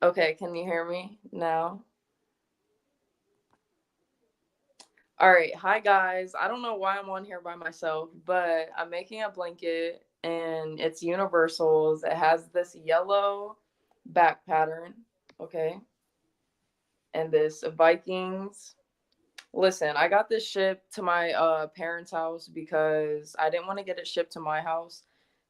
Okay, can you hear me now? All right, hi guys. I don't know why I'm on here by myself, but I'm making a blanket and it's universals. It has this yellow back pattern, okay? And this Vikings. Listen, I got this shipped to my parents' house because I didn't want to get it shipped to my house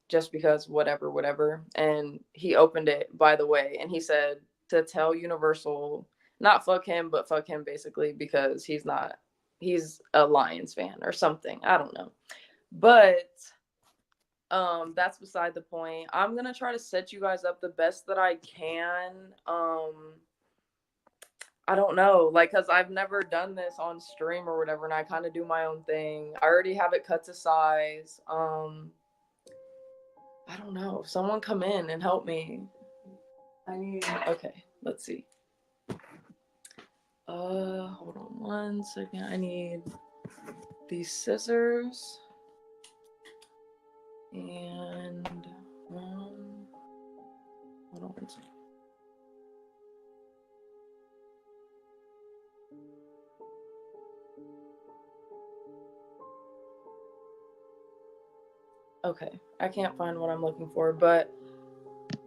just because whatever. And he opened it, by the way, and he said to tell Universal, not fuck him, but fuck him basically because he's a Lions fan or something. I don't know. But that's beside the point. I'm going to try to set you guys up the best that I can. I don't know, like, cause I've never done this on stream or whatever, and I kind of do my own thing. I already have it cut to size. I don't know. Someone come in and help me. I need. Okay, let's see. Hold on one second. I need these scissors and hold on one second. Okay, I can't find what I'm looking for, but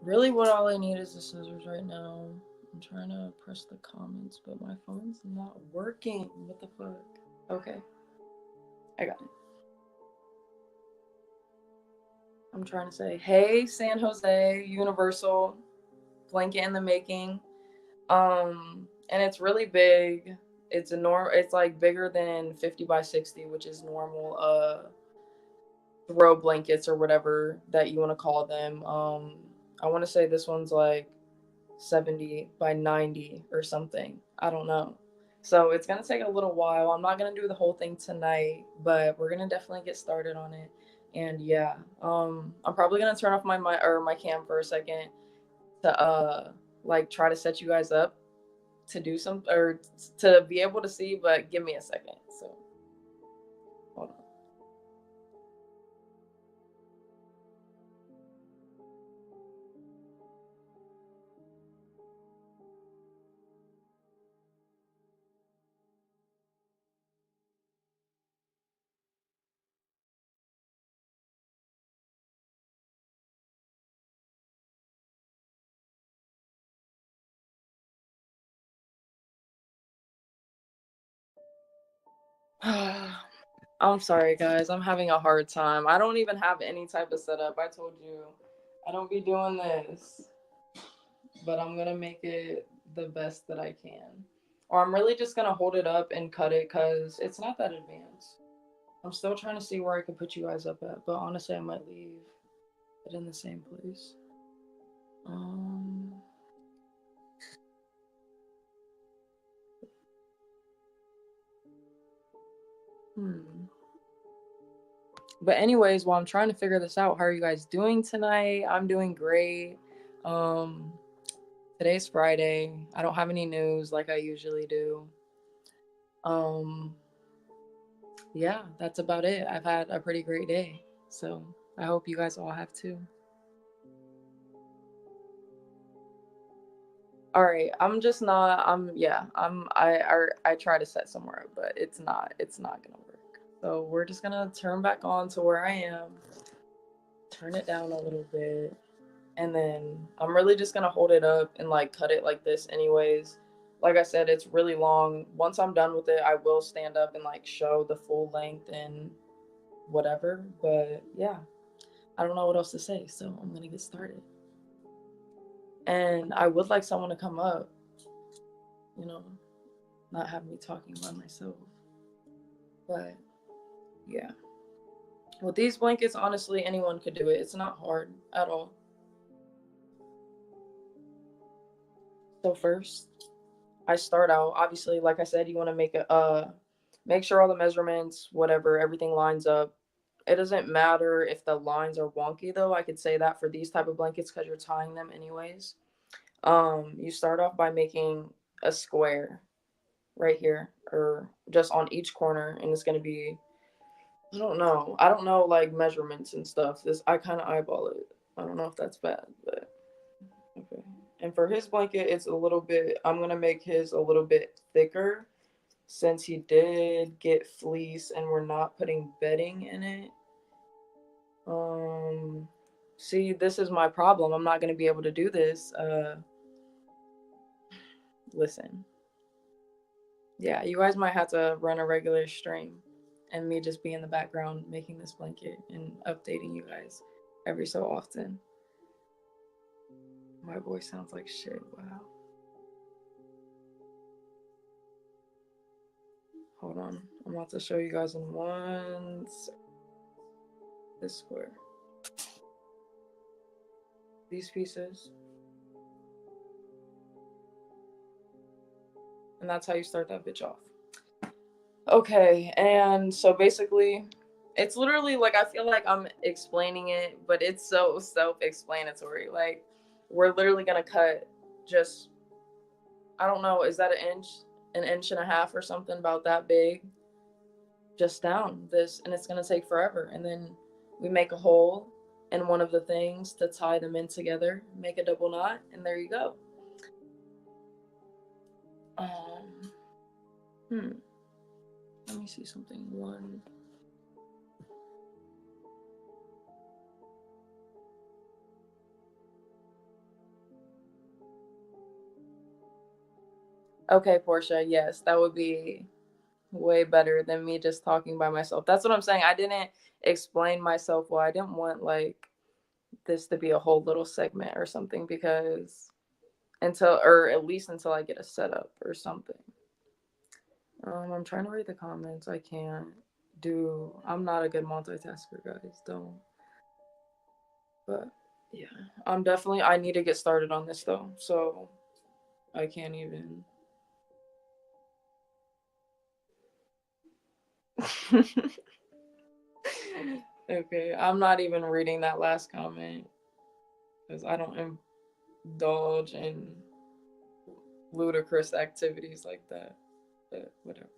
really, what all I need is the scissors right now. I'm trying to press the comments, but my phone's not working. What the fuck? Okay, I got it. I'm trying to say, hey, San Jose, Universal, blanket in the making. And it's really big. It's like bigger than 50 by 60, which is normal throw blankets or whatever that you want to call them. I want to say this one's like 70 by 90 or something. I don't know. So it's going to take a little while. I'm not going to do the whole thing tonight, but we're going to definitely get started on it. And yeah, I'm probably going to turn off my cam for a second to like try to set you guys up to do some or to be able to see, but give me a second. So hold on. I'm sorry, guys. I'm having a hard time. I don't even have any type of setup. I told you, I don't be doing this, but I'm gonna make it the best that I can. Or I'm really just gonna hold it up and cut it because it's not that advanced. I'm still trying to see where I can put you guys up at, but honestly, I might leave it in the same place. Um, hmm. But anyways, while I'm trying to figure this out, how are you guys doing tonight? I'm doing great. Um, Today's Friday. I don't have any news like I usually do. Um, yeah, that's about it. I've had a pretty great day. So I hope you guys all have too. All right, I'm just not. I'm yeah. I try to set somewhere up, but it's not gonna work. So we're just gonna turn back on to where I am. Turn it down a little bit. And then I'm really just gonna hold it up and like cut it like this anyways. Like I said, it's really long. Once I'm done with it, I will stand up and like show the full length and whatever. But yeah, I don't know what else to say, so I'm gonna get started. And I would like someone to come up, you know, not have me talking by myself. But yeah. With these blankets, honestly, anyone could do it. It's not hard at all. So first, I start out obviously, like I said, you want to make sure all the measurements, whatever, everything lines up. It doesn't matter if the lines are wonky though. I could say that for these type of blankets because you're tying them anyways. You start off by making a square right here or just on each corner, and it's gonna be I don't know like measurements and stuff. This I kind of eyeball it. I don't know if that's bad, but okay. And for his blanket, it's a little bit, I'm going to make his a little bit thicker since he did get fleece and we're not putting bedding in it. See, this is my problem. I'm not going to be able to do this. Listen. Yeah, you guys might have to run a regular stream and me just be in the background making this blanket and updating you guys every so often. My voice sounds like shit. Wow. Hold on. I'm about to show you guys in this square. These pieces. And that's how you start that bitch off. Okay, and so basically, it's literally like, I feel like I'm explaining it, but it's so self-explanatory. Like, we're literally gonna cut just, I don't know, is that an inch and a half or something, about that big, just down this, and it's gonna take forever. And then we make a hole in one of the things to tie them in together, make a double knot, and there you go. Let me see something. One. Okay, Portia, yes, that would be way better than me just talking by myself. That's what I'm saying. I didn't explain myself well. I didn't want like this to be a whole little segment or something, because or at least until I get a setup or something. I'm trying to read the comments. I can't I'm not a good multitasker, guys. Don't. But yeah, I need to get started on this though. So I can't even. Okay, I'm not even reading that last comment because I don't indulge in ludicrous activities like that. But whatever.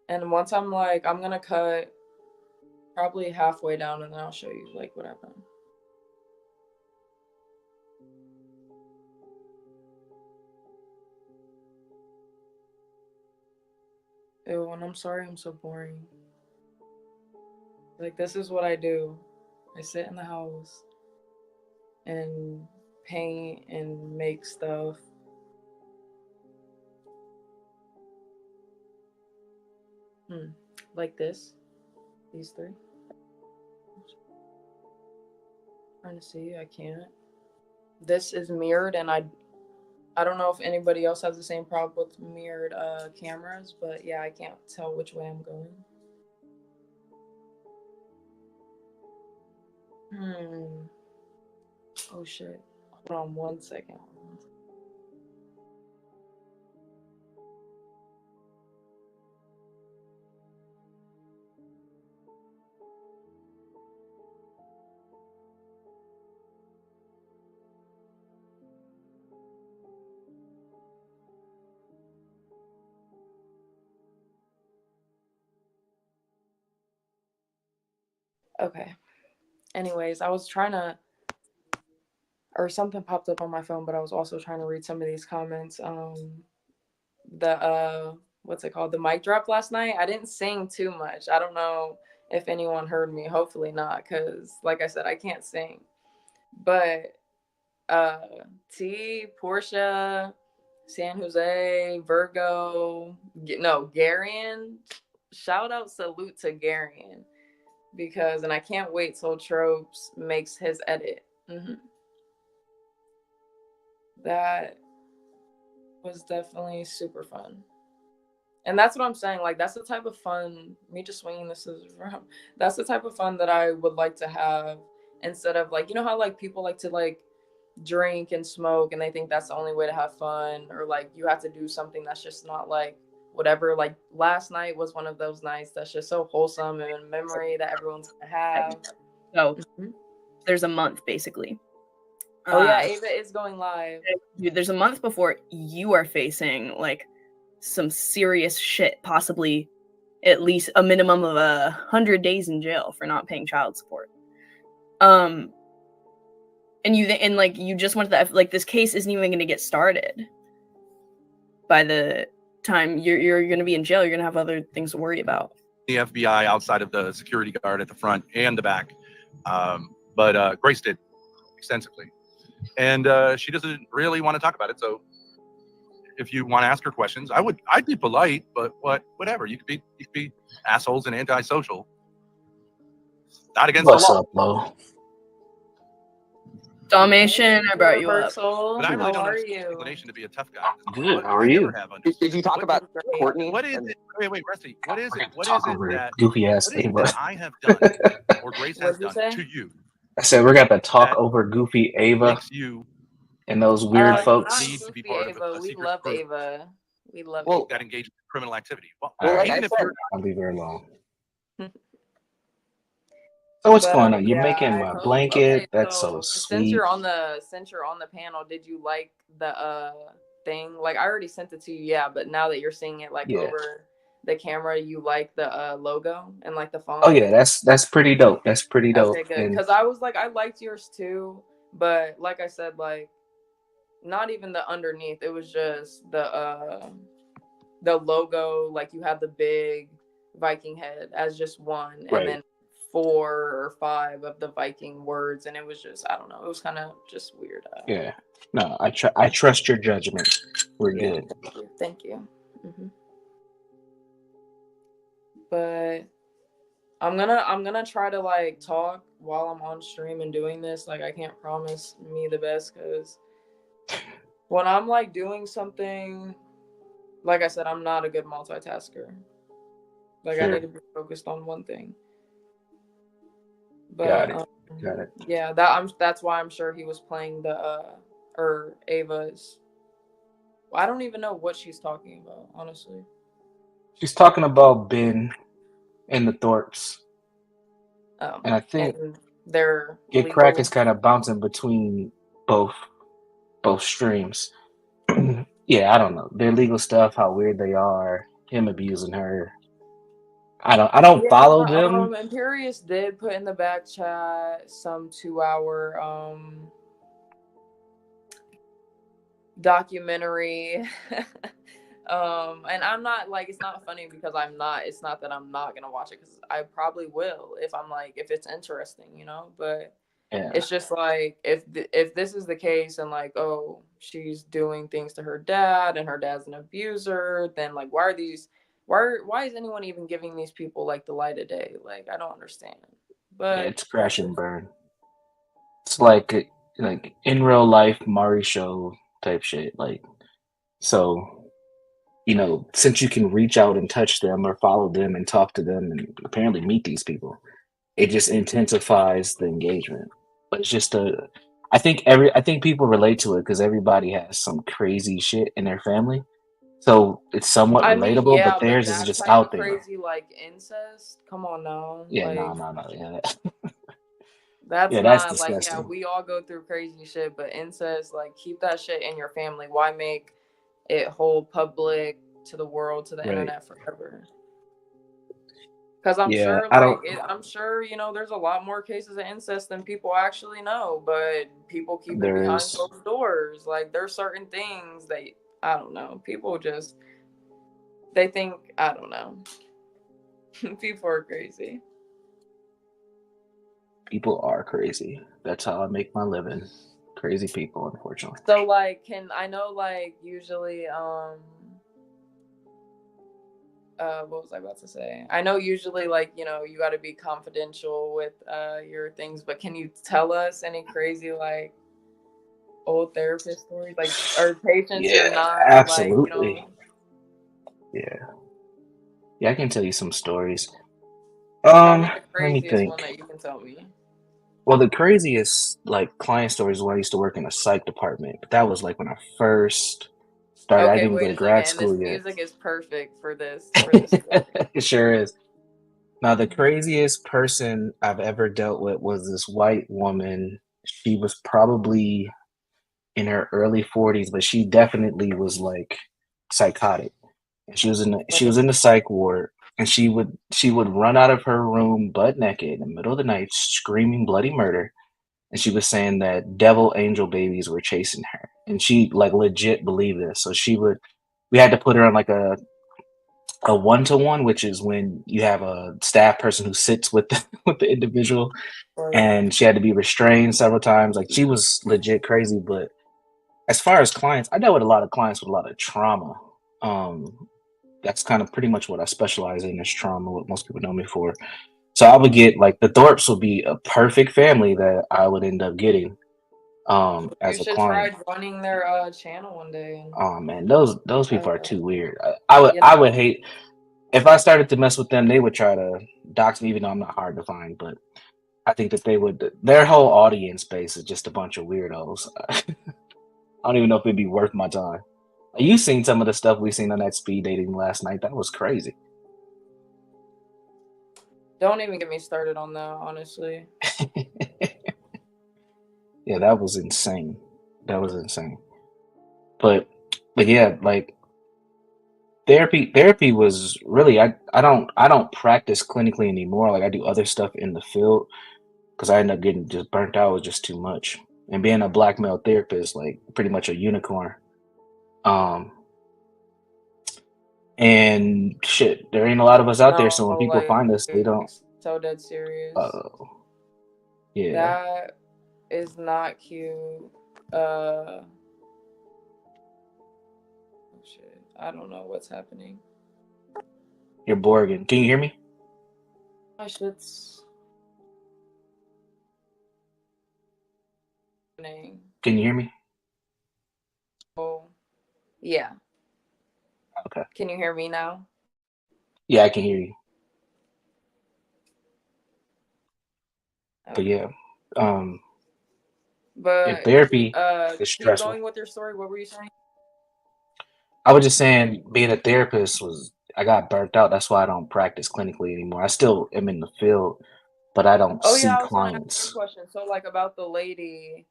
And once I'm gonna cut probably halfway down, and then I'll show you like what I've done. Ew, and I'm sorry I'm so boring. Like, this is what I do. I sit in the house and paint and make stuff. Like this. These three. Trying to see, I can't. This is mirrored, and I don't know if anybody else has the same problem with mirrored cameras, but yeah, I can't tell which way I'm going. Oh shit. Hold on 1 second. Okay. Anyways, I was trying to, or something popped up on my phone, but I was also trying to read some of these comments. What's it called? The mic drop last night. I didn't sing too much. I don't know if anyone heard me. Hopefully not, because like I said, I can't sing. But T, Portia, San Jose, Virgo, Garian. Shout out, salute to Garian, because, and I can't wait till Tropes makes his edit. That was definitely super fun. And that's what I'm saying. Like, that's the type of fun, me just swinging this around, that's the type of fun that I would like to have, instead of like, you know how like people like to like drink and smoke and they think that's the only way to have fun, or like you have to do something that's just not like whatever. Like, last night was one of those nights that's just so wholesome and a memory that everyone's gonna have. So there's a month basically. Oh yeah, Ava is going live. Dude, there's a month before you are facing like some serious shit, possibly at least a minimum of 100 days in jail for not paying child support. And you just went to that, like, this case isn't even going to get started by the time you're going to be in jail. You're going to have other things to worry about. The FBI outside of the security guard at the front and the back, but Grace did extensively, and she doesn't really want to talk about it. So if you want to ask her questions, I'd be polite, but whatever. You could be assholes and antisocial. Not against What's the law. up, Lo? Dalmatian, I brought you up. Universal, But I really how don't are have an you? inclination to be a tough guy. Good. How I are you? never have understood. Did you talk about Courtney? What is it? Wait, Rusty. What is We're it? gonna What talk is it over that goofy ass what is it Ava. that I have done or Grace has What'd you done say? to you I said we're gonna talk that over goofy Ava makes you and those weird Not folks. need to be goofy part of Ava. a We secret love group Ava. We love Well, Ava. that engages in criminal activity? Well, All right. like even I if said, you're I'll be very long. So what's going on? You're Yeah, making I my hope. blanket. Okay, That's so since sweet. you're on the panel, did you like the thing? Like I already sent it to you, yeah, but now that you're seeing it like Yeah. over the camera, you like the logo and like the font? Oh yeah, that's pretty dope. That's pretty dope. Okay, good. And Because I was like, I liked yours too, but like I said, like not even the underneath. It was just the logo. Like you had the big Viking head as just one, right. and then 4 or 5 of the Viking words, and it was just, I don't know, it was kind of just weird. Yeah. No, I trust your judgment. We're Yeah, good. thank you. But I'm gonna try to like talk while I'm on stream and doing this. Like I can't promise me the best, because when I'm like doing something, like I said, I'm not a good multitasker. Like I Sure. need to be focused on one thing. But Got it. Got it. yeah, that's why I'm sure he was playing the or Ava's. I don't even know what she's talking about, honestly. She's talking about Ben and the Thorpes. And I think and they're Get Crack legal. is kind of bouncing between both streams. Yeah, I don't know. Their legal stuff, how weird they are, him abusing her. I don't follow them. Imperius did put in the back chat some 2-hour documentary. And I'm not like, it's not funny because it's not that I'm not gonna watch it, because I probably will if it's interesting, you know. But Yeah. it's just like if this is the case, and like, oh, she's doing things to her dad and her dad's an abuser, then like why is anyone even giving these people like the light of day? Like I don't understand. But Yeah, it's crash and burn. It's like in real life Maury show type shit. Like, so, you know, since you can reach out and touch them or follow them and talk to them and apparently meet these people, it just intensifies the engagement. But it's just I think people relate to it because everybody has some crazy shit in their family. So it's somewhat relatable, but theirs is just out there. Crazy like incest. Come on now. Yeah, like, no. Yeah. That's Yeah, not that's like, disgusting. yeah, we all go through crazy shit, but incest, like, keep that shit in your family. Why make it hold public to the world, to the internet forever? Because I'm sure, you know, there's a lot more cases of incest than people actually know, but people keep it behind closed doors. Like, there's certain things that, I don't know, people just, they think, I don't know. People are crazy. People are crazy. That's how I make my living. Crazy people, unfortunately. So, like, usually, what was I about to say? I know usually, like, you know, you got to be confidential with your things, but can you tell us any crazy, like, old therapist stories, like, or patients you're not, absolutely. Like, you know? Yeah, I can tell you some stories. Tell me the let me think. one that you can tell me. Well, the craziest like client stories is when I used to work in a psych department, but that was like when I first started. I didn't go to grad school yet. Music is perfect for this. It sure is. Now, the craziest person I've ever dealt with was this white woman. She was probably in her early 40s, but she definitely was like psychotic. And she was in the psych ward, and she would run out of her room butt naked in the middle of the night, screaming bloody murder. and she was saying that devil angel babies were chasing her, and she like legit believed this. So we had to put her on like a 1-to-1, which is when you have a staff person who sits with with the individual, Right. and she had to be restrained several times. Like she was legit crazy. But as far as clients, I dealt with a lot of clients with a lot of trauma. That's kind of pretty much what I specialize in, is trauma, what most people know me for. So I would get like the Thorpes would be a perfect family that I would end up getting You as a should client. try joining their channel one day. And, Oh man, those people are uh, too weird. I would you I know, would hate if I started to mess with them. They would try to dox me, even though I'm not hard to find. But I think that they would. Their whole audience base is just a bunch of weirdos. I don't even know if it'd be worth my time. You seen some of the stuff we seen on that speed dating last night? That was crazy. don't even get me started on that, honestly. Yeah, that was insane. That was insane. But yeah, like therapy was really I don't practice clinically anymore. Like I do other stuff in the field because I end up getting just burnt out with just too much. And being a black male therapist, like pretty much a unicorn. Um and shit, there ain't a lot of us out there. No, So when people like find us, they don't. so dead serious. Uh, yeah, That is not cute. Oh shit. I don't know what's happening. you're Borgin. Can you hear me? My shit's happening. Can you hear me? Oh, yeah. Okay. Can you hear me now? Yeah, I can hear you. But Okay. yeah, um, if But therapy is keep stressful. going with your story. What were you saying? I was just saying, being a therapist was, I got burnt out. That's why I don't practice clinically anymore. I still am in the field, but I don't Oh yeah, see I was gonna ask you a clients. question. So like about the lady,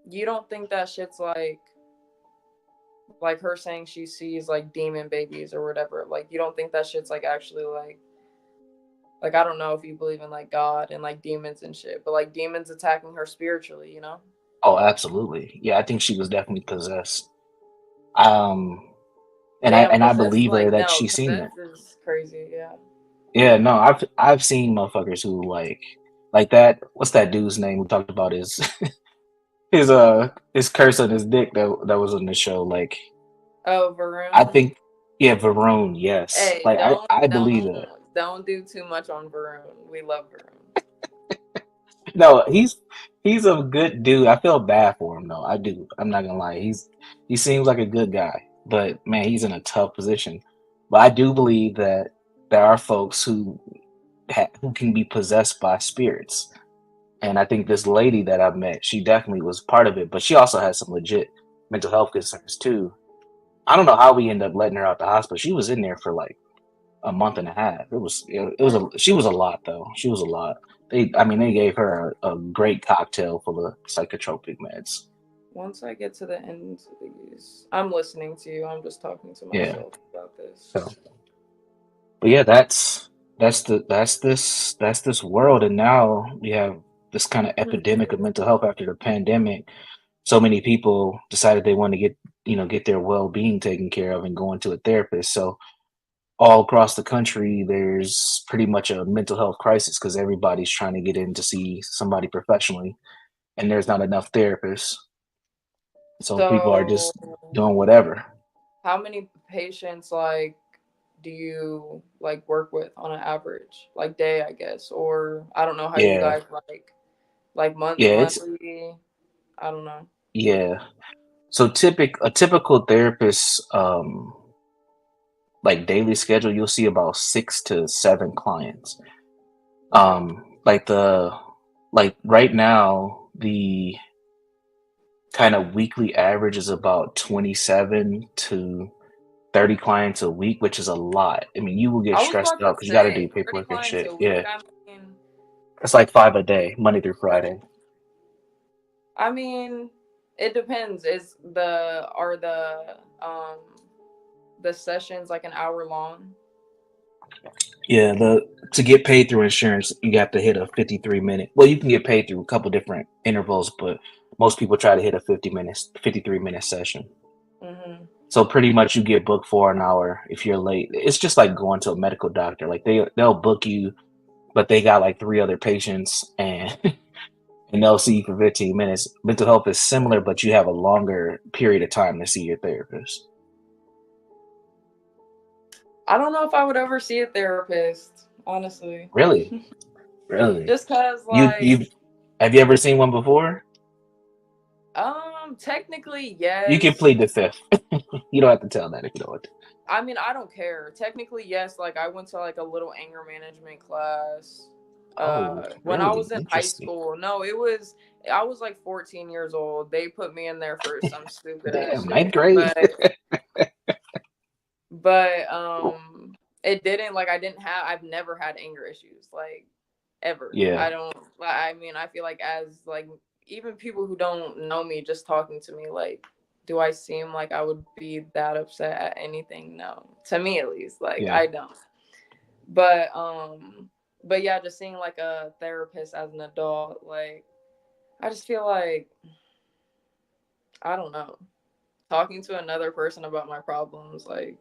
you don't think that shit's like her saying she sees like demon babies or whatever. Like you don't think that shit's like actually like I don't know if you believe in like God and like demons and shit, but like demons attacking her spiritually, you know? Oh, absolutely. Yeah, I think she was definitely possessed. Um, and Damn, I possessed believe her like that no, she's seen that. possessed is crazy, yeah. Yeah, no, I've seen motherfuckers who like that. What's that dude's name we talked about? His curse on his dick that was on the show. Like Oh, I Varun. think, yeah, Varone. Yes, Hey, like I believe that. don't do too much on Varun. We love Varun. No, he's a good dude. I feel bad for him though. I do. I'm not gonna lie. He seems like a good guy, but man, he's in a tough position. But I do believe that there are folks who can be possessed by spirits, and I think this lady that I've met, she definitely was part of it. But she also has some legit mental health concerns too. I don't know how we ended up letting her out the hospital. She was in there for like a month and a half. She was a lot though. She was a lot. They gave her a great cocktail full of psychotropic meds. Once I get to the end of these, I'm listening to you. I'm just talking to Yeah. myself about this. So, but yeah, that's this world, and now we have this kind of epidemic of mental health after the pandemic. So many people decided they want to get their well being taken care of and going to a therapist. So all across the country, there's pretty much a mental health crisis because everybody's trying to get in to see somebody professionally, and there's not enough therapists. So people are So, just doing whatever. how many patients like do you like work with on an average like day, I guess, or I don't know how you Yeah, guys like yeah, monthly. I don't know. yeah. So a typical therapist, like daily schedule, you'll see about 6 to 7 clients. Okay. Like like right now, the kind of weekly average is about 27 to 30 clients a week, which is a lot. I mean, you will get I was stressed about to out because you got to do say 30 paperwork and clients shit. a week. Yeah, it's like 5 a day, Monday through Right. Friday. I mean, it depends. Are the sessions like an hour long? Yeah, to get paid through insurance, you have to hit a 53-minute. Well, you can get paid through a couple different intervals, but most people try to hit a 53-minute session. Mm-hmm. So pretty much you get booked for an hour if you're late. It's just like going to a medical doctor. Like they'll book you, but they got like 3 other patients and and they'll see you for 15 minutes. Mental health is similar, but you have a longer period of time to see your therapist. I don't know if I would ever see a therapist, honestly. Really? Really? Just cause You have you ever seen one before? technically You can yes. plead the fifth. You don't have to tell that if you don't want to. I mean, I don't care. Technically yes, like I went to like a little anger management class Oh, when I really? was in high Interesting. school. No, I was like 14 years old. They put me in there for some stupid ass Damn, ninth shit. grade. But it didn't like I've never had anger issues like ever. Yeah, I mean, I feel like as like even people who don't know me just talking to me, like, do I seem like I would be that upset at anything? No. To me at least. Like yeah. I don't. But yeah, just seeing like a therapist as an adult, like I just feel like I don't know. Talking to another person about my problems, like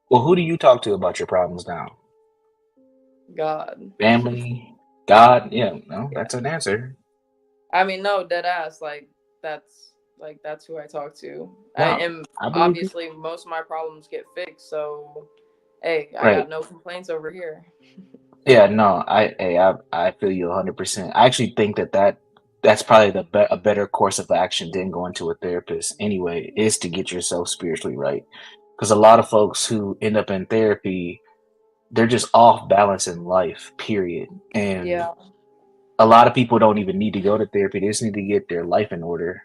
Well, who do you talk to about your problems now? God. Family, God? Yeah, no, Yeah. that's an answer. I mean, no, dead ass. That's who I talk to. No, And I believe you. obviously most of my problems get fixed. So, hey, I got Right. no complaints over here. Yeah, no, I feel you 100%. I actually think that's probably a better course of action than going to a therapist anyway, is to get yourself spiritually right. Because a lot of folks who end up in therapy, they're just off balance in life, period. And Yeah, a lot of people don't even need to go to therapy. They just need to get their life in order.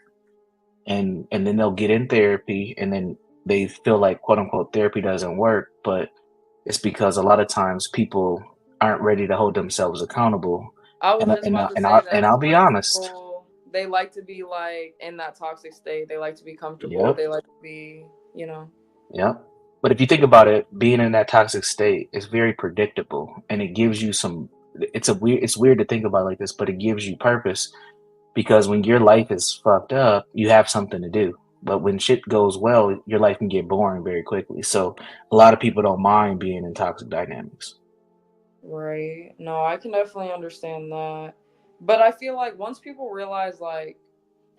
And then they'll get in therapy and then they feel like quote unquote therapy doesn't work, but it's because a lot of times people aren't ready to hold themselves accountable. I was And just about to and say I'll that's be when honest. people they like to be like in that toxic state. They like to be comfortable. Yep, They like to be, you know. yep. But if you think about it, being in that toxic state is very predictable, and it gives you some. It's weird to think about it like this, but it gives you purpose because when your life is fucked up, you have something to do. But when shit goes well, your life can get boring very quickly. So a lot of people don't mind being in toxic dynamics. Right. No, I can definitely understand that. But I feel like once people realize like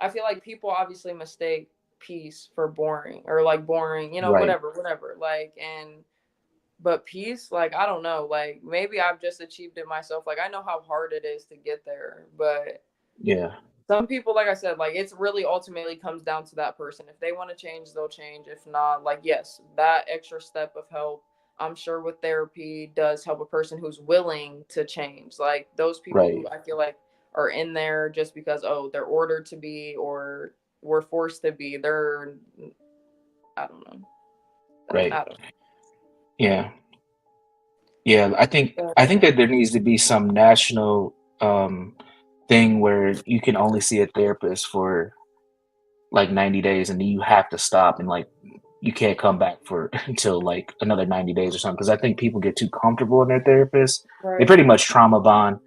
I feel like people obviously mistake peace for boring or like boring, Right, whatever. Like and but peace, like I don't know, like maybe I've just achieved it myself. Like I know how hard it is to get there, but yeah, some people, like I said, like it's really ultimately comes down to that person. If they want to change, they'll change. If not, like yes, that extra step of help, I'm sure with therapy does help a person who's willing to change. Like those people right, who I feel like are in there just because they're ordered to be or were forced to be. They're I don't know. right. I don't Yeah. Yeah, I think know. that there needs to be some national thing where you can only see a therapist for like 90 days and then you have to stop and like you can't come back for until like another 90 days or something because I think people get too comfortable in their therapist. They Right. pretty much trauma bond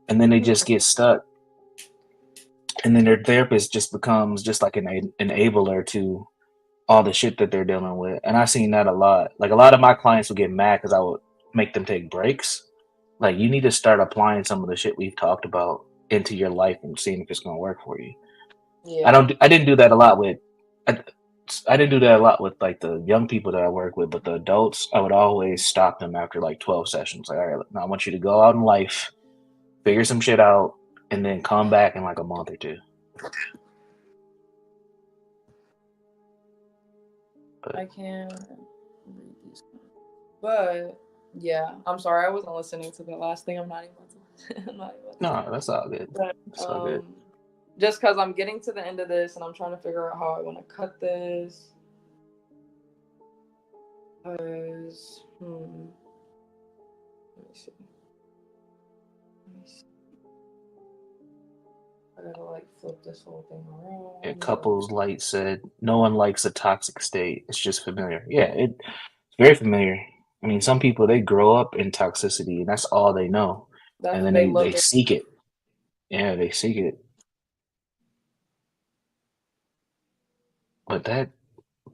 and then they just Mhm. get stuck and then their therapist just becomes just like an enabler to all the shit that they're dealing with. And I've seen that a lot. Like a lot of my clients would get mad because I would make them take breaks. Like you need to start applying some of the shit we've talked about into your life and seeing if it's going to work for you. Yeah. I didn't do that a lot with. I, I didn't do that a lot with like the young people that I work with, but the adults, I would always stop them after like 12 sessions. Like, all right, now I want you to go out in life, figure some shit out, and then come back in like a month or two. But I can read these. But yeah, I'm sorry, I wasn't listening to the last thing. I'm not even I'm not even about to say no, that. that's all good. But That's all good. just because I'm getting to the end of this and I'm trying to figure out how I want to cut this. Because let me see. Let me see. I gotta like flip this whole thing Yeah, around. couples light said no one likes a toxic state. It's just familiar. Yeah, it's very familiar. I mean, some people, they grow up in toxicity and that's all they know. That's And what then they they love. seek it. Yeah, they seek it. But that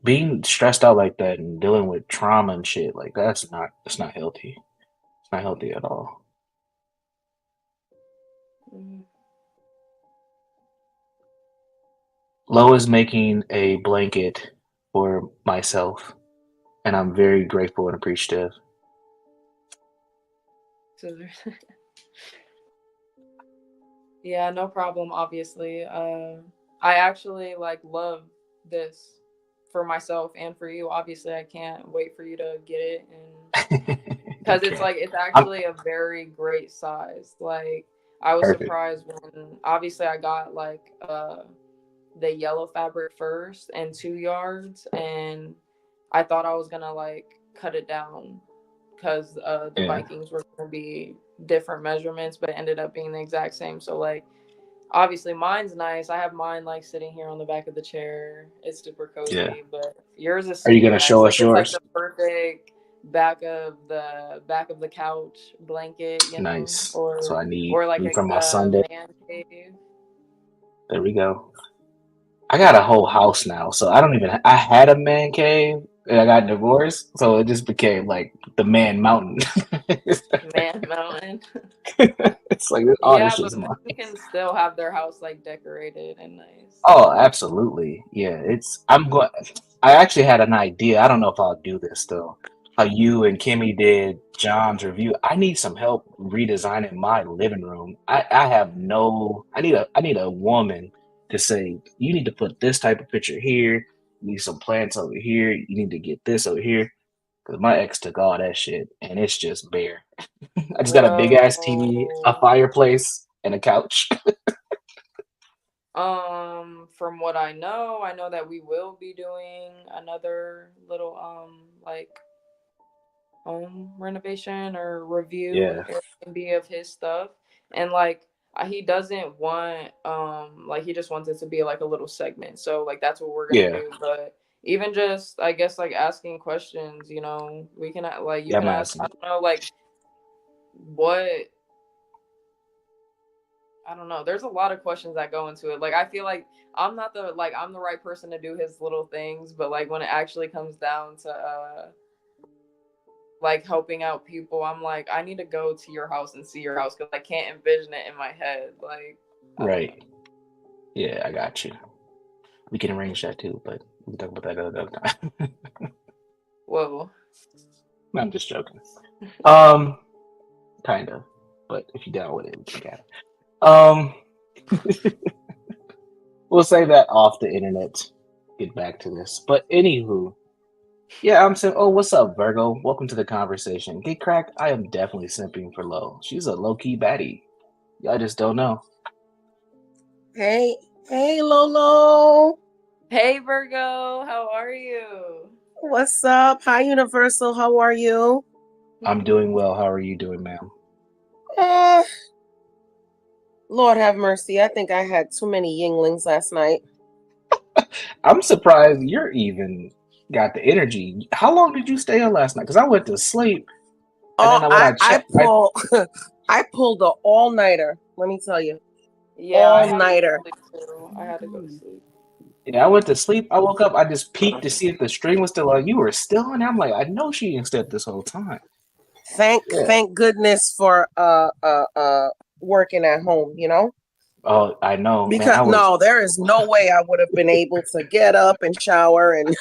being stressed out like that and dealing with trauma and shit, like that's not healthy. It's not healthy at all. Mhm. Lo is making a blanket for myself, and I'm very grateful and appreciative. So yeah, no problem. Obviously, I actually like love this for myself and for you. Obviously, I can't wait for you to get it, and because it's Okay. like it's I'm actually a very great size. Like I was perfect. surprised when obviously I got like the yellow fabric first and 2 yards, and I thought I was gonna like cut it down because the Yeah. Vikings were gonna be different measurements, but it ended up being the exact same. So like obviously mine's nice. I have mine like sitting here on the back of the chair. It's super Yeah. cozy, but yours is Are you super gonna nice. show Like us it's like yours? the perfect back of the couch blanket, you know, Nice. That's what I or like need for my a Sunday. man cave. There we go. I got a whole house now, so I don't even. I had a man cave, and I got divorced, so it just became like the man mountain. Man mountain. It's like all this Yeah, shit's but mine. men can still have their house like decorated and nice. Oh, absolutely. Yeah, it's. I'm going. I actually had an idea. I don't know if I'll do this though. How you and Kimmy did John's review. I need some help redesigning my living room. I have no. I need a woman to say you need to put this type of picture here. You need some plants over here. You need to get this over here. Because my ex took all that shit and it's just bare. I just got a big ass TV, a Whoa. fireplace, and a couch. From what I know that we will be doing another little like home renovation or review Yeah, Airbnb of his stuff, and like he doesn't want like he just wants it to be like a little segment. So like that's what we're gonna yeah, do. But even just I guess like asking questions, you know, we can like you yeah. I'm can ask. I asking. don't know like what I don't know. There's a lot of questions that go into it. Like I feel like I'm the right person to do his little things, but like when it actually comes down to like helping out people, I'm like I need to go to your house and see your house cuz I can't envision it in my head. Like I don't know. Right. Yeah, I got you. We can arrange that too, but we can talk about that another time. Whoa. I'm just joking. Um, kind of. But if you're down with it, we can get it. Um, we'll say that off the internet. Get back to this. But anywho, yeah, I'm saying, oh, what's up, Virgo? Welcome to the conversation. Get cracked. I am definitely simping for Low. She's a low key baddie. Y'all just don't know. Hey, hey, Lolo. Hey Virgo, how are you? What's up? Hi, Universal. How are you? I'm doing well. How are you doing, ma'am? Uh, Lord have mercy. I think I had too many Yinglings last night. I'm surprised you're even got the energy. How long did you stay up last night? Because I went to sleep and Oh, then when I I checked, I pulled an all-nighter. Let me tell you, Yeah, I had to go to all-nighter. sleep too. I had to go to sleep. yeah, I went to sleep. I woke up. I just peeked to see if the string was still on. You were still on. I'm like, I know she ain't slept this whole time. Yeah. Thank goodness for working at home. You know, Oh, I know, man. because no, there is no way I would have been able to get up and shower and.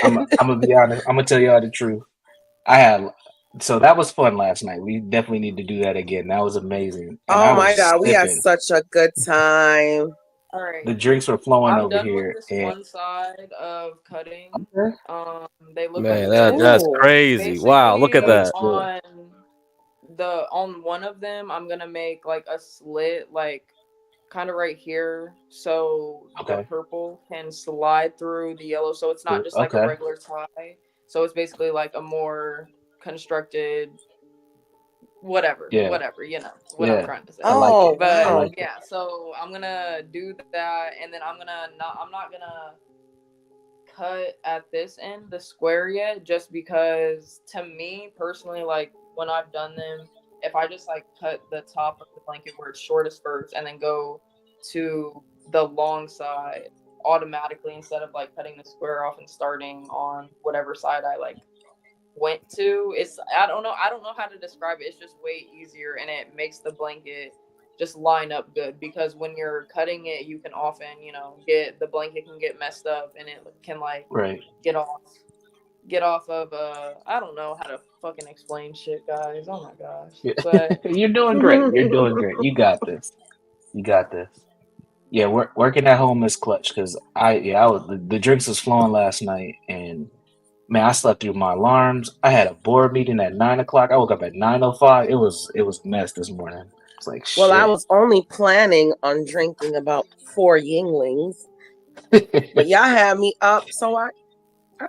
I'm gonna be honest. I'm gonna tell y'all the truth. I had so that was fun last night. We definitely need to do that again. That was amazing, and I Oh my was God, we had sipping. such a good time. All right. The drinks were flowing I'm over done with here, this and one side of cutting. okay, They look like Man, this. that's Ooh. crazy. Wow, look at that Basically, that. looks good. on one of them, I'm gonna make like a slit, like kind of right here, so the Okay, purple can slide through the yellow. So it's not just like a okay, regular tie. So it's basically like a more constructed yeah, whatever, you know what I'm yeah. trying to say. I like Oh it. I But wow. like it. yeah, so I'm gonna do that, and then I'm not gonna cut at this end the square yet, just because to me personally, like when I've done them, if I just like cut the top of the blanket where it's shortest first and then go to the long side automatically instead of like cutting the square off and starting on whatever side I like went to, it's I don't know how to describe it. It's just way easier and it makes the blanket just line up good, because when you're cutting it you can often, get the blanket can get messed up and it can like Right. get off of I don't know how to fucking explain shit, guys. Oh my gosh. Yeah. But You're doing great. You're doing great. You got this. You got this. Yeah, working at home is clutch because the drinks was flowing last night, and man, I slept through my alarms. I had a board meeting at 9 o'clock. I woke up at 9:05. It was a mess this morning. It's like shit. Well, I was only planning on drinking about 4 Yinglings, but y'all had me up, so I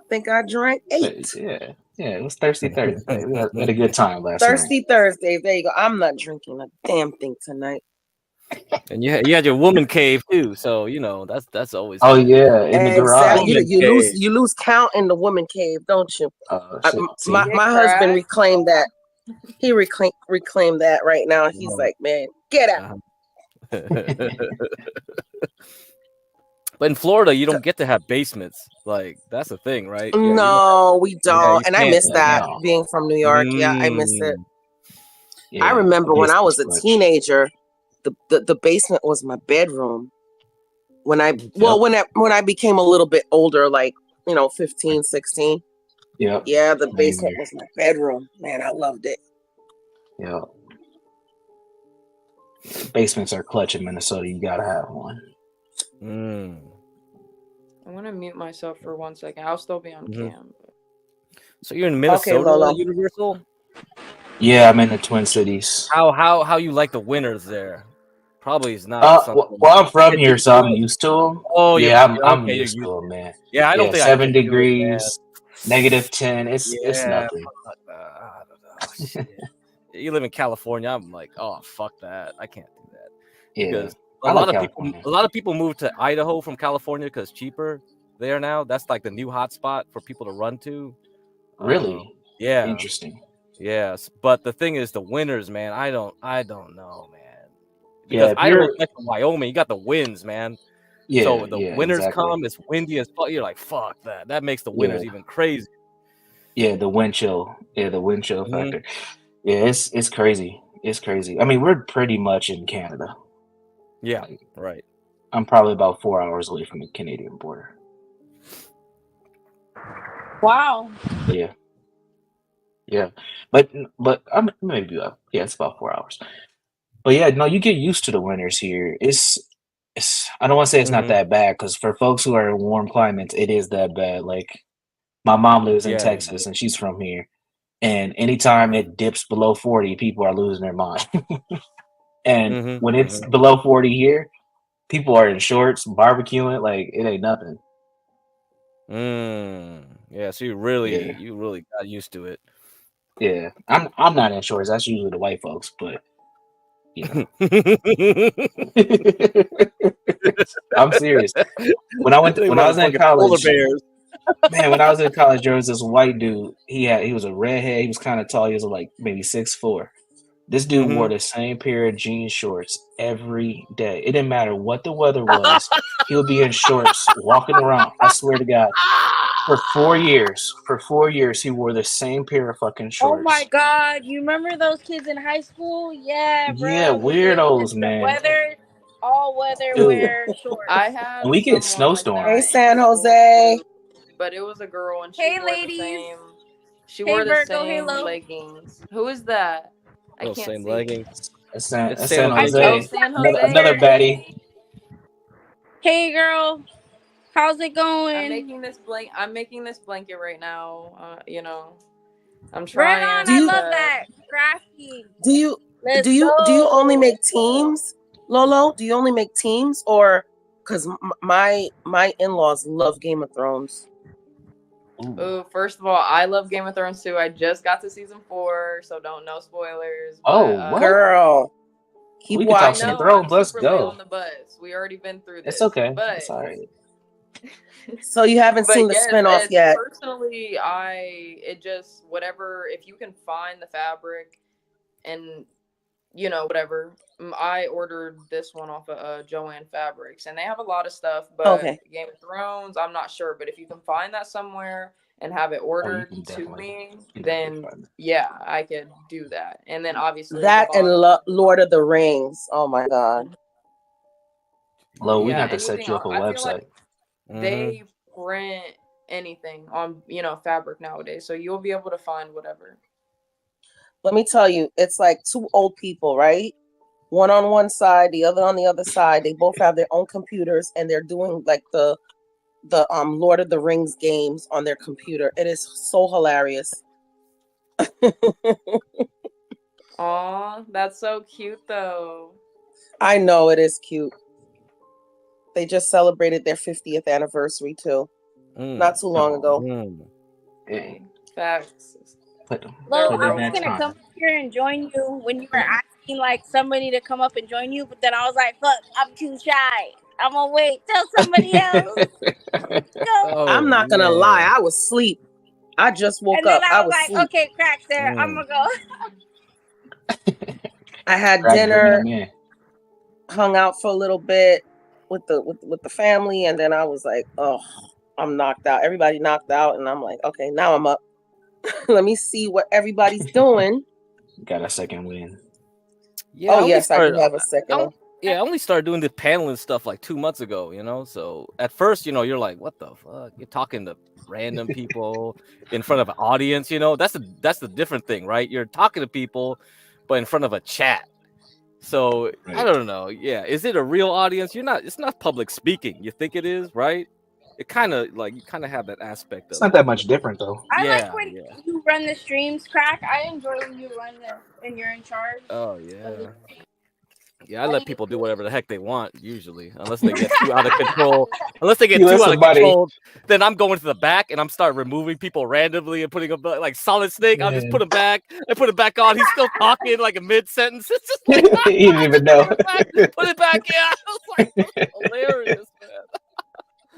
think I drank 8. Yeah, it was Thirsty Thursday. We had a good time last night. Thirsty Thursdays. There you go. I'm not drinking a damn thing tonight. And you had your woman cave too, so that's always. Oh yeah, in the garage. Exactly. You lose count in the woman cave, don't you? Shit. My husband reclaimed that. He reclaimed that right now. He's like, man, get out. But in Florida, you don't get to have basements. Like that's the thing, right? No, we don't. And I miss that no. being from New York. Yeah, I miss it. Yeah, I remember when I was a clutch. teenager, the basement was my bedroom. When I became a little bit older, like 15, 16. Yeah. Yeah, the basement was my bedroom. Man, I loved it. Yeah. Basements are clutch in Minnesota. You gotta have one. I'm gonna mute myself for 1 second. I'll still be on cam. So you're in Minnesota, Lola. Universal? Yeah, I'm in the Twin Cities. How you like the winters there? Probably is not. Well, I'm from here, so I'm used to them. Oh yeah, I'm used to them, man. Yeah, I don't think 7 I can degrees, -10. It's nothing. I don't know. You live in California. I'm like, oh fuck that. I can't do that. Yeah, because I a like lot of people move to Idaho from California because cheaper there now. That's like the new hot spot for people to run to. Really? Yeah. Interesting. Yes, but the thing is, the winters, man. I don't know, man. Yeah, Because Idaho's like Wyoming, you got the winds, man. Yeah. So the winters exactly. come, it's windy as fuck. You're like, fuck that. That makes the winters even crazy. Yeah, the wind chill. Yeah, the wind chill Mhm. factor. Yeah, it's crazy. It's crazy. I mean, we're pretty much in Canada. Yeah, right. I'm probably about 4 hours away from the Canadian border. Wow. Yeah. Yeah. But I'm maybe it's about 4 hours. But yeah, no, you get used to the winters here. It's I don't want to say it's not that bad, because for folks who are in warm climates, it is that bad. Like my mom lives in Texas and she's from here. And anytime it dips below 40, people are losing their mind. And when it's below 40 here, people are in shorts, barbecuing, like it ain't nothing. Yeah, so you really got used to it. Yeah. I'm not in shorts. That's usually the white folks, but I'm serious. When I was in college, man, when I was in college, there was this white dude. He was a redhead. He was kind of tall. He was like maybe 6'4". This dude wore the same pair of jean shorts every day. It didn't matter what the weather was. He would be in shorts walking around. I swear to God. For 4 years, he wore the same pair of fucking shorts. Oh my God! You remember those kids in high school? Yeah, bro. Yeah, weirdos, man. All weather Dude. wear shorts. I had And we get someone like snowstorms. that Hey, San in school Jose. too, but it was a girl and she Hey, wore ladies. the same. She Hey, wore the Virgo, same Halo. leggings. Who is that? I can't Same see. leggings. That's San It's Jose. Oh, San Jose. Another baddie. Hey, girl. How's it going? I'm making this blanket right now. I'm Right trying. on. I love that. Crafty. Do you Let's do you only go. make teams, Lolo? Do you only make teams, or because my in-laws love Game of Thrones? Ooh, first of all, I love Game of Thrones too. I just got to season 4, so don't know spoilers. Oh, but, what? Girl, keep We can talk watching. some Thrones. I'm Let's super late go. on the bus. We already been through this. It's okay. But It's all right. So you haven't But seen the yes, spinoff yet? personally, it just whatever. If you can find the fabric and whatever. I ordered this one off of Joanne Fabrics, and they have a lot of stuff. But Okay. Game of Thrones, I'm not sure. But if you can find that somewhere and have it Oh, you ordered can to definitely, me, you can definitely then find it. yeah, I could do that. And then obviously at the That and bottom, Lord of the Rings. Oh my God. Lo, we yeah, got to set anything. you up a I feel website. like they print anything on fabric nowadays, so you'll be able to find whatever. Let me tell you, it's like two old people, right? One on one side, the other on the other side. They both have their own computers, and they're doing like the Lord of the Rings games on their computer. It is so hilarious. Aw, that's so cute though. I know it is cute. They just celebrated their 50th anniversary too, not too long ago. Hey, Facts. put Lo, in I real was that gonna time. come up here and join you when you were asking like somebody to come up and join you, but then I was like, "Fuck, I'm too shy. I'm gonna wait till somebody else go." I'm not gonna lie, I was asleep. I just woke And then up. I I was was like, asleep. "Okay, crack there. I'm gonna go." I had Crack bringing dinner, them in. hung out for a little bit with the family, and then I was like, "Oh, I'm knocked out." Everybody knocked out, and I'm like, "Okay, now I'm up. Let me see what everybody's doing." Got a second win. Yeah, Oh yes, I do have a second one. I only started doing the paneling stuff like 2 months ago, So at first, you're like, what the fuck? You're talking to random people in front of an audience, That's the different thing, right? You're talking to people, but in front of a chat. So Right. I don't know. Yeah, is it a real audience? It's not public speaking. You think it is, right? It kind of you have that aspect It's of not that much different though. I Yeah, like when you run the streams, crack. I enjoy when you run them and you're in charge. Oh yeah. Yeah, I let people do whatever the heck they want, usually, unless they get too out of control. Unless they get You let too out of somebody- control, then I'm going to the back and I'm start removing people randomly and putting them like Solid Snake. I'll just put him back. I put him back on. He's still talking like a mid sentence. It's just like He didn't even know. put it back. Yeah, it's like that's hilarious, man.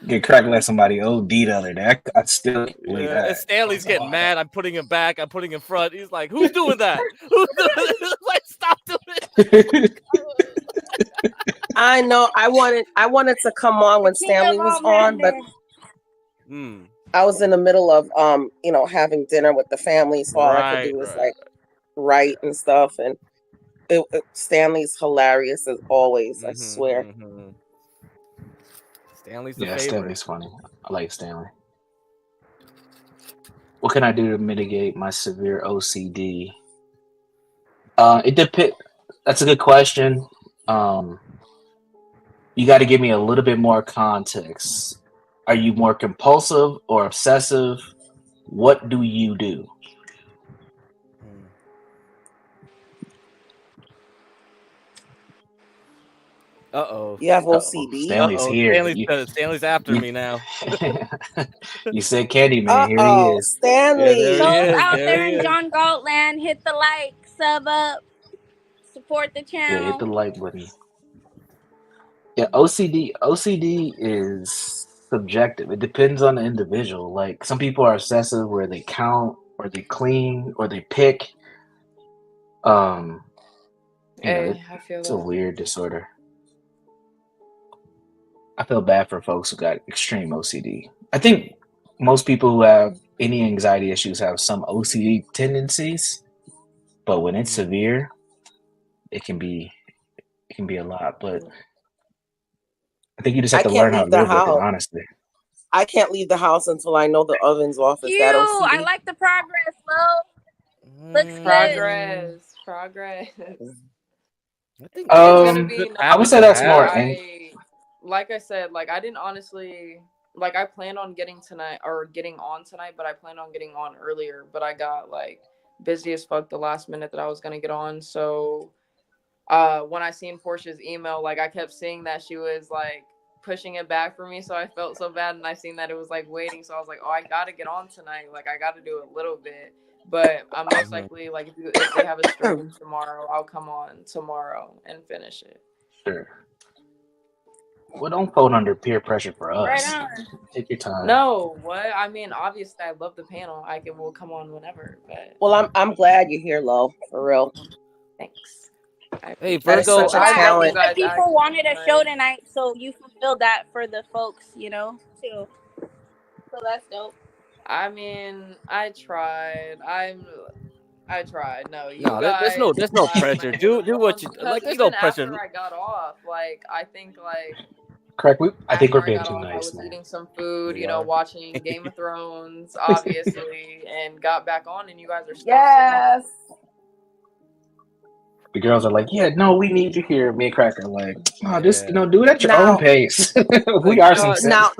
Get crack let somebody OD the other day. I still can't believe Yeah, and that. Stanley's getting mad. I'm putting him back. I'm putting him in front. He's like, "Who's doing that? Who's doing it?" Like, stop doing it. I know. I wanted to come on when Stanley was on, but I was in the middle of having dinner with the family, so all I could do was like write and stuff. And Stanley's hilarious as always. I swear. Stanley's the Yeah, favorite. Stanley's funny. I like Stanley. What can I do to mitigate my severe OCD? It depends. That's a good question. You got to give me a little bit more context. Are you more compulsive or obsessive? What do you do? Uh-oh. You have OCD? Stanley's here. Stanley's after me now. You said Candyman. Here he is. Stanley. Those out there in John Galt land, hit the like, sub up, support the channel. Yeah, hit the like button. Yeah, OCD is subjective. It depends on the individual. Like some people are obsessive where they count or they clean or they pick. I feel it's a weird disorder. I feel bad for folks who got extreme OCD. I think most people who have any anxiety issues have some OCD tendencies, but when it's severe, it can be a lot. But I think you just have to learn how to live with it, honestly. I can't leave the house until I know the oven's off. Is that OCD? I like the progress, Lo. Looks Progress. I think I would say that's more. Like I said, like I didn't honestly like I planned on getting on tonight, but I planned on getting on earlier, but I got like busy as fuck the last minute that I was gonna get on. So when I seen Portia's email, like I kept seeing that she was like pushing it back for me, so I felt so bad, and I seen that it was like waiting, so I was like, oh, I gotta get on tonight, like I gotta do a little bit. But I'm most likely like if they have a stream tomorrow, I'll come on tomorrow and finish it. Sure. Well, don't fold under peer pressure for Right us. on. Take your time. No, what? I mean, obviously, I love the panel. Will come on whenever, but Well, I'm glad you're here, Lo, for real. thanks. Hey, That is Virgo. such a Yeah, I talent. think the people wanted a show tonight, so you fulfilled that for the folks, too. So that's dope. I mean, I tried. I tried. No, you No, guys. there's no pressure. Do what you like. There's no pressure. After I got off, I think Correct. I think we're after I being got too off, I nice, was man. eating some food, We are. watching Game of Thrones, obviously, and got back on, and you guys are still Yes. The girls are like, yeah, no, we need you here. Me and Cracker are like, oh, just Yeah. do it at your own pace. We are some now,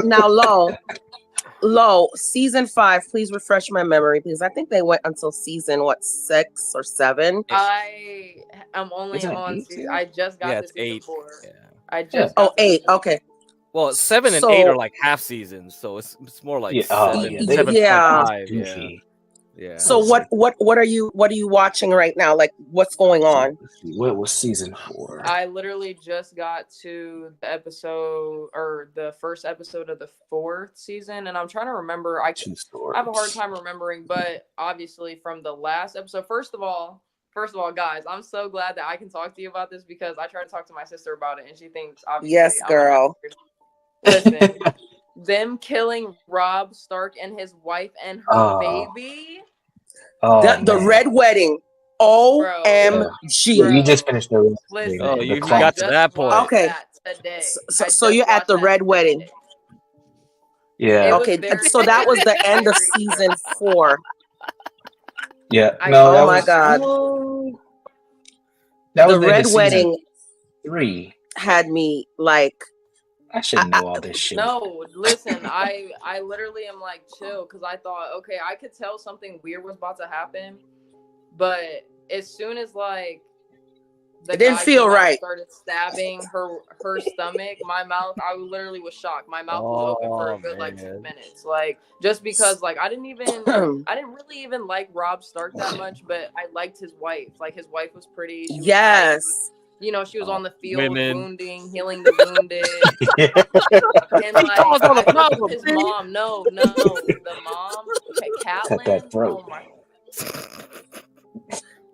Lo, season 5. Please refresh my memory, because I think they went until season 6 or 7. I am only on. I just got to it's season 8. 4. Yeah. I just. Oh, 8. Okay. Well, 7 and 8 are like half seasons, so it's more like 7.5. Yeah. So what are you watching right now? Like, what's going on? What was season 4? I literally just got to the first episode of the 4th season, and I'm trying to remember. I have a hard time remembering, but obviously from the last episode. First of all, guys, I'm so glad that I can talk to you about this, because I tried to talk to my sister about it, and she thinks obviously. Yes, girl. Listen, them killing Robb Stark and his wife and her baby. The red wedding. OMG. You just finished the Listen, Oh, you got to that point. Okay. So you're at the red wedding. Yeah. Okay. So that was the end of season 4. Yeah. Oh my God. That was the red wedding 3. had me like. I should know all this shit. No, listen, I literally am like chill, because I thought, okay, I could tell something weird was about to happen, but as soon as it didn't feel right, started stabbing her stomach, my mouth, I literally was shocked. My mouth was open for a good 2 minutes, just because I didn't really even like Robb Stark that much, but I liked his wife. His wife was pretty. Yes. She was on the field, healing the wounded. And his mom, the mom, Catelyn. Oh my.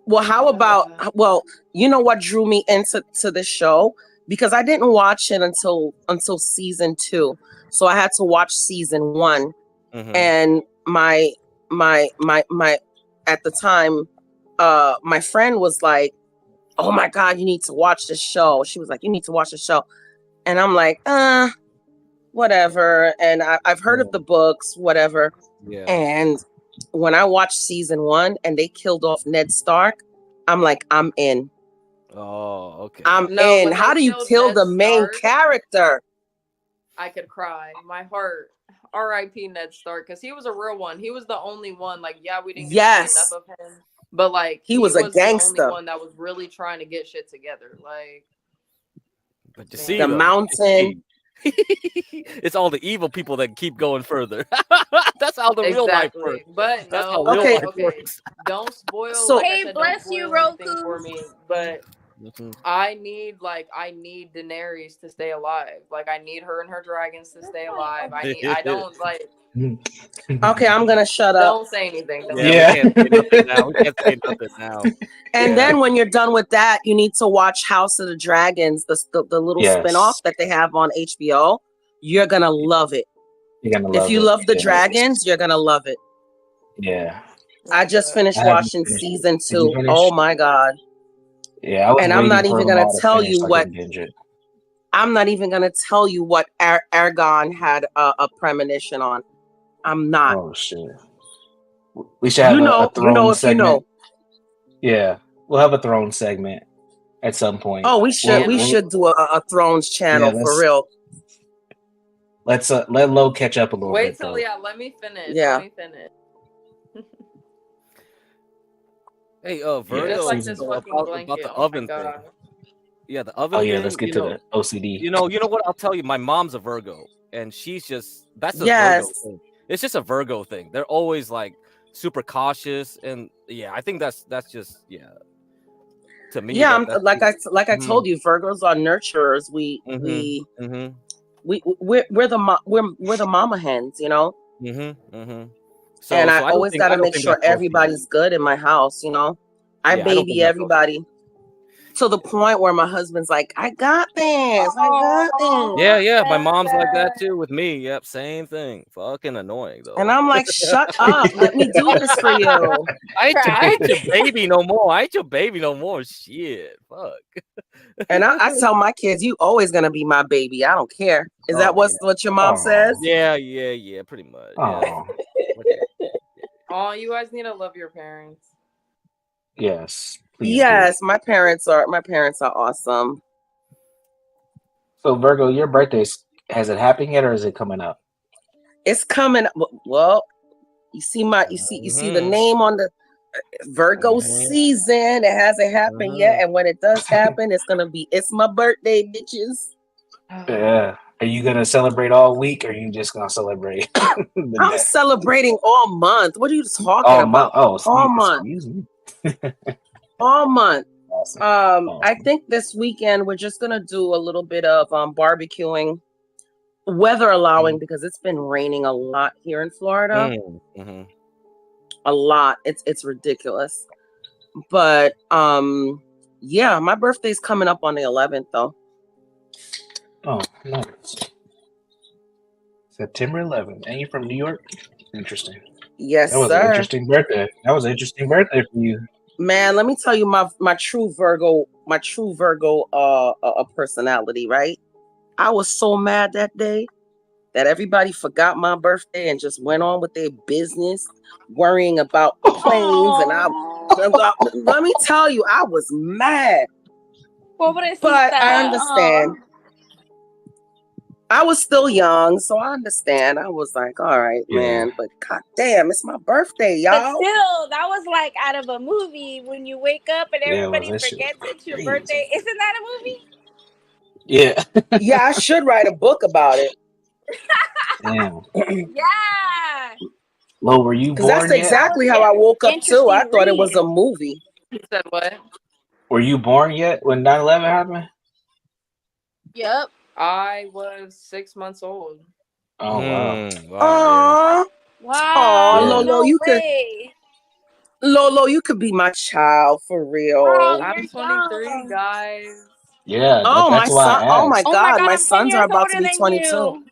Well, how about? Well, you know what drew me into the show, because I didn't watch it until season 2, so I had to watch season 1, and my at the time, my friend was like, oh my God, you need to watch this show. She was like, you need to watch the show. And I'm like, whatever. And I've heard of the books, whatever. Yeah. And when I watched season 1 and they killed off Ned Stark, I'm like, I'm in. Oh, okay. I'm in. How do you kill the main character? I could cry. My heart. R.I.P. Ned Stark, because he was a real one. He was the only one. We didn't get enough of him. But he was a gangster. The only one that was really trying to get shit together. But you see the mountain. It's all the evil people that keep going further. That's how the real life works. But that's no, how real life works. Don't spoil. So hey, bless you, Roku. For me, but I need Daenerys to stay alive. I need her and her dragons to stay alive. I don't like. Okay, I'm gonna shut up. Don't say anything. Yeah. We can't say nothing now. And then when you're done with that, you need to watch House of the Dragons, the little spinoff that they have on HBO. You're gonna love it. If you love the dragons, you're gonna love it. Yeah. I just finished watching season 2. Oh my God. Yeah. And I'm not even gonna tell you what. I'm not even gonna tell you what Ergon had a premonition on. I'm not. Oh shit. We should have a throne segment. Yeah, we'll have a throne segment at some point. Oh, we should. We should do a Thrones channel for real. Let's let Lo catch up a little bit. Wait till let me finish. Yeah. Let me finish. Hey, Virgo, about the oven thing. Yeah, the oven. Oh yeah, thing, let's get to the OCD. You know what? I'll tell you. My mom's a Virgo, and she's that's a Virgo thing. It's just a Virgo thing. They're always super cautious, and I think that's just to me. Yeah, I told you, Virgos are nurturers. We we're the mama hens, you know. So, And I so I don't always think got I to don't make think sure that's healthy. everybody's good in my house, you know. I Yeah, I don't think baby that's healthy. everybody to the point where my husband's like, I got this. Yeah. My mom's like that too with me. Yep, same thing. Fucking annoying though. And I'm like, shut up. Let me do this for you. I ain't your baby no more. I ain't your baby no more. Shit. Fuck. And I tell my kids, you always gonna be my baby. I don't care. Is that what your mom says? Yeah, pretty much. Yeah. Oh, you guys need to love your parents. Yes. Yes, my parents are awesome. So Virgo, your birthday, has it happened yet or is it coming up? It's coming. Well, you see the name on the Virgo season. It hasn't happened yet, and when it does happen, it's my birthday, bitches. Yeah. Are you gonna celebrate all week or are you just gonna celebrate? I'm celebrating all month. What are you talking about? All month. Excuse me. All month. Awesome. I think this weekend we're just gonna do a little bit of barbecuing, weather allowing, because it's been raining a lot here in Florida. A lot. It's ridiculous. But yeah, my birthday's coming up on the 11th though. Oh, nice. September 11th. And you're from New York? Interesting. Yes, that was sir. An interesting birthday. That was an interesting birthday for you. Man, let me tell you my true Virgo personality, right? I was so mad that day that everybody forgot my birthday and just went on with their business, worrying about planes. And let me tell you, I was mad. But I understand. I was still young, so I understand. I was like, all right, man, but goddamn, it's my birthday, y'all. But still, that was like out of a movie when you wake up and everybody forgets it's your birthday. Isn't that a movie? Yeah. Yeah, I should write a book about it. Damn. Yeah. Lo, were you born? Because that's exactly how I woke up too. I thought it was a movie. You said what? Were you born yet when 9/11 happened? Yep. I was 6 months old. Oh wow. Wow. Wow. Lolo, you could be my child for real. Wow, I'm 23, guys. Yeah. Oh, that's why I asked. Oh my God, my I'm sons are about to be 22.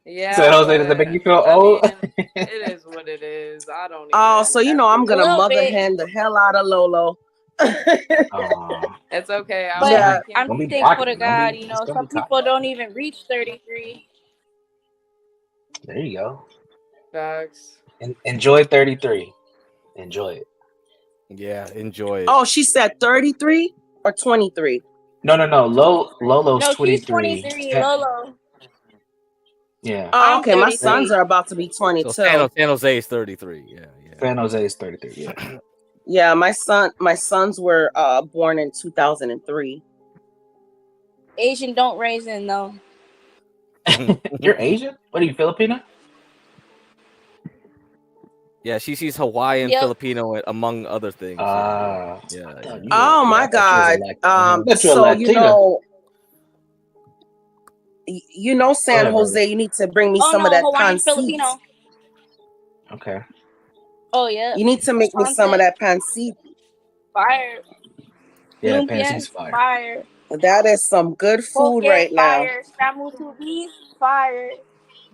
Yeah. So Jose, does it make you feel old? It is what it is. I don't. So I'm gonna mother hen the hell out of Lolo. It's okay. But I'm thankful to God. You know, some people don't even reach 33. There you go. Facts. Enjoy 33. Enjoy it. Yeah, enjoy it. Oh, she said 33 or 23? No. Lolo's 23. She's 23. Lolo. Yeah. Oh, okay. My sons are about to be 22. So San Jose is 33. Yeah. San Jose is 33. Yeah. Yeah, my sons were born in 2003. Asian don't raisin though. You're Asian? What are you, Filipino? Yeah, she's Hawaiian, Filipino, among other things. Yeah. Oh my God. So you know, San Jose, you need to bring me some of that Hawaiian Filipino. Okay. Oh yeah. You need to make me some of that pancit. Fire. Yeah, pancit's fire. Fire. That is some good food right now. Scrambled beef, fire.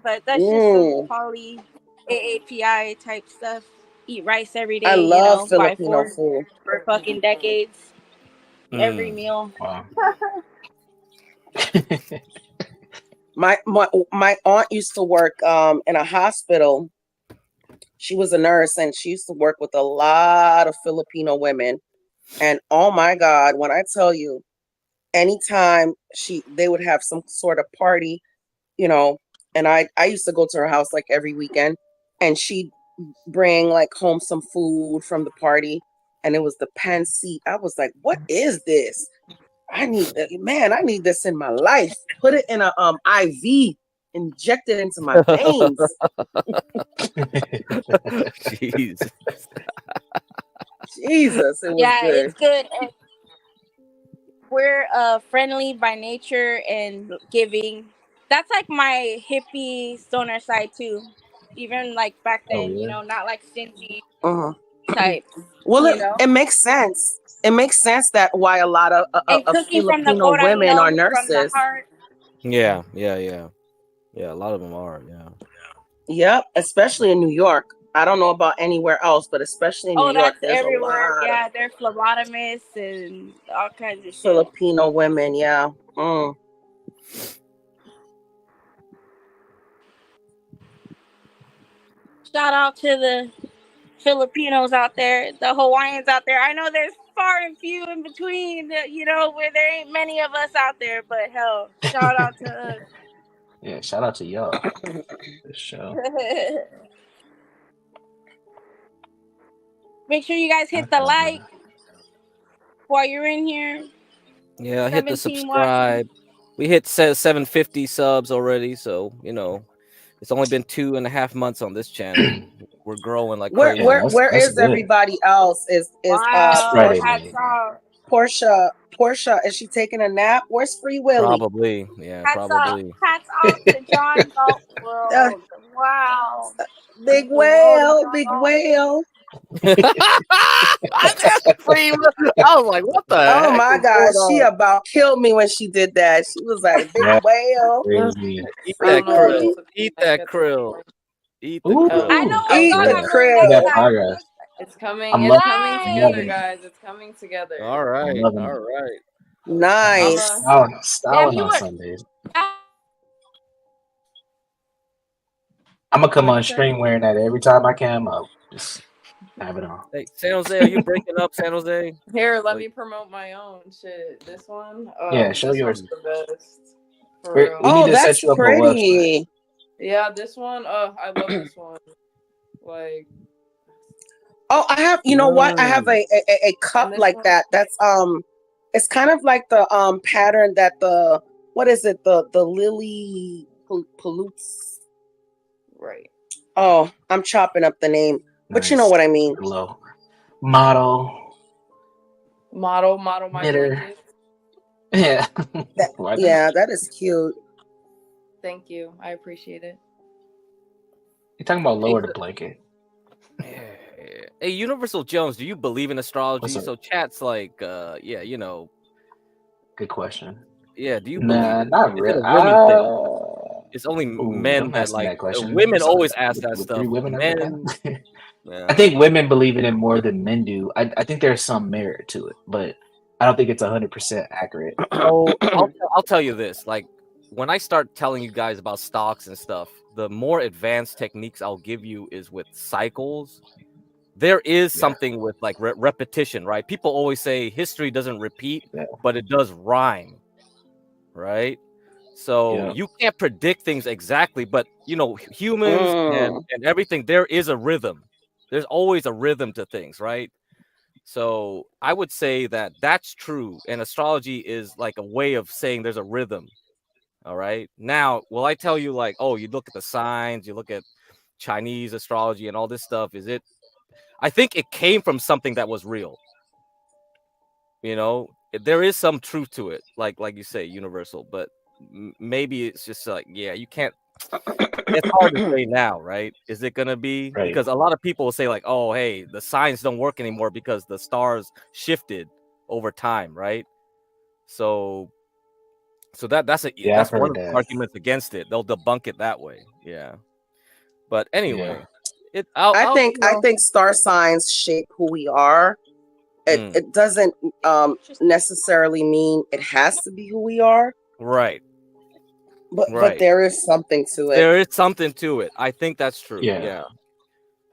But that's just some poly AAPI type stuff. Eat rice every day. I love Filipino food for fucking decades. Every meal. Wow. My aunt used to work in a hospital. She was a nurse and she used to work with a lot of Filipino women. And oh my God, when I tell you, anytime they would have some sort of party, you know, and I used to go to her house like every weekend, and she'd bring like home some food from the party, and it was the pancit. I was like, what is this? I need this in my life. Put it in a IV, inject it into my veins. Jesus, it was good. It's good. we're friendly by nature and giving. That's like my hippie stoner side too. Even like back Oh then, yeah. not like stingy Uh-huh. type. Well, You know, it makes sense. It makes sense that why a lot and of cooking from the Filipino women are corazon, from the nurses. heart. Yeah. A lot of them are. Yeah. Yep, especially in New York. I don't know about anywhere else, but especially in New Oh, York, that's there's a everywhere. lot of Yeah, they're phlebotomists and all kinds of shit. Filipino women. Yeah. Mm. Shout out to the Filipinos out there, the Hawaiians out there. I know there's far and few in between, where there ain't many of us out there, but hell, shout out to us. Yeah, shout out to y'all. This show. Make sure you guys hit the like while you're in here. Yeah, hit the 17 watching. subscribe. We hit 750 subs already, so it's only been 2.5 months on this channel. We're growing like Where crazy. where that's is good. everybody else? Is Friday hats night. off. Portia, is she taking a nap? Where's Free Willy? Probably, yeah, probably. Hats off to John Galt World. Wow. Big whale, big whale. I was like, what the heck? Oh my God, she about killed me when she did that. She was like, big whale. Crazy. Eat that krill. Eat that krill. Eat the Ooh, krill. I know what Eat song the I'm doing krill. next time. Progress. It's coming. I'm It's loving coming it. I'm together, loving it. guys. It's coming together. All right, I'm loving all it. right. Nice. Styling on Sundays. I'm gonna come on stream wearing that every time I can. I'll just have it on. Hey, San Jose, are you breaking up, San Jose? Here, let me promote my own shit. This one. Yeah, show this yours. one's the best. For We real. need to that's set you up a website. pretty. Yeah, this one. I love this one. Like. Oh, I have. You know what? I have a cup like one? that. That's it's kind of like the pattern that what is it? The lily pollutes. Right. Oh, I'm chopping up the name, but you know what I mean. Low. Model my knitter. blanket. Yeah. That is cute. Thank you. I appreciate it. You're talking about lower the blanket. Hey, Universal Jones, do you believe in astrology? So chat's like, yeah, Good question. Yeah, do you Nah, believe it? not Is really. it a women thing? It's only men don't that ask me like that question. women Sorry. always ask that With stuff. 3 women Men, yeah. I think women believe in it more than men do. I think there's some merit to it, but I don't think it's 100% accurate. So I'll tell you this: like when I start telling you guys about stocks and stuff, the more advanced techniques I'll give you is with cycles. There is something with like repetition, right? People always say history doesn't repeat, but it does rhyme, right? So you can't predict things exactly, but humans and everything, there is a rhythm. There's always a rhythm to things, right? So I would say that that's true. And astrology is like a way of saying there's a rhythm. All right. Now, will I tell you like, oh, you look at the signs, you look at Chinese astrology and all this stuff. I think it came from something that was real. There is some truth to it, like you say, universal, but maybe it's just like, yeah, you can't. It's hard to say now, right? Is it gonna be because a lot of people will say like, oh, hey, the signs don't work anymore because the stars shifted over time, right? So that's one of the arguments against it. They'll debunk it that way, yeah. But anyway, I think star signs shape who we are. It doesn't necessarily mean it has to be who we are. Right. But there is something to it. There is something to it. I think that's true. Yeah.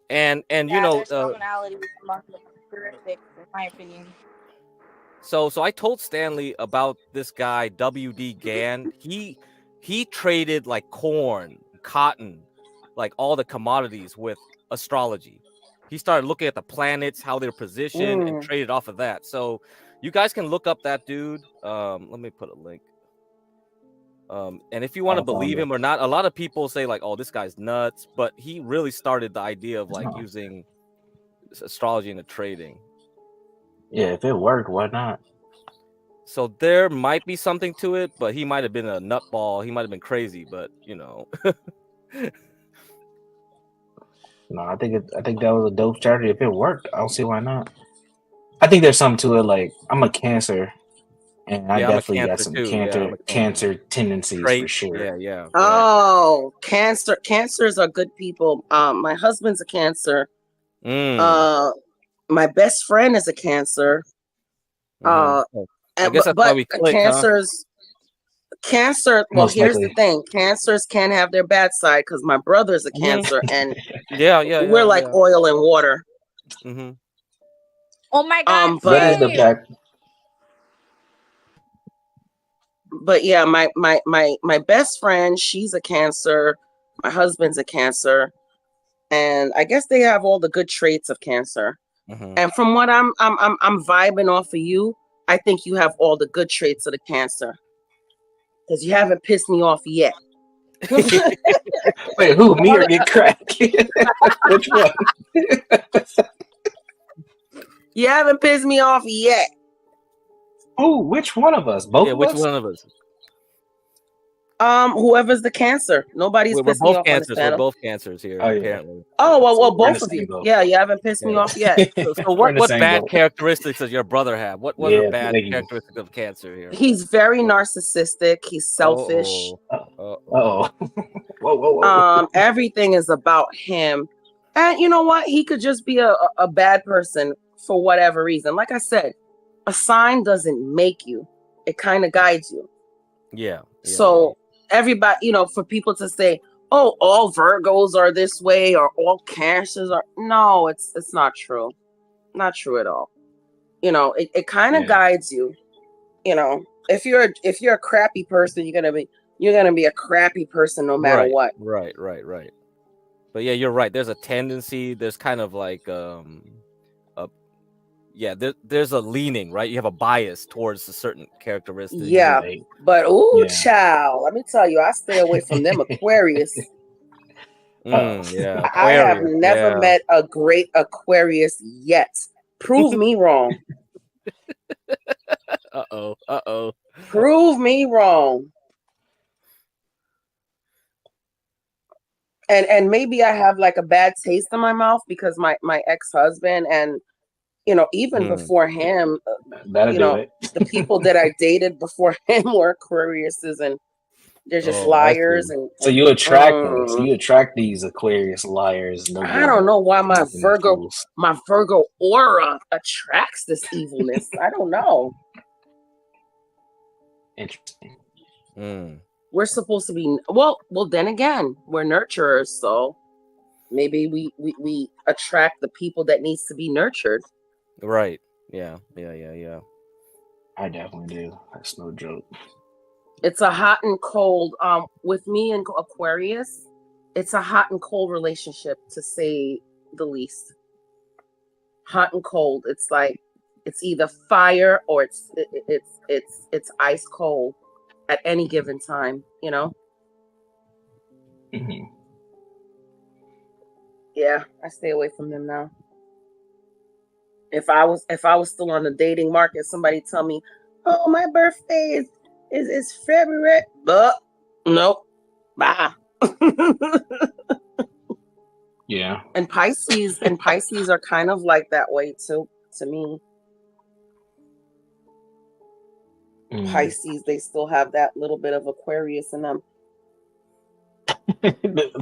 And there's commonality among the characteristics, in my opinion. So I told Stanley about this guy W.D. Gann. He traded like corn, cotton, like all the commodities with astrology. He started looking at the planets, how they're positioned, and traded off of that. So you guys can look up that dude. Let me put a link. And if you want to believe him or not, a lot of people say like, oh, this guy's nuts, but he really started the idea of like using astrology into trading. Yeah, if it worked, why not? So there might be something to it, but he might have been a nutball. He might have been crazy, but you know. No, I think that was a dope strategy. If it worked, I don't see why not. I think there's something to it. Like I'm a Cancer, and I Yeah, I'm a definitely got Cancer some too. Yeah, I'm a cancer tendencies for traits. sure. Yeah. Right. Oh, Cancers are good people. My husband's a Cancer. My best friend is a Cancer. I guess that's why we click, Cancers. Cancer. Well, Most here's likely. the thing: Cancers can have their bad side because my brother's a Cancer, and we're like oil and water. Oh my God! But but yeah, my best friend, she's a Cancer. My husband's a Cancer, and I guess they have all the good traits of Cancer. And from what I'm vibing off of you, I think you have all the good traits of the Cancer. Because you haven't pissed me off yet. Wait, who? Me or get cracked? Which one? You haven't pissed me off yet. Oh, which one of us? Both of us? Which one of us? Whoever's the Cancer. Nobody's pissed me off on this panel. We're both Cancers here, apparently. Oh, well, both of you. Boat. Yeah, you haven't pissed me off yet. So what bad characteristics does your brother have? What are bad characteristics of Cancer here? He's very narcissistic. He's selfish. Whoa. Everything is about him. And you know what? He could just be a bad person for whatever reason. Like I said, a sign doesn't make you. It kind of guides you. Yeah. So everybody, for people to say, oh, all Virgos are this way or all Cancers are, no, it's not true. Not true at all. It kind of guides you. If you're a crappy person, you're gonna be a crappy person no matter what. Right. But yeah, you're right. There's a tendency. There's kind of like there's a leaning, right? You have a bias towards a certain characteristic. Yeah, but child, let me tell you, I stay away from them Aquarius. I have never met a great Aquarius yet. Prove me wrong. Uh-oh. Prove me wrong. And maybe I have like a bad taste in my mouth because my ex-husband and even before him, the people that I dated before him were Aquariuses, and they're just liars. And so you attract them. So you attract these Aquarius liars. I don't know why my Virgo aura attracts this evilness. I don't know. Interesting. We're supposed to be well. Then again, we're nurturers, so maybe we attract the people that needs to be nurtured. Right. Yeah. I definitely do. That's no joke. It's a hot and cold. With me and Aquarius, it's a hot and cold relationship, to say the least. Hot and cold. It's like it's either fire or it's ice cold at any given time. Yeah, I stay away from them now. If I was still on the dating market, somebody tell me, "Oh, my birthday is February," but nope, bye. Yeah. And Pisces are kind of like that way too, to me. Pisces, they still have that little bit of Aquarius in them.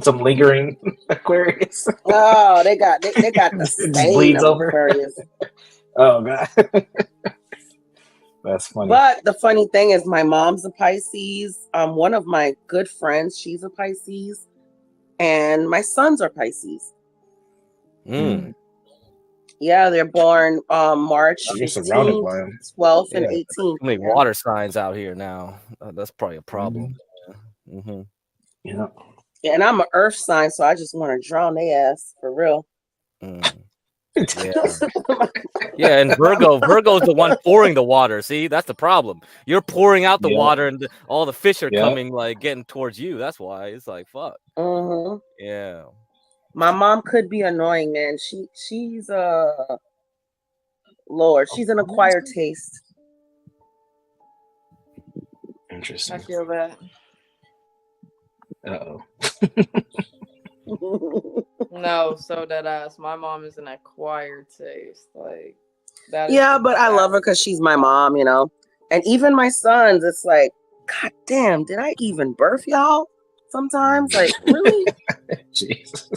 Some lingering Aquarius. Oh, they got the stain of Aquarius. Oh God. That's funny. But the funny thing is, my mom's a Pisces. One of my good friends, she's a Pisces, and my sons are Pisces. Yeah, they're born March 15th, 12th, and 18th. Too many water signs out here now. That's probably a problem. Yeah. And I'm an earth sign, so I just want to drown their ass for real. Yeah, and Virgo's the one pouring the water. See, that's the problem. You're pouring out the water, and all the fish are coming, like getting towards you. That's why it's like fuck. Yeah. My mom could be annoying, man. She's Lord, she's an acquired taste. Interesting. I feel that. Uh-oh. No, so that ass. My mom is an acquired taste. Like that is Yeah, just but I love her because she's my mom, you know. And even my sons, it's like, God damn, did I even birth y'all? Sometimes, like, really? Jesus.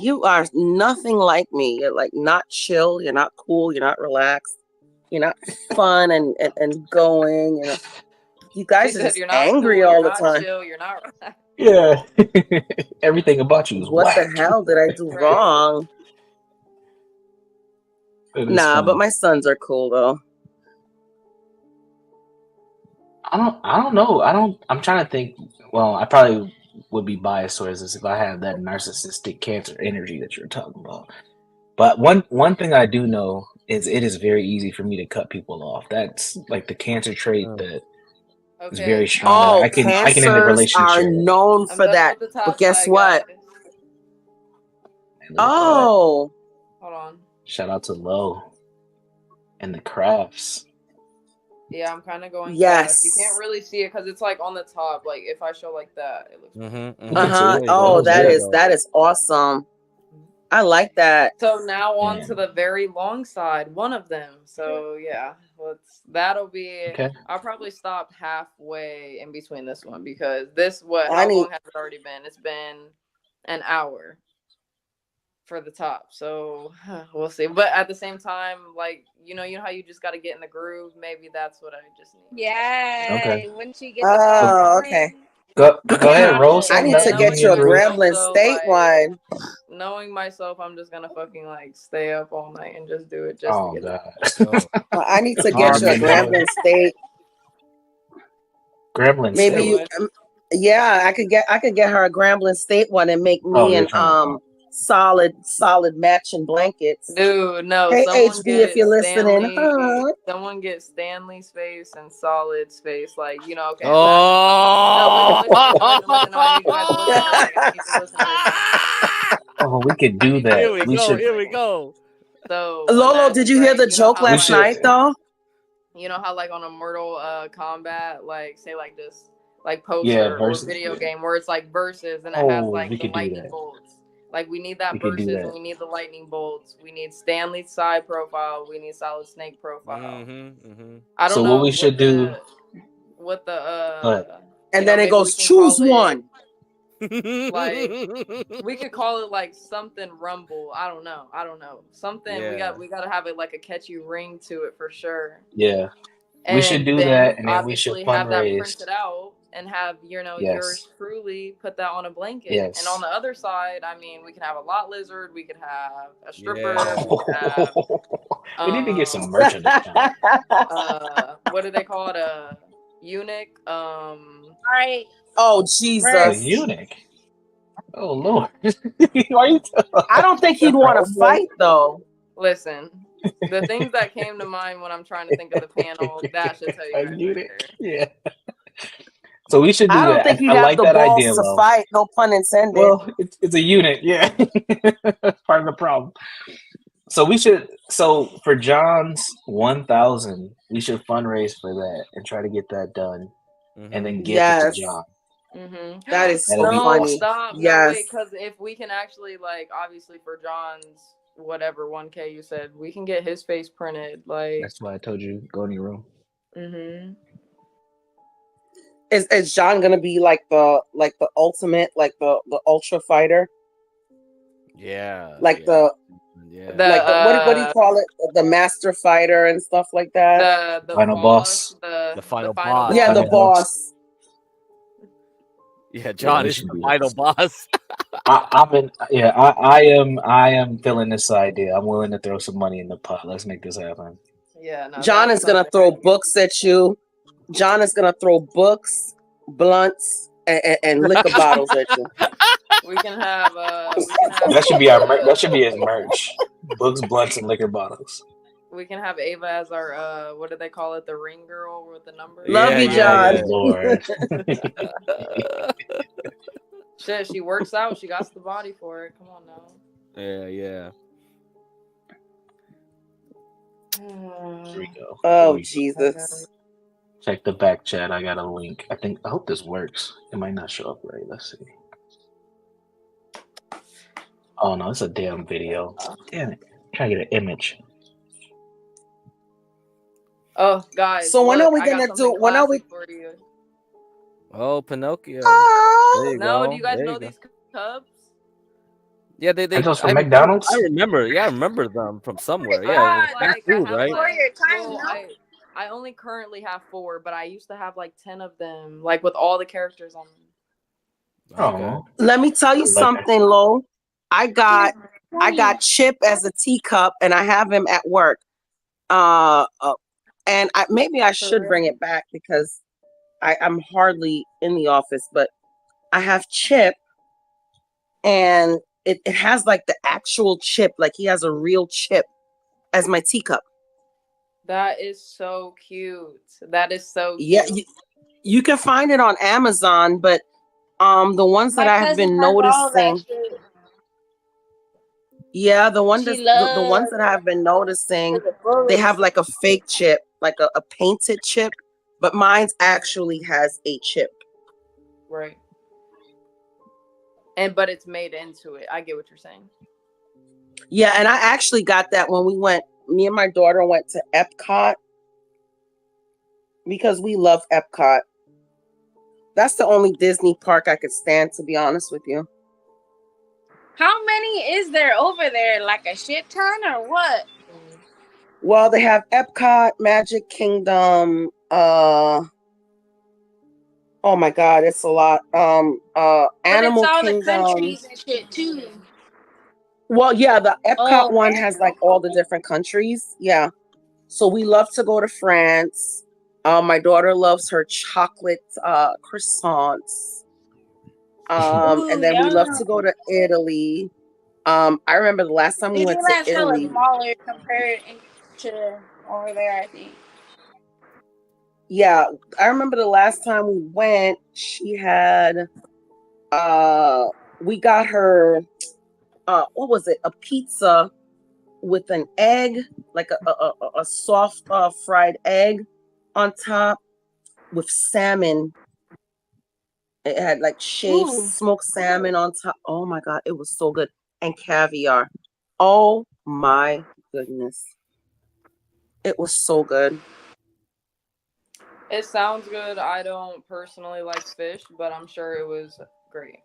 You are nothing like me. You're like not chill. You're not cool. You're not relaxed. You're not fun and going. You know, you guys She are said just you're not angry cool, all you're the not time. chill, you're not relaxed. Yeah. Everything about you is What whack. the hell did I do Right. wrong? It is Nah, funny. but my sons are cool though. I don't know. I'm trying to think. Well, I probably would be biased towards this if I had that narcissistic cancer energy that you're talking about. But one thing I do know is it is very easy for me to cut people off. That's like the cancer trait that is very Okay, strong. Oh, I can end a cancers are relationship. known I'm for done that. with the But top guess side, what? guys. And look at that. Oh, Hold on. Shout out to Low and the crafts. Yeah, I'm kind of going fast. You can't yes. really see it because it's like on the top. Like if I show like that, it looks. Uh-huh. There you Oh, go. There you go. that is awesome. I like that. So now on Man. to the very long side, one of them. So yeah, that'll be. Okay. I'll probably stop halfway in between this one because I how need long has it already been? It's been an hour for the top. So we'll see. But at the same time, like you know how you just got to get in the groove. Maybe that's what I just need. Yeah. Okay. When she gets Oh, okay. Go ahead, roll I I something need up. to Get get in you your a groove. Grambling So, State like, wine. knowing myself, I'm just gonna fucking like stay up all night and just do it just Oh to get God. I need to get Hard you a man, boy. Grambling State. Gremlin Maybe State. you, yeah, I could get her a Grambling State one and make Oh, me you're an trying to. solid matching blankets. Dude, no, Hey someone HB, if get you're listening, Stanley, huh? someone get Stanley's face and Solid's face, like okay. Oh. Listen. No, I need you guys to listen to this. I need you to listen to this. Oh, we could do that. Here we go. should. Here we go. So Lolo, did you hear the joke how, last night though? You know how like on a Mortal Kombat, like say like this like Yeah, poster or versus. video Yeah. game where it's like versus and it has Oh, like we the could do lightning that. bolts. Like we need that We could do versus that. and we need the lightning bolts. We need Stanley's side profile. We need Solid Snake profile. I don't So know what we should do? what the But and then it goes choose one. Like we could call it like something rumble. I don't know. Something Yeah. we got to have it like a catchy ring to it for sure. yeah, And we should do then that, and then we should obviously have that fundraise. printed out and have Yes. yours truly put that on a blanket. Yes. And on the other side, I mean, we can have a lot lizard, we could have a stripper, Yeah. we could have We need to get some merchandise. what do they call it? A eunuch. Right. Oh A Jesus! eunuch. Oh Lord! Why are you? I don't think he'd want to fight though. Listen, the things that came to mind when I'm trying to think of the panel, that should tell you guys right there. Yeah. So we should do I don't that. think he'd I have like the that balls idea, to though. fight. No pun intended. Well, it's a unit, yeah. That's part of the problem. So we should. So for John's 1,000, we should fundraise for that and try to get that done, and then gift it to John. That is so That'll be funny. Stop. Yes. No, wait, because if we can actually like, obviously for John's whatever 1K you said, we can get his face printed. Like That's why I told you go in your room. Is John gonna be like the ultimate, like the ultra fighter? Yeah. Like the what do you call it? The master fighter and stuff like that. The final boss. The final boss. Yeah, the boss. Yeah, John is the final boss. I am feeling this idea. I'm willing to throw some money in the pot. Let's make this happen. Yeah, no, John is gonna throw books at you. John is gonna throw books, blunts, and liquor bottles at you. We can have that should be that should be his merch. Books, blunts, and liquor bottles. We can have Ava as our what do they call it? The ring girl with the numbers. Love you, John. Oh, Lord. Shit, she works out. She got the body for it. Come on now. Yeah. Here we go. Oh Jesus. Check the back chat. I got a link. I hope this works. It might not show up right. Let's see. Oh no, it's a damn video. Damn it. I'm trying to get an image. Oh, guys. So when look, are we I got gonna something do? When are we? classic for you. Oh, Pinocchio. Oh, There you No, go. do you guys There know you go. these cubs? Yeah, Are those from McDonald's? I remember. Yeah, I remember them from somewhere. Yeah, God, fast like, food, I have, right? For your time, well, no? I only currently have 4, but I used to have like 10 of them, like with all the characters on them. Okay. Oh, let me tell you something, Lo. I got Chip as a teacup, and I have him at work. And maybe I should bring it back because I'm hardly in the office, but I have Chip, and it has like the actual Chip, like he has a real Chip as my teacup. That is so cute. That is so cute. Yeah, you can find it on Amazon, but the ones that I have been noticing. Yeah, the ones that I have been noticing, they have like a fake Chip, like a painted Chip, but mine's actually has a Chip. Right. But it's made into it. I get what you're saying. Yeah, and I actually got that when me and my daughter went to Epcot because we love Epcot. That's the only Disney park I could stand, to be honest with you. How many is there over there? Like a shit ton or what? Well, they have Epcot, Magic Kingdom, oh my God, it's a lot. Animal all Kingdom. the countries and shit too. Well, yeah, the Epcot one has like all the different countries. Yeah. So we love to go to France. My daughter loves her chocolate croissants. And then we love to go to Italy. I remember the last time we went to Italy. Smaller compared to over there, I think. Yeah, I remember the last time we went, she had we got her what was it? A pizza with an egg, like a soft fried egg on top with salmon. It had like shaved smoked salmon on top. Oh my God, it was so good. And caviar. Oh my goodness. It was so good. It sounds good. I don't personally like fish, but I'm sure it was great.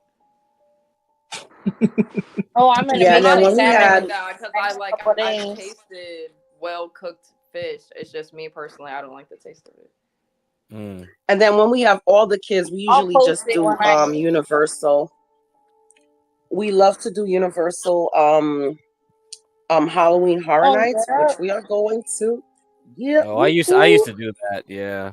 I'm gonna make when we had because I tasted well cooked fish. It's just me personally, I don't like the taste of it. And then when we have all the kids, we usually just do Universal. We love to do Universal Halloween Horror Nights, which we are going to. Yeah. Oh, I used to do that. Yeah.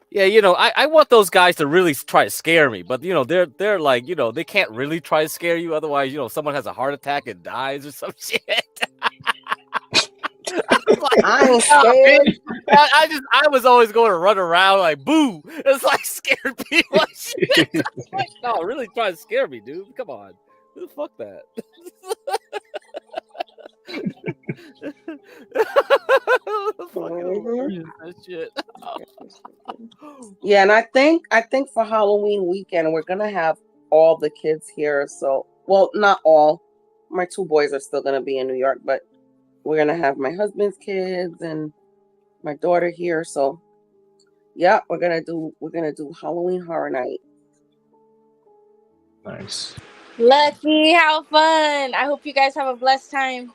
Yeah, I want those guys to really try to scare me, but they're like, they can't really try to scare you. Otherwise, someone has a heart attack and dies or some shit. I ain't scared. I was always going to run around like boo. It's like scared people. Like, no, really try to scare me, dude. Come on. Fuck that. Shit. Yeah, and I think for Halloween weekend we're gonna have all the kids here. So, well, not all. My 2 boys are still gonna be in New York, but we're gonna have my husband's kids and my daughter here. So, yeah, we're gonna do Halloween Horror Night. Nice. Lucky, how fun! I hope you guys have a blessed time.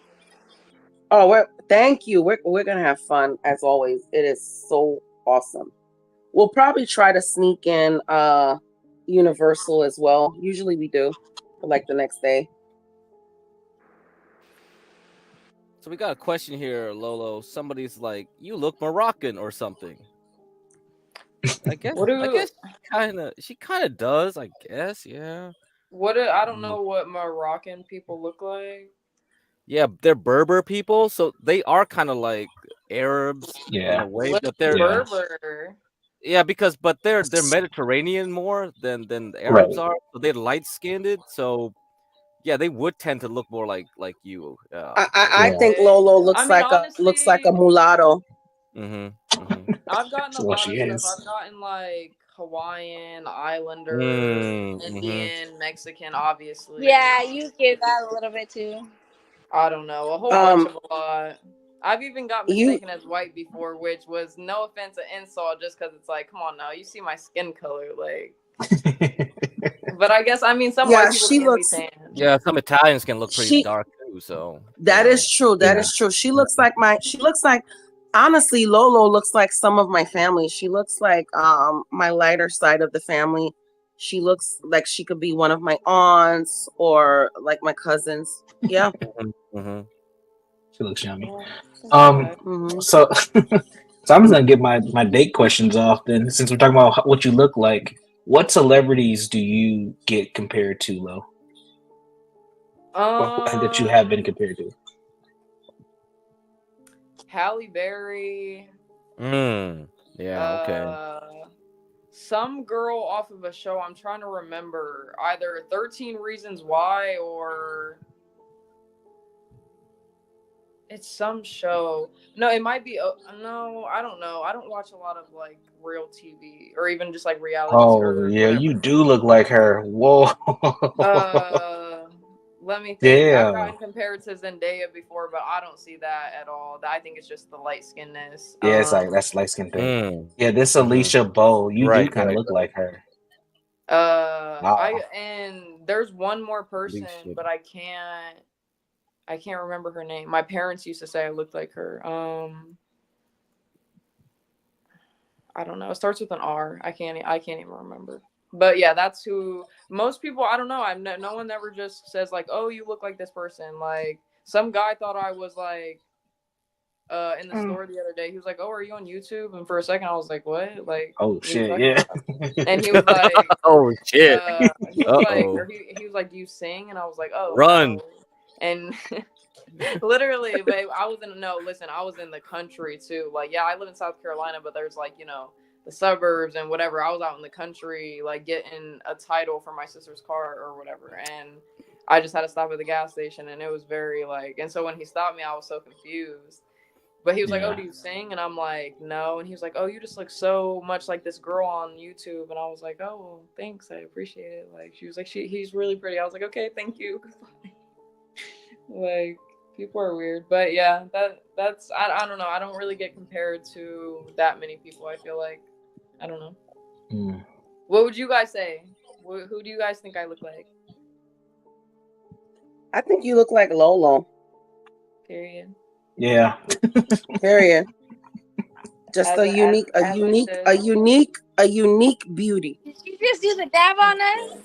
Oh, thank you. We're gonna have fun as always. It is so awesome. We'll probably try to sneak in Universal as well. Usually we do, for like the next day. So we got a question here, Lolo. Somebody's like, "You look Moroccan or something." I guess. She kind of does. I guess. Yeah. I don't know what Moroccan people look like. Yeah, they're Berber people, so they are kind of like Arabs in a way, but they're Berber. Yeah, but they're Mediterranean more than the Arabs are. So they're light skinned. So yeah, they would tend to look more like you. I think Lolo looks like a mulatto. I've gotten a Well, lot she of is. stuff. I've gotten like Hawaiian, Islander, Indian, Mexican, obviously. Yeah, you give that a little bit too. I don't know, a whole bunch of a lot. I've even got mistaken as white before, which was no offense, an insult, just because it's like, come on now, you see my skin color, like. But I guess some white people can be tan. Yeah, some Italians can look pretty dark too. So that is true. That is true. She looks like honestly, Lolo looks like some of my family. She looks like my lighter side of the family. She looks like she could be one of my aunts or like my cousins. Yeah. She looks yummy. So I'm just gonna get my date questions off then. Since we're talking about what you look like, what celebrities do you get compared to, Lo? That you have been compared to? Halle Berry. Yeah. Okay. Some girl off of a show. I'm trying to remember. Either 13 Reasons Why or it's some show. No, it might be. No, I don't know. I don't watch a lot of like real TV or even just like reality. Oh yeah, whatever. You do look like her. Whoa. Let me think. I've gotten compared to Zendaya before, but I don't see that at all. I think it's just the light skinnedness. Yeah, it's like that's light skin thing. Yeah, this Alicia Bow, you do kind of look like her. And there's one more person, but I can't remember her name. My parents used to say I looked like her. I don't know. It starts with an R. I can't even remember. But yeah, that's who most people. I don't know. No one ever just says like, "Oh, you look like this person." Like some guy thought I was like, in the store the other day. He was like, "Oh, are you on YouTube?" And for a second, I was like, "What?" Like, oh shit, yeah. And he was like, "Oh shit." He was like, "Do you sing?" And I was like, "Oh, run." No. And literally, babe, I was in the country too. Like, yeah, I live in South Carolina, but there's like, the suburbs and whatever. I was out in the country, like getting a title for my sister's car or whatever. And I just had to stop at the gas station, and it was very like, and so when he stopped me, I was so confused. But he was like, "Oh, do you sing?" And I'm like, "No." And he was like, "Oh, you just look so much like this girl on YouTube." And I was like, "Oh, well, thanks. I appreciate it." Like, she was like, he's really pretty. I was like, "Okay, thank you." Like, people are weird. But yeah, that's I don't know. I don't really get compared to that many people. I feel like, I don't know. What would you guys say? Who do you guys think I look like? I think you look like Lolo. Period. Yeah. Period. Just a unique beauty. Did you just do the dab on us?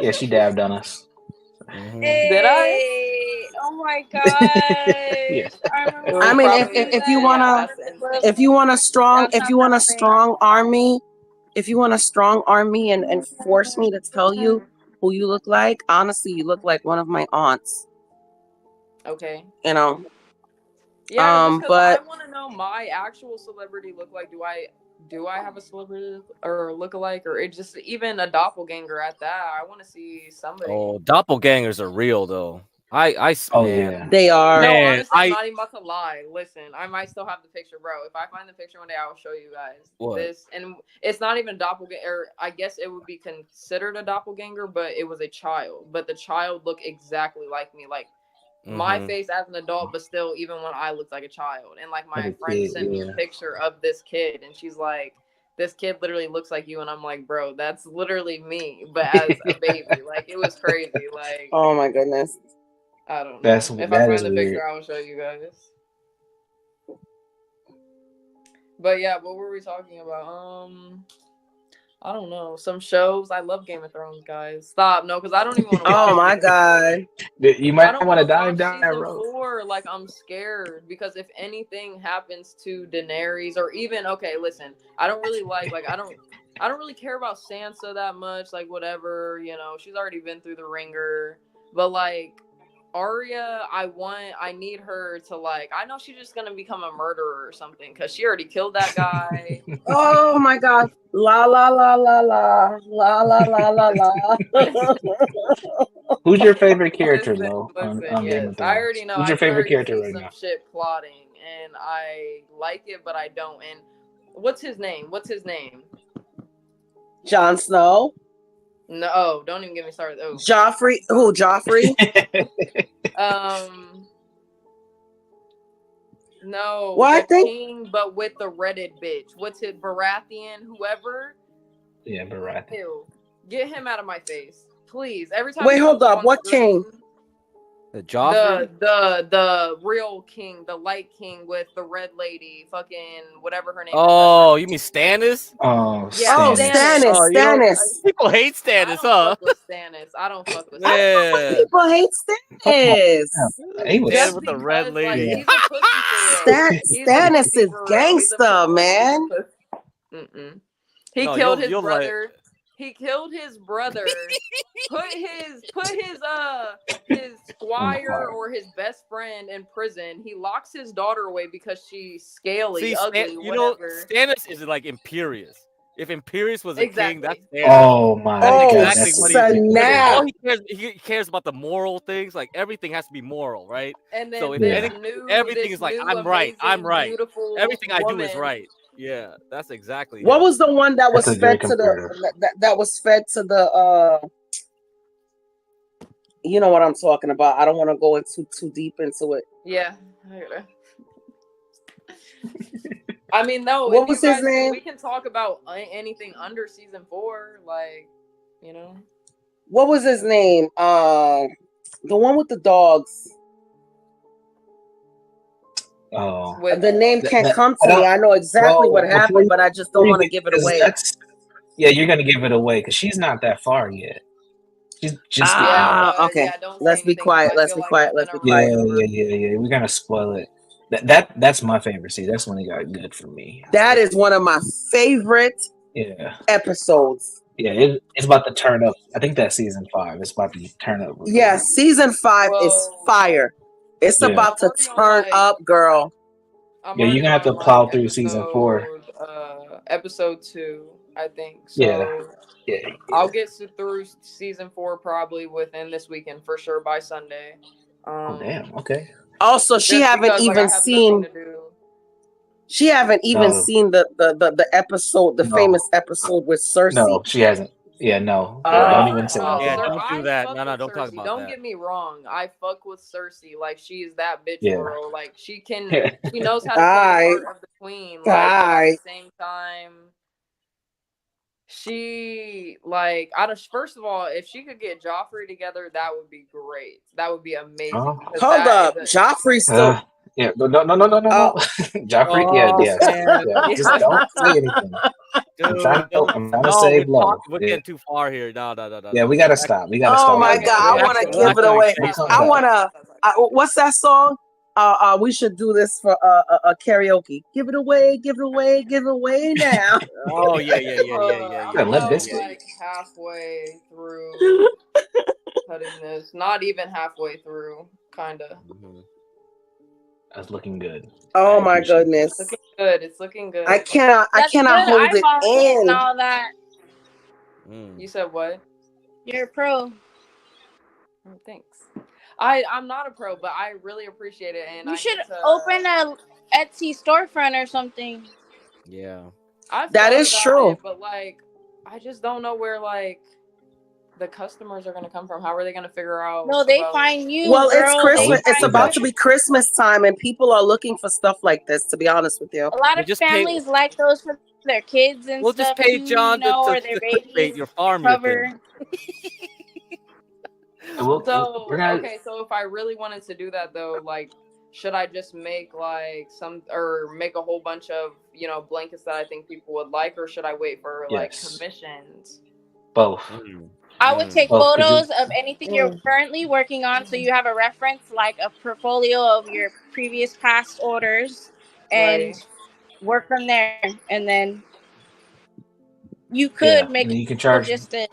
Yeah, she dabbed on us. Hey, did I? Oh my god! Yeah. I mean, if you want a strong army and force me to tell you who you look like, honestly, you look like one of my aunts. Okay. Yeah, but I want to know my actual celebrity look like. Do I have a celebrity or look-alike, or it's just even a doppelganger at that? I want to see somebody. Oh, doppelgangers are real though. Yeah, they are. No, honestly, I'm not even about to lie. Listen, I might still have the picture, bro. If I find the picture one day, I will show you guys this. And it's not even doppelganger. I guess it would be considered a doppelganger, but it was a child. But the child looked exactly like me, like my face as an adult, but still, even when I looked like a child. And like my friend sent me a picture of this kid, and she's like, "This kid literally looks like you," and I'm like, "Bro, that's literally me, but as a baby." Like, it was crazy. Like, oh my goodness. I don't know. If I find the picture, I will show you guys. But yeah, what were we talking about? I don't know. Some shows. I love Game of Thrones, guys. Stop. No, because I don't even want to watch. Oh my god. You might want to dive down that road. Like, I'm scared because if anything happens to Daenerys, or even, okay, listen, I don't really I don't really care about Sansa that much. Like, whatever, she's already been through the ringer. But like Arya, I need her to, like, I know she's just gonna become a murderer or something because she already killed that guy. Oh my god. La la la la la la la la la la. Who's your favorite character though? Listen, yes, I already know. Who's your favorite character right some now? Shit plotting, and I like it, but I don't. And what's his name? Jon Snow. No, don't even get me started. Oh, Joffrey. Who? Joffrey. No, Well, I the think- king, but with the Reddit bitch. What's it? Baratheon, whoever. Yeah, Baratheon. Ew. Get him out of my face, please. Every time. Wait, he hold comes up. on What screen, king? The Joffrey. The real king, the light king with the red lady, fucking whatever her name. Oh, you mean Stannis? Oh, Yeah, Oh, Stannis. Stannis. Oh, you don't- Stannis. People hate Stannis, huh? I don't fuck with Stannis. Yeah. People hate Stannis. He was Stannis with the red because, like, lady. he's a pussy for real. He's a Stannis pussy is for real. He's a gangster, pussy. man. Mm-mm. He No, killed you'll- his you'll like- brother. He killed his brother. put his squire or his best friend in prison. He locks his daughter away because she's scaly, See, ugly, you know, whatever. Stannis is like imperious. If Imperius was a king, that's Stannis. Oh my Oh, god. exactly That's what so he now- all he cares about the moral things. Like everything has to be moral, right? And then So if this any- new, everything this is like, new I'm right, I'm amazing, right. beautiful Everything I do is woman- right. Yeah, that's exactly. What it. was the one that was That's a fed great to comparator. that was fed to the you know what I'm talking about. I don't want to go into too deep into it. Yeah. I mean, no. What if was you his guys- name? We can talk about anything under season 4, like, you know. What was his name? The one with the dogs. Oh. With The name can't that- come I to me. don't- I know exactly well, what before happened, you- but I just don't want to give it because away. Yeah, you're gonna give it away because she's not that far yet. She's just Okay. don't say Let's be anything, quiet. I Let's feel be like quiet. it's Let's been be around quiet. yeah. We're gonna spoil it. That's my favorite. See, that's when it got good for me. That is one of my favorite Yeah, episodes. yeah. It's about to turn up. I think that's season 5. It's about to turn up. Yeah, season 5 is Whoa. fire. It's Yeah. about to I'm already on, turn up, girl. I'm Yeah, you're already gonna have to on, plow through season 4. Episode 2, I think. So Yeah. I'll get through season 4 probably within this weekend for sure by Sunday. Oh damn. Okay. Also, she just haven't because, like, I even have seen. nothing to do. She haven't even No. seen the episode, the No. famous episode with Cersei. No, she hasn't. Yeah, no. Oh. Don't even say Oh, that. Yeah, Sir, don't do I that. fuck No, with don't talk Cersei. about Don't that. get me wrong. I fuck with Cersei. Like, she is that bitch Yeah. girl. Like, she knows how to play the Aight. part of the queen. Like, but at Aight. the same time, she, like, first of all, if she could get Joffrey together, that would be great. That would be amazing. Oh. because Hold that up, is a- Joffrey still. Yeah, no. Joffrey, yeah. Just don't say anything. I'm trying to save love. We're getting too far here. No. Yeah, we gotta stop. We gotta Oh stop. my Okay, God, I yeah, want to actually, give it away. actually, I want to. What's that song? We should do this for a karaoke. Give it away, give it away, give it away now. Oh yeah. I'm Yeah, Limp about, Bizkit. like, halfway through cutting this. Not even halfway through, kind of. That's looking good. Oh I my appreciate it. goodness, Looking good. It's looking good. I cannot That's good. hold I follow it and in. all that. You said what? You're a pro. Oh, thanks. I'm not a pro, but I really appreciate it. And You I should get to, open a Etsy storefront or something. Yeah. I've That thought is about true. it, but like, I just don't know where like the customers are gonna come from. How are they gonna figure out? No, they about- find you. Well, girl. it's They Christmas. It's find about you. to be Christmas time, and people are looking for stuff like this. To be honest with you, A lot You of just pay- families like those for their kids and We'll stuff. just pay too, John you know, or to their clickbait babies your farm. Your cover. thing. So We're gonna- okay, so if I really wanted to do that though, like, should I just make like make a whole bunch of blankets that I think people would like, or should I wait for like Yes. commissions? Both. I would take Oh, could you- photos of anything you're currently working on, so you have a reference, like a portfolio of your previous past orders, and Right. work from there. And then you could make and then you can charge. just that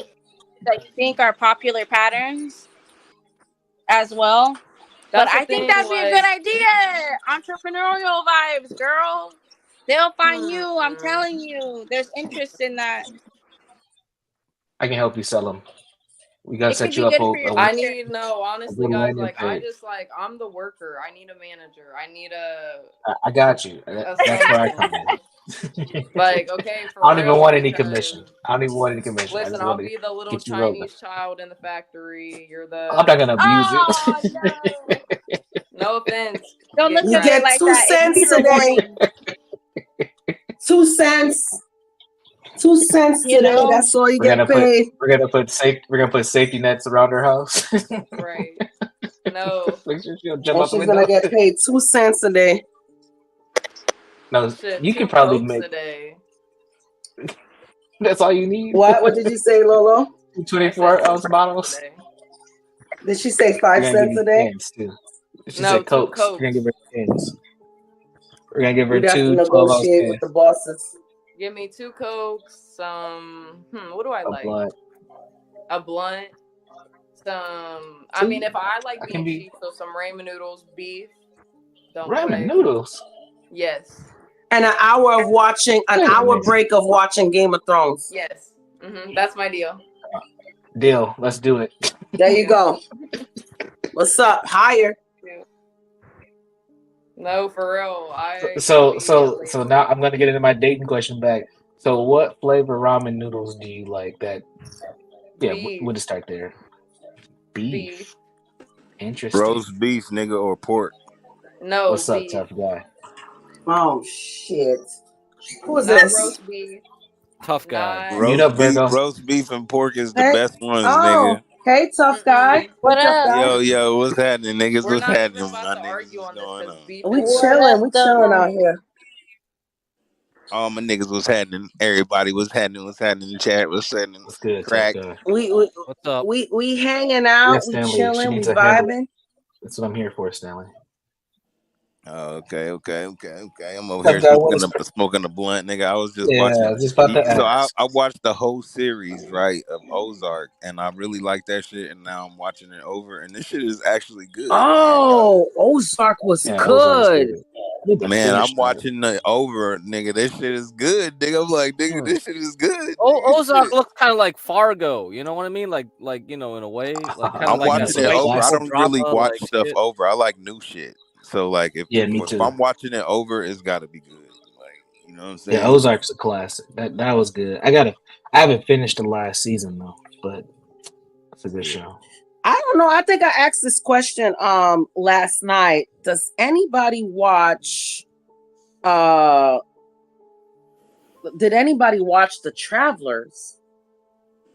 you think are popular patterns as well. But That's the I think thing, that'd be a like- good idea. Entrepreneurial vibes, girl. They'll find you. I'm telling you, there's interest in that. I can help you sell them. We gotta It set could you be up good for your I future. need no, honestly, good guys. landing Like, I page. just like I'm the worker. I need a manager. I need I got you. That's where I come in. like, okay, for I don't even real, want any because commission. I don't even want any commission. I listen, just I'll want to be the little get you rolling. Chinese child in the factory. You're I'm not gonna abuse Oh it. no! no offense. Don't look You at it get like 2 that. It could be cents today. rewarding. 2 cents. 2 cents You today. know? That's all you We're gonna get paid. we're gonna put safety nets around her house. Right. No. Make sure she don't jump And out the she's gonna window. get paid 2 cents a day. No, Shit, you 2 can probably Cokes make. a day. That's all you need. What did you say, Lolo? I 24 said 2 ounce Cokes bottles. a day. Did she say We're 5 gonna give cents you a day? cans too. She No, said 2 Cokes. We're gonna Cokes. give her cans. We're gonna give her We'd have to 2 12-ounce negotiate cans. with the bosses. Give me 2 Cokes, some what do I A like? blunt. A blunt. Some I So mean if I like I can being be cheap, so some ramen noodles, beef. Don't ramen play. noodles. Yes. And an hour of watching, an Wait a hour minute. break of watching Game of Thrones. Yes. That's my deal. Deal. Let's do it. There you go. What's up? Higher. No, for real. So now I'm gonna get into my dating question back. So what flavor ramen noodles do you like? That Beef. we'll just start there. Beef. Interesting. Roast beef, nigga, or pork. No, What's up, beef. tough guy? Oh shit. Who's Not this? roast beef. Tough guy. Not... Mute up, Virgo. Roast beef and pork is the Hey. best ones, Oh, nigga. hey, tough guy. What What's up, up? guy? Yo, what's happening, niggas? We're What's not happening, even my about to niggas? argue What's on this going because on? beef We is chilling. We What up, chilling though? out here. All my niggas was happening. Everybody was happening. What's happening in the chat? What's happening? What's good, Crack. tough guy? What's up? We hanging out. Yes, We Stanley. She chilling. We needs a handle. vibing. That's what I'm here for, Stanley. Oh, okay. I'm over Tough here guy, what is? smoking a blunt, nigga. I was just Yeah, watching. I was just about to So ask. I watched the whole series, right, of Ozark, and I really like that shit. And now I'm watching it over, and this shit is actually good. Oh, Ozark was Yeah, Ozark's good. good. I need to Man, finish I'm that. watching the over, nigga. This shit is good, nigga. I'm like, nigga, this shit is good. Ozark looks kind of like Fargo. You know what I mean? Like in a way, like kind of I'm like watching it that over. I psycho don't really drama, watch like stuff shit. over. I like new shit. So like, if me if too. I'm watching it over, it's got to be good. Like, you know what I'm saying? Yeah, Ozark's a classic. That was good. I haven't finished the last season though, but it's a good show. I don't know. I think I asked this question last night. Does anybody watch did anybody watch The Travelers?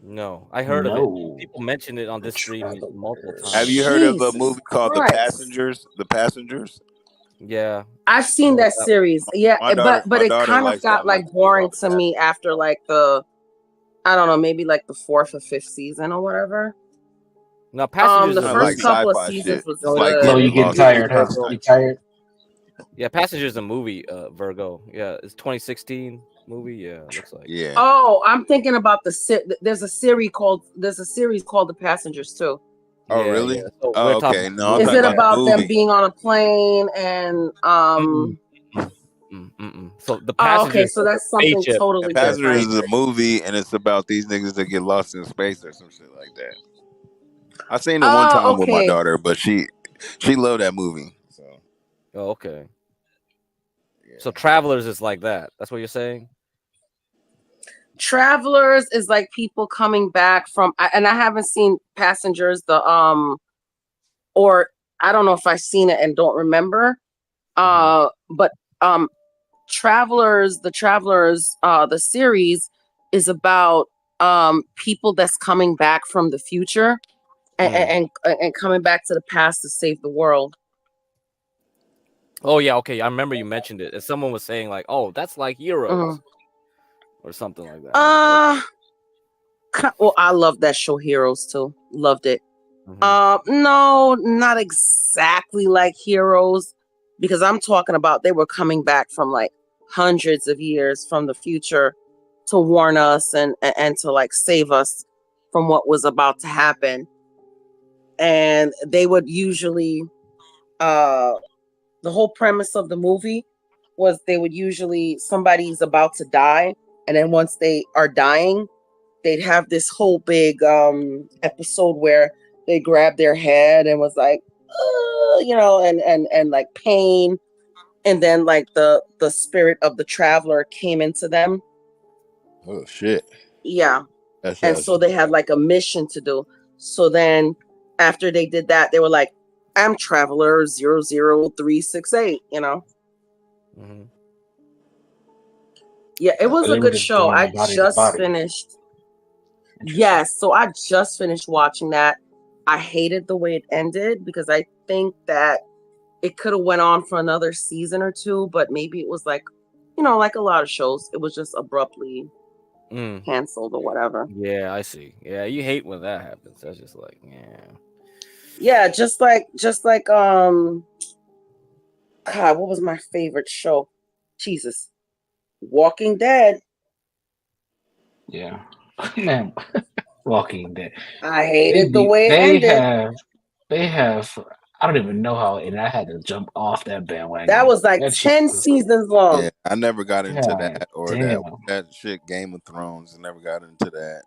No, I heard of No. it. People mentioned it on this stream multiple times. Have you heard of a Jesus movie called Christ. The Passengers? The Passengers. Yeah, I've seen that series. Yeah, My daughter- but my it daughter kind of likes got that like movie. boring It's to me after like the I don't know, maybe like the 4th or 5th season or whatever. Now Passengers The is a first movie. couple of sci-fi seasons shit. was It's like good. No, getting you get lost tired, in huh? space. You tired? Yeah, Passengers is a movie. Virgo. Yeah, it's 2016 movie. Yeah, it looks like. Yeah. Oh, I'm thinking about there's a series called The Passengers too. Oh, Yeah, really? yeah. So Oh, we're okay. talking No, I'm Is talking it about the them movie. being on a plane and So the Oh, Passengers. okay, so that's something spaceship. totally The Passengers different. is a movie, and it's about these niggas that get lost in space or some shit like that. I seen it one time with my Okay. daughter, but she loved that movie. So. Oh, okay. So Travelers is like that. That's what you're saying? Travelers is like people coming back from, and I haven't seen Passengers, or I don't know if I've seen it and don't remember. But Travelers, the series is about people that's coming back from the future and coming back to the past to save the world. Oh yeah, okay. I remember you mentioned it. And someone was saying like, "Oh, that's like Heroes," or something like that. Well, I love that show, Heroes too. Loved it. No, not exactly like Heroes, because I'm talking about they were coming back from like hundreds of years from the future to warn us and to like save us from what was about to happen. And they would usually the whole premise of the movie was they would usually somebody's about to die, and then once they are dying, they'd have this whole big episode where they grabbed their head and was like, and like pain, and then like the spirit of the traveler came into them. Oh shit. Yeah. And so they had like a mission to do. So then after they did that, they were like, I'm Traveler 00368, Mm-hmm. Yeah, it was a good show. I just finished. Yes, so I just finished watching that. I hated the way it ended because I think that it could have went on for another season or two, but maybe it was like, like a lot of shows, it was just abruptly canceled or whatever. Yeah, I see. Yeah, you hate when that happens. That's just like, yeah, just like God, what was my favorite show? Jesus, Walking Dead. Yeah, man, Walking Dead. I hated the way it ended. They have. I don't even know how, and I had to jump off that bandwagon. That was like 10 seasons long. Yeah, I never got into that or that shit. Game of Thrones, I never got into that.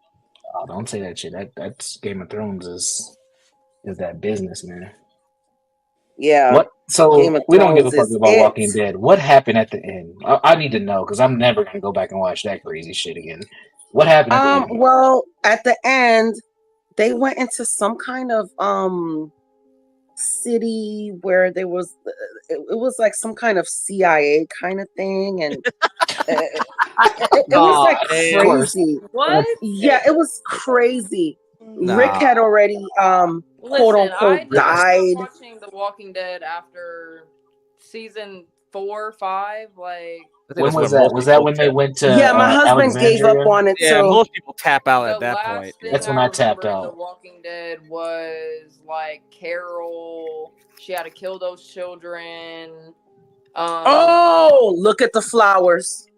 Oh, don't say that shit. That's Game of Thrones is that business, man. Yeah. What? So we don't give a fuck about Walking Dead. What happened at the end? I need to know because I'm never gonna go back and watch that crazy shit again. What happened at the end? Well, at the end, they went into some kind of city where there was it was like some kind of CIA kind of thing, and it was like crazy. What? Yeah, it was crazy. Rick had already quote unquote died. Watching The Walking Dead after season 4 or 5, like. When was that? Was that when they went to? Yeah, my husband gave up on it. Yeah, too. most people tap out at that point. That's when I tapped out. The Walking Dead was like Carol. She had to kill those children. Look at the flowers.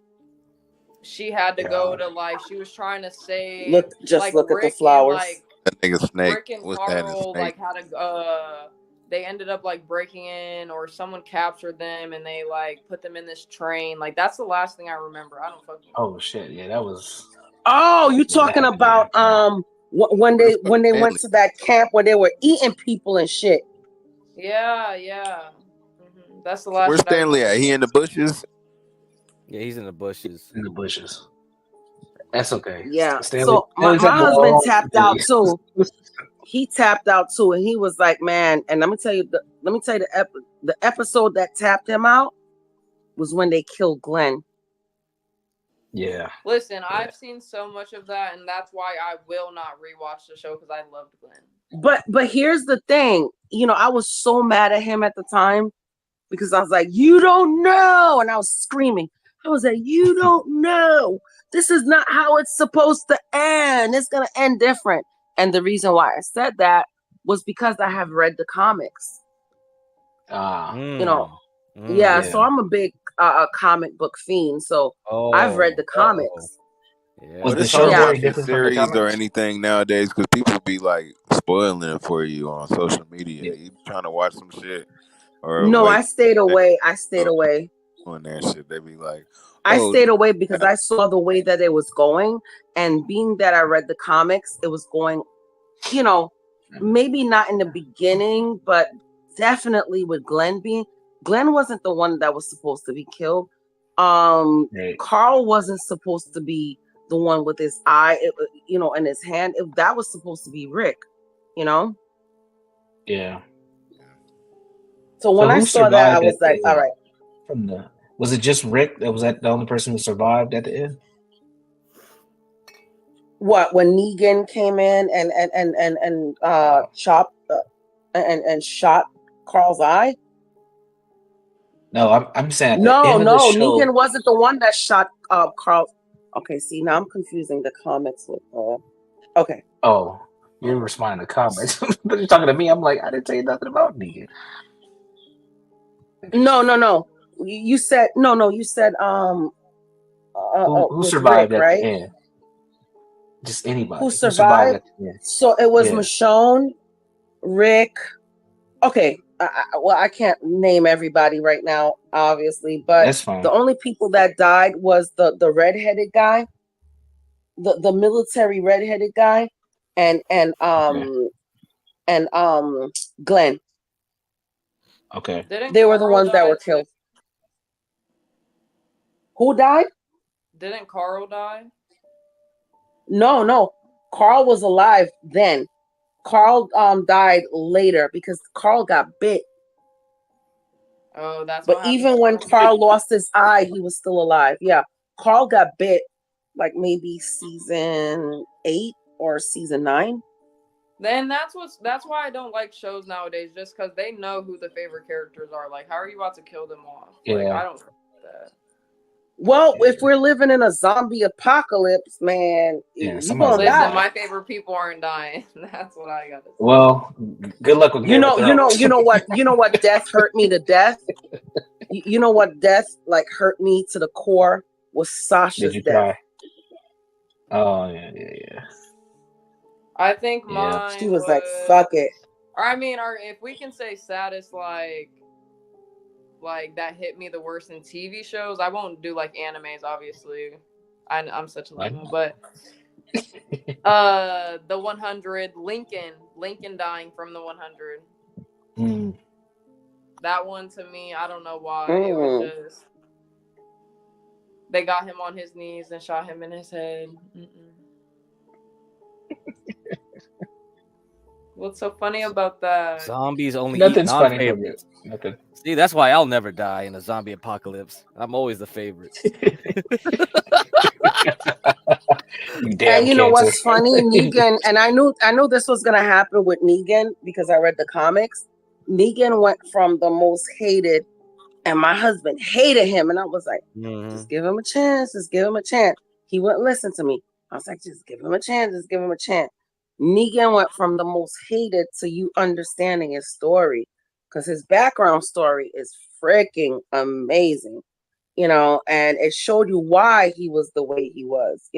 She had to go to she was trying to save. Look at the flowers. That nigga Snake. Rick and What's Carl, that? Snake? had to. They ended up breaking in, or someone captured them, and they put them in this train. That's the last thing I remember. I don't fucking. Oh shit! Yeah, that was. Oh, you talking about when they went to that camp where they were eating people and shit. Yeah. Mm-hmm. That's the last. Where's Stanley at? He in the bushes? Yeah, he's in the bushes. That's okay. Yeah. Stanley, so my husband tapped out too. He tapped out too, and he was like, "Man," and let me tell you the episode that tapped him out was when they killed Glenn. Yeah. Listen, I've seen so much of that, and that's why I will not rewatch the show because I loved Glenn. But here's the thing, I was so mad at him at the time because I was like, "You don't know," and I was screaming. I was like, "You don't know. This is not how it's supposed to end. It's gonna end different." And the reason why I said that was because I have read the comics. So I'm a big comic book fiend. So I've read the comics. Yeah. Was the show very different series or anything nowadays? Because people be spoiling it for you on social media. You trying to watch some shit? Or no, I stayed away. Doing that shit, they be like. I stayed away because I saw the way that it was going, and being that I read the comics, it was going, maybe not in the beginning, but definitely with Glenn wasn't the one that was supposed to be killed. Carl wasn't supposed to be the one with his eye, in his hand. That was supposed to be Rick, Yeah. So when I saw that, I was like, all right. Was it just Rick? Was that the only person who survived at the end? What, when Negan came in and chopped and shot Carl's eye? No, I'm saying no. Negan wasn't the one that shot Carl. Okay, see, now I'm confusing the comics with. Okay. Oh, you're responding to comments, but you're talking to me. I'm like, I didn't say nothing about Negan. No. You said no. You said who survived Rick, at right? the end? Just anybody who survived at the end. So it was Michonne, Rick. Okay, I can't name everybody right now, obviously, but that's fine. The only people that died was the redheaded guy. the military redheaded guy, and Glenn. Okay. They were the ones that were killed. Who died? Didn't Carl die? No. Carl was alive then. Carl died later because Carl got bit. Oh, that's but what even when Carl lost his eye, he was still alive. Yeah. Carl got bit like maybe season 8 or season 9. Then that's why I don't like shows nowadays, just because they know who the favorite characters are. Like, how are you about to kill them off? Yeah. Like, I don't like that. Well, if we're living in a zombie apocalypse, man, Yeah, you gonna die. My favorite people aren't dying. That's what I got to say. Well, good luck with you know what death hurt me to death. You know what death like hurt me to the core was Sasha's death. Cry? Oh yeah. I think mine. She was like, "Fuck it." Or I mean, if we can say saddest, like that hit me the worst in TV shows. I won't do like animes, obviously. I'm such a lemon, but the 100 Lincoln dying from the 100. That one to me, I don't know why. It was just they got him on his knees and shot him in his head. What's so funny about that? Zombies only Nothing's eat funny. non-favorites. Nothing. See, that's why I'll never die in a zombie apocalypse. I'm always the favorite. And you know what's funny, Negan, and I knew this was gonna happen with Negan because I read the comics. Negan went from the most hated, and my husband hated him, and I was like, just give him a chance, He wouldn't listen to me. I was like, just give him a chance. Negan went from the most hated to you understanding his story, because his background story is freaking amazing, and it showed you why he was the way he was,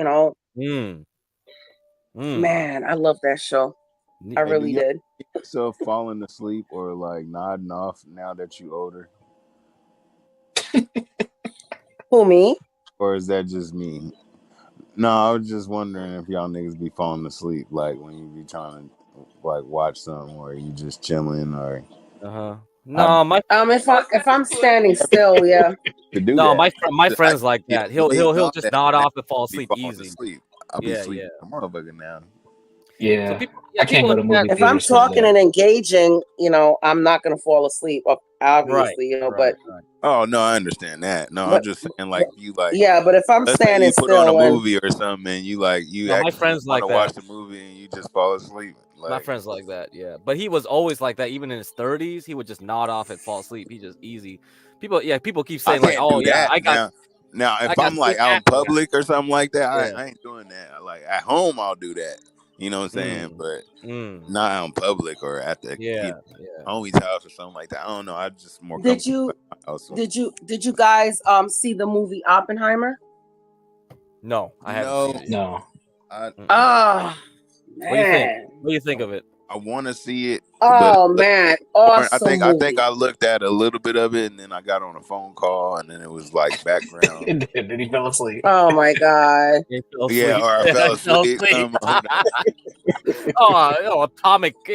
Man, I love that show. I really did. Yourself falling asleep or like nodding off now that you older? Who, me? Or is that just me? No, I was just wondering if y'all niggas be falling asleep like when you be trying to like watch something, or you just chilling, or no, if I'm standing still, yeah. No, my friend's like that. He'll just nod off and fall asleep easy. I'll be sleeping. I'm motherfucking now. Yeah. So I can't go to movie if I'm talking and engaging, I'm not gonna fall asleep, obviously, but oh no, I understand that. No, I'm just saying like you like but if I'm standing you put still on a movie or something and you my friends like to that. watch the movie and you just fall asleep. My friend's like that, yeah. But he was always like that, even in his 30s. He would just nod off and fall asleep. He just easy. People keep saying like, "Oh yeah, I got." Now, if I'm like out in public or something like that, I ain't doing that. Like at home, I'll do that. You know what I'm saying? But not out in public or at the homie's house or something like that. I don't know. I just more. Did you guys see the movie Oppenheimer? No, I haven't seen it. No. Man. What do you think of it? I want to see it. Man, awesome. I think I looked at a little bit of it, and then I got on a phone call, and then it was like background. And then he fell asleep. Oh my god! Yeah, or I fell asleep.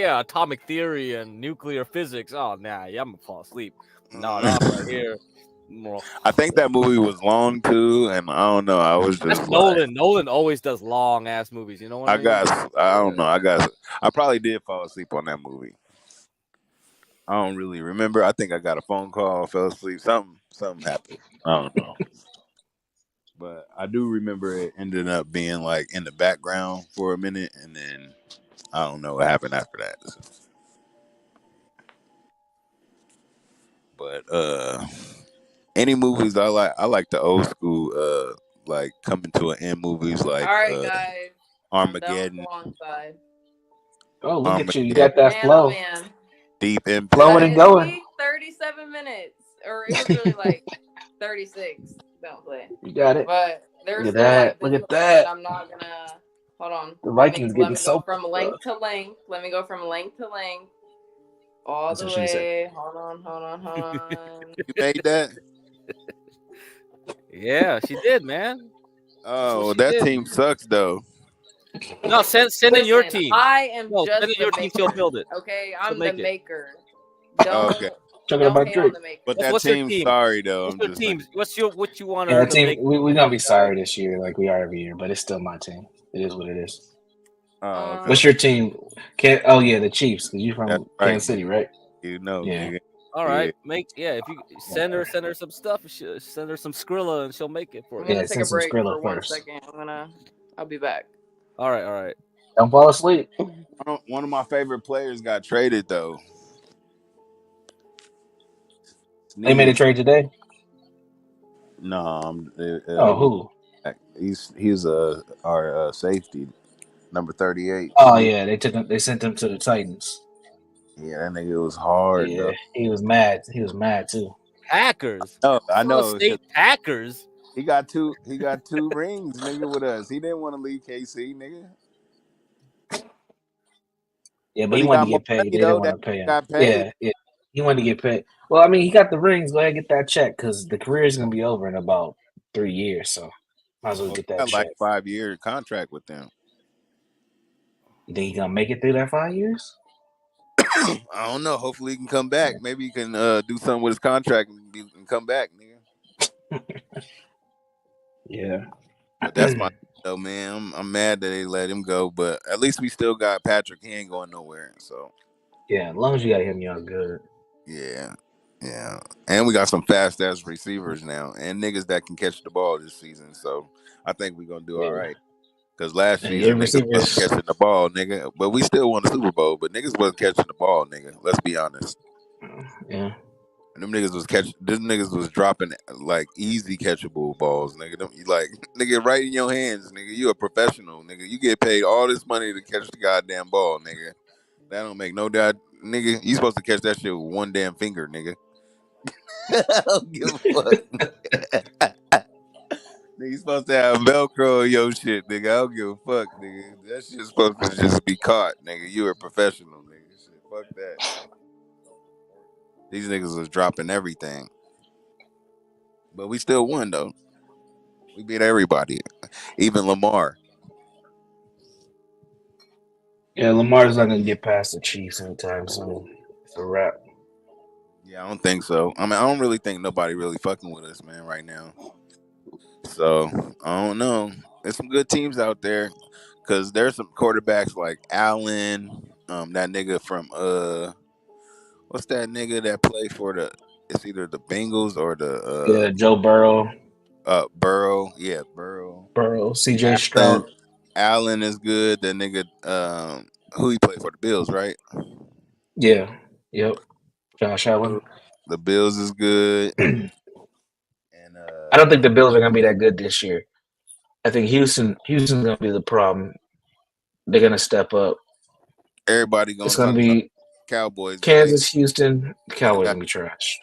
Atomic theory and nuclear physics. Oh nah, I'm gonna fall asleep. No, not right here. I think that movie was long too, and I don't know. I was just Nolan. Nolan always does long ass movies. You know what I mean? I don't know. I probably did fall asleep on that movie. I don't really remember. I think I got a phone call, fell asleep. Something happened. I don't know. But I do remember it ended up being like in the background for a minute, and then I don't know what happened after that. But any movies I like the old school like Coming to an End movies like all right, guys. Armageddon. Oh, look at you! You got that flow. Man. Deep in flowing and going. 37 minutes, or it was really like 36. Don't play. You got it. But there's look at that. Look at that. I'm not gonna. Hold on. The Vikings getting so from length to length. Let me go from length to length. All the way. Hold on. You made that? Yeah, she did, man. Oh, that team sucks though. No, send in your team. I am No, just send in the your team. She'll maker. build it. Okay, She'll I'm the make it. maker. Okay. Don't hate on the maker. But that What's your team's team? sorry though. What's I'm your just team? saying. What you want Yeah, her the to team. make? We're gonna be sorry this year, like we are every year, but it's still my team. It is what it is. Oh, okay. What's your team? Oh yeah, the Chiefs. Cause you That's from right, Kansas City, right? You know. Yeah. Nigga. All right, if you send her some stuff, send her some Skrilla and she'll make it for I'm you. gonna take a break Skrilla for 1 first. second. I'll be back. All right. Don't fall asleep. One of my favorite players got traded though. They made a trade today. No, who? He's our safety, number 38. Oh yeah, they took him. They sent him to the Titans. Yeah, that nigga was hard. Yeah, though. he was mad. He was mad too. Packers. Oh, I know. State Packers. He got two rings, nigga, with us. He didn't want to leave KC, nigga. Yeah, but he wanted to get paid. They didn't want to pay him. Yeah, he wanted to get paid. Well, I mean, he got the rings. Go ahead and get that check because the career is gonna be over in about 3 years. So might as well get that got check. like 5-year contract with them. You think he gonna make it through that 5 years? I don't know. Hopefully he can come back. Maybe he can do something with his contract and come back, nigga. Yeah. But that's my though, man. I'm mad that they let him go, but at least we still got Patrick. He ain't going nowhere. So yeah, as long as you got him, y'all good. Yeah. And we got some fast ass receivers now and niggas that can catch the ball this season. So I think we're gonna do all right. Because last season niggas wasn't catching the ball, nigga. But we still won the Super Bowl, but niggas wasn't catching the ball, nigga. Let's be honest. Yeah. And them niggas was niggas was dropping like easy catchable balls, nigga. Nigga, right in your hands, nigga. You a professional, nigga. You get paid all this money to catch the goddamn ball, nigga. That don't make no doubt, nigga. You supposed to catch that shit with one damn finger, nigga. I don't give a fuck. Nigga, you supposed to have Velcro in your shit, nigga. I don't give a fuck, nigga. That shit's supposed to just be caught, nigga. You a professional, nigga. Shit, fuck that. These niggas was dropping everything. But we still won, though. We beat everybody. Even Lamar. Yeah, Lamar's not gonna get past the Chiefs anytime soon. It's a wrap. Yeah, I don't think so. I mean, I don't really think nobody really fucking with us, man, right now. So, I don't know. There's some good teams out there. Because there's some quarterbacks like Allen, that nigga from, what's that nigga that played for it's either the Bengals or the, Joe Burrow. Burrow. Yeah, Burrow. CJ Stroud. Allen is good. That nigga, who he played for, the Bills, right? Yeah. Yep. Josh Allen. The Bills is good. And I don't think the Bills are gonna be that good this year. I think Houston's gonna be the problem. They're gonna step up. Everybody It's gonna be Cowboys. Kansas, Houston. The Cowboys gonna be trash.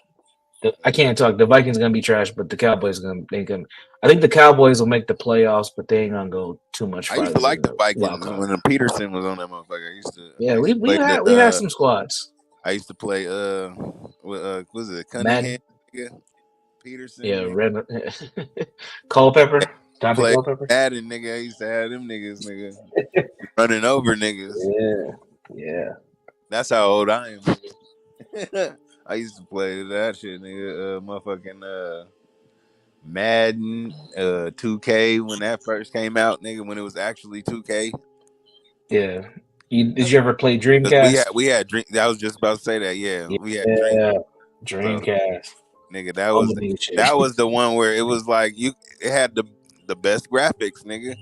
I can't talk. The Vikings gonna be trash, but the Cowboys I think the Cowboys will make the playoffs, but they ain't gonna go too much farther. I used to like the Vikings when Peterson was on that motherfucker. We had some squads. I used to play what was it, Cunningham? Nigga? Peterson. Yeah, Culpepper. Dante Culpepper. Madden, nigga. I used to have them niggas, nigga. Running over niggas. Yeah. That's how old I am. I used to play that shit, nigga. Motherfucking Madden, 2K when that first came out, nigga. When it was actually 2K. Yeah. Did you ever play Dreamcast? We had Dream. I was just about to say that. Yeah, we had Dreamcast. So, nigga, that was the one where it was like it had the best graphics, nigga.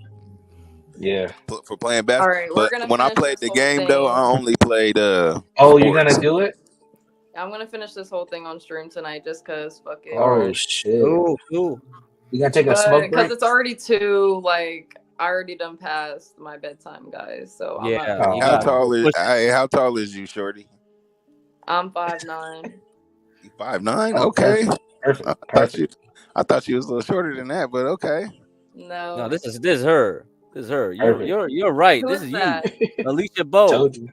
Yeah. For playing basketball. All right, but when I played the game though, I only played Oh, sports. you're gonna do it? I'm gonna finish this whole thing on stream tonight just cause fuck it. Oh shit. Ooh. You gotta take a smoke break? Because it's already 2, like I already done past my bedtime, guys. So how tall is you, shorty? I'm 5'9". 5'9"? Okay. Perfect. I thought you was a little shorter than that, but okay. No, this is her. This is her. You're right. Who this is is that? you, Alicia Bowe. Told you.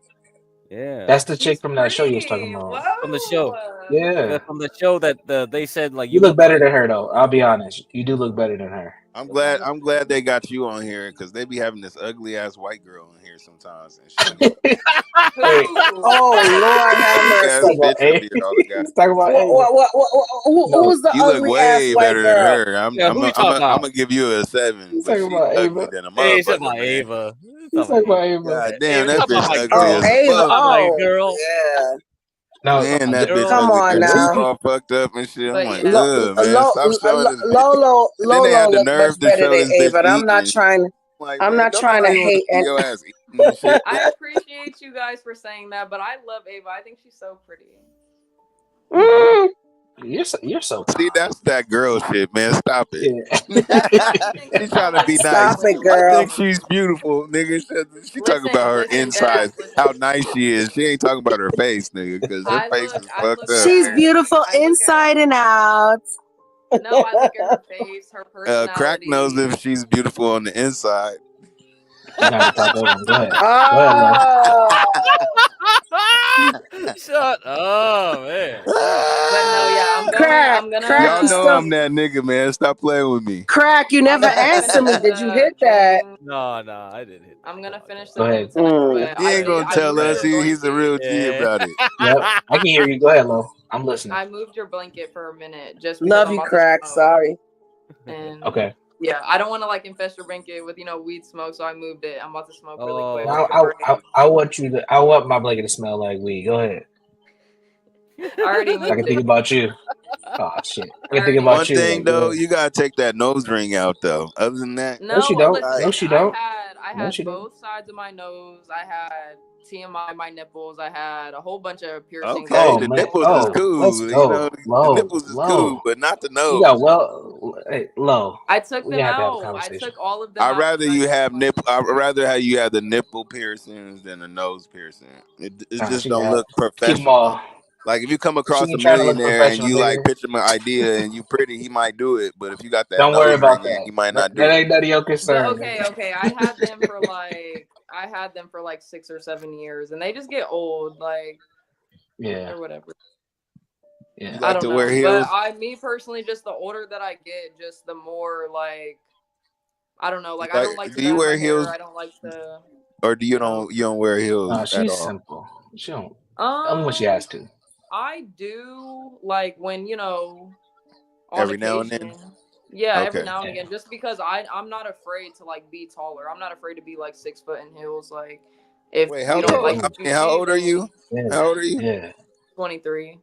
Yeah, that's the chick from that show you was talking about. Whoa. From the show. Yeah, from the show that they said like you look better than her though. I'll be honest. You do look better than her. I'm glad they got you on here because they be having this ugly ass white girl in here sometimes, and she be Oh Lord, have ass mercy. bitch up here all the guy. Talk about Who's the You look ugly ass way white better than girl? her. I'm Yeah, I'm who you I'm talking about? gonna give you a 7, but talking she's about ugly Ava. than a Hey, he's talking motherfucker, about man. Ava. He's talking about Ava. God Hey, damn, he's that talking about bitch my ugly girl. as Ava. fuck. Talking about your Oh, girl. yeah. No, Man, that bitch Girl. Come ugly. on Her teeth now. all fucked up and shit. I'm But like, yeah, man, stop showing this bitch. And then they Lolo had the look much nerve to better show than this bitch Ava. And eating and shit. Like, I'm man, not don't trying to nobody want to hate. see And your ass eating and shit. I appreciate you guys for saying that, but I love Ava. I think she's so pretty. You're so See, kind. that's that girl shit, man. Stop it. Yeah. She's trying to be Stop nice. it, I girl. think she's beautiful, nigga. She talking about her insides, how nice she is. She ain't talking about her face, nigga, because her face is fucked up. She's beautiful inside and out. No, I look at her face, her personality. Crack knows if she's beautiful on the inside. You gotta talk over him. Go ahead. Shut up, man. But no, yeah, I'm gonna. Y'all know I'm that nigga, man. Stop playing with me. Crack, you never answered me. Did you hit that? No, I didn't hit that. I'm gonna finish Go the ahead. thing tonight, but He ain't gonna tell us. He's a real G about it. Yep, I can hear you. Go ahead, Lo. I'm listening. I moved your blanket for a minute just because Love I'm you, about Crack. to smoke. Sorry. And Okay. yeah, I don't want to like infest your blanket with weed smoke, so I moved it. I'm about to smoke really quick. I want my blanket to smell like weed. Go ahead. I already moved I can think about you. Oh shit. I can think about One you. thing though, you gotta take that nose ring out though. Other than that, No, she don't. listen, No, she don't. I had both sides of my nose. I had TMI, my nipples. I had a whole bunch of piercings. okay, the nipples is cool. Let's go. The nipples is cool, but not the nose. You got Lo. I took We them have to have a out. I conversation. took all of them I'd out. rather you have I'd rather have you have the nipple piercings than a nose piercing. It just don't look professional. Like if you come across a millionaire and you like pitch him an idea and you pretty, he might do it. But if you got that don't worry about ring in, that. he might not do that it. ain't none of your concern. But okay. I had them for like 6 or 7 years, and they just get old, like or whatever. Yeah, I don't know. Wear heels? But me personally, just the older that I get, just the more like I don't know. Like I don't like. Do you wear heels? I don't like the. Or do you don't wear heels at she's all? simple. She don't. Only when she has to. I do like when every now and then. Yeah, every now and again, just because I'm not afraid to like be taller. I'm not afraid to be like 6 foot in heels. Like if how old are you? How old are you? Yeah, 23.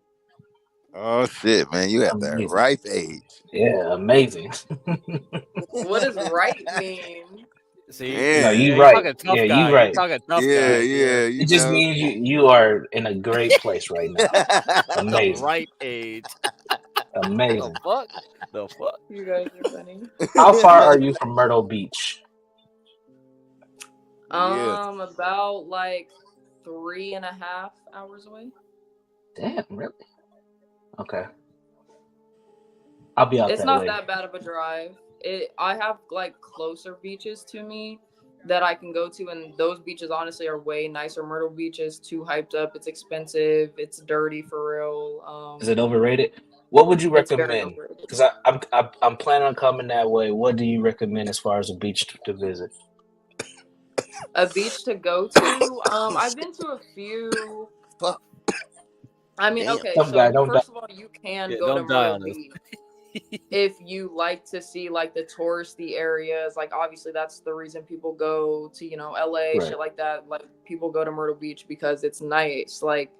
Oh shit, man, you at that ripe age. Yeah, amazing. What does ripe mean? See, no, you right. Yeah, you right. Yeah. It just means you are in a great place right now. Amazing. The right age. Amazing. The fuck? You guys are funny. How far are you from Myrtle Beach? About like 3.5 hours away. Damn, really? Okay. I'll be out. It's not that bad of a drive. I have like closer beaches to me that I can go to, and those beaches honestly are way nicer. Myrtle Beach is too hyped up. It's expensive. It's dirty for real. Is it overrated? What would you recommend? Because I'm planning on coming that way. What do you recommend as far as a beach to visit? A beach to go to? I've been to a few. I mean, okay. So first of all, you can go to Myrtle Beach. If you like to see like the touristy areas, like obviously that's the reason people go to LA, shit like that. Like people go to Myrtle Beach because it's nice, like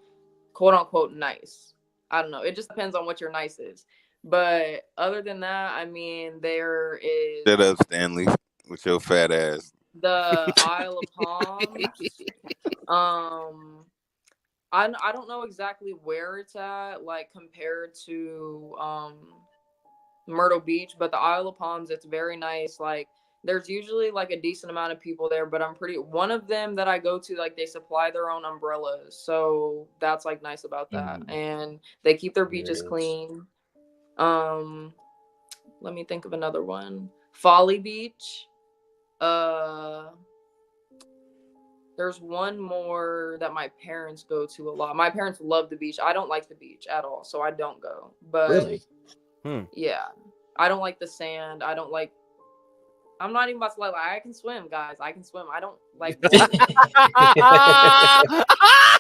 quote unquote nice. I don't know, it just depends on what your nice is. But other than that, I mean, there is shut up, Stanley, with your fat ass. The Isle of Palms. I don't know exactly where it's at, like compared to Myrtle Beach, but the Isle of Palms, it's very nice. Like there's usually like a decent amount of people there, but one of them that I go to, like they supply their own umbrellas, so that's like nice about that. And they keep their beaches clean. Let me think of another one. Folly Beach. There's one more that my parents go to a lot. My parents love the beach. I don't like the beach at all, so I don't go. But really? Yeah, I don't like the sand. I don't like I'm not even about to lie. Like, I can swim, guys. I can swim. I don't like.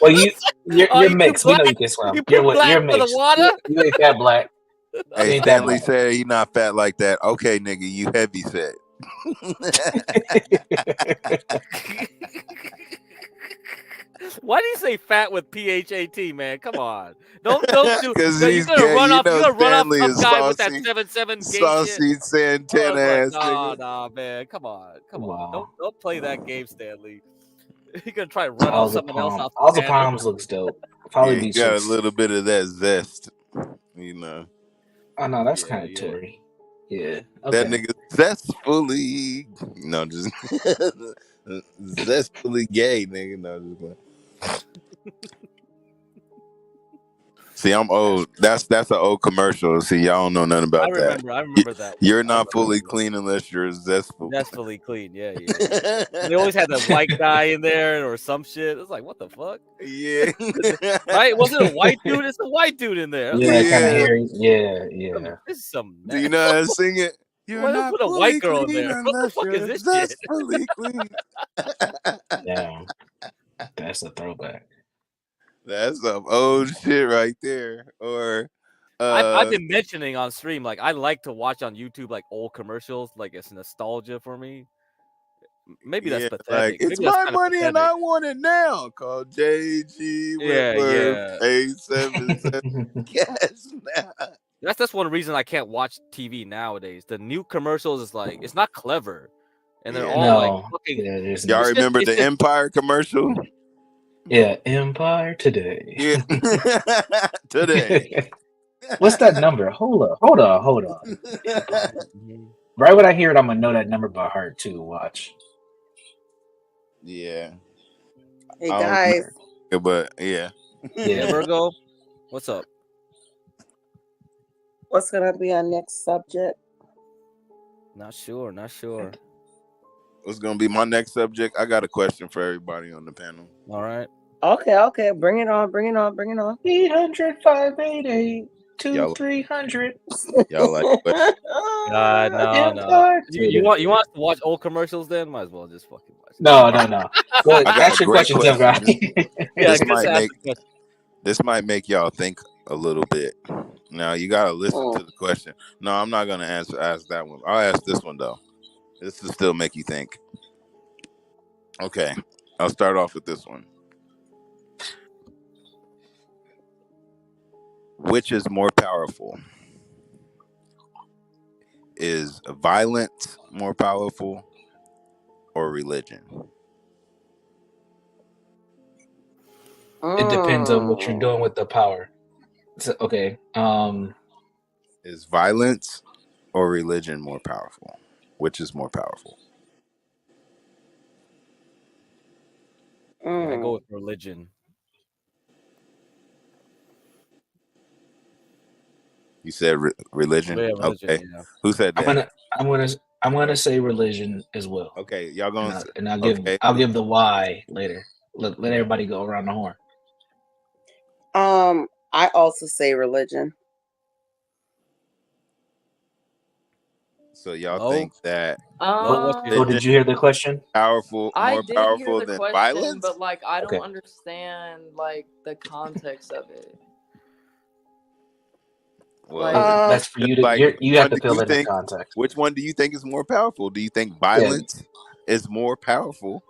Well, you're you mixed. We know you can swim. You put black You're for the mixed. water. You ain't that black. Hey, ain't that Stanley black. said he not fat like that. Okay, nigga, you heavy set. Why do you say fat with PHAT, man? Come on, don't do. Because You're he's gonna gay. run You off. know, You're gonna run off Stanley some is guy with that saucy, 7'7" gay shit. saucy Santana ass Nah, nigga. man. Come on. Wow. Don't play that game, Stanley. You're gonna try to run off someone else off the Owls of banner. Palms looks dope. Probably Yeah, be you got a six. little bit of that zest, you know. Oh no, that's Yeah, kind of yeah. Tory. Yeah. That Okay. nigga zestfully, no, just zestfully gay, nigga. No, just like. See, I'm old. That's an old commercial. See, y'all don't know nothing about that. I remember that. You're not fully clean unless you're zestful. Zestfully clean. Yeah. They always had that white guy in there or some shit. It's like, what the fuck? Yeah. Right? Was it a white dude? It's a white dude in there. Yeah, Like, kind of hairy. Yeah. this is some. Do you know how to sing it? You're Why not put a fully white girl in clean there? What the unless fuck is you're this shit? zestfully clean. Damn. That's a throwback. That's some old shit right there. Or I've been mentioning on stream, like I like to watch on YouTube like old commercials, like it's nostalgia for me. Maybe that's pathetic. Like, it's Maybe my money and I want it now. Call JG Whitworth, A77 Cash now. That's one reason I can't watch TV nowadays. The new commercials is like it's not clever, and they're all like fucking. Yeah, y'all remember the Empire commercial? Yeah, Empire Today. Yeah, today. What's that number? Hold on. Right when I hear it, I'm gonna know that number by heart too. Watch. Yeah. Hey guys. But yeah. Yeah, Virgo, what's up? What's gonna be our next subject? Not sure. What's gonna be my next subject? I got a question for everybody on the panel. All right. Okay. Bring it on. 800 588 2300. Y'all like questions? God, no. You want us to watch old commercials? Then might as well just fucking watch. No. Well, I got ask a your great question, question. This might make y'all think a little bit. Now you gotta listen to the question. No, I'm not gonna ask that one. I'll ask this one though. This will still make you think. Okay, I'll start off with this one. Which is more powerful? Is violence more powerful or religion? It depends on what you're doing with the power. So, okay. Is violence or religion more powerful? Which is more powerful? I go with religion. You said religion. Yeah, religion, okay. Yeah. Who said that? I'm gonna say religion as well. Okay, y'all gonna I'll give the why later. Let everybody go around the horn. I also say religion. So y'all think that? Did you hear the question? More powerful than violence, but like I don't understand like the context of it. Well, that's for you to. You have to fill in the context. Which one do you think is more powerful? Do you think violence is more powerful,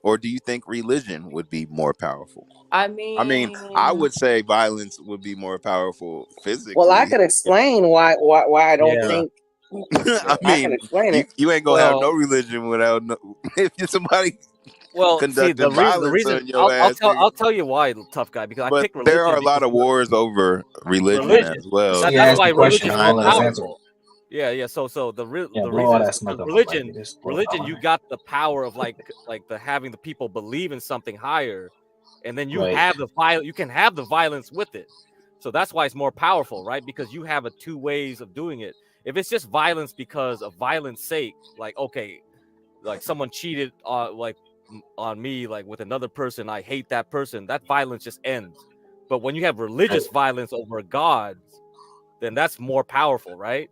or do you think religion would be more powerful? I mean, I would say violence would be more powerful physically. Well, I could explain why I don't think. I can explain it. You ain't gonna have no religion without if you're somebody. Well, conducting the reason on your ass. I'll tell you why, tough guy, because I pick religion. There are a lot of wars over religion as well. That's why religion is more powerful. Yeah. So the reason religion, you got the power of like the having the people believe in something higher, and then you have you can have the violence with it. So that's why it's more powerful, right? Because you have two ways of doing it. If it's just violence because of violence sake, like okay, like someone cheated on me, like with another person, I hate that person, that violence just ends. But when you have religious violence over gods, then that's more powerful, right?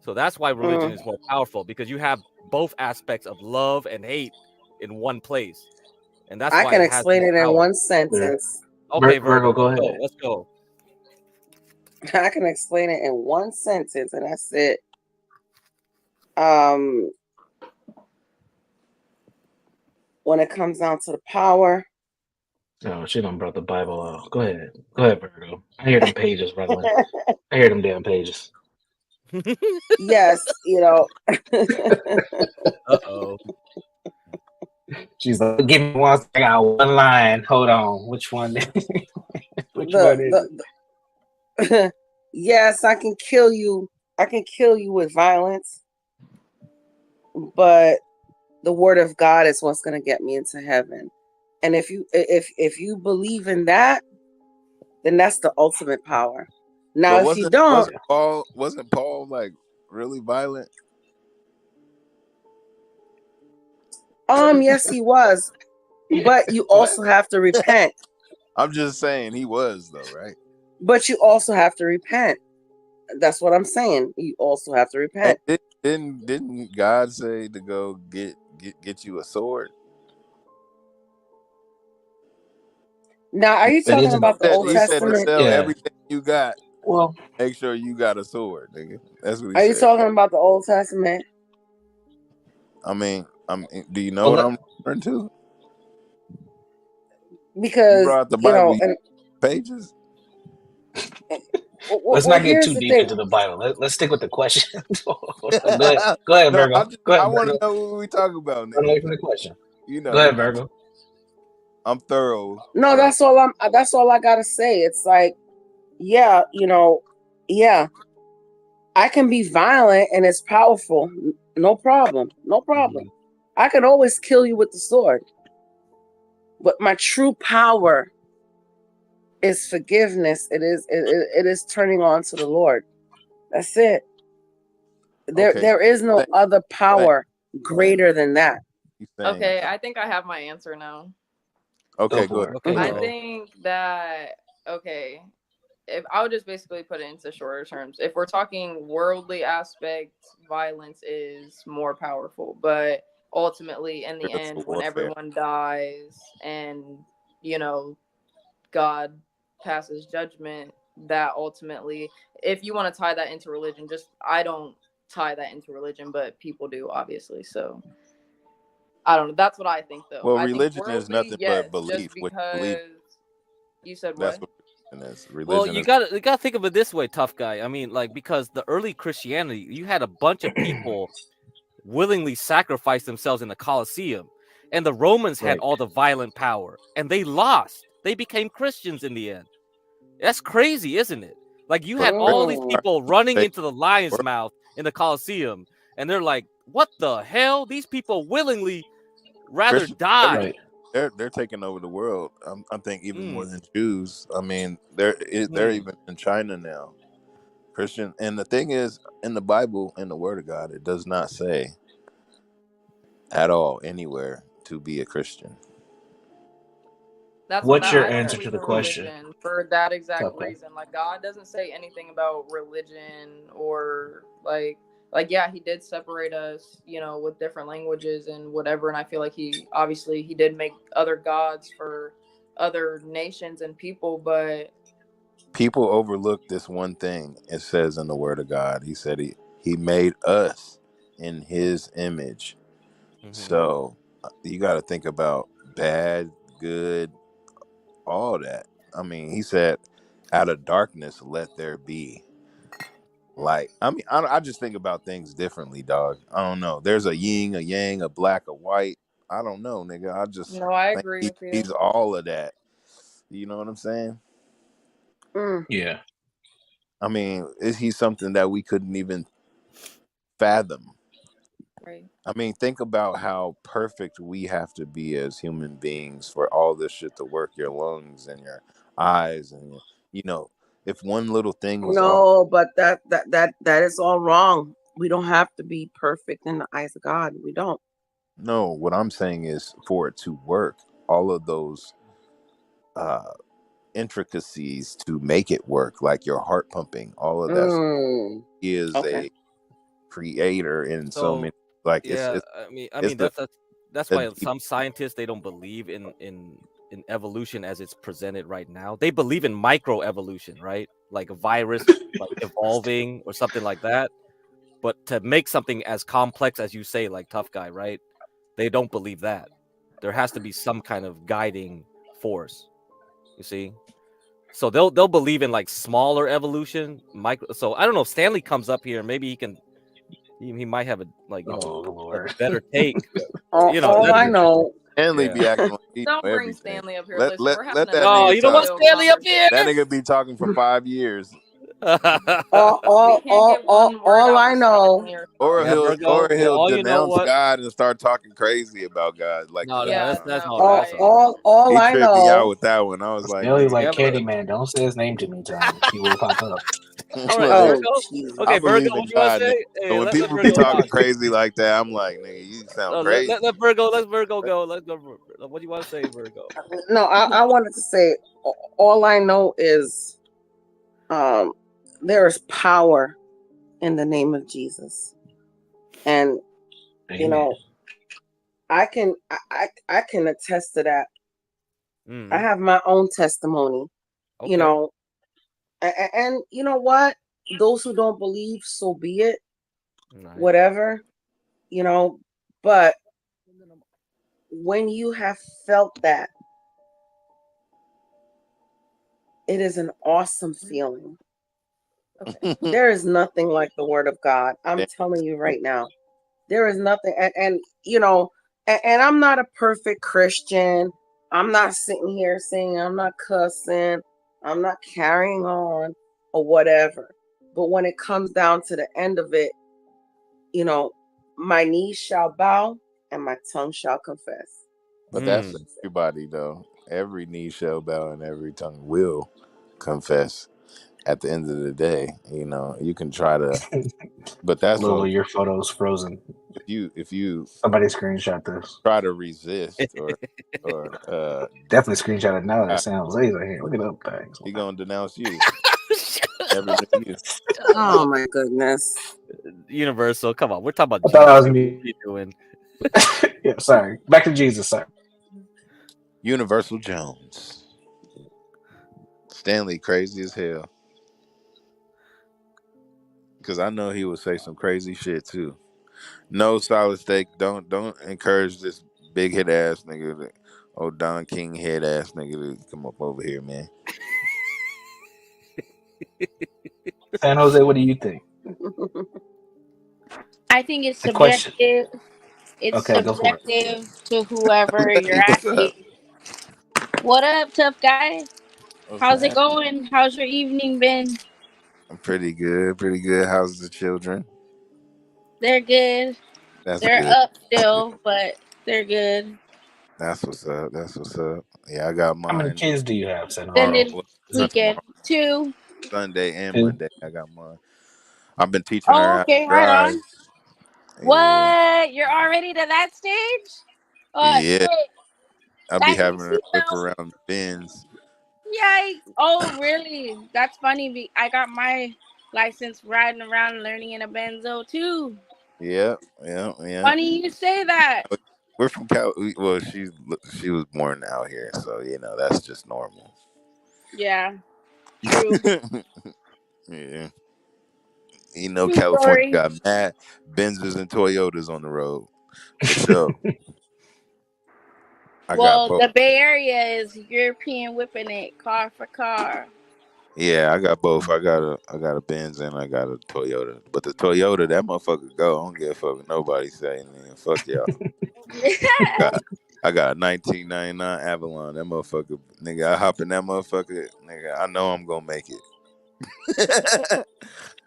So that's why religion is more powerful, because you have both aspects of love and hate in one place, and that's I why can it has explain more it in power. one sentence. Okay, Virgo, go let's go. ahead. Let's go. I can explain it in one sentence, and that's it. When it comes down to the power. Oh, she done brought the Bible out. Go ahead, Virgo. I hear them pages, brother. I hear them damn pages. Yes, you know. Uh-oh. She's like, give me one. I got one line. Hold on. Which one? Which one is it? Yes, I can kill you. I can kill you with violence, but the word of God is what's going to get me into heaven. And if you believe in that, then that's the ultimate power. Now, if you don't, wasn't Paul like really violent? Yes, he was, but you also have to repent. I'm just saying he was though, right? But you also have to repent. That's what I'm saying. You also have to repent. Didn't God say to go get you a sword? Now, are you talking about the Old Testament? He said to sell everything you got. Well, make sure you got a sword, nigga. That's what he said. Are you talking about the Old Testament? I mean, do you know what I'm referring to? Because you brought the Bible pages. Let's not get too deep into the Bible. Let's stick with the question. Go ahead, Virgo. I want to know what we talk about. Run away from the question. You know. Go ahead, Virgo. I'm thorough. No, that's all I gotta say. It's like, yeah, I can be violent and it's powerful. No problem. I can always kill you with the sword. But my true power is forgiveness. It is turning on to the Lord. That's it. There is no other power greater than that. Okay, I think I have my answer now. Okay, good. I think that if I would just basically put it into shorter terms, if we're talking worldly aspects, violence is more powerful. But ultimately, in the end, when everyone dies and, God passes judgment, that ultimately, if you want to tie that into religion, I don't tie that into religion, but people do, obviously. So I don't know. That's what I think, though. Well, religion is nothing but belief. Just because you said what? That's what religion is. Well, you gotta think of it this way, tough guy. I mean, like, because the early Christianity, you had a bunch of people willingly sacrifice themselves in the Colosseum, and the Romans had all the violent power, and they lost. They became Christians in the end. That's crazy, isn't it? Like, you had all these people running into the lion's mouth in the Colosseum, and they're like, "What the hell? These people willingly rather die." They're taking over the world. I think even more than Jews. I mean, they're even in China now. Christian, and the thing is, in the Bible, in the Word of God, it does not say at all anywhere to be a Christian. What's your answer to the question? For that exact reason, like, God doesn't say anything about religion or like yeah, he did separate us, with different languages and whatever, and I feel like he did make other gods for other nations and people, but people overlook this one thing. It says in the Word of God, he said he made us in his image. So you got to think about bad, good, all that. I mean, he said, out of darkness, let there be light. I mean, I just think about things differently, dog. I don't know. There's a yin, a yang, a black, a white. I don't know, nigga. I agree with you. He's all of that. You know what I'm saying? Yeah. I mean, is he something that we couldn't even fathom? Right. I mean, think about how perfect we have to be as human beings for all this shit to work. Your lungs and your eyes, and if one little thing was off, but that is all wrong. We don't have to be perfect in the eyes of God. We don't. No, what I'm saying is, for it to work, all of those intricacies to make it work, like your heart pumping, all of that is creator in so many. Like yeah, I mean that's why deep. some scientists, they don't believe in evolution as it's presented right now. They believe in micro evolution, right? Like a virus like evolving or something like that. But to make something as complex as you say, like Tough Guy, right? They don't believe that. There has to be some kind of guiding force. You see? So they'll believe in like smaller evolution, micro. So I don't know if Stanley comes up here, maybe he might have a a better take. All I know. Stanley be acting like he Don't know bring everything. Stanley up here. Let Listen, we're having that a nigga you don't want talk. Stanley up here. That nigga be talking for 5 years. All I know. Or he'll all you know denounce what? God and start talking crazy about God. Like that's not right. All he I tripped me out know. with that one. I was like, Stanley's like Yeah, Candyman. Don't say his name too many times. He will pop up. All right, look, Virgo. Jesus. Okay, I believe Virgo, in what you want God, to nigga. say? So Hey, when let people be Virgo talking talk. crazy like that, I'm like, nigga, you sound crazy. Let Virgo go. Let's go. What do you want to say, Virgo? No, I wanted to say all I know is there is power in the name of Jesus. And I can attest to that. Mm. I have my own testimony. Okay. And you know what? Those who don't believe, so be it. Right. Whatever, but when you have felt that, it is an awesome feeling. Okay. There is nothing like the word of God. I'm telling you right now. There is nothing. And I'm not a perfect Christian. I'm not sitting here saying I'm not cussing. I'm not carrying on or whatever. But when it comes down to the end of it, my knees shall bow and my tongue shall confess. But that's everybody, though. Every knee shall bow and every tongue will confess. At the end of the day, you can try to, but that's Lulu, your photo's frozen. If you somebody screenshot this, try to resist or definitely screenshot it now. That sounds lazy here. Look at them things. He gonna denounce you. Never knew you. Oh my goodness. Universal, come on. We're talking about I thought I was Jesus. me. What are you doing? Yeah, sorry. Back to Jesus, sorry. Universal Jones. Stanley crazy as hell. Because I know he would say some crazy shit too. No, Solid Steak, don't encourage this big head ass nigga, Don King head ass nigga, to come up over here, man. San Jose, what do you think? I think it's subjective. It's subjective to whoever you're asking. What up, tough guy? How's it going? How's your evening been? I'm pretty good. How's the children? They're good. They're good. up still, but they're good. That's what's up. Yeah, I got mine. How many kids do you have, San Extended weekend. 2. Sunday and Monday, I got mine. I've been teaching her how okay, to drive. right on. What? You're already to that stage? Oh, yeah. shit. I'll be having her whip around the bins. Yikes. Oh, really? That's funny. I got my license riding around learning in a benzo, too. Yeah. Funny you say that. We're from Cal. Well, she was born out here, so that's just normal. Yeah. True. Yeah. California got mad Benzes and Toyotas on the road. For sure. The Bay Area is European whipping it, car for car. Yeah, I got both. I got a Benz and I got a Toyota. But the Toyota, that motherfucker go. I don't give a fuck what nobody say, man. Fuck y'all. I got a 1999 Avalon. That motherfucker, nigga, I hop in that motherfucker, nigga, I know I'm gonna make it.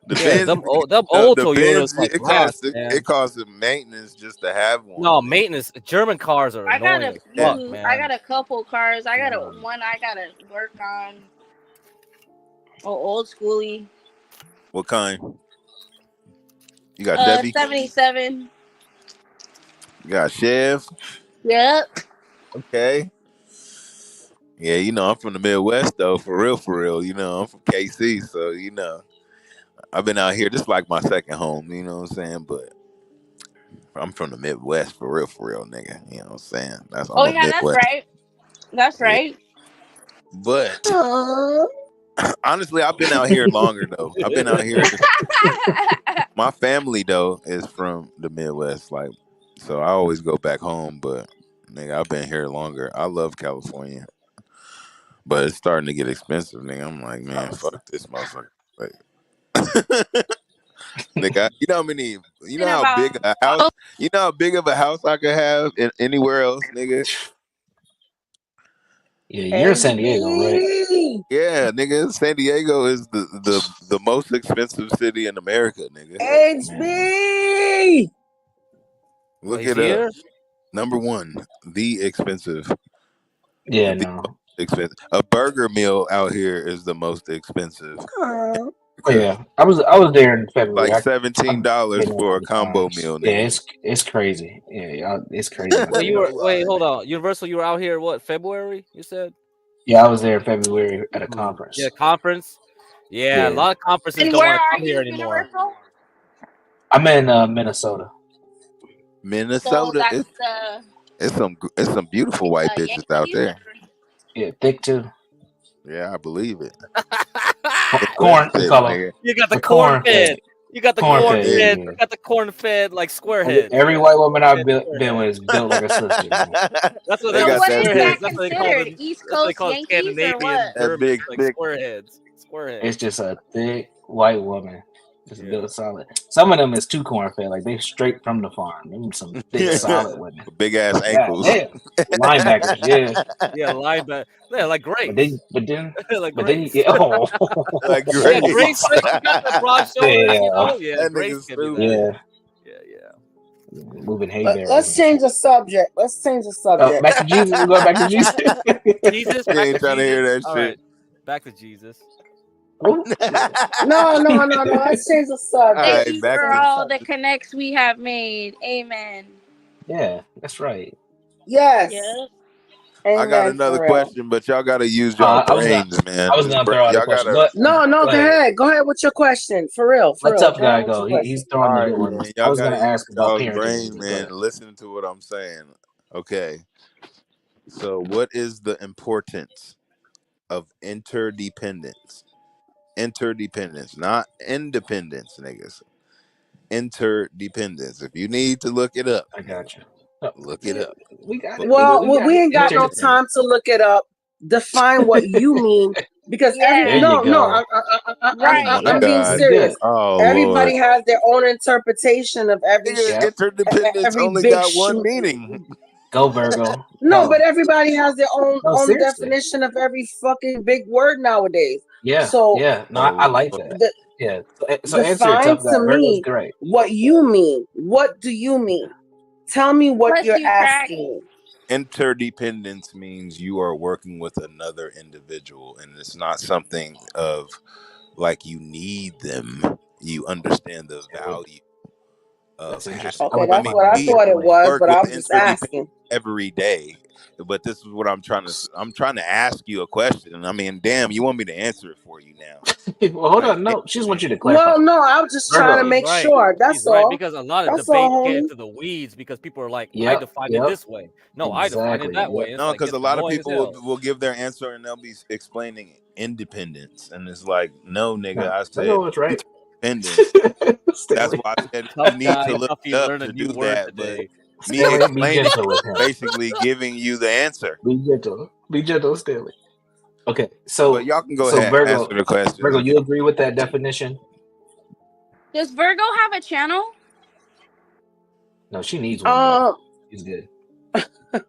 The Benz, them old Toyotas Benz, like it costs maintenance just to have one. No, maintenance. German cars are annoying as fuck, man. I got a couple cars. I got one I gotta work on. Oh, old schooly. What kind? You got Debbie? 77. You got Chev? Yep. Okay. Yeah, I'm from the Midwest though, for real. I'm from KC, so I've been out here. This is like my second home. You know what I'm saying? But I'm from the Midwest for real, nigga. You know what I'm saying? I'm Oh a yeah, that's Midwest. right. That's Yeah. right. But honestly, I've been out here longer though. I've been out here. My family though is from the Midwest, like, so I always go back home. But nigga, I've been here longer. I love California, but it's starting to get expensive, nigga. I'm like, man, fuck this motherfucker. Like, nigga, you know how many, you know how big a house, you know how big of a house I could have in anywhere else, nigga. Yeah, you're in San Diego, right? Yeah, nigga, San Diego is the most expensive city in America, nigga. HB. Look it up. Number one, the expensive. Yeah, the no. most expensive. A burger meal out here is the most expensive. Oh, yeah, I was there in February. Like $17 for a combo meal, nigga. Yeah, it's crazy. Yeah, it's crazy. Well, you were hold on, Universal. You were out here what, February? You said. Yeah, I was there in February at a conference. Yeah, conference. Yeah, a lot of conferences And don't where want to are come you, here anymore. Universal? I'm in Minnesota. So that's it's some beautiful white bitches out there. Yeah, thick too. Yeah, I believe it. Corn color. You got the corn fed. You got the corn fed. Yeah. You got the corn fed like square heads. Every white woman I've been with is built like a sister. That's what they got. What is that That's what they considered? call East Coast Yankees or what? That big, like square heads. It's just a thick white woman. Just built solid. Some of them is too corn fed, like they straight from the farm. They need some thick, solid women. Big ass ankles. Yeah. Linebackers, yeah. Yeah, linebacker. Yeah, like Grace. But then, like Grace. Grace. Like Grace. Yeah, Grace got the broad shoulders, you know? Yeah, that Grace can do that. Yeah. Moving hay bears. Let's change the subject. Back to Jesus. We're going back to Jesus. Jesus. You ain't trying to hear that All shit. right. Back to Jesus. No. Let's change the subject. Thank you for all the connects we have made. Amen. Yeah, that's right. Yes. I got another question, but y'all got to use y'all brains, man. I was going to throw out a question. No, go ahead. Go ahead with your question. For real. Let tough guy go. He's throwing the good one. I was going to ask about parenting. Brain, man. Listen to what I'm saying. Okay. So what is the importance of interdependence? Interdependence, not independence, niggas. Interdependence. If you need to look it up, I got you. Look it up. We ain't got no time to look it up. Define what you mean, because I'm being serious. Everybody has their own interpretation of every shit. Interdependence only got one meaning. Go Virgo. No, but everybody has their own definition of every fucking big word nowadays. Yeah. So I like that. So define to me what you mean. What do you mean? Tell me what you're asking. Interdependence means you are working with another individual, and it's not something of like you need them. You understand the value of Okay, that's what I thought it was, but I was just asking. Every day. But this is what I'm trying to ask you a question. I mean, damn, you want me to answer it for you now. Well, hold on. No, she just wants you to clarify. Well, no, I was just trying to make sure. That's all. Right, because a lot of debates get into the weeds because people are like, I define it this way. No, I define it that way. No, because a lot of people will give their answer and they'll be explaining independence. And it's like, no, nigga, I said independence. That's why I said you need to look up to do that. But me explaining basically giving you the answer. Be gentle, Stanley. Okay, so but y'all can go ahead and answer the question. Virgo, you agree with that definition? Does Virgo have a channel? No, she needs one. She's good.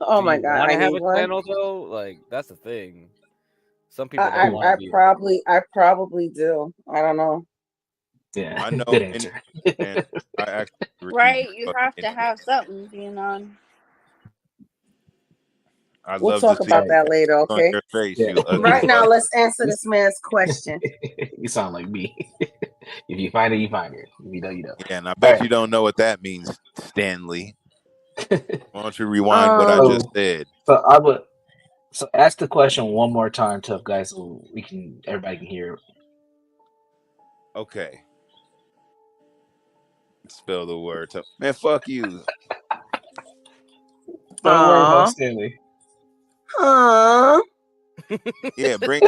Oh my god, I have a channel though. Like that's the thing. Some people don't want to. I probably do. I don't know. Yeah, I know. Good answer. I actually right, you have to have something, you know. We'll talk about that later, okay? Right now, let's answer this man's question. You sound like me. If you find it, you find it. If you don't, you don't. Yeah, and I bet you don't know what that means, Stanley. Why don't you rewind what I just said? So ask the question one more time, tough guy, so everybody can hear it. Okay. spell the word. Man, fuck you. Don't worry about Stanley. Yeah, bring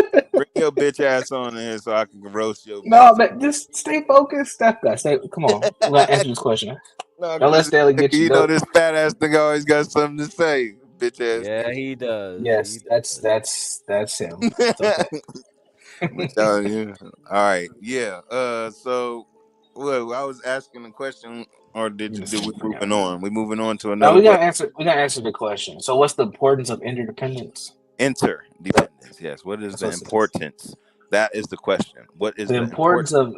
your bitch ass on in here so I can roast your bitch. No, man, just stay focused. Step that. Come on. We gotta answer this question. No, Don't let Stanley get you. You know this fat ass nigga always got something to say, bitch ass. Yeah, he does. Yes, that's him. It's okay. All right, yeah. So, well, I was asking a question, or did we moving on? We moving on to another. No, we gotta answer the question. So, what's the importance of interdependence? Interdependence. Yes. What is the importance? That is the question. What is the importance of?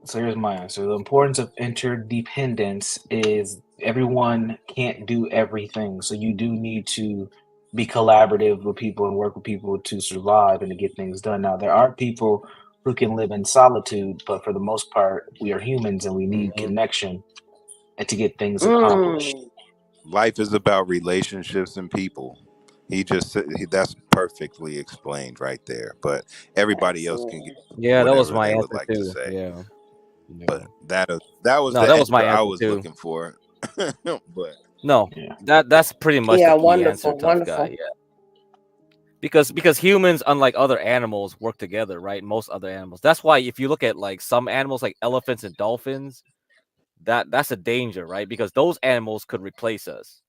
So here's my answer. The importance of interdependence is everyone can't do everything. So you do need to be collaborative with people and work with people to survive and to get things done. Now, there are people who can live in solitude, but for the most part, we are humans and we need connection and to get things accomplished. Life is about relationships and people. That's perfectly explained right there. But everybody else can get that was my answer like too. to say. Yeah. But that was my answer I was looking for. But that's pretty much the key wonderful, answer, tough guy. Yeah. Because humans, unlike other animals, work together, right? Most other animals. That's why if you look at like some animals like elephants and dolphins, that's a danger, right? Because those animals could replace us.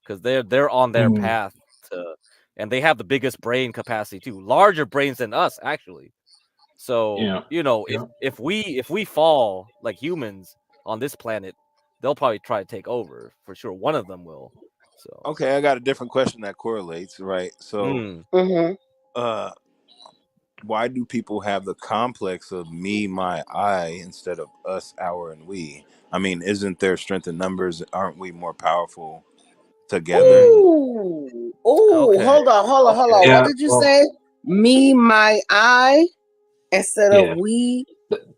Because they're on their path to, and they have the biggest brain capacity too, larger brains than us actually. So if we fall like humans on this planet, they'll probably try to take over for sure. One of them will. So okay, I got a different question that correlates, right? So why do people have the complex of me, my, I instead of us, our, and we? I mean, isn't there strength in numbers? Aren't we more powerful together? Ooh, hold on. What did you say? Me, my, I instead of we.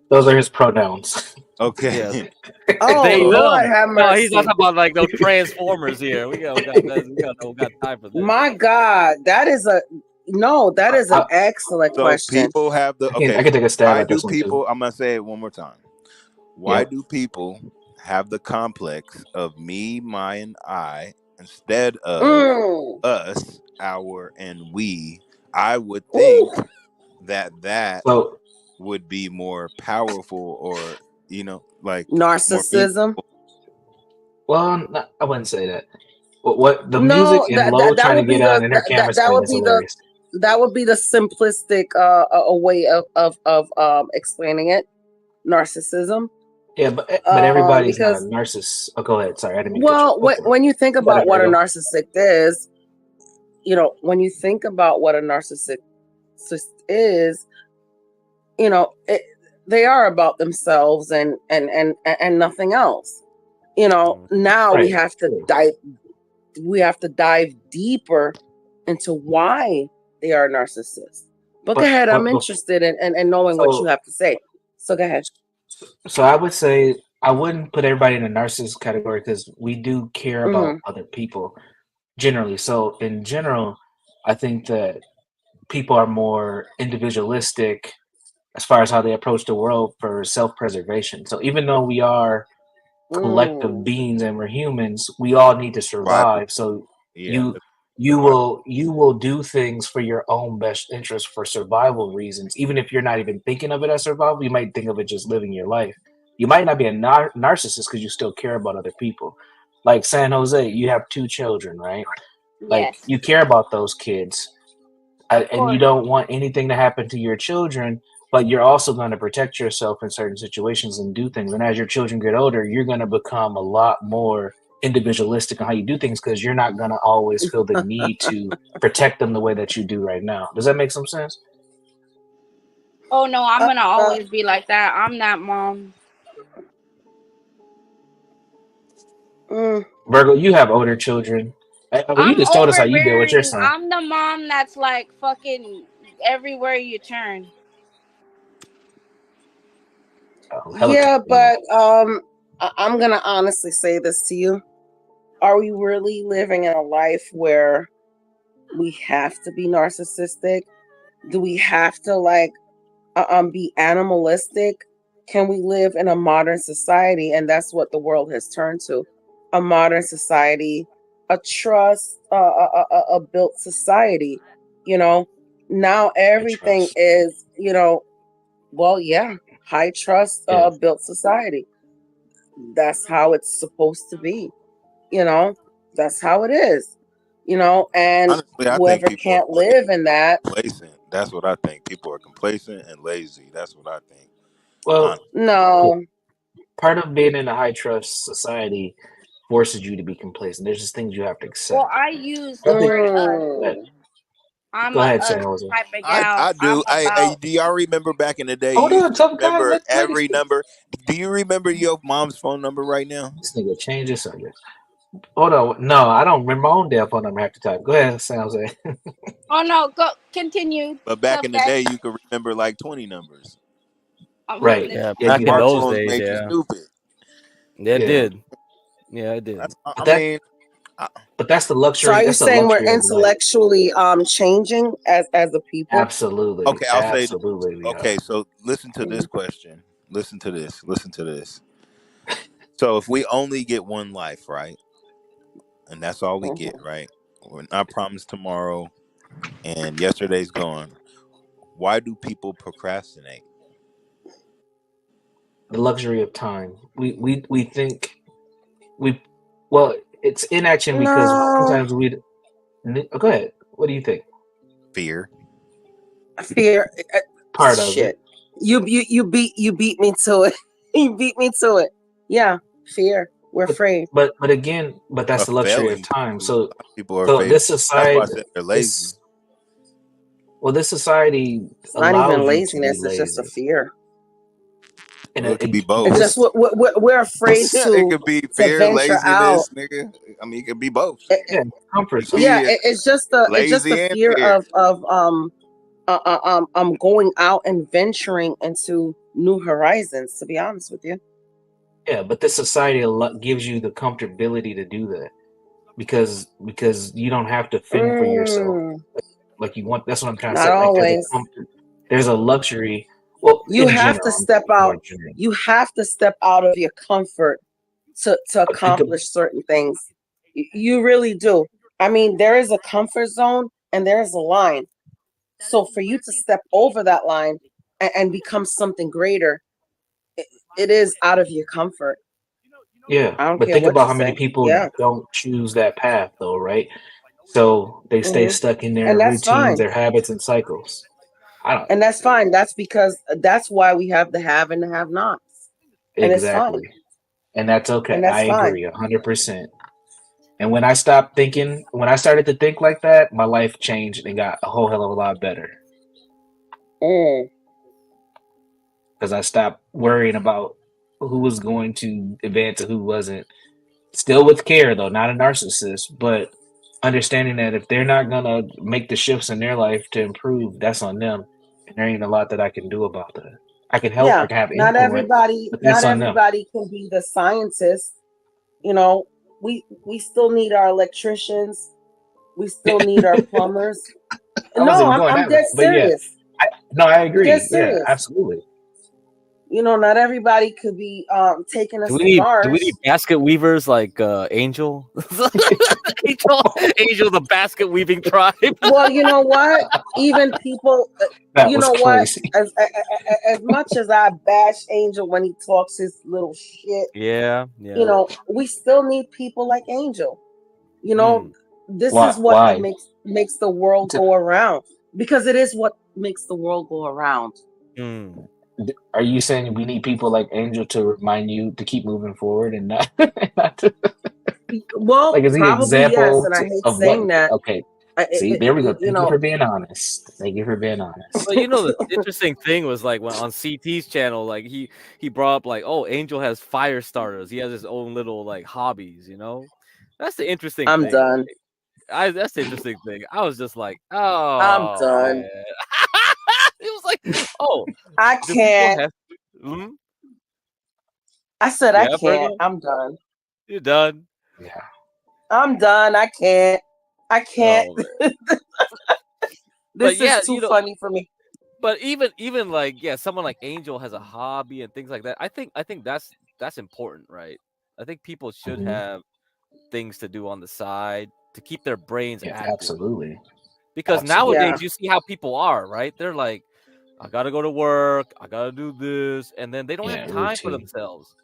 Those are his pronouns. Okay. Lord have mercy. No, he's not talking about like those transformers here. We got time for this. My God, that is an excellent question. People have the I can take a stab at this one too. I'm gonna say it one more time. Why do people have the complex of me, my, and I instead of us, our, and we? I would think that would be more powerful, or like narcissism. Well, I wouldn't say that. What the music and Lo trying to get on in her camera screen is hilarious. That would be the simplistic a way of explaining it. Narcissism. Yeah, but everybody's not a narcissist. Oh, go ahead. Sorry, I didn't mean to when you think about what a narcissist is, when you think about what a narcissist is, they are about themselves and nothing else. Now we have to dive deeper into why they are narcissists. But go ahead, I'm interested in knowing what you have to say. So go ahead. So I would say I wouldn't put everybody in a narcissist category because we do care about other people generally. So in general, I think that people are more individualistic as far as how they approach the world for self-preservation. So even though we are collective beings and we're humans, we all need to survive. So you will do things for your own best interest for survival reasons. Even if you're not even thinking of it as survival, you might think of it just living your life. You might not be a narcissist because you still care about other people. Like San Jose, you have 2 children, right? Like you care about those kids, and you don't want anything to happen to your children, but you're also going to protect yourself in certain situations and do things. And as your children get older, you're going to become a lot more individualistic on how you do things because you're not going to always feel the need to protect them the way that you do right now. Does that make some sense? Oh no, I'm going to always be like that. I'm that mom. Virgo, you have older children. You just told us how you deal with your son. I'm the mom that's like fucking everywhere you turn. But I'm gonna honestly say this to you. Are we really living in a life where we have to be narcissistic? Do we have to be animalistic can we live in a modern society? And that's what the world has turned to, a modern society, a trust, a built society. Now everything is, well, yeah, high trust, built society. That's how it's supposed to be. That's how it is. And honestly, I think whoever people are can't live in that. complacent. That's what I think. People are complacent and lazy. That's what I think. Well, No. part of being in a high trust society forces you to be complacent. There's just things you have to accept. Well, I use I the think- word I'm Go ahead, a Sam Jose. type of gal. I do. I'm about. Do y'all remember back in the day? Hold You on, used to some guy, remember let me every speak. number. Do you remember your mom's phone number right now? This nigga change his subject. Hold on. No, I don't remember my own damn phone number half the time. Go ahead, Sam Jose. Oh no, go continue. But back in the Subject. day, you could remember like 20 numbers. I'm Right. hitting Yeah, it. back in those Smartphones days, made you yeah. stupid. Yeah, it Yeah. did. Yeah, it did. I mean, But that's the luxury. So are you That's the saying we're luxury of life. intellectually changing as a people? Absolutely. okay, I'll say. Absolutely. we Okay, are. so listen to this question. Listen to this. Listen to this. So if we only get one life, right? And that's all we get, right? We're not promised tomorrow, and yesterday's gone. Why do people procrastinate? The luxury of time. We think well, it's inaction because No. sometimes go ahead. What do you think? Fear. Fear. Part of Shit. it. You beat me to it. You beat me to it. Yeah, fear. We're afraid. But again, that's the luxury Failing. of time. A So lot of people are so failing. this That's society why I said they're lazy. this society It's not allows even you laziness. to be It's just a lazy. fear. And Well, it could be both. It's just we're afraid It could be to fear, venture out. laziness, nigga. I mean, it could be both. yeah, comfort zone. Yeah, it's just the lazy and fear fear. of going out and venturing into new horizons. To be honest with you. Yeah, but this society gives you the comfortability to do that because you don't have to fend for yourself like you want. That's what I'm trying to Not say. Like always. there's a luxury. Well, You in have general, to step out. more general. You have to step out of your comfort to accomplish certain things. You really do. I mean, there is a comfort zone and there is a line. So for you to step over that line and become something greater, it is out of your comfort. Yeah, I don't but care think what about you how many say. people Yeah. don't choose that path, though, right? So they stay stuck in their And that's routines, fine. their habits, and cycles. And that's fine. That's because that's why we have the have and the have nots. And Exactly. it's fine. And that's okay. And that's I fine. agree 100%. And when I started to think like that, my life changed and got a whole hell of a lot better. Because I stopped worrying about who was going to advance and who wasn't. Still with care, though, not a narcissist, but understanding that if they're not gonna make the shifts in their life to improve, that's on them, and there ain't a lot that I can do about that. I can help, I can have not influence, but that's on them. everybody can be the scientist. We still need our electricians. We still need our plumbers. No, I'm dead serious. Yeah, I agree. Dead serious. Yeah, absolutely. Not everybody could be taking us Do to we Mars. need basket weavers like Angel? Angel, the basket weaving tribe. Well, you know what? Even people, That you was know crazy. what? As much as I bash Angel when he talks his little shit, Yeah. we still need people like Angel. This is what Why? makes the world go around, because it is what makes the world go around. Are you saying we need people like Angel to remind you to keep moving forward and not to... Well, like, is he probably example yes, and I hate of saying what? that. Okay, see, there we go. Thank you for being honest. Thank you for being honest. But the interesting thing was like when on CT's channel, like he brought up like, oh, Angel has fire starters. He has his own little like hobbies. That's the interesting thing. I'm done. That's the interesting thing. I was just like, oh, I'm done. It was like, oh, I can't. I said I can't. Virgo? I'm done. You're done. Yeah. I'm done. I can't. Oh, this is too funny for me. But even like someone like Angel has a hobby and things like that. I think that's important, right? I think people should Mhm. have things to do on the side to keep their brains Yeah, active. absolutely. Because Absolutely. nowadays you see how people are, right? They're like, I gotta go to work, I gotta do this, and then they don't have Yeah, time for routine. themselves.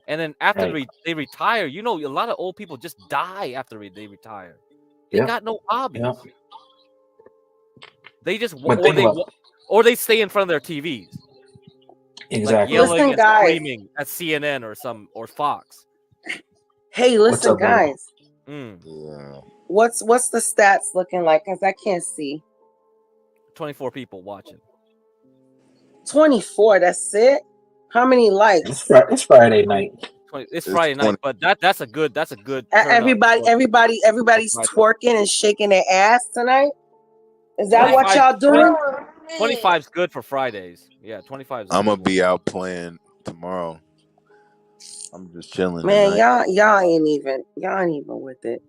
And then after Right. they retire, a lot of old people just die after they retire. They Yeah. got no hobbies. Yeah. They just But think about or they stay in front of their TVs, like exactly. yelling Listen, and guys. screaming at CNN or Fox. Hey, What's listen, up, buddy? guys. Yeah. What's the stats looking like? Cause I can't see. 24 people watching. 24. That's it. How many likes? It's Friday night. It's Friday night, but that's a good turn Everybody's twerking and shaking their ass tonight. Is that what y'all doing? 25 is good for Fridays. Yeah, 25 is I'm good. gonna be out playing tomorrow. I'm just chilling. Man, tonight. y'all ain't even with it.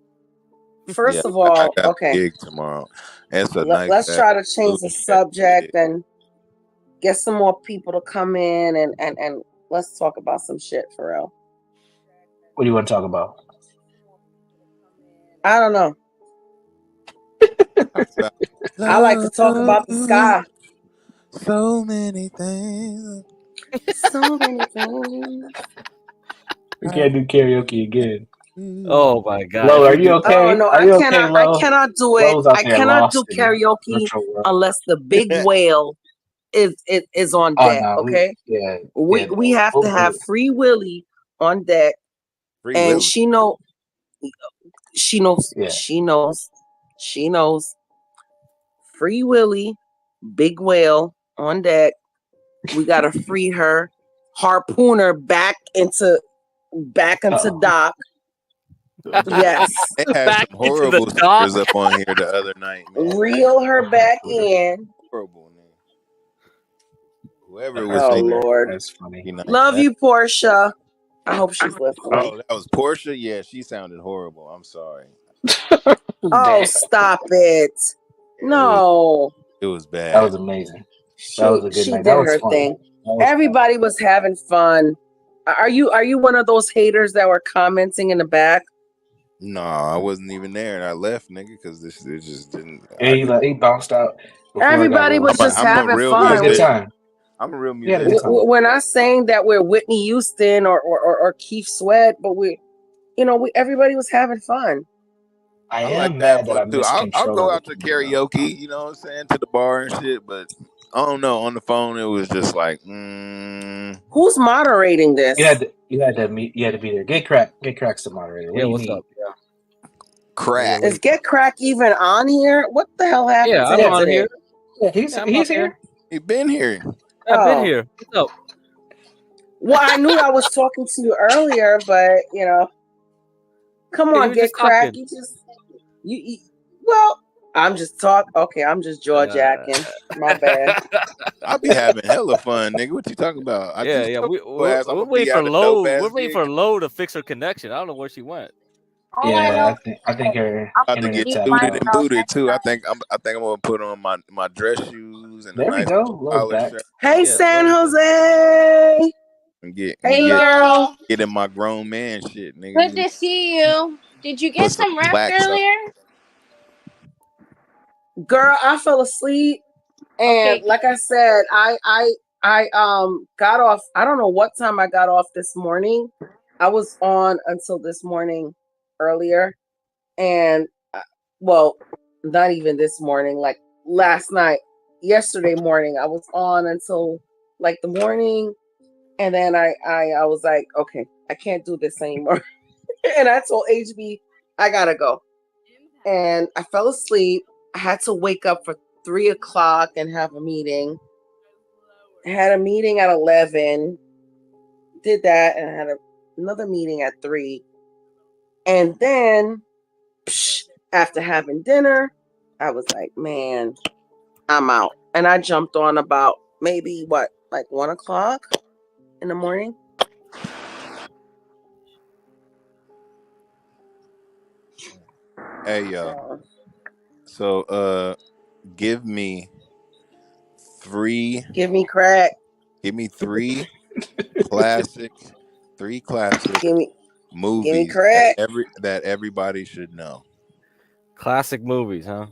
First Yeah, of all, I got okay. a gig tomorrow. It's a nice. Let's try to change the subject and get some more people to come in and let's talk about some shit for real. What do you want to talk about? I don't know. I like to talk about the sky. So many things. So many things. We can't do karaoke again. Oh my God! Lo, are you okay? Oh no, are you okay, Lo? I cannot do it. Lo's out I there cannot do lost in karaoke virtual world. unless the big whale is on Oh, deck. no, Okay. We have to have Free Willy on deck, and she knows. Free Willy, big whale on deck. We gotta free her, harpoon her back into dock. Yes. They had some horrible stickers up on here the other night, man. Reel her back in. Horrible, man. Whoever was Oh saying Lord. That's funny. Love you, Portia. I hope she's listening. Oh, that was Portia? Yeah, she sounded horrible. I'm sorry. Oh, stop it. No. It was bad. That was amazing. That was a good night. That was her fun. thing. Everybody was having fun. Are you one of those haters that were commenting in the back? No, I wasn't even there, and I left, nigga, because it just didn't. Yeah, he bounced out. Everybody was just having fun. Good time. I'm a real musician. We're not saying that we're Whitney Houston or Keith Sweat, but everybody was having fun. I am mad that I missed I'll control. go out to karaoke, you know what I'm saying, to the bar and shit, but I don't know. On the phone, it was just like, Who's moderating this? You had to be there. Get Crack's the moderator. Yeah, what's up? Yeah. Crack. Is Get Crack even on here? What the hell happened? Yeah, I'm on here. Yeah, he's here. He's been here. I've been here. What's up? Well, I knew I was talking to you earlier, but come on, Get Crack. Well, I'm just talking. Okay, I'm just jaw jacking. My bad. I'll be having hella fun, nigga. What you talking about? We're waiting for Lo. We're waiting for Lo to fix her connection. I don't know where she went. Yeah, I think her about to get booted and booted too. I think I'm gonna put on my dress shoes and there we go. Lo's back. Hey, San Jose. And get girl. Get in my grown man shit, nigga. Good to see you. Did you get some rest earlier? Girl, I fell asleep, and like I said, I got off. I don't know what time I got off this morning. I was on until this morning earlier, and well, not even this morning. Like last night, yesterday morning, I was on until like the morning, and then I was like, okay, I can't do this anymore, and I told HB I gotta go, and I fell asleep. I had to wake up for 3:00 and have a meeting. I had a meeting at 11. Did that, and I had another meeting at 3. And then, after having dinner, I was like, man, I'm out. And I jumped on about maybe 1:00 in the morning. Hey, yo. So, give me three. Give me crack. Give me three classic Give me movies crack. that everybody should know. Classic movies, huh?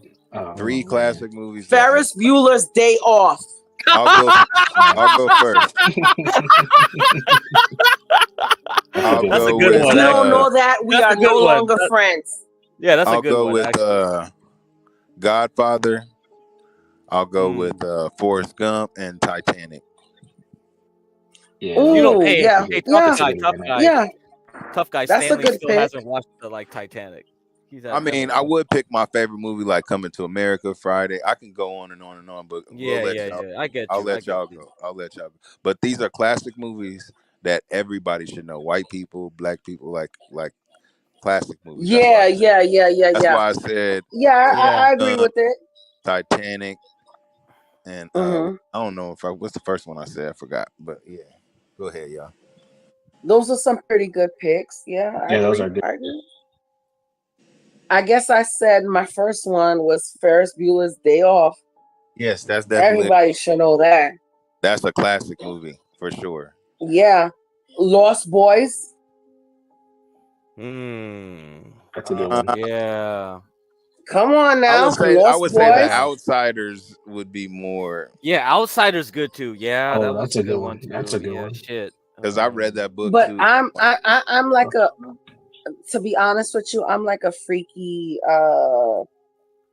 Three classic movies. Ferris Bueller's Day Off. I'll go first. I'll That's a go good with, one. If you don't know that, we That's are a good no one. longer friends. Yeah, that's a I'll good go one. with actually. Godfather. I'll go with Forrest Gump and Titanic. Yeah. Ooh, You know, hey, yeah, hey, yeah, tough guy. That's a Stanley good still pick. hasn't watched the Titanic. I mean, I would pick my favorite movie like Coming to America, Friday. I can go on and on and on, but Yeah, we'll let yeah, y'all. yeah. I get you. I'll let y'all go. I'll let y'all go. But these are classic movies that everybody should know. White people, black people, like classic movies. Yeah. That's why I said. I agree with it. Titanic, and I don't know what's the first one I said. I forgot, but yeah. Go ahead, y'all. Those are some pretty good picks. Yeah, I agree. Those are good. I guess I said my first one was Ferris Bueller's Day Off. Yes, that's definitely. Everybody should know that. That's a classic movie for sure. Yeah, Lost Boys. That's a good one. Yeah. Come on now. I would say The Outsiders would be more. Yeah, Outsiders good too. Yeah, Oh, that's a good one. That's a good one. Shit. Because I read that book but too. I'm like to be honest with you, I'm like a freaky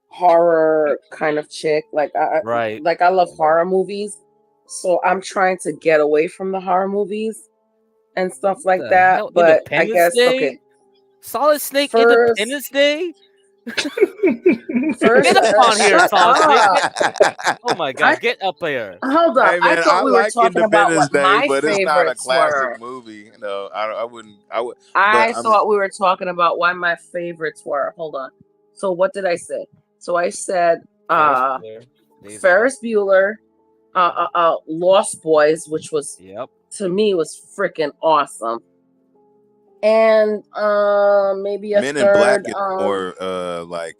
horror kind of chick. Like I love horror movies. So I'm trying to get away from the horror movies and stuff like that. Hell, but I Independence guess Day? Solid Snake First- Independence Day? First, Get up on here, shut Solid Snake. up. Oh my god, get up there. Hold up. Hey, man, I thought we were like talking about Independence what Day, my but it's not a favorites classic were. movie. No, I wouldn't. I would. I thought we were talking about why my favorites were. Hold on. So what did I say? So I said Ferris Bueller, Lost Boys, which was to me was freaking awesome. And maybe a Men third. in Black is more like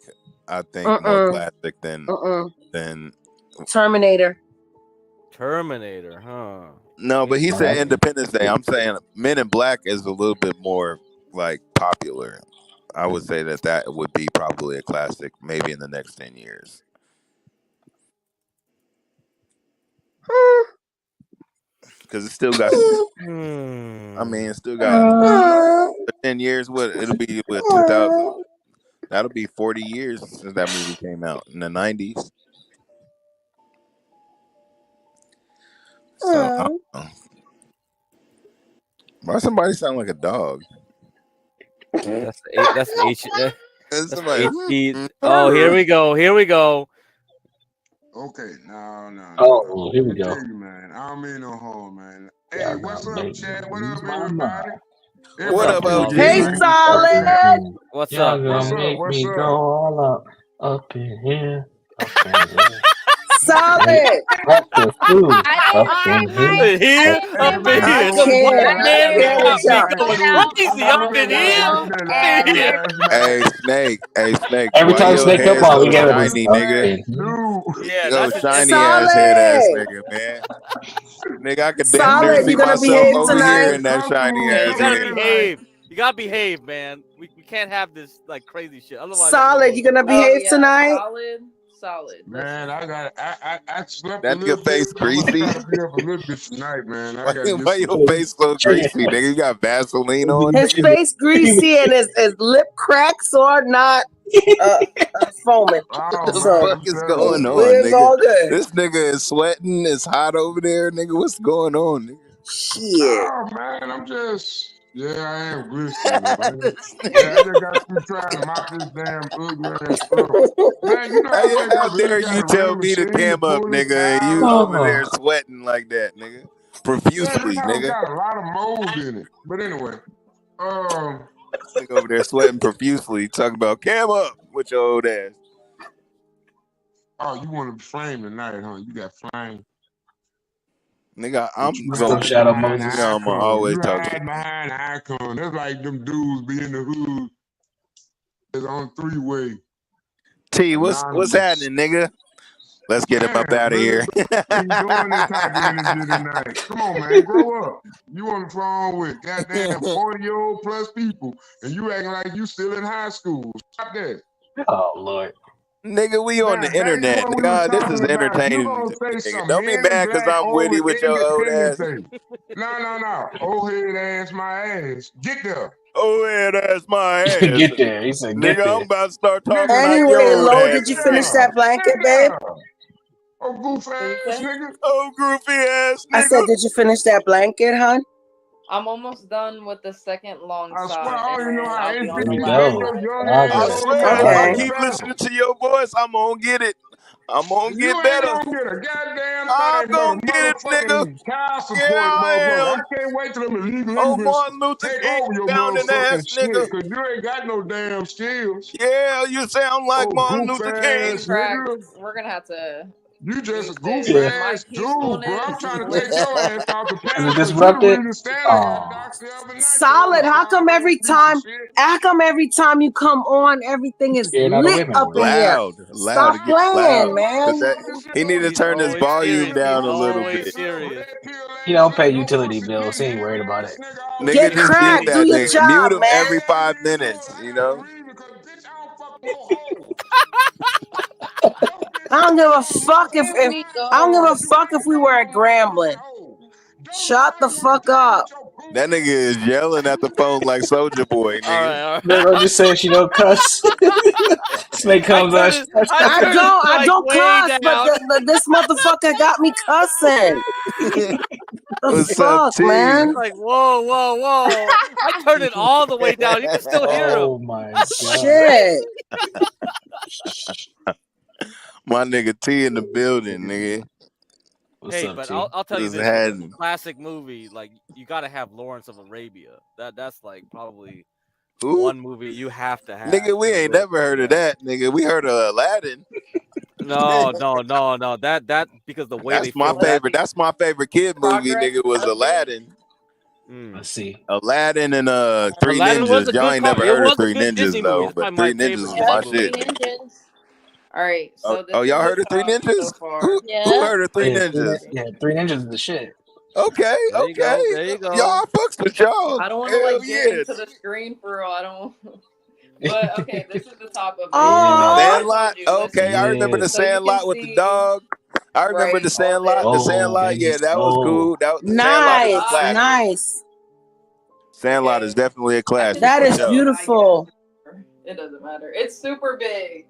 I think more classic than Terminator. Terminator, huh? No, but he said Independence Day. I'm saying Men in Black is a little bit more like popular. I would say that would be probably a classic, maybe in the next 10 years. Because it still got. I mean, it still got 10 years. What it'll be with 2000. That'll be 40 years since that movie came out in the 90s. So, I don't know. Why somebody sound like a dog? That's the H. That's HD. Oh, here we go. Okay, no. Oh, here we go. Tell you, man, I don't mean no harm, man. Hey, what's up, Chad? What up, everybody? What up, OG? Hey, Solid. What's up? Make me go all up in here. Solid. Up the food. Up in here. Up in here. The white man got me going crazy up in here. Hey, Snake. Every time Snake come on, we get shiny, nigga. Yeah, Yo, that's shiny Solid. ass head ass nigga, man. Nigga, I could damn near see myself over here in that shiny ass You gotta head. behave. You gotta behave, man. We can't have this like crazy shit. Otherwise, Solid, you gonna behave tonight? Solid. Man, I slept. That your face greasy? I'm gonna be up a little bit tonight, man. Why your face so greasy, nigga? You got Vaseline on? His face greasy and his lip cracks are not foaming. What the fuck is going on, It's all nigga? good. This nigga is sweating. It's hot over there, nigga. What's going on, nigga? Shit. Oh man, I'm just. Yeah, I am glistening, man. I just got to try to mop this damn ugly ass up. Man, you know how dare you tell me to cam up, nigga, and you over there sweating like that, nigga. Profusely, nigga. Got a lot of mold in it. But anyway, nigga over there sweating profusely, talking about cam up with your old ass. Oh, you want to flame tonight, huh? You got flame. Nigga, I'm Stop Shadow Moses. I'm always talking. You behind the icon. That's like them dudes be in the hood. It's on 3-way. T, what's happening, nigga? Let's get him up out of here. You doing that type of energy tonight. Come on, man. Grow up. You on the phone with goddamn 40-year-old plus people, and you acting like you still in high school. Stop that. Oh Lord. Nigga, we on the internet. Nigga, this is entertaining. You gonna say some Don't be men mad because black I'm witty with your old ass. No. Old head ass my ass. Get there. Old head ass my ass. Get there. He said, get nigga, there. I'm about to start talking Anyway, like your old Lo, ass. did you finish that blanket, babe? Oh, goof ass nigga. Oh, goofy ass nigga. I said, did you finish that blanket, hon? I'm almost done with the second long I side. swear, I don't even know how and NPC then get I'll be your on the young last ass. I side. swear, if Okay. I keep listening to your voice, I'm gonna get it. I'm gonna You get ain't better. gonna get a goddamn I'm thing but gonna a get it, nigga. motherfucking child support, Yeah, I motherfucker. am. I can't wait till them illegal Oh, immigrants Martin Luther take King over your pounding ass motherfucking shit, nigga. cause you ain't got no damn skills. Yeah, you sound like Martin Goof Luther ass King. nigga. We're gonna have to. You just a do goof this. ass My dude, bro. peacefulness I'm trying to lives take your in- ass off the Is panel it because you the disrupted? reason Stanley got Oh. doxxed the other night. Solid. How come every time you come on, everything is Scared all the lit women. up in here? Loud. Stop Get playing, loud. man. He need to He's turn his always volume serious. down He's a little always bit. serious. He don't pay utility bills. He ain't worried about it. Nigga Get just cracked. did Do that. your Nigga. job, Mute him man. every 5 minutes, you know? I don't give a fuck if Here we go. I don't give a fuck if we were at Grambling. Shut the fuck up. That nigga is yelling at the phone like Soldier Boy, nigga. All right. Girl just saying she don't cuss. Snake comes out. I don't cuss, but this motherfucker got me cussing. What's The fuck, up, T? man? Like, whoa. I turned it all the way down. You can still hear him. Oh my god. Shit. My nigga T in the building, nigga. What's Hey, up, but T? I'll tell you Just this: had- like, a classic movie, like you gotta have Lawrence of Arabia. That's like probably Who? one movie you have to have. Nigga, we ain't never heard of that, nigga. We heard of Aladdin. No. That because the way That's they my filmed that favorite. That's my favorite kid movie, nigga, was Aladdin. Let's see. Aladdin and Three Aladdin was Ninjas. a Y'all good ain't co- never it heard was of a Three good Ninjas Disney though, movie. It's but probably Three my Ninjas favorite was my Disney shit. movie. Ninjas. All right, so this Oh, y'all is heard the of Three top Ninjas? so far. Who Yeah. heard of Three Ninjas? Three Ninjas is the shit. Okay, There you go. There you go. Y'all fucks with y'all. I don't want to Hell like get yes. into the screen for real. I don't. But okay, this is the top of it. Oh. Sandlot. Okay, I remember the So you can Sandlot with the see- dog. I remember the Sandlot. The Sandlot. Yeah, that was cool. The Sandlot was a classic. Nice. Sandlot is definitely a classic. That for is sure. beautiful. It doesn't matter. It's super big.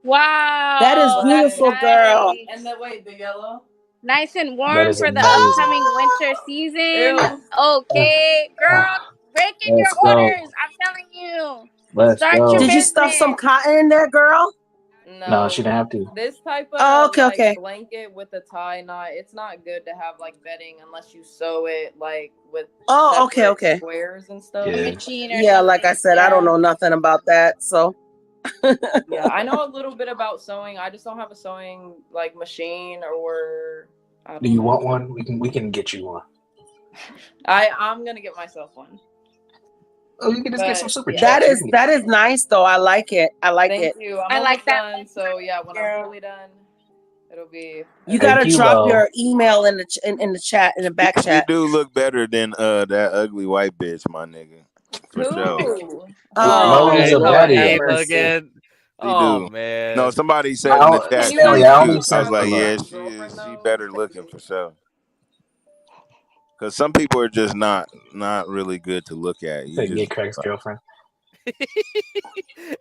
Wow. That is beautiful, girl. And the yellow. Nice and That warm is for the amazing. upcoming winter season. Ew. Okay, girl, break in your Let's go. orders. I'm telling you. Let's Start go. your Did you business. stuff some cotton in there, girl? No, she didn't have to. This type of Oh, okay, like, okay. blanket with a tie knot, it's not good to have like bedding unless you sew it like with Oh, okay, separate okay. squares and stuff. Yeah. Machine or Yeah, like I something. said, I don't Yeah. know nothing about that. So Yeah, I know a little bit about sewing. I just don't have a sewing like machine or. I don't Do you know. want one? We can get you one. I'm gonna get myself one. Oh, you can just get some But, super yeah. chats. that is nice though. I like it. I like Thank it. you. I'm I like almost that. done. So yeah, when Girl. I'm fully done, it'll be. You Thank gotta you, drop Lo. your email in the in the chat, in the back You chat. do look better than that ugly white bitch, my nigga. For sure. Who? Oh, Lowe's a Lord baddie. have Name mercy. again. She Oh do. man. No, somebody said in the chat Can she you was Stanley, I cute. only I sent was like, for yeah, love. she is. Girlfriend, She though? better looking for sure. Because some people are just not really good to look at. You Say just get Craig's girlfriend.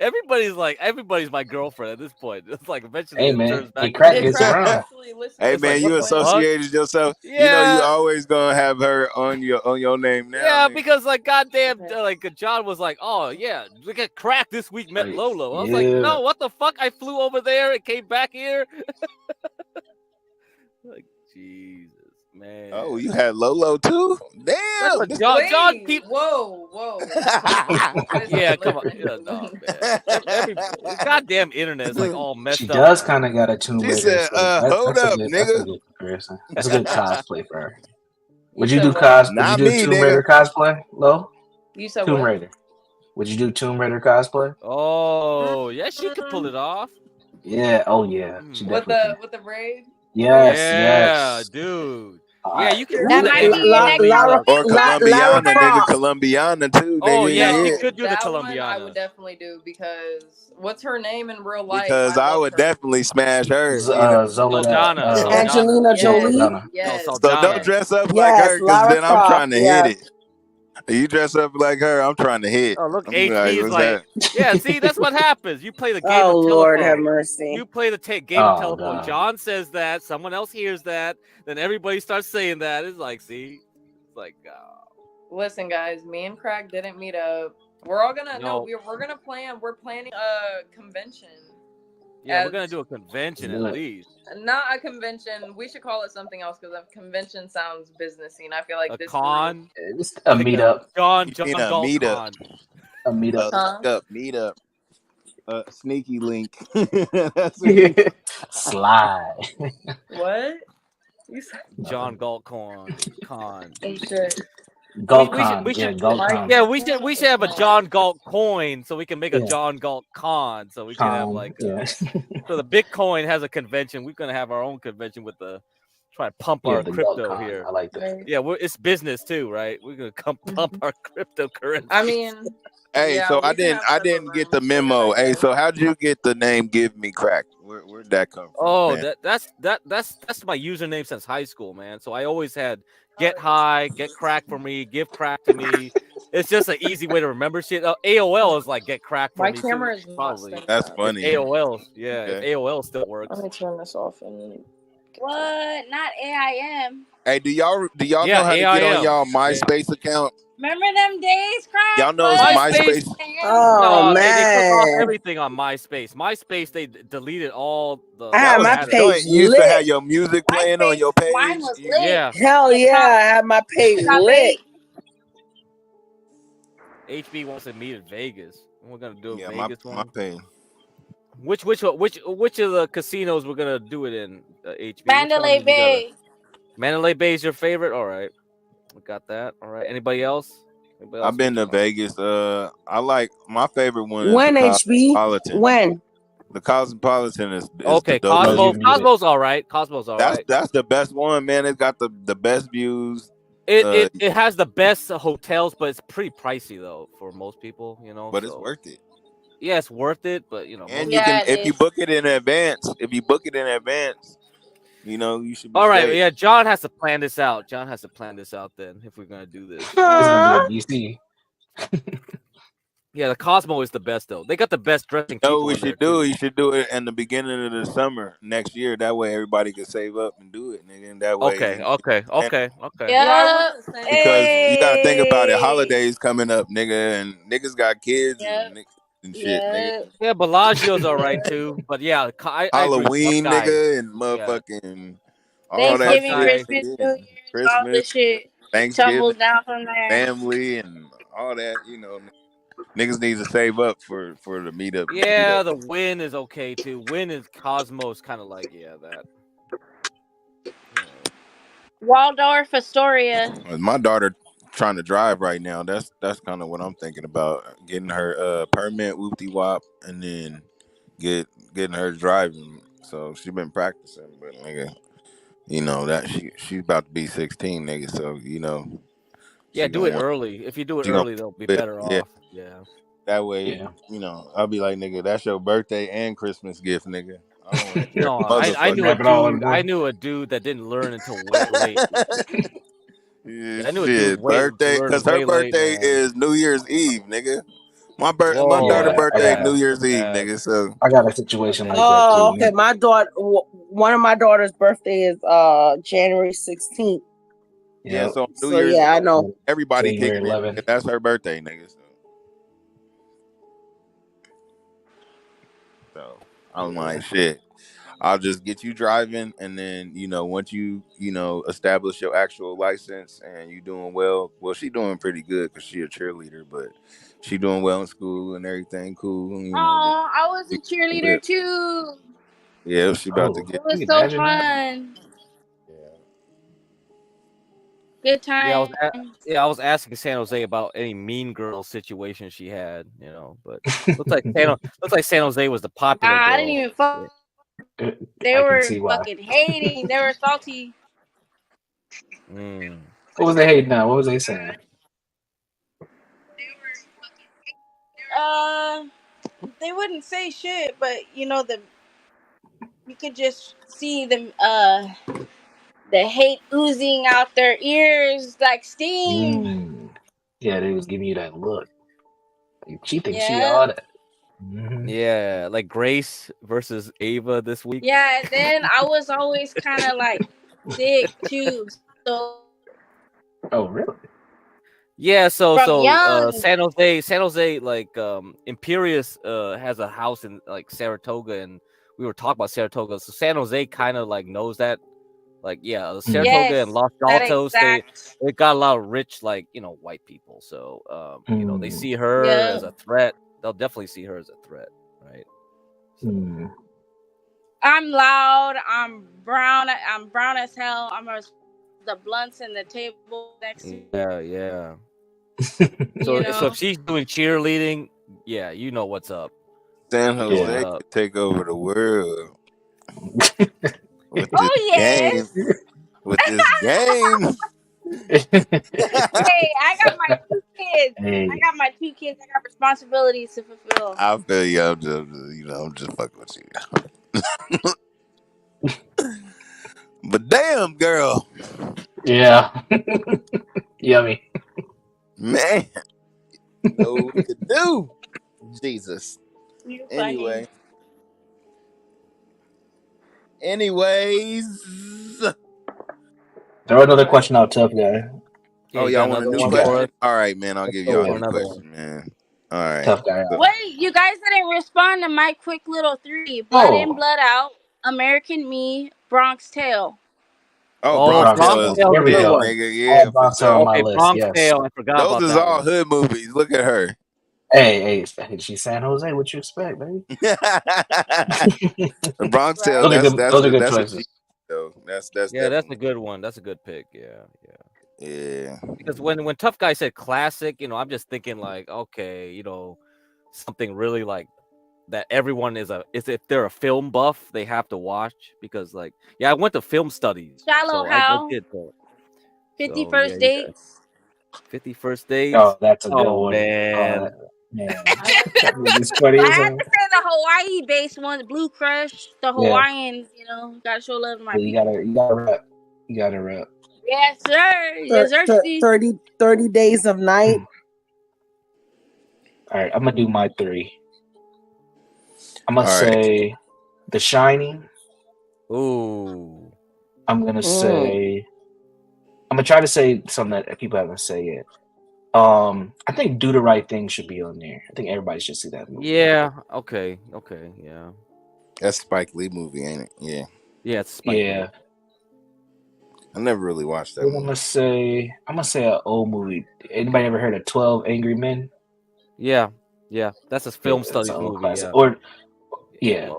Everybody's my girlfriend at this point. It's like eventually Hey it man, turns back. get crack Hey, gets Craig, around. actually, listen. Hey It's man, like, you what the fuck? associated yourself. Yeah. You know you always gonna have her on your name now. Yeah, nigga. because like goddamn, like John was like, "Oh yeah, we got crack this week." Met Like, Lolo. I was yeah. like, "No, what the fuck? I flew over there and came back here." Like Jesus, man. Oh, you had Lolo too? That's Damn. what this- John Wait, keep. whoa. Yeah, come on. Yeah, no, man. Every goddamn internet is like all messed She up. does now. kind of got a Tomb She Raider. said, so hold that's up, a good, That's a nigga. good comparison. That's a good cosplay for her. Would You you said do what? Would Not you do me, Tomb nigga. Raider cosplay? Lo? You said Tomb what? Raider. Would you do Tomb Raider cosplay? Oh, yeah, she could pull it off. Yeah. Oh yeah. She With definitely. the braid. Yes. Yeah, Yes. dude. Yeah, you can do That the might be Asian your girl next Lara, makeup. Or Lara Colombiana, nigga. Croft. Colombiana too, Oh nigga. yeah, she Yo, Yeah. could do the that one I would Colombiana. definitely do because what's her name in real life? Because I love would her. definitely smash her. You know. Soldana. Angelina Yes, Jolie. No, yes, So don't Soldana. dress up like Yes, her, because Lara then I'm Croft. trying to hit Yes. it. You dress up like her, I'm trying to hit. Oh, look, I'm like, HB's what's like, that? yeah, see, that's what happens. You play the game Oh of Lord, have telephone. mercy. You play the game of Oh telephone. god. John says that, someone else hears that, then everybody starts saying that. It's like, see, it's like, Listen, guys, me and Craig didn't meet up. We're all gonna No. we're gonna plan. We're planning a convention. yeah, we're gonna do a convention at Yeah. least. Not a convention. We should call it something else because a convention sounds businessy, and I feel like A this con, It's a like meetup. John You mean a Galt meetup? con. A meetup. Meetup. Sneaky link. That's what you Slide. What? You said John Galt con. oh shit. GaltCon. We should, GaltCon. yeah, we should have a John Galt coin so we can make a Yeah. John Galt con so we can have like yeah. so the Bitcoin has a convention. We're gonna have our own convention with the try to pump Yeah, our the crypto GaltCon. here. I like that. Yeah, it's business too, right? We're gonna pump our cryptocurrency. I mean, Hey, yeah, so we I can have separate didn't get the rooms. What memo. did I Hey, do? so how'd you get the name Give Me Crack? Where'd that come from? Oh, man? that's my username since high school, man. So I always had get high, get crack for me, give crack to me. It's just an easy way to remember shit. AOL is like get crack for My me camera too. is not Probably. staying That's up. funny. AOL, yeah. Okay. If AOL still works. Let me turn this off and What? Not AIM. Hey, do y'all Yeah, know how to get on AIM. y'all MySpace account? Remember them days, Craig? Y'all know MySpace? Oh No, they took off man, everything on MySpace. MySpace, they deleted all the. I That had was my the had page joint. You used to lit. have your music playing on your page. Mine was lit. Yeah, Hell Like, yeah, top- I had my page top lit. 8. HB wants to meet in Vegas. We're gonna do a Yeah, Vegas my one. page. Which of the casinos we're gonna do it in? HB. Mandalay Bay. Mandalay Bay is your favorite. All right, we got that. All right. Anybody else? I've been to Vegas. I like my favorite one is When the HB? Cosmopolitan. When? The Cosmopolitan is okay. the dopest. Cosmo's all right. Cosmo's all right. That's the best one, man. It's got the best views. It has the best hotels, but it's pretty pricey though for most people, you know. But it's worth it. Yeah, it's worth it, but you know. And you can if you book it in advance. You know, you should be all right, safe. yeah, John has to plan this out. John has to plan this out then if we're gonna do this. It's gonna be a DC. Yeah, the Cosmo is the best though. They got the best dressing people. We should do. You should do it in the beginning of the summer next year. That way, everybody can save up and do it, nigga. And that way, Okay. Yeah. Because you gotta think about it. Holidays coming up, nigga, and niggas got kids and shit, nigga. Yeah, Bellagio's all right too, but yeah, Halloween, I agree. nigga, and motherfucking all Thanksgiving, that shit. Christmas, New Year's, all this shit Thanksgiving, tumbles down from there. family, and all that. You know, niggas need to save up for the meetup. Yeah, the Win is okay too. Win is Cosmos, kind of like that. Waldorf Astoria. My daughter trying to drive right now. That's kind of what I'm thinking about. Getting her permit, whoopty wop, and then getting her driving. So she been practicing, but nigga, you know that she's about to be 16, nigga. So you know. Yeah, do it early. If you do it early, they'll be better off. Yeah. That way, you know, I'll be like, nigga, that's your birthday and Christmas gift, nigga. No, I knew a dude that didn't learn until way late. I knew a dude birthday because her birthday is New Year's Eve, nigga. My daughter's birthday is New Year's Eve, nigga. So I got a situation like that too. Oh, okay. My daughter, one of my daughter's birthday is January 16th. Yeah, so New Year's, yeah, I know. Everybody kicking it. That's her birthday, nigga. So I'm like, shit. I'll just get you driving, and then once you establish your actual license and you doing well. Well, she doing pretty good because she a cheerleader, but she doing well in school and everything cool. Oh, I was a cheerleader too. Yeah, she about to get. It was so fun. Good time. I was asking San Jose about any mean girl situation she had, but looks like San Jose was the popular girl. I didn't even fuck They I can were see why. fucking hating. They were salty. What was they hating now? What was they saying? They wouldn't say shit, but you know you could just see them the hate oozing out their ears like steam. Yeah, they was giving you that look. She thinks she Yeah. all that. Yeah, like Grace versus Ava this week. Yeah, and then I was always kind of like sick too. So. Oh really? Yeah, From young. San Jose, like Imperius has a house in like Saratoga, and we were talking about Saratoga. So San Jose kind of like knows that, like Saratoga and Los Altos, they got a lot of rich, like white people. So they see her as a threat. They'll definitely see her as a threat, right? So. I'm loud. I'm brown. I'm brown as hell. The blunts in the table next to me. Yeah. So if she's doing cheerleading, yeah, you know what's up. San Jose could take over the world with this game. With this game. Hey, I got my 2 kids. I got responsibilities to fulfill. I feel you. I'm just fucking with you. But damn, girl. Yeah. Yummy. Man. You know what we could do. Jesus. Anyways. Throw another question out, tough guy. Oh, y'all want a new question? All right, man. I'll give y'all a new question, man. All right. Tough guy. Wait, you guys didn't respond to my quick little 3. Blood in, blood out. American Me. Bronx Tale. Oh, Bronx Tale is here we go. nigga. Yeah, Bronx Tale on my list. Bronx Yes. Tale. I forgot about that. Those is all hood movies. Look at her. Hey, she's San Jose. What you expect, baby? The Bronx Tale. Those are good choices. That's that's a good one. That's a good pick. Yeah. Because when Tough Guy said classic, I'm just thinking like, okay, something really like that everyone is if they're a film buff, they have to watch because like I went to film studies. Shallow Hal. 51st Dates. 51st Dates. Oh, that's a good one. Man. I had to say the Hawaii-based ones, Blue Crush, the Hawaiians. Gotta show love to my people. You gotta rap. Yes, sir. Yes, sir. 30 Days of Night. All right, I'm gonna do my 3. I'm gonna say The Shining. Ooh. I'm gonna try to say something that people haven't said yet. I think Do the Right Thing should be on there. I think everybody should see that movie. Yeah. Okay. Yeah. That's Spike Lee movie, ain't it? Yeah. Yeah. It's Spike Lee. I never really watched that. I'm gonna say an old movie. Anybody ever heard of 12 Angry Men? Yeah. That's a film studies movie. Yeah.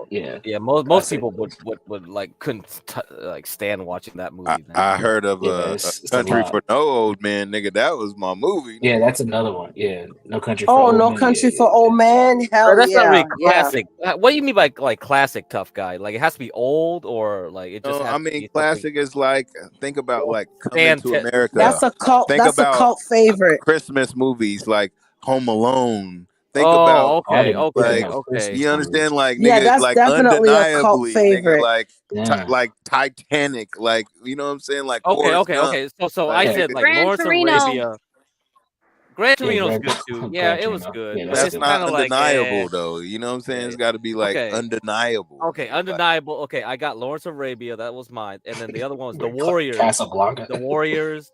Most people would like couldn't like stand watching that movie. I heard of a Country for No Old Men, nigga. That was my movie. Yeah, that's another one. Yeah, No Country for Old Men. No Country for Old Men. Hell that's not really classic. What do you mean by like classic Tough Guy? Like it has to be old or like it just? I mean, classic is like think about like Coming to America. That's a cult. That's a cult favorite. Christmas movies like Home Alone. Think about okay. You understand, like nigga, that's like definitely a cult favorite. Nigga, like Titanic, like you know what I'm saying, like okay. So I said like Lawrence of Arabia. Gran Torino's good too. Yeah, it was good. Yeah, that's not undeniable though. You know what I'm saying? It's got to be like undeniable. Okay, undeniable. Okay, I got Lawrence of Arabia. That was mine, and then the other one was The Warriors. Casablanca. The Warriors.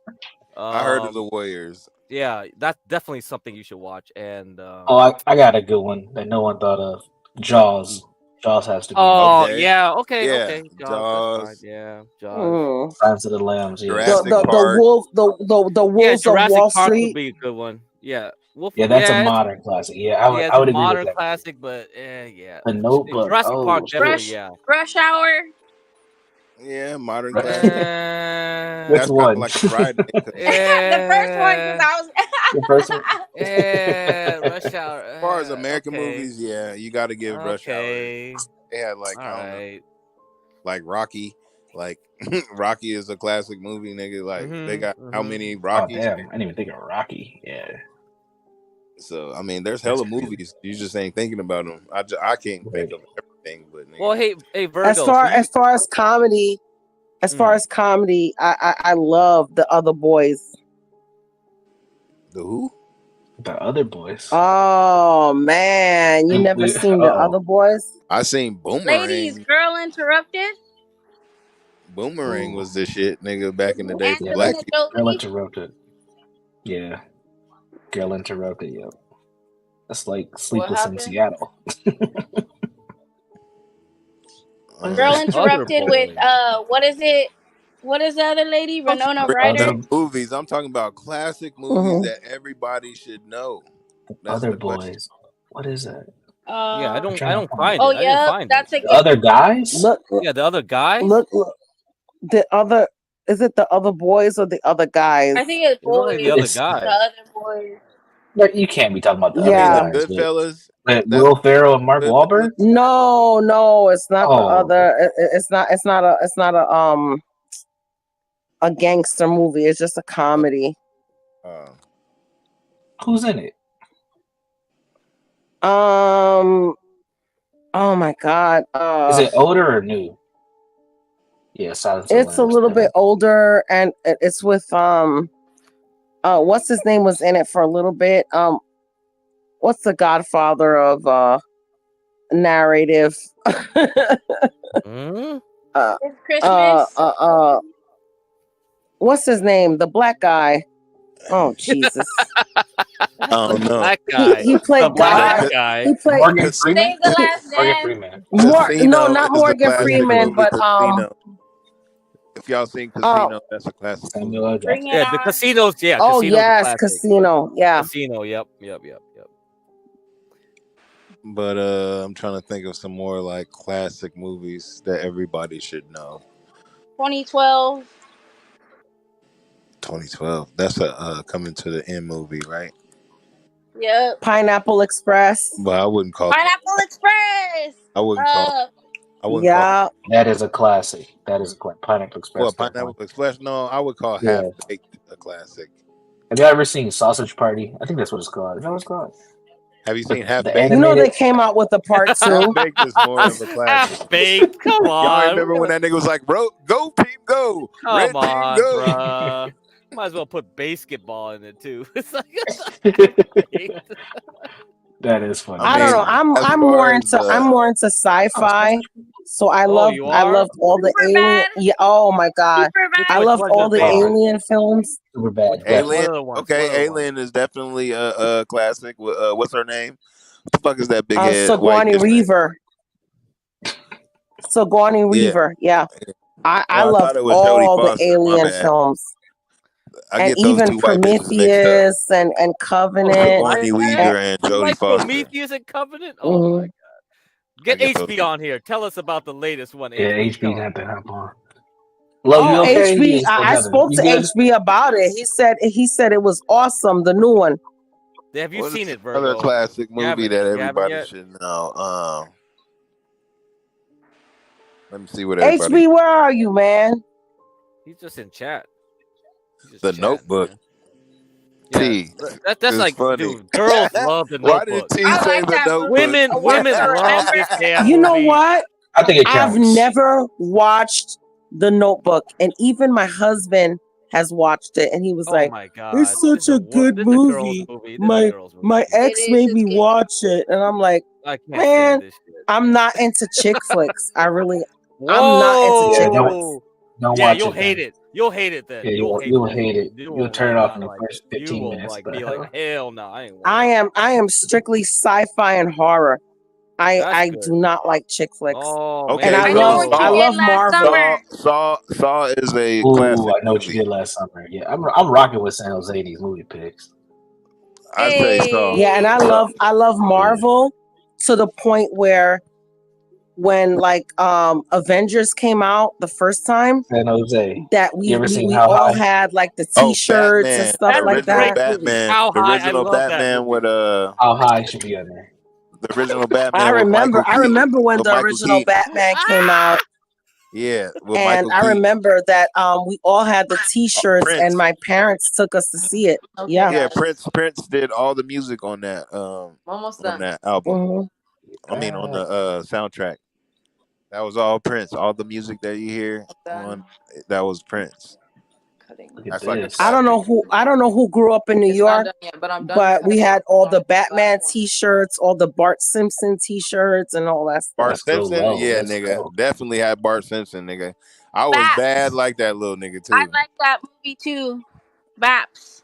I heard of The Warriors. Yeah, that's definitely something you should watch. And I got a good one that no one thought of. Jaws. Jaws has to be. Okay. Jaws. Yeah, Jaws. Silence of the Lambs. Yeah. The Wolves of Wall Park Street would be a good one. Yeah. That's a modern classic. Yeah, I would agree with that. Modern classic, but yeah. The Notebook. Jurassic Park definitely, Rush Hour. Yeah, modern classic. Which one? Like a ride. The first one, because I was. The first one. Yeah, Rush Hour. As far as American movies, yeah, you got to give Rush Hour. They had like like Rocky. Like Rocky is a classic movie, nigga. Like they got how many Oh Rockies? damn! I didn't even think of Rocky. Yeah. So I mean, there's That's hella crazy. movies. You just ain't thinking about them. I can't think of everything, but nigga. Well, hey, Virgo. As far as comedy, I love The Other Boys. The who? The Other Boys. Oh man, you never seen The Other Boys? I seen Boomerang. Ladies, Girl Interrupted. Boomerang was the shit, nigga, back in the day for Yeah, black people. Girl Interrupted. Yeah. Girl Interrupted, yep. That's like Sleepless in happened? Seattle. Girl Interrupted with what is it? What is the other lady? Winona Ryder. Movies. I'm talking about classic movies that everybody should know. That's Other the question. Boys. What is that? Yeah, I don't find Oh it. I didn't yeah, find that's it. a The Other Guys? Look, Yeah, The Other Guys. look, the other. Is it The Other Boys or The Other Guys? I think it's It looked boys. like The Other It's- Guys. The Other boys. But you can't be talking about the Yeah. Other Guys. Goodfellas. Will Ferrell and Mark Wahlberg? No, it's not the Oh. other. It's not a gangster movie. It's just a comedy. Who's in it? Oh my god. Is it older or new? Yeah, Silence of the It's a Lambs. little bit older, and it's with what's his name was in it for a little bit. What's the godfather of narrative? It's Christmas. What's his name? The black guy. Oh Jesus! I don't know. Black guy. He played The black God. guy. He played Morgan Freeman? Save the Last Morgan Dance. Freeman. No, not is the Morgan classic Freeman, movie, but Casino. If y'all seen Casino, that's a classic movie. Bring it Yeah, the on. casinos. Yeah. Oh Casino's a yes, classic. Casino. Yeah. Casino. Yep. But I'm trying to think of some more like classic movies that everybody should know. 2012. 2012. That's a Coming to the End movie, right? Yep. Pineapple Express. But I wouldn't call. Pineapple Express. I wouldn't call. I wouldn't Yeah. That is a classic. That is a Pineapple Express. Well, Pineapple Express. No, I would call Yeah. Half Baked a classic. Have you ever seen Sausage Party? I think that's what it's called. Is that what it's called? Have you seen Half the Baked? You know they came out with a part 2. Half Baked is more of a classic. Half Baked. Come Y'all on. remember when that nigga was like, "Bro, go team, go, red Come on, team, go." bruh. Might as well put basketball in it too. It's like That is funny. I don't know. I'm more into sci-fi. So I loved all the alien. Yeah. Oh my god. I loved all the alien films. Super bad. Alien. Okay, Alien is definitely a classic. What's her name? What the fuck is that big head? Sigourney Weaver. Sigourney Weaver. Yeah. I loved all the alien films. I and even Prometheus and Covenant. Sigourney Weaver and Jodie Foster. Prometheus and Covenant? Oh my god. Get HB on here. Tell us about the latest one. Yeah, HB had to hop on. HB. I spoke to HB about it. He said it was awesome. The new one. Have you seen it, Virgo? Another classic movie that everybody should know. Let me see what everybody. HB, where are you, man? He's just in chat. The Notebook. Yeah. T. That's like, funny. dude, girls love the Why Notebook. did T say The Notebook? Women love this damn You know movie. what? I think it I've counts. never watched The Notebook, and even my husband has watched it, and he was like, my God. "It's such a good movie." My ex made me watch it, and I'm like, I can't man, stand this shit. I'm not into chick flicks. I'm not into chick flicks. Don't Yeah, watch you'll it, hate then. it. You'll hate it then. Yeah, you'll hate it. You'll turn it off in the first 15 minutes. Like, be like, hell no, I ain't. I am strictly sci-fi and horror. I do not like chick flicks. Okay, and I love Marvel. Saw is a Ooh, classic. I know what you did last summer. Yeah, I'm rocking with San Jose these movie picks. I say Saw. Yeah, and I love Marvel to the point where when like Avengers came out the first time, San Jose, that we How all High? had like the T-shirts and stuff like that. Batman, How the High, original I love that Batman movie. with How High should be on there. the original Batman. I remember when with the Michael original Keaton. Batman came out. Yeah, with And Michael I Keaton. remember that we all had the T-shirts, Prince. and my parents took us to see it. Okay, Yeah. Yeah, guys. Prince did all the music on that Almost on done. that album. Mhm. I mean on the soundtrack. That was all Prince. All the music that you hear on that was Prince. Cutting. That's like a I don't know who grew up in New It's not York, done yet, but I'm done. but we had all the Last Batman one. T-shirts, all the Bart Simpson T-shirts, and all that stuff. Bart Simpson, yeah, nigga, definitely had Bart Simpson, nigga. I was bad like that little nigga too. I like that movie too. Baps.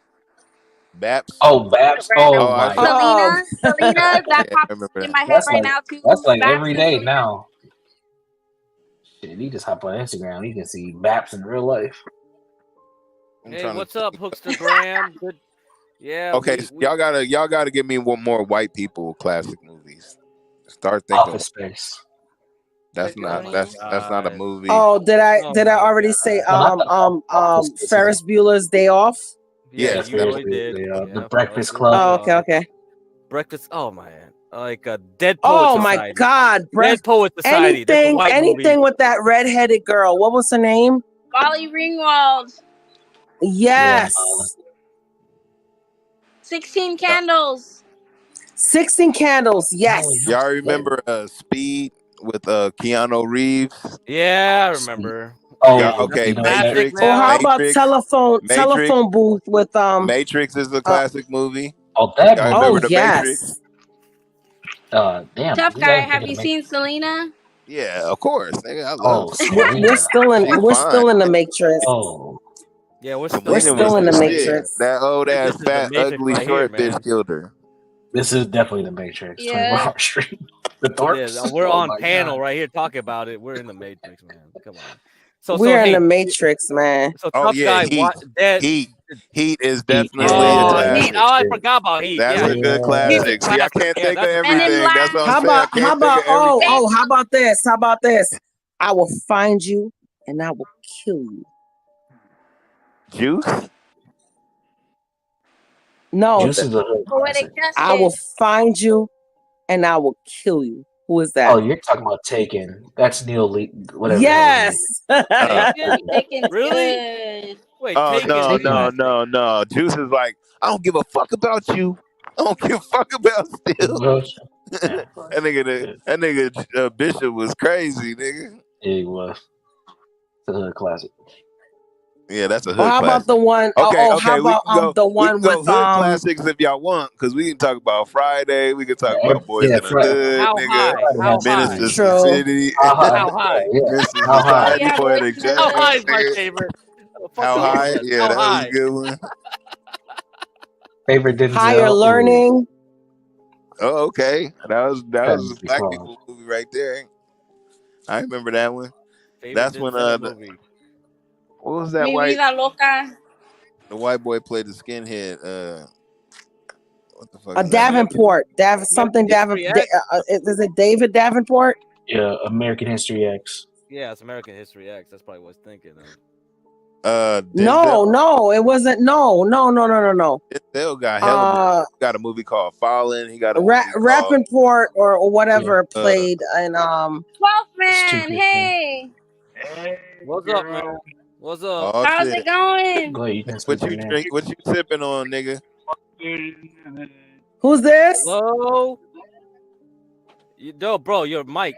Baps. Oh, Baps. Oh my Selena, Selena, that Yeah, I pops remember in that. my head That's right like now too. that's like Baps every and day Selena. now. Shit, you just hop on Instagram, you can see Baps in real life. Hey, what's up, Hookstagram? Good. Yeah. Okay, so y'all gotta give me one more white people classic movies. Start thinking. Office Space. That's not a movie. Oh, did I already say Ferris Bueller's Day Off? Yeah, Yes, you already did. The Breakfast Club. Oh, okay. Breakfast. Oh man, like a Dead Poet Oh Society. my God, Dead Poet Society. That's a white anything movie. with that redheaded girl. What was her name? Molly Ringwald. Yes. 16 Candles. 16 Candles. Yes. Y'all remember Speed with Keanu Reeves? Yeah, I remember. Oh, yeah, okay. Matrix. Or how about Matrix. telephone booth with Matrix is a classic movie. Oh, that Y'all movie. remember the Matrix? Damn. Tough guy. Have you seen Selena? Yeah, of course. Nigga, I love Selena. We're still in the Matrix. Oh. Yeah, we're still in the Matrix. That old ass This is the fat Matrix ugly right short here, man. bitch killed her. This is definitely the Matrix. Yeah. 24-hour street. The Thorpes. Yeah, we're Oh on my panel God. right here talking about it. We're in the Matrix, man. Come on. So We're in hey, the Matrix, man. So Oh Tough yeah, Guy, Heat is definitely a Heat. classic. Oh, I forgot about Heat. That's yeah. a good Heat's a classic. See, I classic. can't Yeah, think of that's a everything. That's what I'm How saying. I about can't think of everything. how about this? How about this? I will find you and I will kill you. Juice? No. Juice is a hood Poetic classic. I will Justice. find you and I will kill you. Who is that? Oh, you're talking about Taken. That's Neil Lee. Whatever. Yes. Taken's Really? good. Wait, Oh Taken. no. Juice is like, I don't give a fuck about you. I don't give a fuck about Steel. that nigga Bishop was crazy, nigga. It was. It's a hood classic. Yeah, that's a hood Or how classic. about the one? Okay, How we about can go, the we one can go with hood classics if y'all want, because we can talk about Friday. We can talk about Boys in the Hood, How nigga. high? How high? Minister City. How high? Mr. How high? Society, Yeah, Poetic Boys in the Justice. How high is my nigga. favorite? How high? Yeah, How that was high? a good one. Favorite Denzel? Higher Learning? Oh, okay. That was a That'd be black fun. people movie right there. I remember that one. Favorite That's when Denzel movie. what was that Mi white? Vida Loca. The white boy played the skinhead. What the fuck? Is that? Davenport. Something History Davenport. X? Is it David Davenport? Yeah, American History X. Yeah, it's American History X. That's probably what I was thinking of. No, it wasn't. No. Denzel got a movie called Fallen. He got a movie called Rappaport or whatever played in 12th Man. Hey. What's up, man? What's up? Oh, How's shit. it going? Go ahead, you can What speak you right now. drink? What you sipping on, nigga? Who's this? Hello? Bro, your mic.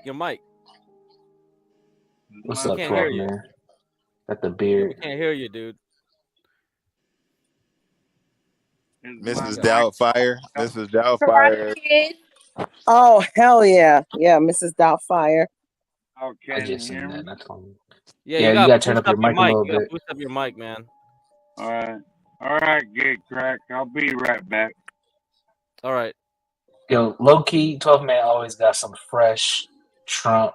What's We up, can't hear 12 you. man? Got the We beard. can't hear you, dude. Mrs. Doubtfire. Mrs. Doubtfire. Kid. Oh hell yeah, Mrs. Doubtfire. I just seen that. That's fine. Yeah, Yeah, you gotta turn up your mic a little You gotta bit. boost up your mic, man. All right, get cracked. I'll be right back. All right. Yo, low key, 12 man always got some fresh Trump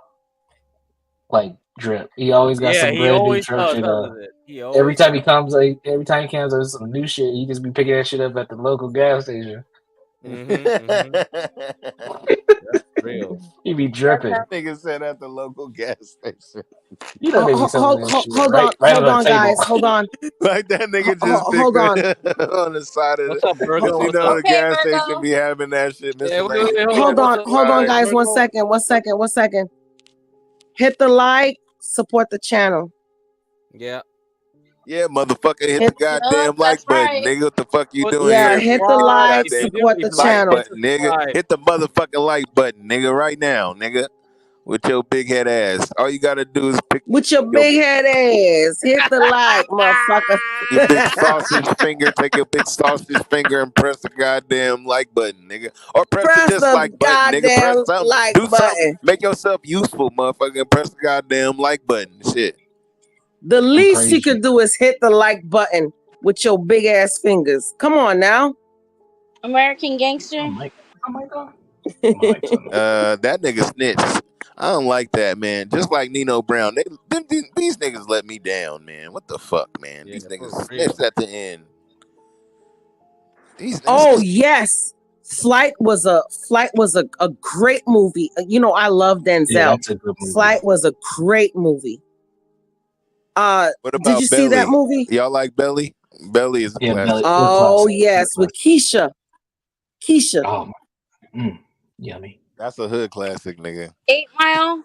like drip. He always got some he brand new always Trump does, shit doesn't up. it? Every time he comes, there's some new shit. He just be picking that shit up at the local gas station. That's real. He be dripping. Nigga said at the local gas station. You know they be selling that shit Hold right on, on the table. guys. Hold on. Like that nigga just Hold on. on the side of What's up, Virgo? You What's know up? the gas Virgo. station be having that shit. Yeah, Miscellaneous. Hold on, guys. Virgo? One second. Hit the like, support the channel. Yeah. Yeah, motherfucker, hit the goddamn like button, nigga. What the fuck you doing Yeah, here? hit the like, Goddamn support the like channel. button, nigga. Hit the motherfucking like button, nigga, right now, nigga. With your big head ass. All you gotta do is pick with your big head ass. Hit the like, motherfucker. Your big sausage finger. Take your big sausage finger and press the goddamn like button, nigga. Or press the dislike button, nigga. Press something. Like Do button. something. Make yourself useful, motherfucker. And press the goddamn like button. Shit. The least you could do is hit the like button with your big ass fingers. Come on now. American Gangster. Oh my god. That nigga snitched. I don't like that, man. Just like Nino Brown, these niggas let me down, man. What the fuck, man? These niggas snitched at the end. Yes, Flight was a great movie. You know, I love Denzel. Yeah, that's a good movie. Flight was a great movie. What about did you see that movie? Y'all like Belly? Belly is a classic. Belly. Oh yes, with Keisha. Oh, yummy. That's a hood classic, nigga. 8 Mile.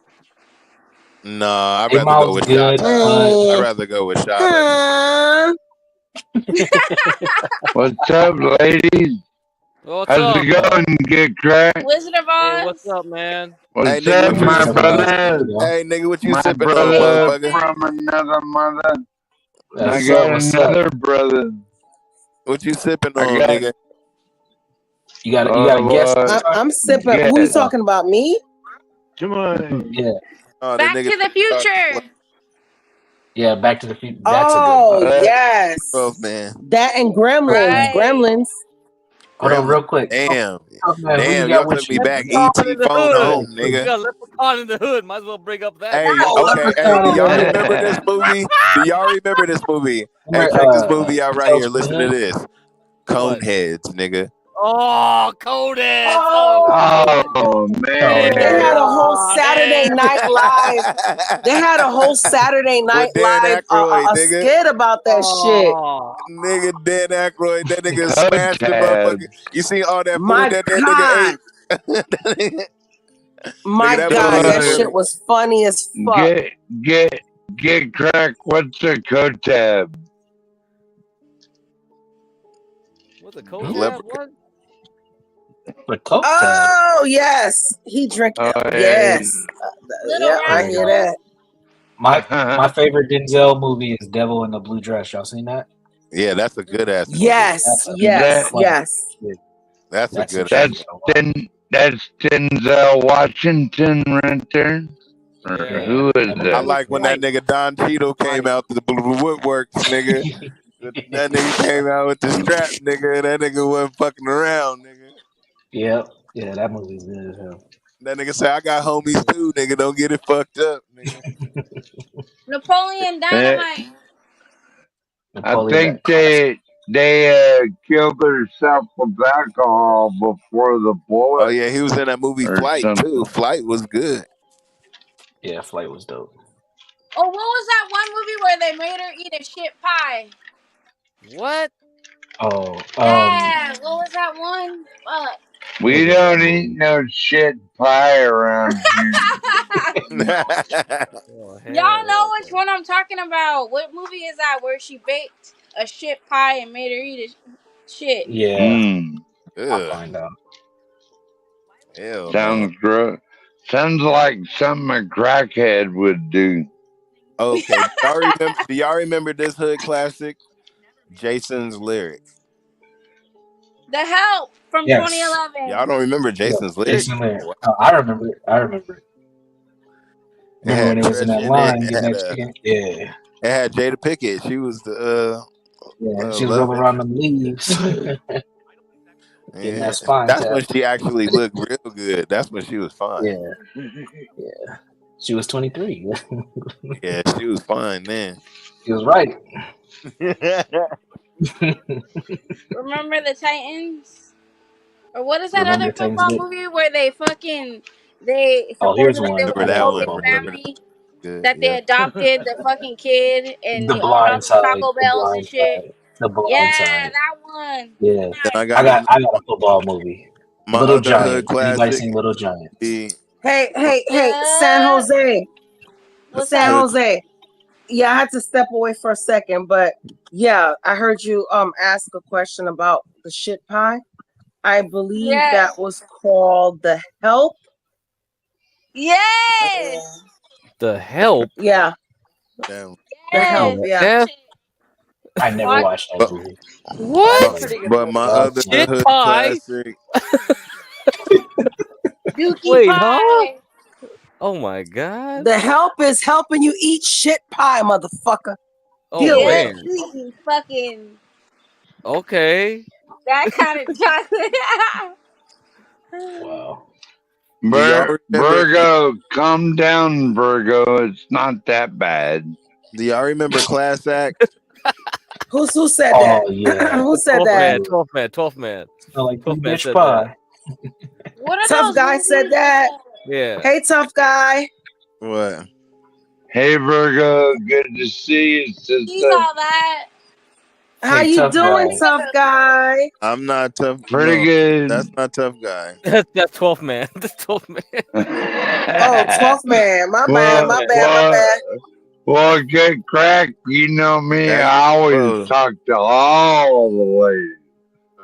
Nah, I'd 8 rather Mile's go with good, Shot. I'd rather go with Shot. What's up, ladies? What's How's up, it going? Get cracked? Wizard of Oz. Hey, what's up, man? What's up, my brother? Hey, nigga, what you My sipping on, brother motherfucker? from another mother. I What's got up, what's another up? brother. What you sipping on, nigga? You gotta guess. I'm sipping. Who you talking about? Me? Come on. Yeah. Oh, Back to the Future. Yeah, Back to the Future. That's a good one. Yes. Man. That and Gremlins. Right. Gremlins. Hold on, real quick. Damn. Man, Damn, y'all took me back. E.T. phone home, We nigga. got Leprechaun in the Hood. Might as well bring up that. Hey, okay. Hey, do y'all remember this movie? Do y'all remember this movie? Hey, check this movie out right here. Listen to this. Coneheads, nigga. Oh, Conan. Oh, man. They had a whole Saturday Night Live. They had a whole Saturday Night Live a skit about that shit. Nigga, Dan Aykroyd, that nigga smashed the motherfucker. You see all that food that nigga ate? My God, that shit was funny as fuck. Get crack. What's a code tab? What's a code tab? What? The Coke tab. Oh yes, he drank. Yes, yeah, I hear that. My favorite Denzel movie is Devil in the Blue Dress. Y'all seen that? Yeah, that's a good ass movie. Yes. That's a good ass movie. That's Denzel Washington right there. Yeah. Who is that? I like when that nigga Don Cheadle came out to the Woodworks, nigga. That nigga came out with the strap, nigga. That nigga wasn't fucking around, nigga. Yep. Yeah, that movie's good as hell. That nigga say, I got homies too, nigga. Don't get it fucked up, nigga. Napoleon Dynamite. I think they killed themselves with alcohol before the bullet. Oh yeah, he was in that movie Flight too. Flight was good. Yeah, Flight was dope. Oh, what was that one movie where they made her eat a shit pie? What? Oh, yeah. What was that one? Fuck. We don't eat no shit pie around here. Y'all know which one I'm talking about. What movie is that where she baked a shit pie and made her eat a shit? Yeah. I'll find out. Ew, sounds gross. Sounds like something a crackhead would do. Okay. Do y'all remember this hood classic? Jason's Lyrics. The Help from 2011. Y'all don't remember Jason's Lyrics? Jason Lyrics. I remember it. Remember when it was in that line? Yeah. It had Jada Pickett. She was the she was rolling around the leaves. Yeah, that's when she actually looked real good. That's when she was fine. Yeah. She was 23. Yeah, she was fine then. She was right. Remember the Titans? Or what is that other football movie where they here's one. Remember that one. Family that they adopted the fucking kid and The Blind Side. Taco Bells and shit. The Blind Side. That one. Yeah. I got a football movie. Little Giant. Anybody seen Little Giant? Hey, San Jose. What's San up? Jose. Yeah, I had to step away for a second, but yeah, I heard you ask a question about the shit pie. I believe Yes. that was called The Help. Yes. The Help. Yeah, Damn. The Help. Yes. Yeah. I never Watch- watched that movie. What? That's a pretty good But movie. my Oh, other shit hood pie. classic. Dookie Wait, pie. huh? Oh my god. The Help is helping you eat shit pie, motherfucker. Oh Deal with Yeah, it. man. you eating fucking Okay. that kind of chocolate. wow. Do y'all remember? Virgo, calm down, Virgo. It's not that bad. Do y'all remember Class Act? Who said that? Oh yeah. Who said 12th that? man. 12th man. 12th man. Smell like 12th man bitch said pie. What are Tough those guy movies said that. Yeah. Hey, tough guy. What? Hey, Virgo, good to see you, He's sister. all that. How Hey, you tough doing, guy. tough guy? I'm not tough. Pretty No, good. that's not tough guy. That's 12th man. That's 12th man. Oh, 12th man. My bad, my bad, my bad. Well, get cracked. You know me. That's I always bro. talk to all the ladies.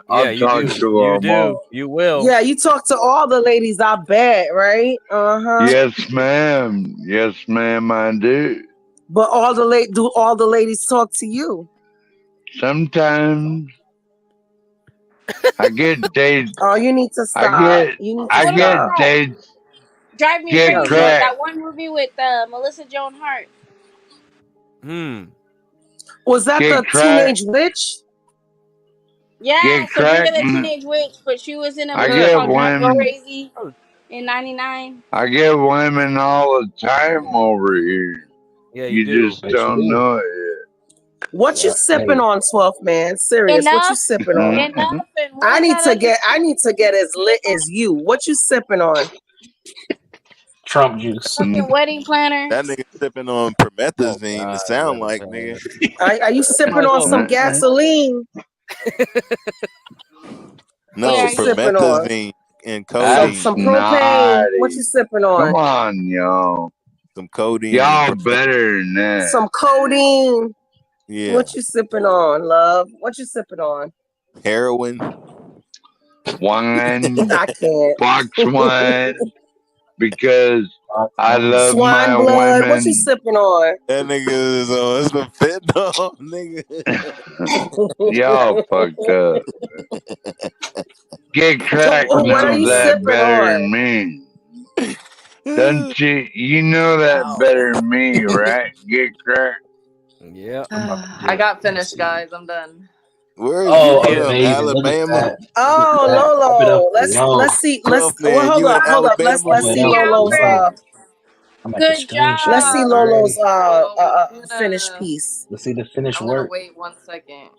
Yeah, I'll you talk do. to You them do. all. You will. Yeah, you talk to all the ladies, I bet, right? Uh-huh. Yes, ma'am. Yes, ma'am, I do. But do all the ladies talk to you? Sometimes I get dates. Oh, you need to stop. You need to I What get stop. about dates. Drive Me Get Crazy? cracked. That one movie with Melissa Joan Hart. Was that Get the cracked. Teenage Witch? Yeah, Get Sabrina cracked. the Teenage Witch, but she was in a I movie get called Drive Me women. Crazy in '99. I get women all the time over here. Yeah, You do. just don't know it yet. What you sipping on, 12th man? Serious. What you Enough, sipping on? enough, and what I was need that to other get as lit as you. What you sipping on? Trump juice. fucking wedding planner? That nigga sipping on promethazine. It sound like nigga. Are you sipping Might as on well. some gasoline? No, What you sipping on? promethazine and codeine. Some propane. What you sipping on? Come on, y'all. Some codeine. Y'all better than that. Some codeine. Yeah. What you sipping on, love? What you sipping on? Heroin. Wine. I can't. Box wine. Because I love Swine my blood. women. What you sipping on? That nigga is on some fentanyl, nigga. Y'all fucked up. Get cracked So, what are knows you that sipping better on? than me. Don't you? You know that better than me, right? Get cracked. Yeah. I got finished, guys. I'm done. Where is Oh, you from? amazing. Look at Alabama? that. Oh, Look at that. Pop it Lolo. up Let's see. Well, man, hold you in up. Let's Alabama? see Pop it up Lolo's low. I'm at the Good screenshot. let's see job. Lolo's I'm finished gonna, piece. Let's see the finished I'm gonna work. wait 1 second,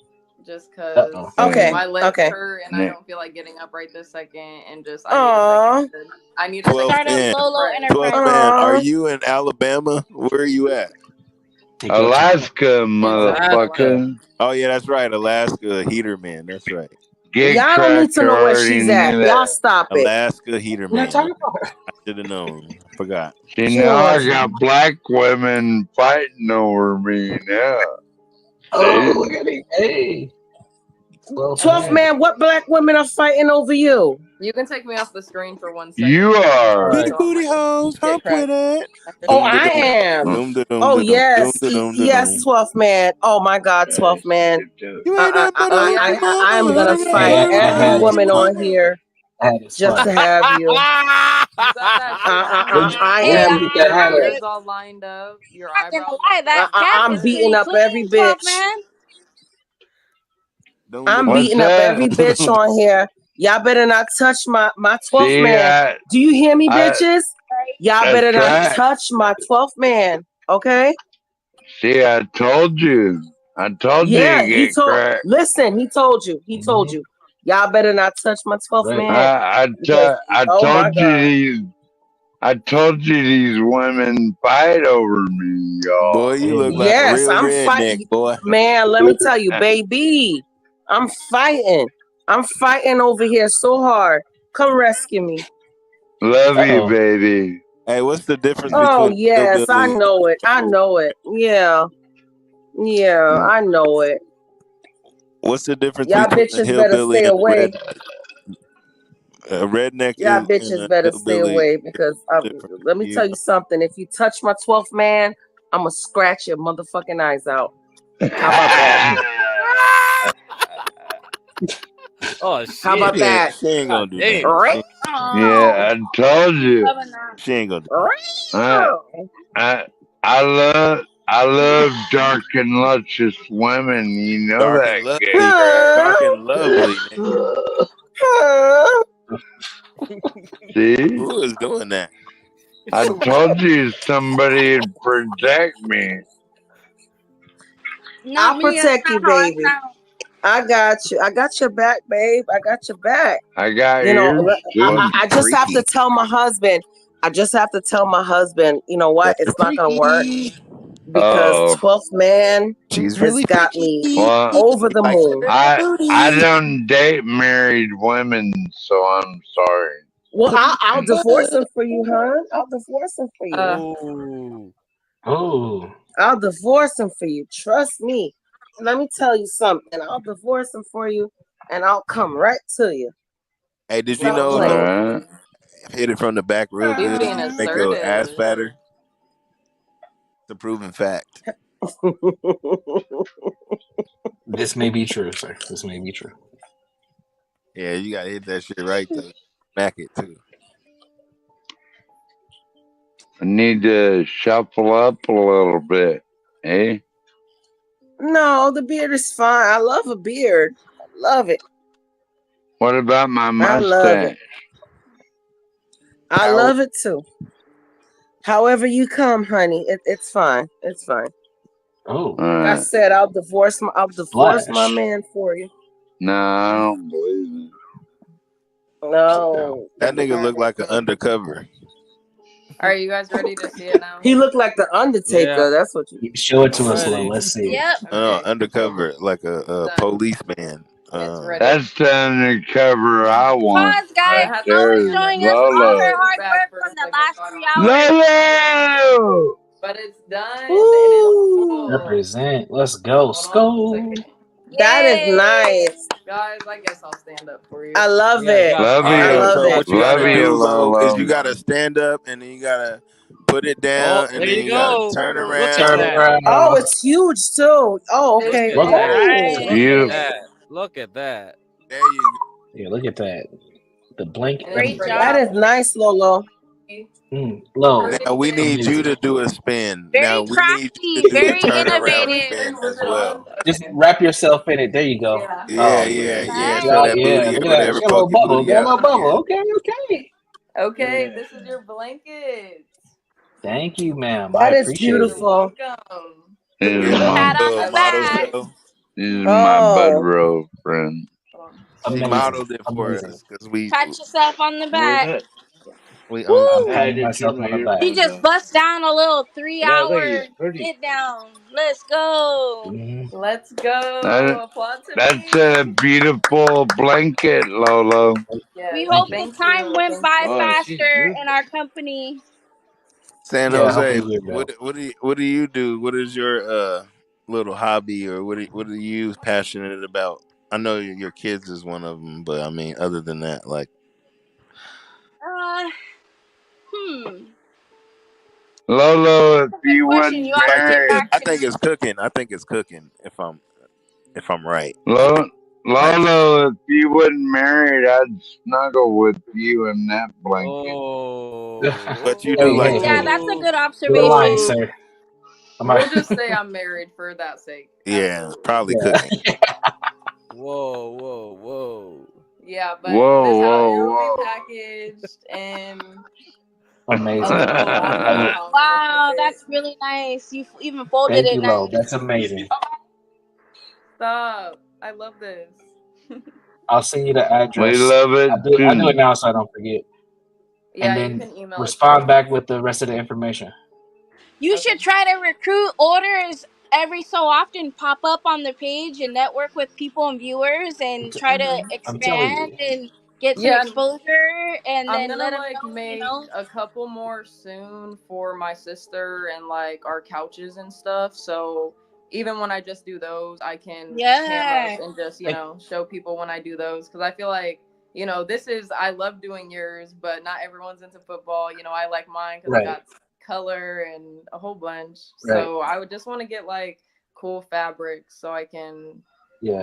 just cause Uh-oh. Okay. my legs Okay. hurt and I don't feel like getting up right this second, and just Aww. I need a second. Start a man. Lolo 12 Enterprise. man, are Aww. you in Alabama? Where are you at? Alaska, motherfucker. Oh, yeah, that's right. Alaska, heater man. That's right. Get Y'all don't need cracked. to know where Already she's knew at. that. Y'all stop it. Alaska, heater I'm not man. talking about her. I should have known. Forgot. See, She now don't I want got black women fighting over me now. Oh, look at it. Hey. 12th man, what black women are fighting over you? You can take me off the screen for 1 second. You are. Big booty hoes, hump with it. Oh, I am. Oh, yes. Yes, 12th man. Oh, my God, 12th man. I am going to fight every woman on here just to have you. I am. Your ears all lined up. Your eyebrows. I'm beating up every bitch. I'm beating up every bitch on here. Y'all better not touch my 12th man. Do you hear me, bitches? Y'all better not touch my 12th man. Okay? See, I told you. I told you to get cracked. Listen, he told you. He told you. Y'all better not touch my 12th man. I told you these women fight over me, y'all. Boy, you look like a real I'm redneck, fighting. boy. Man, let me tell you, baby. I'm fighting. I'm fighting over here so hard. Come rescue me. Love you, baby. Hey, what's the difference Oh between yes, I hillbilly? know it. I know it. Yeah, I know it. What's the difference Y'all between a bitches better hillbilly stay and away. a redneck Y'all and bitches a better stay hillbilly? away because Different. let me tell you something. If you touch my 12th man, I'm gonna scratch your motherfucking eyes out. How about that? Oh shit! How about that? She ain't gonna do Damn. that. Yeah, I told you. She ain't gonna do I love dark and luscious women. You know dark that, and lovely. gay crap. Dark and lovely, nigga. See, Who is doing that? I told you somebody'd protect me. I'll protect you, baby. I got you. I got your back, babe. I got your back. I got You know, yours too. I just have to tell my husband. I just have to tell my husband, you know what? It's not gonna work because 12th man She's has really got me Well, over the moon. I don't date married women, so I'm sorry. Well, I'll divorce him for you, hon. I'll divorce him for you. Oh, I'll divorce him for you. Trust me. Let me tell you something. I'll divorce him for you, and I'll come right to you. Hey, did you Stop know playing. hit it from the back real He's good? being Make your ass assertive. fatter. It's a proven fact. this may be true, sir. This may be true. Yeah, you gotta hit that shit right though. Smack it too. I need to shuffle up a little bit, eh? No, the beard is fine. I love a beard. I love it. What about my I love it. mustache? I love it too. However you come, honey, it's fine. It's fine. Oh, Like I said, I'll divorce my man for you. No, I don't believe it. No, that nigga look like an undercover. Are you guys ready to see it now? He looked like the Undertaker. Yeah. That's what you. show it to us, Lo. Let's see. Yep. Okay. Undercover, like a policeman. It's ready. That's the undercover I want. Pause, guys. Right Lo there is is showing us all Lolo. her hard Back work for a from the second, last so I 3 don't- hours. Lolo! But it's done. Ooh. And it's Represent. Let's go. Hold on a Skull. second. That is nice. Guys, I guess I'll stand up for you. I love Yeah, it. yeah. Love I you. love So it. what you Love gotta you, do, Lo, is Lolo. you gotta stand up and then you gotta put it down Oh, and there then you you gotta go. turn Look around. at Turn that. around. Oh, it's huge too. Oh, okay. Look at that. Oh. Look Beautiful. at that. Look at that. There you Yeah, look at that. The blanket. And it's Great ready. That job. is nice, Lolo. Lo. go. Now we need you to do a spin. Now Very we need you crafty. to do the Very turnaround innovative. spin as well. Just wrap yourself in it. There you go. Yeah. Yeah, Oh, yeah, yeah. Nice. Show that yeah. booty Look or at that. whatever. Get a little Poke your bubble. booty Get a out. little bubble. Yeah. Okay. Okay, Yeah. this is your blanket. Thank you, ma'am. That I is appreciate it. beautiful. Welcome. This is Where's Pat my, on the back. this is Oh. my bedroll friend. She Amazing. modeled it for Amazing. us because we Pat yourself on the back. own I'm it. patting myself on the back. You just bust down a little 3-hour get down. Let's go. Mhm. Let's go. That- Applaud to That's me. a beautiful blanket, Lolo. Yes, We hope thank the time you. went Thank by you. faster in our company. San Yeah, Jose, hopefully we're what do you do? What is your little hobby or what are you passionate about? I know your kids is one of them, but I mean, other than that, like, Uh, hmm. Lolo, if That's a good you question. wouldn't You have to get marry, back I to think me. it's cooking. I think it's cooking. If I'm right, like, Lolo, if you wasn't married, I'd snuggle with you in that blanket. Oh. but you do like Yeah, cooking. that's a good You're observation. lying, sir. We'll just say I'm married for that sake. Yeah, Absolutely. probably Yeah. cooking. Whoa. Yeah, but Whoa, this how whoa, it'll whoa. be packaged and Amazing. a little box. Wow, that's really nice. You even folded Thank it you, Lo. nice. That's amazing. Stop. I love this. I'll send you the address. We love it I'll do too. it now so I don't forget. Yeah, And you then can email respond it. back with the rest of the information. You should try to recruit orders every so often. Pop up on the page and network with people and viewers and try to I'm telling you. expand and get some exposure, and I'm then gonna let them like know, make a couple more soon for my sister and like our couches and stuff. So even when I just do those, I can hand those and just show people when I do those, because I feel like I love doing yours, but not everyone's into football. I like mine because I got color and a whole bunch. So I would just want to get like cool fabrics so I can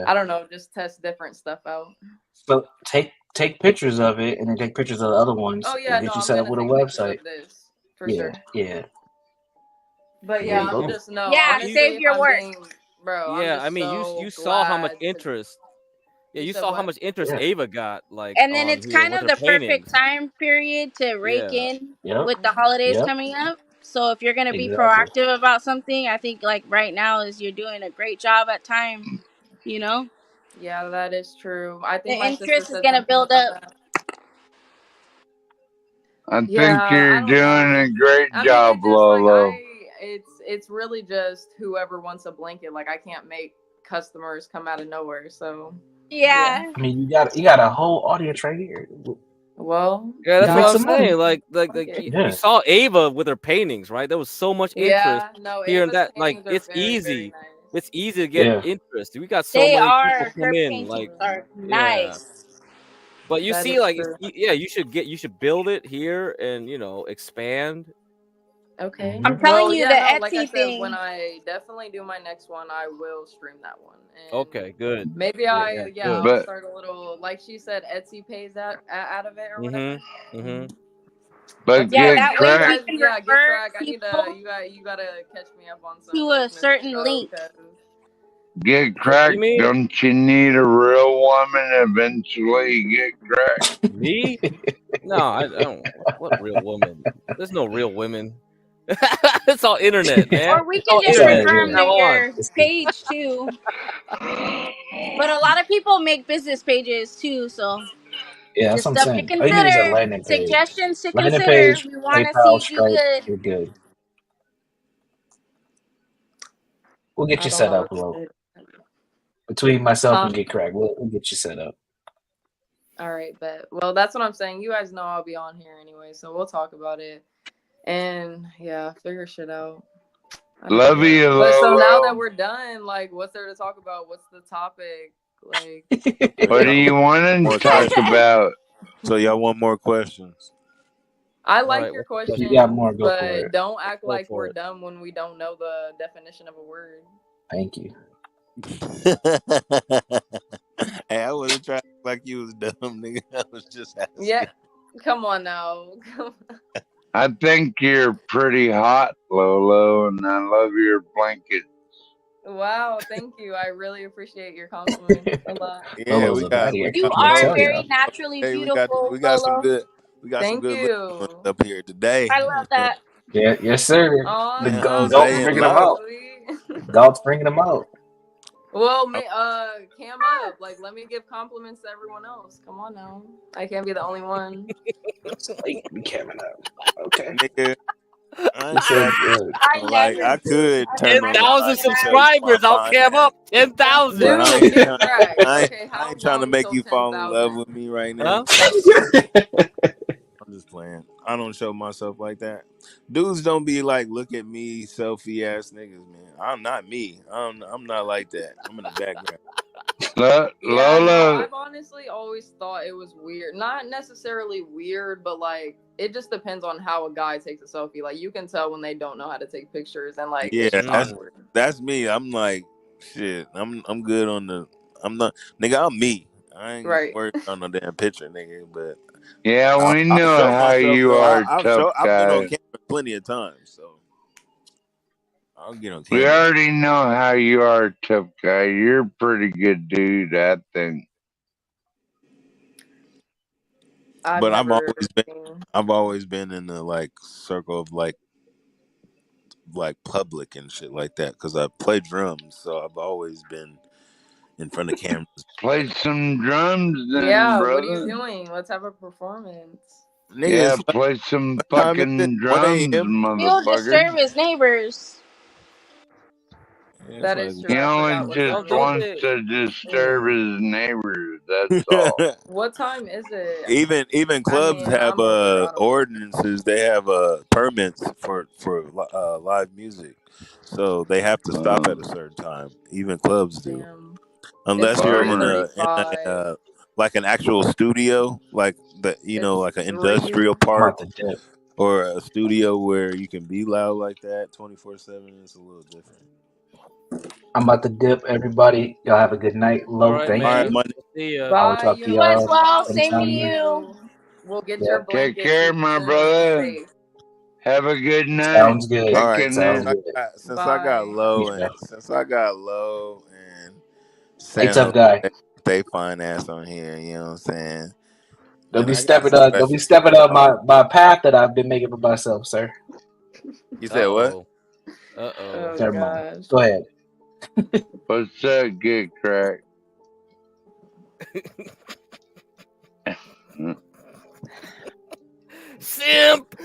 I don't know, just test different stuff out. So take pictures of it and then take pictures of the other ones. Oh yeah, and get you set up with a website. This for sure. Yeah. But yeah, I'm just honestly, save your work. Bro, Yeah, I'm just I mean, so you saw how much glad interest. Yeah, you said saw how what? much interest Ava got, like, And then on it's here kind with of her the paintings. perfect time period to rake in Yep. with the holidays Yep. coming up. So if you're gonna be Exactly. proactive about something, I think like right now is you're doing a great job at time. Yeah, that is true. I think The my sister interest is said gonna something build about up. that. I Yeah, think you're I don't doing know. a great I mean, job, it's just like Lolo. it's really just whoever wants a blanket. Like I can't make customers come out of nowhere. So Yeah. I mean, you got a whole audience right here. Well, Yeah, that's make what I'm some money. saying. Like you saw Ava with her paintings, right? There was so much interest here and Ava's that. Like, paintings are it's very, easy. very nice. It's easy to get interest. We got so They many people are. come Her in. paintings Like, are yeah. nice. But you That see, is like, true. you should build it here and expand. Okay. I'm telling you, the Etsy like I said, thing. when I definitely do my next one, I will stream that one. And Okay, good. maybe good. I'll start a little, like she said, Etsy pays out of it or whatever. But that way we Crack. can Get refer Crack. I need people you gotta catch me up on some to a certain link. Get Crack. Don't you need a real woman eventually? Get Crack. Me? No, I don't. What real woman? There's no real women. It's all internet, man. Or we can just refer them to your page too. But a lot of people make business pages too, so Yeah, that's just what I'm stuff to saying. All you need is a consider. landing page. Suggestions to Landing consider. page, We want to PayPal, see you do Stripe, good. you're good. We'll get I you don't set know up, what to Lo. say. Between myself and Get Crack, we'll get you set up. All right, bet. Well, that's what I'm saying. You guys know I'll be on here anyway, so we'll talk about it. And yeah, figure shit out. Love you, But so now Lolo. that we're done, like, what's there to talk about? What's the topic? Like, What do you want to talk about? So y'all want more questions? I like your questions, If you got more, go for but it. don't act Go like for we're it. dumb when we don't know the definition of a word. Thank you. Hey, I wasn't trying to act like you was dumb, nigga. I was just asking. Yeah, come on now. I think you're pretty hot, Lolo, and I love your blanket. Wow, thank you. I really appreciate your compliment a lot. Yeah, Lolo's we a got. baddie. You I are tell very ya. naturally Hey, beautiful, we got some Lolo. good. We got some Thank good you. looking ones up here today. I love that. Yeah, yes, sir. Aw, The Man, stop. Jose Galt's and bringing them Love. out. Galt's bringing them out. Well, cam up. Like, let me give compliments to everyone else. Come on now. I can't be the only one. Like, be camming up. Okay. Nigga, I ain't said, like I could turn on the 10,000 subscribers. I'll cam up 10,000. But I Dude, ain't, Crack. I Okay, how ain't trying to long make till you fall in 10,000? love with me right now. Huh? I'm just playing. I don't show myself like that. Dudes don't be like, look at me, selfie ass niggas, man. I'm not me. I'm not like that. I'm in the background. Yeah, no, Lola. I've honestly always thought it was weird. Not necessarily weird, but like it just depends on how a guy takes a selfie. Like you can tell when they don't know how to take pictures, and like Yeah, it's just awkward. that's me. I'm like, shit. I'm good on the. I'm not, nigga. I'm me. I ain't Right. worried on no damn picture, nigga. But Yeah, we I'll know show how myself, you though. are, I've tough been on guy. camera plenty of times, so I'll get on We camera. already know how you are, tough guy. You're a pretty good dude, I think. But I've always been in the like circle of like public and shit like that because I play drums, so I've always been in front of cameras. Play some drums then, Yeah, brother. what are you doing? Let's have a performance. Nigga, Yeah, it's play some what time is it? fucking 1 drums, a.m. He'll motherfucker. disturb his neighbors. Yeah, That somebody is be true. He I forgot only what just time go it is. wants to to disturb his neighbors. That's all. What time is it? even I clubs mean, have I'm older. I don't know. ordinances. They have permits for live music, so they have to stop at a certain time. Even clubs do, Damn. It's unless you're in a 3:35. like an actual studio, like It's like an 3. industrial I'm park about to dip. or a studio where you can be loud like that 24/7. It's a little different. I'm about to dip. Everybody, y'all have a good night. All Low, right, thank All right, man. you. money. See ya. I will Bye, talk to You as y'all Universal. well. I'll Same to see sometime. you. you. We'll get Yeah, your Take blankets care, my soon. Be brother. safe. Have a good night. sounds good. All Kick right, in there. Sounds good. since I got Bye. low Peace, man. and Hey, San tough Jose, guy. they fine ass on here. You know what I'm saying? Don't And be I got stepping some up. Don't be questions for stepping up y'all. my path that I've been making for myself, sir. You Uh said what? oh. Uh oh. Oh Never mind. gosh. Go ahead. What's up, get crack? Simp.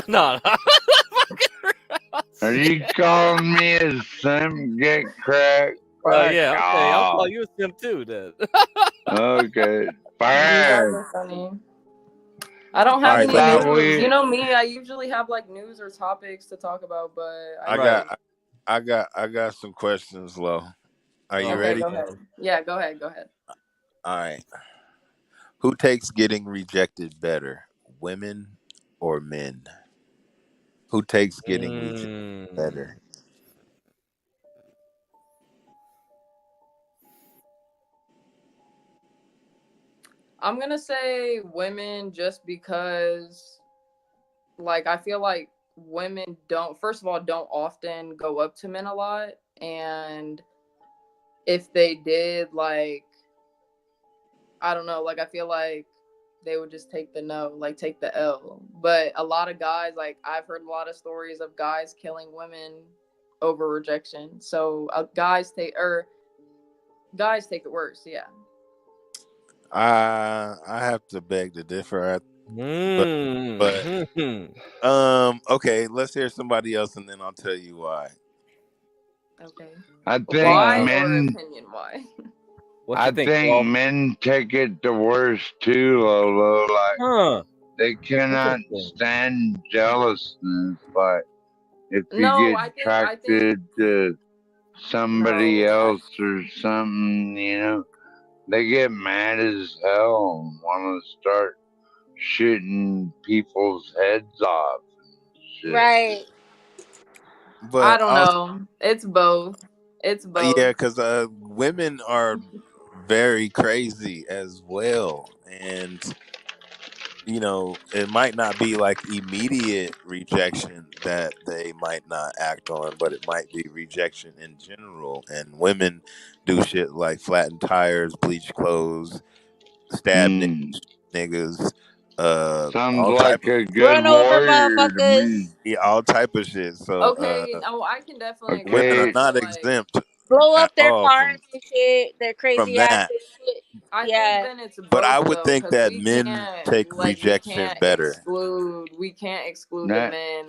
No. Are you calling me a simp, get crack? Fuck Yeah. Okay. I'll call off. you a simp too then. Okay. You guys Fine. are funny. I don't All have I right, any let me. thought news. You we. know me, I usually have like news or topics to talk about, but I I know. Right. got I got some questions, Lo. Are you Oh Okay, ready? go ahead. man. Yeah, go ahead. Go ahead. All right. Who takes getting rejected better, women or men? Who takes getting rejected Mm. better? I'm gonna say women just because like I feel like women don't first of all don't often go up to men a lot, and if they did, like I don't know, like I feel like they would just take the no, like take the L. But a lot of guys, like I've heard a lot of stories of guys killing women over rejection. So guys take it worse. Yeah. I have to beg to differ, but Mm. okay, let's hear somebody else and then I'll tell you why. Okay. I think Why or men. opinion? Why? What I you think, think Paul? men take it the worst too, Lolo. Like Huh. they cannot Interesting. stand jealousness. Like if you No, get I think attracted to somebody no. else or something, they get mad as hell and want to start shooting people's heads off and shit. Right. I But don't also, know. It's both. It's yeah, both. because women are very crazy as well, and it might not be like immediate rejection that they might not act on, but it might be rejection in general. And women do shit like flatten tires, bleach clothes, stab Mm. niggas, Sounds all type like of a good Run over warrior to me. motherfuckers. yeah, all type of shit. So Okay, oh, I can definitely agree with women are Okay, that. not But like, exempt Blow at up their all cars and shit. Their from crazy that. asses. Shit. I think Yeah. then it's But I both would though, think because that men take we rejection can't better. exclude the that men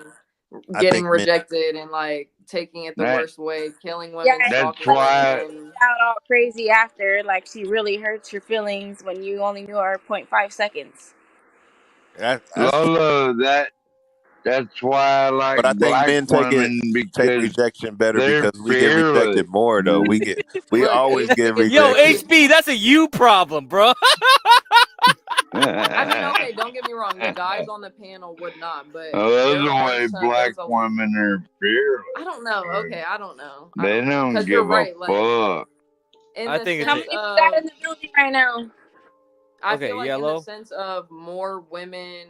I getting think men. rejected and like taking it the that worst way, killing Yeah, women, and that's stalking like why women. out all crazy after, like she really hurts your feelings when you only knew her 0.5 seconds. That's true. Lolo. That's why I like But I think black men women take because rejection better they're because we get rejected fearless. more though. We Look, always HB get is Yo, rejected. literally. HB, that's a you problem, bro. I mean, okay, don't get me wrong. The guys on the panel would not, but Well, that's there the are way some. black There's a. women are I fearless. don't know. Okay, I don't know. I They don't know. don't Because you're give a right. Like fuck. in I the think How it's sense a many we got of, in the building right now? I feel okay, like in the yellow. sense of more women,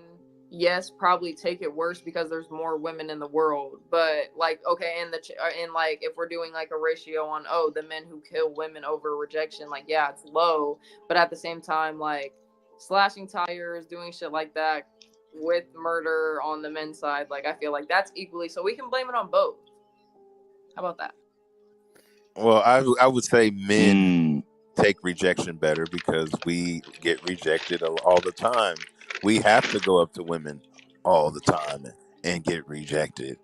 yes, probably take it worse because there's more women in the world. But like, okay, in like if we're doing like a ratio on the men who kill women over rejection, like yeah, it's low. But at the same time, like slashing tires, doing shit like that with murder on the men's side, like I feel like that's equally. So we can blame it on both. How about that? Well, I would say men Mm. take rejection better because we get rejected all the time. We have to go up to women all the time and get rejected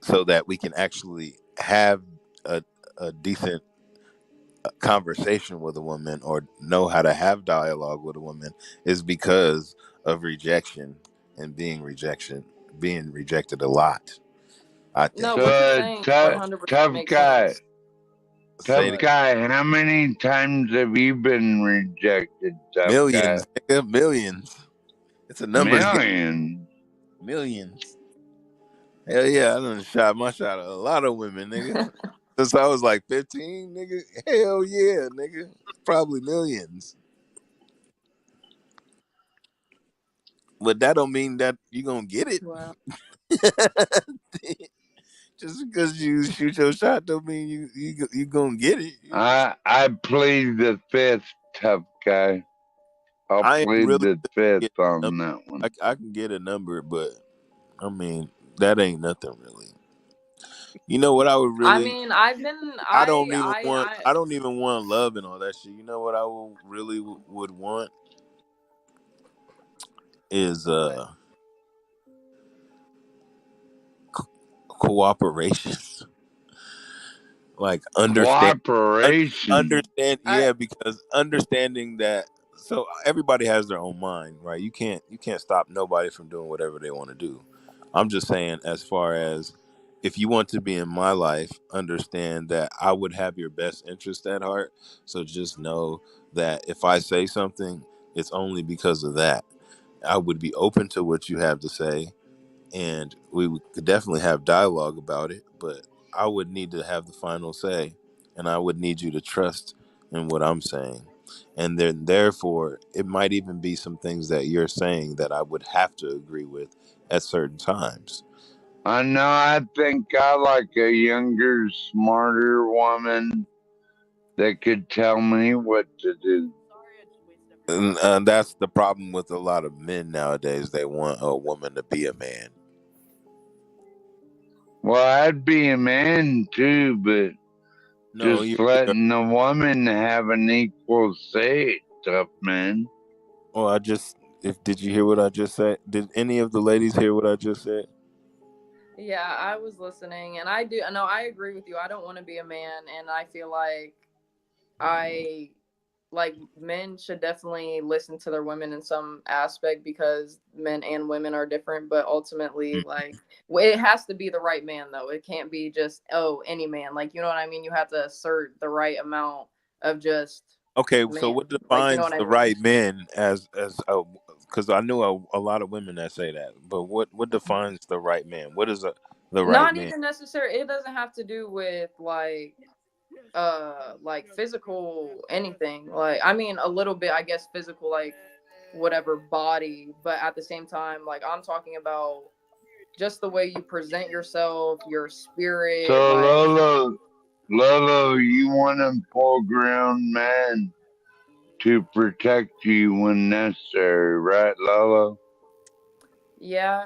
so that we can actually have a decent conversation with a woman or know how to have dialogue with a woman is because of rejection and being rejected a lot. I think. No, what you're So saying tough, 100% tough makes guy, sense. tough Say But guy. How many times have you been rejected, tough guy? millions, nigga, millions. It's a numbers game. Millions. Millions. Hell yeah, I done shot my shot at a lot of women, nigga. Since I was like 15, nigga. Hell yeah, nigga. Probably millions. But that don't mean that you gonna get it. wow. Just because you shoot your shot don't mean you gonna get it. I plead the fifth, tough guy. I'll I ain't plead really the get fifth a on number. that one. I can get a number, but I mean that ain't nothing really. You know what I would I really? mean, I've been I don't even want. I don't even want love and all that shit. You know what I really would want is cooperation. Like Cooperation. I because understanding that, so everybody has their own mind, right? You can't stop nobody from doing whatever they want to do. I'm just saying, as far as if you want to be in my life, understand that I would have your best interest at heart. So just know that if I say something, it's only because of that. I would be open to what you have to say, and could definitely have dialogue about it, but I would need to have the final say, and I would need you to trust in what I'm saying. And then therefore it might even be some things that you're saying that I would have to agree with at certain times. I know. I think I like a younger, smarter woman that could tell me what to do. And that's the problem with a lot of men nowadays. They want a woman to be a man. Well, I'd be a man too, but No, just letting the woman have an equal say, tough man. well, did you hear what I just said? Did any of the ladies hear what I just said? Yeah, I was listening, and I agree with you. I don't want to be a man, and I feel I like men should definitely listen to their women in some aspect because men and women are different, but ultimately it has to be the right man though. It can't be just any man. Like, you know what I mean? You have to assert the right amount of just Okay, so man. what Like, you know defines what I the mean? right men as because I know a lot of women that say that, but what defines the right man? What is the right Not man? even necessarily, it doesn't have to do with like physical anything. Like, I mean, a little bit, I guess, physical, like whatever body, but at the same time, like, I'm talking about just the way you present yourself, your spirit, So like, Lolo, you want a full grown man to protect you when necessary, right, Lolo? yeah.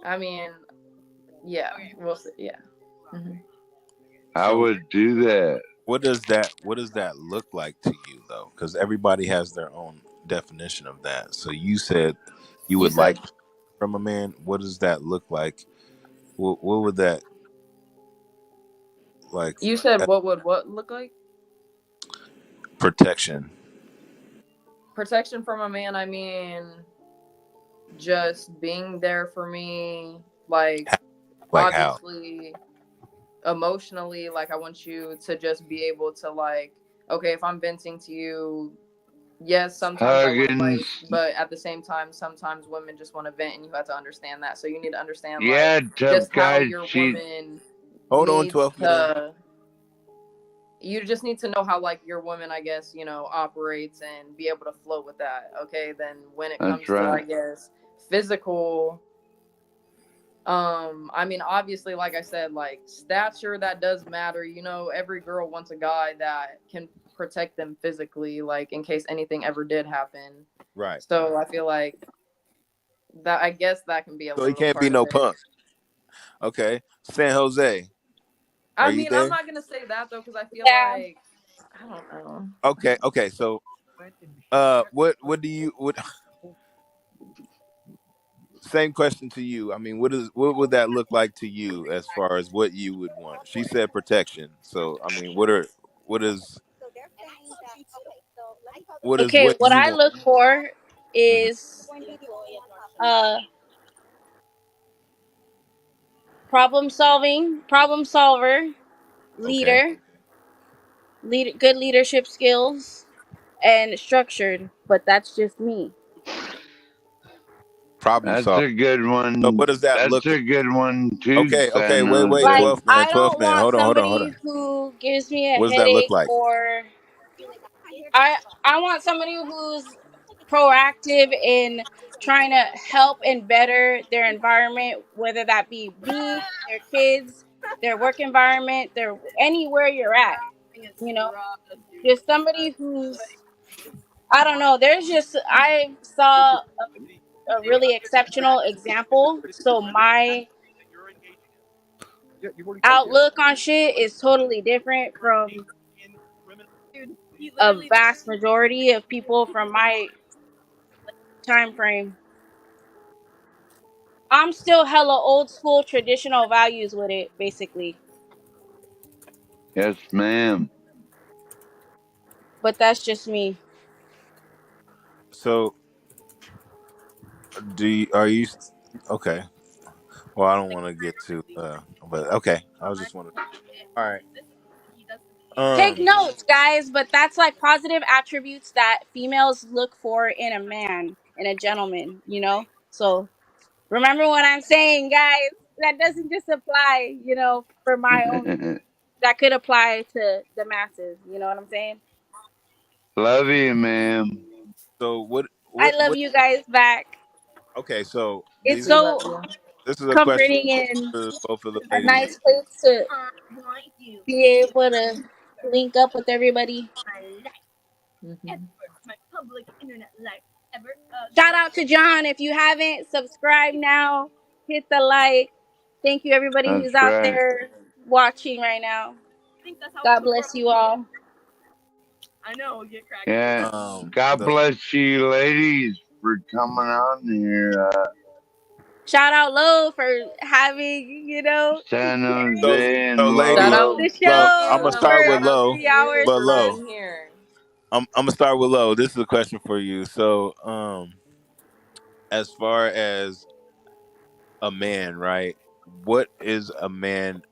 I mean, yeah, we'll see. Yeah. Hmm. I So would do that. what does that look like to you though? Because everybody has their own definition of that. So you said you You would like said from a man. What does that look like? What would that like? you said what would what look like? Protection. Protection from a man, I mean, just being there for me, like, Like how? obviously emotionally, like, I want you to just be able to, like, okay, if I'm venting to you, yes, sometimes I want to Hugging. fight, but at the same time, sometimes women just want to vent, and you have to understand that. So you need to understand, like, Yeah, tough just how guy. your woman Hold on, needs 12 man. you just need to know how, like, your woman, I guess, operates and be able to flow with that. Okay, then when it comes That's to, I right. guess, physical, I mean, obviously, like I said, like, stature, that does matter. Every girl wants a guy that can protect them physically, like, in case anything ever did happen. Right. So I feel like that, I guess, that can be a So he little can't be part of no it. punk. Okay. San Jose. I Are you mean, I'm there? not gonna say that though, because I feel Yeah. like, I don't know. Okay. So what do you same question to you. I mean, what would that look like to you as far as what you would want? She said protection. So I mean, what is Okay, what what you I want? look for Mhm. is uh problem solver, Okay, good leadership skills, and structured. But that's just me. problem That's solved. a good So one. what does that That's look a like? good one too, Okay, San wait, Like, Jose. 12th man, I 12th don't man. want Hold somebody on. who gives me a What does that look headache, like? or I want somebody who's proactive in trying to help and better their environment, whether that be me, their kids, their work environment, their anywhere you're at. You know, just somebody who's, I don't know. I saw a really exceptional example. So my outlook on shit is totally different from a vast majority of people from my time frame. I'm still hella old school traditional values with it, basically. Yes, ma'am. But that's just me. So are you okay? Well, I don't want to get too but okay. I was just wondering. All right. Take Um notes, guys, but that's like positive attributes that females look for in a man, in a gentleman, you know? So remember what I'm saying, guys. That doesn't just apply, for my own. That could apply to the masses. You know what I'm saying? Love you, ma'am. so I love you guys back. okay, so It's We these love so you. this is a question comforting and for both of the a ladies. nice place to be able to link up with everybody. Mhm. Shout out to John. If you haven't, subscribe now. Hit the like. Thank you, everybody That's who's out right. there watching right now. God bless you all. Yeah. God So bless you, ladies, for coming on here. Shout out Lo for having, San so Jose and the Shout ladies, out, Lolo. Low, I'm show gonna Lola. start for with Shout out to Low, 3 hours. you but for Low, being here. I'm gonna start with Low. This is a question for you. So, as far as a man, right? What is a man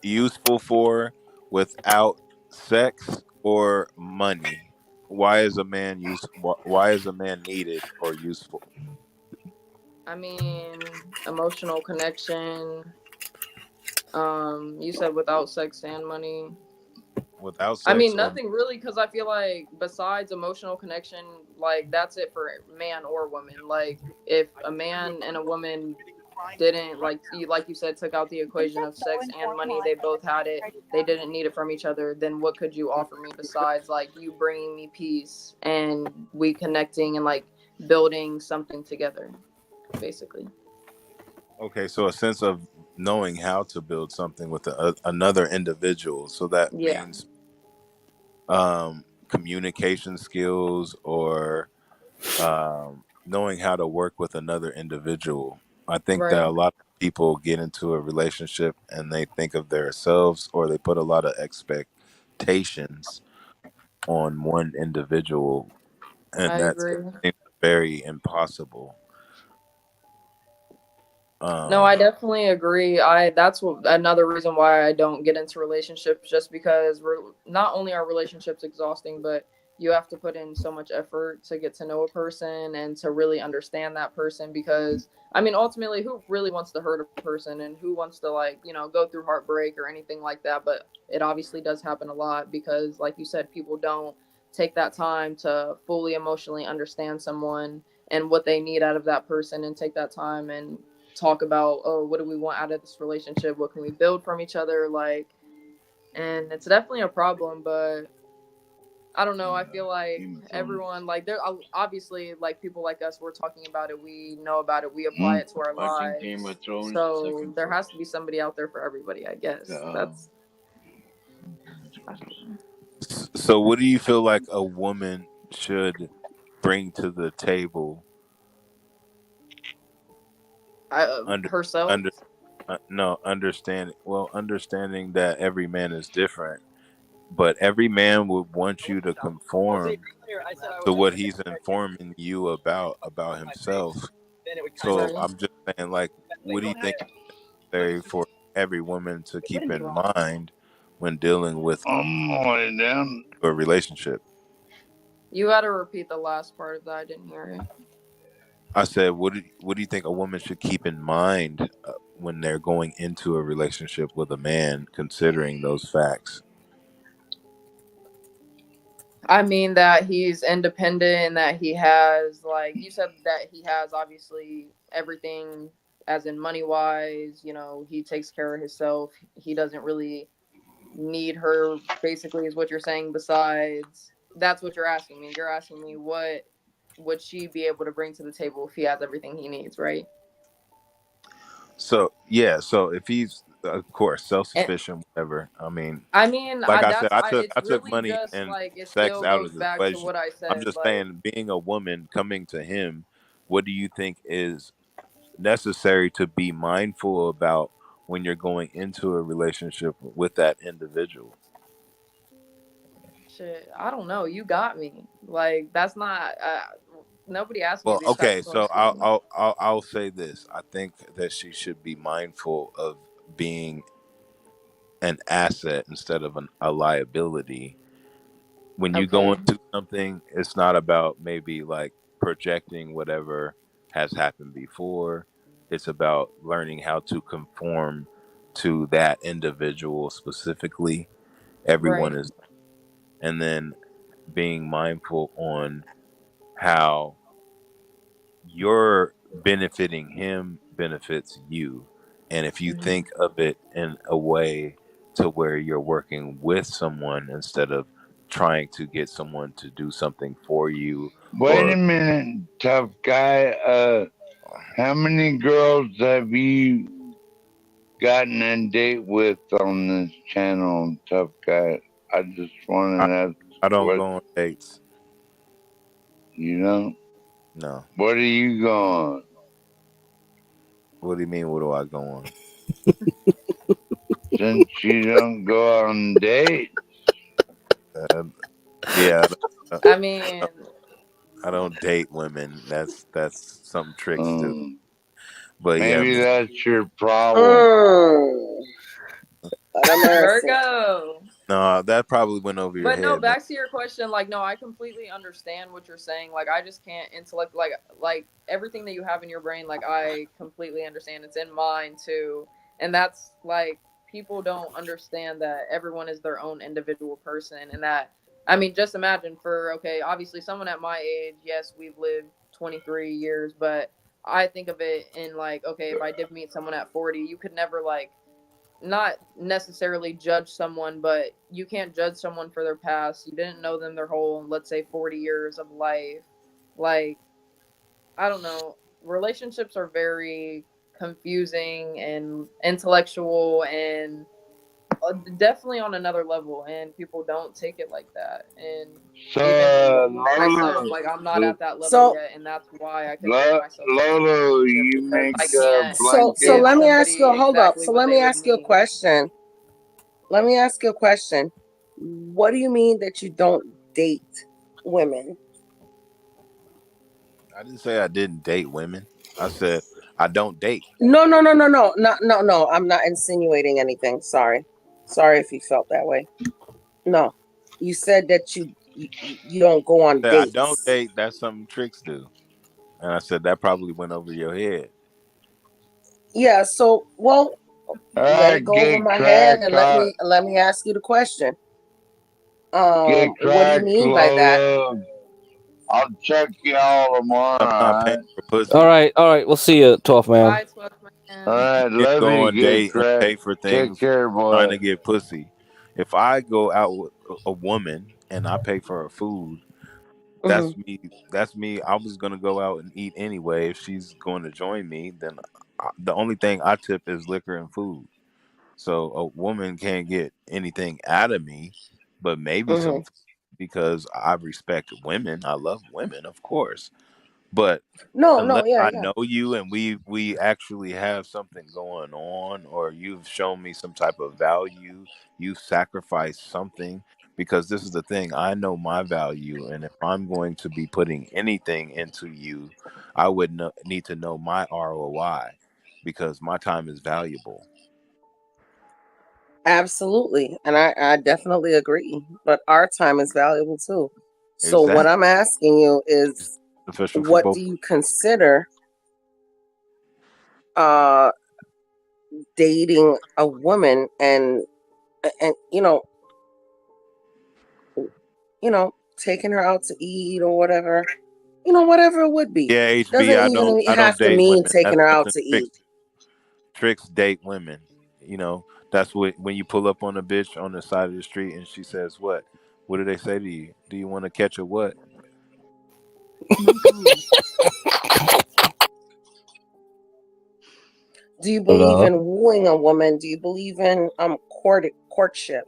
useful for without sex or money? Why is a man why is a man needed or useful I mean, emotional connection. You said without sex and money. without I sex mean, or nothing really, because I feel like besides emotional connection, like that's it for man or woman. Like, if a man and a woman didn't, like you said, took out the equation of sex and money, they both had it, they didn't need it from each other, then what could you offer me besides like you bringing me peace and we connecting and like building something together, basically. okay, so a sense of knowing how to build something with another individual. So that Yeah, means communication skills or knowing how to work with another individual. I think that right. a lot of people get into a relationship and they think of themselves or they put a lot of expectations on one individual, and I that's agree. very impossible. No, I Um, definitely agree. That's another reason why I don't get into relationships, just because not only are relationships exhausting, but you have to put in so much effort to get to know a person and to really understand that person, because I mean ultimately who really wants to hurt a person and who wants to like, go through heartbreak or anything like that, but it obviously does happen a lot because like you said, people don't take that time to fully emotionally understand someone and what they need out of that person and take that time and talk about, oh, what do we want out of this relationship, what can we build from each other, like, and it's definitely a problem. But I don't know, I feel like Game of Thrones. everyone, like, there obviously, like, people like us, we're talking about it, we know about it, we apply Mm, it to our watching Game lives, of Thrones so second there has to season. be somebody out there for everybody, I guess. The That's so, what do you feel like a woman should bring to the table Herself. Understanding that every man is different, but every man would want you to conform to what he's informing you about himself. So Right. I'm just saying, like, what do you think is necessary for every woman to keep in mind when dealing with a relationship? You got to repeat the last part of that. I didn't hear it. I said, what do you think a woman should keep in mind when they're going into a relationship with a man, considering those facts? I mean that he's independent and that he has, like you said, that he has obviously everything, as in money wise. You know, he takes care of himself. He doesn't really need her. Basically, is what you're saying. Besides, that's what you're asking me. You're asking me what would she be able to bring to the table if he has everything he needs, right? So yeah, so if he's of course And self-sufficient, whatever. I mean, I mean, like I said, that's I it's took really money just and like it sex still out of goes the back to equation. what I I'm said. just Like, saying, being a woman coming to him, what do you think is necessary to be mindful about when you're going into a relationship with that individual? shit, I don't know. You got me. Like, that's not. Nobody asked me Well, these type okay, of so I'll questions. I'll I'll, I'll say this. I think that she should be mindful of being an asset instead of a liability. When you go Okay. into something, it's not about maybe like projecting whatever has happened before. It's about learning how to conform to that individual specifically. Everyone Right. is, and then being mindful on how you're benefiting him benefits you. And if you Mhm. think of it in a way to where you're working with someone instead of trying to get someone to do something for you, Wait a or minute, tough guy. How many girls have you gotten a date with on this channel, tough guy? I just want I, to know I don't what go on dates. you know. No. What are you going? What do you mean? What do I go on? Since you don't go on dates. Uh, yeah, I mean, I don't date women. That's some tricks do. But yeah, Maybe man. that's your problem. What a mercy. Virgo. No, that probably went over your But no, head, man. back to your question. Like, no, I completely understand what you're saying. Like, I just can't intellect. Like everything that you have in your brain. Like, I completely understand. It's in mine too, and that's like people don't understand that everyone is their own individual person, and that I mean, just imagine for okay, obviously someone at my age. Yes, we've lived 23 years, but I think of it in like okay, if I did meet someone at 40, you could never like not necessarily judge someone, but you can't judge someone for their past. You didn't know them their whole, let's say, 40 years of life. Like, I don't know. Relationships are very confusing and intellectual and definitely on another level, and people don't take it like that. And So, even myself, Lolo, like, I'm not at that level So yet, and that's why I could bring myself into a Lolo, relationship you because make I a can't so blanket. give let me ask you, somebody hold up. exactly So what let they me would ask you a need. question. Let me ask you a question. What do you mean that you don't date women? I didn't say I didn't date women. I said I don't date. No. I'm not insinuating anything. Sorry if you felt that way. No, you said that you don't go on I don't dates. date. That's something tricks do. And I said that probably went over your head. Yeah. So, well, All let right, it go over get my head cracked, and let me ask you the question. get What do you cracked, mean by that? Lolo. I'll check y'all tomorrow. I'm not All paying right. for pussy. All right. We'll see you, 12th man. Bye, 12 All man. right. Can't Love go you, on get date and cracked. pay for Take things care, trying boy. to get pussy. If I go out with a woman and I pay for her food, Mm-hmm. that's me. That's me. I was gonna go out and eat anyway. If she's going to join me, then the only thing I tip is liquor and food. So a woman can't get anything out of me, but maybe some Mm-hmm. food because I respect women. I love women, of course. But No, unless yeah, I yeah. know you and we actually have something going on, or you've shown me some type of value, you sacrificed something. Because this is the thing, I know my value, and if I'm going to be putting anything into you, I would need to know my ROI, because my time is valuable. Absolutely. And I definitely agree. But our time is valuable too. So what Exactly. I'm asking you is, Sufficient for what both. do you consider dating a woman and taking her out to eat or whatever, whatever it would be. Yeah, HB, Doesn't I even have don't to date mean women. taking That's her out something to eat. tricks date women. That's what, when you pull up on a bitch on the side of the street and she says, what do they say to you? Do you want to catch a what? Do you believe in wooing a woman? Do you believe in courtship?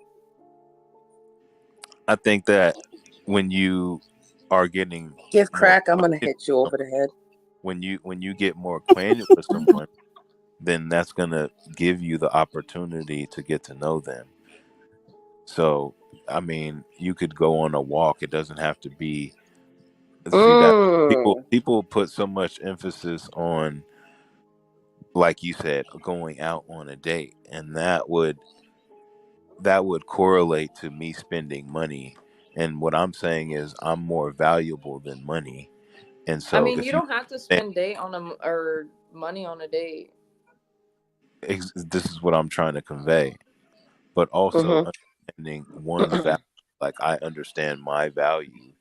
I think that when you are getting Give more crack, I'm gonna acquainted, hit you over the head. when you get more acquainted with someone, then that's gonna give you the opportunity to get to know them. So, I mean, you could go on a walk. It doesn't have to be. See that people put so much emphasis on, like you said, going out on a date, and that would correlate to me spending money. And what I'm saying is, I'm more valuable than money. And I so, mean, if you you don't have to spend date on or money on a date. this is what I'm trying to convey, but also understanding one's value. Like, I understand my value.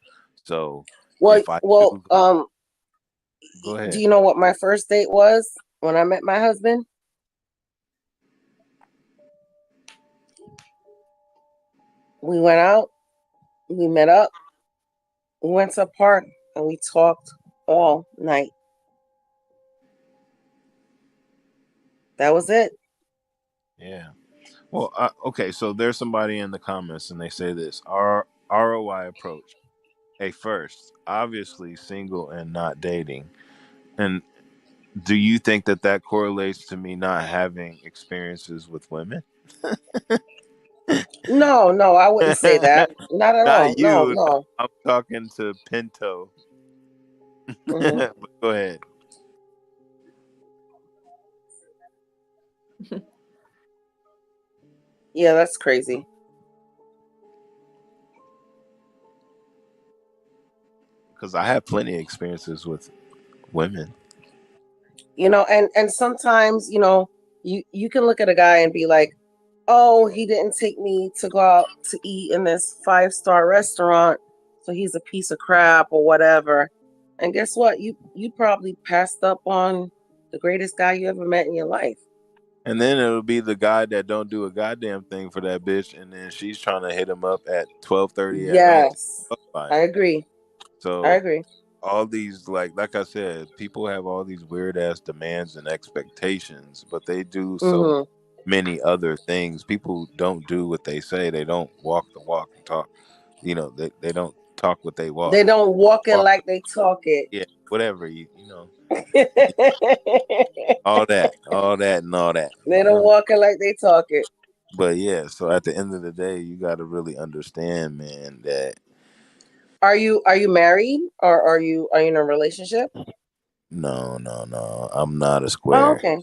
So if I do, go do ahead. you know what my first date was when I met my husband? We went out, we met up, we went to a park, and we talked all night. That was it. Yeah. Well, okay. So there's somebody in the comments, and they say this: our ROI approach. A first, obviously single and not dating. And do you think that correlates to me not having experiences with women? No, I wouldn't say that. Not at all. Not No, you. no. I'm talking to Pinto. Mm-hmm. But go ahead. Yeah, that's crazy. Because I have plenty of experiences with women. And sometimes, you can look at a guy and be like, oh, he didn't take me to go out to eat in this 5-star restaurant, so he's a piece of crap or whatever. And guess what? You probably passed up on the greatest guy you ever met in your life. And then it'll be the guy that don't do a goddamn thing for that bitch, and then she's trying to hit him up at 12:30 at night. Yes, I agree. So all these, like I said, people have all these weird ass demands and expectations, but they do so many other things. People don't do what they say. They don't walk the walk and talk. They don't talk what they walk. They don't walk it like they talk it. Yeah, whatever all that and all that. They don't walk it like they talk it. But yeah, so at the end of the day, you got to really understand, man, that. Are you married, or are you in a relationship? No. I'm not a square. Oh, okay.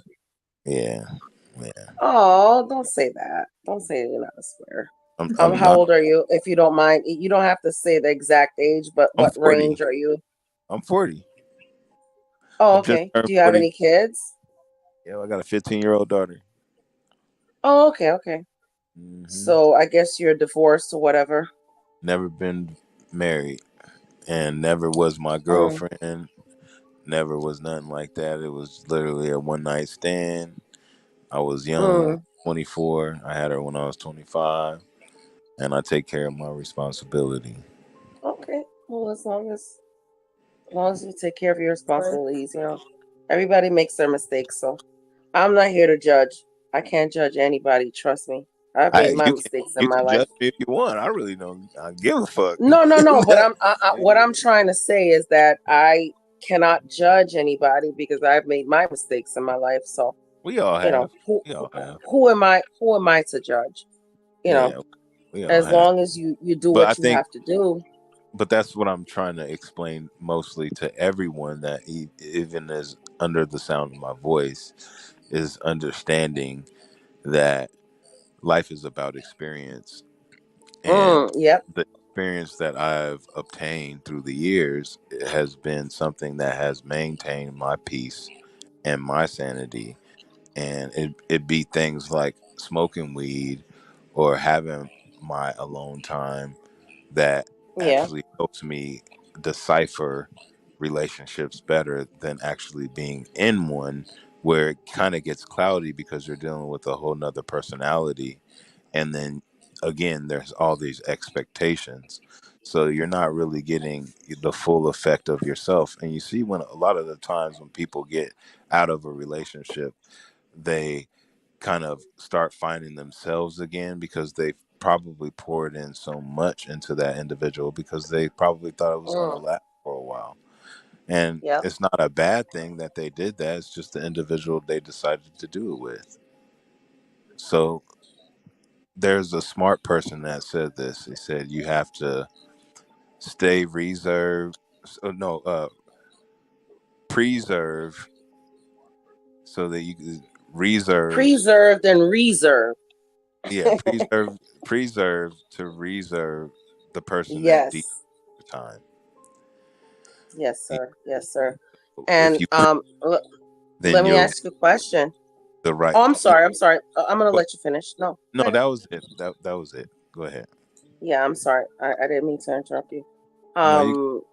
Yeah. Oh, don't say that. Don't say you're not a square. How old are you, if you don't mind? You don't have to say the exact age, but what range are you? I'm 40. Oh, okay. Do you have any kids? Yeah, I got a 15-year-old daughter. Oh, okay. Mm-hmm. So I guess you're divorced or whatever. Never been married, and never was my girlfriend. Never was nothing like that. It was literally a one-night stand. I was young, 24. I had her when I was 25, and I take care of my responsibility. Okay. Well, as long as you take care of your responsibilities, everybody makes their mistakes. So I'm not here to judge. I can't judge anybody. Trust me. I've made my mistakes in my life. You can judge me if you want. I really don't. I give a fuck. No. But what I'm trying to say is that I cannot judge anybody because I've made my mistakes in my life. So We all you know, have. We all have. who am I? Who am I to judge? You know, Yeah, we all as have. long as you do But I what you think, have to do. but that's what I'm trying to explain mostly to everyone that even as under the sound of my voice is understanding that life is about experience, and Yep. the experience that I've obtained through the years has been something that has maintained my peace and my sanity. And it be things like smoking weed or having my alone time that Yeah. actually helps me decipher relationships better than actually being in one, where it kind of gets cloudy because you're dealing with a whole nother personality. And then again, there's all these expectations. So you're not really getting the full effect of yourself. And you see, when a lot of the times when people get out of a relationship, they kind of start finding themselves again because they probably poured in so much into that individual because they probably thought it was going to last for a while. And Yep. it's not a bad thing that they did that. It's just the individual they decided to do it with. So there's a smart person that said this. He said you have to stay reserved. No, preserve so that you can reserve. Preserved and reserve. Yeah, preserve to reserve the person that deep Yes. time. Yes, Yeah. sir. Yes, sir. If And you then let me you'll ask you a question. the right. Oh, I'm sorry. I'm sorry. I'm gonna But let you finish. No, no, go ahead. that was it. That was it. Go ahead. Yeah, I'm sorry. I didn't mean to interrupt you. No, you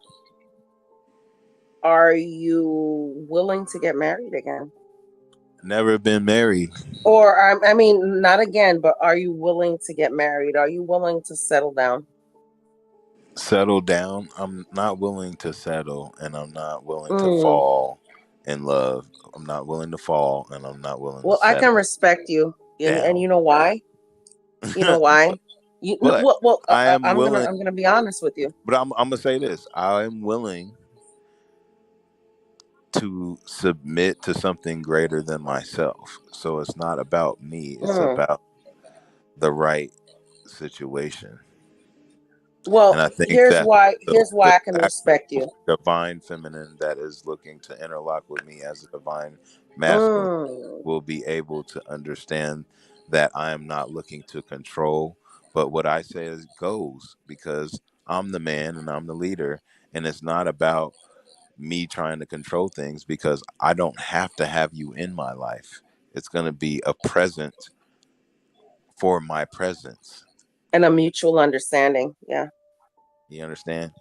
Are you willing to get married again? never been married. Or I mean, not again, but are you willing to get married? Are you willing to settle down? Settle down. I'm not willing to settle, and I'm not willing to Mm. fall in love. I'm not willing to fall, and I'm not willing to Well, I can settle respect you, and down. you know why? You know why? But I am willing. I'm gonna be honest with you. But I'm gonna say this. I am willing to submit to something greater than myself. So it's not about me, it's about the right situation. Well, And I think here's that why. Here's the why I can actual respect you. divine feminine that is looking to interlock with me as a divine masculine Mm. will be able to understand that I am not looking to control, but what I say is goes because I'm the man and I'm the leader. And it's not about me trying to control things because I don't have to have you in my life. It's going to be a present for my presence. And a mutual understanding. Yeah. You understand?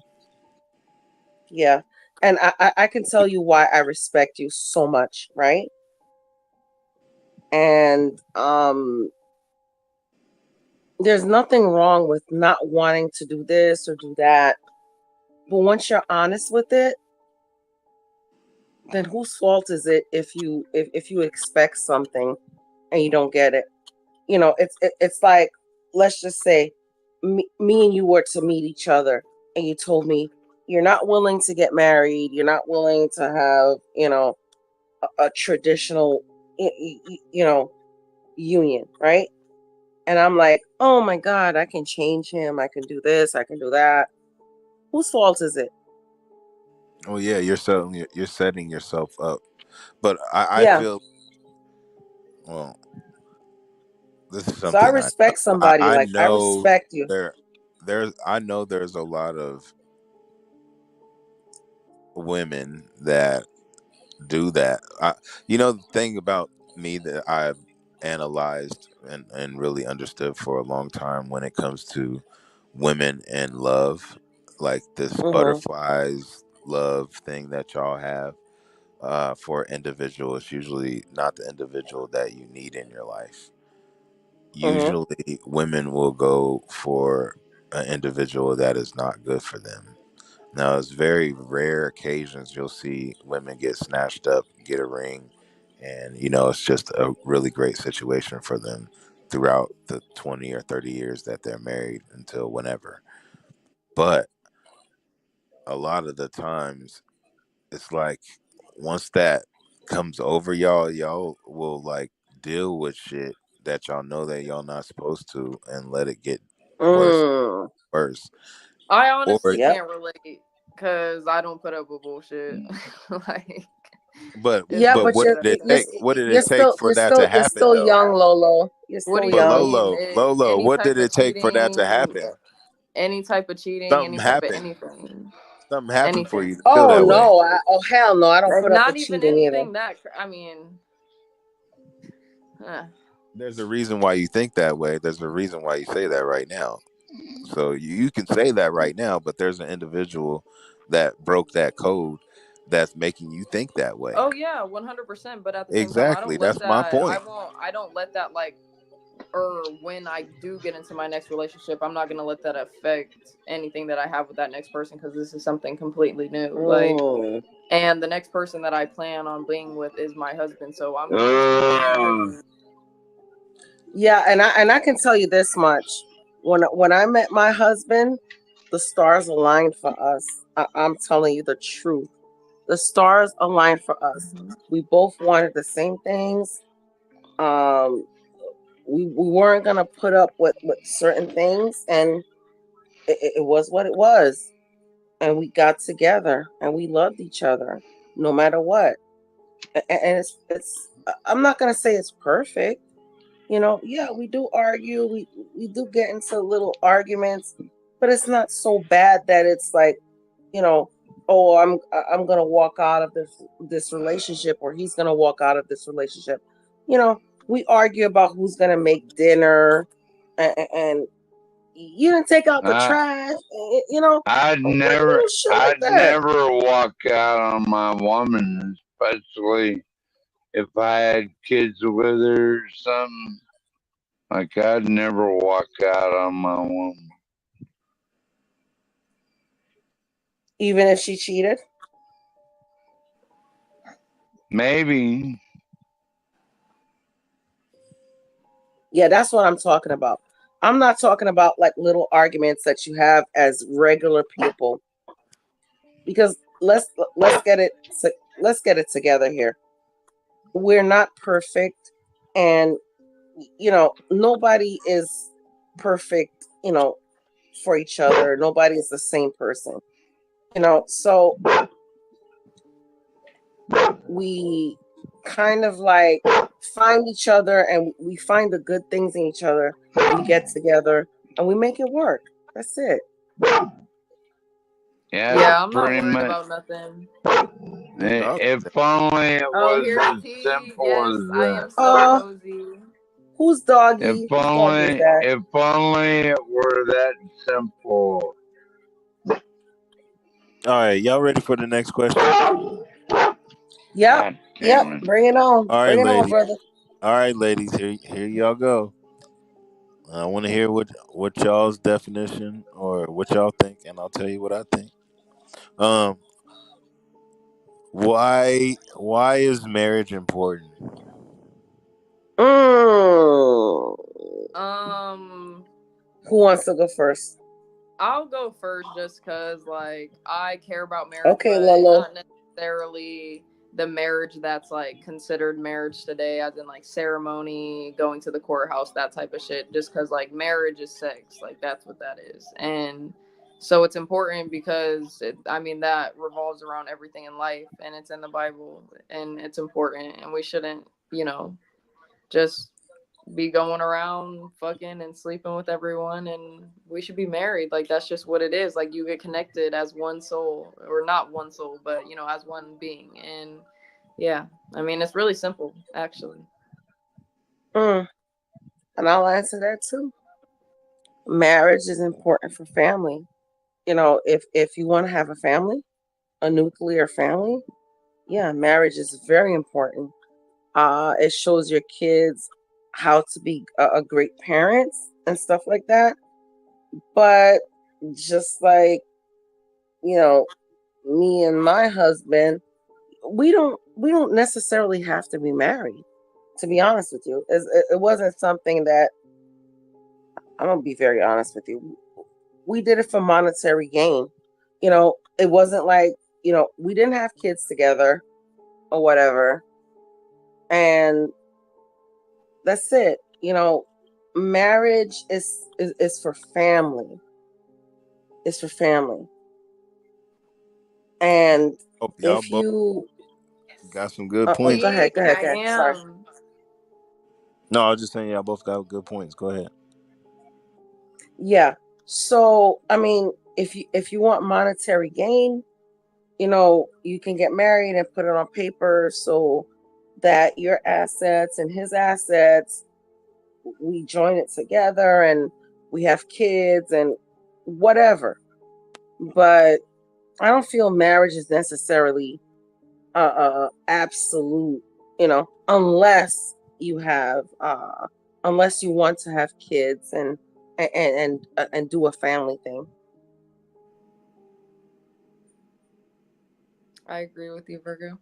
Yeah. And I can tell you why I respect you so much, right? And there's nothing wrong with not wanting to do this or do that. But once you're honest with it, then whose fault is it if you expect something and you don't get it? You know, it's like, let's just say me and you were to meet each other and you told me you're not willing to get married, you're not willing to have, a traditional union, right? And I'm like, oh my God, I can change him, I can do this, I can do that. Whose fault is it? Oh yeah, you're setting yourself up. But I Yeah. feel well. This is So I something respect somebody, I like I know respect you. there's I know there's a lot of women that do that. The thing about me that I've analyzed and really understood for a long time when it comes to women and love, like this Mm-hmm. butterflies love thing that y'all have for individual, it's usually not the individual that you need in your life. Mm-hmm. Usually women will go for an individual that is not good for them. Now, it's very rare occasions you'll see women get snatched up, get a ring, and it's just a really great situation for them throughout the 20 or 30 years that they're married until whenever. But a lot of the times it's like once that comes over y'all will like deal with shit that y'all know that y'all not supposed to and let it get worse. I honestly Or can't relate because I don't put up with bullshit. Like, but but what did it take? What did it take for that to you're happen still though? young, Lolo. You're what still do But you young. mean? Lolo, Any what type did of it take for that to cheating, happen? any type of cheating, any Something type of happened. anything, Something happened for anything. you to feel Oh that way. no! Oh hell no! I don't Like, put up not with even cheating either. anything that. I mean, There's a reason why you think that way. There's a reason why you say that right now. So you can say that right now, but there's an individual that broke that code that's making you think that way. oh yeah, 100%. But at the same time, I Exactly. don't let That's my that. point. I don't let that like. Or when I do get into my next relationship, I'm not gonna let that affect anything that I have with that next person because this is something completely new. Like, and the next person that I plan on being with is my husband, so I'm going to be married. Yeah, and I can tell you this much: when I met my husband, the stars aligned for us. I'm telling you the truth. The stars aligned for us. We both wanted the same things. We weren't gonna put up with certain things, and it was what it was. And we got together, and we loved each other, no matter what. And it's I'm not gonna say it's perfect. Yeah, we do argue. We do get into little arguments, but it's not so bad that it's like, oh, I'm gonna walk out of this relationship, or he's gonna walk out of this relationship. We argue about who's gonna make dinner, and you didn't take out the trash. I'd never walk out on my woman, especially if I had kids with her or something. Like, I'd never walk out on my woman. Even if she cheated? Maybe. Yeah, that's what I'm talking about. I'm not talking about like little arguments that you have as regular people. Because let's get it together here. We're not perfect, and nobody is perfect, for each other. Nobody is the same person. So we kind of like find each other, and we find the good things in each other. We get together and we make it work. That's it. Yeah, I'm not worried about nothing. If only it was as simple as I am so cozy. Who's doggy? If only it were that simple. All right, y'all ready for the next question? Yep. Bring it on. All right, Bring it ladies. on, brother. All right, ladies. Here y'all go. I want to hear what y'all's definition or what y'all think, and I'll tell you what I think. Why is marriage important? Who wants to go first? I'll go first just because, like, I care about marriage, okay, but Lolo. not necessarily the marriage that's, like, considered marriage today, as in, like, ceremony, going to the courthouse, that type of shit, just because, like, marriage is sex. Like, that's what that is. And so it's important because, that revolves around everything in life, and it's in the Bible, and it's important, and we shouldn't, just be going around fucking and sleeping with everyone, and we should be married. Like, that's just what it is. Like, you get connected as one soul, or not one soul, but as one being. And yeah, it's really simple, actually. And I'll answer that too. Marriage is important for family. If you want to have a family, a nuclear family, yeah, marriage is very important. It shows your kids how to be a great parents and stuff like that. But just like, me and my husband, we don't necessarily have to be married, to be honest with you. It wasn't something that, I'm gonna be very honest with you, we did it for monetary gain. It wasn't like, we didn't have kids together or whatever, and that's it. Marriage is for family. It's for family. And y'all if both you got some good go points. ahead. I Sorry. am. No, I was just saying y'all both got good points. Go ahead. Yeah. So, I mean, if you want monetary gain, you can get married and put it on paper so that your assets and his assets, we join it together and we have kids and whatever. But I don't feel marriage is necessarily absolute, unless you have unless you want to have kids and do a family thing. I agree with you, Virgo.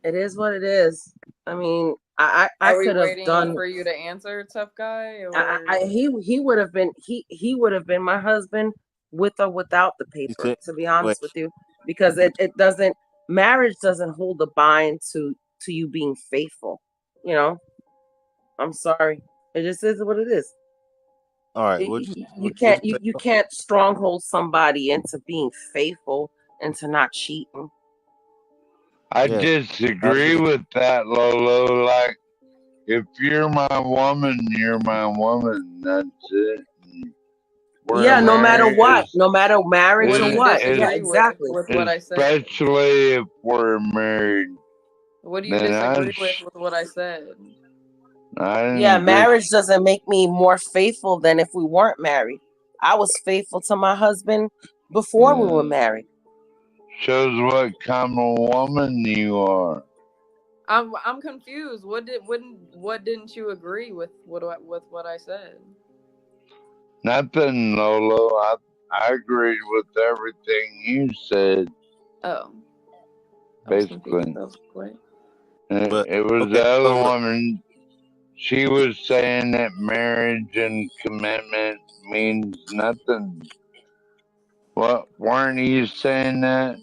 It is what it is. I mean, I Are we could have waiting done. for you to answer, tough guy? Or He would have been he would have been my husband with or without the paper. To be honest with you, because it doesn't marriage doesn't hold a bind to you being faithful. I'm sorry, it just is what it is. All right, You can't stronghold somebody into being faithful and to not cheating. I disagree with that, Lolo. Like, if you're my woman, you're my woman. That's it. Yeah, no matter what, no matter marriage or what. Yeah, exactly. with what I said? Especially if we're married. What do you disagree with what I said? Yeah, marriage doesn't make me more faithful than if we weren't married. I was faithful to my husband before we were married. Shows what kind of woman you are. I'm confused. What didn't you agree with what I said? Nothing, Lolo. I agreed with everything you said. Oh. Basically. But, it was the other woman. She was saying that marriage and commitment means nothing. What, weren't you saying that?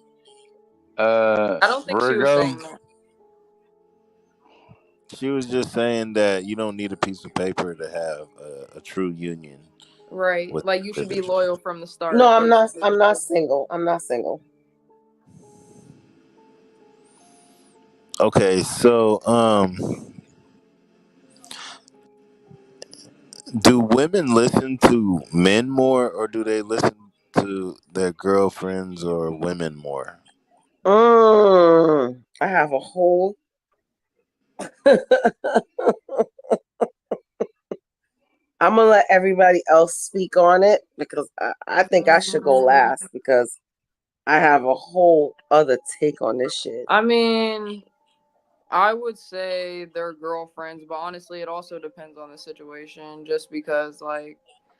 I don't think Virgo? she was saying that. She was just saying that you don't need a piece of paper to have a true union. Right. Like you should be loyal from the start. No, I'm not single. I'm not single. Okay, so do women listen to men more, or do they listen to their girlfriends or women more? I have a whole I'm gonna let everybody else speak on it because I think I should go last because I have a whole other take on this shit. I mean, I would say they're girlfriends, but honestly, it also depends on the situation. Just because, like,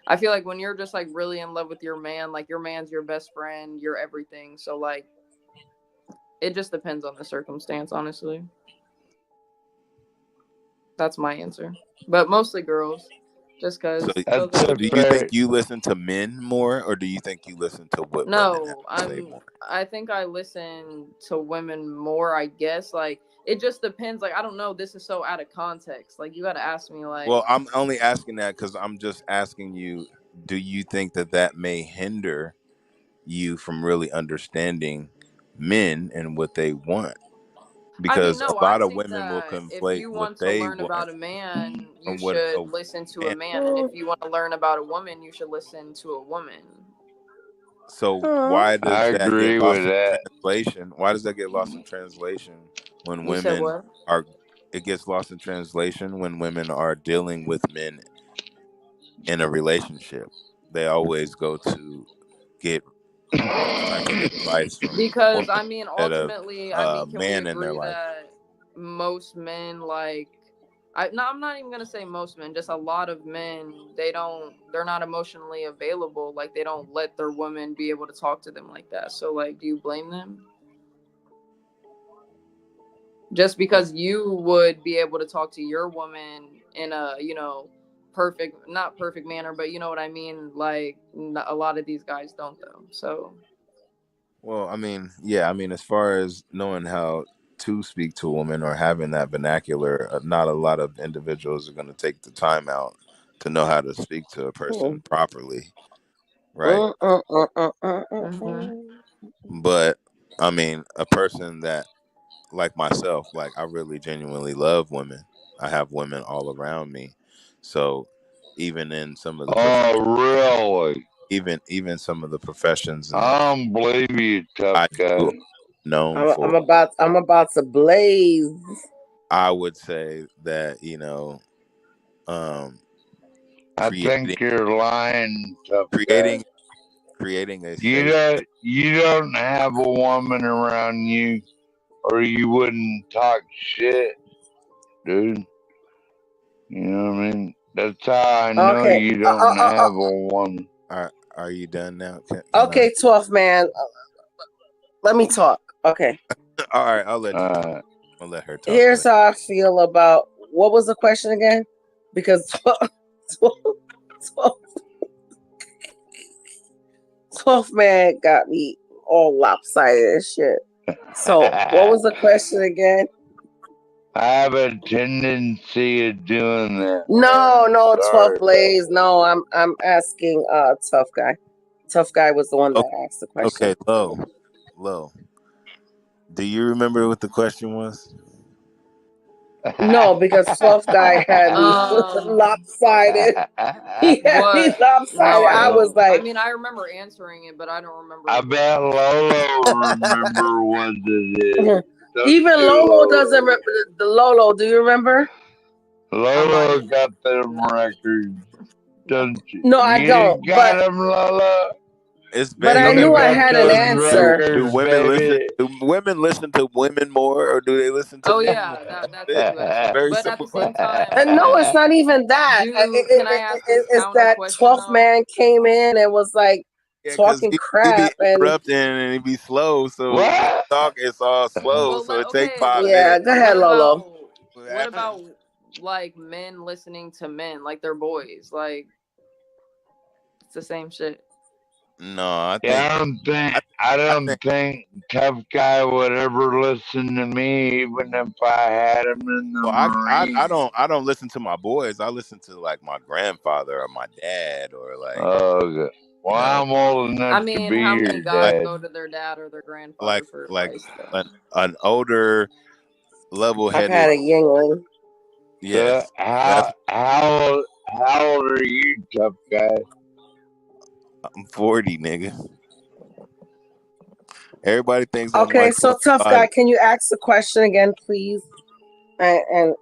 I feel like when you're just like really in love with your man, like your man's your best friend, you're everything. So like, it just depends on the circumstance, honestly. That's my answer, but mostly girls, just because. So do you think you listen to men more, or do you think you listen to what women have to say more? I think I listen to women more. I guess like it just depends. Like I don't know. This is so out of context. Like you got to ask me. Like, well, I'm only asking that because I'm just asking you. Do you think that may hinder you from really understanding men and what they want? Because a lot of women will conflate if you want to learn about a man, you should listen to a man, and if you want to learn about a woman, you should listen to a woman. So why does that get lost in translation? Why does that get lost in translation when women are? It gets lost in translation when women are dealing with men in a relationship. They always go to get this type of advice from because I mean, ultimately, can we agree that most men like? I'm not even gonna say most men. Just a lot of men, they're not emotionally available. Like they don't let their women be able to talk to them like that. So like, do you blame them? Just because you would be able to talk to your woman in a not perfect manner, but you know what I mean. Like a lot of these guys don't though. So. Well, I mean, yeah, I mean, as far as knowing how to speak to a woman or having that vernacular, not a lot of individuals are going to take the time out to know how to speak to a person properly, right? But I mean, a person that, like myself, like I really genuinely love women. I have women all around me, so even in some of the really? even some of the professions, and I don't believe you, tough guy. Known for, I'm about to blaze. I would say that I think you're lying, tough guy. Creating a you don't have a woman around you, or you wouldn't talk shit, dude. You know what I mean? That's how I know you don't have a woman. Are you done now? Okay, 12th man. Let me talk. Okay. All right, I'll let her talk. Here's how I feel about what was the question again? Because 12th man got me all lopsided and shit. So what was the question again? I have a tendency of doing that. No, 12 Blaze. No, I'm asking Tough Guy. Tough Guy was the one that asked the question. Okay, low. Do you remember what the question was? No, because 12th Guy had me lopsided. He had me lopsided. No, I was like, I mean, I remember answering it, but I don't remember. I bet Lolo remember what it is. Even Lolo doesn't remember the Lolo. Do you remember? Lolo got them records, don't you? No, I don't. Got them, Lolo. But I knew I had an answer. Do women listen to women more, or do they listen to? Oh yeah, that's very but simple. At the same time, and no, it's not even that. It's that 12th man came in and was like talking crap he be and interrupting and he be slow, so talk it's all slow, so it takes 5 minutes. Yeah, go ahead, Lolo. What about like men listening to men, like they're boys? Like it's the same shit. No, I don't think Tough Guy would ever listen to me, even if I had him in the Marines. I don't listen to my boys. I listen to like my grandfather or my dad or like. Oh, well, I'm old enough to be how many your guys dad. go to their dad or their grandfather for advice? An older, level-headed. I've had a Yingling. Yes. How old are you, Tough Guy? I'm 40, nigga. Everybody thinks. Okay, so Tough Guy, can you ask the question again, please? And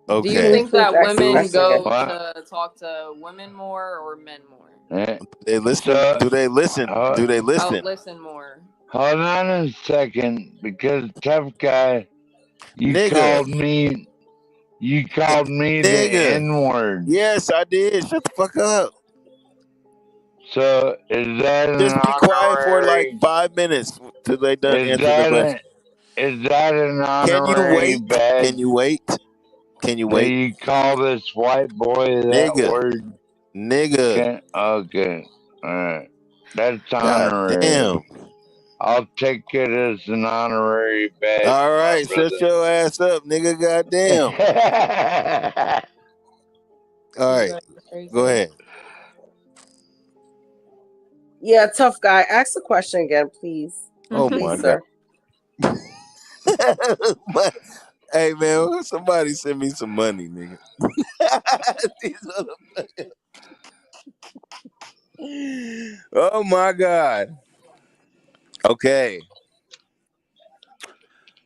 do you think that women go to talk to women more or men more? They listen. Do they listen? Do they listen? Oh, listen more. Hold on a second, because Tough Guy, you called me the N-word. Yes, I did. Shut the fuck up. So is that just be quiet for like 5 minutes till they done answering the question? Is that an honorary badge? Can you wait? Can you wait? You call this white boy that word? Nigga. Okay. All right. That's honorary. Damn. I'll take it as an honorary badge. All right, shut your ass up, nigga. Goddamn. All right, go ahead. Yeah, Tough Guy, ask the question again, please. Oh my God. Hey man, somebody send me some money, nigga. Oh my God. Okay.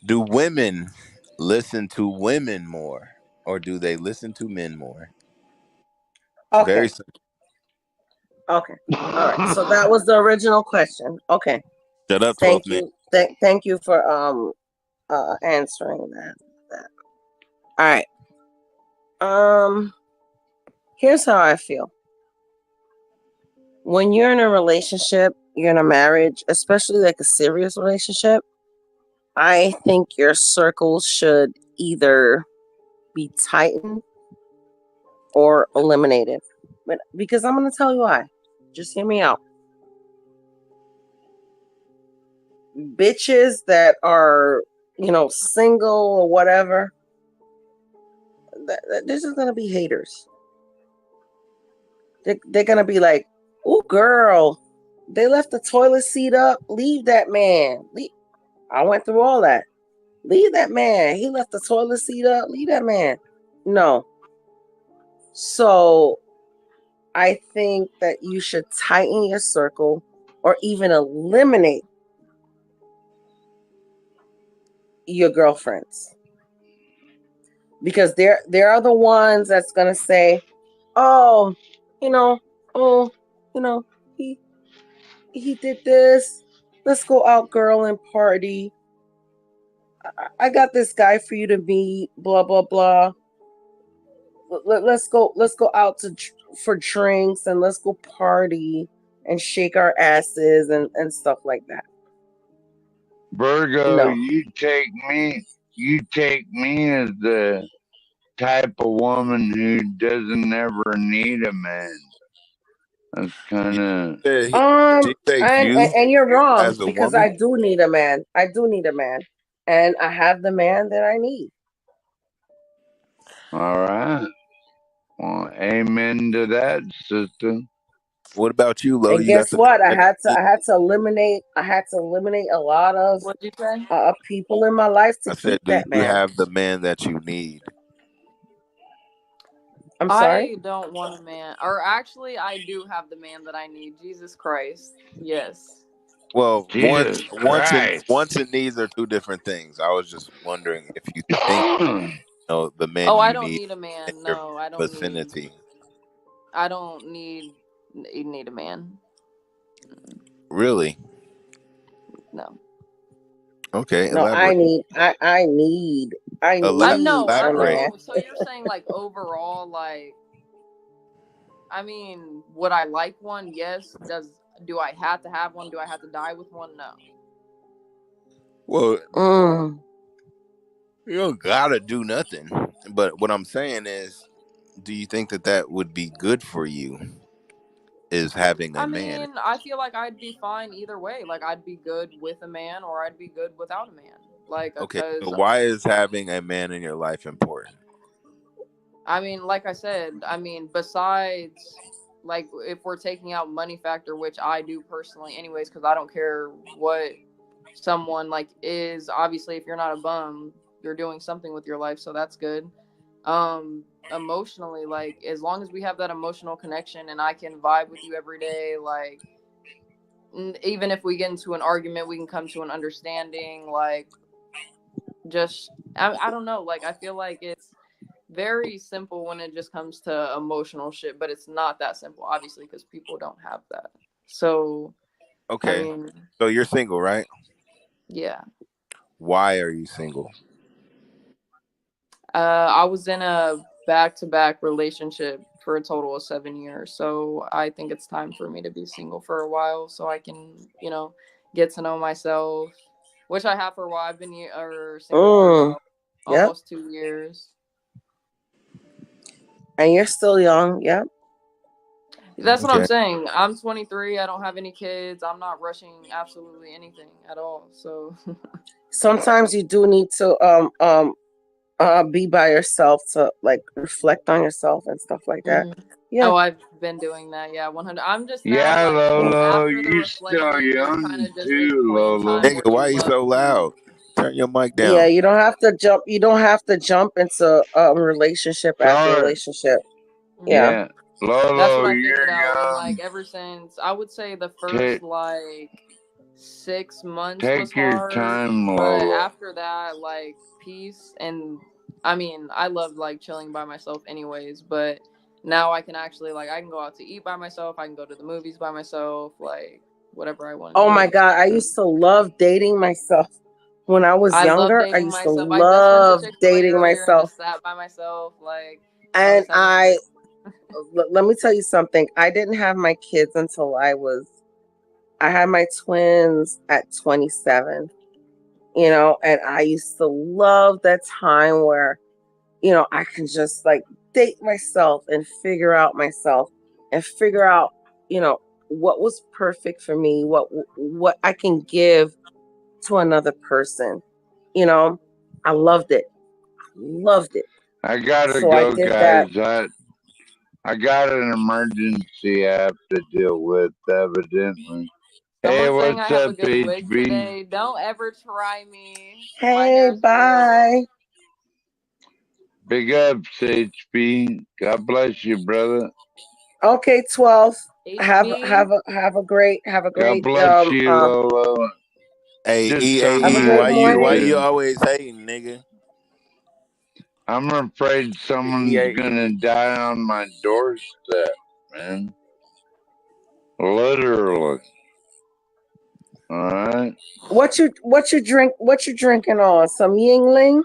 Do women listen to women more, or do they listen to men more? Okay. Very simple. Okay. All right. So that was the original question. Okay. Shut up, Thank 12 you. Thank you for answering that. All right. Here's how I feel. When you're in a relationship, you're in a marriage, especially like a serious relationship, I think your circles should either be tightened or eliminated. But because I'm going to tell you why. Just hear me out. Bitches that are, single or whatever, they're just going to be haters. They're going to be like, "Ooh, girl, they left the toilet seat up. Leave that man." I went through all that. Leave that man. He left the toilet seat up. Leave that man. No. So I think that you should tighten your circle or even eliminate your girlfriends. Because there are the ones that's going to say, "Oh, he did this. Let's go out, girl, and party. I got this guy for you to meet, blah, blah, blah. Let's go out for drinks and let's go party and shake our asses and stuff like that." Virgo, No. you take me as the type of woman who doesn't ever need a man. That's kind of. She takes you And you're wrong as a because woman. I do need a man. I do need a man, and I have the man that I need. All right. Well, amen to that, sister. What about you, Lo? And You got guess the what? I man that had to eliminate a lot of What'd you say? people in my life to I said, keep do that you man. have the man that you need? I'm sorry. I don't want a man, or actually, I do have the man that I need. Jesus Christ, yes. Well, Jesus Christ. wants and needs are two different things. I was just wondering if you think the man Oh, I you don't need need a in man. your No, I don't vicinity. need a man. Really? No. Okay, No, I elaborate. need a Elaborate. man. So you're saying like overall, like, I mean, would I like one? Yes. Do I have to have one? Do I have to die with one? No. Well, you don't gotta do nothing. But what I'm saying is, do you think that would be good for you? Is having a I man? mean, I feel like I'd be fine either way. Like, I'd be good with a man or I'd be good without a man. Like, Okay, because, so why is having a man in your life important? I mean, like I said, besides, like, if we're taking out money factor, which I do personally anyways, because I don't care what someone, like, is. Obviously, if you're not a bum, you're doing something with your life, so that's good. Emotionally, like, as long as we have that emotional connection and I can vibe with you every day, like, even if we get into an argument, we can come to an understanding. Like, just I don't know, like, I feel like it's very simple when it just comes to emotional shit, but it's not that simple, obviously, because people don't have that. So Okay, I mean, so you're single, right? yeah. Why are you single? I was in a back-to-back relationship for a total of 7 years, so I think it's time for me to be single for a while so I can, get to know myself, which I have for a while. I've been single for about almost 2 years. And you're still young. Yep. That's what I'm saying. I'm 23. I don't have any kids. I'm not rushing absolutely anything at all. So sometimes you do need to be by yourself to like reflect on yourself and stuff like that. Yeah. Oh, I've been doing that. Yeah, 100. I'm just now, Yeah, like, Lolo, after the you still reflection, you're young kind of just too, enjoying Lolo. time. Nigga, why you so loud? Turn your mic down. Yeah, you don't have to jump. You don't have to jump into a relationship after relationship. Yeah. Lolo, that's what I you're figured out. young. And, like, ever since, I would say the first like 6 months Take was your hard, time, but Lolo. after that, like, peace. And I mean, I love, like, chilling by myself anyways, but now I can actually, like, I can go out to eat by myself. I can go to the movies by myself, like, whatever I want to do. Oh my God, I used to love dating myself when I was younger. I used to love dating myself. And just sat by myself, like. And let me tell you something. I didn't have my kids until I had my twins at 27, and I used to love that time where, I can just like date myself and figure out myself and figure out, what was perfect for me, what I can give to another person. I loved it. Loved it. I gotta So I go, did that. guys. I got an emergency I have to deal with, evidently. Hey, Someone's saying I what's have a up, good wig HB? today. Don't ever try me. My Hey, hair's bye. horrible. Big ups, HB. God bless you, brother. Okay, 12. Have HB. a great God bless you, Lolo. Hey, Just have a something EAE, great to why morning. you do. always hating, nigga? I'm afraid someone's EAE. gonna die on my doorstep, man. Literally. All right. What you drinking on? Some Yingling?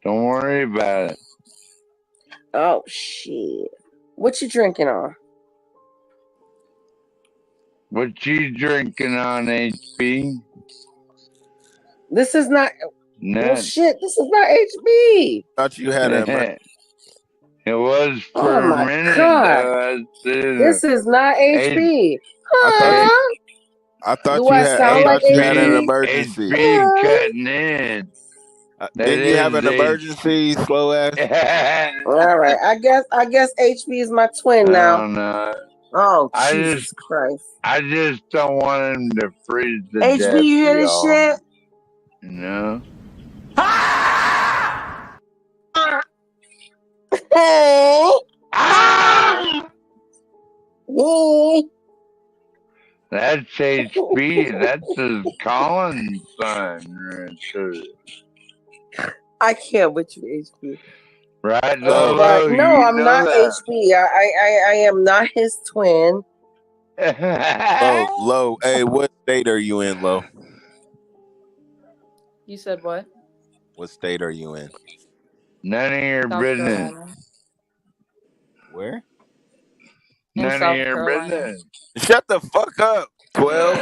Don't worry about it. Oh shit. What you drinking on? What you drinking on, HB? This is not well Nut. shit, this is not HB. Thought you had a It was Oh for a my minute, god. though. This is not HB. I thought you Huh? I thought Do you I had I sound like thought you had an HB? emergency. HB cutting in. That Didn't you have an is emergency, slow ass? All right. I guess HB is my twin now. no. Oh Jesus Christ. I just don't want him to freeze to HB, death, you hear this y'all. shit? No. Hey. That's HB. That's his calling sign right there. I can't with you, HB. Right, But Lolo? no, You I'm know not that. HB. I am not his twin. Low. Hey, what state are you in, Low? You said what? What state are you in? None of your South business. Carolina. Where? In None of South your Carolina. business. Shut the fuck up, 12.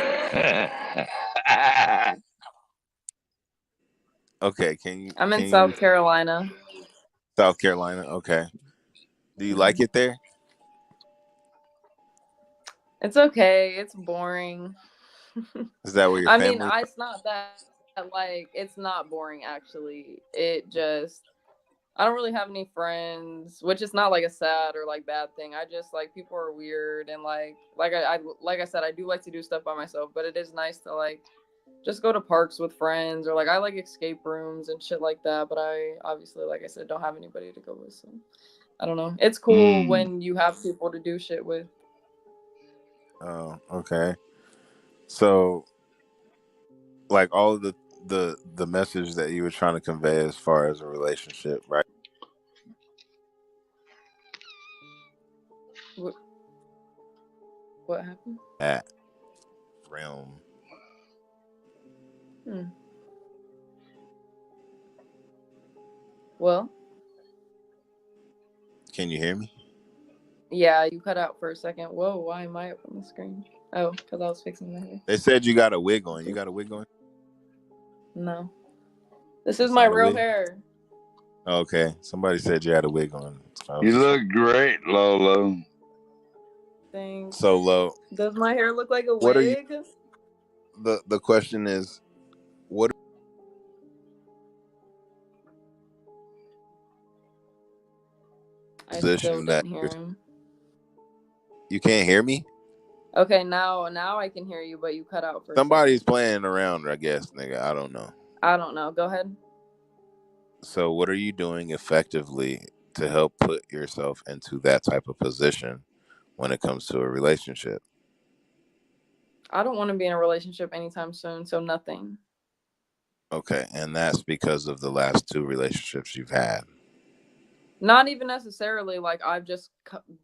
Okay, I'm in South Carolina. South Carolina, okay. Do you like it there? It's okay. It's boring. Is that where your I mean, family? it's not that like it's not boring actually. It just I don't really have any friends, which is not like a sad or like bad thing. I just like people are weird and like I said, I do like to do stuff by myself, but it is nice to like just go to parks with friends or like I like escape rooms and shit like that. But I obviously, like I said, don't have anybody to go with. So I don't know. It's cool when you have people to do shit with. Oh, okay. So, like all of the message that you were trying to convey as far as a relationship, right? What happened? That realm. Well, can you hear me? Yeah, you cut out for a second. Whoa, why am I up on the screen? Oh, because I was fixing my hair. They said you got a wig on. You got a wig on? No. This is my real hair. Okay. Somebody said you had a wig on. You look great, Lolo. Thanks. So Low. Does my hair look like a What wig? are you? The question is, what? I still didn't hear him. You can't hear me? Okay, now I can hear you, but you cut out for Somebody's playing around, I guess, nigga. I don't know. I don't know. Go ahead. So what are you doing effectively to help put yourself into that type of position when it comes to a relationship? I don't want to be in a relationship anytime soon, so nothing. Okay, and that's because of the last 2 relationships you've had. Not even necessarily. Like, I've just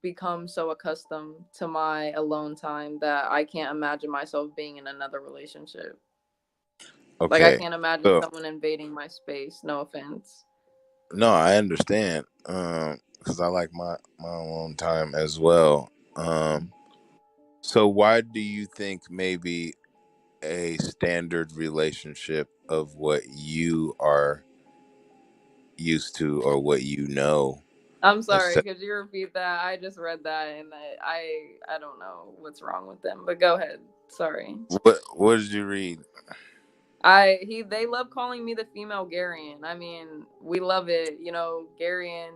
become so accustomed to my alone time that I can't imagine myself being in another relationship. Okay. Like, I can't imagine someone invading my space. No offense. No, I understand. Because I like my own time as well. So why do you think maybe a standard relationship of what you are used to or what you know. I'm sorry, could you repeat that? I just read that and I don't know what's wrong with them, but go ahead. Sorry. What did you read? They love calling me the female Garion. I mean, we love it, you know, Garion.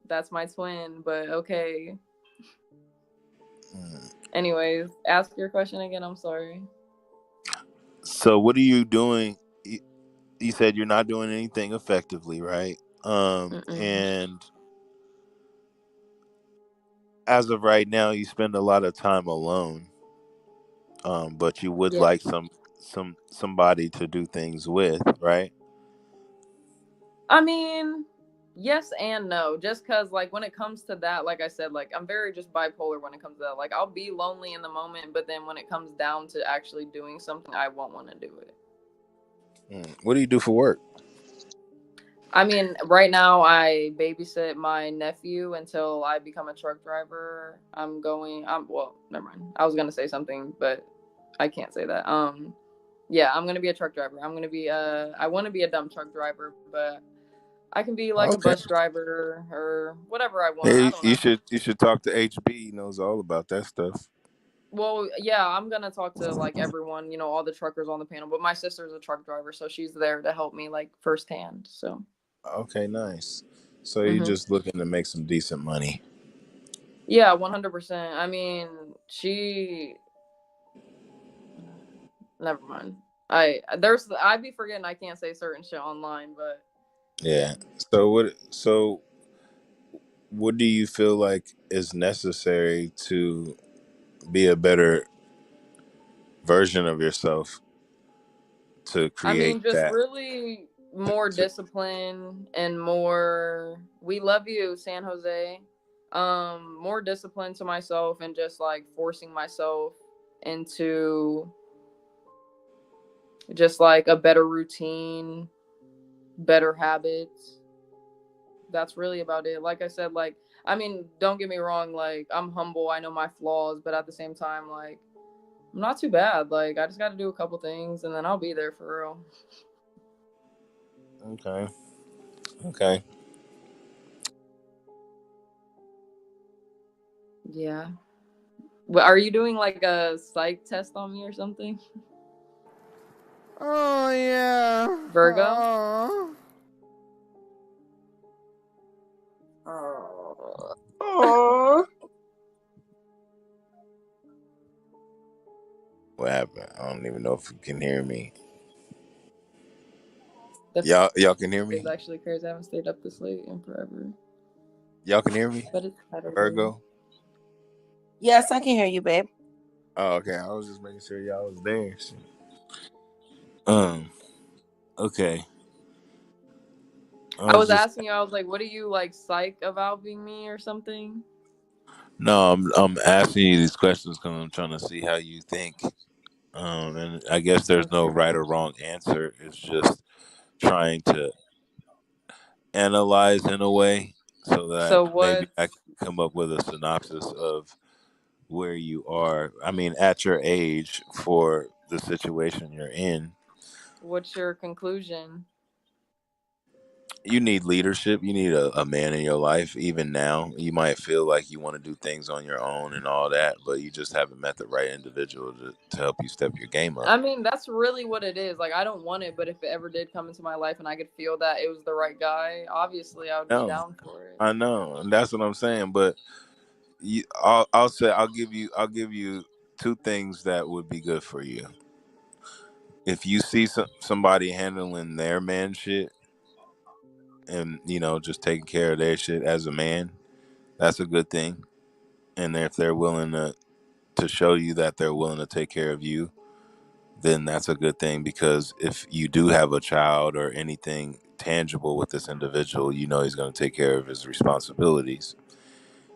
That's my twin, but okay. Anyways, ask your question again. I'm sorry. So what are you doing? You said you're not doing anything effectively, right? And as of right now, you spend a lot of time alone. But you would like somebody to do things with, right? I mean, yes and no. Just because, like, when it comes to that, like I said, like, I'm very just bipolar when it comes to that. Like, I'll be lonely in the moment, but then when it comes down to actually doing something, I won't want to do it. What do you do for work? I mean, right now I babysit my nephew until I become a truck driver. Well, never mind. I was gonna say something, but I can't say that. Yeah, I'm gonna be a truck driver. I'm gonna be I want to be a dump truck driver, but I can be like a bus driver or whatever I want. Hey, I don't know. you should talk to HB. He knows all about that stuff. Well, yeah, I'm gonna talk to like everyone, you know, all the truckers on the panel. But my sister's a truck driver, so she's there to help me like firsthand. So. Okay, nice. So you're just looking to make some decent money. Yeah, 100%. I mean, never mind. I'd be forgetting I can't say certain shit online, but yeah. So what do you feel like is necessary to be a better version of yourself to create I mean, just that? really more discipline and more. We love you, San Jose. More discipline to myself and just like forcing myself into just like a better routine, better habits. That's really about it. Like I said, like, I mean, don't get me wrong, like, I'm humble, I know my flaws, but at the same time, like, I'm not too bad. Like, I just got to do a couple things and then I'll be there for real. Okay. Yeah. But are you doing like a psych test on me or something? Oh yeah. Virgo? Aww. What happened? I don't even know if you can hear me. Y'all can hear me? It's actually crazy. I haven't stayed up this late in forever. Y'all can hear me? But it's Saturday. Virgo? Yes, I can hear you, babe. Oh, okay. I was just making sure y'all was there. Okay. I was asking you, I was like, what are you like psych about being me or something? No, I'm asking you these questions because I'm trying to see how you think. And I guess there's no right or wrong answer. It's just trying to analyze in a way so that maybe I can come up with a synopsis of where you are. I mean, at your age for the situation you're in. What's your conclusion? You need leadership. You need a man in your life. Even now, you might feel like you want to do things on your own and all that, but you just haven't met the right individual to help you step your game up. I mean, that's really what it is. Like, I don't want it, but if it ever did come into my life and I could feel that it was the right guy, obviously I would be down for it. I know, and that's what I'm saying. But I'll give you two things that would be good for you. If you see somebody handling their man shit and just taking care of their shit as a man, that's a good thing. And if they're willing to show you that they're willing to take care of you, then that's a good thing, because if you do have a child or anything tangible with this individual, he's going to take care of his responsibilities.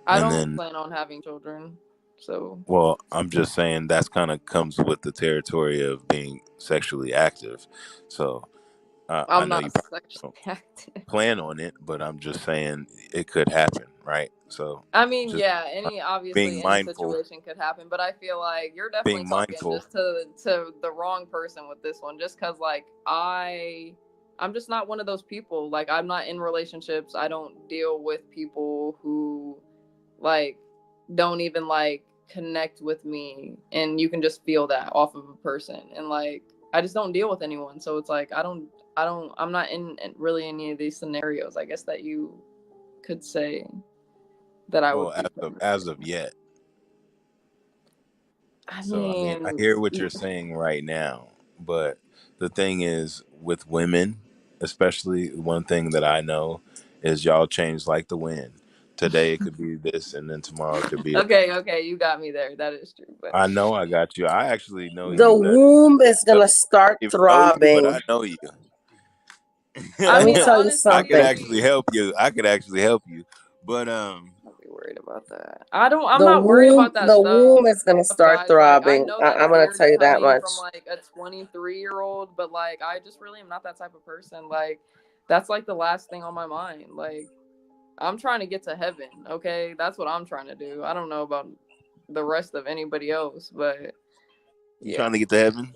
I don't plan on having children, so. Well, I'm just saying that's kind of comes with the territory of being sexually active. So I know you probably don't plan on it, but I'm just saying it could happen, right? So I mean, yeah, any mindful, situation could happen, but I feel like you're definitely talking just to the wrong person with this one, just because like I I'm just not one of those people. Like, I'm not in relationships. I don't deal with people who like don't even like connect with me, and you can just feel that off of a person. And like, I just don't deal with anyone, so it's like I'm not in really any of these scenarios, I guess, that you could say that I would be as of yet. I I hear what you're saying right now, but the thing is, with women, especially, one thing that I know is y'all change like the wind. Today it could be this, and then tomorrow it could be that. okay, you got me there. That is true. But I know I got you. I actually know The you. womb is gonna start Even know you, throbbing. but I know you. Let me tell you honestly, something. I could actually help you. But don't be worried about that. I'm The not worried about that the stuff, womb is gonna start guys. Like, I throbbing. know that's I'm gonna weird tell you that coming much. from like a 23-year-old, but like, I just really am not that type of person. Like, that's like the last thing on my mind. Like, I'm trying to get to heaven. Okay, that's what I'm trying to do. I don't know about the rest of anybody else, but you trying to get to heaven?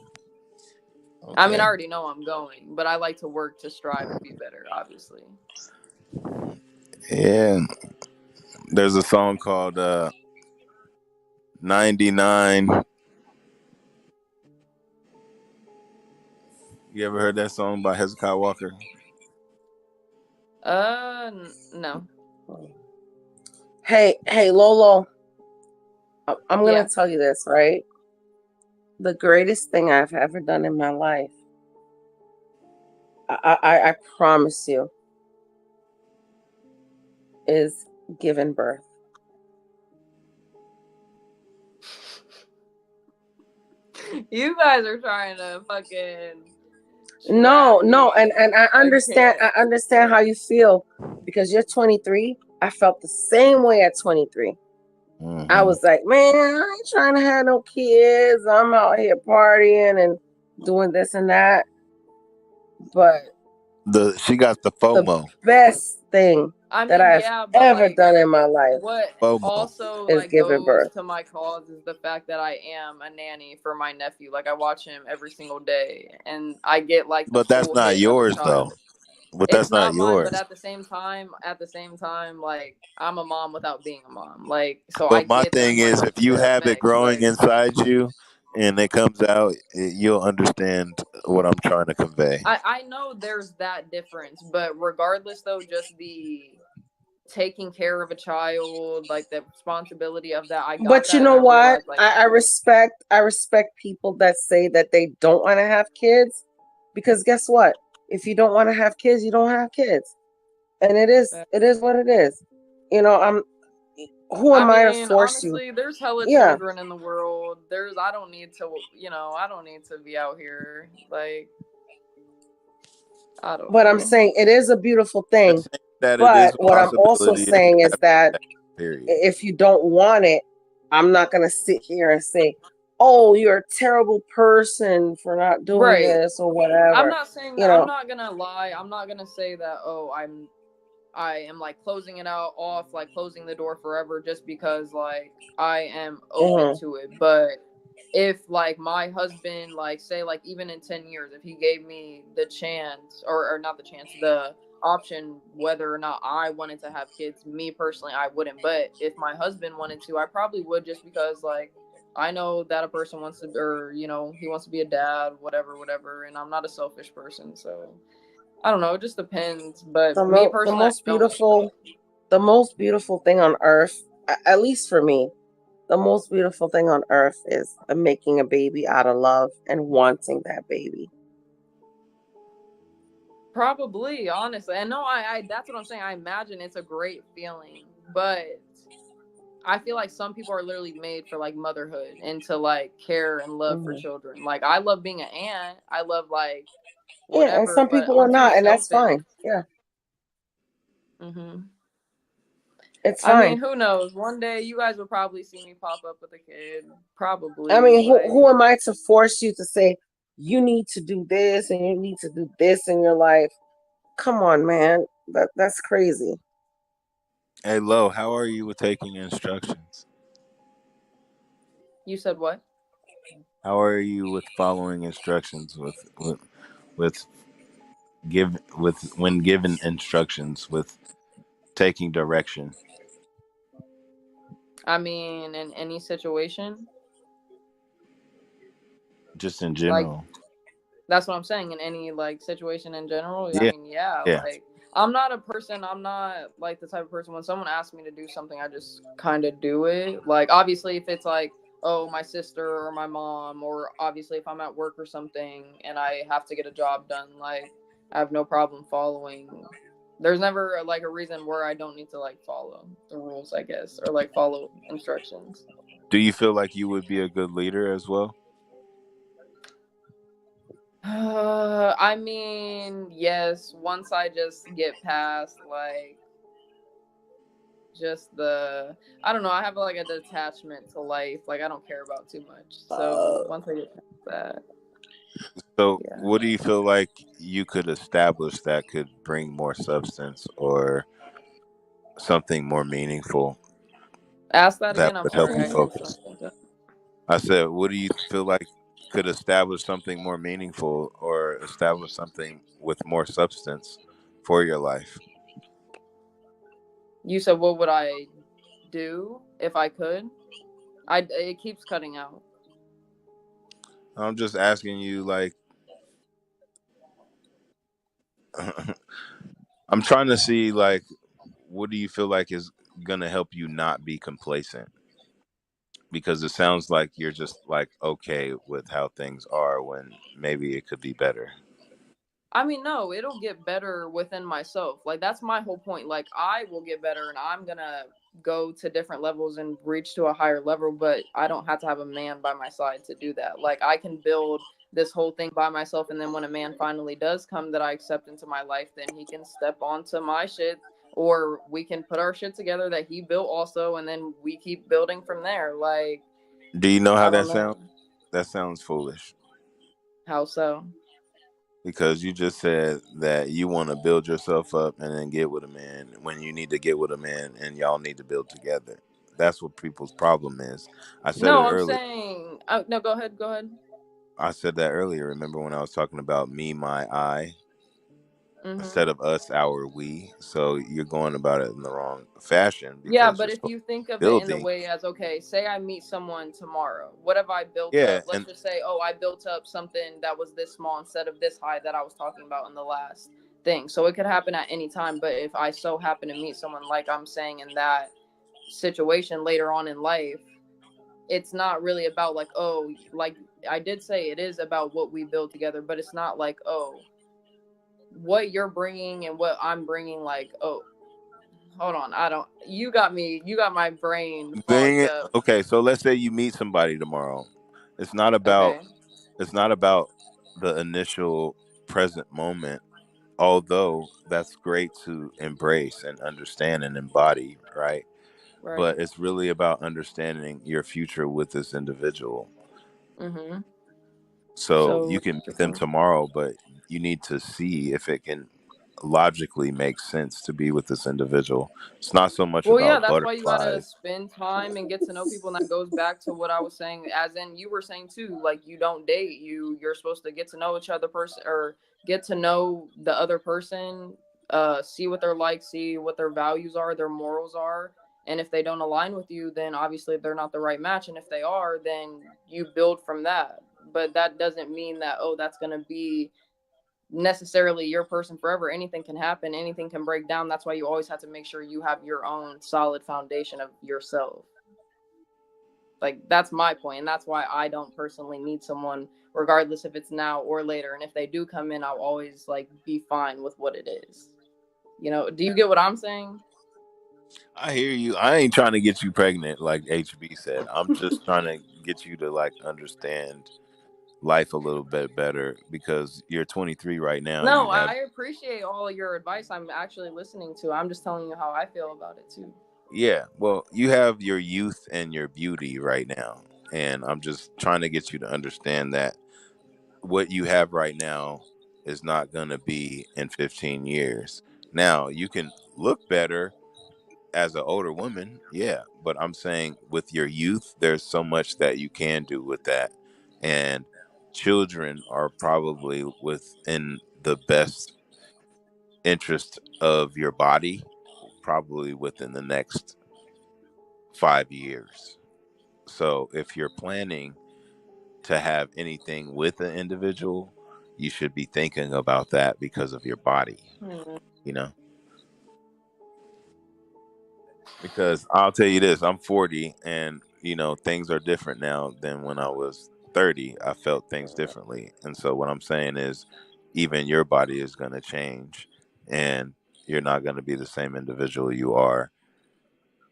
Okay. I mean, I already know I'm going, but I like to work to strive to be better, obviously. Yeah. There's a song called 99. You ever heard that song by Hezekiah Walker? No. Hey, Lolo. I'm gonna tell you this, right? The greatest thing I've ever done in my life, I promise you, is giving birth. You guys are trying to fucking No, and I understand. I understand how you feel, because you're 23. I felt the same way at 23. Mm-hmm. I was like, man, I ain't trying to have no kids. I'm out here partying and doing this and that. But she got the FOMO. The best thing that I've ever done in my life. What FOMO also is like giving goes birth to my cause is the fact that I am a nanny for my nephew. Like, I watch him every single day, and I get like the But that's full not hit yours, of a child. though. But It's that's not mine, yours. but at the same time, like, I'm a mom without being a mom. Like, so But I my get thing the is, if you have it mix, growing like, inside you and it comes out, you'll understand what I'm trying to convey. I know there's that difference, but regardless, though, just the taking care of a child, like the responsibility of that, I got But that, you know and I what? realized, like, I respect people that say that they don't want to have kids, because guess what? If you don't want to have kids, you don't have kids, and it is what it is. You know, who am I to force honestly, you? there's hella Yeah. children in the world. I don't need to be out here, like, I don't But know. I'm saying it is a beautiful thing. That but it is a what I'm also possibility saying is that period. if you don't want it, I'm not going to sit here and say, oh, you're a terrible person for not doing this or whatever. I'm not saying that. I'm not gonna lie. I'm not gonna say that, oh, I am like closing it off, like closing the door forever, just because like I am open to it. But if like my husband, like, say, like, even in 10 years, if he gave me the chance, or not the chance, the option, whether or not I wanted to have kids, me personally, I wouldn't. But if my husband wanted to, I probably would, just because, like, I know that a person wants to, or, you know, he wants to be a dad, whatever, and I'm not a selfish person, so I don't know, it just depends. But me personally, the most beautiful thing on earth, at least for me, the most beautiful thing on earth is making a baby out of love and wanting that baby. Probably, honestly. And no, I that's what I'm saying. I imagine it's a great feeling, but I feel like some people are literally made for like motherhood and to like care and love for children. Like, I love being an aunt. I love like whatever. Yeah, and some people are not, and that's fine. Yeah. It's fine. I mean, who knows? One day you guys will probably see me pop up with a kid. Probably. I mean, who am I to force you to say you need to do this and you need to do this in your life? Come on, man. That's crazy. Hey, Lo, how are you with taking instructions? You said what? How are you with following instructions with when given instructions with taking direction? I mean, in any situation, Just in like general. that's what I'm saying. In any like situation in general, I Yeah. mean, yeah, Yeah. like I'm not a person. I'm not like the type of person when someone asks me to do something, I just kind of do it. Like obviously, if it's like, oh, my sister or my mom, or obviously if I'm at work or something and I have to get a job done, like I have no problem following. There's never like a reason where I don't need to like follow the rules, I guess, or like follow instructions. Do you feel like you would be a good leader as well? I mean, yes, once I just get past like just I don't know, I have like a detachment to life. Like I don't care about too much. So once I get past that. So Yeah. what do you feel like you could establish that could bring more substance or something more meaningful Ask that that again. I'm would help sorry. you I didn't focus? think that. I said, what do you feel like could establish something more meaningful or establish something with more substance for your life? You said what would I do if I could? It keeps cutting out. I'm just asking you, like, I'm trying to see, like, what do you feel like is going to help you not be complacent? Because it sounds like you're just, like, okay with how things are when maybe it could be better. I mean, no, it'll get better within myself. Like that's my whole point. Like I will get better and I'm gonna go to different levels and reach to a higher level, but I don't have to have a man by my side to do that. Like I can build this whole thing by myself, and then when a man finally does come that I accept into my life, then he can step onto my shit, or we can put our shit together that he built also, and then we keep building from there. Like Do you know how I that don't know. sounds? That sounds foolish. How so? Because you just said that you want to build yourself up and then get with a man when you need to get with a man and y'all need to build together. That's what people's problem is. I said it No, I'm earlier. saying no, go ahead. I said that earlier. Remember when I was talking about me, my, I, Mm-hmm. instead of us, our, we? So you're going about it in the wrong fashion Yeah, because but you're if supposed you to think be of it in the building. way as, okay, say I meet someone tomorrow. What have I built Yeah, up? Let's just say, oh, I built up something that was this small instead of this high that I was talking about in the last thing. So it could happen at any time. But if I so happen to meet someone like I'm saying in that situation later on in life, it's not really about like, oh, like I did say it is about what we build together, but it's not like, oh, what you're bringing and what I'm bringing, like, oh, hold on, you got my brain dang fogged it. up. Okay, so let's say you meet somebody tomorrow. It's not about Okay. the initial present moment, although that's great to embrace and understand and embody, right? Right. But it's really about understanding your future with this individual. Mm-hmm. So you So can meet them tomorrow, but you need to see if it can logically make sense to be with this individual. It's not so much well, yeah, about that's why you gotta butterflies. spend time and get to know people, and that goes back to what I was saying, as in you were saying too, like you don't date, you're supposed to get to know each other person, or get to know the other person, see what they're like, see what their values are, their morals are, and if they don't align with you, then obviously they're not the right match, and if they are, then you build from that. But that doesn't mean that, oh, that's gonna be necessarily your person forever. Anything can happen, anything can break down. That's why you always have to make sure you have your own solid foundation of yourself. Like that's my point, and that's why I don't personally need someone regardless if it's now or later, and if they do come in, I'll always like be fine with what it is. Do you get what I'm saying? I hear you. I ain't trying to get you pregnant, like HB said. I'm just trying to get you to like understand life a little bit better because you're 23 right now. No, You I have appreciate all your advice. I'm actually listening to. I'm just telling you how I feel about it too. Yeah, well, you have your youth and your beauty right now. And I'm just trying to get you to understand that what you have right now is not going to be in 15 years. Now, you can look better as an older woman, yeah, but I'm saying with your youth, there's so much that you can do with that. And children are probably within the best interest of your body probably within the next 5 years. So if you're planning to have anything with an individual, you should be thinking about that because of your body, you know? Because I'll tell you this, I'm 40 and, you know, things are different now than when I was 30. I felt things differently. And so what I'm saying is even your body is going to change and you're not going to be the same individual you are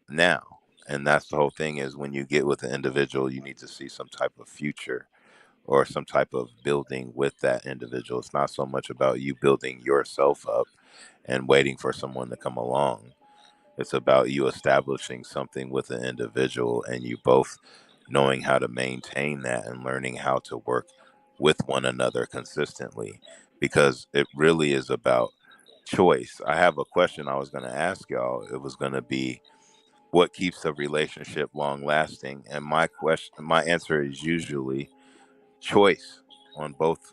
now. And that's the whole thing is when you get with an individual, you need to see some type of future or some type of building with that individual. It's not so much about you building yourself up and waiting for someone to come along. It's about you establishing something with an individual and you both knowing how to maintain that and learning how to work with one another consistently, because it really is about choice. I have a question I was going to ask y'all. It was going to be, what keeps a relationship long lasting? And my answer is usually choice on both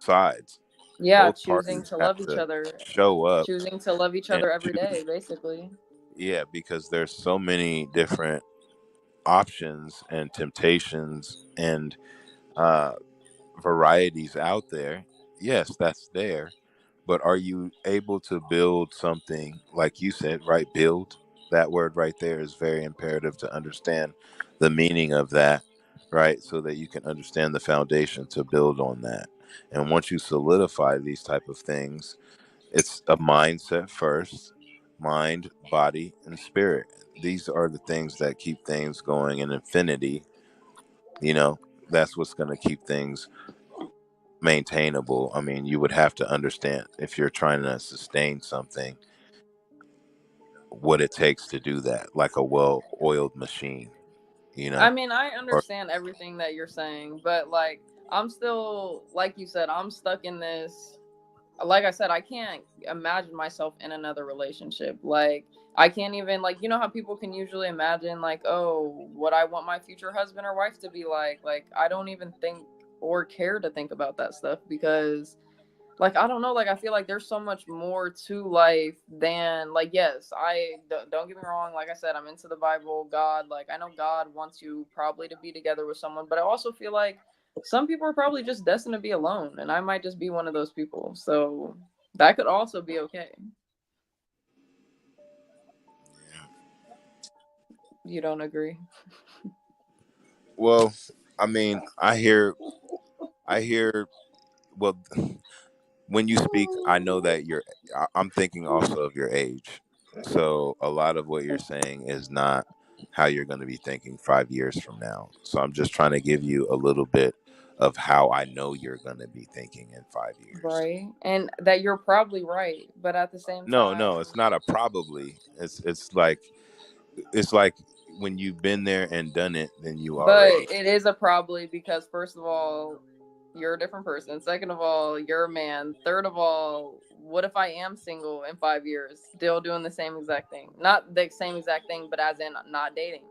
sides. Yeah, Both choosing parties to have love each to other, show up choosing to love each and other every day, choose. basically. Yeah, because there's so many different options and temptations and uh, varieties out there. Yes, that's there. But are you able to build something, like you said, right? Build. That word right there is very imperative to understand the meaning of that, right? So that you can understand the foundation to build on that. And once you solidify these type of things, it's a mindset first, mind, body, and spirit. These are the things that keep things going in infinity. You know, that's what's going to keep things maintainable. I mean, you would have to understand if you're trying to sustain something, what it takes to do that, like a well-oiled machine, you I know? mean, I Or understand everything that you're saying, but like, I'm still, like you said, I'm stuck in this. Like I said, I can't imagine myself in another relationship. Like, I can't even, like, you know how people can usually imagine, like, oh, what I want my future husband or wife to be like. Like, I don't even think or care to think about that stuff because, like, I don't know, like, I feel like there's so much more to life than, like, yes, don't get me wrong, like I said, I'm into the Bible, God, like, I know God wants you probably to be together with someone, but I also feel like some people are probably just destined to be alone, and I might just be one of those people, so that could also be okay. You don't agree? well, I mean, I hear well, when you speak, I know that I'm thinking also of your age. So a lot of what you're saying is not how you're going to be thinking 5 years from now. So I'm just trying to give you a little bit of how I know you're going to be thinking in 5 years. Right, and that you're probably right, but at the same No, time, no, it's not a probably. It's like when you've been there and done it, then you but already. it is a probably because first of all, you're a different person. Second of all, you're a man. Third of all, what if I am single in 5 years, still doing the same exact thing? Not the same exact thing, but as in not dating.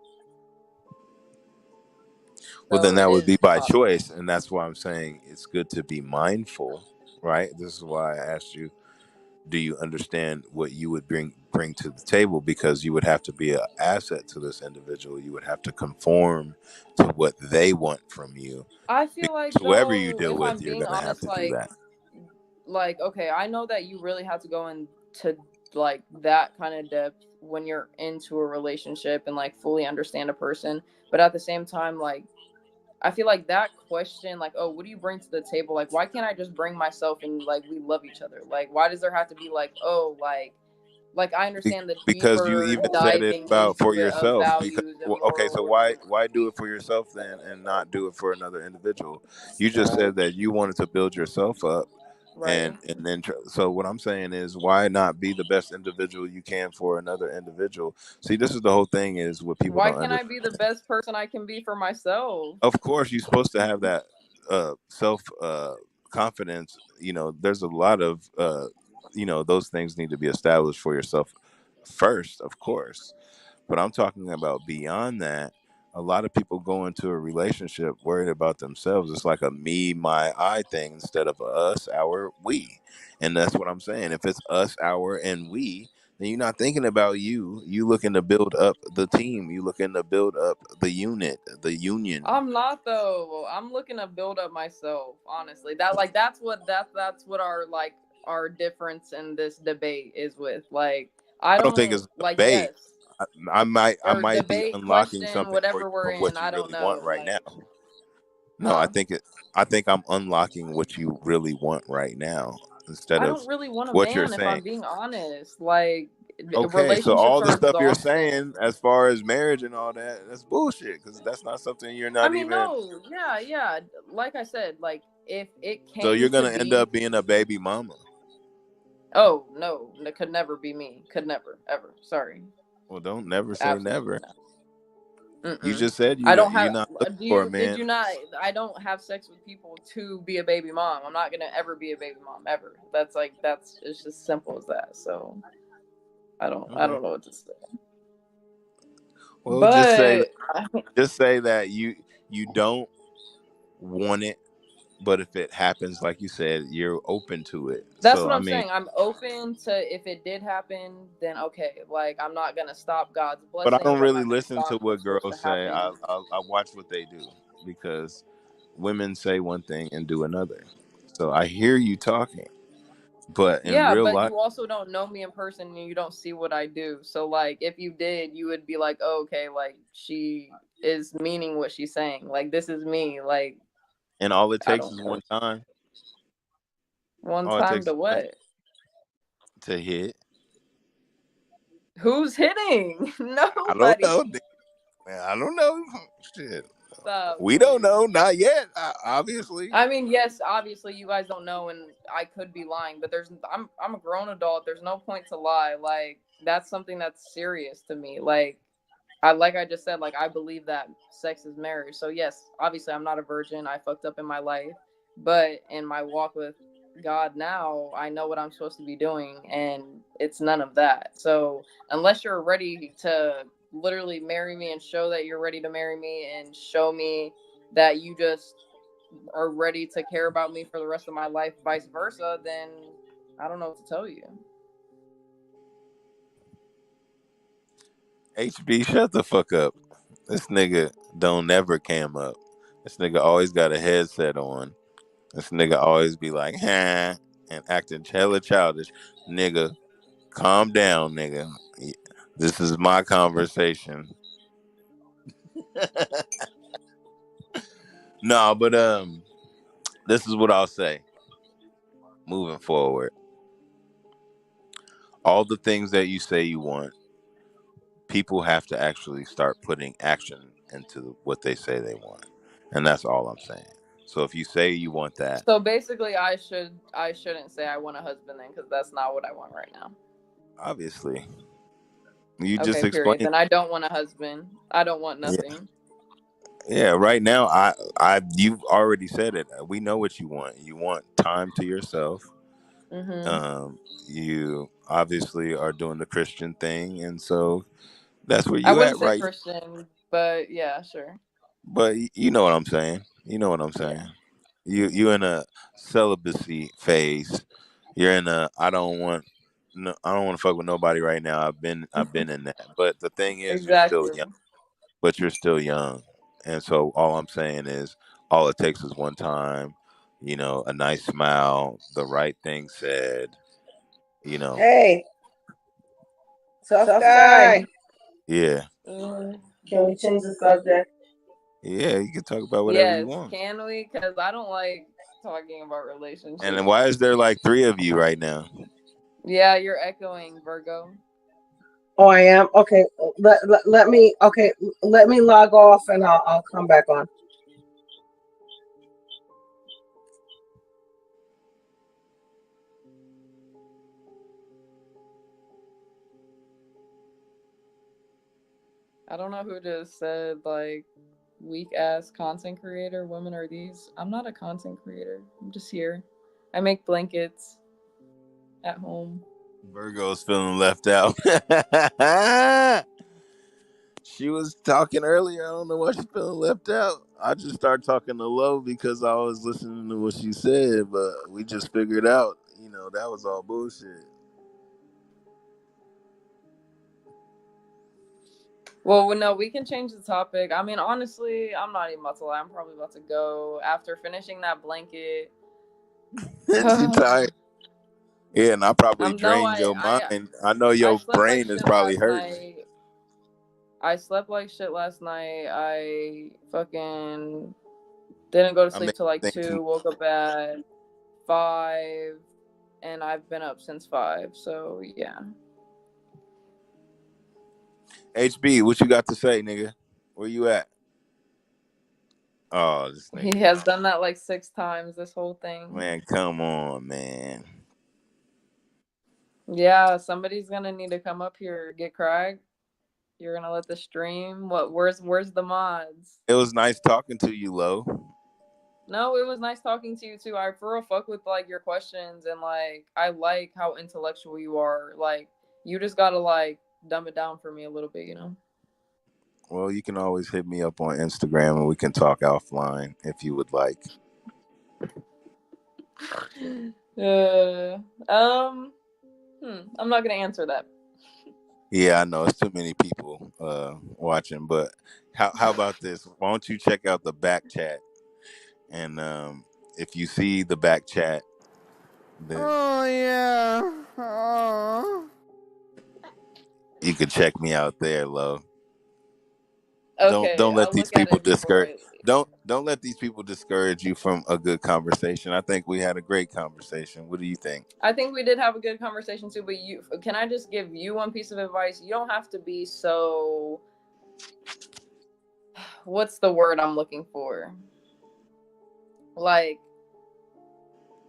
Well, then So that it would is be by possible. choice, and that's why I'm saying it's good to be mindful, right? This is why I asked you, do you understand what you would bring to the table? Because you would have to be an asset to this individual. You would have to conform to what they want from you. I feel Because like whoever you though, deal if I'm with, you're being gonna have honest, to do that. like okay, I know that you really have to go into like that kind of depth when you're into a relationship and like fully understand a person, but at the same time, like I feel like that question, like, oh, what do you bring to the table? Like, why can't I just bring myself and like we love each other? Like, why does there have to be like, oh, like I understand the Because you deeper even said it diving about for into it of yourself. Because values and well, okay, so morals. why do it for yourself then and not do it for another individual? You just said that you wanted to build yourself up, Right. and then so what I'm saying is, why not be the best individual you can for another individual? See, this is the whole thing is what people Why don't can't I understand. be the best person I can be for myself? Of course, you're supposed to have that self confidence. There's a lot of those things need to be established for yourself first, of course. But I'm talking about beyond that. a lot of people go into a relationship worried about themselves. It's like a me, my, I thing instead of a us, our, we. And that's what I'm saying. If it's us, our, and we, then you're not thinking about you. You looking to build up the team. You looking to build up the unit, the union. I'm not though. I'm looking to build up myself. Honestly, that's what our difference in this debate is with. Like, I I don't think don't it's a like debate. yes I or might be debate unlocking question something for you whatever we're of in. what you I don't really want know. right Like, now. No, huh? I think I'm unlocking what you really want right now instead I of don't really want a what you're man if saying. I'm being honest. Like, Okay, so relationships all the are stuff you're exhausting. saying as far as marriage and all that, that's bullshit because that's not something you're I not mean, even. no, yeah. Like I said, like if it So came you're to gonna end be, up being a baby mama. oh no, it could never be me. Could never, ever. Sorry, Well, don't never say absolutely never. not. You Mm-mm. just said I don't you're have. not looking Do for a you? Did man. you not? I don't have sex with people to be a baby mom. I'm not gonna ever be a baby mom ever. That's it's just simple as that. So I don't Okay. know what to say. Well, But just say that you don't want it, but if it happens, like you said, you're open to it. that's So what I I'm mean, saying. I'm open to if it did happen, then okay. Like I'm not gonna stop God's but I don't blessings. I'm really not gonna listen to stop what's what supposed to girls say. happen. I watch what they do because women say one thing and do another. So I hear you talking, but in Yeah, real but life, you also don't know me in person and you don't see what I do. So like if you did, you would be like, oh, okay, like she is meaning what she's saying. Like this is me. Like and all it I takes don't is know. one time. One All it time takes to is one what? to hit. Who's hitting? I don't Nobody. know. Man, I don't know. Shit, Stop, we don't please. know. Not yet. Obviously. I mean, yes, obviously you guys don't know and I could be lying, but I'm a grown adult. There's no point to lie. Like that's something that's serious to me. Like I just said, like I believe that sex is marriage. So yes, obviously I'm not a virgin. I fucked up in my life, but in my walk with God now, I know what I'm supposed to be doing and it's none of that. So unless you're ready to literally marry me and show that you're ready to marry me and show me that you just are ready to care about me for the rest of my life, vice versa, then I don't know what to tell you. HB, shut the fuck up. This nigga don't never cam up. This nigga always got a headset on. This nigga always be like, huh, and acting hella childish. Nigga, calm down, nigga. This is my conversation. No, but this is what I'll say. Moving forward, all the things that you say you want, people have to actually start putting action into what they say they want, and that's all I'm saying. So if you say you want that, So basically, I shouldn't say I want a husband then, because that's not what I want right now. obviously, you just Okay, period. explained. Then I don't want a husband. I don't want Yeah, nothing. yeah. Right now, you've already said it. We know what you want. You want time to yourself. Mm-hmm. Um, you obviously are doing the Christian thing, and so that's where I you wouldn't at, say right? Christian, but yeah, sure. But you know what I'm saying. You know what I'm Yeah. saying. You in a celibacy phase. You're in a I don't want no, I don't want to fuck with nobody right now. I've been in that. But the thing is, you're still Exactly. young. But you're still young, and so all I'm saying is, all it takes is one time. A nice smile, the right thing said. You know, Hey, tough guy. yeah, Can we change the subject? yeah. You can talk about whatever you Yes, want. can we? Because I don't like talking about And then relationships. why is there like three of you right now? Yeah, you're echoing, Virgo. Oh, I am. Okay, let me. Okay, let me log off and I'll come back on. I don't know who just said like weak ass content creator. Women are these. I'm not a content creator. I'm just here. I make blankets at home. Virgo's feeling left out. She was talking earlier. I don't know why she's feeling left out. I just started talking to Lo because I was listening to what she said, but we just figured out, that was all bullshit. Well, no, we can change the topic. I mean, honestly, I'm not even about to lie. I'm probably about to go after finishing that blanket. She tired. Yeah, and I probably No, drained your mind. I know your slept like brain is shit probably last hurting. night. I slept like shit last night. I fucking didn't go to sleep till like 2, woke up at 5, and I've been up since 5, so yeah. HB, what you got to say, nigga? Where you at? Oh, this nigga. He has done that like 6 times, this whole thing. Man, come on, man. Yeah, somebody's gonna need to come up here, get Craig. You're gonna let the stream. Where's the mods? It was nice talking to you, Lo. No, it was nice talking to you too. I for real fuck with like your questions, and like I like how intellectual you are. Like you just gotta like dumb it down for me a little bit, Well, you can always hit me up on Instagram and we can talk offline if you would like. I'm not gonna answer that. Yeah, I know it's too many people watching, but how about this? Why don't you check out the back chat? And if you see the back chat, then you can check me out there, Lo. Okay, don't let I'll these look at people it before discourage. Don't let these people discourage you from a good conversation. I think we had a great conversation. What do you think? I think we did have a good conversation too, but can I just give you one piece of advice? You don't have to be so, what's the word I'm looking for? Like,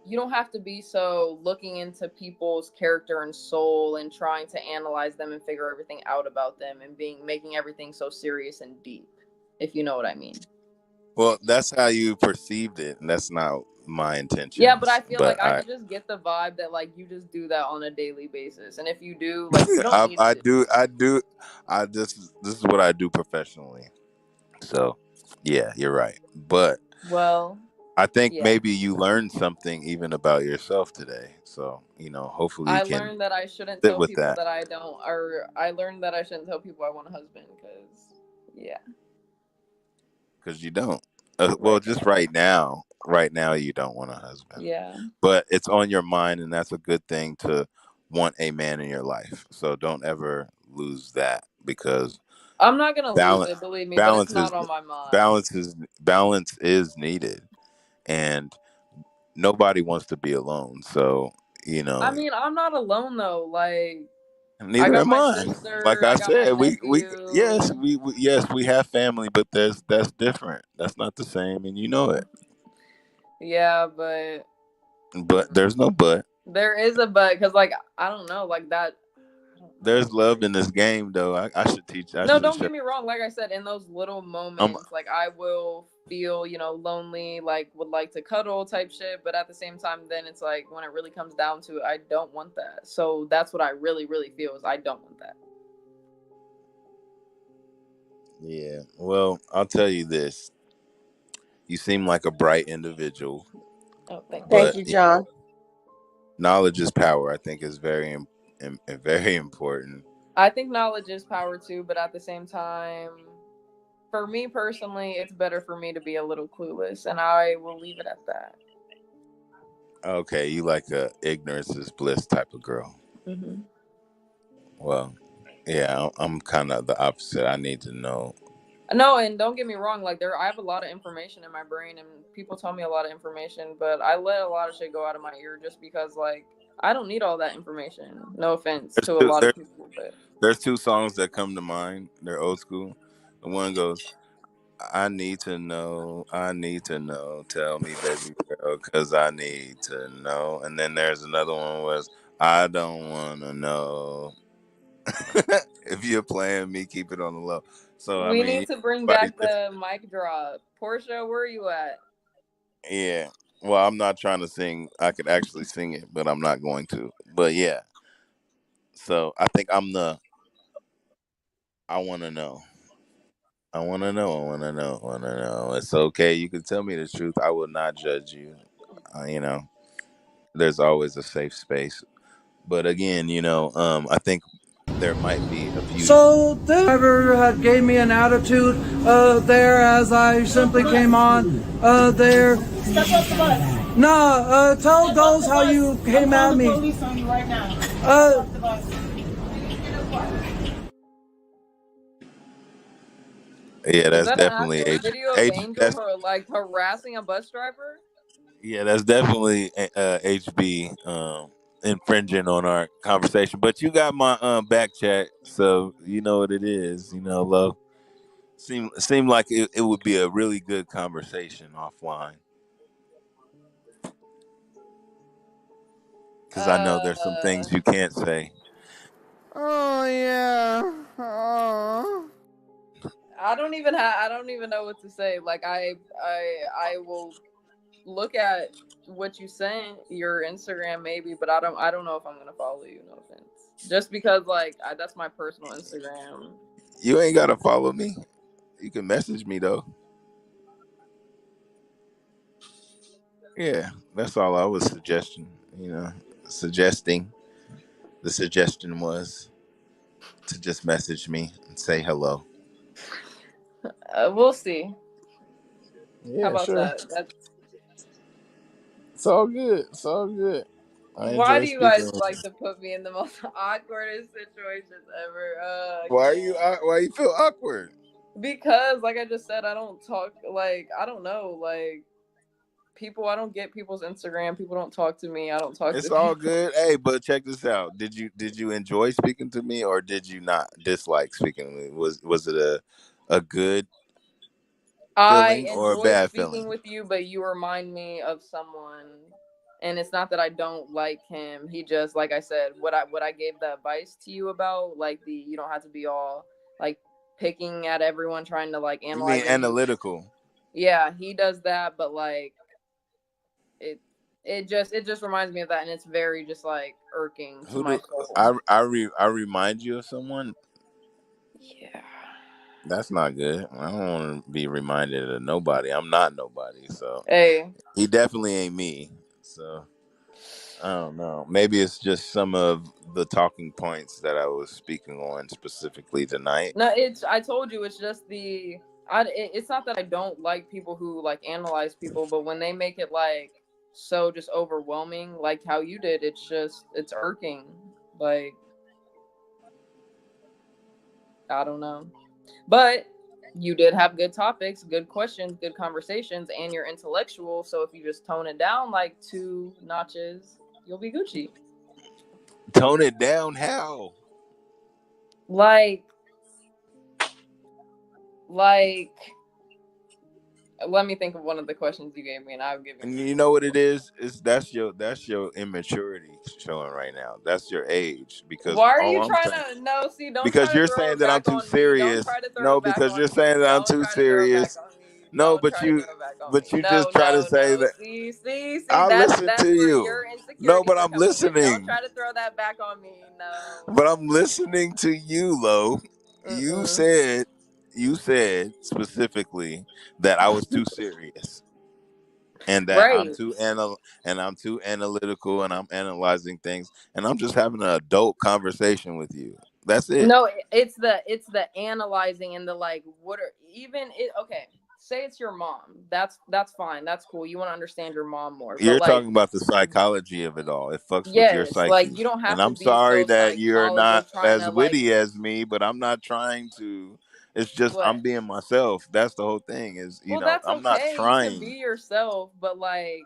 you don't have to be so looking into people's character and soul and trying to analyze them and figure everything out about them and making everything so serious and deep, if you know what I mean. Well, that's how you perceived it, and that's not my intention. Yeah, but I feel like I could just get the vibe that like you just do that on a daily basis, and if you do, like you don't need to. This is what I do professionally. So, yeah, you're right. But I think maybe you learned something even about yourself today. So, hopefully you can. I learned that I shouldn't tell people that I don't, or I learned that I shouldn't tell people I want a husband because you don't. Well, just right now you don't want a husband. Yeah. But it's on your mind, and that's a good thing to want a man in your life. So don't ever lose that, because I'm not gonna lose it, believe me, but it's not on my mind. Balance is needed, and nobody wants to be alone. So I mean, I'm not alone though. Like, neither am I. Like I said, we have family, but that's different. That's not the same, and you know it. Yeah, but there's no but. There is a but, because like I don't know, like that. There's love in this game, though. I should teach. Don't get me wrong. Like I said, in those little moments, like I will feel, lonely, like would like to cuddle type shit. But at the same time, then it's like when it really comes down to it, I don't want that. So that's what I really, really feel is I don't want that. Yeah. Well, I'll tell you this. You seem like a bright individual. Oh, thank you, John. Knowledge is power. I think is very important. I think knowledge is power too, but at the same time, for me personally, it's better for me to be a little clueless, and I will leave it at that. Okay, you like a ignorance is bliss type of girl. Mm-hmm. Well, yeah, I'm kind of the opposite. I need to know. No, and don't get me wrong, like I have a lot of information in my brain, and people tell me a lot of information, but I let a lot of shit go out of my ear just because, like, I don't need all that information. No offense to a lot of people, but there's 2 songs that come to mind. They're old school. The one goes, I need to know, tell me, baby girl, because I need to know. And then there's another one was, I don't want to know. If you're playing me, keep it on the low. So we need to bring back the mic drop. Portia, where are you at? Yeah. Well, I'm not trying to sing. I could actually sing it, but I'm not going to. But yeah. So I think I want to know. I want to know. I want to know. I want to know. It's okay. You can tell me the truth. I will not judge you. You know, there's always a safe space. But again, I think there might be a few. So this driver had gave me an attitude there as I simply came on there. Step off the bus. Nah, tell those how you came at me. I'll call the police on you right now. Step off the bus. Yeah, Was that's that an definitely actual video of Angel That's, like harassing a bus driver? yeah, that's definitely HB infringing on our conversation. But you got my back chat, so you know what it is. Love. Seem like it would be a really good conversation offline. Because I know there's some things you can't say. Oh yeah. Oh. I don't even know what to say. Like I will look at what you sent, your Instagram maybe, but I don't know if I'm gonna follow you. No offense. Just because like that's my personal Instagram. You ain't gotta follow me. You can message me though. Yeah, that's all I was suggesting. The suggestion was to just message me and say hello. We'll see. Yeah, how about sure. that? It's all good. It's all good. Why do you guys like to put me in the most awkwardest situations ever? Why you feel awkward? Because, like I just said, I don't talk. Like I don't know. Like people, I don't get people's Instagram. People don't talk to me. I don't talk. It's to all people. good. Hey, but check this out. Did you enjoy speaking to me, or did you not dislike speaking to me? Was it a good I feeling or a enjoy bad speaking feeling? with you, but you remind me of someone. And it's not that I don't like him. He just, like I said, what I gave the advice to you about, like you don't have to be all like picking at everyone, trying to like You analyze mean analytical? Yeah, he does that, but like it just reminds me of that, and it's very just like irking to my soul. I remind you of someone? Yeah. That's not good. I don't want to be reminded of nobody. I'm not nobody, so Hey. He definitely ain't me. So I don't know. Maybe it's just some of the talking points that I was speaking on specifically tonight. No, I told you, it's just it's not that I don't like people who like analyze people, but when they make it like so just overwhelming, like how you did, it's irking. Like I don't know. But you did have good topics, good questions, good conversations, and you're intellectual, so if you just tone it down like 2 notches, you'll be Gucci. Tone it down how? Like let me think of one of the questions you gave me, and I'll give you. And you know what it is? That's your immaturity showing right now. That's your age. Because why are you trying to? No, see, don't because try to you're throw saying it that I'm back too on me. serious. Don't try to throw No, it back because on you're me. saying that I'm Don't too try to throw it back serious. on me. No, Don't but try you to throw it back on but me. you No, just try to say that. See, I'll that's listen to where you. your insecurities No, but are I'm coming in. listening. Don't try to throw that back on me. No. But I'm listening to you, Lo. You said specifically that I was too serious. And that right. I'm too analytical, and I'm analyzing things, and I'm just having an adult conversation with you. That's it. No, it's the analyzing and the like. Okay? Say it's your mom. That's fine. That's cool. You want to understand your mom more. You're But like, talking about the psychology of it all. It fucks with your yes, psyche. like you don't have and to I'm be sorry so that you're not psychologist trying as to witty as me, but I'm not trying to. It's just what? I'm being myself. That's the whole thing. That's I'm not okay to be trying. yourself, but like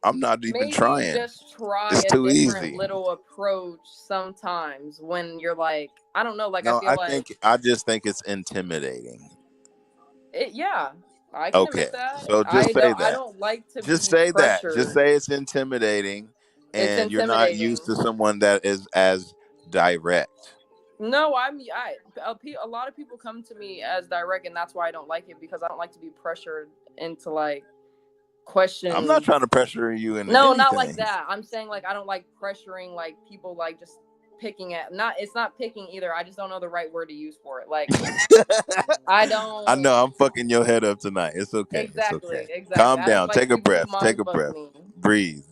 I'm not even maybe trying. just try It's a too different easy. little approach sometimes when you're like, I don't know, like No, I just think it's intimidating. Yeah, I can Okay, admit that. so just say that. I don't like to Just be say that. pressured. Just say it's intimidating, It's and you're not used to someone that is as direct. No, a lot of people come to me as direct, and that's why I don't like it, because I don't like to be pressured into like questions. I'm not trying to pressure you into No, anything. not like that. I'm saying like I don't like pressuring like people like just picking at. It's not picking either. I just don't know the right word to use for it. Like I don't. I know I'm fucking your head up tonight. It's okay. Exactly. It's okay. Exactly. Calm down. Take a people breath. Take a mind fuck breath. me.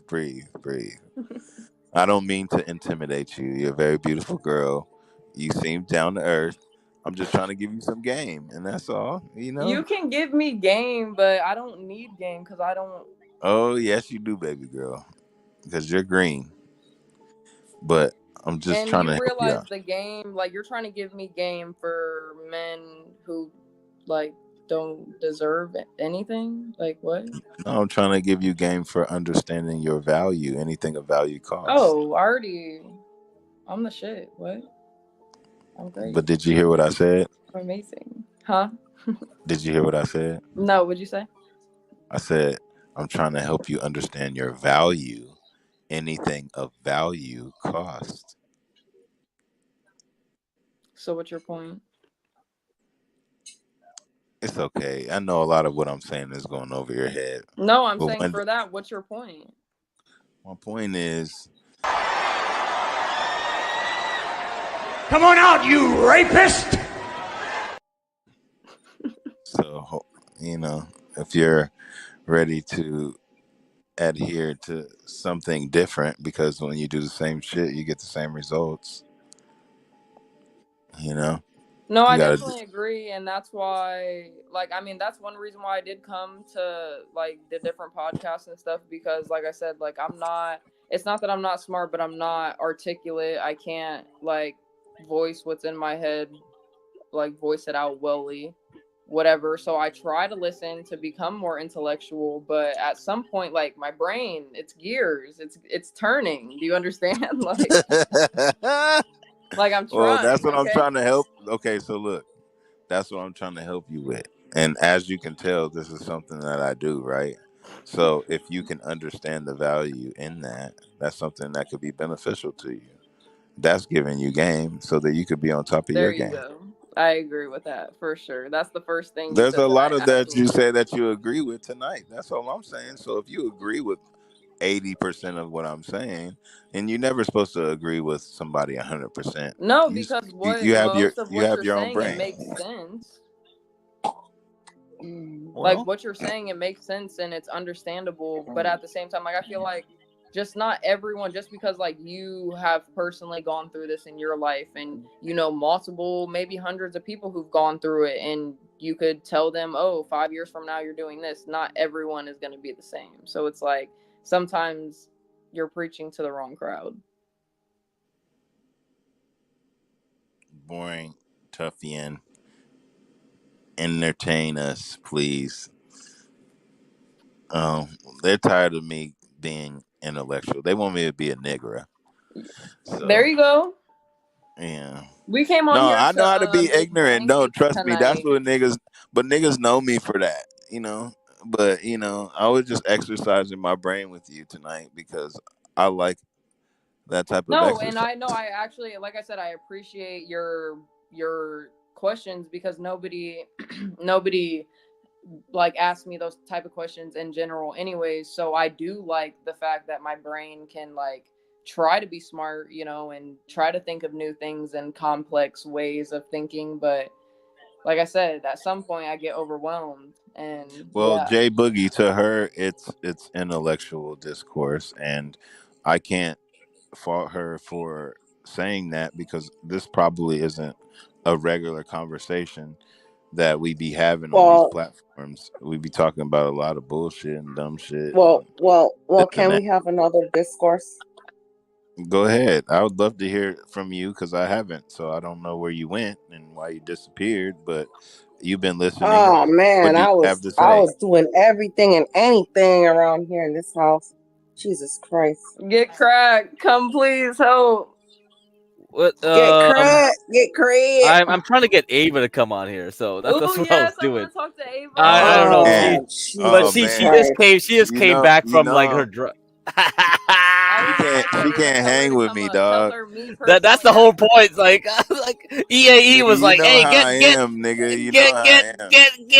Breathe. I don't mean to intimidate you. You're a very beautiful girl. You seem down to earth. I'm just trying to give you some game, and that's all. You can give me game, but I don't need game because I don't. Oh yes, you do, baby girl, because you're green. But I'm just trying to you help you realize out. the game, like you're trying to give me game for men who, like, don't deserve anything. Like what? No, I'm trying to give you game for understanding your value. Anything of value costs. Oh, I'm the shit. What? I'm great. But did you hear what I said? I'm amazing. Huh? Did you hear what I said? No, what'd you say? I said, I'm trying to help you understand your value. Anything of value costs. So what's your point? It's okay. I know a lot of what I'm saying is going over your head. No, I'm saying for that, what's your point? My point is... Come on out, you rapist! So, if you're ready to adhere to something different, because when you do the same shit, you get the same results. No, I definitely agree, and that's why, that's one reason why I did come to, the different podcasts and stuff, because, like I said, it's not that I'm not smart, but I'm not articulate. I can't, voice what's in my head, voice it out wellly, whatever. So I try to listen to become more intellectual, but at some point, my brain, it's gears, it's turning. Do you understand? I'm trying. Well, that's what I'm trying to help. Okay, so look, that's what I'm trying to help you with. And as you can tell, this is something that I do, right? So if you can understand the value in that, that's something that could be beneficial to you. That's giving you game so that you could be on top of your game. There you go. I agree with that for sure. That's the first thing. There's a lot of that you say that you agree with tonight. That's all I'm saying. So if you agree with 80% of what I'm saying, and you're never supposed to agree with somebody 100%. No, because you have your own brain. It makes sense. Well, what you're saying, it makes sense and it's understandable, but at the same time, I feel like just not everyone, just because you have personally gone through this in your life and multiple, maybe hundreds of people who've gone through it, and you could tell them, 5 years from now you're doing this. Not everyone is going to be the same. So it's sometimes you're preaching to the wrong crowd. Boring, toughian. Entertain us, please. They're tired of me being intellectual. They want me to be a nigger. So, there you go. Yeah. We came on here. I know how to be ignorant. No, trust me. That's what niggas. But niggas know me for that. But I was just exercising my brain with you tonight because I like that type of exercise. And I actually, like I said, I appreciate your questions, because nobody asked me those type of questions in general anyways. So I do like the fact that my brain can try to be smart, and try to think of new things and complex ways of thinking. But like I said, at some point I get overwhelmed. And Jay Boogie, to her, it's intellectual discourse, and I can't fault her for saying that, because this probably isn't a regular conversation that we be having on these platforms. We be talking about a lot of bullshit and dumb shit. Well, can we have another discourse? Go ahead. I would love to hear from you, because I haven't, so I don't know where you went and why you disappeared, but you've been listening. Oh man, I was doing everything and anything around here in this house. Jesus Christ. Get cracked. Come please help. What? Get cracked. I'm trying to get Ava to come on here, so that's what I was doing. Talk to Ava. I don't know, but she just came back from her drug. She can't hang with me, dog. That's the whole point. Like EAE was like, "Hey, get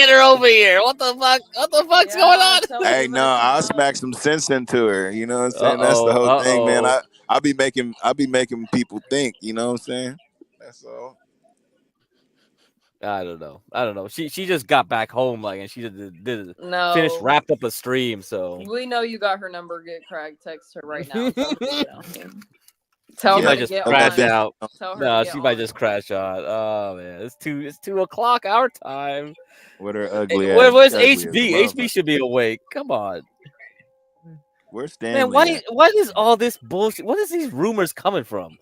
her over here." What the fuck's going on? Hey, no, I'll smack some sense into her. You know what I'm saying? That's the whole thing, man. I'll be making people think. You know what I'm saying? That's all. I don't know. She just got back home and she did finished No. wrapped up a stream. So We know you got her number. Get Craig. Text her right now. Tell her to get on here. Tell she her might to just get crash on. out. Tell her No, to get she might on. just crash out. Oh man, it's 2:00 our time. With her ugly ass. Where's ugly as a HB? motherfucker. HB should be awake. Come on. Where's Stanley? Man, why is all this bullshit? What is these rumors coming from?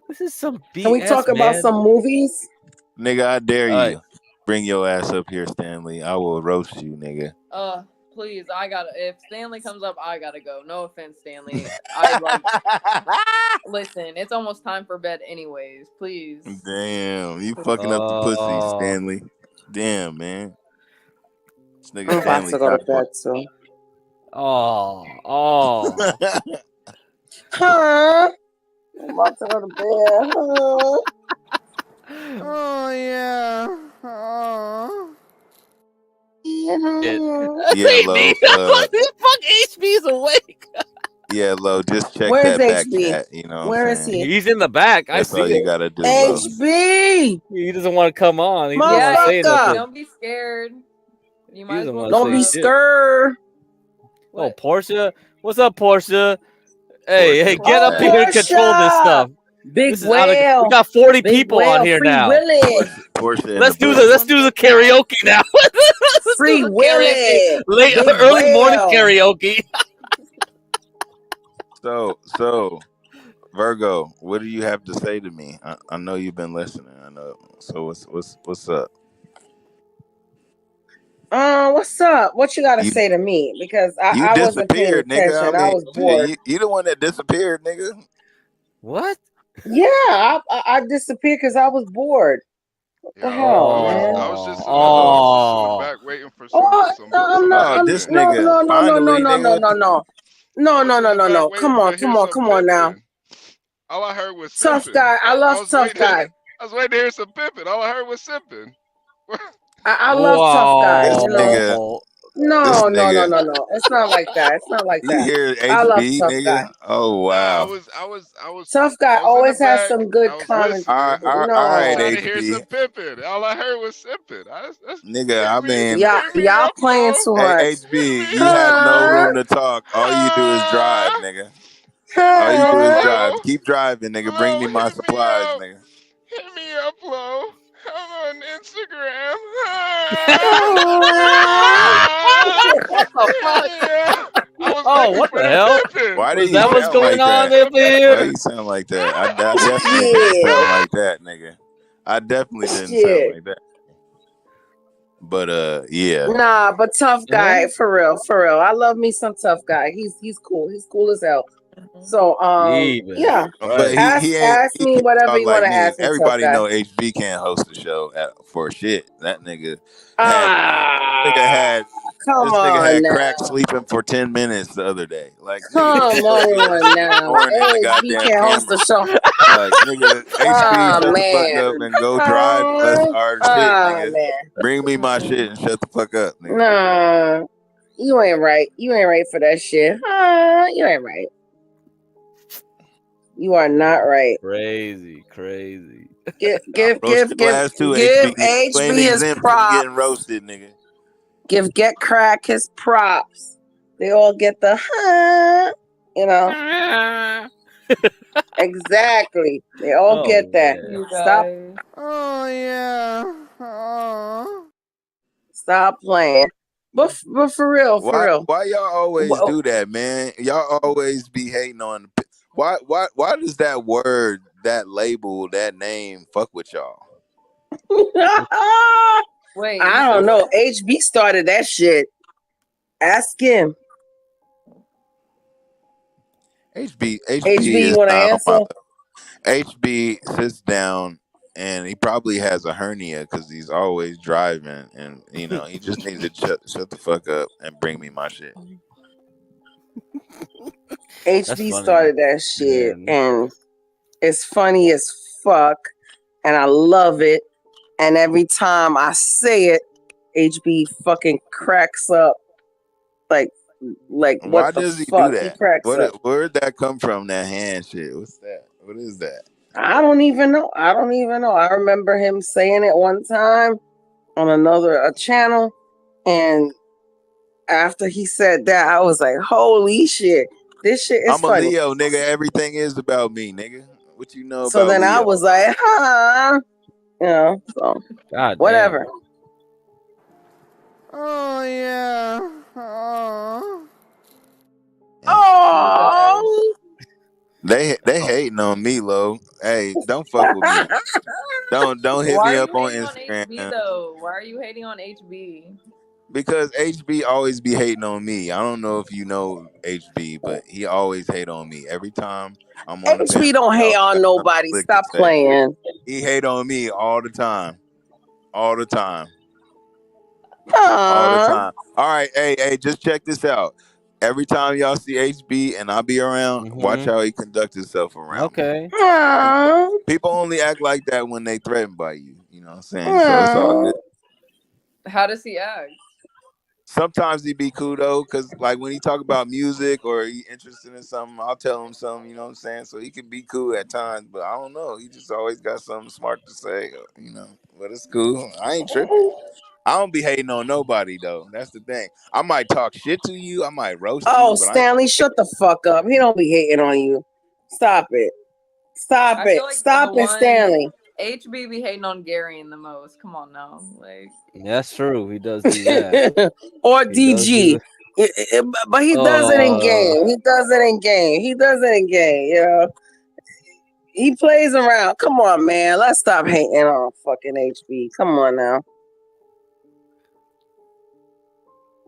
This is some BS. Can we talk about some movies? Nigga, I dare All you. Bring your ass up here, Stanley. I will roast you, nigga. Please, if Stanley comes up, I gotta go. No offense, Stanley. Listen, it's almost time for bed anyways. Please. Damn, you fucking up the pussy, Stanley. Damn, man. This nigga I'm about to go to bed too. Oh. Huh? I'm about to go to bed. Huh? Oh yeah. Oh. Yeah, Lo. Fuck HB's awake. Yeah, Lo, just check Where's that back HB? cat. You know Where what I'm is saying? he? He's in the back. That's I all see you it. gotta do, Lo. HB! He doesn't want to come on. He doesn't want to say Motherfucker! nothing. Don't be scared. You might as well Don't be scared. Oh, Portia. What's up, Portia? Hey, get up here and control this stuff. Big This is out of, whale. we got 40 Big people whale, on here Free now. Willy. Portia Let's do the karaoke now. Free Willy. Late Big early morning whale. karaoke. So, Virgo, what do you have to say to me? I know you've been listening. I know. So what's up? What's up? What you gotta say to me? Because I wasn't paying disappeared, nigga. attention. I was bored. You the one that disappeared, nigga. What? Yeah, I disappeared because I was bored. What the hell, man? I was just in the back waiting for some. This nigga. No. Come on now. All I heard was Tough simping. guy. I love tough guy. I was waiting to hear some pimping. All I heard was simping. I love tough guy. This You know? nigga. No. nigga. It's not like that. It's not like You that. hear I love HB, tough nigga? guy. Oh wow. I was Tough guy always has some good comments. All right, trying to hear HB. some pimping. All I heard was simping. Nigga, I mean, y'all playing too much. Hey, HB, you have no room to talk. All you do is drive, nigga. All you do is drive. Keep driving, nigga. Bring me my supplies, nigga. Hit me up, Lo. I'm on Instagram. What the hell? Why do Was you that what's sound going like on that? up here? Why you sound like that? I definitely didn't sound like that, nigga. I definitely didn't sound like that. But yeah. Nah, but tough guy for real. I love me some tough guy. He's cool. He's cool as hell. So yeah. But ask me whatever you want to ask me. Everybody tough guy. know HB can't host the show for shit. That nigga had Come this nigga on had now. crack sleeping for 10 minutes the other day. Like Come on now. HB can't host the show. Like nigga, HB shut the fuck up and go drive us our shit, nigga. Man. Bring me my shit and shut the fuck up, nigga. Nah, you ain't right. You ain't right for that shit. You ain't right. You are not right. Crazy. Give HB his props. Getting roasted, nigga. Get crack his props. They all get the you know. Exactly. They all get that. Stop. Oh yeah. Oh. Stop playing. But for real. Why y'all always do that, man? Y'all always be hating on. Why does that word, that label, that name fuck with y'all? Wait, I don't know. HB started that shit. Ask him. HB you want to answer? HB sits down and he probably has a hernia because he's always driving, and you know he just needs to shut the fuck up and bring me my shit. HB started that shit, and it's funny as fuck, and I love it. And every time I say it, HB fucking cracks up like Like, Why what the does he do fuck? He that? cracks up. Where'd that come from? That hand shit. What's that? What is that? I don't even know. I remember him saying it one time on a channel, and after he said that, I was like, "Holy shit, this shit is I'm a funny." Leo, nigga. Everything is about me, nigga. What you know So about then I Leo? was like, "Huh," so God whatever. damn. Oh yeah. Oh. Oh. They hating on me, Lo. Hey, don't fuck with me. Don't hit Why me are up you on hating on HB Instagram though? Why are you hating on HB? because HB always be hating on me. I don't know if you know HB, but he always hate on me every time I'm on the panel. HB don't He hate always on got something nobody. slick to Stop say. playing. He hate on me all the time, all the time, all the Aww. time. All right, hey, just check this out. Every time y'all see HB and I be around, watch how he conduct himself around me. Okay. Aww. People only act like that when they threatened by you. You know what I'm saying? So it's all good. How does he act? Sometimes he be cool though, cause like when he talk about music or he interested in something, I'll tell him something. You know what I'm saying? So he can be cool at times, but I don't know. He just always got something smart to say. You know, but it's cool. I ain't tripping. I don't be hating on nobody though. That's the thing. I might talk shit to you. I might roast Oh, you, but I ain't. Stanley, shut the fuck up. He don't be hating on you. Stop it. Stop I it. feel like Stop the it, Stanley. HB be hating on Gary the most. Come on now, like. That's true. He does do that. Or He does do DG. But he does it in game. He does it in game. He does it in game, you know. He plays around. Come on, man. Let's stop hating on fucking HB. Come on now.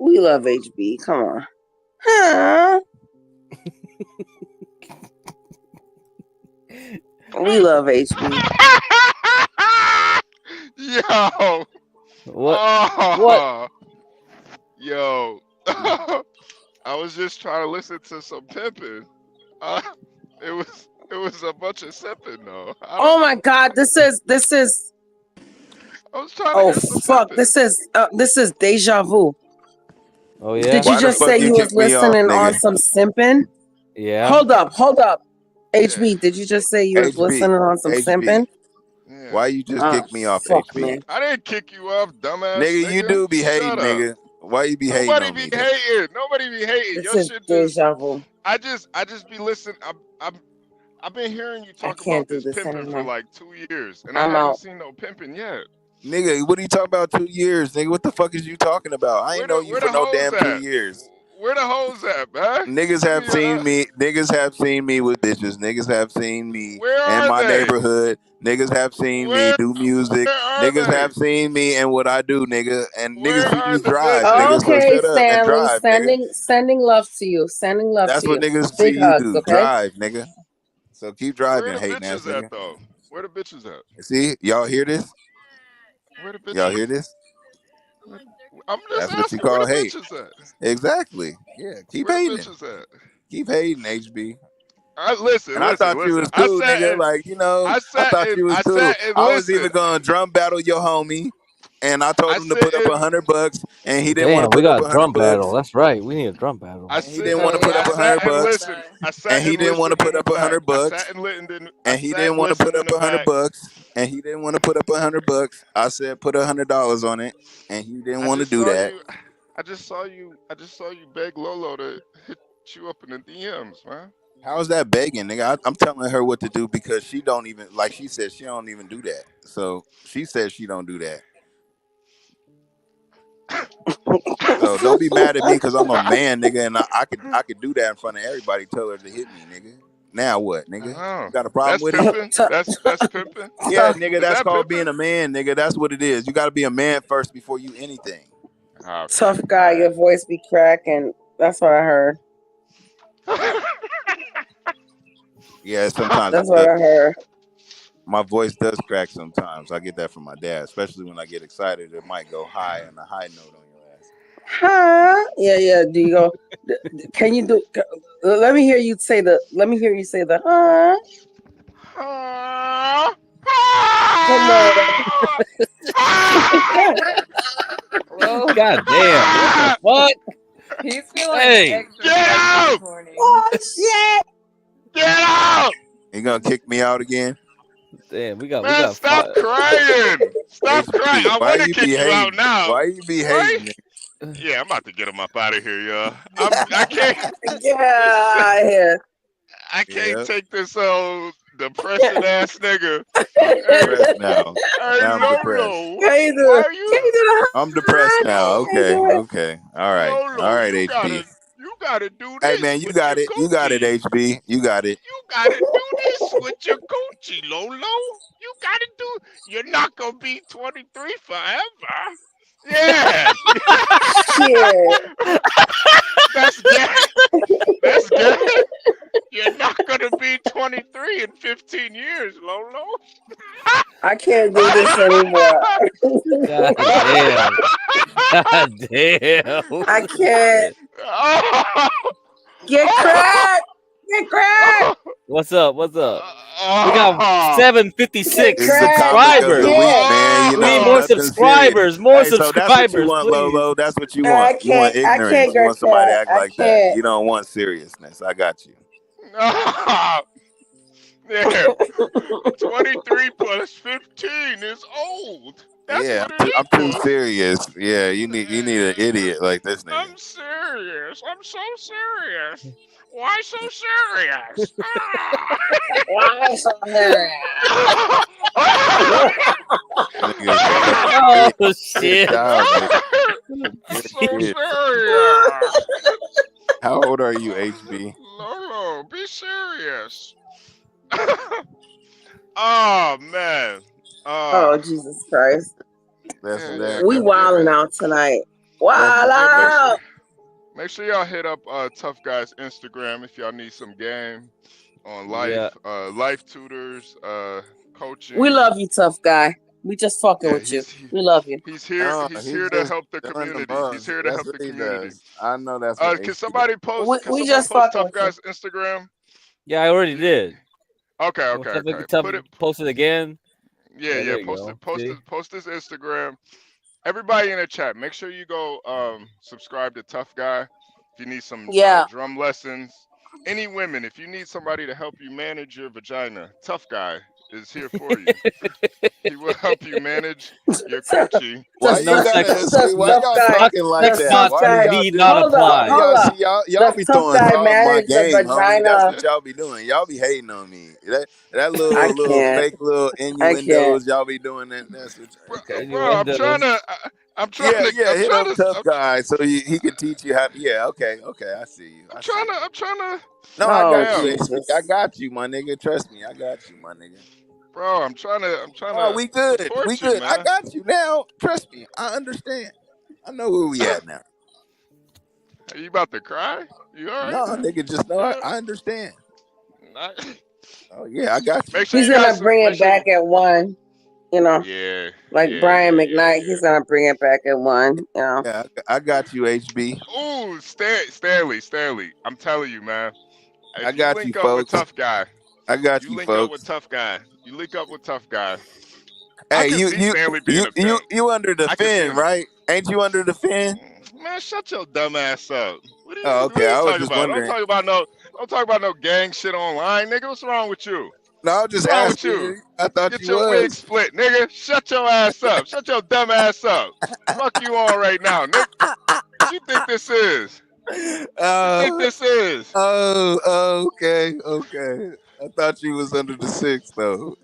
We love HB. Come on. Huh? We love HB. Yo. What? Oh. Yo. I was just trying to listen to some pimping. It was a bunch of sipping though. Oh my God! This is. I was trying Oh to hear some fuck! pimping. This is deja vu. Oh yeah. Did you Why the just fuck say you you was kick me off, listening on nigga? some simping? Yeah. Hold up. HB, did you just say you was HB, listening on some simping? Yeah. Why you just kick me off, Fuck, HB? man. I didn't kick you off, dumbass Nigga, you do be hating, Shut up. nigga. Why you be hating Nobody on be me, nigga? hating. Nobody be hating. This Your is shit just. deja vu. I just be listening. I've been hearing you I talk can't about do this this pimping for anymore. like 2 years, and I I'm haven't out. seen no pimping yet. Nigga, what are you talking about 2 years, nigga? What the fuck is you talking about? I ain't know you Where for the no hoes damn 2 at? years. Where the hoes at, man? Niggas Give have me seen me. Niggas have seen me with bitches. Niggas have seen me Where in are my they? neighborhood. Niggas have seen me Where do music. are Niggas they? have seen me and what I do, nigga. And Where niggas see are me the drive, nigga. bitches? So Okay, shut up and Stanley, drive, nigga. sending love to you. Sending love That's to what you. niggas see Big you hugs, do. okay? Drive, nigga. So keep Where driving, the hating ass bitches at nigga. though? Where the bitches at? See, y'all hear this? Where the Y'all bitches? hear this? I'm just That's what you asking where call the hate. bitches at. Exactly. Yeah, keep Where the hating. bitches at? Keep hating, HB. Listen. And I thought you was I cool, sat nigga. and Like, you know, I thought you was I cool. sat and I was listened. even gonna drum battle your homie, and I told I him to sit put up and $100, and he didn't want to Damn, we put up got a drum battle. $100, That's right. We need a drum battle. I and he sit. didn't want to Oh put up yeah, I I sat forgot and about $100, listened. that. I and sat he and didn't want to listened in put the up back. I $100, sat and listened. I and he sat didn't and want to put listened up in the back. $100, and he didn't want to put up $100. I said put $100 on it, and he didn't I want to just do saw that. you. I just saw you. I just saw you beg Lolo to hit you up in the DMs, man. How's that begging, nigga? I'm telling her what to do because she don't even, like she said, she don't even do that. So she says she don't do that. So don't be mad at me because I'm a man, nigga, and I could do that in front of everybody. Tell her to hit me, nigga. Now what, nigga? Oh, You got a problem that's with it? pimping. That's pimping. Yeah, nigga, Is that's that called being pimping? a man, nigga. That's what it is. You got to be a man first before you anything. Okay. Tough guy, your voice be cracking. That's what I heard. Yeah, sometimes That's it what does. I heard. My voice does crack sometimes. I get that from my dad, especially when I get excited. It might go high on a high note on your ass. Huh? Yeah. Do you go? Can you do? Let me hear you say the. Let me hear you say the. Huh? Come on. God damn. What the fuck? He's feeling extra Get out! this morning. Oh shit! Get out! You gonna kick me out again? Damn, we Man, got stop crying. Stop HB, crying. I why want to you kick you out behaving? now. Why you behaving? Right? Nigga? Yeah, I'm about to get him up out of here, y'all. I can't. Get out of here. I can't Yeah. take this old depressing ass nigga. I'm depressed now. Hey, Now I'm depressed. Lolo, Can you do why it? are you, Can you do I'm depressed now. Lolo? Okay, okay. All right. All Lolo, right, you HB. gotta do Hey this man, you with got your it. You got it, coochie. HB. You got it. You gotta do this with your coochie, Lolo. You gotta do. You're not gonna be 23 forever. Yeah. Shit. That's gay. That's gay. You're not gonna be 23 in 15 years, Lolo. I can't do this anymore. God damn. God damn. I can't. Get cracked. Get cracked. What's up? What's up? We got 756 It's the comic of subscribers. the week, man. You We need know, more nothing subscribers. serious. More Hey, so that's what you subscribers, want, please. Lolo. That's what you I want. You want can't. I ignorance. can't You want get somebody to that. act I like that. can't. You don't want seriousness. I got you. Yeah. 23 plus 15 is old. That's Yeah, what it I'm too equals. serious. Yeah, you need an idiot like this nigga. I'm serious. I'm so serious. Why so serious? Why so serious? Oh shit! So serious. How old are you, HB? Lolo, be serious. Oh man. Oh Jesus Christ. That's Yeah, We wilding out tonight. Wild out. Make sure y'all hit up Tough Guy's Instagram if y'all need some game on life, life tutors, coaching. We love you, tough guy. We just fucking Yeah, with you. We love you. He's here. He's here to help the community. He's here to That's help what the he community. does. I know that's what Can HB somebody does. post? Can We someone just post fucking Tough with Guy's Instagram? Yeah, I already did. Okay. Put it. Post it again. Yeah. there you Post go. it. Post See? it. Post his Instagram. Everybody in the chat, make sure you go subscribe to Tough Guy if you need some drum lessons. Any women, if you need somebody to help you manage your vagina, Tough Guy is here for you. He will help you manage your coochie. Why y'all talking like that? Why y'all need not apply. Y'all be throwing guy salt in my manage the game, homie. That's vagina. what y'all be doing. Y'all be hating on me. That little can't. fake little innuendos y'all be doing. That's what. Okay. Bro, I'm trying to. Hit up Tough Guy so he can teach you how. Yeah, okay, I see you. I'm trying to. No, I got you, HB. I got you, my nigga. Trust me, I got you, my nigga. Bro, I'm trying to. Oh, we good. Support We you, good. man. I got you now. Trust me, I understand. I know where we at now. Are you about to cry? You all right? No, nigga, just know I understand. Oh yeah, I got you. Make sure He's you gonna guys bring it back at 1. You know. Yeah. Like Brian McKnight, he's gonna bring it back at 1. You know. Yeah, I got you, HB. Ooh, Stanley. I'm telling you, man. If I got you link you, up folks. with Tough Guy. I got You you, link up folks. with Tough Guy. You link up with Tough Guy. Hey, you under the fin, right? Ain't you under the fin? Man, shut your dumb ass up. What are you, Oh, okay. what are you I was talking just about? wondering. Don't talk about no gang shit online, nigga. What's wrong with you? No, I was just What's wrong with asking. you? I thought Get you your was. wig split, nigga. Shut your ass up. Shut your dumb ass up. Fuck you on right now, nigga. What you think this is? What you think this is? Oh, okay. I thought you was under the 6 though.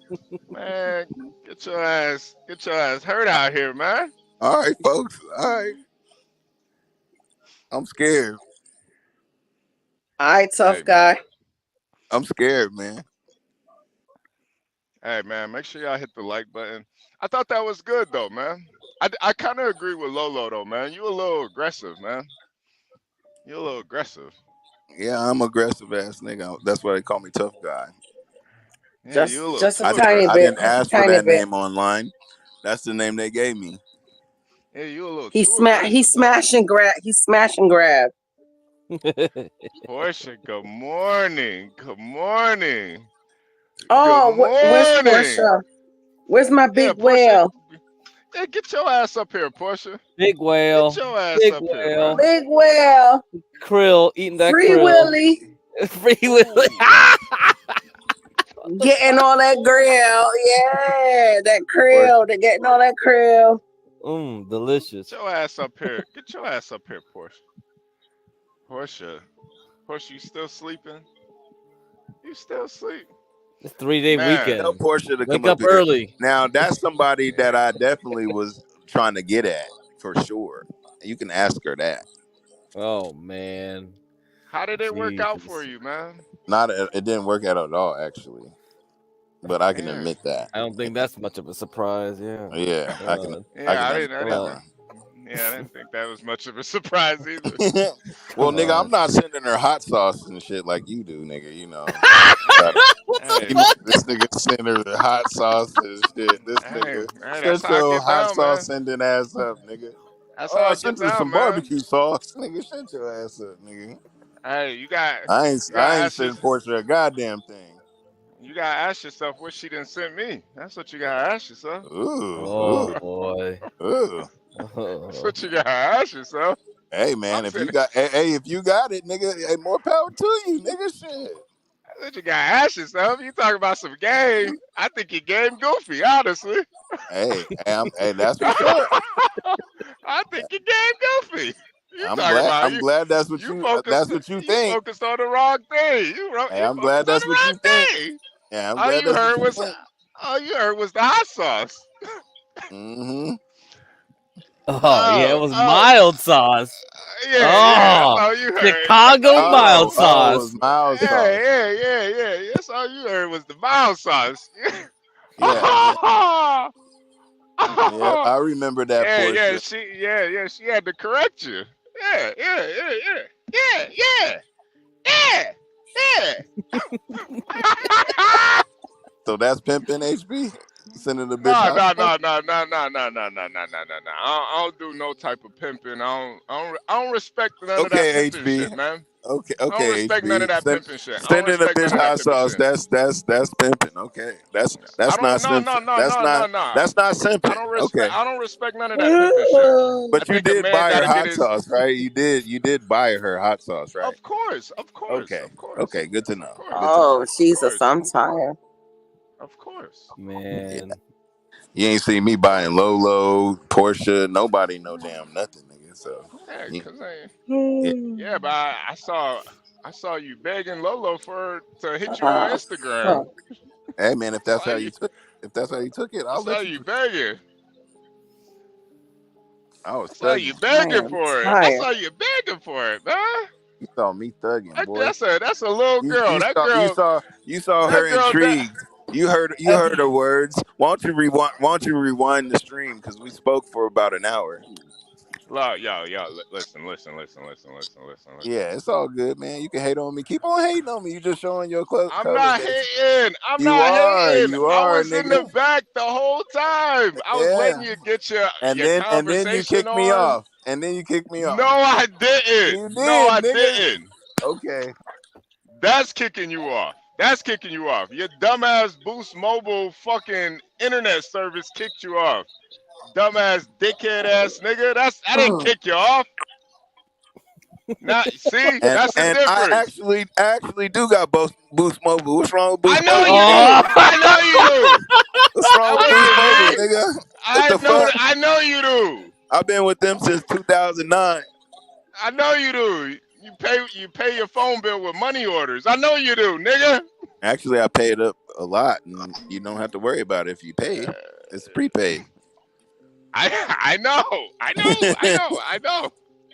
Man, get your ass hurt out here, man. All right, folks. All right. I'm scared. All right, Tough Guy. I'm scared, man. Hey, man, make sure y'all hit the like button. I thought that was good, though, man. I kind of agree with Lolo, though, man. You a little aggressive, man. You're a little aggressive. Yeah, I'm aggressive ass nigga. That's why they call me Tough Guy. Yeah, just a I tiny bit. didn't ask for that bit. name online. That's the name they gave me. Yeah, you a little. He smash and grab. He smash and grab. Portia, good morning. Good morning. Oh, Good where's morning. Portia? Where's my big Portia, whale? Hey, get your ass up here, Portia. Big whale. Get your ass Big up whale. here, man. Big whale. Krill eating that Free krill. Willy. Free Willy. Getting on that grill. Yeah, that krill. They're getting on that krill. Delicious. Get your ass up here. Get your ass up here, Portia. Portia, you still sleeping? You still sleep? It's 3-day weekend. Tell Portia to Wake come up here. early. Now that's somebody that I definitely was trying to get at for sure. You can ask her that. Oh man. How did it work out for you, man? It didn't work out at all, actually. But I can admit that. I don't think that's much of a surprise. Yeah. Yeah, I can admit that. I didn't think that was much of a surprise either. Well, nigga, I'm not sending her hot sauce and shit like you do, nigga. You know, this nigga send her the hot sauce and shit. This nigga, shut your hot sauce sending ass up, nigga. That's how I sent get her down, some man. barbecue sauce, nigga. Shut your ass up, nigga. Hey, you got. I ain't sending Portia a goddamn thing. You gotta ask yourself what she done sent me. That's what you gotta ask yourself. Ooh, boy. Ooh. That's what you gotta ask yourself. Hey man, if you got it, nigga, hey, more power to you, nigga. Shit. That's what you gotta ask yourself. You talking about some game? I think your game goofy, honestly. Hey, that's for sure. I think your game goofy. I'm glad that's what you think. You focused on the wrong thing. I'm glad that's what you think. Yeah, I'm glad that's what you think. All you heard was the hot sauce. Mm-hmm. Yeah, it was mild sauce. That's all you heard. Chicago mild sauce. It was mild sauce. Yeah. That's all you heard was the mild sauce. Yeah. Yeah, I remember that portion. She had to correct you. Yeah. So that's pimping, HB? Sending the bitch. No. I don't do no type of pimping. I don't respect none of that pimping shit, man. Okay, I don't respect none of that pimping shit. Sending a bitch hot sauce. That's pimping. Okay, that's not simping. That's not simping. I don't respect none of that pimping shit. But you did buy her hot sauce, right? You did buy her hot sauce, right? Of course. Okay, good to know. Oh Jesus, I'm tired. Of course, man. Yeah. You ain't seen me buying Lolo, Porsche, nobody no damn nothing, nigga. So but I saw you begging Lolo to hit you on Instagram. Hey man, if that's how you took it, I'll let you begging. I saw you begging for it. I saw you begging for it, man. You saw me thugging, boy. That's a little girl. You saw her intrigued. You heard her words. Why don't you rewind the stream because we spoke for about an hour. Yo, listen. Yeah, it's all good, man. You can hate on me. Keep on hating on me. You just showing your clothes. I'm not hating. You are, I was nigga. In the back the whole time. I was letting you get your conversation and then you kicked me off. No, I didn't. You did, no, I nigga. didn't. Okay. That's kicking you off. Your dumbass Boost Mobile fucking internet service kicked you off. Dumbass dickhead ass nigga. I didn't kick you off. That's the difference. I actually do got Boost Mobile. What's wrong with Boost Mobile? I know you do. What's wrong with Boost Mobile, nigga? I know you do. I've been with them since 2009. I know you do. You pay your phone bill with money orders. I know you do, nigga. Actually, I paid up a lot, and you don't have to worry about it if you pay. It's prepaid. I know.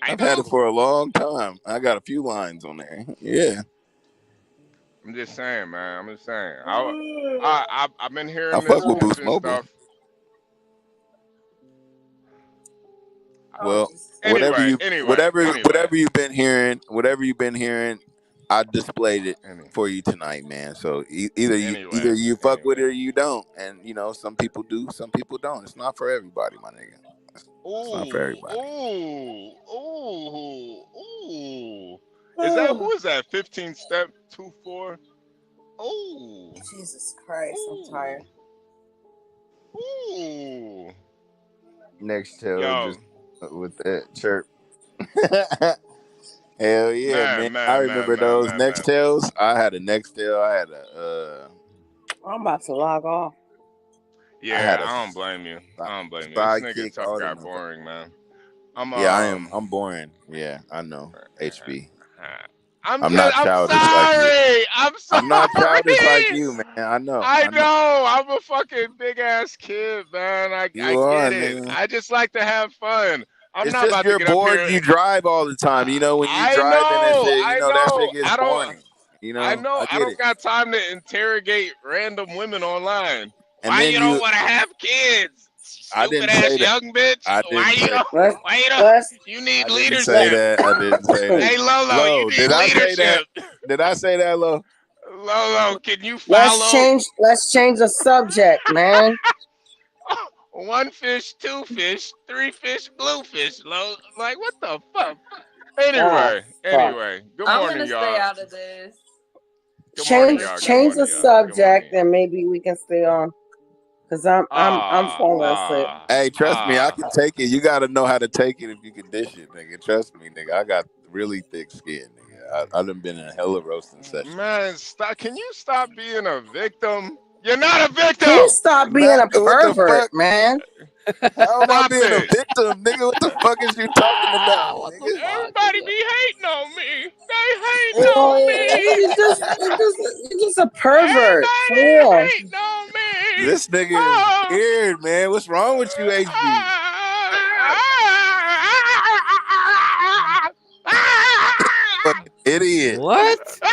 I've had it for a long time. I got a few lines on there. Yeah. I'm just saying, man. I've been hearing I fuck with Boost Mobile. Stuff. Well, whatever you've been hearing, I displayed it for you tonight, man. So either you fuck with it or you don't, and some people do, some people don't. It's not for everybody, my nigga. It's not for everybody. Who is that? 15 step 2-4. Oh, Jesus Christ, I'm tired. Nextel Yo, just with that chirp. Hell yeah, man. I remember those man. Nextels. I had a Nextel. I had I'm about to log off. Yeah, a I don't blame you. I don't blame you. This nigga Sidekick. tough All guy them motherfuckers. boring, man. Yeah, I am. I'm boring. Yeah, I know. HB. I'm I'm not childish like you. sorry. I'm sorry. I'm not childish like you, man. I know. I know. I'm a fucking big ass kid, man. I You get are, it. nigga. I just like to have fun. I'm It's not just about to you're get up bored. here. You drive all the time. You know, when you I driving and know. shit, you know that shit gets I don't. boring. You know, I know. I I get don't it. got time to interrogate random women online. And Why then you don't want to have kids? I Stupid didn't ass say that. young bitch. I Why didn't you say. don't? Why you don't? You need I didn't leadership. say that. I didn't say that. Hey Lolo, you need did I say that? leadership. Did I say that, Lo? Lolo, can you follow? Let's change the subject, man. One fish, two fish, three fish, blue fish. Like what the fuck? Anyway, good I'm morning, gonna y'all. stay out of this. Good morning, y'all. Change the subject, and maybe we can stay on. Cause I'm falling asleep. Hey, trust me, I can take it. You gotta know how to take it if you can dish it, nigga. Trust me, nigga. I got really thick skin, nigga. I done been in a hella roasting session. Man, stop! Can you stop being a victim? You're not a victim. Can you stop being a pervert, man? How am I Stop being a it. victim, nigga? What the fuck is you talking about, nigga? Everybody be hating on me. They hating on me. You're just a pervert. For real. Hating on me. This nigga is weird, man. What's wrong with you, HB? Fucking idiot. What? So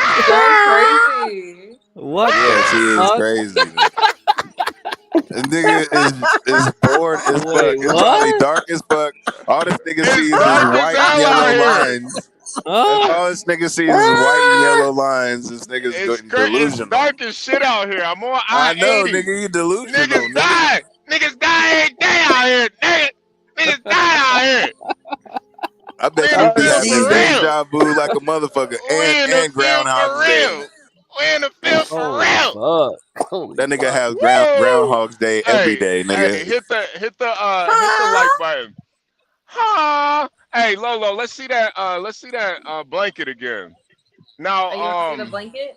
crazy. What? Yeah, she is crazy. This nigga is bored as fuck. It's probably dark as fuck. All this nigga sees is white and yellow lines. That's all this nigga sees is white and yellow lines. This nigga's delusional. It's dark as shit out here. I'm on I know, I-80. nigga, you delusional. Niggas die. Niggas die every day out here. Niggas die out here. I bet you be having deja vu like a motherfucker and Groundhog Day. We in the field for real. That nigga has Groundhog's Day every day, nigga. Hey, hit the like button. Hey Lolo, let's see that blanket again. Now You want to see the blanket?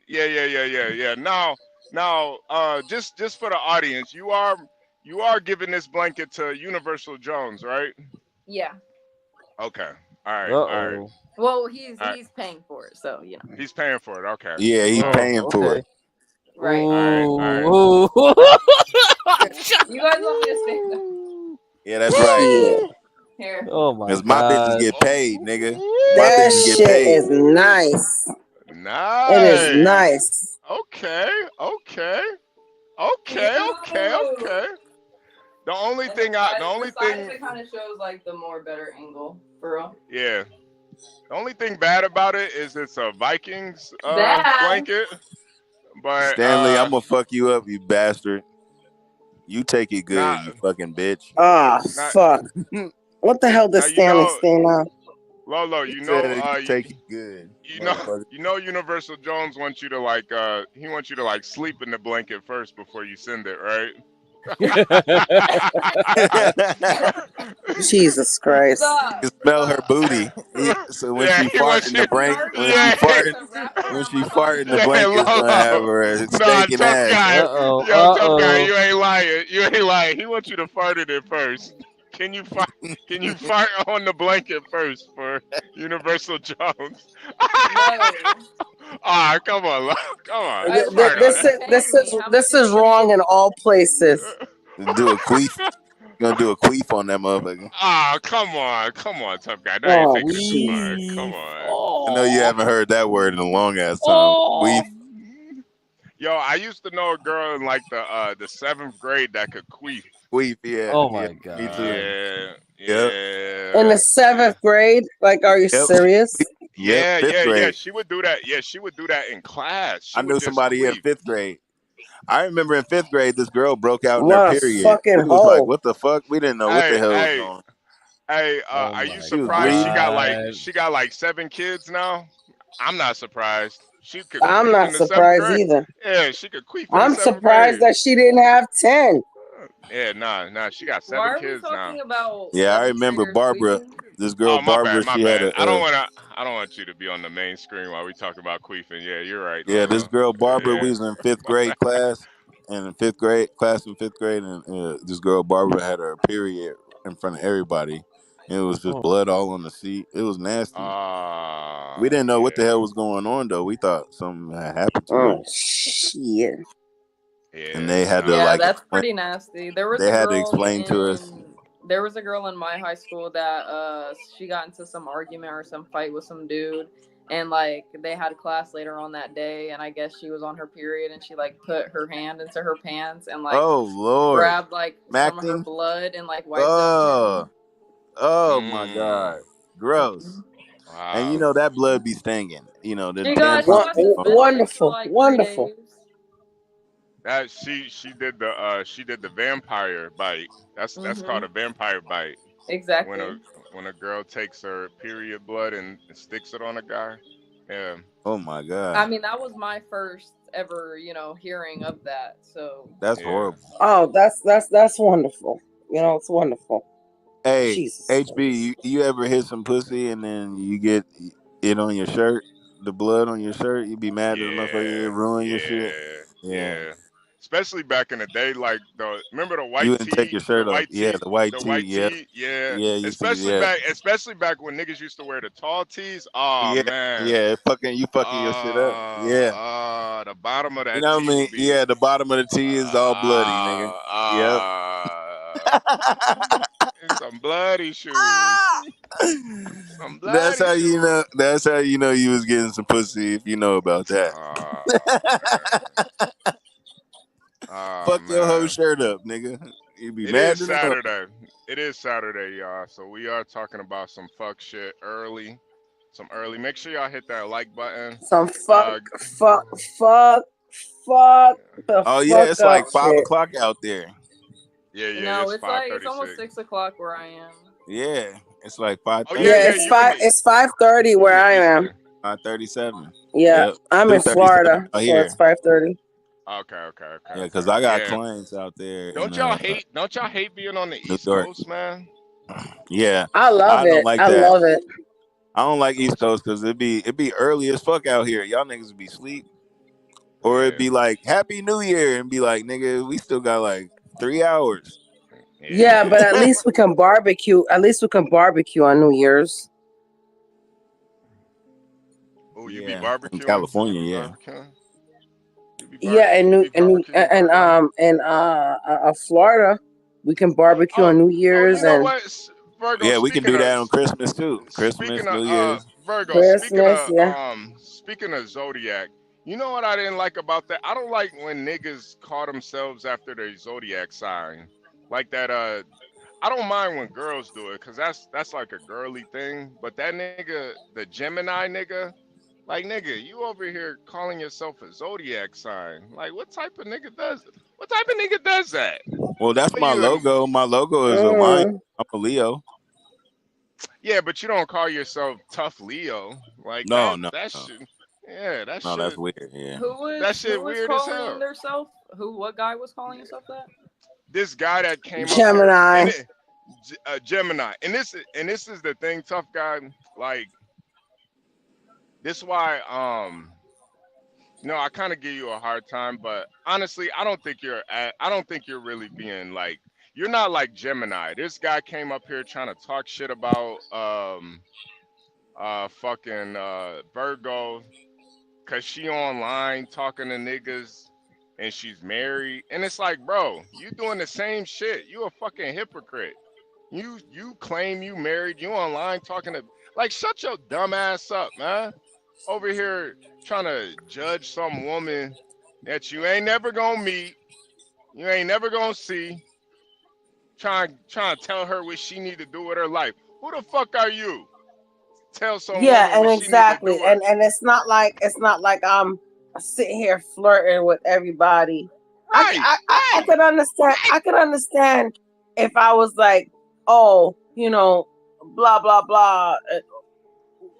Yeah. Now just for the audience, you are giving this blanket to Universal Jones, right? Yeah. Okay. All right. Well, he's paying for it, so you know. He's paying for it. Okay. Yeah, he's paying for it. Right. All right. You guys want me to stand up? Yeah, that's right. Here. Oh my god. Because my bitches get paid, nigga. That shit is nice. Nice. It is nice. Okay. The only thing it kind of shows like the more better angle, for real. Yeah. The only thing bad about it is it's a Vikings blanket. But Stanley, I'm gonna fuck you up, you bastard. You take it good, you fucking bitch. Fuck. What the hell does Stanley stand on? Lolo, you take it good. You know Universal Jones wants you to he wants you to sleep in the blanket first before you send it, right? Jesus Christ. You can smell her booty. So when she fart in the blanket, when she fart in the blanket, gonna have her stinking ass. Yo, tough guy, you ain't lying. He wants you to fart in it first. Can you fart on the blanket first for Universal Jones? Come on. This is wrong in all places. Do a queef. Gonna do a queef on that motherfucker. Come on, tough guy. Now you're taking it too far. Come on. I know you haven't heard that word in a long ass time. Queef. Yo, I used to know a girl in the 7th grade that could queef. Queef, yeah. Oh my god. Me too. Yeah. In the 7th grade? Like, are you serious? Yeah. She would do that. Yeah, she would do that in class. I knew somebody in 5th grade. I remember in 5th grade, this girl broke out in her period. Fucking we was like, what the fuck? We didn't know what the hell was going on. Hey, are you surprised she got 7 kids now? I'm not surprised. I'm not surprised either. Yeah, she could queef. I'm surprised that she didn't have 10. Yeah, nah. She got Why 7 are we kids now. talking about Yeah, I remember perpetrators Barbara. queefing? This girl Oh, my Barbara, bad. she had I don't a want you to be on the main screen while we talk about queefing. Yeah, you're right. yeah. This girl Barbara, Yeah. we was in 5th grade class, and in 5th grade, and this girl Barbara had her period in front of everybody. And it was just blood all on the seat. It was nasty. We didn't know what the hell was going on though. We thought something had happened to her. Oh shit. And they had to Yeah, like that's explain, pretty nasty. There was they a had to girl explain to us. in my high school that she got into some argument or some fight with some dude, and like they had class later on that day, and I guess she was on her period, and she like put her hand into her pants and like Oh Lord, grabbed like some of her Macting. blood and like wiped it on him. Oh my God, gross. And you Wow. know that blood be stinging. You know the She damn must have been hospital. sick for like 3 days. That she did the vampire bite. That's called a vampire bite. Exactly. When a girl takes her period blood and sticks it on a guy. Yeah. Oh my God. I mean, that was my first ever, hearing of that. So That's horrible. Oh, that's wonderful. It's wonderful. Hey, Jesus. HB, you ever hit some pussy and then you get it on your shirt, the blood on your shirt? You be mad at the motherfucker ruin your shit. Yeah. Especially back in the day, like remember the You white wouldn't take tee, your shirt off. Yeah, the white tee. Yeah, yeah. yeah. You see, Especially yeah, back when niggas used to wear the tall tees. Oh yeah, man. yeah. You fucking your shit up. Yeah. The bottom of You that know tee what I mean? would be Yeah, the bottom of the tee is all bloody, nigga. Yep. some bloody shoes. Some That's bloody how shoes. you know. That's how you know you was getting some pussy if you know about that. Fuck your whole shirt up, nigga. You be It mad is than a mother- Saturday. It is Saturday, y'all. So we are talking about some fuck shit early. Make sure y'all hit that like button. Some fuck. Oh yeah, it's like 5 o'clock out there. Yeah. No, It's it's 5:36. almost 6 o'clock where I am. Yeah, it's like 5:30. Oh Yeah, it's 5:30 where I am. 5:37. Yeah, Yep. I'm in 2:37 Florida, out so here. it's 5:30. Okay. Yeah, because I got clients out there. Don't y'all hate being on the New East York. Coast, man? Yeah, I love don't it. like I that. love it. I don't like East Coast because it be early as fuck out here. Y'all niggas be sleep, or it'd be like Happy New Year and be like, nigga, we still got like 3 hours. Yeah, but at least we can barbecue. At least we can barbecue on New Year's. Oh, you be barbecuing in California, yeah. Yeah, and Florida, we can barbecue on New Year's you know and what, Virgo? Yeah, we can do that on Christmas too. Christmas, New Year's. Virgo, Christmas, speaking of Zodiac, you know what I didn't like about that? I don't like when niggas call themselves after their Zodiac sign. Like that I don't mind when girls do it, cause that's like a girly thing. But that nigga, the Gemini nigga, like nigga, you over here calling yourself a Zodiac sign. Like what type of nigga does that? Well, that's What my you- logo. My logo is a lion. I'm a Leo. Yeah, but you don't call yourself Tough Leo. Like No. shit. Yeah, that No, shit. that's weird. Yeah. That shit weird as hell. Calling themselves? What guy was calling himself that? This guy that came Gemini. up here, Gemini, and this is the thing, tough guy. Like this is why I kind of give you a hard time, but honestly, I don't think you're really being like, you're not like Gemini. This guy came up here trying to talk shit about fucking Virgo, cause she online talking to niggas and she's married, and it's like, bro, you doing the same shit. You a fucking hypocrite. You claim you married, you online talking to, like, shut your dumb ass up, man. Over here trying to judge some woman that you ain't never gonna meet, you ain't never gonna see, trying to tell her what she need to do with her life. Who the fuck are you? Tell some woman and what exactly, she need to do. and it's not like I'm sitting here flirting with everybody. Right, I could understand. I could understand if I was like, oh, blah blah blah,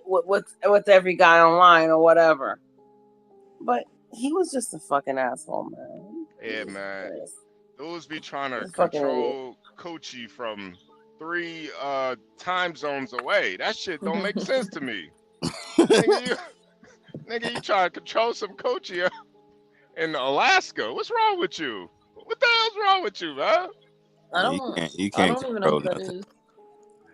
with every guy online or whatever. But he was just a fucking asshole, man. Yeah, man. Dudes be trying to Fucking idiot. control coochie from 3 time zones away. That shit don't make sense to me. Nigga, you trying to control some coochie in Alaska? What's wrong with you? What the hell's wrong with you, man? You I can't don't even know control what that nothing. is.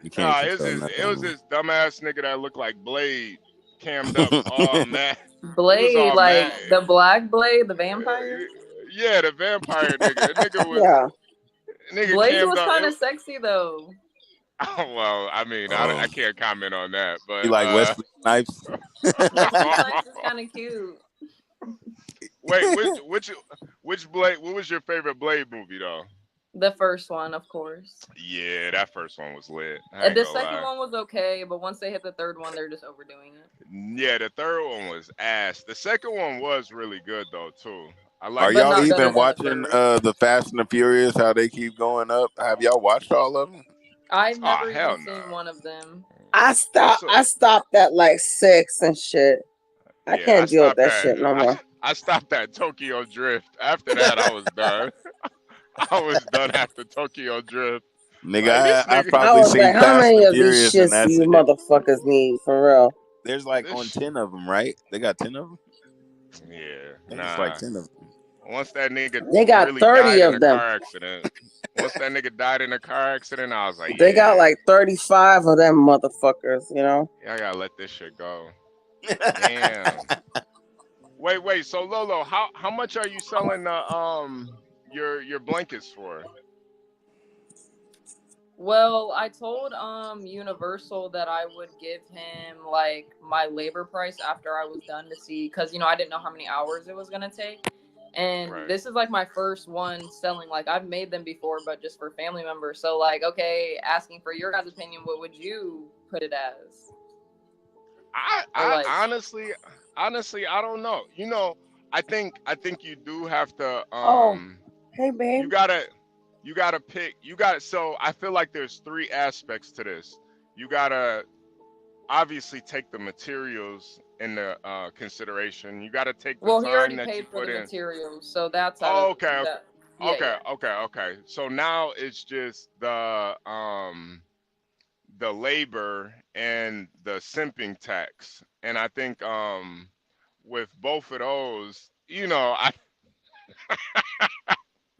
You can't Nah, control it nothing. was this dumbass nigga that looked like Blade, cammed up, all mad. Blade, all like mad. the black Blade, the vampire. Yeah, the vampire nigga. Nigga was nigga Blade cammed was up. kind of sexy though. Oh, well, I mean, I can't comment on that, but You like Wesley Snipes? Wesley Snipes is kind of cute. Wait, which Blade? What was your favorite Blade movie though? The first one, of course. Yeah, that first one was lit. The second one was okay, but once they hit the third one, they're just overdoing it. Yeah, the third one was ass. The second one was really good though too. Are y'all even watching the Fast and the Furious? How they keep going up? Have y'all watched all of them? I've never even seen one of them. I stopped at like 6 and shit. I can't deal with that shit no more. I stopped at Tokyo Drift. After that, I was done. I was done after Tokyo Drift. Nigga, I I probably was seen like, how Fast many and of these Furious, and shits that's do you it. motherfuckers need for real? There's like on 10 of them, right? They got 10 of them. Yeah, It's like 10 of them. Once that nigga They got really 30 died of in a them. car accident. Once that nigga died in a car accident, I was like, They got like 35 of them motherfuckers, you know? yeah, I gotta let this shit go. Damn. Wait. So Lolo, how much are you selling your blankets for? Well, I told Universal that I would give him like my labor price after I was done to see, because I didn't know how many hours it was gonna take, and this is like my first one selling. Like I've made them before, but just for family members. So like, okay, asking for your guys' opinion, what would you put it as? I honestly, I don't know. I think you do have to hey babe. You gotta pick. So I feel like there's 3 aspects to this. You gotta obviously take the materials into consideration. You gotta take the Well, he time already that you paid for put the in. materials, so that's Okay. Yeah. Okay. So now it's just the labor and the simping tax, and I think with both of those, I.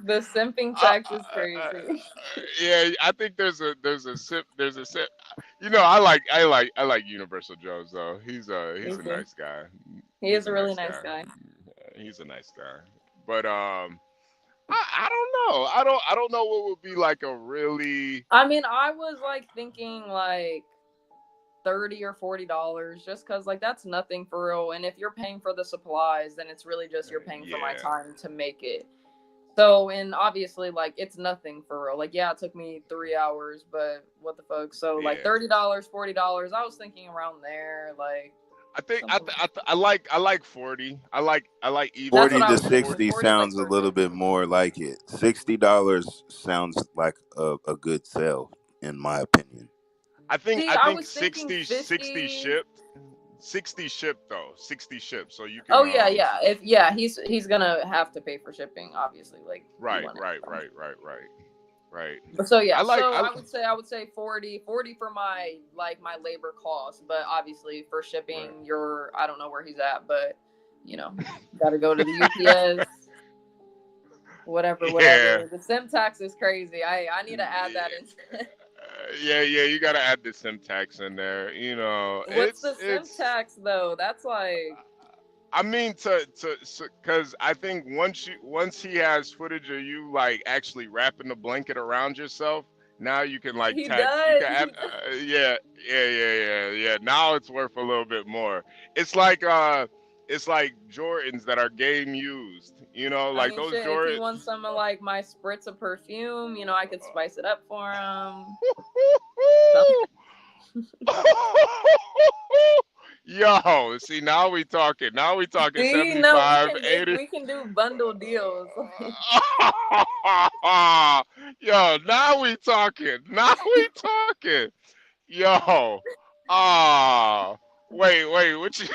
The simping tax is crazy. Yeah, I think there's a sip. I like Universal Jones though. He's a nice guy. He is a really nice guy. He's a nice guy. But I don't know. I don't know what would be like a really. I mean, I was like thinking like $30 or $40, just because like that's nothing for real. And if you're paying for the supplies, then it's really just you're paying for my time to make it. So, and obviously, like, it's nothing for real. Like, yeah, it took me 3 hours, but what the fuck? So, like, $30, $40. I was thinking around there, like. I think I like 40. I like even 40 to 60 sounds a little bit more like it. $60 sounds like a good sale, in my opinion. I think 60 shipped. 60 shipped though. 60 shipped, so you can. Oh yeah. He's gonna have to pay for shipping, obviously. Like. Right. So yeah, I would say 40 for my labor cost, but obviously for shipping, I don't know where he's at, but gotta go to the UPS. Whatever. Yeah. The sim tax is crazy. I need to add that in. Yeah, you gotta add the sim tax in there. What's the sim tax though? That's like. I mean, because I think once he has footage of you like actually wrapping the blanket around yourself, now you can like tax. You can add, yeah. Now it's worth a little bit more. It's like Jordans that are game used. Like those Jordans. If he wants some of like my spritz of perfume, I could spice it up for him. Yo, see, now we talking. See, 75, 80. We can do bundle deals. Yo, now we talking. Yo, wait, what you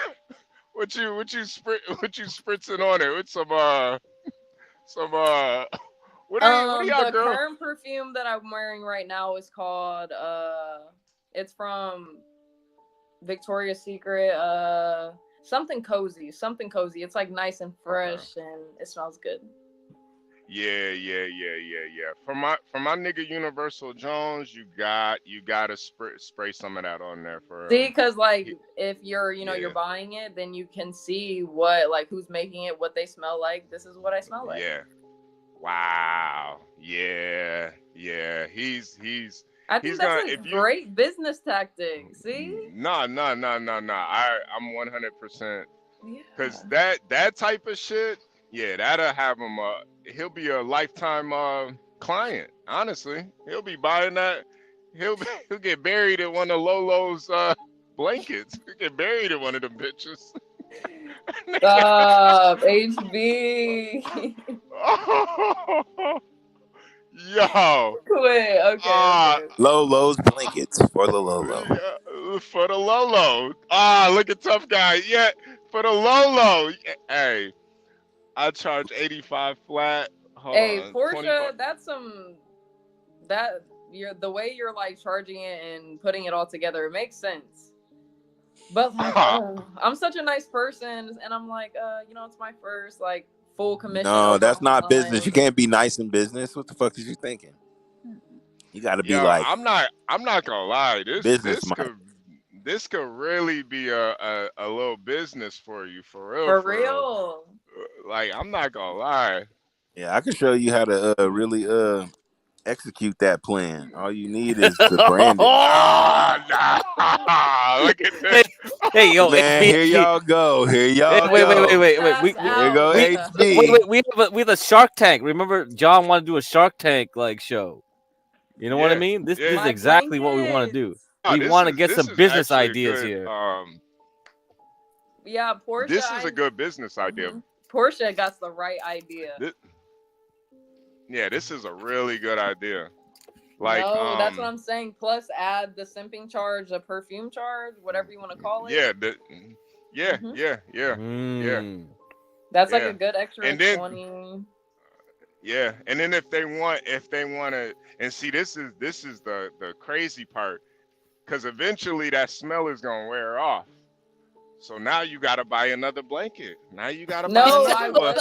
spritzing on it with some What are y'all The girls? current perfume that I'm wearing right now is called it's from Victoria's Secret, something cozy. It's like nice and fresh and it smells good. Yeah. For my nigga Universal Jones, you gotta spray some of that on there for See, because like if you're you're buying it, then you can see what like who's making it, what they smell like. This is what I smell like. Yeah. Wow. Yeah. He's I think that's a great business tactic. See? No. I'm 100%. Because that type of shit, yeah, that'll have him. He'll be a lifetime client. Honestly, he'll be buying that. He'll get buried in one of Lolo's blankets. He'll get buried in one of them bitches. Stop, HB. Yo. Quit. Okay. Lolo's blankets for the Lolo. For the Lolo. Look at tough guy. Yeah, for the Lolo. Hey, I charge 85 flat. Hold on, Portia, 25. that's the way you're like charging it and putting it all together. It makes sense. But like, I'm such a nice person, and I'm like, it's my first like full commission. No, that's not business. You can't be nice in business. What the fuck is you thinking? You got to be like. I'm not gonna lie. This could really be a little business for you, for real. For real. Like, I'm not gonna lie. Yeah, I can show you how to really execute that plan. All you need is the branding. Look at this. Hey, yo, man, here y'all go. Here y'all wait, go. Wait. Here go HB. Wait. We have a Shark Tank. Remember, John wanted to do a Shark Tank like show. You know what I mean? This is exactly what we want to do. We want to get some business ideas here. Yeah, Portia. This is a good business idea. Mm-hmm. Portia got the right idea. This is a really good idea. Like, no, that's what I'm saying. Plus, add the simping charge, the perfume charge, whatever you want to call it. Yeah. That's like a good extra and then, 20. Yeah, and then if they want to, and see, this is the crazy part, because eventually that smell is gonna wear off. So now you gotta buy another blanket. Now you gotta buy another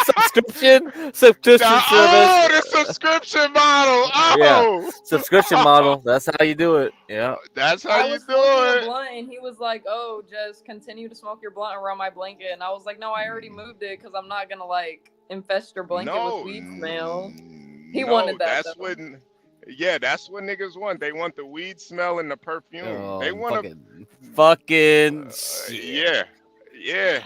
subscription service. Oh, the subscription model. Oh, yeah, subscription model. That's how you do it. Yeah, that's how you do it. Blunt, and he was like, "Oh, just continue to smoke your blunt around my blanket." And I was like, "No, I already moved it because I'm not gonna like infest your blanket with weed smell." He wanted that. That's what. Yeah, that's what niggas want. They want the weed smell and the perfume. Oh, they want fucking yeah. Yo,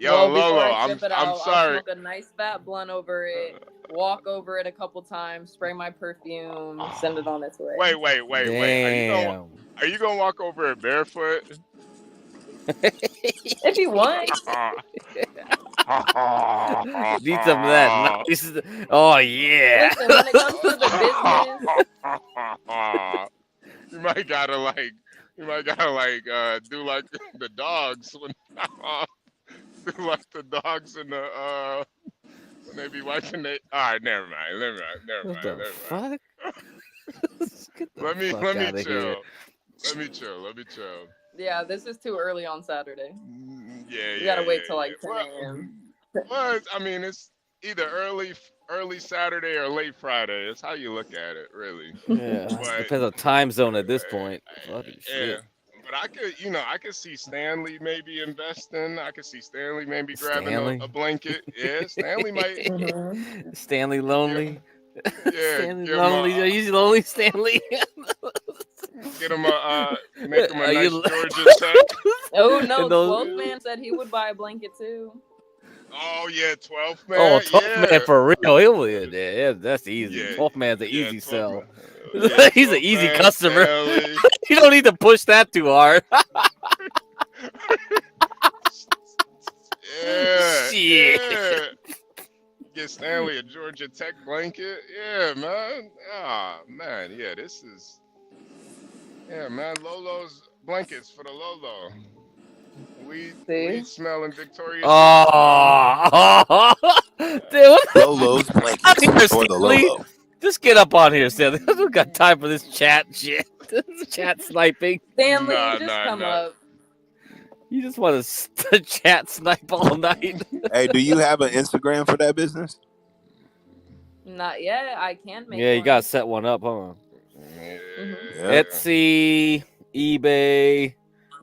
well, Lolo, I'm sorry. I'll smoke a nice fat blunt over it, walk over it a couple times, spray my perfume, send it on its way. Wait. Are you gonna walk over it barefoot? If you want. Need some of that. Oh yeah. Listen, when it comes to the business, you might gotta do like the dogs when do like the dogs in the when they be wiping they. All right, never mind. Fuck? Let me chill. Let me chill. Yeah, this is too early on Saturday. Yeah, you gotta wait till like 10 a.m. Well, I mean, it's either early Saturday or late Friday. It's how you look at it, really. Yeah, depends on time zone at this point. Shit. But I could see Stanley maybe investing. I could see Stanley maybe grabbing a blanket. Yeah, Stanley might. Stanley lonely. Yeah, Stanley lonely. Are you lonely, Stanley? Make him a nice Georgia check. Oh no, 12th man said he would buy a blanket too. Oh yeah, 12th man. Oh, 12th man for real. Yeah, that's easy. 12th man's an easy sell. He's an easy customer. You don't need to push that too hard. Shit. Yeah. Get Stanley a Georgia Tech blanket. Yeah, man. Man. Yeah, this is. Yeah, man. Lolo's blankets for the Lolo. Weed smelling Victoria's. Oh, Lolo's blankets for the Lolo. Just get up on here, Stanley. I don't got time for this chat shit. This chat sniping. Stanley, just come up. You just want to chat snipe all night. Hey, do you have an Instagram for that business? Not yet. I can make. Yeah, you gotta set one up, huh? Yeah. Etsy, eBay.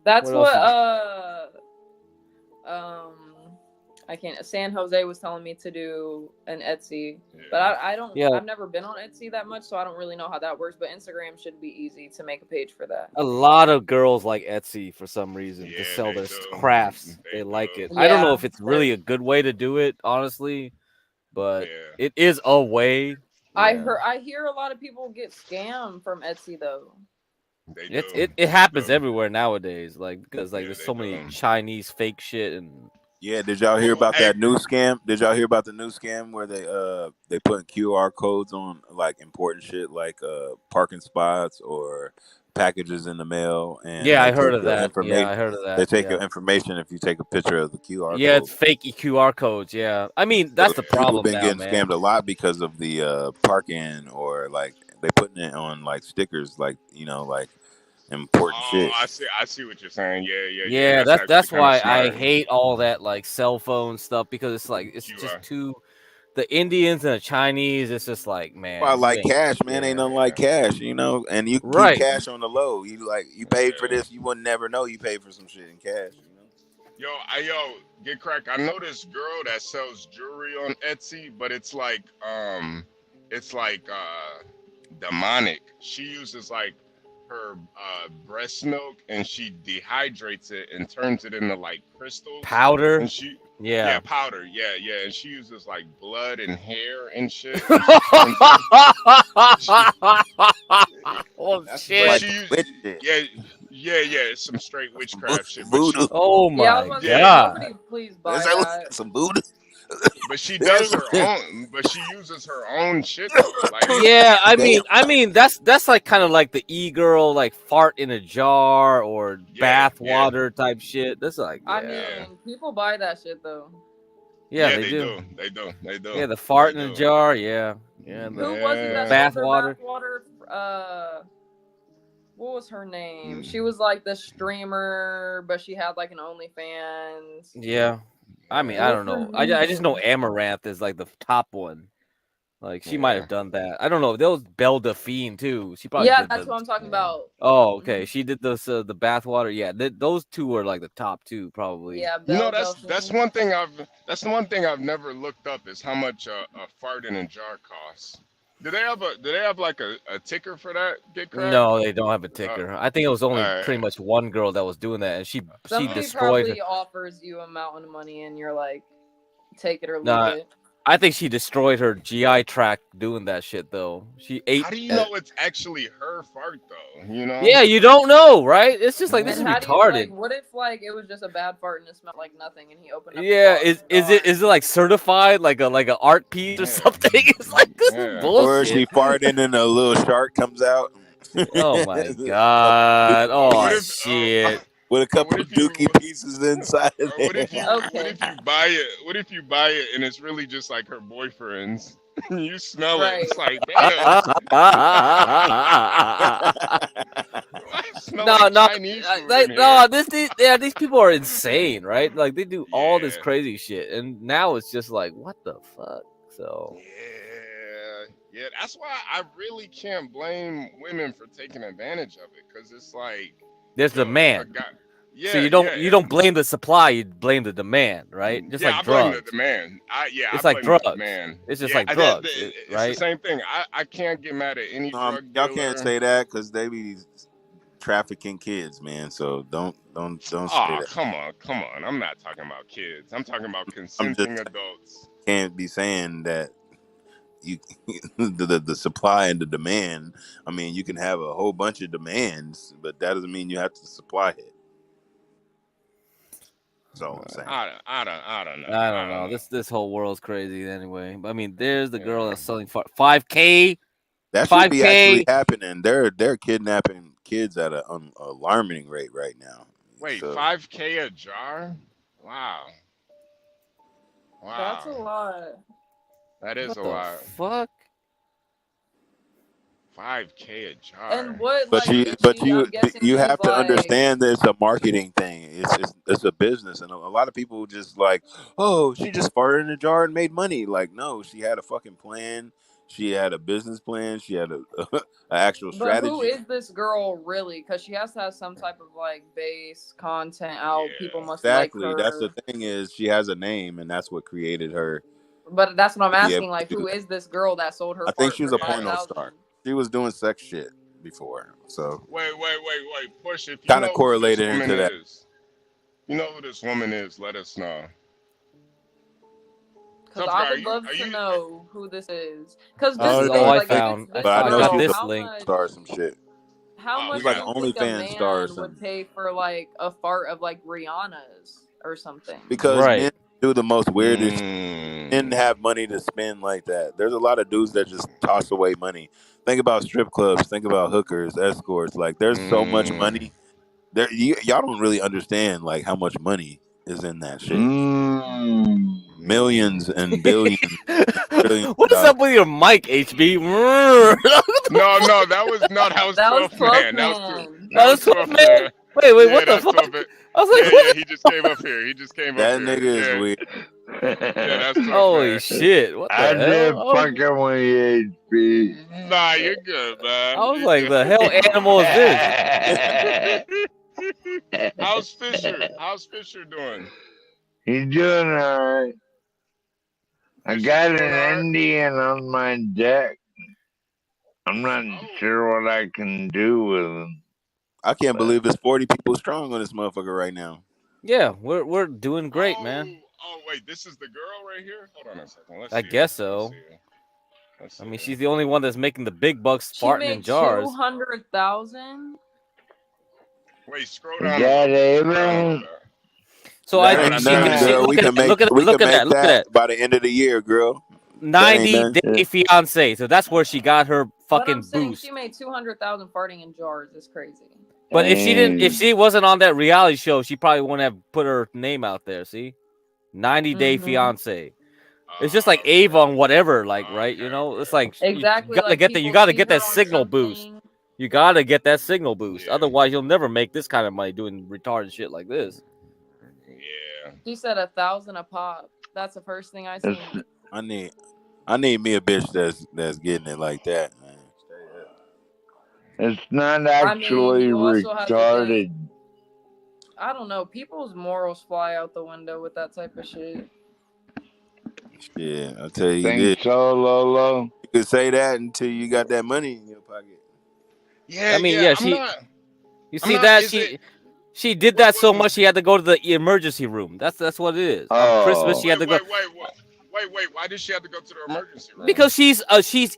That's what I can't. San Jose was telling me to do an Etsy, but I don't. Yeah. I've never been on Etsy that much, so I don't really know how that works. But Instagram should be easy to make a page for that. A lot of girls like Etsy for some reason to sell their crafts. They like it. I don't know if it's really a good way to do it, honestly, but it is a way. I hear a lot of people get scammed from Etsy though. It happens everywhere nowadays, like because like there's so many Chinese fake shit and. Yeah, did y'all hear about that new scam? Did y'all hear about the new scam where they put QR codes on like important shit like parking spots or packages in the mail? And I heard of that. Yeah, I heard of that. They take your information if you take a picture of the QR code. Yeah, it's fake QR codes. Yeah, I mean that's the problem. People been getting scammed a lot because of the parking or like they putting it on like stickers, like like important shit. I see what you're saying. Yeah, that's why I hate all that like cell phone stuff because it's like it's just too. The Indians and the Chinese, it's just like man. Well, like cash, man, ain't nothing like cash, and you keep cash on the low. You paid for this, you would never know you paid for some shit in cash. Yo, get crack. I know this girl that sells jewelry on Etsy, but it's like demonic. She uses like her breast milk and she dehydrates it and turns it into like crystals powder and she powder and she uses like blood and hair and shit and oh shit it's some straight witchcraft shit voodoo. Oh my god, Nobody please buy that. Some voodoo. But she does her own. But she uses her own shit. Like, I mean that's like kind of like the e-girl like fart in a jar or bath water type shit. That's like I mean, people buy that shit though. Yeah, they do. They do. Yeah, the fart in a jar. Yeah. Who was it that bath sold water? Bath water. What was her name? She was like the streamer, but she had like an OnlyFans. Yeah. I mean, I don't know. I just know Amaranth is like the top one. Like she might have done that. I don't know. There was Belle Delphine too. She probably that's what I'm talking about. Oh, okay. She did this the bathwater. Yeah, those two were like the top two probably. Yeah, that's one thing I've never looked up is how much a fart in a jar costs. Do they have like a ticker for that? No, they don't have a ticker. I think it was only pretty much one girl that was doing that, and she destroyed. Probably offers you a mountain of money, and you're like, take it or leave it. I think she destroyed her GI tract doing that shit though. She ate. How do you know it's actually her fart though? Yeah, you don't know, right? It's just like this is retarded. What if like it was just a bad fart and it smelled like nothing, and he opened up? Yeah, is it like certified like an art piece or something? It's like this is bullshit. Or she farting and a little shark comes out. Oh my god! Oh shit! With a couple of dookie pieces inside of it. What if you buy it and it's really just like her boyfriend's? You smell it. It's like damn. These people are insane, right? Like they do all this crazy shit, and now it's just like, what the fuck? So yeah, that's why I really can't blame women for taking advantage of it, because it's like there's demand. So you don't blame the supply, you blame the demand, right? Just like I drugs. blame the demand. It's like drugs. It's just like drugs, right? It's the same thing. I can't get mad at any drug y'all dealer. can't say that because they be trafficking kids, man. So don't say that. Come on. I'm not talking about kids. I'm talking about consenting adults. Can't be saying that you the supply and the demand. I mean, you can have a whole bunch of demands, but that doesn't mean you have to supply it. That's all I'm saying. I don't know. I don't know. This whole world's crazy anyway. I mean, there's the girl that's selling for $5K. That should be actually happening. They're kidnapping kids at an alarming rate right now. Wait, $5K a jar? Wow. That's a lot. That is What a the lot. fuck? 5K a jar. And what, But like, is she? I'm guessing you she's have to like. understand that it's a marketing thing. It's a business, and a lot of people just like, oh, she just farted in a jar and made money. Like, no, she had a fucking plan. She had a business plan. She had a actual But who strategy. is this girl really? Because she has to have some type of like base content out. People must Exactly. like That's her. the thing is she has a name, and that's what created her. But that's what I'm to be asking. able Like, to do who that. is this girl that sold her I think fart she was for a porno 5,000? star. She was doing sex shit before, so Wait. Push. If you kind of know who this correlated woman into that. is, you know who this woman is, let us know. Because I would love to know who this is. Because this Oh, thing, I like, if found. it's this But I know girl, she was a this how link. much? star or some shit. How much She's do like you an think a OnlyFans star or man something. would pay for like a fart of like Rihanna's or something? Because men do the most weirdest. Mm. Men have money to spend like that. There's a lot of dudes that just toss away money. Think about strip clubs. Think about hookers, escorts. Like, there's so much money. There, y'all don't really understand like how much money is in that shit. Millions and billions. What is up with your mic, HB? No, that was 12th man. That was 12th man. Wait, Yeah, what the that's fuck? 12th man. I was like, yeah, he just came up here. That nigga is weird. Yeah, that's 12th Holy man. shit! What the I did hell? fucking with you, HB. Nah, you're good, man. I was like, the hell animal is this? How's Fisher doing? He's doing alright. I got an Indian on my deck. I'm not sure what I can do with him. I can't believe it's 40 people strong on this motherfucker right now. Yeah, we're doing great, man. Oh wait, this is the girl right here. Hold on a second. Let's I see guess her. so. Let's see I mean, she's the only one that's making the big bucks She farting made in jars. 200,000. Wait, scroll Is down. that even? So that I ain't think nothing, girl. We can make that by the end of the year, girl. 90 Day Fiance. So that's where she got her But fucking I'm saying boost. she made 200,000 farting in jars. It's crazy. But if she wasn't on that reality show, she probably wouldn't have put her name out there. See, 90 Day Fiance. It's just like Avon, whatever, like right? You know, it's like Exactly. you gotta like get that. You people gotta see get her that on signal boost. something. You gotta get that signal boost. Otherwise, you'll never make this kind of money doing retarded shit like this. Yeah. She said 1,000 a pop. That's the first thing I seen. I need me a bitch that's getting it like that, man. It's not actually you also have to retarded. I don't know. People's morals fly out the window with that type of shit. Yeah, I'll tell you Think this. so, Lolo? You could say that until you got that money in your pocket. Yeah, I mean, yeah. she. I'm not, you I'm see not- that is she did that so much she had to go to the emergency room. That's what it is. On Christmas she had to go. Wait. Why did she have to go to the emergency room? Because she's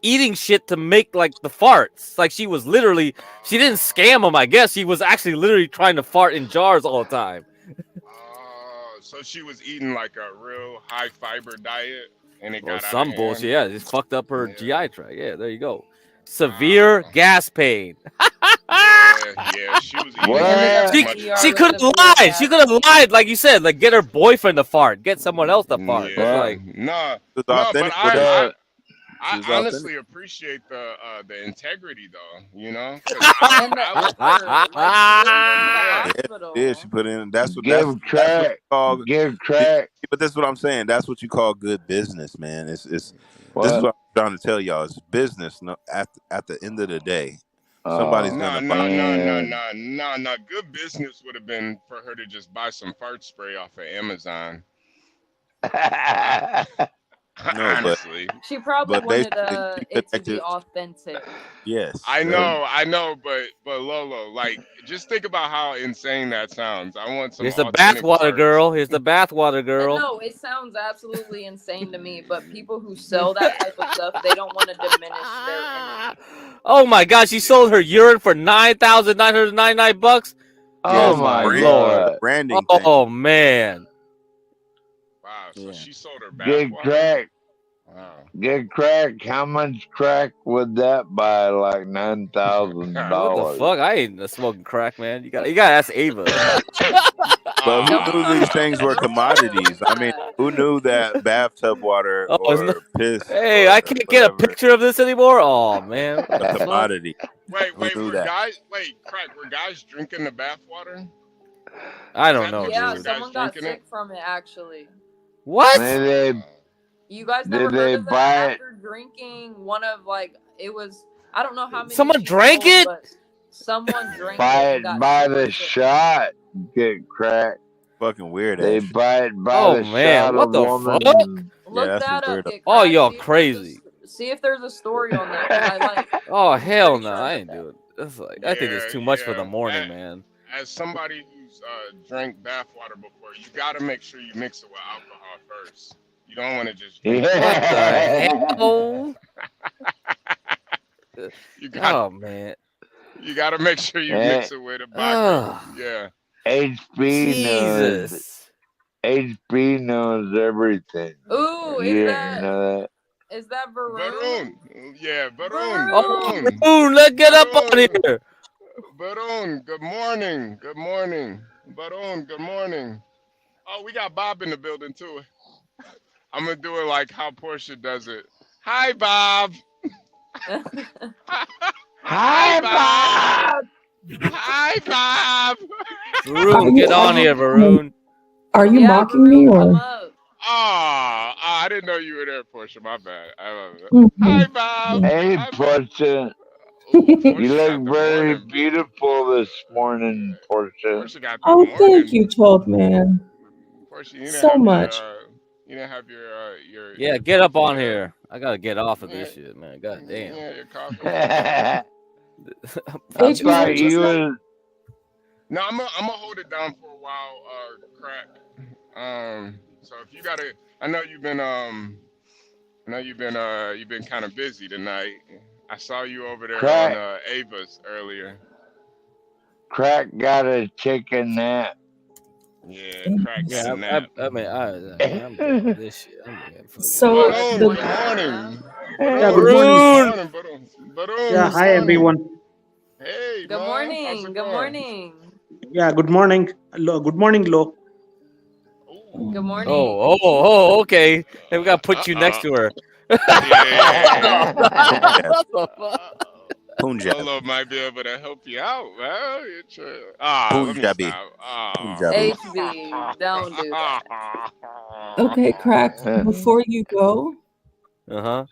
eating shit to make like the farts. Like she was literally, she didn't scam them. I guess she was actually literally trying to fart in jars all the time. So she was eating like a real high fiber diet, and it Or got out some of bullshit. hand? Yeah, just fucked up her GI tract. Yeah, there you go. Severe gas pain. Yeah, she was eating. She could have lied. She could have lied, like you said, like get her boyfriend to fart, get someone else to fart. It's like No, but I honestly appreciate the integrity, though. You know, Yeah, she put in. That's what Give track. But that's what I'm saying. That's what you call good business, man. This is what I'm trying to tell y'all. It's business. No, at the end of the day, somebody's gonna. No. Good business would have been for her to just buy some fart spray off of Amazon. No, honestly, she probably wanted it to be authentic. Yes, I know, but Lolo, like, just think about how insane that sounds. I want some. Here's the bathwater girl. Here's the bathwater girl. No, it sounds absolutely insane to me. But people who sell that type of stuff, they don't want to diminish their image. Oh my God, she sold her urine for $9,999. Oh my Lord, branding. Oh man. Wow, so she sold her Get bathwater. crack. Wow. Get crack. How much crack would that buy? Like $9,000. What the fuck? I ain't smoking crack, man. You gotta ask Ava. But who Tell me knew something these about things the were girl commodities? I mean, that. who knew that bathtub water Oh, isn't or piss hey, or I can't get a whatever picture of this anymore. Oh man, what a the fuck? commodity? Wait, Who knew were that? guys? Wait, crack. Were guys drinking the bath water? I Is don't that know, picture Yeah, of dude. guys someone got drinking it? sick from it actually. What? You guys Did never they heard of that? buy it? After drinking one of like it was I don't know how many Someone she drank sold, it? but someone drank Buy it and it got by super the sick. shot. Get cracked. Fucking weird They ass shit. buy it by Oh the man, shot what of the fuck? woman. Yeah, Look that's that some up, weirdo. get Oh, cracked. y'all See crazy. if there's a story on that because I like. Oh I'm hell pretty no, sure I I heard ain't that. doing. That's like I think it's too much for the morning, man. As somebody who's drank bath water before, you gotta make sure you mix it with alcohol first. You don't want to just drink it. What the hell? You got. Oh man. You gotta make sure you Eh, mix it with a vodka. Oh, Yeah. HB knows. Jesus. HB knows everything. Ooh, You didn't know that? is that Varun. Yeah, Varun. Oh, Varun. Varun, let's get up on Varun. here. Varun, good morning. Good morning. Varun, good morning. Oh, we got Bob in the building too. I'm gonna do it like how Portia does it. Hi, Bob. Hi, Bob. Hi, Bob. Varun, get on here, Varun. Are you Yeah, mocking Varun, me come or? up. Oh, I didn't know you were there, Portia. My bad. Mhm. Hi, Bob. Hey, Hi, Bob. Portia. Ooh, You Portia got look the very morning. beautiful this morning, Portia. Portia got the Oh, thank morning. you, 12 man. Portia, you didn't So have much. you didn't have Yeah, your get up coffee on here. I gotta get off of yeah, this shit, man. God damn. yeah, your coffee. I I'm HB, thought what you you say? was. No, I'm gonna hold it down for a while, crack. So if you gotta, I know you've been you've been kind of busy tonight. I saw you over there on Crack. Ava's earlier. Crack got a chicken nap. Yeah, crack got Yeah, a nap. I mean, I'm done with this shit. I'm gonna fucking So Varun, the good morning. Yeah, good morning. Varun, Yeah, good hi morning. everyone. Hey, Good Ma, how's morning. it Good going? morning. Yeah, good morning. Good morning, Lo. Good morning. Oh, okay. Then we gotta put you next to her. Yeah. What the fuck? Punjab. Lolo might be able to help you out, man. Let me Punjabi. stop. Punjabi. HB, don't do that. okay, crack. Before you go, Uh-huh.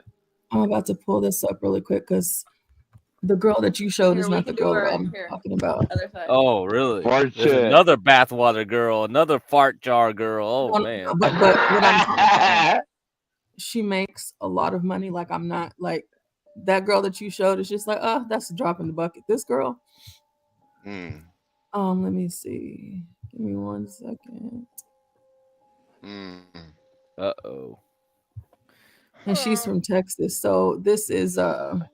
I'm about to pull this up really quick because the girl that you showed Here, is we not the can do it girl that right I'm here. talking about. Other side. Oh, really? There's Portia. another bathwater girl, another fart jar girl. Oh No, man. but what I'm she makes a lot of money. Like I'm not like that girl that you showed is just like, oh, that's a drop in the bucket. This girl, let me see. Give me 1 second. Uh-oh. And she's from Texas. So this is Oh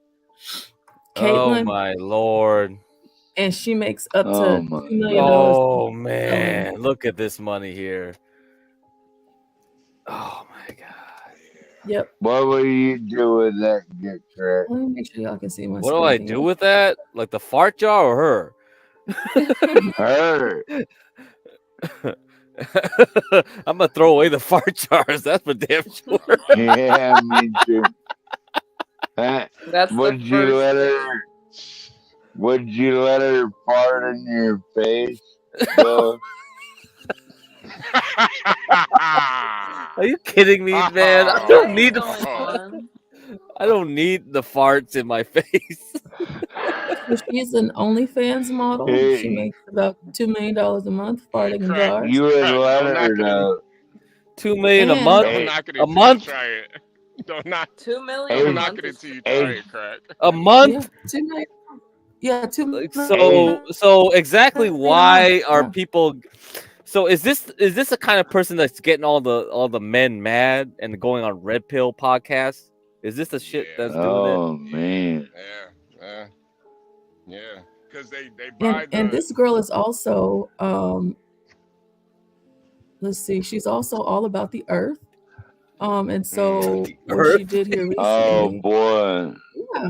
Caitlin, my lord. and she makes up to Oh $2 my million. Oh man, look at this money here. Oh my god. Yep. What will you do with that, get correct? Let me make sure y'all can see my What do I screen do here. with that? Like the fart jar or her? Her. I'm gonna throw away the fart jars. That's for damn sure. Yeah, me too. That's Would the you first let thing. her? Would you let her fart in your face, though? Are you kidding me, man? I What don't is need going on? I don't need the farts in my face. So she's an OnlyFans model. She Hey, makes about $2 million a month farting in jars. you would let Don't her knock it. know. $2 million a And month? Don't knock it A until you month? try it. Don't knock. $2 million Hey, a Don't knock month it is until you hey, try it, crack. A yeah, month? 2 million. Yeah, 2 Like, million. so exactly a month. why are Yeah. people? So is this the kind of person that's getting all the men mad and going on Red Pill podcasts? Is this the shit that's doing it? Oh man. Yeah. Because they buy And this girl is also let's see, she's also all about the earth. And so what she did here Oh recently, boy. yeah.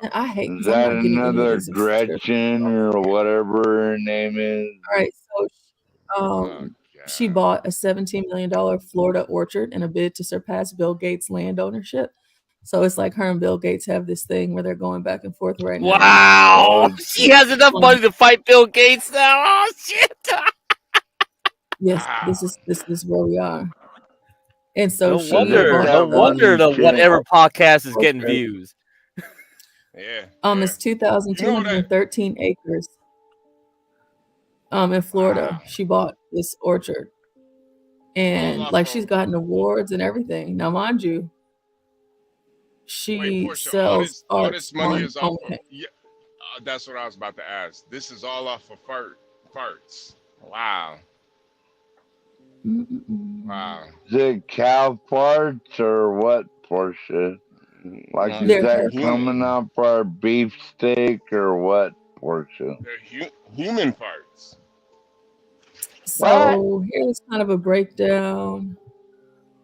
And I hate Is because I'm that not getting any of another these. Gretchen or whatever her name is? All right, so She bought a $17 million Florida orchard in a bid to surpass Bill Gates' land ownership. So it's like her and Bill Gates have this thing where they're going back and forth right now. Wow, she has enough money to fight Bill Gates now. Oh shit! Yes, this is where we are. And so No she wonder the whatever podcast is getting orchard. views. Yeah. It's 2,213 acres. In Florida, she bought this orchard, and like she's gotten awards and everything. Now, mind you, she sells all this money on is off. OnlyFans. Yeah, that's what I was about to ask. This is all off of farts. Wow. Wow. Is it cow farts or what, Portia? Like, is that coming up our beef steak or what, Portia? They're human farts. So here's kind of a breakdown.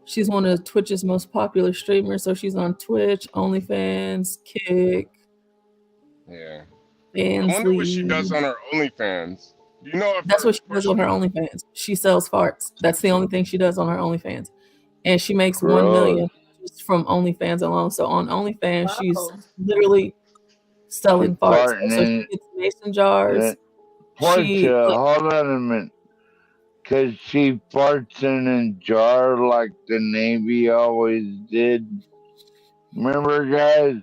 She's one of Twitch's most popular streamers. So she's on Twitch, OnlyFans, Kick. Yeah. I wonder what she does on her OnlyFans. Do you know if that's what she does on her OnlyFans? She sells farts. That's the only thing she does on her OnlyFans. And she makes $1 million just from OnlyFans alone. So on OnlyFans, she's literally selling farts. So she gets mason jars. Portia, hold on a minute. Because she farts in a jar like the Navy always did. Remember, guys?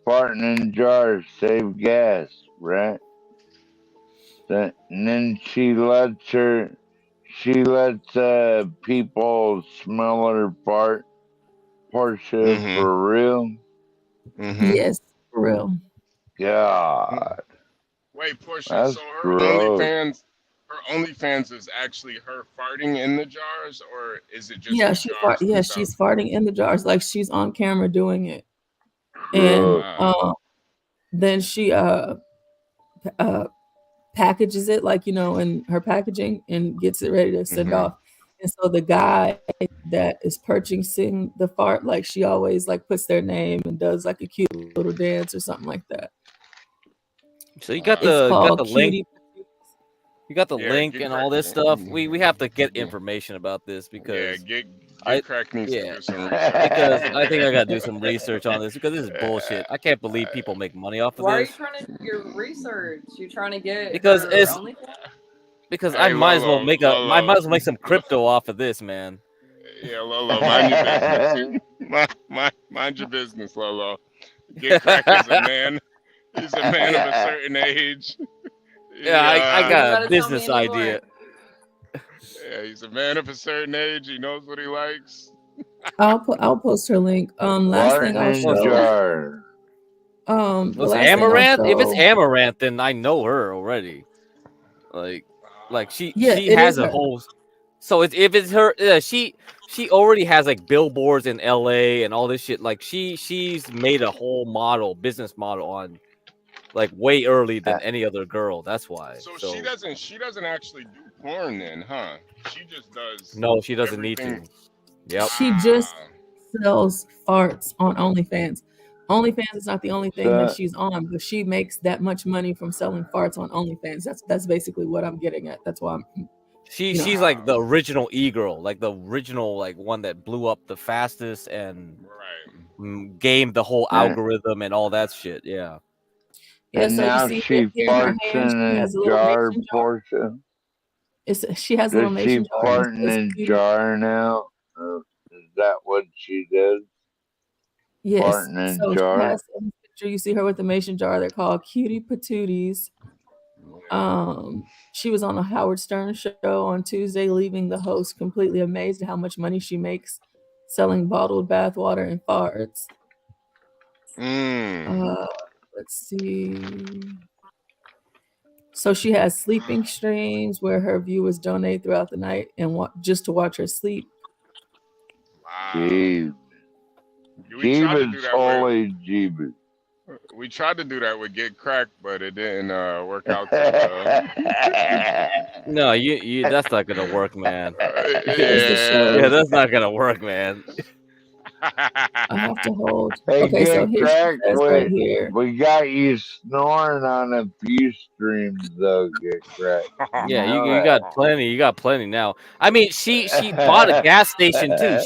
Farting in jars save gas, right? And then she lets people smell her fart. Portia, for real? Yes, for real. God. Wait, Portia, That's so her OnlyFans is actually her farting in the jars, or is it just the jars? She's farting in the jars, like she's on camera doing it. And then she packages it, like, in her packaging, and gets it ready to send off. And so the guy that is purchasing the fart, like, she always like puts their name and does like a cute little dance or something like that. So you got the link. You got the link and all this stuff. We have to get information about this because Crack needs to do some research. Because I think I got to do some research on this because this is bullshit. I can't believe people make money off of Why this. are you trying to do your research? You trying to get Because her it's OnlyFans? because I might as well make some crypto off of this, man. Yeah, Lolo, mind your business. Mind your business, Lolo. Get Crack is a man. He's a man of a certain age. Yeah, I got a business idea. Yeah, he's a man of a certain age. He knows what he likes. I'll post her link. Last thing I'll show. Was Amaranth? If it's Amaranth, then I know her already. Like she has a whole. So if it's her, she already has like billboards in LA and all this shit. Like she's made a whole business model on. Like way early than any other girl. That's why. So she doesn't actually do porn then, huh? She just does. No, she doesn't need to. Yep. She just sells farts on OnlyFans. OnlyFans is not the only thing that she's on, but she makes that much money from selling farts on OnlyFans. That's basically what I'm getting at. That's why she's like the original e-girl, like the original like one that blew up the fastest and gamed the whole algorithm and all that shit. Yeah. And so now she farts in a jar, Portia. She has a little mason jar. Farting in a jar now? Is that what she does? Yes. Farting in a jar? She has a picture. You see her with the mason jar. They're called Cutie Patooties. She was on a Howard Stern show on Tuesday, leaving the host completely amazed at how much money she makes selling bottled bathwater and farts. Let's see. So she has sleeping streams where her viewers donate throughout the night and just to watch her sleep. Jeebus. Holy jeebus. We tried to do that with Get Cracked, but it didn't work out. No, that's not gonna work, man. Yeah, that's not gonna work, man. I have to hold. Hey, Okay, so get here she crack. says right here. We got you snoring on a few streams, though. Get crack. Yeah, You know you got plenty. You got plenty now. I mean, she bought a gas station too.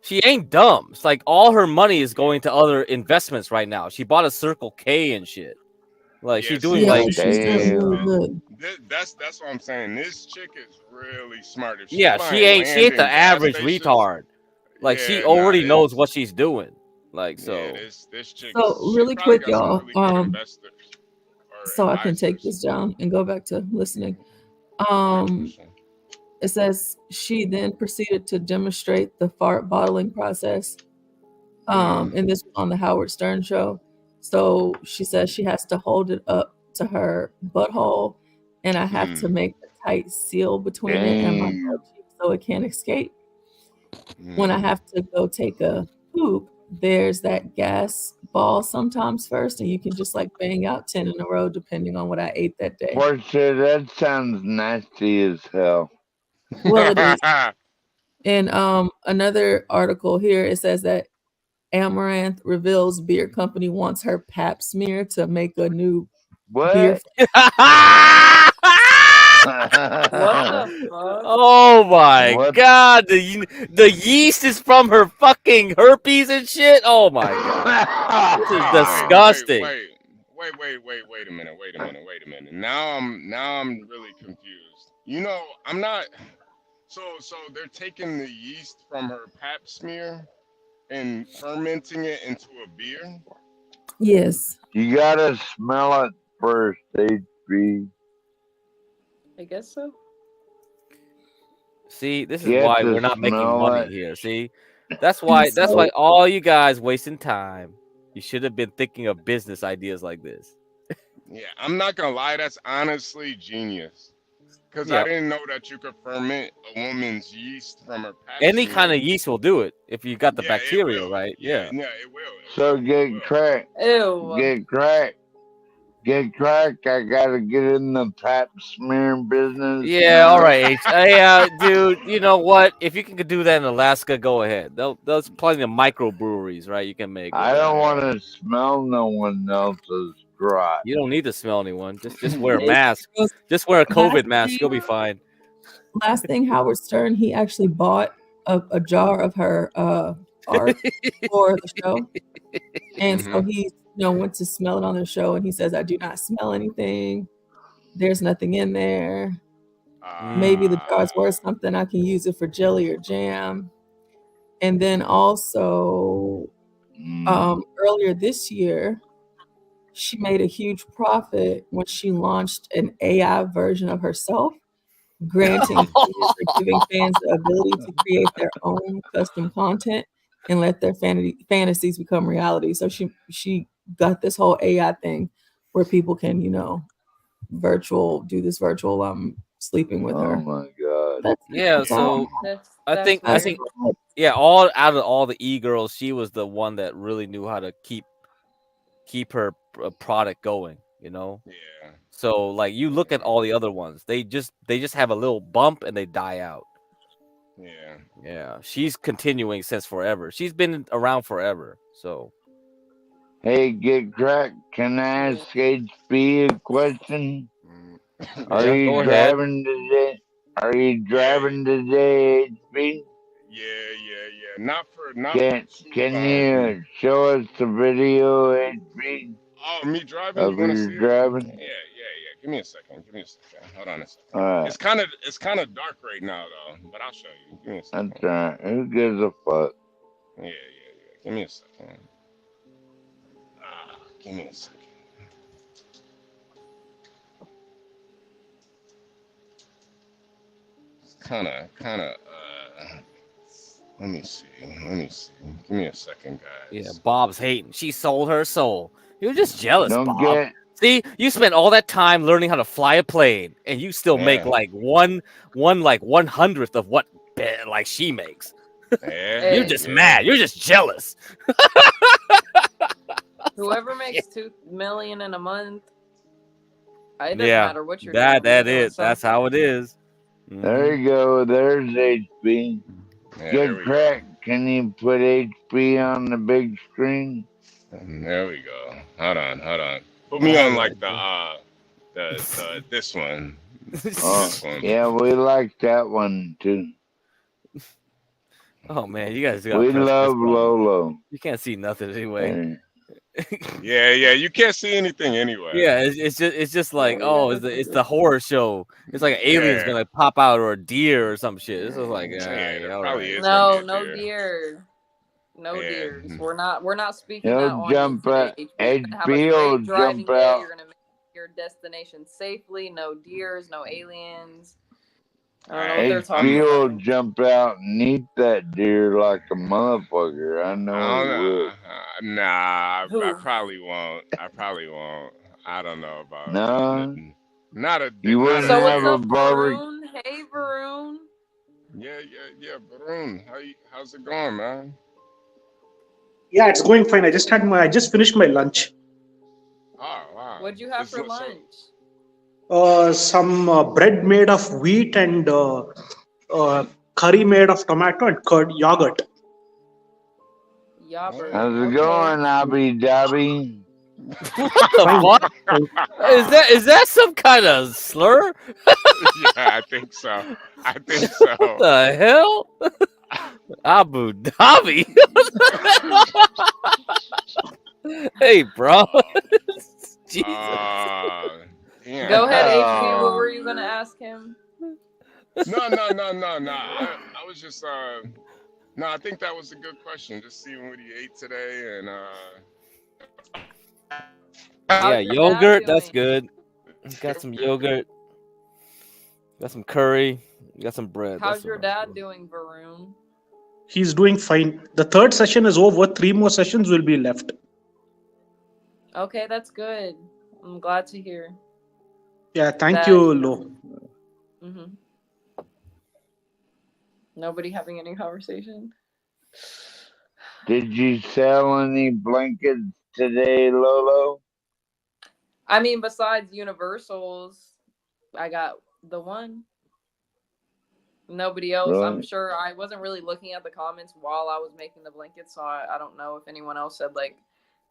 She ain't dumb. It's like all her money is going to other investments right now. She bought a Circle K and shit. Like she's doing Yeah, like she's doing really good. That's what I'm saying. This chick is really smart. If she's yeah, buying she ain't land the and gas average stations, retard. Like she yeah, nah, already knows what she's doing. Like so. Yeah, this chick. So She really probably quick, got some y'all. really good investors. So I can take this down and go back to listening. It says she then proceeded to demonstrate the fart bottling process. And this was on the Howard Stern show. So she says she has to hold it up to her butthole, and I have to make a tight seal between it and my butt cheek so it can't escape. When I have to go take a poop, there's that gas ball sometimes first, and you can just like bang out 10 in a row depending on what I ate that day. Portia, that sounds nasty as hell. Well, it is. In another article here, it says that Amaranth reveals beer company wants her pap smear to make a new beer. Oh my god, the yeast is from her fucking herpes and shit. Oh my god, this is disgusting. Wait a minute. Now I'm really confused. You know, I'm not. So they're taking the yeast from her pap smear and fermenting it into a beer. Yes. You gotta smell it first, HB. I guess so. See, this is You have why to we're not making smell money it. here. See, that's why all you guys wasting time. You should have been thinking of business ideas like this. Yeah, I'm not gonna lie. That's honestly genius. Because I didn't know that you could ferment a woman's yeast from her pap Any smear. kind of yeast will do it if you got the bacteria right. Yeah. Yeah, it will. So get crack. Ew. Get crack. Get crack. I gotta get in the pap smearing business. Yeah, all right, H. Hey, dude, you know what? If you can do that in Alaska, go ahead. There's plenty of microbreweries, right? You can make. I don't want to smell no one else's grot. You don't need to smell anyone. Just wear a mask. Just wear a COVID mask. You'll be fine. Last thing, Howard Stern, he actually bought a jar of her art for the show, and so he went to smell it on the show, and he says, "I do not smell anything. There's nothing in there. Maybe the jar's worth something. I can use it for jelly or jam." And then also, earlier this year, she made a huge profit when she launched an AI version of herself, giving fans the ability to create their own custom content and let their fantasies become reality. So she got this whole AI thing where people can, do this virtual sleeping with her. Oh my god. So I think all out of all the e-girls, she was the one that really knew how to keep her product going, Yeah. So like you look at all the other ones, they just have a little bump and they die out. Yeah. Yeah. She's continuing since forever. She's been around forever. So Hey, get crack. Can I ask HB a question? Are you go ahead. driving today? Are you driving today, HB? Yeah. Not for Can you show us the video, HB? Oh, me driving? Of You want to see you driving? it? Yeah. Give me a second. Hold on a second. All right. It's kind of dark right now though, but I'll show you. Give me a second. That's all right. Who gives a fuck? Yeah. Give me a second. Give me a second. It's kind of. Let me see. Give me a second, guys. Yeah, Bob's hating. She sold her soul. You're just jealous, Don't Bob. See, you spent all that time learning how to fly a plane, and you still make like one 1/100th of what like she makes. You're just mad. You're just jealous. Whoever makes $2 million in a month, it doesn't matter what you're doing. That is. That's how it is. There you go. There's HB. Yeah, Get crack. Can you put HB on the big screen? There we go. Hold on. Put me on like the this one. Oh, This one. yeah, we like that one too. Oh man, you guys got We press this love button. Lolo. You can't see nothing anyway. Yeah, you can't see anything anyway. Yeah, it's just like it's the horror show. It's like an alien's Yeah. gonna pop out or a deer or some shit. This is like there all probably right. is gonna be No, a no deer. deer. No Yeah. deers. We're not speaking that He'll on you jump today. out. You're gonna have a HB will great driving jump day. out. You're gonna make your destination safely. No deers, no aliens. I don't know what they're talking HB will about. jump out and eat that deer like a motherfucker. I know he will. Nah, Who? I probably won't. I don't know about No, not a you wouldn't So have what's a up, barbecue. Varun? Hey, Varun. Yeah, Varun, how's it going, man? Yeah, it's going fine. I just finished my lunch. Oh wow. What'd you have for lunch? Some bread made of wheat and curry made of tomato and curd yogurt. Yogurt. How's it Okay. going, Abu Dhabi? What the fuck? Is that some kind of slur? Yeah, I think so. What the hell? Abu Dhabi. Hey, bro. Jesus. Yeah. Go ahead, HB. What were you gonna ask him? No. I was just no, I think that was a good question. Just seeing what he ate today and Yeah, yogurt. That's good. Got some yogurt. Got some curry. Got some bread. How's your dad doing, Varun? He's doing fine. The third session is over. 3 more sessions will be left. Okay, that's good. I'm glad to hear. Yeah, thank you, Lo. Mm-hmm. Nobody having any conversation? Did you sell any blankets today, Lolo? I mean, besides Universals, I got the one. Nobody else. I'm Right. sure I wasn't really looking at the comments while I was making the blankets, so I don't know if anyone else said like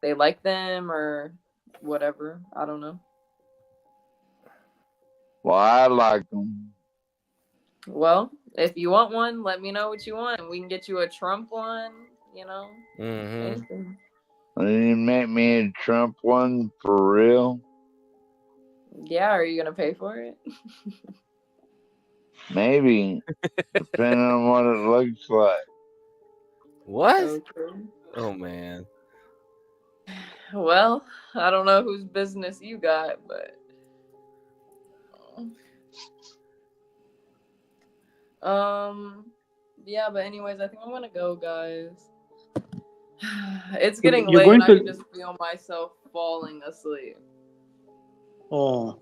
they like them or whatever. I don't know. Well, I like them. Well, if you want one, let me know what you want. We can get you a Trump one, you know. Mm-hmm. Anything. Will you make me a Trump one for real? Yeah, are you gonna pay for it? Maybe, depending on what it looks like. What? Okay. Oh man. Well, I don't know whose business you got, but yeah, but anyways, I think I'm gonna go, guys. It's getting You're late going and I to- can just feel myself falling asleep. Oh,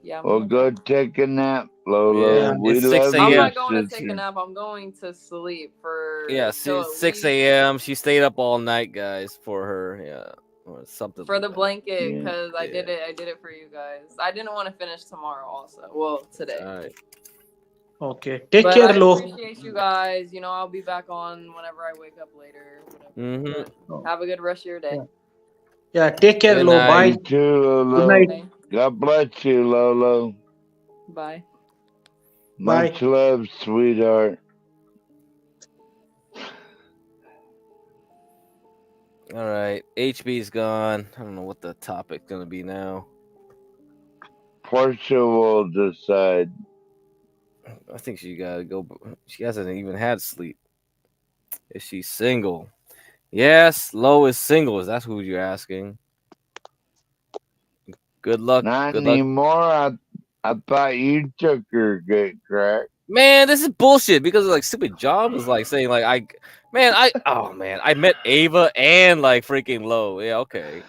Yeah. Well, go take a nap, Lolo. Yeah, We it's 6 love I'm you, not going to take a sister. nap. I'm going to sleep for Yeah, till at 6 least a.m. She stayed up all night, guys, for her. Yeah, or something. for like the that. blanket Yeah. because I did it for you guys. I didn't want to finish tomorrow also. Well, today. All right. okay. Take But care, I Lo. appreciate you guys. You know, I'll be back on whenever I wake up later. Whatever. Mm-hmm. But have a good rest of your day. Yeah, take care, Good Lo. night. Bye. You too, Lolo. Good night. Okay. God bless you, Lolo. Bye. Much love, sweetheart. All right. HB's gone. I don't know what the topic's gonna be now. Portia will decide. I think she gotta go. She hasn't even had sleep. Is she single? Yes, Lo is single. Is that who you're asking? Good luck. Not Good luck. anymore. I thought you took her get crack. Man, this is bullshit because like stupid John was like saying like I met Ava and like freaking Lo. Yeah, okay.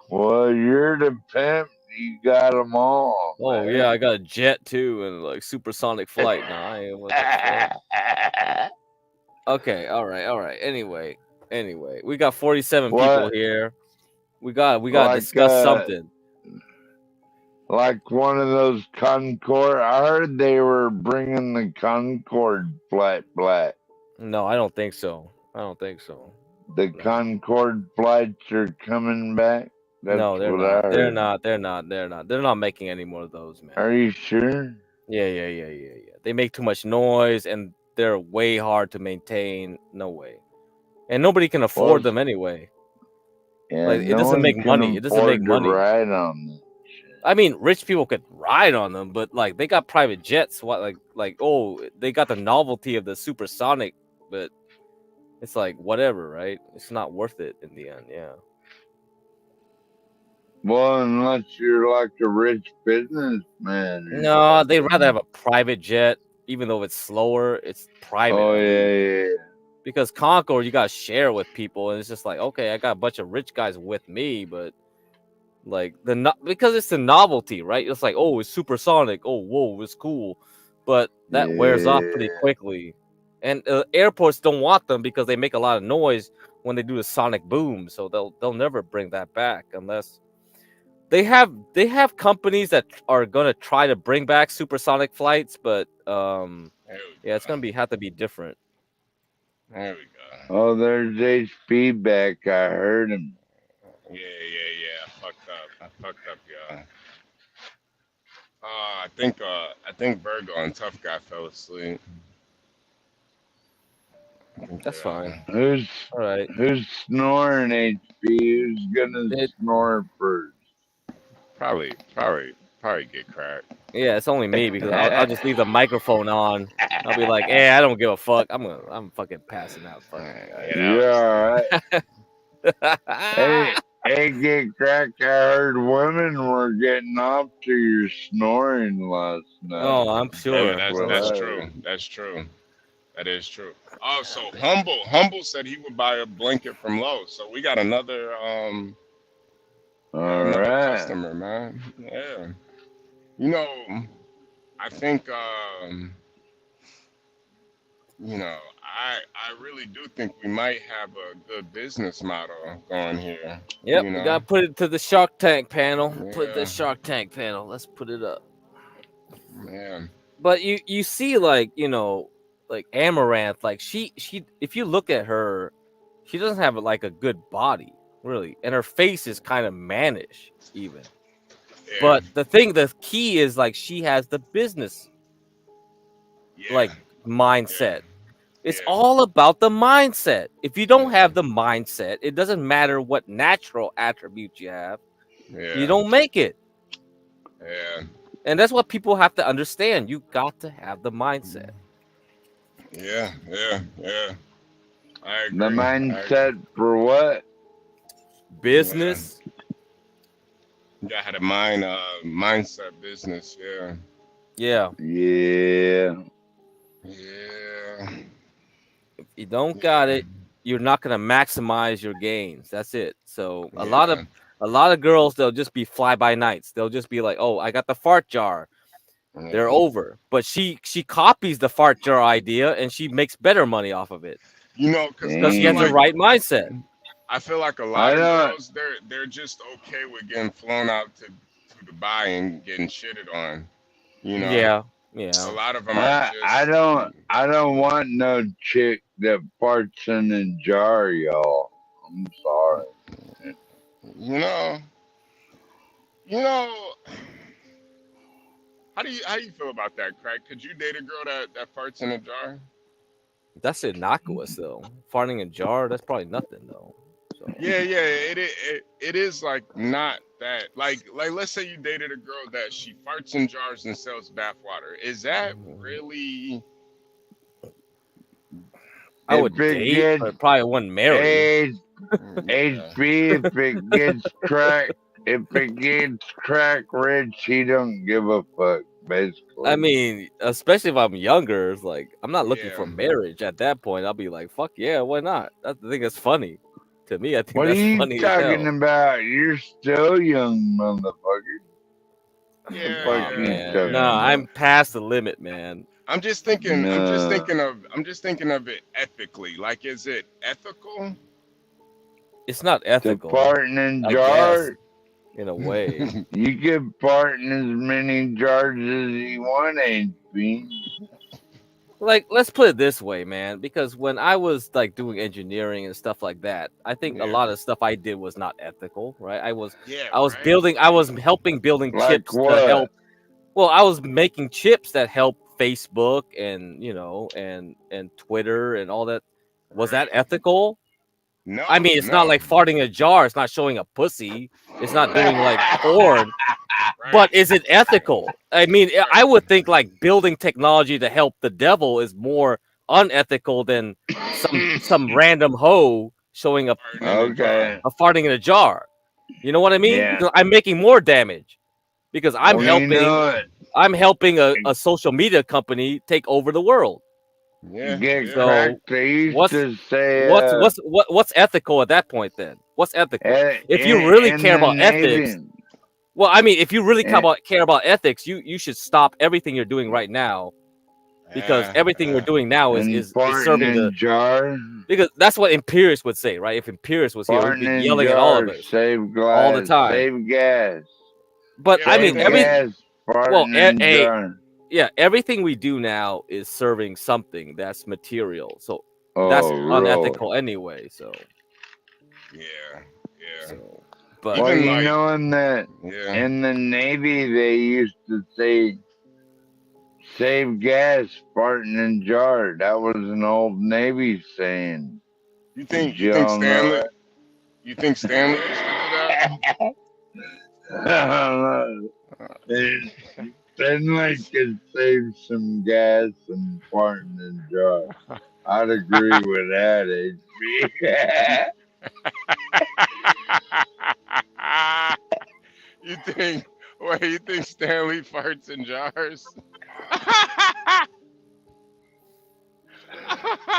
Well, you're the pimp. You got them all. Oh man. yeah, I got a jet too and like supersonic flight. No, I ain't. What the fuck? Okay, all right. Anyway, we got 47 people What? here. We got to Like, discuss something. Like one of those Concorde. I heard they were bringing the Concorde flight back. No, I don't think so. I don't think so. The Concorde flights are coming back. That's No, they're what I not. They're heard. not. They're not. They're not. They're not making any more of those, man. Are you sure? Yeah. They make too much noise, and they're way hard to maintain. No way. And nobody can afford them anyway. Yeah, Like, it no doesn't one make can money. It doesn't make afford to money. ride on them. I mean, rich people could ride on them, but like they got private jets. What oh, they got the novelty of the supersonic, but it's like whatever, right? It's not worth it in the end. Yeah. Well, unless you're like a rich businessman. No, they'd rather have a private jet, even though it's slower. It's private. Oh at least. yeah. Because Concorde, you gotta share with people, and it's just like, okay, I got a bunch of rich guys with me, but like because it's the novelty, right? It's like, oh, it's supersonic. Oh, whoa, it's cool, but that wears off pretty quickly. And airports don't want them because they make a lot of noise when they do the sonic boom. So they'll never bring that back unless they have companies that are gonna try to bring back supersonic flights, but yeah, it's gonna have to be different. There we go. Oh, there's HP back. I heard him. Yeah. I fucked up, y'all. I think Virgo and Tough Guy fell asleep. That's fine. Who's all right? Who's snoring, HP? Who's gonna snore first? Probably get cracked. Yeah, it's only me because I'll just leave the microphone on. I'll be like, I don't give a fuck. I'm fucking passing out. Fuck Yeah, alright. hey, get cracked. I heard women were getting off to your snoring last night. Oh, I'm sure. That's true. That's true. That is true. Oh, so Humble said he would buy a blanket from Lowe's. So we got another customer, man. Yeah. You know, I think I really do think we might have a good business model going here. Yep, you know? we gotta put it to the Shark Tank panel. Yeah. Put the Shark Tank panel. Let's put it up. Man. But you see, like, like Amaranth, like she if you look at her, she doesn't have like a good body, really, and her face is kind of mannish, even. Yeah. But the key is like she has the business like mindset. It's all about the mindset. If you don't have the mindset, it doesn't matter what natural attributes you have. You don't make it. Yeah. And that's what people have to understand. You got to have the mindset. Yeah. I agree. The mindset for what? Business. You gotta have a mindset business, Yeah. If you don't got it, you're not gonna maximize your gains. That's it. So a lot of girls, they'll just be fly by nights. They'll just be like, oh, I got the fart jar. They're over. But she copies the fart jar idea and she makes better money off of it. Because she has the right mindset. I feel like a lot of girls, they're just okay with getting flown out to Dubai and getting shitted on. Yeah. A lot of them I don't want no chick that farts in a jar, y'all. I'm sorry. How do you feel about that, Craig? Could you date a girl that farts in a jar? That's innocuous though. Farting in a jar, that's probably nothing though. So. Yeah, it is like not that. Like let's say you dated a girl that she farts in jars and sells bathwater. Is that really? I would date, but probably wouldn't marry. HB, if it gets crack rich, he don't give a fuck. Basically, I mean, especially if I'm younger, it's like I'm not looking for marriage at that point. I'll be like, fuck yeah, why not? I think that's funny. To me, I think what that's are you funny. talking about? You're still young, motherfucker. Yeah, no, I'm past the limit, man. I'm just thinking. I'm just thinking of it ethically. Like, is it ethical? It's not ethical. The farting in jar. in a way. You can fart in as many jars as you want, HP. Like, let's put it this way, man, because when I was like doing engineering and stuff like that, I think a lot of stuff I did was not ethical, right? I was helping building Like chips to what? help. Well, I was making chips that help Facebook and and Twitter and all that. Was that ethical? No. I mean, it's not like farting in a jar. It's not showing a pussy. It's not doing like porn. But is it ethical? I mean, I would think like building technology to help the devil is more unethical than some random hoe showing a farting in a jar. You know what I mean? Yeah. Because I'm making more damage because I'm Well, helping. you know it. I'm helping a social media company take over the world. Yeah. Get cracked. They used to say. What's ethical at that point then? What's ethical? If you really care about ethics. Well, I mean, if you really care about ethics, you should stop everything you're doing right now, because everything we're doing now is serving the jar. Because that's what Imperius would say, right? If Imperius was here, he'd be yelling at all of us save glass, all the time. Save gas. But I mean, jar. Yeah, everything we do now is serving something that's material, so that's unethical anyway. So So, but well, you know, in the Navy, they used to say, "Save gas, farting in jar." That was an old Navy saying. You think Stanley? You think Stanley used to do that? I don't know. Stanley could save some gas and farting in jar. I'd agree with that, HB. You think Stanley farts in jars?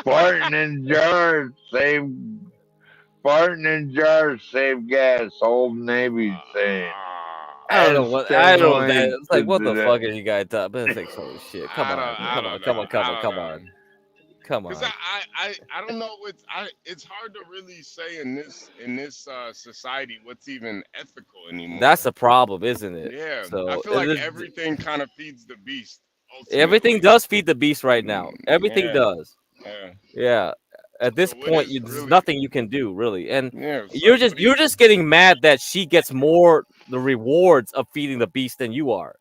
Farting in jars save gas. Old Navy saying. I don't know what that. It's like, what the fuck are you guys talking? But it's like, holy shit! Come on. Because I don't know it's hard to really say in this society what's even ethical anymore. That's the problem, isn't it? Yeah. So I feel like everything kind of feeds the beast. Ultimately. Everything does feed the beast right now. Everything does. Yeah. At this point, there's nothing you can do really, and you're just getting mad that she gets more the rewards of feeding the beast than you are,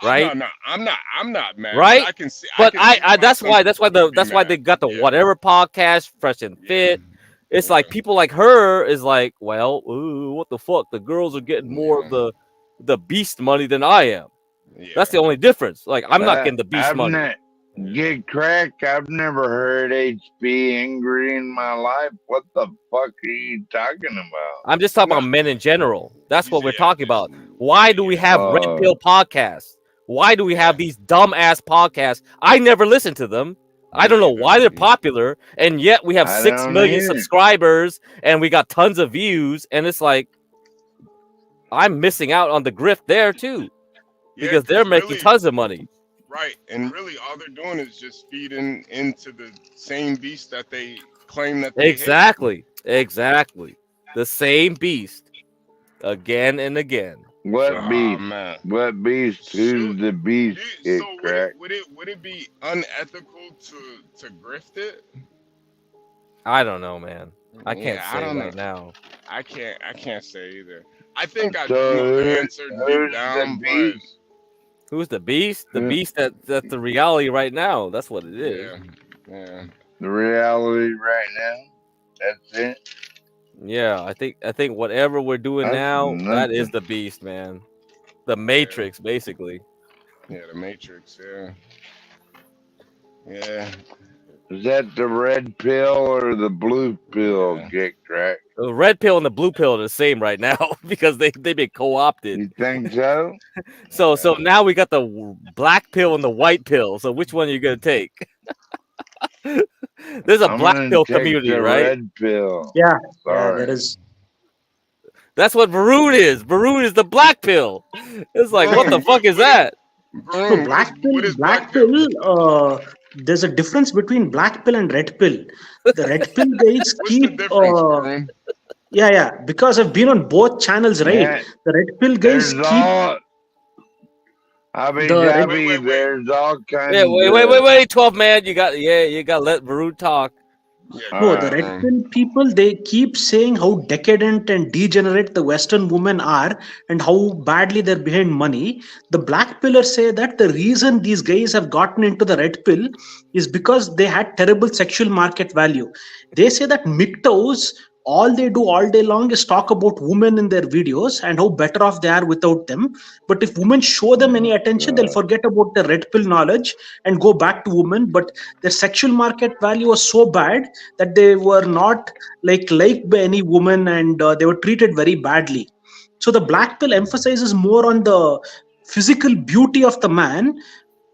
right? No, I'm not mad. Right? I can see. But that's why they got the whatever podcast, Fresh and Fit. It's like people like her is like, well, ooh, what the fuck? The girls are getting more of the beast money than I am. That's the only difference. Like, I'm not getting the beast money. Get cracked. I've never heard HB angry in my life. What the fuck are you talking about? I'm just talking about men in general. That's what we're talking about. Why do we have Red Pill podcasts? Why do we have these dumbass podcasts? I never listen to them. I don't know why they're popular, and yet we have 6 million subscribers and we got tons of views, and it's like I'm missing out on the grift there too, because they're making tons of money. Right, and really all they're doing is just feeding into the same beast that they claim that they Exactly. The same beast again and again. What beast? Man. What beast? Who's the beast? Would it be unethical to grift it? I don't know, man. I can't say I don't right know. now. I can't say either. I think I do know the answer deep down, but who's the beast? The beast that's the reality right now. That's what it is. Yeah. The reality right now. That's it. Yeah, I think whatever we're doing now, that is the beast, man. The Matrix, basically. Yeah, the Matrix. Yeah. Is that the red pill or the blue pill? Get cracked. The red pill and the blue pill are the same right now because they've been co-opted. You think so? So now we got the black pill and the white pill. So which one are you gonna take? There's a black pill community, right? Red pill. Yeah. Sorry. There is. That's what Varun is. Varun is the black pill. It's like, what the fuck is that? So black pill. There's a difference between black pill and red pill. The red pill guys keep Yeah. Because I've been on both channels, right? Yeah, The red pill guys there's keep all. I mean, the red. Jabby, there's all Yeah, kinds of. wait, 12 man. You got to let Baru talk. Yeah, No, go the ahead. red pill people, they keep saying how decadent and degenerate the Western women are and how badly they're behind money. The black pillars say that the reason these guys have gotten into the red pill is because they had terrible sexual market value. They say that MGTOWs, all they do all day long is talk about women in their videos and how better off they are without them. But if women show them any attention, they'll forget about the red pill knowledge and go back to women. But their sexual market value was so bad that they were not liked by any woman, and they were treated very badly. So the black pill emphasizes more on the physical beauty of the man,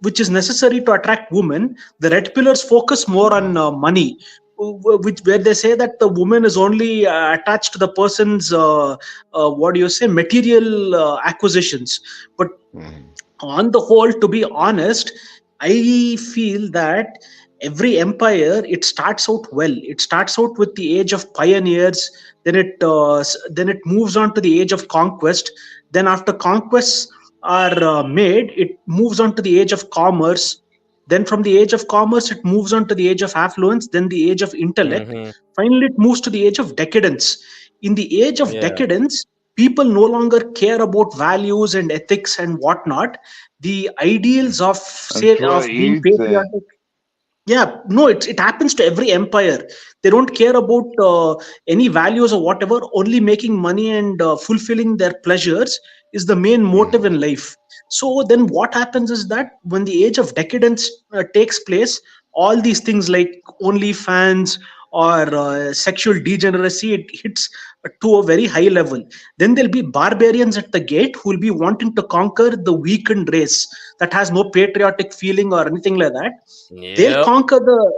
which is necessary to attract women. The red pillars focus more on money, which where they say that the woman is only attached to the person's what do you say, material acquisitions. But on the whole, to be honest, I feel that every empire, it starts out well. It starts out with the age of pioneers, then it moves on to the age of conquest. Then after conquests are made, it moves on to the age of commerce. Then from the age of commerce, it moves on to the age of affluence, then the age of intellect. Mhm. Finally, it moves to the age of decadence. In the age of Yeah. decadence, people no longer care about values and ethics and whatnot. The ideals of That's of what being you think. patriotic. Yeah, no, it happens to every empire. They don't care about any values or whatever. Only making money and fulfilling their pleasures is the main motive in life. So then what happens is that when the age of decadence takes place, all these things like OnlyFans or sexual degeneracy, it hits to a very high level. Then there'll be barbarians at the gate who will be wanting to conquer the weakened race that has no patriotic feeling or anything like that. They'll Yep. conquer the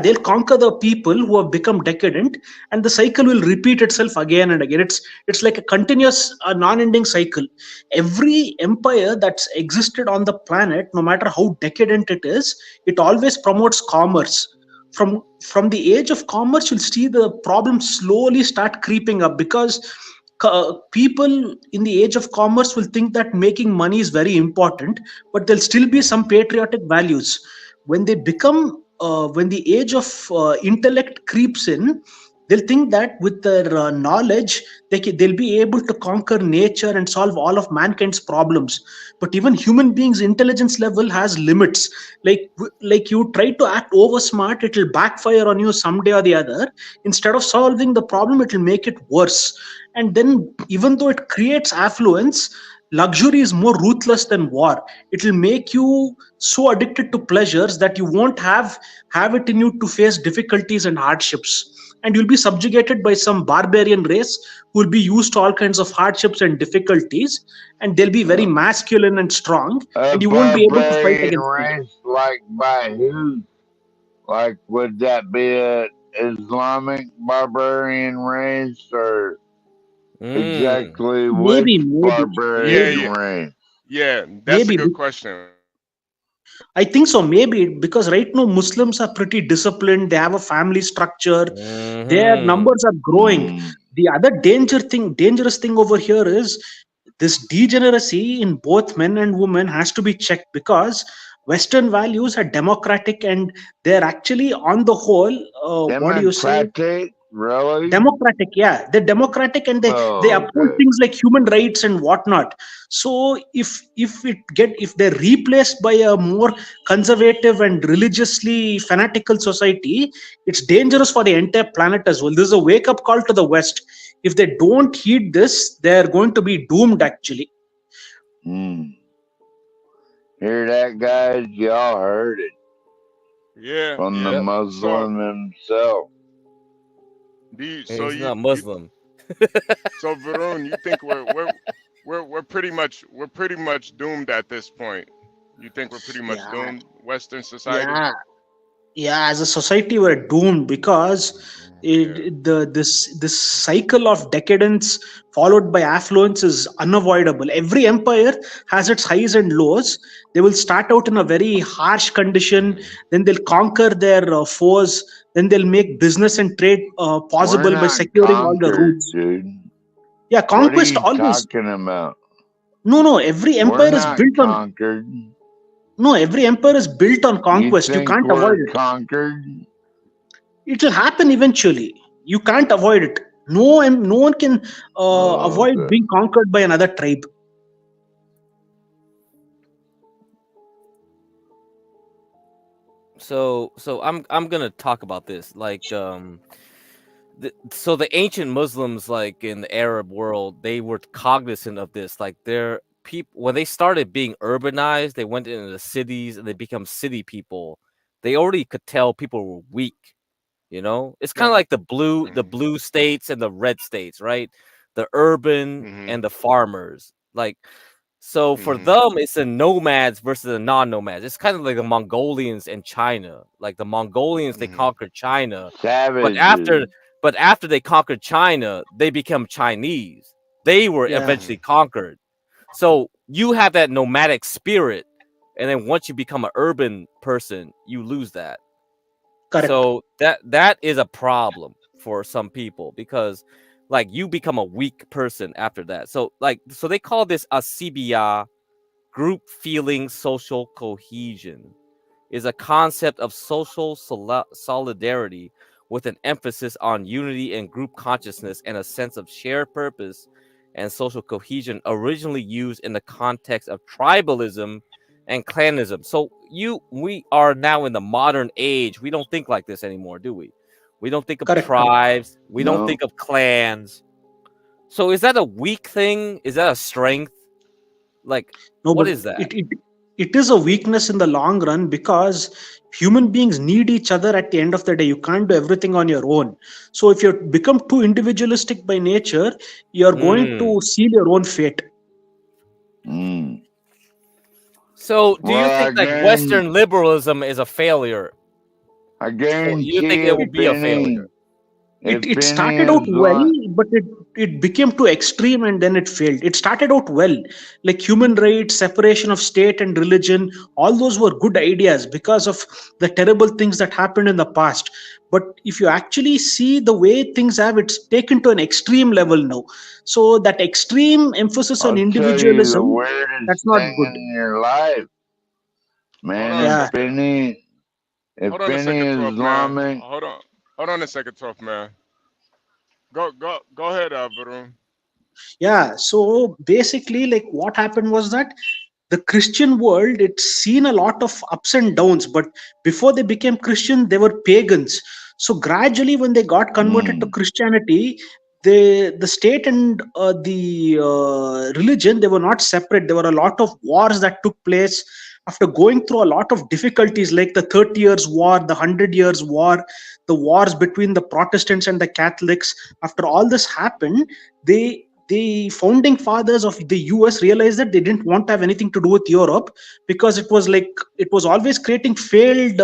they'll conquer the people who have become decadent, and the cycle will repeat itself again and again. It's like a continuous non-ending cycle. Every empire that's existed on the planet, no matter how decadent it is, it always promotes commerce. From the age of commerce, you'll see the problem slowly start creeping up, because people in the age of commerce will think that making money is very important, but there'll still be some patriotic values. When they become when the age of intellect creeps in, they'll think that with their knowledge, they'll be able to conquer nature and solve all of mankind's problems. But even human beings intelligence level has limits. Like you try to act over smart, it will backfire on you someday or the other. Instead of solving the problem, it will make it worse. And then, even though it creates affluence, luxury is more ruthless than war. It will make you so addicted to pleasures that you won't have it in you to face difficulties and hardships, and you'll be subjugated by some barbarian race who will be used to all kinds of hardships and difficulties, and they'll be very masculine and strong, A and you won't be able to fight barbarian against them. race, like by who? Like, would that be a Islamic barbarian race, or exactly which Maybe, barbarian maybe, race? Yeah, that's a maybe. good question. I think so, maybe, because right now Muslims are pretty disciplined. They have a family structure. Their numbers are growing. The other dangerous thing over here is this degeneracy in both men and women has to be checked, because Western values are democratic, and they're actually on the whole, what do you say? Democratic, really? Democratic, yeah, they're democratic, and they Oh, uphold okay. things like human rights and whatnot. So if they're replaced by a more conservative and religiously fanatical society, it's dangerous for the entire planet as well. This is a wake up call to the West. If they don't heed this, they're going to be doomed, actually. Hear that, guys? Y'all heard it Yeah, from the yeah. Muslim himself. So He's you, not Muslim. so Varun, you think we're pretty much doomed at this point? You think we're pretty much doomed, Western society? Yeah, as a society we're doomed, because This cycle of decadence followed by affluence is unavoidable. Every empire has its highs and lows. They will start out in a very harsh condition, then they'll conquer their foes, then they'll make business and trade We're possible by not securing all the conquered, routes. dude. Yeah, What are conquest you always. talking about? No, every We're empire is not built on. conquered. No, every empire is built on You conquest. You think can't avoid we're it. conquered? It will happen eventually. You can't avoid it. No one can avoid Okay. being conquered by another tribe. So I'm gonna talk about this. Like so the ancient Muslims, like in the Arab world, they were cognizant of this. Like their people, when they started being urbanized, they went into the cities and they become city people. They already could tell people were weak. You know, it's kind of like the blue states and the red states, right? The urban and the farmers. Like, so for them, it's the nomads versus the non-nomads. It's kind of like the Mongolians and China. Like the Mongolians, they conquered China, but Savages. after they conquered China, they become Chinese. They were Yeah. eventually conquered. So you have that nomadic spirit, and then once you become an urban person, you lose that. Correct. So that is a problem for some people, because like you become a weak person after that. So they call this a CBI, group feeling social cohesion, is a concept of social solidarity with an emphasis on unity and group consciousness and a sense of shared purpose and social cohesion, originally used in the context of tribalism and clanism. So we are now in the modern age. We don't think like this anymore, do we? We don't think of Correct. tribes. We don't No. think of clans. So is that a weak thing? Is that a strength? Like, No, what but is that? it is a weakness in the long run, because human beings need each other at the end of the day. You can't do everything on your own. So if you become too individualistic by nature, you're going to seal your own fate. So do you Well, think like Western liberalism is a failure? I Or guarantee you think it will be a failure? It started out well, but it became too extreme and then it failed. It started out well, like human rights, separation of state and religion. All those were good ideas because of the terrible things that happened in the past. But if you actually see the way things have, it's taken to an extreme level now. So that extreme emphasis on I'll tell you the individualism, weirdest that's not thing good. in your life, man. Hold on a Yeah. second. If Hold on a any second, Tough Man. Islamic, Hold on a second, Tough Man. Go ahead, Varun. Yeah, so basically, like what happened was that the Christian world, it's seen a lot of ups and downs, but before they became Christian, they were pagans. So gradually, when they got converted to Christianity, the state and the religion, they were not separate. There were a lot of wars that took place after going through a lot of difficulties, like the 30 Years' War, the 100 Years' War, the wars between the Protestants and the Catholics. After all this happened, the founding fathers of the US realized that they didn't want to have anything to do with Europe, because it was always creating failed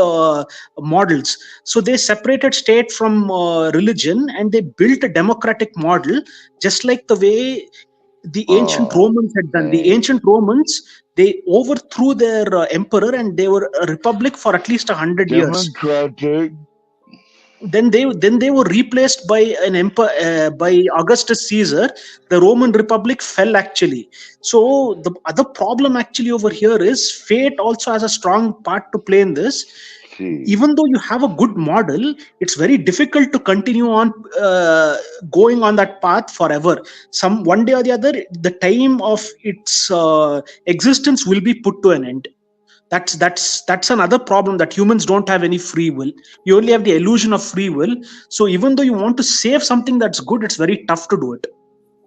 models. So they separated state from religion, and they built a democratic model, just like the way the ancient Romans had done. The ancient Romans, they overthrew their emperor, and they were a republic for at least 100 years. democratic. Then they were replaced by an empire, by Augustus Caesar. The Roman Republic fell, actually. So the other problem actually over here is fate also has a strong part to play in this. Even though you have a good model, it's very difficult to continue on going on that path forever. One day or the other, the time of its existence will be put to an end. That's another problem, that humans don't have any free will. You only have the illusion of free will. So even though you want to save something that's good, it's very tough to do it.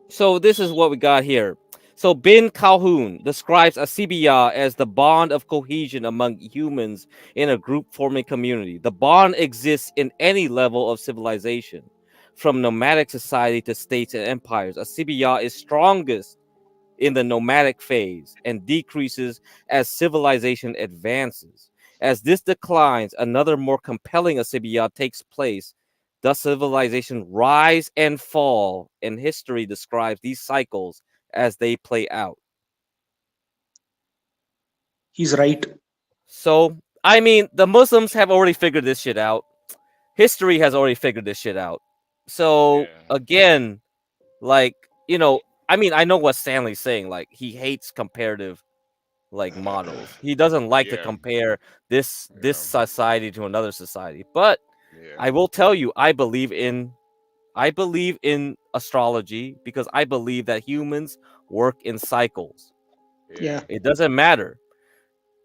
So this is what we got here. So Ben Calhoun describes a CBI as the bond of cohesion among humans in a group forming community. The bond exists in any level of civilization, from nomadic society to states and empires. A CBI is strongest in the nomadic phase and decreases as civilization advances. As this declines, another more compelling CBI takes place, Thus, civilization rise and fall, and history describes these cycles as they play out. He's right. So, I mean, the Muslims have already figured this shit out. History has already figured this shit out. So, again, like, you know, I mean, I know what Stanley's saying. Like, he hates comparative, like, models. He doesn't like to compare this society to another society. But I will tell you, I believe in astrology because I believe that humans work in cycles. Yeah. It doesn't matter.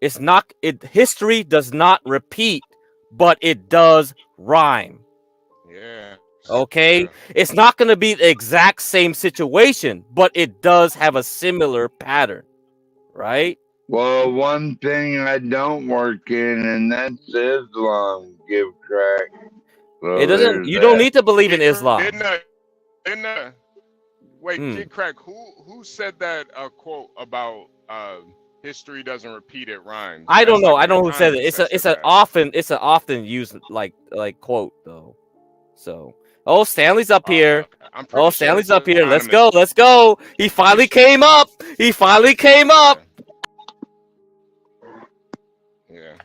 History does not repeat, but it does rhyme. Yeah. Okay? It's not going to be the exact same situation, but it does have a similar pattern. Right? Well, one thing I don't work in, and that's Islam, give crack. So It doesn't. You don't need to believe in Islam. Kid Crack, who said that quote about history doesn't repeat, it rhymes? I don't know. Like I don't know who said it. It's an often used like quote though. So Stanley's up here. Stanley's up here. Let's go. Let's go. He finally came up. He finally came up. Yeah.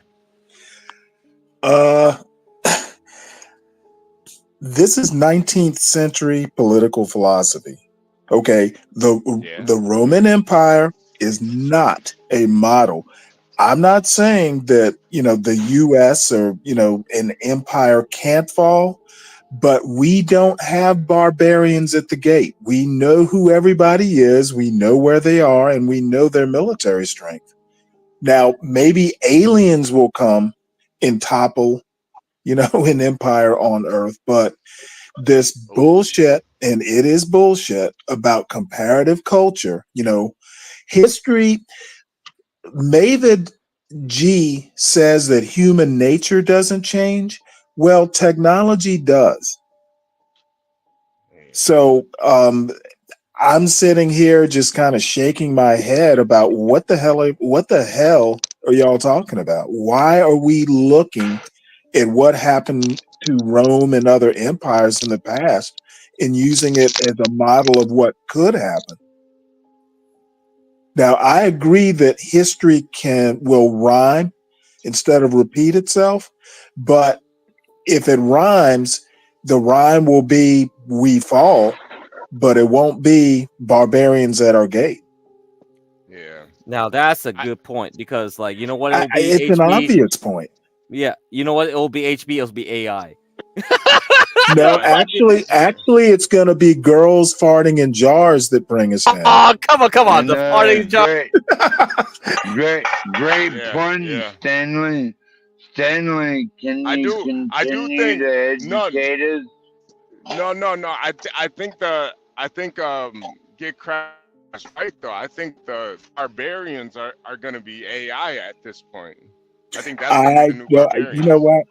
This is 19th century political philosophy. Okay, the Roman Empire is not a model. I'm not saying that, the US or, an empire can't fall, but we don't have barbarians at the gate. We know who everybody is, we know where they are, and we know their military strength. Now, maybe aliens will come and topple, an empire on Earth, but this bullshit, and it is bullshit, about comparative culture, history. Mavid G says that human nature doesn't change. Well, technology does. So I'm sitting here just kind of shaking my head about what the hell are y'all talking about? Why are we looking at what happened to Rome and other empires in the past and using it as a model of what could happen? Now, I agree that history will rhyme instead of repeat itself, but if it rhymes, the rhyme will be we fall, but it won't be barbarians at our gate. Yeah. Now that's a good point because, like, you know what? It'll be it's an obvious point. Yeah, you know what? It will be HB. It'll be AI. No, actually, it's gonna be girls farting in jars that bring us down. Oh, come on! The farting jar. Great point, Stanley. Stanley, can you continue to educate us? No. I think Get Crash is right though. I think the barbarians are gonna be AI at this point. I think that's gonna be the new barbarians. You know what?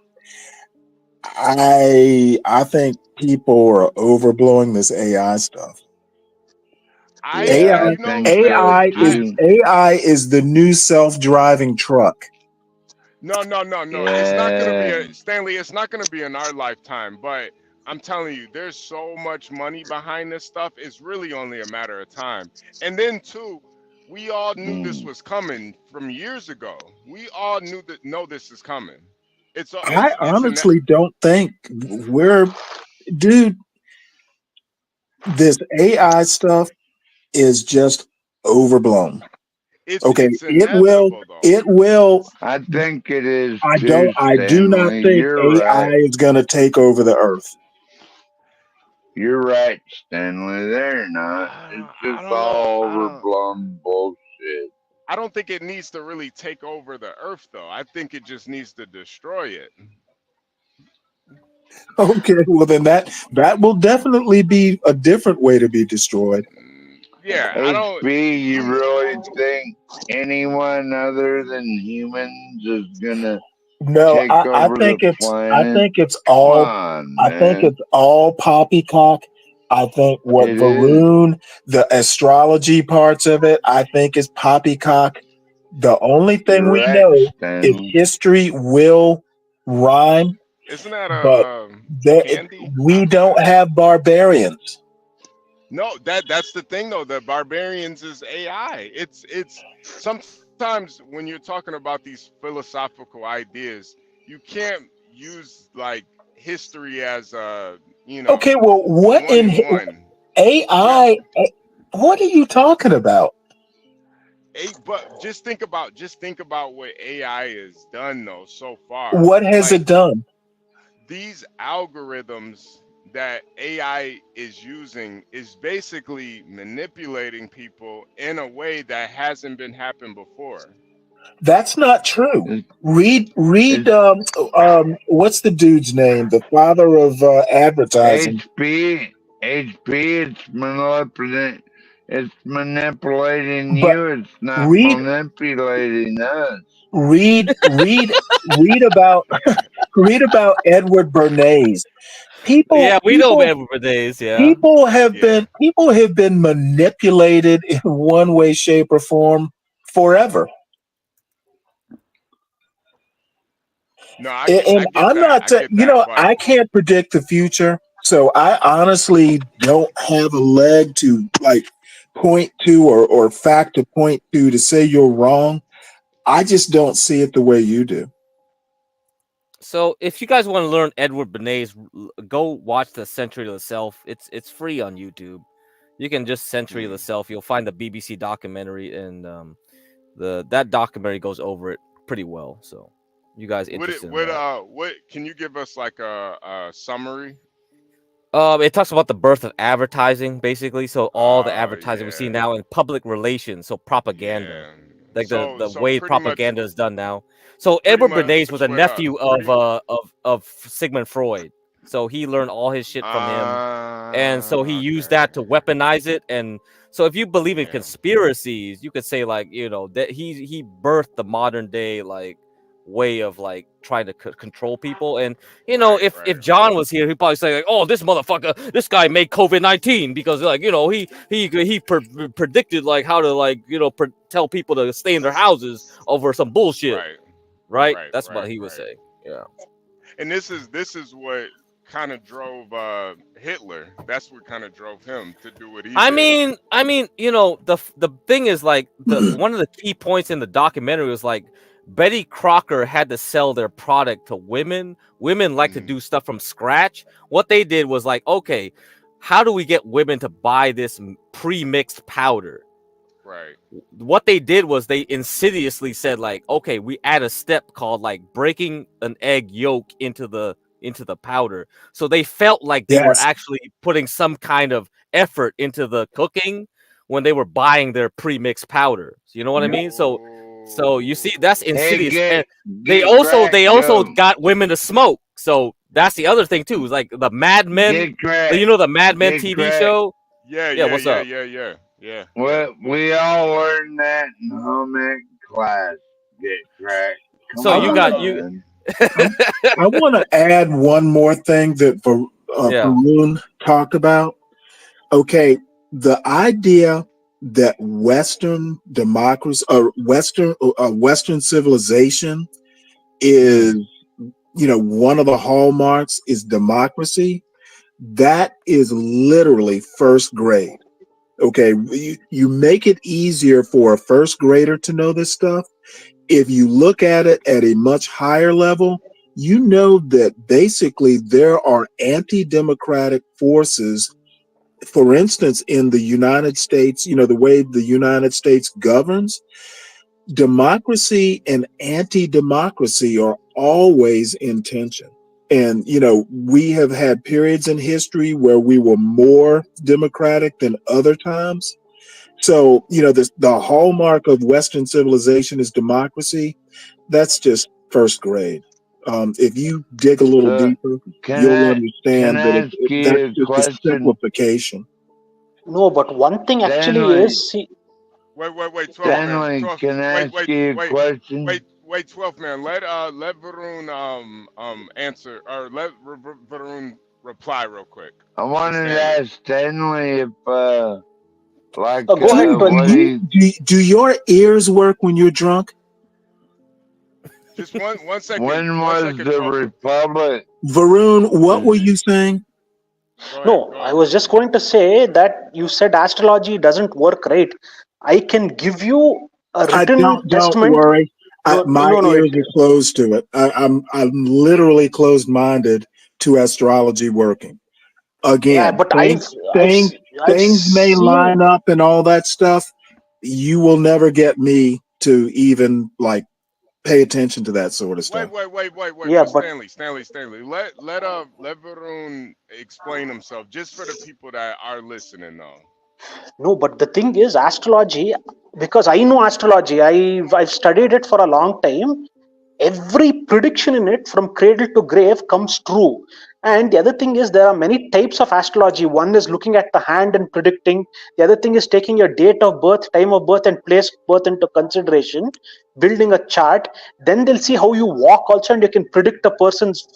I think people are overblowing this AI stuff. AI is the new self-driving truck. No. It's not gonna be Stanley. It's not gonna be in our lifetime. But I'm telling you, there's so much money behind this stuff. It's really only a matter of time. And then too, we all knew this was coming from years ago. We all know this is coming. I honestly don't think dude, this AI stuff is just overblown. It will. I think it is. I do not think AI is going to take over the earth. You're right, Stanley. They're not. It's just all overblown bullshit. I don't think it needs to really take over the earth, though. I think it just needs to destroy it. Okay, well then that will definitely be a different way to be destroyed. Yeah, HB, you really think anyone other than humans is gonna take over the planet? I think it's all poppycock. I think what Varun, the astrology parts of it, I think is poppycock. The only thing we know is history will rhyme Isn't that but candy? we don't have barbarians. No, that's the thing though. The barbarians is AI. It's sometimes when you're talking about these philosophical ideas, you can't use like history as Okay, well, what in one. AI? What are you talking about? But just think about what AI has done though so far. What has Like it done? these algorithms that AI is using is basically manipulating people in a way that hasn't been happened before. That's not true. Read. What's the dude's name? The father of advertising. HP, it's manipulating But you. It's not read, manipulating us. read, read, read about read about Edward Bernays. Yeah, People, we know people, Edward Bernays. Yeah. people have been manipulated in one way, shape, or form forever. No, I And get I'm that. not, I get that. But I can't predict the future, so I honestly don't have a leg to like point to or fact to point to say you're wrong. I just don't see it the way you do. So if you guys want to learn Edward Bernays, go watch the Century of the Self. It's free on YouTube. You can just Century of the Self. You'll find the BBC documentary, and that documentary goes over it pretty well. So you guys interested in that? what can you give us like a summary? It talks about the birth of advertising, basically. So all the advertising we see now in public relations, so propaganda, like the So way pretty much propaganda is done now. So Edward Bernays was a what, nephew of Sigmund Freud. So he learned all his shit from him, and so he used that to weaponize it. And so if you believe in conspiracies, you could say like that he birthed the modern day like way of like trying to control people. And if John was here, he'd probably say like, oh, this motherfucker, this guy made COVID-19 because like he predicted like how to like tell people to stay in their houses over some bullshit, right? That's what he would say. Yeah. And this is what kind of drove Hitler. That's what kind of drove him to do what he did. I mean, the thing is like one of the key points in the documentary was like Betty Crocker had to sell their product to women. Women like to do stuff from scratch. What they did was like, okay, how do we get women to buy this pre-mixed powder? Right. What they did was they insidiously said like, okay, we add a step called like breaking an egg yolk into the powder. So they felt like they were actually putting some kind of effort into the cooking when they were buying their pre-mixed powder. You know what I mean? So you see, that's insidious. And they also got women to smoke. So that's the other thing too. Is like the Mad Men. The Mad Men TV show. Yeah. What's up? Yeah. Well, we all learned that in home ec class. Get cracked. So you got you. I want to add one more thing that Varun talked about. Okay, the idea that Western democracy or Western civilization is, one of the hallmarks is democracy. That is literally first grade. Okay, you make it easier for a first grader to know this stuff. If you look at it at a much higher level, you know that basically there are anti-democratic forces. For instance, in the United States, the way the United States governs, democracy and anti-democracy are always in tension. And, we have had periods in history where we were more democratic than other times. So, the hallmark of Western civilization is democracy. That's just first grade. If you dig a little deeper, you'll understand that that's just a simplification. No, but one thing actually is... Wait, 12 Stanley, man. 12, can I ask you a question? Wait, 12 man. Let Varun answer, or let Varun reply real quick. I wanted to ask Stanley if go ahead, buddy. Do your ears work when you're drunk? Just one second. When was the Republic? Varun, what were you saying? No, I was just going to say that you said astrology doesn't work, right? I can give you a I written don't testament. worry. No, My no, no. ears are closed to it. I'm literally closed minded to astrology working. Yeah, Again, but things I've may seen. line up and all that stuff. You will never get me to even like pay attention to that sort of stuff. Wait. Yeah, But but Stanley. Let Varun explain himself, just for the people that are listening though. no, but the thing is, astrology, because I know astrology, I've studied it for a long time. Every prediction in it from cradle to grave comes true. And the other thing is, there are many types of astrology. One is looking at the hand and predicting. The other thing is taking your date of birth, time of birth, and place of birth into consideration, building a chart. Then they'll see how you walk also, and you can predict a person's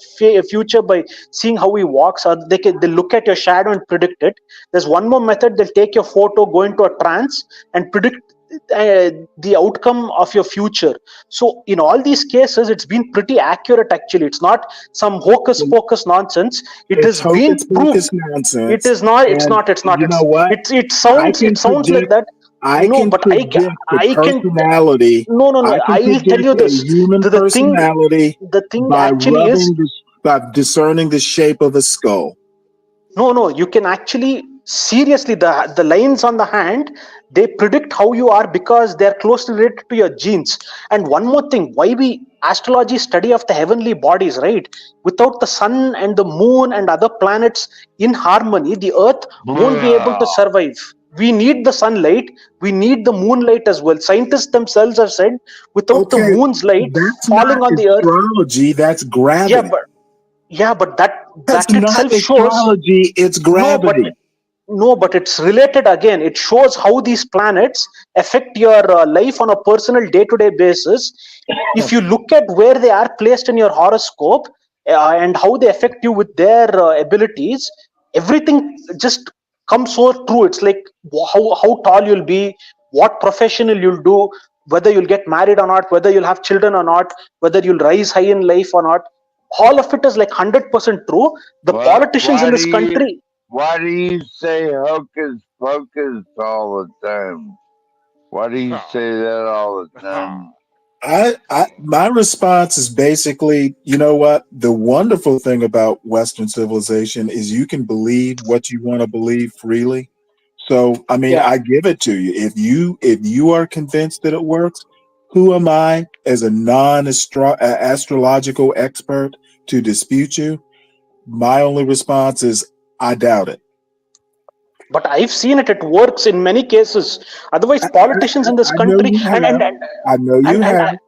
future by seeing how he walks. Or they look at your shadow and predict it. There's one more method. They'll take your photo, go into a trance, and predict the outcome of your future. So in all these cases, it's been pretty accurate. Actually, it's not some hocus pocus nonsense. It It's has hocus been proved. pocus nonsense. It is not. It's And not. It's not. you know what? It I sounds. can It sounds like predict. that. I No, can but predict the I can. personality. No, no, I no. can I will tell predict you a this. human personality The thing by actually is, by discerning the shape of a skull. no, you can actually seriously the lines on the hand, they predict how you are because they're closely related to your genes. And one more thing, why we astrology study of the heavenly bodies, right? Without the sun and the moon and other planets in harmony, the earth won't be able to survive. We need the sunlight, we need the moonlight as well. Scientists themselves have said without the Okay, moon's light that's falling not on the earth. astrology. That's yeah gravity. but but That's that not itself shows. astrology. It's no but gravity. no, but it's related again. It shows how these planets affect your life on a personal day to day basis. If you look at where they are placed in your horoscope and how they affect you with their abilities, everything just comes so true. It's like how tall you'll be, what professional you'll do, whether you'll get married or not, whether you'll have children or not, whether you'll rise high in life or not. All of it is like 100% true. The politicians in this country. Why do you say hocus pocus all the time? Why do you say that all the time? My response is basically, you know what? The wonderful thing about Western civilization is you can believe what you want to believe freely. So, I mean, I give it to you. If you are convinced that it works, who am I as a non-astrological expert to dispute you? My only response is I doubt it. But I've seen it. It works in many cases. Otherwise, politicians in this I know country you have. I know you have.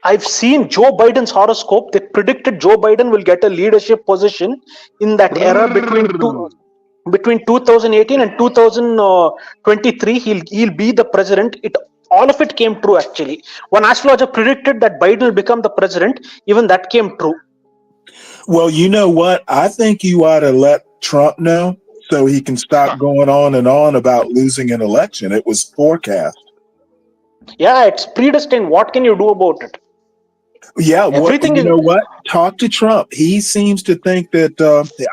I've seen Joe Biden's horoscope. They predicted Joe Biden will get a leadership position in that era between 2018 and 2023. He'll be the president. All of it came true actually. One astrologer predicted that Biden will become the president. Even that came true. Well, you know what? I think you ought to let Trump know so he can stop going on and on about losing an election. It was forecast. Yeah, it's predestined. What can you do about it? Yeah, you know what? Talk to Trump. He seems to think that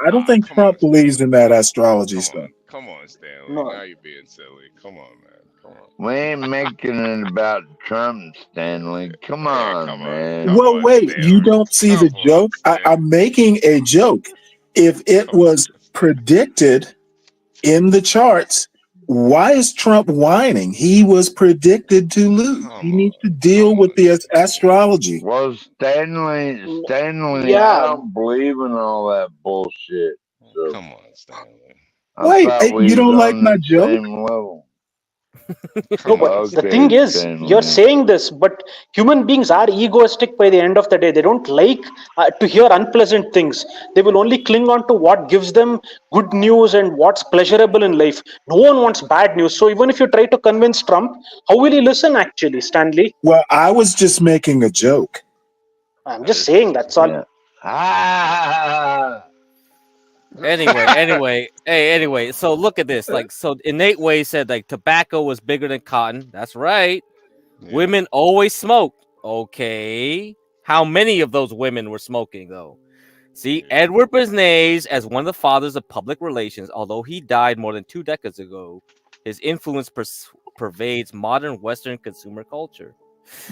I don't think Trump believes in that astrology stuff. Come on, Stanley. Now you're being silly. Come on, man. Come on. We ain't making it about Trump, Stanley. Come on, man. Well, wait, you don't see the joke? I'm making a joke. If it was predicted in the charts, why is Trump whining? He was predicted to lose. He needs to deal with the astrology. Well, Stanley, I don't believe in all that bullshit. So come on, Stanley. Wait, you don't like my joke? Same level. No, but the thing is, you're saying this, but human beings are egoistic by the end of the day. They don't like to hear unpleasant things. They will only cling on to what gives them good news and what's pleasurable in life. No one wants bad news. So even if you try to convince Trump, how will he listen actually, Stanley? Well, I was just making a joke. I'm just saying, that's all. Anyway, so look at this. Like, so Innate Way said like tobacco was bigger than cotton. That's right. Yeah. Women always smoked. Okay. How many of those women were smoking though? See, Edward Bernays, as one of the fathers of public relations, although he died more than 2 decades ago, his influence pervades modern Western consumer culture.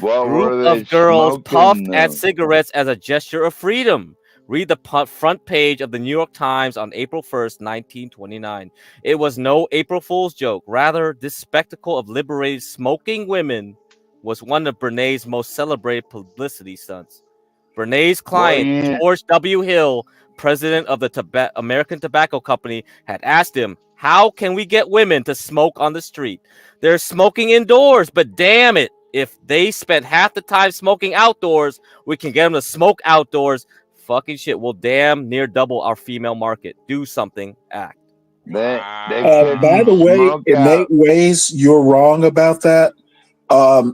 What Group were they of girls puffed smoking at though? cigarettes as a gesture of freedom. Read the front page of the New York Times on April 1st, 1929. It was no April Fool's joke. Rather, this spectacle of liberated smoking women was one of Bernays' most celebrated publicity stunts. Bernays' client, George W. Hill, president of the American Tobacco Company, had asked him, "How can we get women to smoke on the street? They're smoking indoors, but damn it, if they spent half the time smoking outdoors, we can get them to smoke outdoors. Fucking shit, we'll damn near double our female market. Do something, act." They By the way, in 8 ways, you're wrong about that.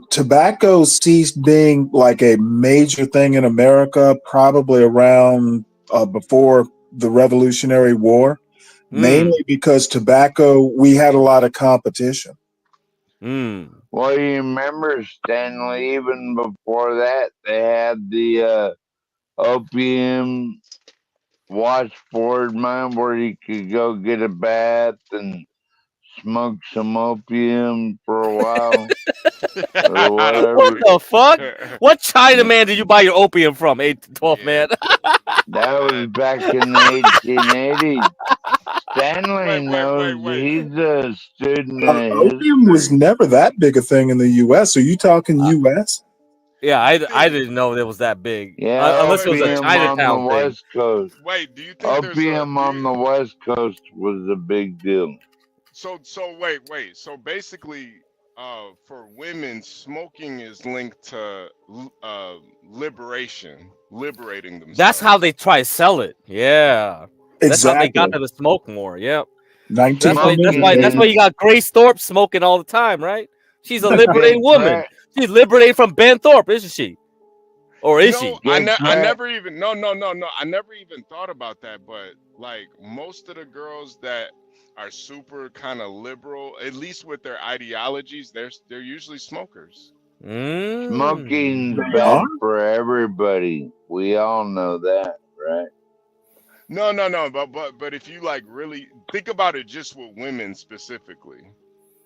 Tobacco ceased being like a major thing in America probably around before the Revolutionary War, mainly because tobacco, we had a lot of competition. Well, you remember, Stanley, even before that, they had the opium watchboard, man, where you could go get a bath and smoke some opium for a while. Or whatever. What the fuck? What Chinaman did you buy your opium from, 8 to 12, man? That was back in the 1880s. Stanley knows he's a student of Opium was never that big a thing in the U.S. Are you talking U.S.? Yeah, I didn't know it was that big. Yeah, Unless it was a opium Chinatown on the thing. West Coast. Wait, do you think opium on the West Coast was a big deal? So wait. So basically, for women, smoking is linked to liberating themselves. That's how they try to sell it. Yeah. That's how they got Exactly. them to smoke more. Yep. 19 That's why you got Grace Thorpe smoking all the time, right? She's a liberated woman. She's liberated from Ben Thorpe, isn't she? Or is she? I never even no. I never even thought about that. But like most of the girls that are super kind of liberal, at least with their ideologies, they're usually smokers. Smoking's bad for everybody. We all know that, right? No. But if you like really think about it, just with women specifically,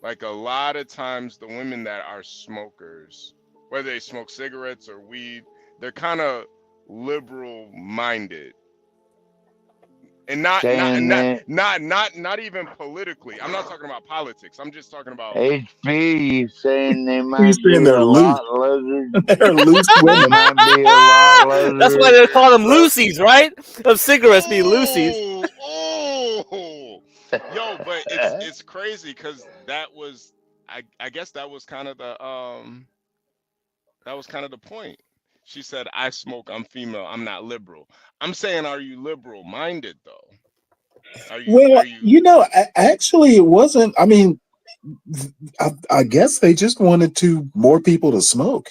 like a lot of times the women that are smokers, whether they smoke cigarettes or weed, they're kind of liberal minded. And not even politically. I'm not talking about politics. I'm just talking about HB saying they might He's saying be they're a loose. lot lizard. They're loose women. Might be a lot lizard. That's why they call them Lucy's, right? Of cigarettes being Lucy's. Yo, but it's crazy because that was I guess that was kind of the point. She said, "I smoke. I'm female. I'm not liberal." I'm saying, are you liberal minded though? Actually, it wasn't. I mean, I guess they just wanted more people to smoke.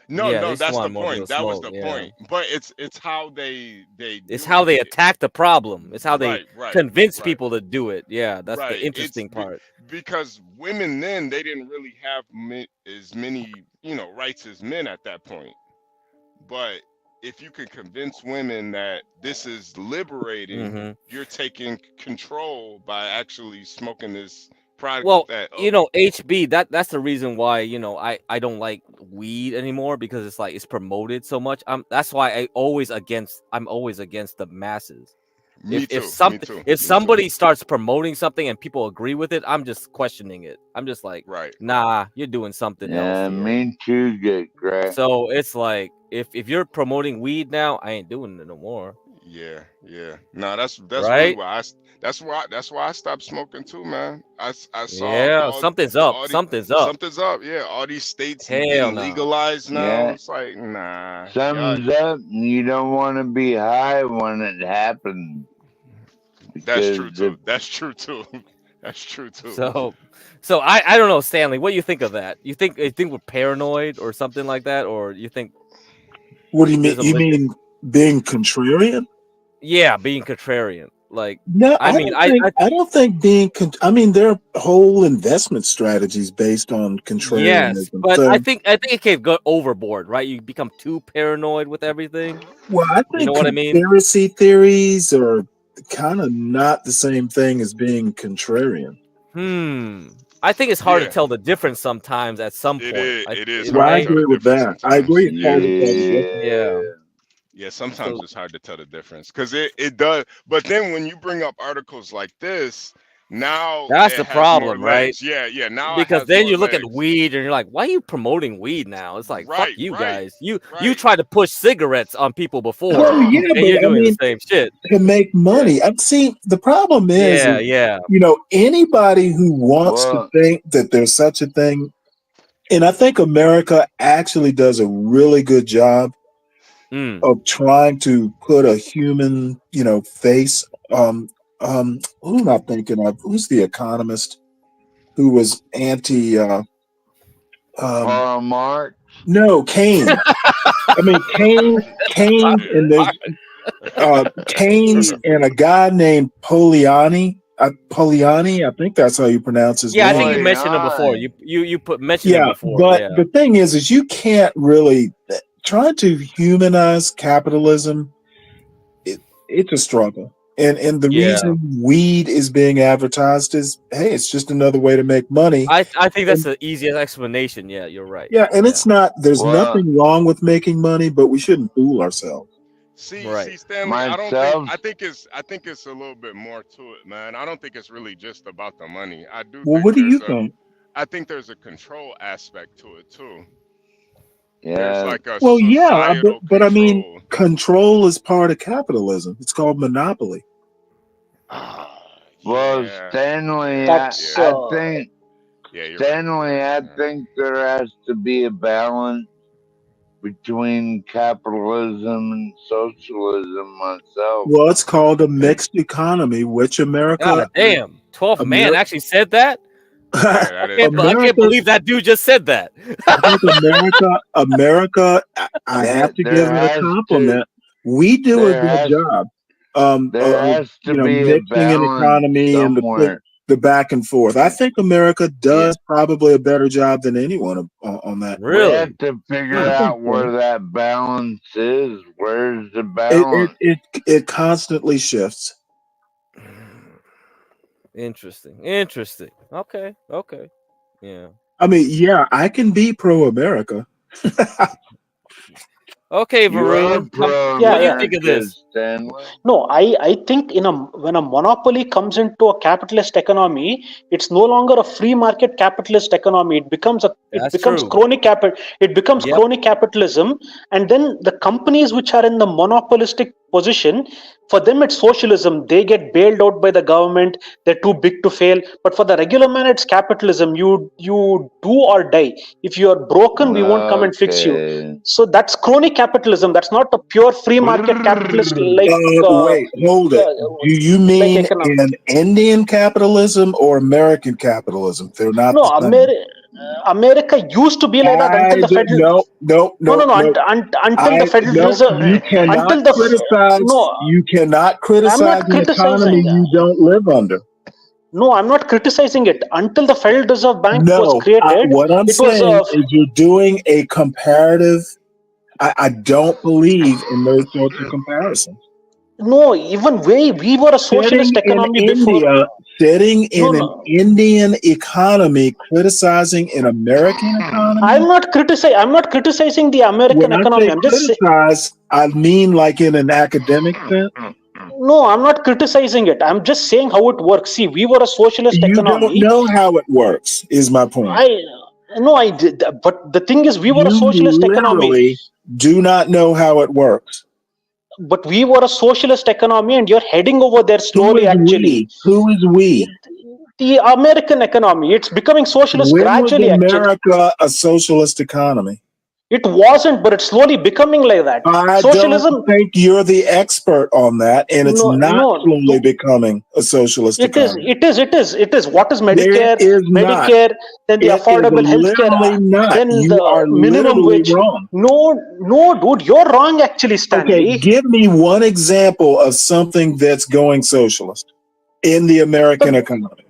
No, that's the point. That was the point. But it's how they it's how they attack the problem. It's how they convince people to do it. Yeah, that's the interesting part. Because women then, they didn't really have as many, rights as men at that point. But if you can convince women that this is liberating, you're taking control by actually smoking this product. Well, HB, that's the reason why, I don't like weed anymore, because it's promoted so much. That's why I'm always against the masses. If somebody starts promoting something and people agree with it, I'm just questioning it. I'm just like, nah, you're doing something else. Yeah, me too, get great. So it's like, if you're promoting weed now, I ain't doing it no more. Yeah. No, that's right. Really why that's why I stopped smoking too, man. I saw something's up. Something's up. Yeah, all these states getting legalized now. Yeah. It's like, nah. Something's up. You don't want to be high when it happens. That's true too. That's true too. So I don't know, Stanley. What do you think of that? You think we're paranoid or something like that, or you think? What do you mean? You mean being contrarian? Yeah, being contrarian. Like, No, I mean, I I don't think being. I mean, there are whole investment strategies based on yes, contrarianism. but So, I think it can go overboard, right? You become too paranoid with everything. well, I You know think what I mean? conspiracy theories are kind of not the same thing as being contrarian. I think it's hard to Yeah, tell the difference sometimes at some it point. is. It is Well, hard I to Right? tell the agree with difference that. I sometimes. agree. It's hard to tell the difference. Yeah. Yeah, sometimes So it's hard to tell the difference because it does. But then when you bring up articles like this, now that's it the has more problem, right? legs. Yeah, yeah. Now it Because has then more you look at legs. weed and you're like, why are you promoting weed now? It's like, fuck Right, you right, guys. You right. try to push cigarettes on people before, Well, yeah, and but you're I doing the mean, same shit. to make money. I see. The problem is, Yeah. anybody who wants to Well, think that there's such a thing, and I think America actually does a really good job of trying to put a human, face. Who am I thinking of? Who's the economist who was anti? Karl Marx. No, Keynes. I mean, Keynes, and there's Keynes and a guy named Poliani. Poliani, I think that's how you pronounce his Yeah, I name. think you mentioned him before. You mentioned him Yeah, before. but Yeah. the thing is you can't really try to humanize capitalism. It's a struggle, and the Yeah. reason weed is being advertised is, hey, it's just another way to make money. I think that's the easiest explanation. Yeah, you're right. Yeah, and it's not. There's Well, nothing wrong with making money, but we shouldn't fool ourselves. See, Right. Stanley, I myself. think it's a little bit more to it, man. I don't think it's really just about the money. I do Well, think what do you think? I think there's a control aspect to it too. There's Yeah. like a Well, yeah, societal but I mean, control. control is part of capitalism. It's called monopoly. Well, Yeah, Stanley, That's I think yeah, you're right. Stanley, I think there has to be a balance between capitalism and socialism myself. Well, it's called a mixed economy, which America. God damn, 12th man actually said that. Yeah, I can't believe that dude just said that. I think America. I have to give There it a has compliment. We do a there good has job. there Of has to be a mixing an balance economy and somewhere. the back and forth. I think America does probably a better job than anyone on that. We have to figure I think out so. where that balance is. Where's the It, balance? it constantly shifts. Interesting. Okay. Yeah. I mean, yeah, I can be pro-America. Okay, Varun. What do you think of this? No, I think when a monopoly comes into a capitalist economy, it's no longer a free market capitalist economy. It becomes true. crony crony capitalism, and then the companies which are in the monopolistic position, for them it's socialism. They get bailed out by the government. They're too big to fail. But for the regular man, it's capitalism. You do or die. If you are broken, we won't come and fix you. So that's crony capitalism. That's not a pure free market capitalist like. Wait, hold it. Do you mean economic. in Indian capitalism or American capitalism? They're not No, the same. America used to be like that until the federal. No. Until the Federal Reserve. You cannot criticize. You cannot criticize an economy you don't live under. No, I'm not criticizing it. Until the Federal Reserve Bank No, was created, what I'm saying is you're doing a comparative. I don't believe in those sorts of comparisons. No, even we were a socialist economy before. Sitting in an Indian economy, criticizing an American economy. I'm not criticizing the American economy. I'm just criticize. I mean, like in an academic sense. No, I'm not criticizing it. I'm just saying how it works. See, we were a socialist economy. You don't know how it works, is my point. I did, but the thing is, we were a socialist economy. Do not know how it works. But we were a socialist economy, and you're heading over there slowly. Who is we? The American economy. It's becoming socialist When gradually. was America a socialist economy? It wasn't, but it's slowly becoming like that. I Socialism. don't think you're the expert on that, and it's not slowly becoming a socialist economy. It is. What is It Medicare? is not. Medicare, then the It affordable is healthcare, literally not. then You the are minimum literally wage. wrong. No, dude, you're wrong actually, Stanley. Okay, give me one example of something that's going socialist in the American economy.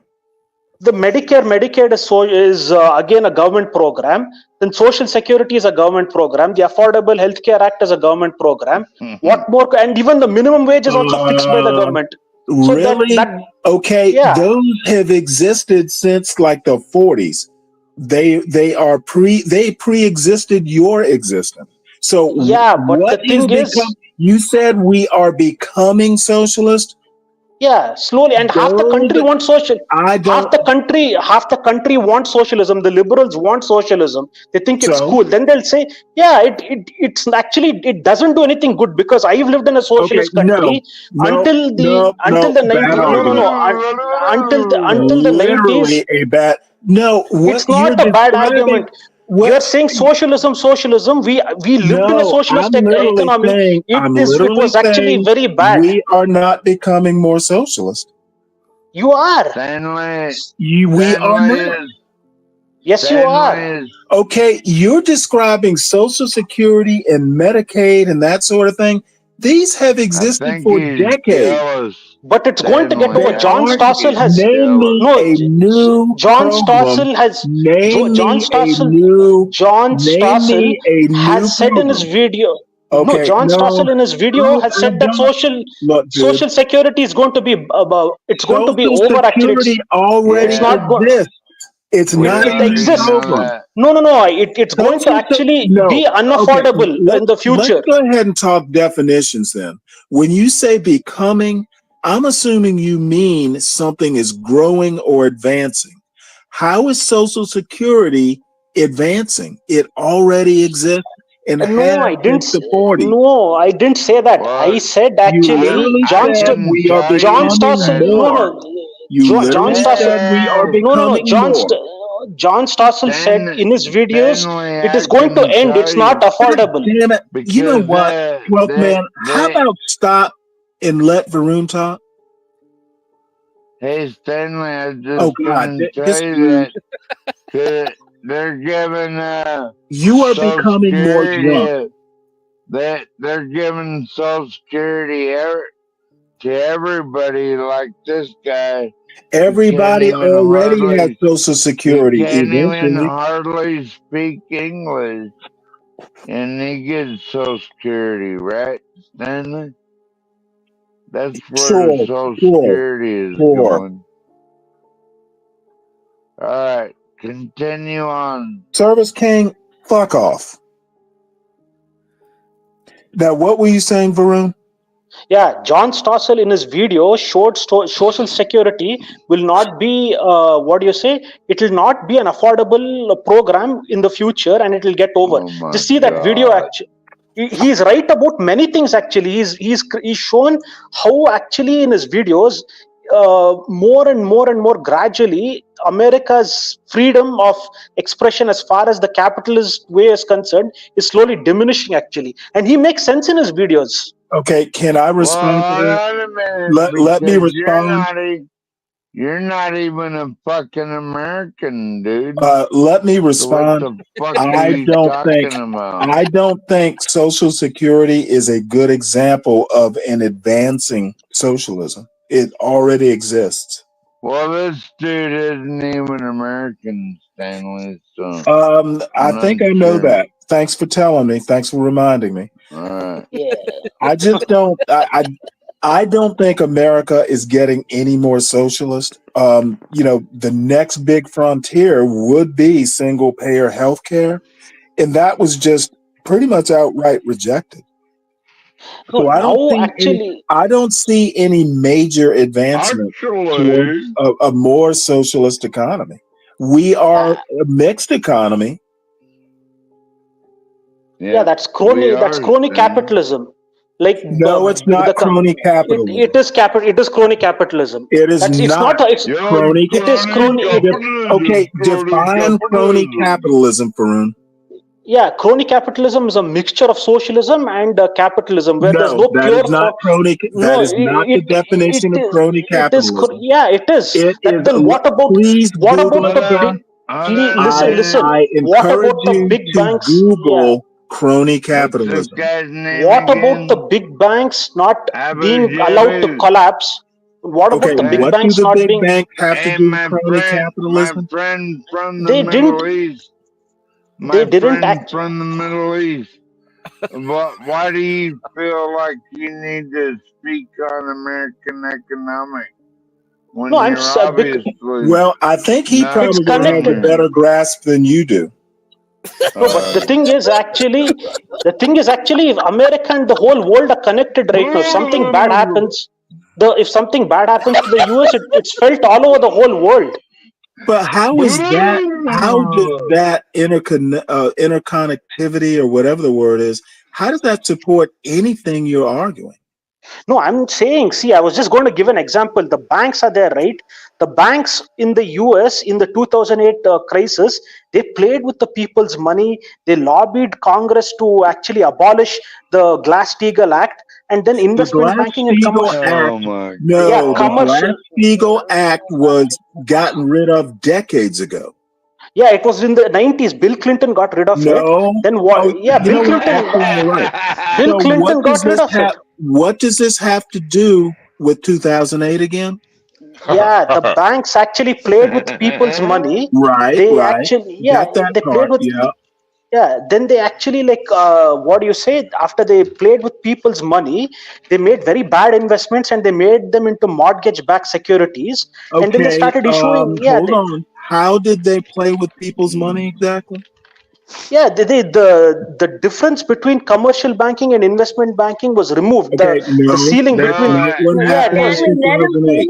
The Medicaid is again a government program. Then Social Security is a government program. The Affordable Health Care Act is a government program. What more? And even the minimum wage is also fixed by the government. So Really? Okay, those have existed since like the 40s. They pre-existed your existence. So but the thing is, you said we are becoming socialist? Yeah, slowly, and half the country wants social. Half the country wants socialism. The liberals want socialism. They think it's cool. Then they'll say, "Yeah, it's actually it doesn't do anything good because I've lived in a socialist country until the 90s." A bad. No, it's not a bad argument. You're saying socialism. We lived in a socialist economy. It was actually very bad. We are not becoming more socialist. You are. We are not. Yes, you are. Okay, you're describing Social Security and Medicaid and that sort of thing. These have existed for decades. But it's going to get over. John Stossel has said in his video. Stossel in his video has said that social security is going to be going to be over. Actually, already exists. It's not. It exists. No. It's going to actually be unaffordable in the future. Let's go ahead and talk definitions then. When you say becoming, I'm assuming you mean something is growing or advancing. How is Social Security advancing? It already exists. And I didn't say that. What? I said actually, John Stossel said in his videos, it is going to end. It's not affordable. Damn it. You know what, 12th man? How about stop and let Varun talk? Hey, Stanley, I just want to tell you that they're giving you are becoming more drunk. That they're giving Social Security to everybody like this guy. Everybody already has Social Security. He can't even hardly speak English, and he gets Social Security, right, Stanley? That's where Social Security is going. All right. Continue on. Service King, fuck off. Now, what were you saying, Varun? Yeah, John Stossel in his video showed Social Security will not be, it will not be an affordable program in the future and it will get over. Just see that video actually. He's right about many things actually. He's shown how actually in his videos, more and more gradually, America's freedom of expression as far as the capitalist way is concerned is slowly diminishing actually. And he makes sense in his videos. Okay, can I respond to that? Let me respond. You're not even a fucking American, dude. Let me respond. So what the fuck are you talking about? I don't think Social Security is a good example of an advancing socialism. It already exists. Well, this dude isn't even American, Stanley. So I think I know that. Thanks for telling me. Thanks for reminding me. All right. Yeah. I just don't. I don't think America is getting any more socialist. The next big frontier would be single payer healthcare, and that was just pretty much outright rejected. So I don't see any major advancement towards a more socialist economy. We are a mixed economy. Yeah, that's crony capitalism. It's not crony capitalism. It is crony capitalism. It is crony. It is crony. Okay, define crony capitalism, Varun. Yeah, crony capitalism is a mixture of socialism and capitalism, where there's No, no that pure is not crony. no, That is not the definition of crony capitalism. yeah, it is. It is. Then what about Please Google the it. big? Listen. I What encourage about the you big to banks? Google crony What's this capitalism. guy's name What about again? the big banks not Abu being allowed to Jamal. collapse? What Okay, about the big what do banks the not big being? banks have to Hey, do with crony my capitalism? friend from the They didn't. Middle East. They My didn't friend act. from the Middle East. Why do you feel like you need to speak on American economics when No, I'm you're obviously Well, I think he not It's probably has a connected. better grasp than you do. No, but the thing is actually, if America and the whole world are connected right now. If something bad happens, if something bad happens to the US, it's felt all over the whole world. But how is that? How does that interconnectivity or whatever the word is? How does that support anything you're arguing? No, I'm saying, see, I was just going to give an example. The banks are there, right? The banks in the US in the 2008 crisis, they played with the people's money. They lobbied Congress to actually abolish the Glass-Steagall Act, and then The investment banking and Glass-Steagall Act. No, the Glass-Steagall Act was gotten rid of decades ago. Yeah, it was in the 90s. Bill Clinton got rid of it. Then what? Bill Clinton. Actually, you're right. Bill Clinton got rid of it. What does this have to do with 2008 again? Yeah, the banks actually played with people's money. Right, they right. Actually, Got that they played part, with. Yeah, then they actually what do you say? After they played with people's money, they made very bad investments and they made them into mortgage-backed securities. Okay, And then they started issuing. Hold on. How did they play with people's money exactly? Yeah, the difference between commercial banking and investment banking was removed. Okay, the ceiling between. What happened in 2008?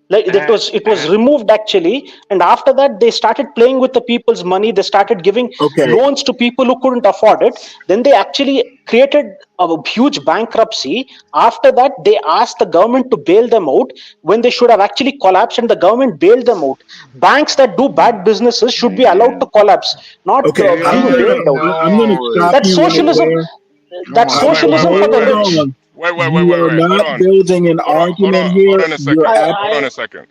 Like it was removed actually, and after that they started playing with the people's money. They started giving loans to people who couldn't afford it. Then they actually created a huge bankruptcy. After that, they asked the government to bail them out when they should have actually collapsed, and the government bailed them out. Banks that do bad businesses should be allowed to collapse, not being bailed out. I'm going to stop That's you socialism. right there. That's socialism for the rich. Wait. You are not building an argument here. Hold on a second.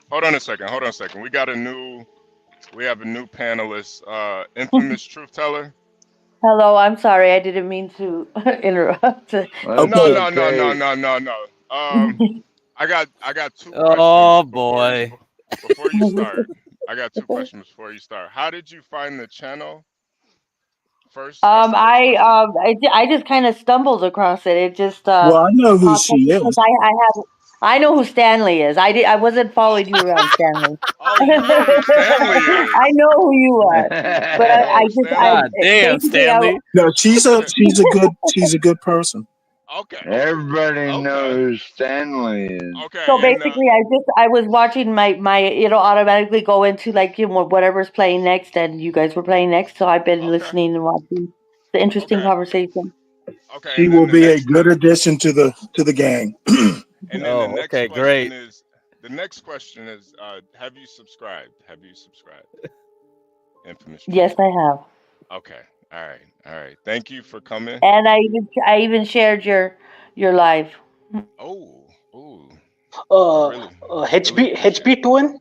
Hold on a second. We have a new panelist, infamous truth teller. Hello, I'm sorry, I didn't mean to interrupt. No. I got two questions. Oh boy. Before you start, I got two questions before you start. How did you find the channel? First. I just kind of stumbled across it. It just well, I know who she is. I know who Stanley is. I wasn't following you around, Stanley. Oh, you know who Stanley is. I know who you are, but damn, Stanley. No, she's a good person. Okay. Everybody knows who Stanley is. Okay. So basically, I was watching my it'll automatically go into whatever's playing next, and you guys were playing next, so I've been listening and watching the interesting conversation. Okay. She will be a good addition to the gang. And then the next question is, have you subscribed? Infamous. Yes, I have. Okay. All right. Thank you for coming. And I even shared your live. HB2N?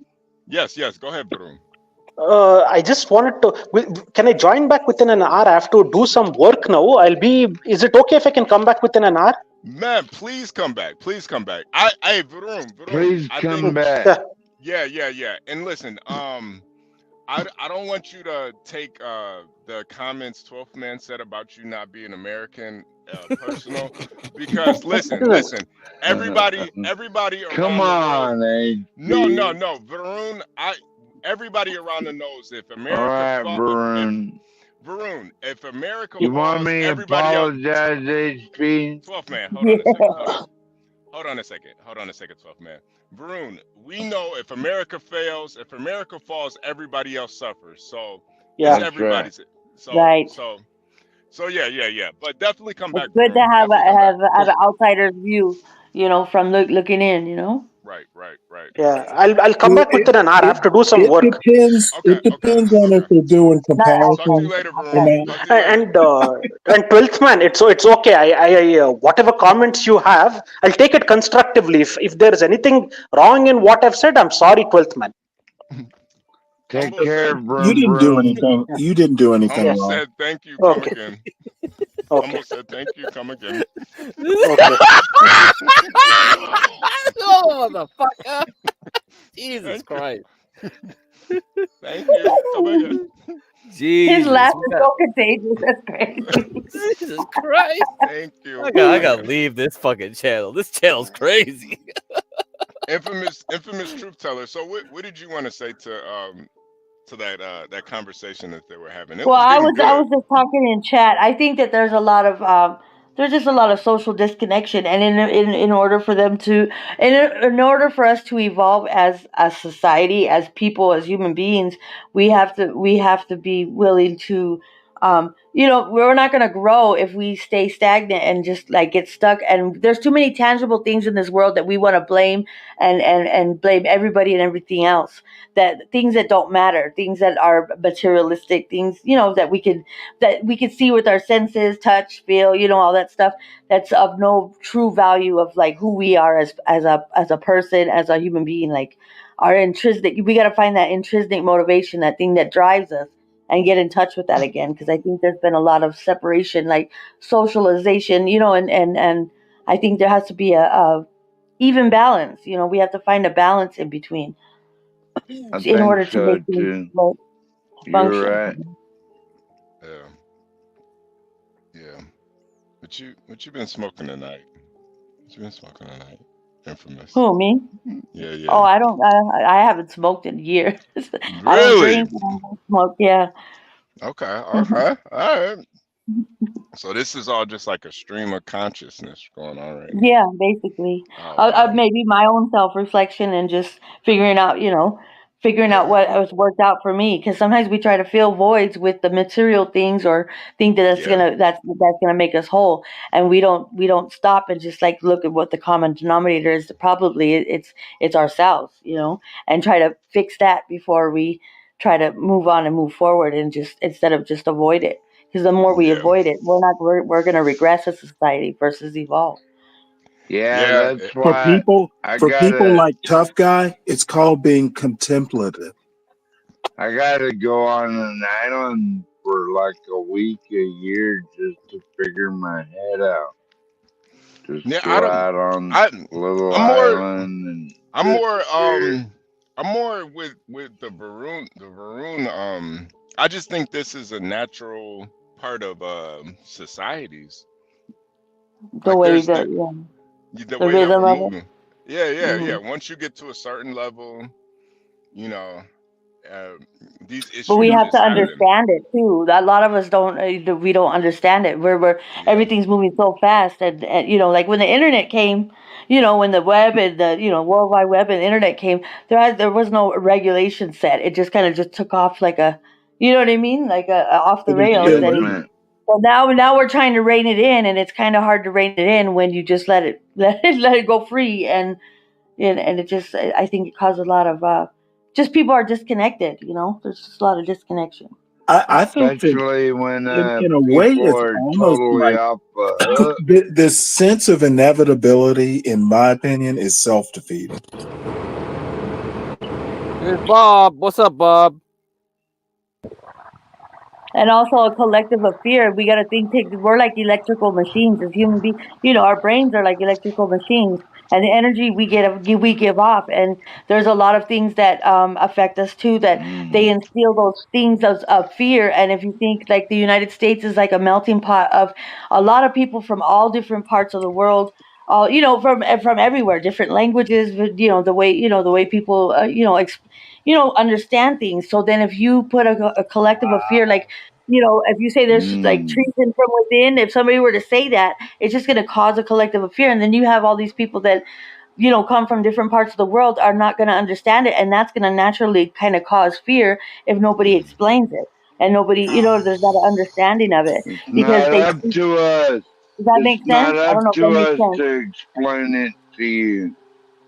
Yes. Go ahead, Varun. I just wanted to. Can I join back within an hour? I have to do some work now. Is it okay if I can come back within an hour? Man, please come back. Varun. Please come back. Yeah. And listen, I don't want you to take the comments 12th Man said about you not being American personal, because listen, everybody Come on, no, Varun, everybody around the knows if America. All right, Varun. Varun, if America you want falls, me to everybody apologize, HP? 12th Man, hold on a second, 12th Man. Varun, we know if America fails, if America falls, everybody else suffers. So yeah, everybody's right. So yeah. But definitely come back. It's good to have an outsider's view, from looking in. Right. Yeah, I'll come back within an hour. I have to do some work. Depends. It depends on if they're doing comparisons or not. And 12th man, it's okay. I whatever comments you have, I'll take it constructively. If there is anything wrong in what I've said, I'm sorry, 12th man. Take care, You vroom didn't do vroom. anything. You didn't do anything Almost wrong. said thank you. Come Okay. again. Okay. Almost said thank you. Come again. Okay. Oh, motherfucker. Jesus Christ. Thank you. Come again. Jesus. His laugh we is got- so contagious. That's crazy. Jesus Christ. Thank you. I Come gotta again. leave this fucking channel. This channel's crazy. Infamous truth teller. So what did you want to say to that conversation that they were having? It Well, was I getting was good. just talking in chat. I think that there's just a lot of social disconnection, and in order for them to in order for us to evolve as a society, as people, as human beings, we have to be willing to we're not going to grow if we stay stagnant and just like get stuck. And there's too many tangible things in this world that we want to blame and blame everybody and everything else, that things that don't matter, things that are materialistic, things that we could see with our senses, touch, feel, all that stuff, that's of no true value of like who we are as a person, as a human being. Like our intrinsic, we got to find that intrinsic motivation, that thing that drives us, and get in touch with that again, because I think there's been a lot of separation, like socialization, and I think there has to be a even balance. We have to find a balance in between I in think order to so make things too. You're function. right. Yeah. What you been smoking tonight? What you been smoking tonight? Infamous. Who, me? Yeah. Oh, I haven't smoked in years. I don't Really? drink. I don't smoke. Yeah. Okay. All right. So this is all just like a stream of consciousness going on right now. Yeah, basically. Oh wow. Maybe my own self-reflection and just figuring out, what has worked out for me. Because sometimes we try to fill voids with the material things, or think that that's gonna make us whole, and we don't stop and just like look at what the common denominator is. Probably it's ourselves, and try to fix that before we try to move on and move forward, and just instead of just avoid it. Because the more we avoid it, we're going to regress as a society versus evolve. Yeah, that's For why people, I for people gotta like Tough Guy, it's called being contemplative. I gotta go on an island for like a week, a year, just to figure my head out. Just Yeah, go out on a little island and I'm just more stare. I'm more with the Varun. I just think this is a natural part of societies. The Like way there's that, the the way that rhythm we're of it. moving. Yeah. Mhm. Once you get to a certain level, you know, these But we issues have to just happen. understand it too. A lot of us don't. We don't understand it. We're everything's moving so fast, and like when the internet came, when the web and the World Wide Web and the internet came, there was no regulation set. It just kind of just took off like a, you know what I mean, like a off the rails. Yes, And man. so now we're trying to rein it in, and it's kind of hard to rein it in when you just let it go free, and it just, I think it caused a lot of just people are disconnected. There's just a lot of disconnection. I think that Especially when in a way, people it's are almost totally like off the hook. this sense of inevitability, in my opinion, is self-defeating. Here's Bob. What's up, Bob? And also a collective of fear. We got to we're like electrical machines as human beings. Our brains are like electrical machines, and the energy we give off. And there's a lot of things that affect us too. That they instill those things of fear. And if you think like the United States is like a melting pot of a lot of people from all different parts of the world. All from everywhere, different languages. The way people understand things. So then, if you put a collective of fear, like if you say there's like treason from within, if somebody were to say that, it's just going to cause a collective of fear. And then you have all these people that, come from different parts of the world are not going to understand it. And that's going to naturally kind of cause fear if nobody explains it. And nobody, there's not an understanding of it It's because not up to us. does that It's make not sense? I up don't know if that to makes us sense. to explain it to you.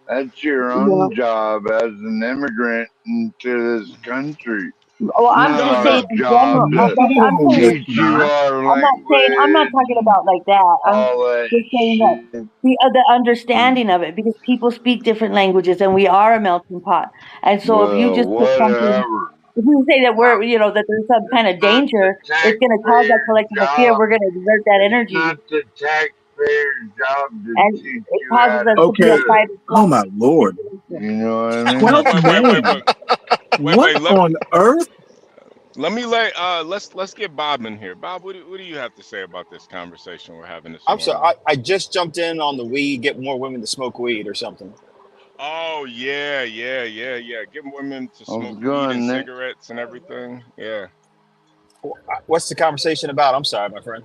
That's your You know. own job as an immigrant into this country. Well, I'm Not just our saying in job general. to I'm saying teach you our I'm not saying I'm not talking language about like that. I'm all that just saying that shit. the understanding of it, because people speak different languages and we are a melting pot. And so if you Well, just put something, whatever. if you say that we're that there's some kind of Not the danger, it's going to cause that taxpayer's collective of fear. job. We're going to exert that It's energy, not the taxpayer's job to and teach it you causes how to us to be do a Okay. it. fight or Oh flight my lord. situation. You know what I mean? 12 men. What Wait. on earth? Let's get Bob in here. Bob, what do you have to say about this conversation we're having this I'm morning? sorry. I just jumped in on the weed, get more women to smoke weed or something. Oh yeah. Get women to How's smoke it weed and going, Nick? cigarettes and everything. Yeah. What's the conversation about? I'm sorry, my friend.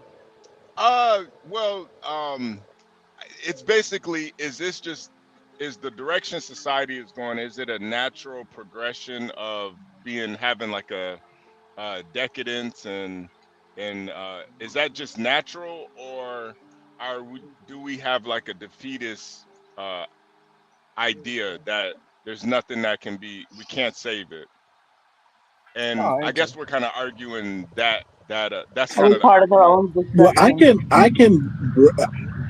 Well, it's basically, is the direction society is going, is it a natural progression of having like a decadence, and is that just natural, or do we have like a defeatist uh idea that there's nothing we can't save it? And Oh, I guess interesting. we're kind of arguing that's Are kind we of the part of our argument. own Well, destruction? I can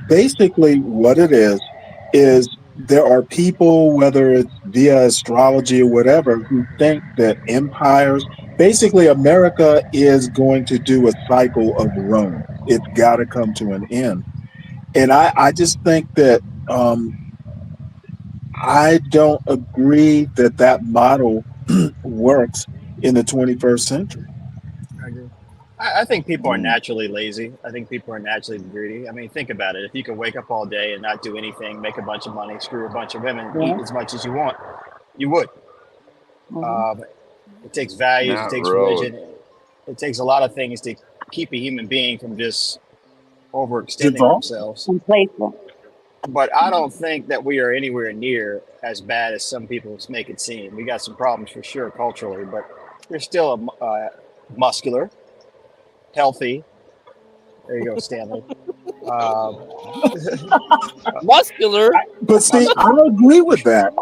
basically what it is there are people, whether it's via astrology or whatever, who think that empires, basically America is going to do a cycle of Rome. It's got to come to an end. And I just think that I don't agree that that model works in the 21st century. I agree. I think people are Mm. naturally lazy. I think people are naturally greedy. I mean, think about it. If you can wake up all day and not do anything, make a bunch of money, screw a bunch of women, Yeah. eat as much as you want, you would. Mm-hmm. It takes values, it Not takes really. religion, it takes a lot of things to keep a human being from just overextending Devolve? themselves. Complacent. But I don't think that we are anywhere near as bad as some people make it seem. We got some problems for sure culturally, but we're still muscular, healthy. There you go, Stanley. Muscular. But see, I Muscular. agree with that.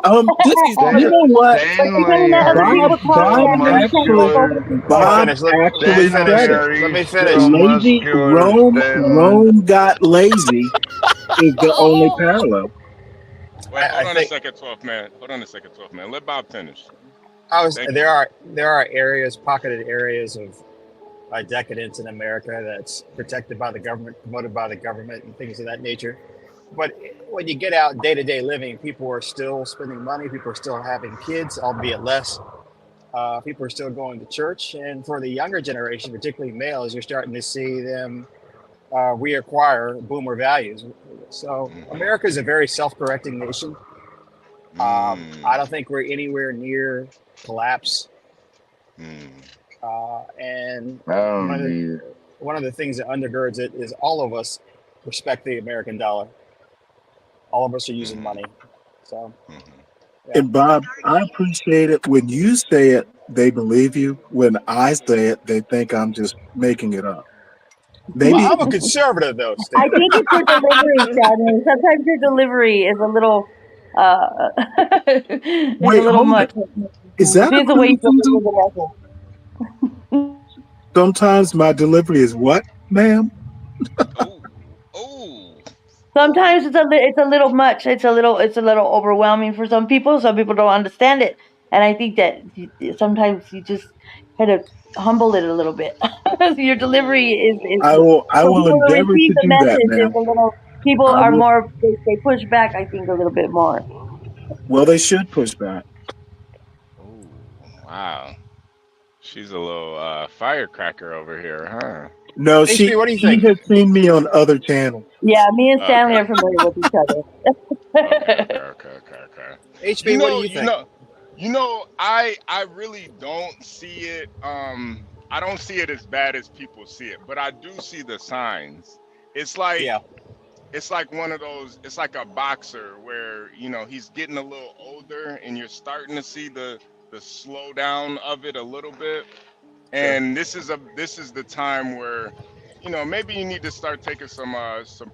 Pussy's You good. know what? But you're Stanley, gonna let other are you people talk, still Bob Stanley. You can't just actually, muscular? over Let me people. Bob finish. Let me actually Stanley, said finish. it. are Let you me still finish. Lazy muscular, Stanley? Rome got lazy is the only parallel. Wait, hold I on a think second, 12th man. Hold on a second, 12th man. Let Bob finish. Thank there you. are areas, pocketed areas of decadence in America that's protected by the government, promoted by the government, and things of that nature. But when you get out day to day living, people are still spending money. People are still having kids, albeit less. People are still going to church, and for the younger generation, particularly males, you're starting to see them reacquire boomer values. So America is a very self-correcting nation. I don't think we're anywhere near collapse. And I one don't of the either. one of the things that undergirds it is all of us respect the American dollar. All of us are using money. So, yeah. And Bob, I appreciate it when you say it, they believe you. When I say it, they think I'm just making it up. Well, Maybe I'm a conservative, though, I Stanley. think it's your delivery, Stanley. Sometimes your delivery is a little is a wait, little hold it. much. Is that a Depends on the way you criticism? deliver the message. Sometimes my delivery is what, ma'am? Sometimes it's a little much. It's a little overwhelming for some people. Some people don't understand it, and I think that sometimes you just kind of humble it a little bit. Your delivery is I for will people to endeavor receive to the do that, message is ma'am. a little. People I are will. more they push back. I think a little bit more. Well, they should push back. Oh, wow. She's a little firecracker over here, huh? No, HB, what do you she think? has seen me on other channels. Yeah, me and Stanley Okay. are familiar with each Okay. You HB, what do know, you you think? know, you know, I really don't see it. I don't see it as bad as people see it, but I do see the signs. It's like Yeah. it's like one of those. It's like a boxer where he's getting a little older, and you're starting to see the slowdown of it a little bit. Sure. And this is the time where maybe you need to start taking some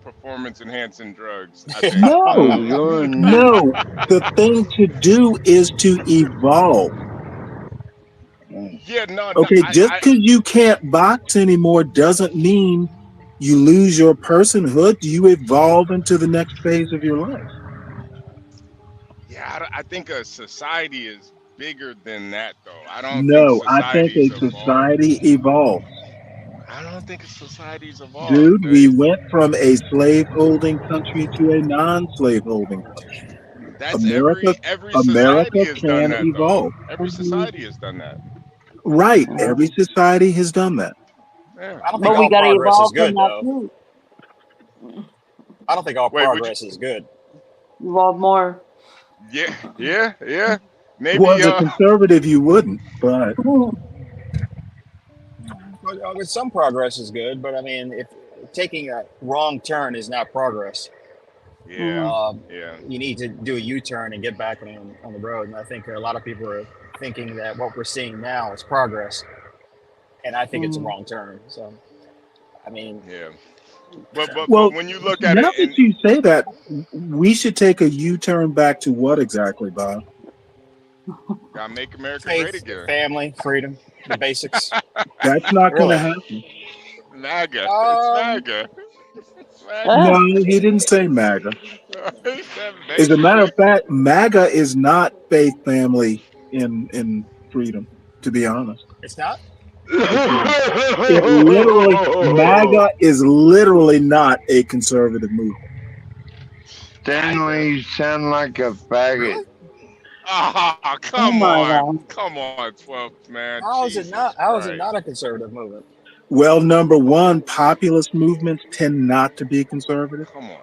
performance enhancing drugs. I think. No. The thing to do is to evolve. Yeah, no, Okay, just because you can't box anymore doesn't mean you lose your personhood. You evolve into the next phase of your life. yeah, I think a society is bigger than that, though. I don't think No, I think a society's evolved. society evolves. I don't think society's evolved. Dude, we went from a slave-holding country to a non-slave-holding country. That's America, every society America has done can that, though. evolve. Every society has done that. Right, every society has done that. Yeah. I don't think But we all gotta progress is evolve from good, that though. too. I don't think all Wait, would you? progress is good. Evolve more. Yeah. Maybe. Well, as a conservative, you wouldn't, but But, some progress is good, but I mean, if taking a wrong turn is not progress, Yeah. you need to do a U-turn and get back on the road. And I think a lot of people are thinking that what we're seeing now is progress, and I think it's a wrong turn. So, I mean, yeah. But well, when you look at now it, that you say that, we should take a U-turn back to what exactly, Bob? gotta make America faith, great again. family, freedom, the basics. That's not going to Really? happen. MAGA. It's MAGA. No, he didn't say MAGA. As a matter of fact, MAGA is not faith, family, in freedom, to be honest. It's not? It literally, MAGA is literally not a conservative movement. Stanley, you sound like a faggot. Oh, come on. Come on, 12th man. How is it not? How is it Christ. not a conservative movement? Well, number one, populist movements tend not to be conservative. Come on.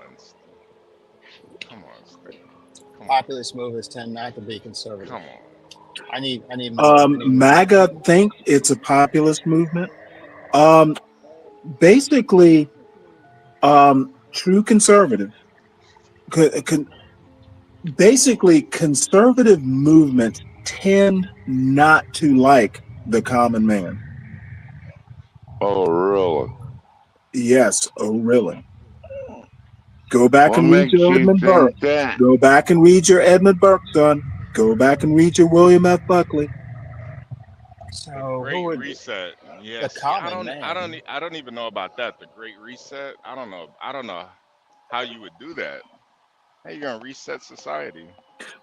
Populist movements tend not to be conservative. Come on. I need more. MAGA thinks it's a populist movement. Basically, true conservative. Basically, conservative movements tend not to like the common man. Oh, really? Yes. Oh, really? Go back What and read makes your you Edmund Burke. think that? Go back and read your Edmund Burke, son. Go back and read your William F. Buckley. So Great Reset. Yes. The common man. I don't even know about that. The Great Reset. I don't know how you would do that. How you gonna reset society?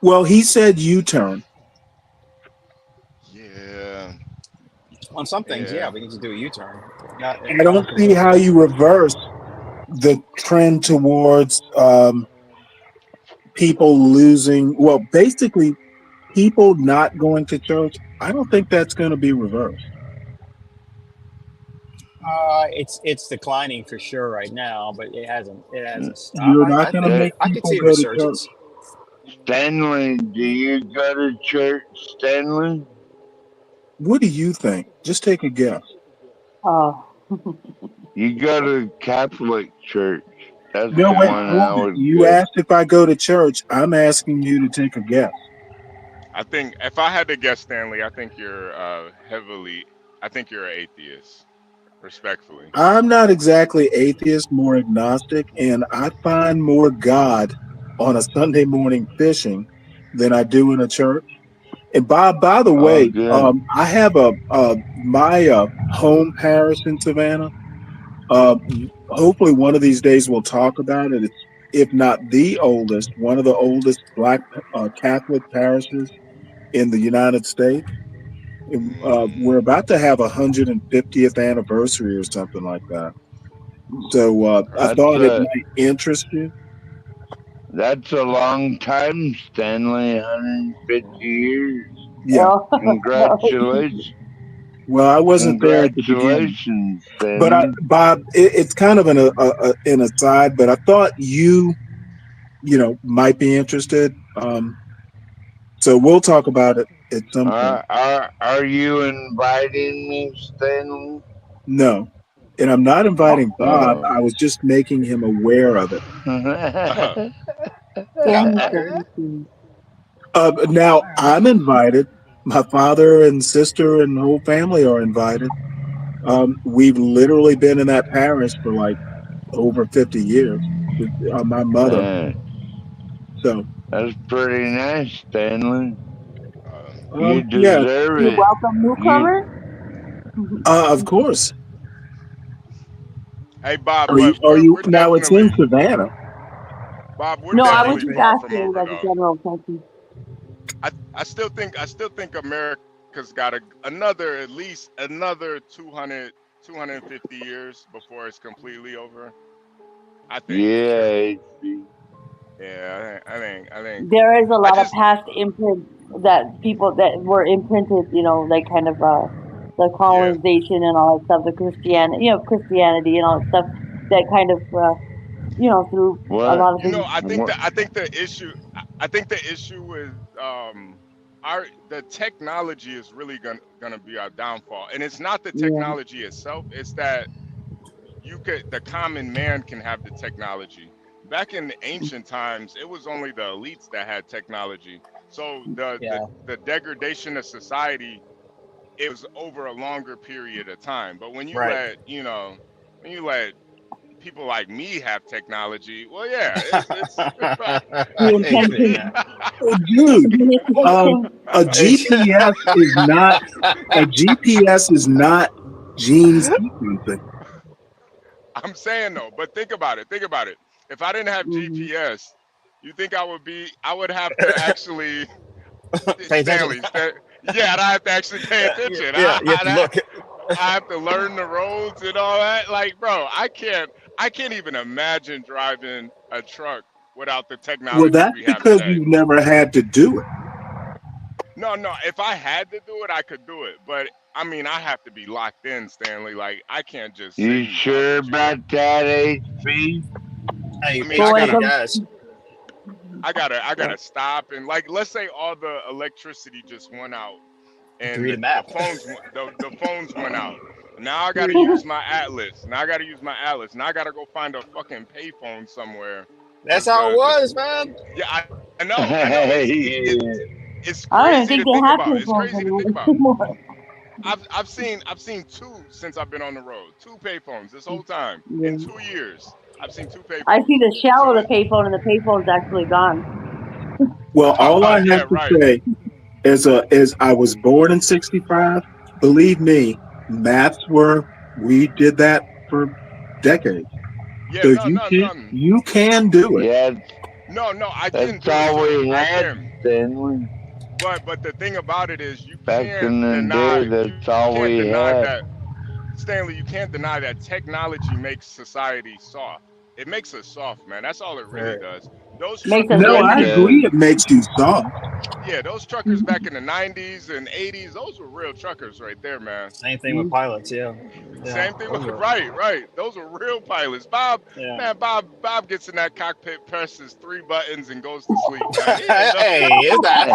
Well, he said U-turn. Yeah. On some things, yeah, we need to do a U-turn. I don't see how you reverse the trend towards people losing. Well, basically, people not going to church. I don't think that's going to be reversed. It's declining for sure right now, but it hasn't stopped. You're not going to make I could people see a go to resurgence. church. Stanley, do you go to church, Stanley? What do you think? Just take a guess. Oh. You go to Catholic church. That's No, the wait, one I would you go. asked if I go to church. I'm asking you to take a guess. I think if I had to guess, Stanley, I think you're an atheist. Respectfully. I'm not exactly atheist, more agnostic, and I find more God on a Sunday morning fishing than I do in a church. And by the way, I have my home parish in Savannah. Hopefully, one of these days we'll talk about it. It's, if not the oldest, one of the oldest Black Catholic parishes in the United States. We're about to have 150th anniversary or something like that. So I thought it might interest you. That's a long time, Stanley. 150 years. Yeah. Congratulations. Well, I wasn't there at the beginning. Congratulations, Stanley. But Bob, it's kind of an aside, but I thought you might be interested. So we'll talk about it at some point. Are you inviting me, Stanley? No. And I'm not inviting Bob. I was just making him aware of it. Now I'm invited. My father and sister and whole family are invited. We've literally been in that parish for like over 50 years. My mother. So that's pretty nice, Stanley. You yeah. deserve You it. welcome newcomer. Of course. Hey, Bob, Are you? but Are we're you? Now it's in definitely Savannah. Bob. We're No, I was definitely just far from asking over as a though. general question. I still think America's got another at least another 200, 250 years before it's completely over. I think for sure. Yeah. Yeah, I think. There is a I lot of just past imprint that people that were imprinted, like kind of the yeah. colonization and all that stuff, the Christianity and all that stuff that kind of through a What? lot of things. I think the issue is the technology is really gonna be our downfall, and it's not the Yeah. technology itself. It's that the common man can have the technology. Back in the ancient times, it was only the elites that had technology. So Yeah. the degradation of society, it was over a longer period of time. But when you Right. let people like me have technology, well, yeah, it's The Hey, intention. Dude, Manipulation. a GPS is not gene sequencing. I'm saying though, but think about it. Think about it. If I didn't have Mhm. GPS, you think I would have to actually Pay attention. yeah, I'd have to actually pay attention. Yeah, you have to look. I have to learn the roads and all that. Like, bro, I can't even imagine driving a truck without the Well, technology that's we have because today. you've never had to do it. No, if I had to do it, I could do it. But I mean, I have to be locked in, Stanley. Like, I can't just You say talk sure with you. about that, HP? Hey, I mean, But I when it speaking of gotta comes, guys, I gotta stop and like let's say all the electricity just went out you can and read a the map. phones went out. Now I gotta use my atlas. Now I gotta use my atlas. Now I gotta go find a fucking payphone somewhere That's because how it the was, man. yeah I know it's I don't even crazy think to they think have about. It's payphones crazy to think about. anymore. I've seen two since I've been on the road. Two payphones this whole time in Yeah. 2 years. I've seen two I payphones. see the shell So of the payphone, and the payphone's actually gone. Well, all I yeah, have to right. say is I was born in '65. Believe me, we did that for decades. Yeah, So no, no, no, you can do it. Yeah, no. I can that's do it all too. we I had, can. Stanley. But the thing about it is Back in the day, you that's all can't we deny had. that Stanley, you can't deny that technology makes society soft. It makes us soft, man. That's all it really Right. does. Those Makes us truckers No, back I in the lazy. agree. It makes you soft. yeah, those truckers back in the 90s and 80s, those were real truckers right there, man. Same thing with pilots. Yeah. Yeah. Same thing with Those are. right. Those were real pilots. Yeah. Bob gets in that cockpit, presses 3 buttons, and goes to sleep, man. He ain't no, Hey, is that?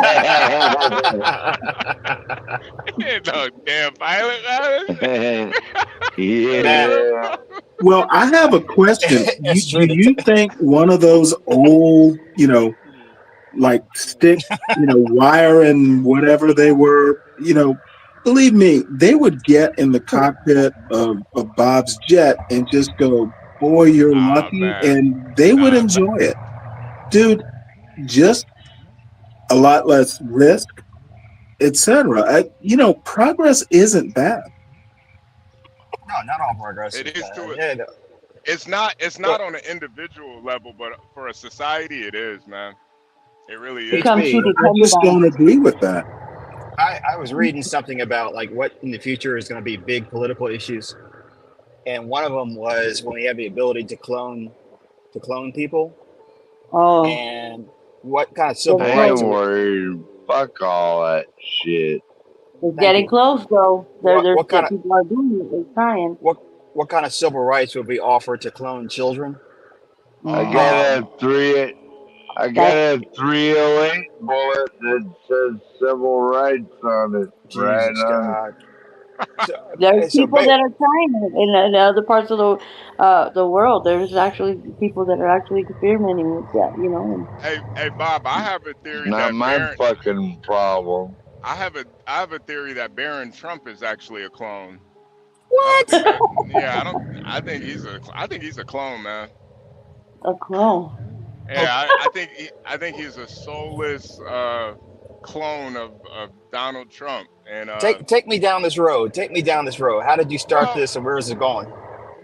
he ain't no damn pilot, man. Man, Yeah. Well, I have a question. it's Do true. you think one of those old, like stick, wire and whatever they were, believe me, they would get in the cockpit of Bob's jet and just go, boy, you're Ah, lucky. man. And they would Nah. enjoy it. Dude, just a lot less risk, etc. Progress isn't bad. No, not all progress It is is bad. to it. Yeah. No. It's But not on an individual level, but for a society, it is, man. It really is. Become too HB, I dependent just on don't agree with that. I was reading something about like what in the future is going to be big political issues, and one of them was when we have the ability to clone people, it. Oh, and what kind of getting civil I rights ain't are close. we? worried. Fuck all that shit. It's Thank getting you. close, though. There's What kind of people are doing it. They're trying. what kind of civil rights would be offered to clone children? I Mm. got Um, a three. I got That a 308 bullet that says civil rights on it. Right Jesus on it. God. So, there's so people that are trying it in other parts of the world. There's actually people that are actually experimenting with that. And Hey, Bob, I have a It's theory not that my fucking problem. I have a theory that Barron Trump is actually a clone. What? I think he's a clone, man. A clone. Yeah, I think he's a soulless clone of Donald Trump. And take me down this road. Take me down this road. How did you start this, and where is it going?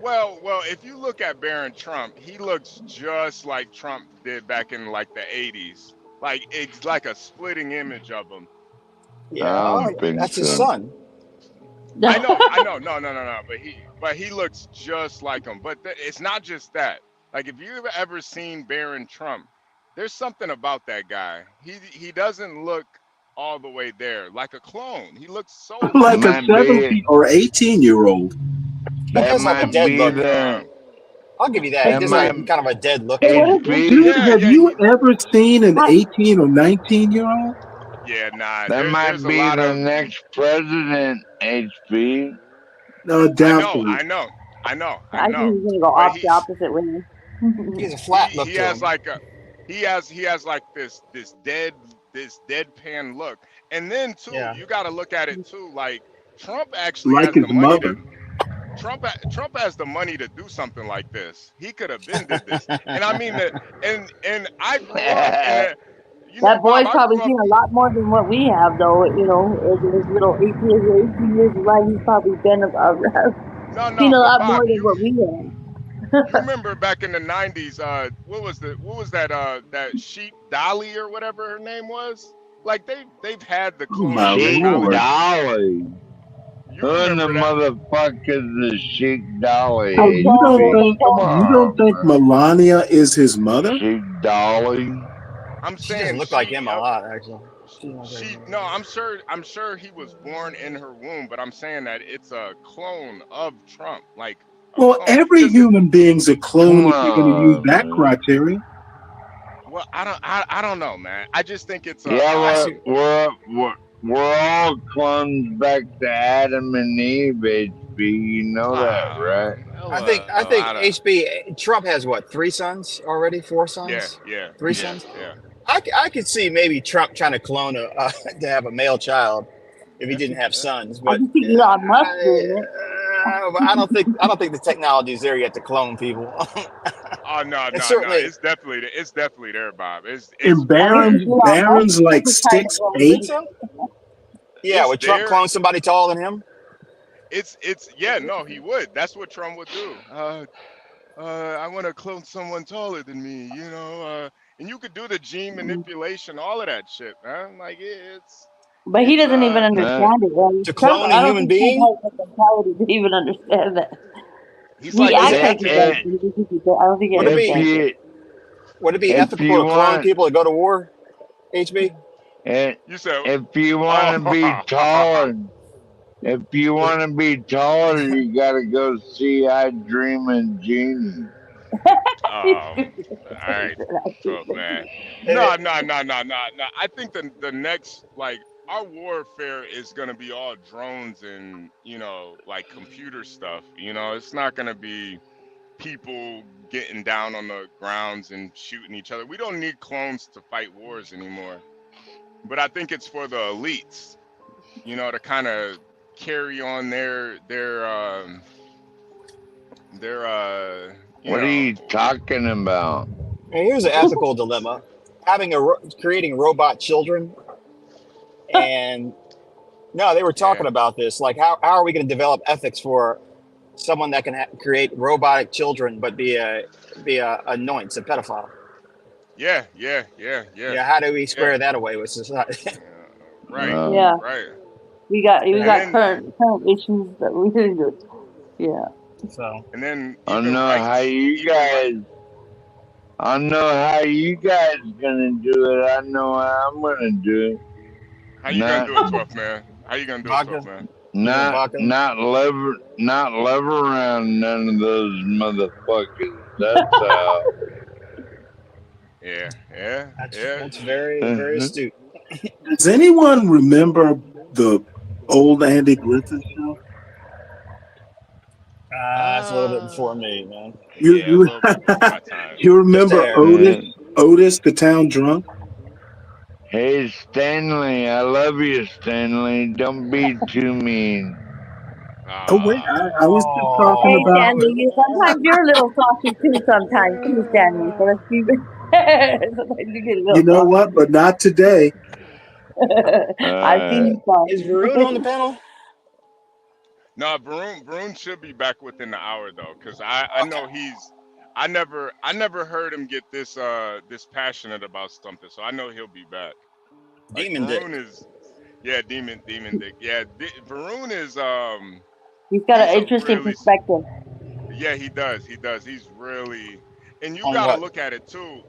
Well, if you look at Barron Trump, he looks just like Trump did back in like the 80s. Like it's like a splitting image of him. Yeah, that's his son. I know. No. But he looks just like him. But it's not just that. Like if you've ever seen Barron Trump, there's something about that guy. He doesn't look all the way there like a clone. He looks so like a 17 or 18-year-old. He does have a dead look. I'll give you that. He does have kind of a dead look. Dude, have you ever seen an 18 or 19-year-old? Yeah, nah. That might be the next president, HB. No, doubtful. I know. I think he's gonna go off the opposite way. He's a flat look. He has like this deadpan look, and then too, you got to look at it too. Like Trump actually like has his the money mother. Trump has the money to do something like this. He could have been did this, and I mean that. And I grew up. That boy's probably seen a lot more than what we have, though. You know, in his little 18 years of life, he's probably been seen a lot more than what we have. You remember back in the 90s? What was that? That Sheep Dolly or whatever her name was. Like they've had the clone. Sheep Dolly. Who in the motherfucker is the Sheep Dolly? Oh, you don't think Melania is his mother? Sheep Dolly. I'm She saying doesn't look like him a lot, actually. I'm sure he was born in her womb, but I'm saying that it's a clone of Trump. Like, well, every human being's a clone if you're going to use that criteria. Well, I don't know, man. I just think it's we're all clones back to Adam and Eve, HB. You know that, right? I think HB Trump has what, 3 sons already? 4 sons? Yeah. 3 sons? Yeah. I could see maybe Trump trying to clone to have a male child if he didn't have sons. But I don't think the technology is there yet to clone people. Oh no, it's definitely there, Bob. And Barron's like 6'8". Yeah, would Trump clone somebody taller than him? He would. That's what Trump would do. I want to clone someone taller than me, you know. And you could do the gene manipulation, all of that shit, man. Like it's. But he doesn't even understand it. Right? To clone a human being? To even understand that. He's like, I don't think he understands. Would it be ethical to clone people to go to war, HB? You said, if you want to be taller, you gotta go see I Dream and Genie. All right, so, man. No. I think the next, like, our warfare is gonna be all drones and, you know, like computer stuff. You know, it's not gonna be people getting down on the grounds and shooting each other. We don't need clones to fight wars anymore. But I think it's for the elites, you know, to kind of carry on their what are you talking about? And here's an ethical dilemma: creating robot children. And no, they were talking about this. Like, how are we going to develop ethics for someone that can create robotic children but be a annoyance, a pedophile? Yeah. How do we square that away with society? Right. Right. We got current issues that we didn't do. Yeah. So. And then I know how you guys gonna do it. I know how I'm gonna do it. How you gonna do it, tough man? How you gonna do it, tough man? Not love around none of those motherfuckers. That's how. Yeah. That's very, very astute. Does anyone remember the old Andy Griffith show? That's a little bit before me, man. You remember Otis, the town drunk? Hey, Stanley, I love you, Stanley. Don't be too mean. Oh wait, I was just talking Hey, about. Stanley, sometimes you're a little saucy too. Sometimes too, Stanley. So let's keep it. Sometimes you get a You little know saucy what? But not today. I've seen you saucy. Is Varun on the panel? No, Varun should be back within the hour though, because I know I never heard him get this passionate about something, so I know he'll be back. Like, Demon Dick. Varun is, yeah, demon Dick. Yeah, Varun is He's got an he's a interesting really, perspective. yeah, he does. He's really, and you On got to what? look at it too.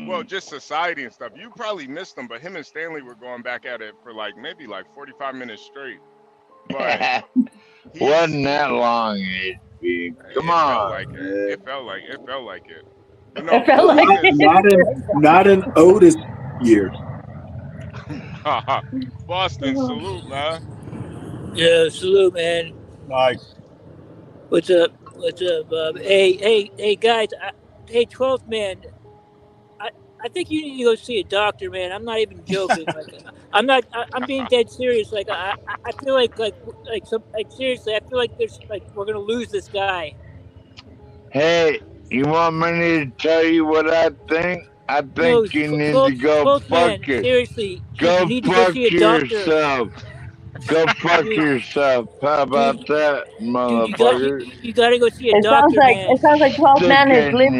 Well, just society and stuff. You probably missed him, but him and Stanley were going back at it for maybe 45 minutes straight. But wasn't that long, HB. Come on. Felt like it. It felt like it. But no, It felt like not in Otis years. Boston, salute, man. Yeah, salute, man. Mike. What's up? What's up, Bob? Hey, guys. Hey, 12th man. I think you need to go see a doctor, man. I'm not even joking. I'm being dead serious. Like, I feel like seriously, I feel like we're gonna lose this guy. Hey, you want me to tell you what I think? I think you need to go fuck it. Seriously, go you need to fuck go see a doctor. yourself. Go fuck yourself. How about that, motherfucker? You gotta go see a doctor, man. It sounds like 12 man has lived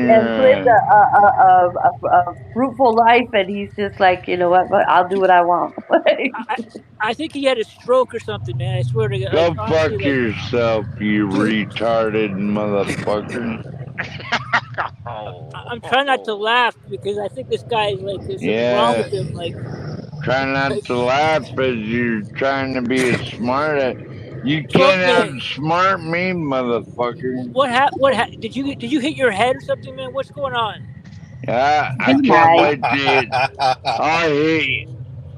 a fruitful life, and he's just like, you know what? I'll do what I want. I think he had a stroke or something, man. I swear to God. Go fuck yourself, you retarded motherfucker. I'm trying not to laugh because I think this guy is like, there's something wrong with him. Like, try not to laugh as you're trying to be a smart. You can't outsmart me, motherfucker. What did you hit your head or something, man? What's going on? I can't wait to.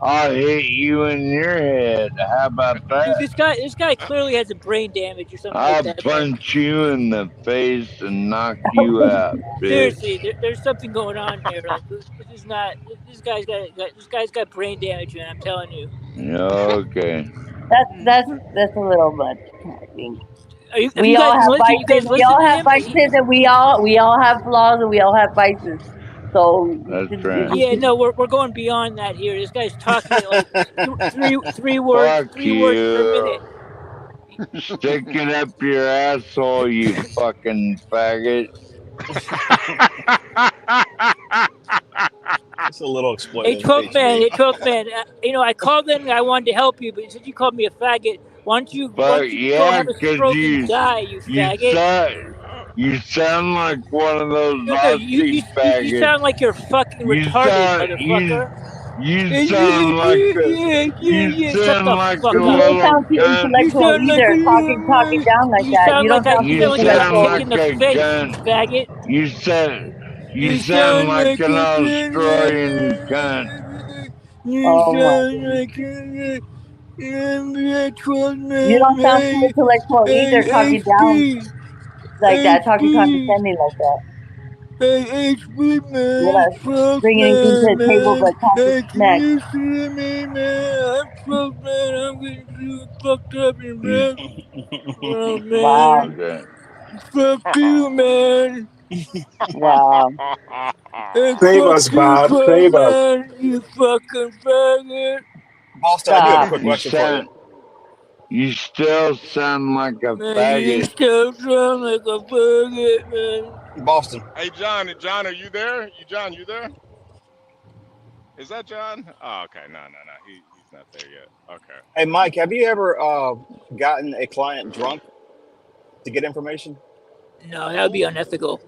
I'll hit you in your head. How about that? Dude, this guy clearly has a brain damage or something I'll like that. punch you in the face and knock you out, bitch. Seriously, there's something going on here. Like, this guy's got brain damage, man. I'm telling you. Okay. That's a little much, I think. We all have vices. We all have vices, and we all have flaws, and we all have vices. So that's right. Yeah, no, we're going beyond that here. This guy's talking like three words per minute. Stick it up your asshole, you fucking faggot. It's a little exploitive. Hey, 12th man. I called in and I wanted to help you, but you said you called me a faggot. Why don't you go have a stroke and die, you faggot? You sound like one of those Nazi faggots. You sound like you're fucking retarded, motherfucker. You sound like a little intellectual either, talking down like that. You don't sound intellectual. Like a gun. Faggot. You sound like an Australian cunt. You sound like you don't sound too intellectual either, talking down like that, talking condescending like that. Hey, HP, man. Bringing you to the table but talking smack. I'm close, man. I'm getting fucked up in bed. Oh, man. Wow. Fuck you, man. Wow. Save us, Bob. Save us. You fucking faggot. Boston, I do have a quick question for you. You still sound like a faggot. You still sound like a faggot, man. Boston. Hey, John, are you there? John, you there? Is that John? Oh, okay. No. He's not there yet. Okay. Hey, Mike, have you ever gotten a client drunk to get information? No, that would be unethical.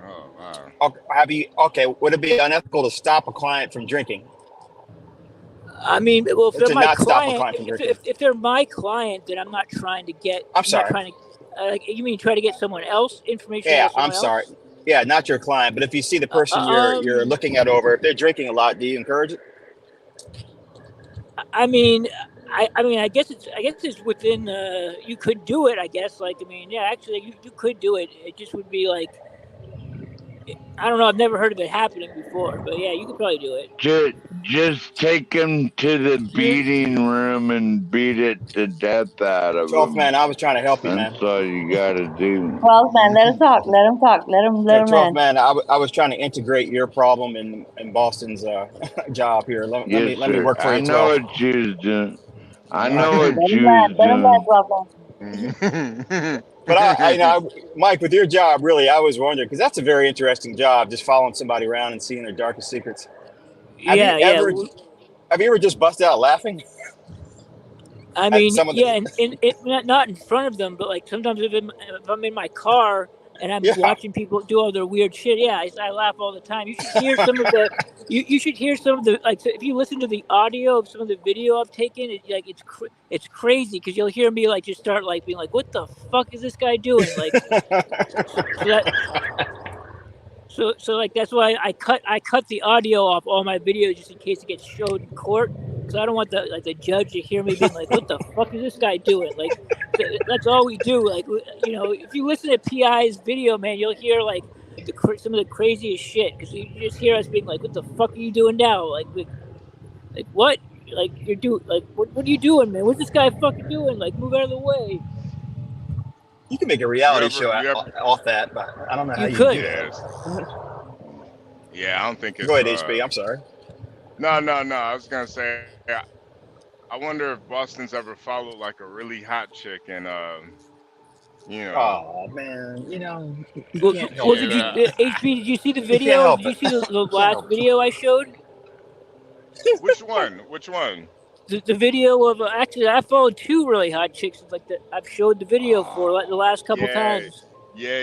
Oh, wow. Okay, would it be unethical to stop a client from drinking? I mean, well, if they're my client, if they're my client, then I'm not trying to get. I'm sorry. Not trying to, you mean try to get someone else information? Yeah, I'm sorry. Yeah, not your client, but if you see the person you're looking at over, if they're drinking a lot, do you encourage it? I mean, I guess it's within. You could do it. I guess. Actually, you could do it. It just would be like. I don't know. I've never heard of it happening before, but yeah, you could probably do it. Just take him to the beating room and beat it to death out of 12th him. man, I was trying to help you, man. That's all you gotta do. 12th man, let him talk. Let him talk. Let him 12th land. man, I was trying to integrate your problem in Boston's job here. Let me work for you, 12th. I know what you was doing. I know what you was Let him land, 12th man. But Mike, with your job, really, I was wondering, because that's a very interesting job, just following somebody around and seeing their darkest secrets. Have you ever just busted out laughing? I mean, not in front of them, but like sometimes if I'm in my car and I'm watching people do all their weird shit, I laugh all the time. You should hear some of the, you should hear some of the, like, if you listen to the audio of some of the video I've taken, it's crazy because you'll hear me like just start like being like, what the fuck is this guy doing? Like, so like that's why I cut the audio off all my videos just in case it gets showed in court. So I don't want the judge to hear me being like, what the fuck is this guy doing? Like, that's all we do. Like, you know, if you listen to PI's video, man, you'll hear like some of the craziest shit because you just hear us being like, what the fuck are you doing now? Like what? Like you're doing like what are you doing, man? What's this guy fucking doing? Like, move out of the way. You can make a reality show off that, but I don't know how you could. do that. Yeah, I don't think it's. Go ahead, HB. I'm sorry. No. I was gonna say, I wonder if Boston's ever followed like a really hot chick and you know. Oh man, you know. HB, did you see the video? Did you see the last video I showed? Which one? Which one? The video of actually I followed two really hot chicks like that I've showed the video for like the last couple times. Yeah.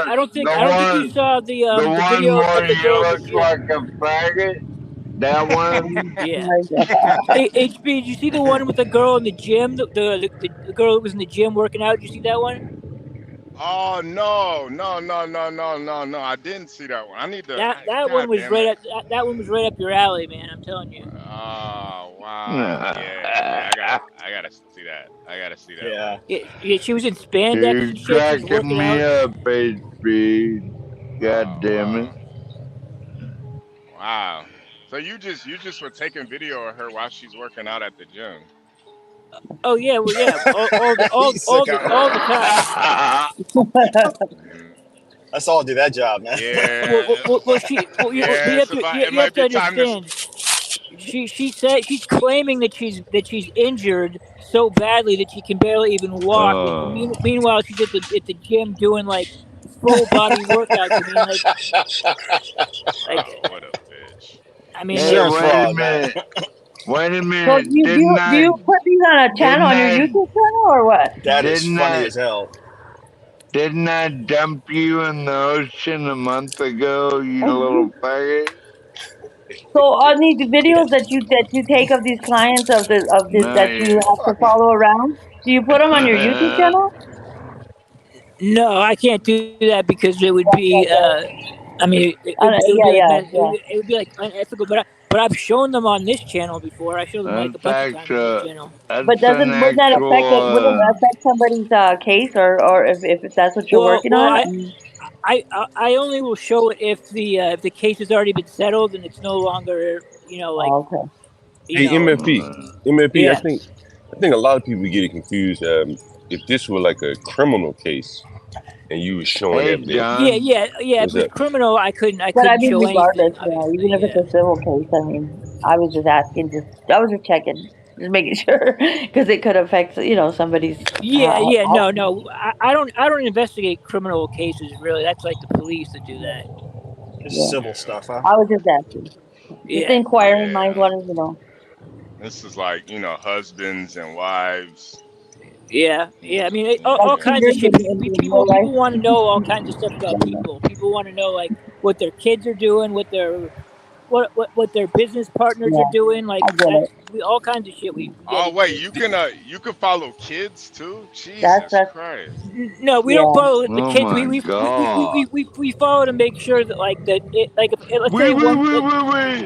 I don't think you saw the video of the girl looks like a faggot. That one. Yeah. Hey, HB, did you see the one with the girl in the gym? The girl that was in the gym working out. Did you see that one? Oh no! I didn't see that one. I need to. That one was right up. That one was right up your alley, man. I'm telling you. Oh wow! Yeah. I gotta see that. Yeah. She was in spandex. You're cracking me up, HB. God damn it! Wow. So you just were taking video of her while she's working out at the gym. Oh yeah, well yeah, all the time. Let's all do that job, man. Yeah. You have to understand. She said she's claiming that she's injured so badly that she can barely even walk. Meanwhile, she's at the gym doing like full body workouts. I mean, like what a bitch. I mean, Wait a minute. So do you put these on a channel on your YouTube channel or what? That is funny as hell. Didn't I dump you in the ocean a month ago, you little faggot? So on these videos that you take of these clients that you have to follow around, do you put them on your YouTube channel? No, I can't do that because it would be. I mean, it would be like unethical. But I've shown them on this channel before. I showed them like a bunch of times on this channel. But wouldn't that affect somebody's case or if that's what you're working on? I only will show it if the case has already been settled and it's no longer like. Oh, okay. Hey, MFP, Yeah. I think a lot of people get it confused. If this were like a criminal case and you were showing evidence. Yeah. If it was criminal, I couldn't But I mean, show regardless, anything. even if it's a civil case, I mean, I was just asking, I was just checking, just making sure, because it could affect, somebody's. No. I don't investigate criminal cases really. That's like the police that do that. Just civil stuff, huh? I was just asking. Just inquiring minds wanted to know. This is like husbands and wives. Yeah. I mean, all kinds of shit. People want to know all kinds of stuff about people. People want to know like what their kids are doing, what their business partners are doing. Like all kinds of shit. Oh wait, you can follow kids too? Jesus Christ! No, we don't follow the Oh kids. my We follow to make sure that let's say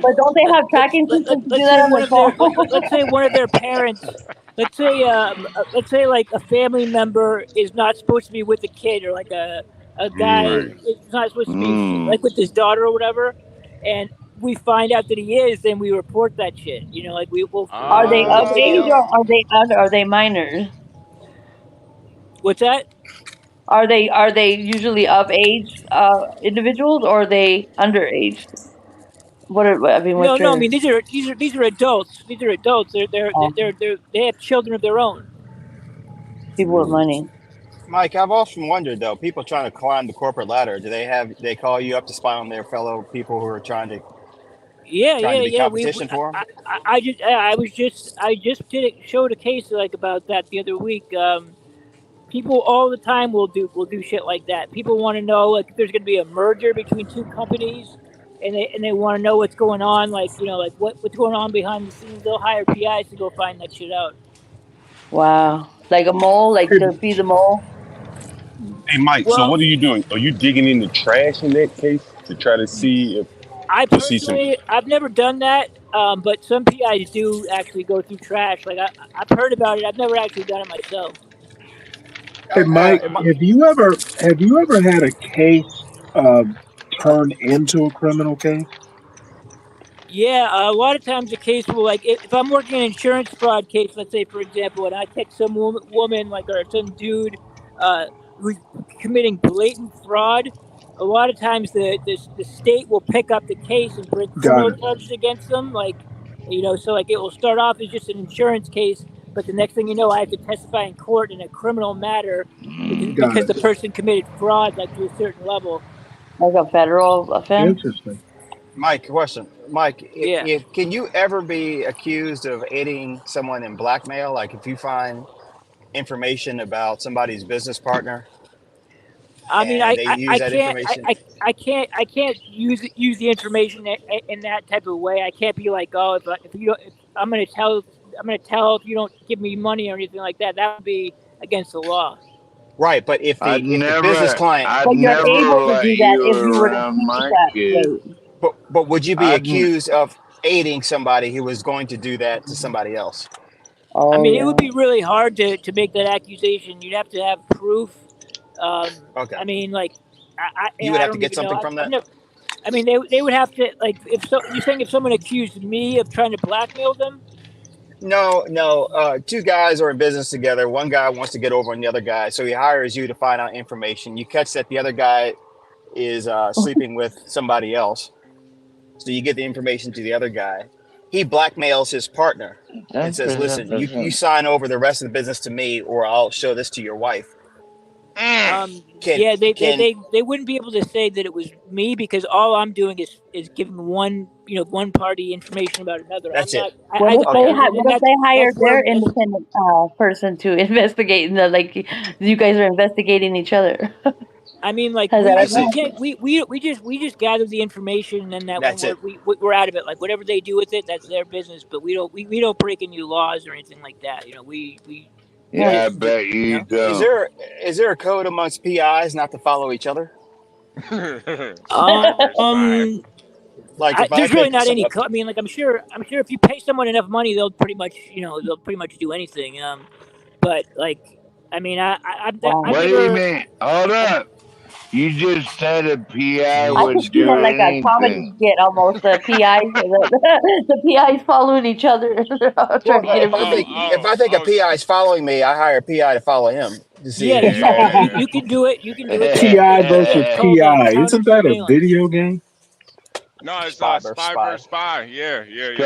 But don't they have tracking systems to do that on their phone? Let's say one of their parents. Let's say like a family member is not supposed to be with the kid, or like a a guy is not supposed to be like with his daughter or whatever, and we find out that he is, then we report that shit. You know, like we will Are they of age investigate. or are they minors? What's that? Are they usually of age individuals or are they underage? I mean, what's No. I your mean, these are adults. These are adults. They have children of their own. people with money? Mike, I've often wondered though, people trying to climb the corporate ladder, do they call you up to spy on their fellow people who are trying to be competition for them? I just showed a case like about that the other week. People all the time will do shit like that. People want to know like if there's going to be a merger between two companies, and they want to know what's going on. Like like what's going on behind the scenes. They'll hire PIs to go find that shit out. Wow, like a mole, like to be the mole. Hey, Mike. So what are you doing? Are you digging in the trash in that case to try to see if I personally, I've never done that, but some PIs do actually go through trash. Like I've heard about it. I've never actually done it myself. Hey, Mike, have you ever had a case turn into a criminal case? Yeah, a lot of times the case will like if I'm working an insurance fraud case, let's say for example, and I catch some woman like or some dude who's committing blatant fraud. A lot of times the state will pick up the case and bring criminal charges against them. Like so like it will start off as just an insurance case, but the next thing you know, I have to testify in court in a criminal matter because the person committed fraud like to a certain level. Like a federal offense. Interesting. Mike, question. Mike, yeah. Can you ever be accused of aiding someone in blackmail? Like if you find information about somebody's business partner, I mean, I can't use the information in that type of way. I can't be like, oh, if I'm going to tell if you don't give me money or anything like that. That would be against the law. Right, but if the business client, but you're able to do that if you were to teach that. But would you be accused of aiding somebody who was going to do that to somebody else? I mean, it would be really hard to make that accusation. You'd have to have proof. Okay. I mean, like, you would have to get something from that. I mean, they would have to like you're saying if someone accused me of trying to blackmail them. No. Two guys are in business together. One guy wants to get over on the other guy, so he hires you to find out information. You catch that the other guy is sleeping with somebody else, so you get the information to the other guy. He blackmails his partner and says, "Listen, you sign over the rest of the business to me, or I'll show this to your wife." They wouldn't be able to say that it was me because all I'm doing is giving one party information about another. That's it. What if they hired their independent person to investigate and like you guys are investigating each other? I mean, like we just gather the information and that we're out of it. Like whatever they do with it, that's their business. But we don't break any laws or anything like that. I bet you don't. Is there a code amongst PIs not to follow each other? There's really not any. I mean, like I'm sure if you pay someone enough money, they'll pretty much do anything. But like, I mean, Wait a minute, hold up. You just said a PI would do like anything. A comedy skit almost. The PIs following each other. If I think a PI is following me, I hire a PI to follow him. You can do it. You can do it. PI versus PI. Isn't that a video game? No, it's spy versus spy. Yeah. It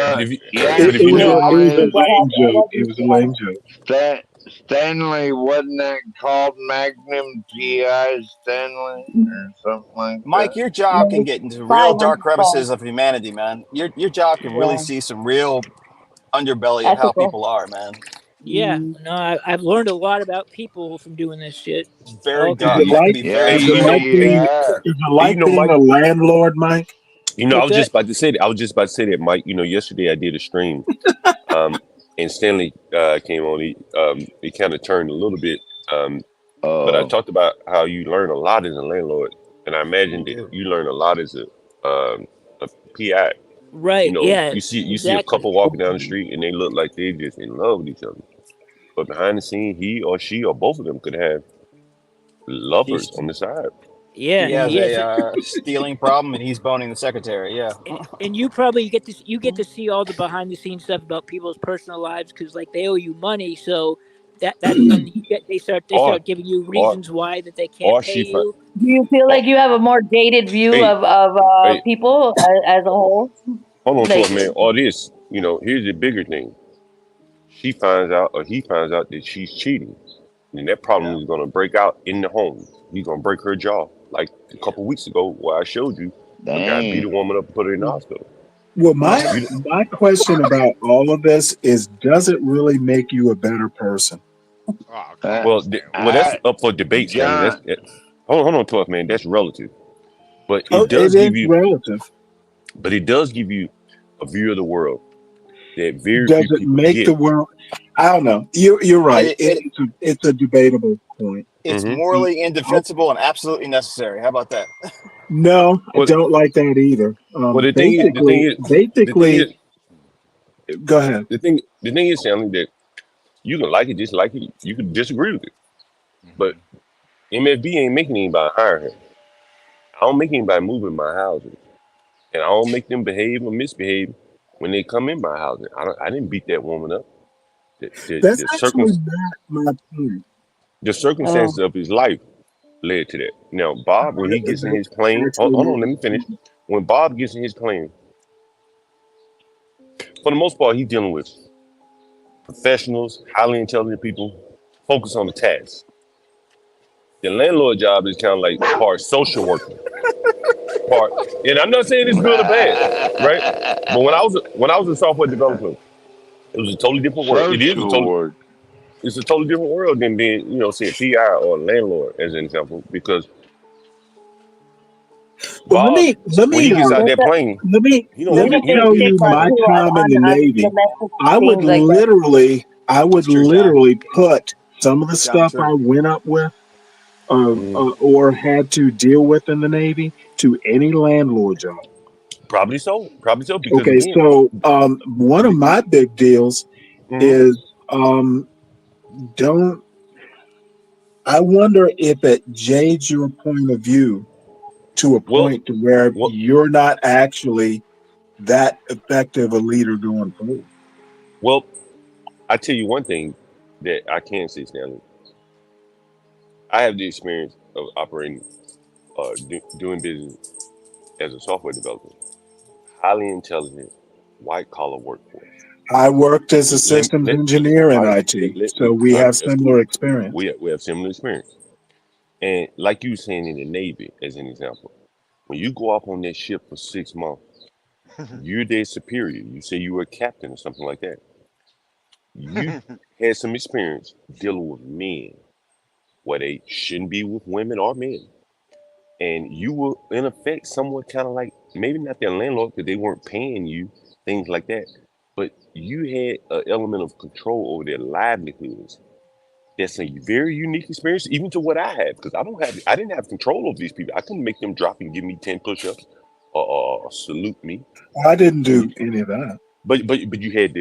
was a lame joke. Stanley, wasn't that called Magnum PI Stanley or something like that? Mike, your job can get into real dark crevices of humanity, man. Your job can really see some real underbelly of how people are, man. Yeah, no, I've learned a lot about people from doing this shit. Very dark. Is it like being a landlord, Mike? I was just about to say that, Mike. Yesterday I did a stream, and Stanley came on. He kind of turned a little bit, but I talked about how you learn a lot as a landlord, and I imagine that you learn a lot as a PI. Right. You see a couple walking down the street, and they look like they're just in love with each other, but behind the scene, he or she or both of them could have lovers on the side. Yeah, He has yes. a stealing problem, and he's boning the secretary. Yeah. And you probably get to see all the behind the scenes stuff about people's personal lives because like they owe you money, so that's when they start or giving you or reasons why that they can't or pay she find you. Do you feel or like you have a more dated view hey of hey people as a whole? hold on to Like, it, man. All this, here's the bigger thing. She finds out or he finds out that she's cheating. And that problem is gonna break out in the home. He's gonna break her jaw. Like a couple weeks ago where I showed you a guy beat a Dang. woman up and put her in the hospital. Well, my You my question about all of this is, does it really make you a better person? Oh, come on, well Stanley. that's I up for debate, Stanley. John. Hold on, 12 man. That's relative. But Oh, it it does is give you relative. a view of the world that very Does few it people make the get. world? I don't know. You're right. It's a debatable point. It's Mm-hmm. morally indefensible and absolutely necessary. How about that? No, I Well, don't like that either. the thing is, Basically, go ahead. the thing is, Stanley, that you can like it, dislike it, you can disagree with it. But MFB ain't making anybody hire her. I don't make anybody move in my housing, and I don't make them behave or misbehave when they come in my housing. I didn't beat that woman up. That's actually not my point. The circumstances of his life led to that. Now, Bob, when he gets in his plane, hold on, let me finish. When Bob gets in his plane, for the most part, he's dealing with professionals, highly intelligent people, focused on the task. The landlord job is kind of like part social worker, part, and I'm not saying it's good or bad, right? But when I was a software developer, it was a totally different world. Social work. It's a totally different world than being, say a PI or a landlord, as an example, because Well, Bob, when he gets out that plane, he don't let look me at he take don't a look at big the one crowd. too Time in the on Navy, domestic I would things like that. literally put some of the John stuff I True. went up with Mm, or had to deal with in the Navy to any landlord job. probably so, because Okay, again, so one of my big deals mhm. is don't I wonder if it jades your point of view to a well, point to where well, you're not actually that effective a leader going forward. well, I tell you one thing that I can say, Stanley. I have the experience of operating, doing business as a software developer, highly intelligent, white collar workforce. I worked as a Let, systems let, engineer in all right, IT, so we all right, have that's similar cool. experience. We have similar experience. And like you were saying in the Navy, as an example, when you go off on that ship for 6 months, you're their superior. You say you were a captain or something like that. You had some experience dealing with men where they shouldn't be with women or men. And you were, in effect, somewhat kind of like maybe not their landlord because they weren't paying you, things like that. But you had an element of control over their livelihoods. That's a very unique experience, even to what I had, because I didn't have control over these people. I couldn't make them drop and give me 10 push-ups or salute me. I didn't And do any of that. but you had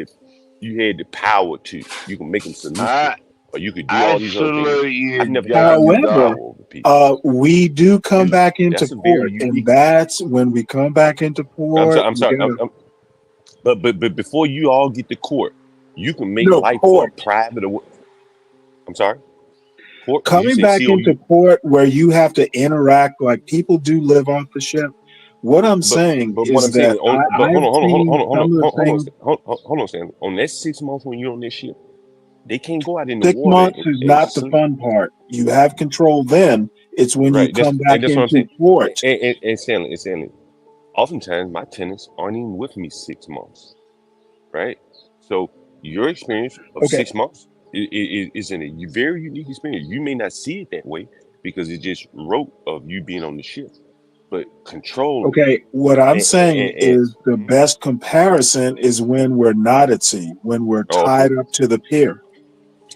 the power to. You can make them salute you, or you could do I all these other things. salute I've you, never had that John kind of power However, Doe. over people. we do come back into That's a very port, and unique. that's when we come back into I'm port. sorry. I'm We sorry. gotta But before you all get to court, you can make no life for a port. private. I'm sorry. Court. You Coming say back into COU. port where you have to interact like people do live off the ship. What I'm But saying but what is I'm saying that is, but I've seen some of the things. hold on, Stan. On that 6 months when you're on this ship, they can't go out in the 6 water months is and not the sleep. fun part. You have control then. It's when you Right. come back That's what I'm into saying. port. And Stanley. Oftentimes my tenants aren't even with me 6 months. Right. So your experience of Okay. 6 months is in a very unique experience. You may not see it that way because it just wrote of you being on the ship, but controlling Okay, what I'm saying and is the best comparison is when we're not at sea, when we're oh, okay. tied up to the pier.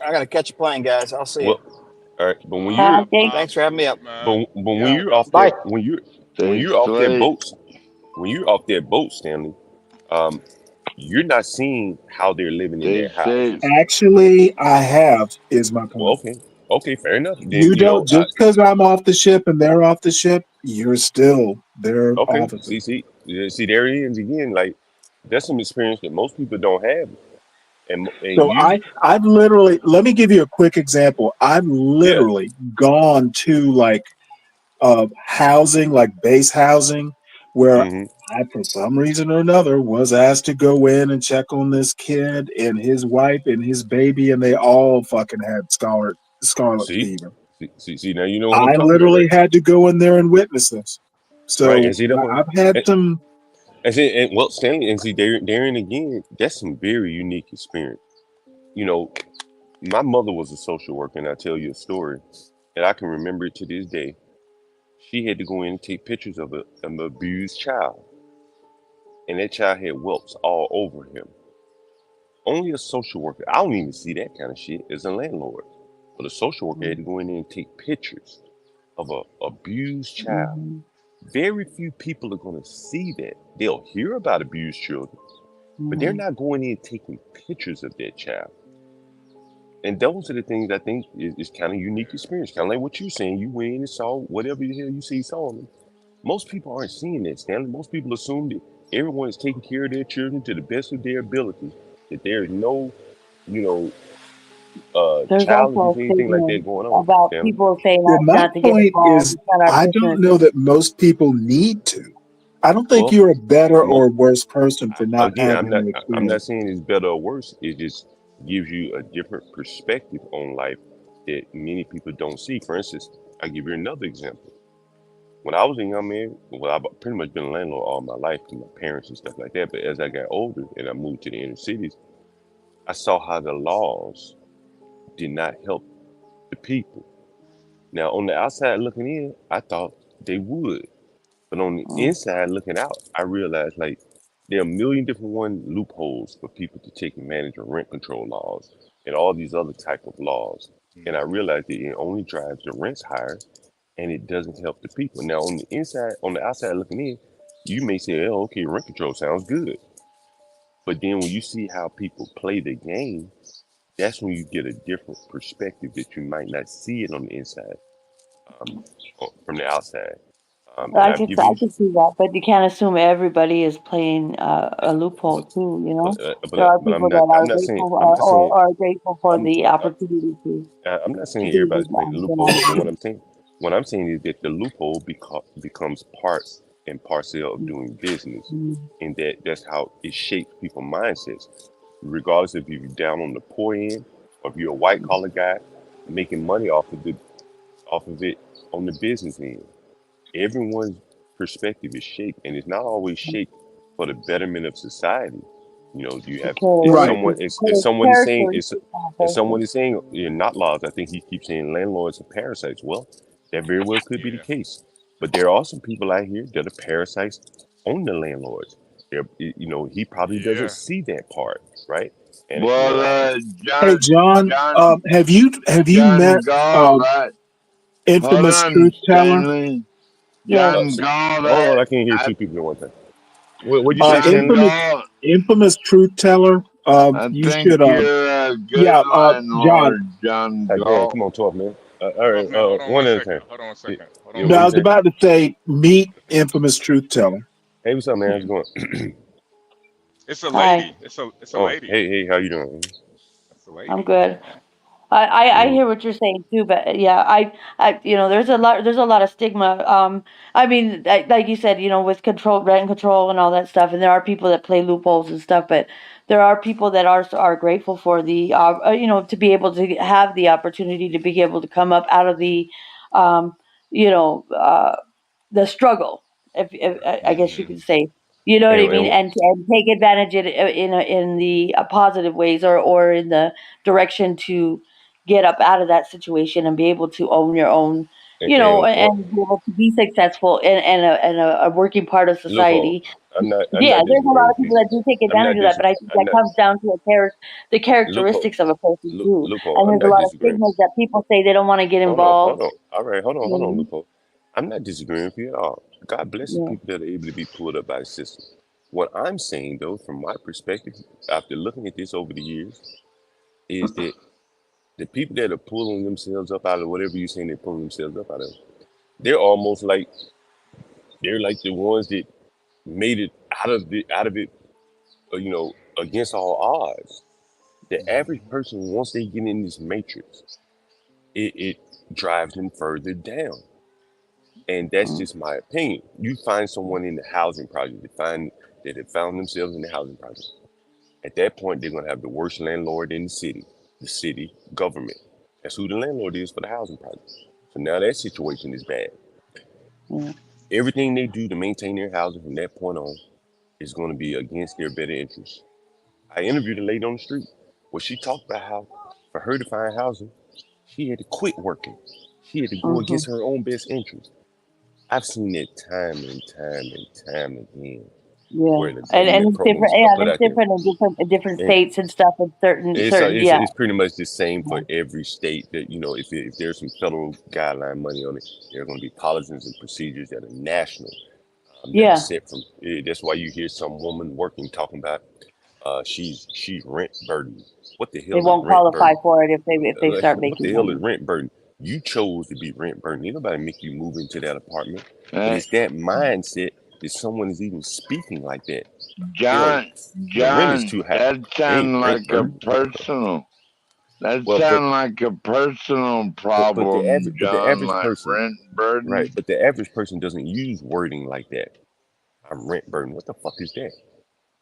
I gotta catch a plane, guys. I'll see you. Well, all right, but when you're Thanks for having me up. but when you're off Bye. that when Stay you're off that straight. boat when you're off that boat, Stanley, um, you're not seeing how they're living in Stay their house. safe. Actually, I have, is my Well, point. okay. Okay, fair enough. Then You don't just because I'm off the ship and they're off the ship, you're still their okay. officer. See, there it is again. Like that's some experience that most people don't have, and So you, I've literally, let me give you a quick example. I've yeah. literally gone to like housing, like base housing, where Mm-hmm. I, for some reason or another, was asked to go in and check on this kid and his wife and his baby, and they all fucking had scarlet See, fever. see. Now you know what I'm I talking about, right? literally had to go in there and witness this. Right, and So see that one. I've had And, some. and see, and well, Stanley, and see, Darren again. That's some very unique experience. You know, my mother was a social worker, and I tell you a story, and I can remember it to this day. She had to go in and take pictures of an abused child, and that child had whelps all over him. Only a social worker. I don't even see that kind of shit as a landlord, but a social worker had to go in there and take pictures of a abused child. Mhm. Very few people are going to see that. They'll hear about abused children, but they're Mhm. not going in taking pictures of that child. And those are the things I think is kind of unique experience. Kind of like what you're saying. You went in and saw whatever the hell you see saw them. Most people aren't seeing that, Stanley. Most people assume that everyone is taking care of their children to the best of their ability. That there is no, you know, There's child abuse, also a anything like that statement going on, about Stanley. people saying Well, my not to get point involved. is, You cannot I don't listen. know that most people need to. I don't think Well, you're a better mo- or worse person for not again, having the I'm not experience. saying it's better or worse. It just gives you a different perspective on life that many people don't see. For instance, I'll give you another example. When I was a young man, well, I've pretty much been a landlord all my life from my parents and stuff like that. But as I got older and I moved to the inner cities, I saw how the laws did not help the people. Now, on the outside looking in, I thought they would. But on the inside looking out, I realized like there are a million different loopholes for people to take advantage of rent control laws and all these other type of laws. And I realized that it only drives the rents higher and it doesn't help the people. Now on the inside, on the outside looking in, you may say, oh, okay, rent control sounds good. But then when you see how people play the game, that's when you get a different perspective that you might not see it on the inside, um, from the outside. And I've given I you, could see that, but you can't assume everybody is playing a loophole but too. You know, there are but people that I'm are not saying grateful I'm not saying or are grateful for I'm the opportunity I'm not saying to be able everybody's to playing the loophole, but understand. what I'm saying is that the loophole becomes part and parcel of doing business, and that's how it shapes people's mindsets, regardless if you're down on the poor end or if you're a white collar guy making money off of it on the business end. Everyone's perspective is shaped, and it's not always shaped for the betterment of society. You know, you have Right. if someone is saying Characteristics of a if person. someone is saying you're not laws, I think he keeps saying landlords are parasites. Well, that very well could be the case, but there are some people out here that are parasites on the landlords. They're, you know, he probably doesn't see that part, right? And you Well, know, Hey, John, have you met John Galt, uh, hold infamous on, truth teller? Stanley. Yes. John Galt, hold on, I can't hear I, two people at one time. What'd you say, John Stanley? Galt, Infamous truth teller. I You think should. you're a good Yeah. John. landlord, John Hey, Dan, Galt. come on, 12, man. All Tough right, man, hold on one one at a second. time. Hold on one Yeah, second. Hold on yeah, one No, what I you was second. say? about to say meet infamous truth teller. Hey, what's up, man? How's it going? It's a Hi, lady. It's a Oh, lady. hey, how you doing? It's a I'm lady. good. I Mm, hear what you're saying too, but yeah, there's a lot of stigma. I mean, like you said, with rent control and all that stuff, and there are people that play loopholes and stuff, but there are people that are grateful for the to be able to have the opportunity to be able to come up out of the um, you know uh, the struggle, if I guess you could say, you know what I mean, and and take advantage of it in the positive ways, or in the direction to get up out of that situation and be able to own your own, what and be able to be successful and a working part of loophole? society. I'm Yeah, not there's a disagreeing lot with of you. people that do take I'm advantage not of that, dis but I think I'm that not comes down to the loophole characteristics of a person too. loophole. And I'm there's a not lot of disagreeing. stigmas that people say they don't want to get Hold involved. on. All right, hold on, You loophole. I'm not disagreeing with you at all. God bless the know? people that are able to be pulled up by the system. What I'm saying, though, from my perspective, after looking at this over the years, is that the people that are pulling themselves up out of whatever you're saying they're pulling themselves up out of, they're almost like they're like the ones that made it out of it, against all odds. The average person, once they get in this matrix, it drives them further down. And that's just my opinion. You find someone in the housing project that have found themselves in the housing project. At that point, they're going to have the worst landlord in the city government. That's who the landlord is for the housing project. So now that situation is bad. Everything they do to maintain their housing from that point on is going to be against their better interests. I interviewed a lady on the street where she talked about how for her to find housing, she had to quit working. She had to go against her own best interest. I've seen that time and time again. Yeah, and it's different. Yeah, it's different in different states and stuff. In certain, it's pretty much the same for every state. That if there's some federal guideline money on it, there are going to be policies and procedures that are national. That are set from. That's why you hear some woman working talking about she's rent burdened. What the hell? They won't qualify for it if they start making. What the hell is rent burden? You chose to be rent burdened. Ain't nobody make you move into that apartment. But it's that mindset that someone is even speaking like that. John, the rent is too high. That sounds like a personal. That sounds like a personal problem, but the average like person, rent burden. Right, but the average person doesn't use wording like that. I'm rent burden. What the fuck is that?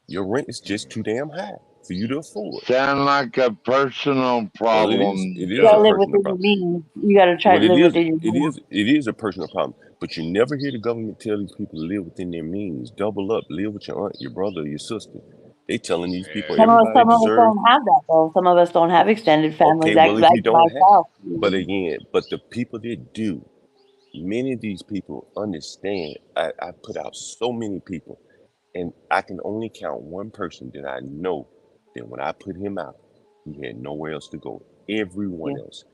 Your rent is just too damn high for you to afford. Sound like a personal problem. Well, it is you gotta live within your means. You gotta try to live within your means. It is a personal problem. But you never hear the government tell these people to live within their means. Double up. Live with your aunt, your brother, your sister. They telling these people Some of everybody us don't have that though. Some of us don't have extended families. Okay, well, if you don't myself. but the people that do, many of these people understand. I put out so many people, and I can only count one person that I know that when I put him out, he had nowhere else to go. Everyone else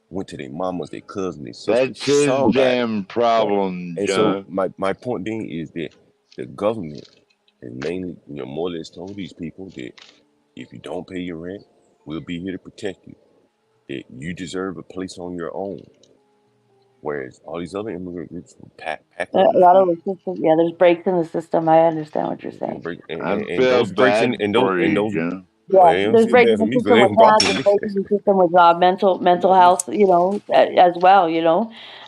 went to their mamas, their cousins, their sisters. That's his damn problem, And John. so my point being is that the government has mainly, more or less told these people that if you don't pay your rent, we'll be here to protect you. That you deserve a place on your own. Whereas all these other immigrant groups will pack A lot of the system, there's breaks in the system. I understand what you're saying. There's breaks in the system with health, there's breaks in the system with mental health, as well,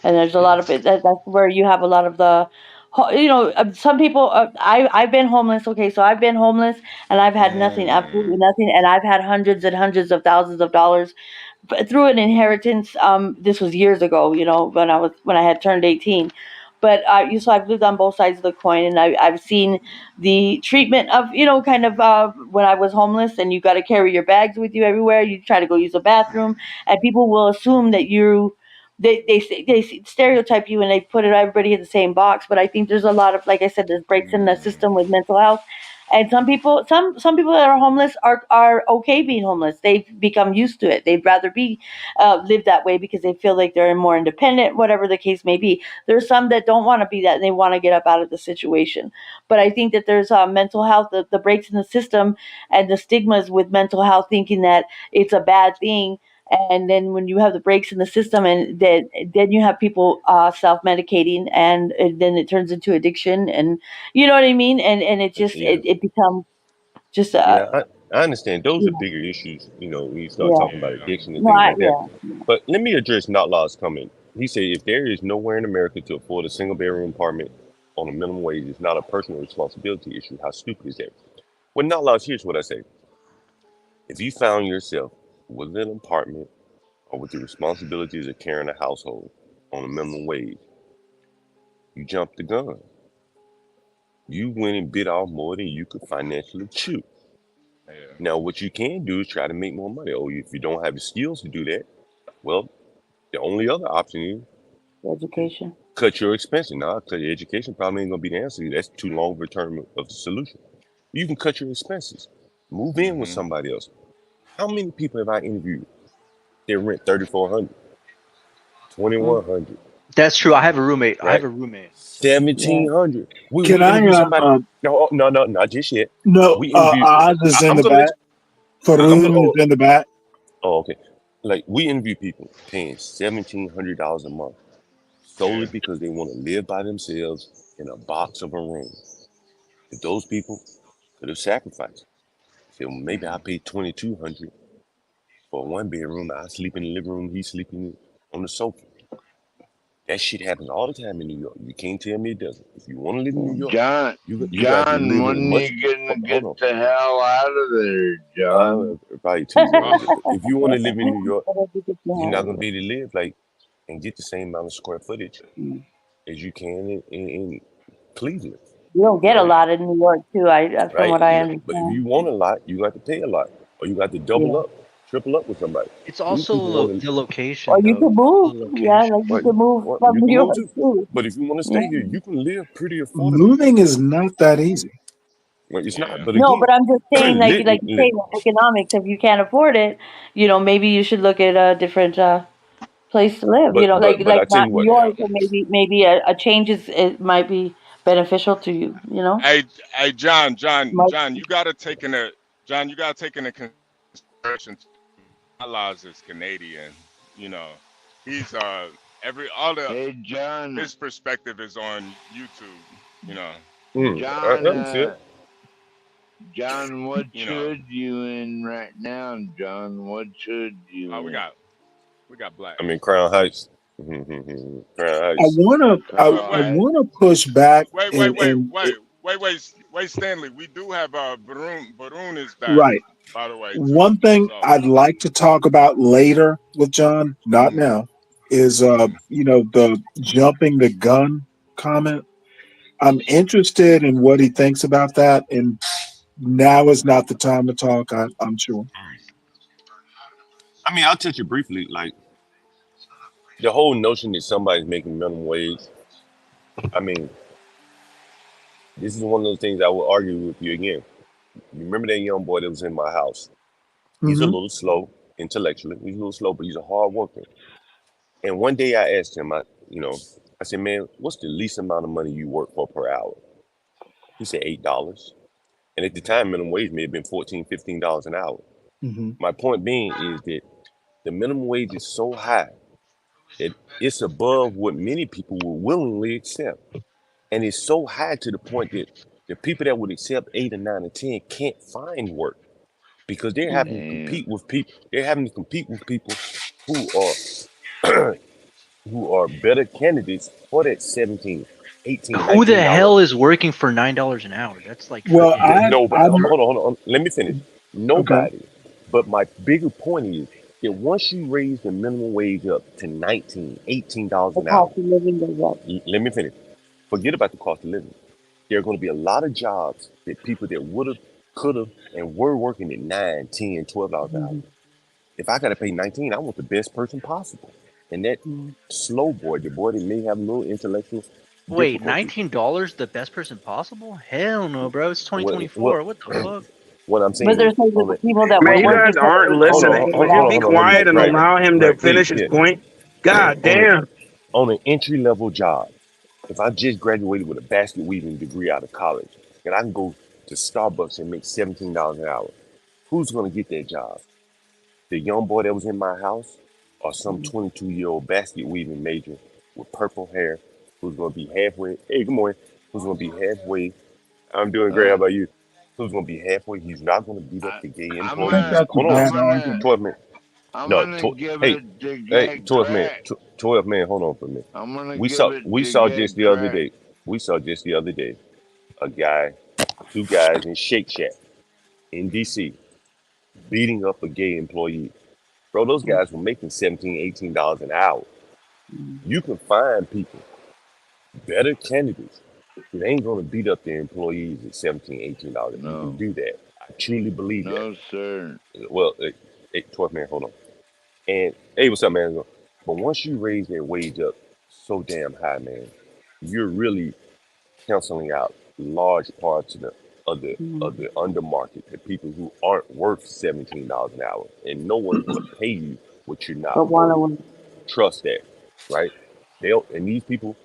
and there's a lot of it. That's where you have a lot of the, some people. I've been homeless. Okay, so I've been homeless and I've had nothing, absolutely nothing, and I've had hundreds and hundreds of thousands of dollars through an inheritance. This was years ago, when I had turned 18. But so I've lived on both sides of the coin, and I've seen the treatment of, kind of when I was homeless, and you got to carry your bags with you everywhere. You try to go use the bathroom, and people will assume that they stereotype you, and they put everybody in the same box. But I think there's a lot of, like I said, there's breaks in the system with mental health. And some people that are homeless are okay being homeless. They've become used to it. They'd rather live that way because they feel like they're more independent, whatever the case may be. There's some that don't want to be that, and they want to get up out of the situation. But I think that there's mental health, the breaks in the system, and the stigmas with mental health, thinking that it's a bad thing. And then when you have the breaks in the system, and then you have people self-medicating, and then it turns into addiction, and you know what I mean? And it just it becomes just I understand those are bigger issues, when you start talking about addiction and things like that. But let me address Notlaw's comment. He said if there is nowhere in America to afford a single bedroom apartment on a minimum wage, it's not a personal responsibility issue. How stupid is that? Well, Notlaw, here's what I say. If you found yourself with an apartment or with the responsibilities of carrying a household on a minimum wage, you jumped the gun. You went and bit off more than you could financially chew. Now, what you can do is try to make more money. If you don't have the skills to do that, well, the only other option is education. Cut your expenses. Now, cut your education probably ain't gonna be the answer. That's too long of a term of the solution. You can cut your expenses. Move in with somebody else. How many people have I interviewed? They rent $3,400, $2,100. That's true. I have a roommate. Right? $1,700. We interview somebody. No, not just yet. No, we interview. Oz is in the back. Faroon is in the back. Oh, okay. Like we interview people paying $1,700 a month solely because they want to live by themselves in a box of a room. If those people could have sacrificed, say, well, maybe I pay $2,200 for a one bedroom. I sleep in the living room. He's sleeping on the sofa. That shit happens all the time in New York. You can't tell me it doesn't. If you want to live in New York, you got to John, live in a when much. you gonna get Hold on. the hell out of there, John? Probably Tuesday. If you want to live in New York, you're not gonna be able to live like and get the same amount of square footage as you can in Cleveland. You don't get a lot in New York, too. From Right? what I But if understand. you want a lot, you got to pay a lot, or you got to double Yeah. up, triple up with somebody. It's These also people want the to. location, Or you though. can move. The Yeah, location. like you can move from You New can move York, too. too. But if you want to Yeah. stay here, you can live pretty affordably. Moving is not that easy. Well, it's not. But No, again, but I'm just saying, like you say, li- economics. If you can't afford it, maybe you should look at a different place to live. but I tell Not you New what. York, or maybe a change it might be beneficial to you. Hey, John, Might- you gotta take into consideration my laws is Canadian. You know, he's Hey, John. his perspective is on YouTube. You know, John, I see it. John, what you know. should you in right now, John? What should you We in? got black. I mean, Crown Heights. Crown Heights. I wanna push back Wait, Stanley. We do have Barun is back, right. by the way, too. One thing So I'd like to talk about later with John, not now, is the jumping the gun comment. I'm interested in what he thinks about that, and now is not the time to talk. I'm sure. I mean, I'll touch it briefly. Like the whole notion that somebody's making minimum wage. I mean, this is one of those things I will argue with you again. You remember that young boy that was in my house? He's a Mm-hmm. little slow intellectually. He's a little slow, but he's a hard worker. And one day I asked him, I said, man, what's the least amount of money you work for per hour? He said $8. And at the time, minimum wage may have been $14, $15 an hour. Mm-hmm. My point being is that the minimum wage is so high that it's above what many people will willingly accept. And it's so high to the point that the people that would accept 8 or 9 or 10 can't find work because they're having to compete with people. They're having to compete with people who are who are better candidates for that 17, 18, Who the $19. hell is working for $9 an hour? That's like Well, freaking. Nobody. Hold on. Let me finish. Okay. Nobody. But my bigger point is that once you raise the minimum wage up to $19, $18 The an hour, cost of living goes up. let me finish. Forget about the cost of living. There are going to be a lot of jobs that people that would have, could have, and were working at $9, $10, $12 an hour. If I got to pay 19, I want the best person possible. And that slow boy, the boy that may have a little intellectual Wait, difficulty. $19 the best person possible? Hell no, bro. It's 2024. What the fuck? What I'm But saying there's is, the people that Man, were you working guys aren't hold listening. on, Would you be let me, quiet and allow him to finish please, his yeah. point? God damn. On an entry level job, if I just graduated with a basket weaving degree out of college, and I can go to Starbucks and make $17 an hour, who's going to get that job? The young boy that was in my house, or some 22-year-old basket weaving major with purple hair who's going to be halfway? Hey, good morning. Who's going to be halfway? I'm doing great. How about you? Who's going to be halfway? He's not going to beat up the gay I'm employees. gonna, That's a Hold on, I'm bad gonna, argument. 12 minutes. I'm No, gonna give hey, it to hey, get 12 man, crack. 12 man, hold on for a minute. I'm gonna We give saw, it we to saw just get the other crack. day. We saw just the other day a guy, two guys in Shake Shack in DC beating up a gay employee. Bro, those guys were making $17, $18 an hour. You can find people, better candidates, that ain't gonna beat up their employees at $17, $18. You can do that. I truly believe that. No, sir. Well, hey, 12 man, hold on. And hey, what's up, man? But once you raise that wage up so damn high, man, you're really canceling out large parts of the undermarket, the people who aren't worth $17 an hour, and no one's going to pay you what you're but not wanna worth. win. Trust that, right? And these people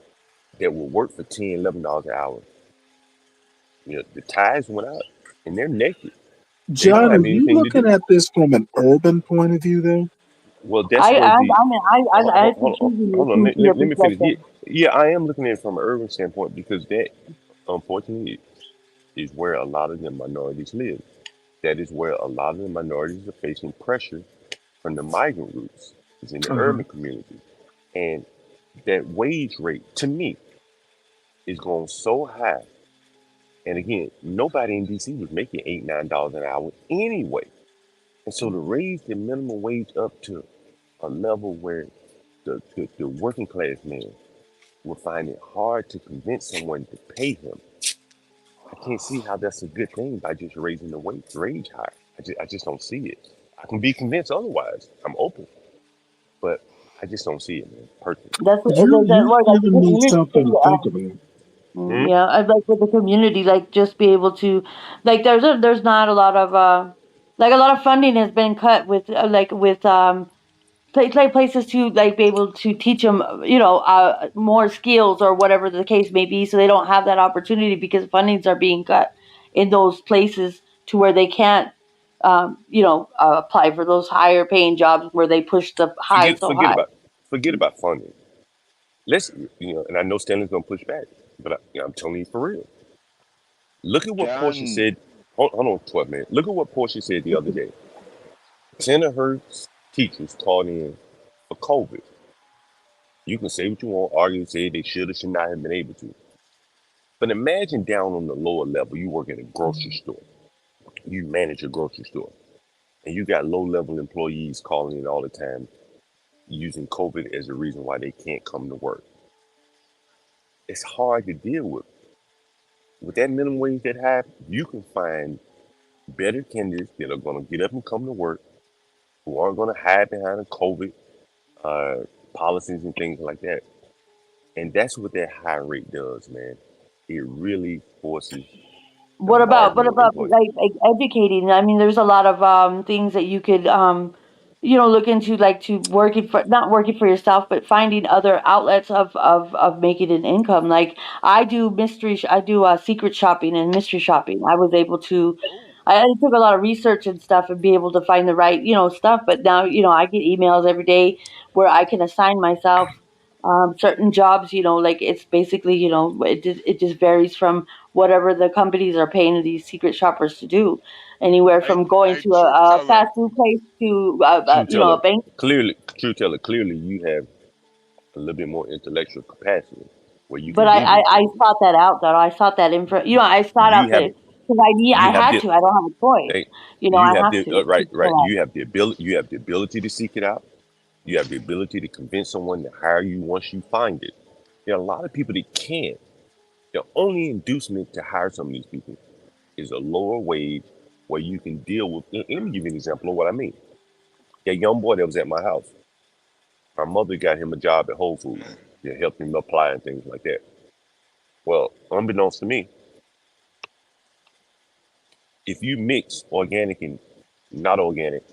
that will work for $10, $11 an hour, the ties went out, and they're naked. They don't John, have are you anything to looking do. at this from an urban point of view, though? Well, that's where the I think she's hold on. listening to your Let me finish. perspective. Yeah, I am looking at it from an urban standpoint because that, unfortunately, is where a lot of the minorities live. That is where a lot of the minorities are facing pressure from the migrant roots. Is in the urban community, and that wage rate to me is going so high. And again, nobody in DC was making $8, $9 an hour anyway. And so to raise the minimum wage up to a level where the working class man will find it hard to convince someone to pay him, I can't see how that's a good thing by just raising the wage higher. I just don't see it. I can be convinced otherwise. I'm open, but I just don't see it, man. Personally. That's You've like the given me community. something to think about. Yeah, I'd like with the community, like just be able to, like there's not a lot of like a lot of funding has been cut with like with places to like be able to teach them, more skills or whatever the case may be, so they don't have that opportunity because fundings are being cut in those places to where they can't, apply for those higher paying jobs where they push the high so high. Forget about funding. Let's, and I know Stanley's gonna push back, but I'm telling you for real. Look at what Portia said. Hold on, 12 minutes. Look at what Portia said the other day. 10 of her teachers called in for COVID. You can say what you want, argue, say they should or should not have been able to. But imagine down on the lower level, you work at a grocery store. You manage a grocery store. And you got low-level employees calling in all the time using COVID as a reason why they can't come to work. It's hard to deal with. With that minimum wage that high, you can find better candidates that are going to get up and come to work, who aren't going to hide behind the COVID policies and things like that. And that's what that high rate does, man. It really forces What about employees. like educating? I mean, there's a lot of things that you could look into, like to working for, not working for yourself, but finding other outlets of making an income. Like I do secret shopping and mystery shopping. I was able to. I took a lot of research and stuff and be able to find the right stuff. But now I get emails every day where I can assign myself certain jobs. Like it's basically it just varies from whatever the companies are paying these secret shoppers to do, anywhere from going to a fast food place to a bank. Clearly, you have a little bit more intellectual capacity where you But can do these I things. sought that out, though. I sought that info. I sought out the, because I had to. I don't have a choice. I have to. Right. You have the ability. You have the ability to seek it out. You have the ability to convince someone to hire you once you find it. There are a lot of people that can't. The only inducement to hire some of these people is a lower wage where you can deal with. Let me give you an example of what I mean. That young boy that was at my house, our mother got him a job at Whole Foods to help him apply and things like that. Well, unbeknownst to me, if you mix organic and not organic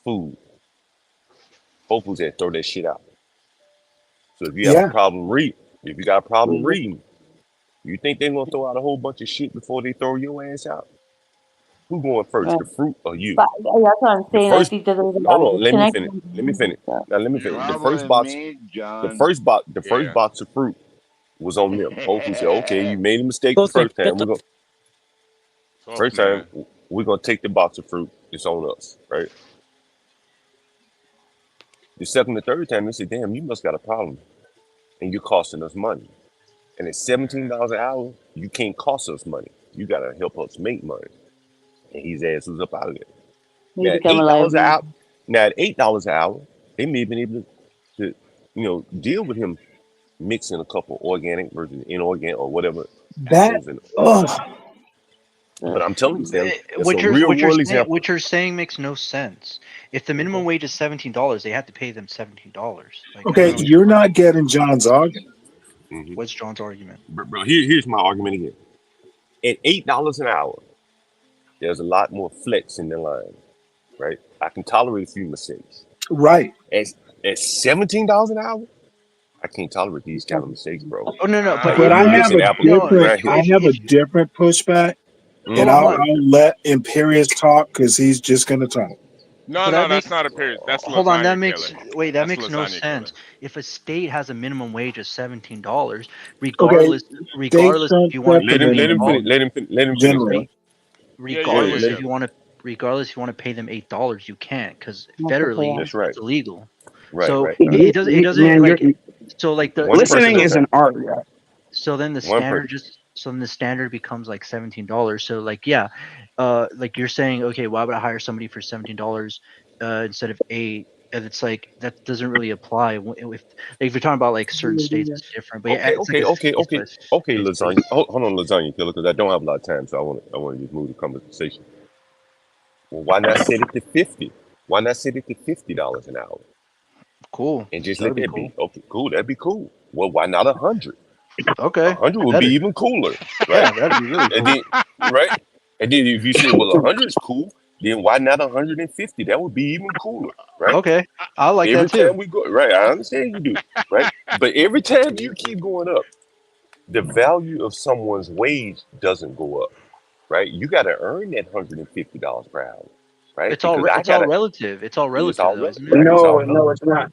food, Whole Foods had to throw that shit out. So if you have a problem reading, you think they're gonna throw out a whole bunch of shit before they throw your ass out? Who going first, Right. the fruit or you? But that's what I'm saying. I think that there's a lot Hold of on, let me disconnection. finish. Now let me finish. The John. first box of fruit was on them. Whole Foods said, okay, you made a mistake the first time. We're gonna take the box of fruit. It's on us, right? The second and third time, they said, damn, you must got a problem. And you're costing us money. And at $17 an hour, you can't cost us money. You gotta help us make money. And his ass was up out of there. Now at $8 an hour, $8 an hour, they may have been able to deal with him mixing a couple organic versus inorganic or whatever. But I'm telling you, Stanley, it's a real world example. What you're saying makes no sense. If the minimum wage is $17, they have to pay them $17. Okay, you're not getting John's argument. What's John's argument? Bro, here's my argument again. At $8 an hour, there's a lot more flex in the line, right? I can tolerate a few mistakes. Right. At $17 an hour, I can't tolerate these kind of mistakes, bro. Oh no, but I have a different pushback. And I'll let Imperious talk because he's just going to talk. No, that's not a period. That's hold on. That lasagna makes killer. that makes no lasagna sense. If a state has a minimum wage of $17, Okay, regardless states if don't you want set to the pay them minimum. Let him finish. Generally. regardless if you want to pay them $8, you can't because federally That's right. it's illegal. Right, So right. it doesn't Man, like so like the listening is an art. Yeah. so then the standard becomes like $17. So like like you're saying, okay, why would I hire somebody for $17 instead of 8? And it's like that doesn't really apply if you're talking about like certain states, it's different. But yeah, it's like Okay, lasagna. Hold on, lasagna killer, because I don't have a lot of time, so I want to just move the conversation. Well, why not set it to 50? Why not set it to $50 an hour? Cool. And just That'd let that be be. Okay, cool. That'd be cool. Well, why not 100? Okay. 100 would be even cooler, right? Yeah, that'd be really cool. And then, right? And then if you say, well, 100 is cool, then why not 150? That would be even cooler, right? Okay, I like every that too. time we go, right? I understand you do, right? But every time you keep going up, the value of someone's wage doesn't go up, right? You got to earn that $150 per hour, right? It's all relative. It's all relative, though, isn't it? Right? No, it's not.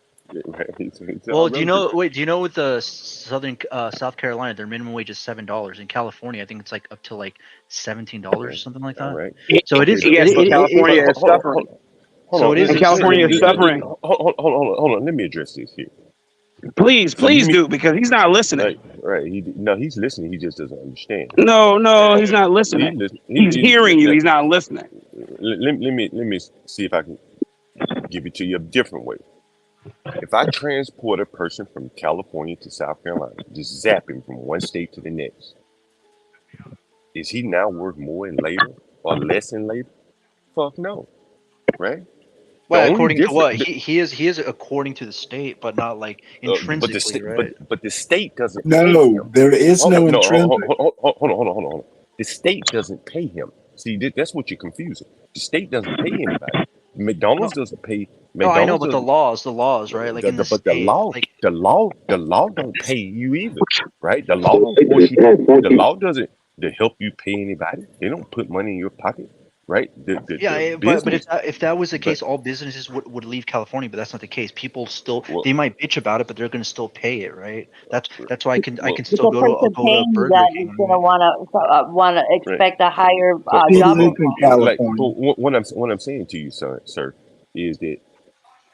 Well, do you know with the South Carolina, their minimum wage is $7. In California, I think it's like up to like $17 or something like that. Right. So it is. Yes, California is suffering. So it is. And California is suffering. Hold on. Let me address this here. Please do, because he's not listening. Right. He's listening. He just doesn't understand. No, he's not listening. He's hearing you. He's not listening. Let me see if I can give it to you a different way. If I transport a person from California to South Carolina, just zap him from one state to the next, is he now worth more in labor or less in labor? Fuck no, right? Well, according to what he is according to the state, but not like intrinsically, right? But the state doesn't. No, there is no intrinsic. Hold on. The state doesn't pay him. See, that's what you're confusing. The state doesn't pay anybody. McDonald's doesn't pay. No, I know, but the laws, right? Like in the state, the law don't pay you either, right? The law don't force you. The law doesn't to help you pay anybody. They don't put money in your pocket, right? But if that was the case, all businesses would leave California. But that's not the case. People still they might bitch about it, but they're going to still pay it, right? That's why I can still go to Burger King. Is going to want to expect a higher job. Like what I'm saying to you, sir, is that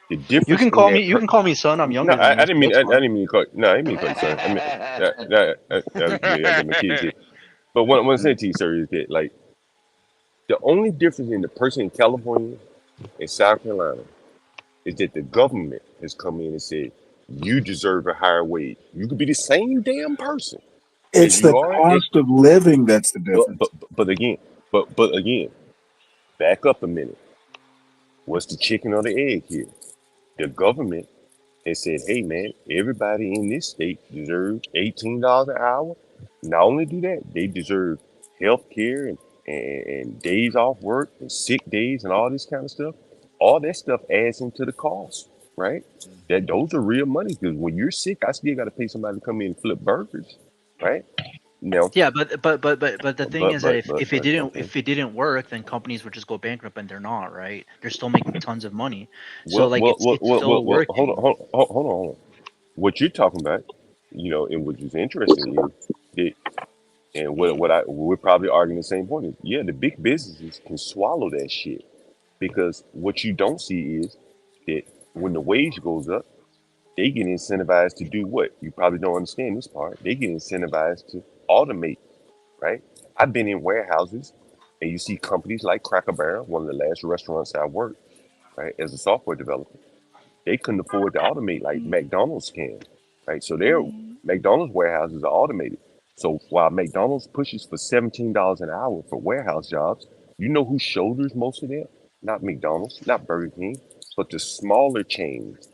the difference. You can call me son. I'm younger. No, I didn't mean to call. No, I didn't mean to call you son. I mean, I got my kids here. But what I'm saying to you, sir, is that like the only difference in the person in California and South Carolina is that the government has come in and said you deserve a higher wage. You could be the same damn person. It's the cost of living that's the difference. But again, back up a minute. What's the chicken or the egg here? The government has said, hey man, everybody in this state deserves $18 an hour. Not only do that, they deserve health care and days off work and sick days and all this kind of stuff. All that stuff adds into the cost, right? Those are real money, because when you're sick, I still got to pay somebody to come in and flip burgers, right? No. Yeah, but the thing is that if it didn't work, then companies would just go bankrupt, and they're not, right? They're still making tons of money. So like it's still working. Hold on. What you're talking about, and which is interesting is that, and we're probably arguing the same point is, yeah, the big businesses can swallow that shit, because what you don't see is that when the wage goes up, they get incentivized to do what? You probably don't understand this part. They get incentivized to automate, right? I've been in warehouses, and you see companies like Cracker Barrel, one of the last restaurants I worked, right, as a software developer. They couldn't afford to automate like McDonald's can, right? So their McDonald's warehouses are automated. So while McDonald's pushes for $17 an hour for warehouse jobs, you know who shoulders most of that? Not McDonald's, not Burger King, but the smaller chains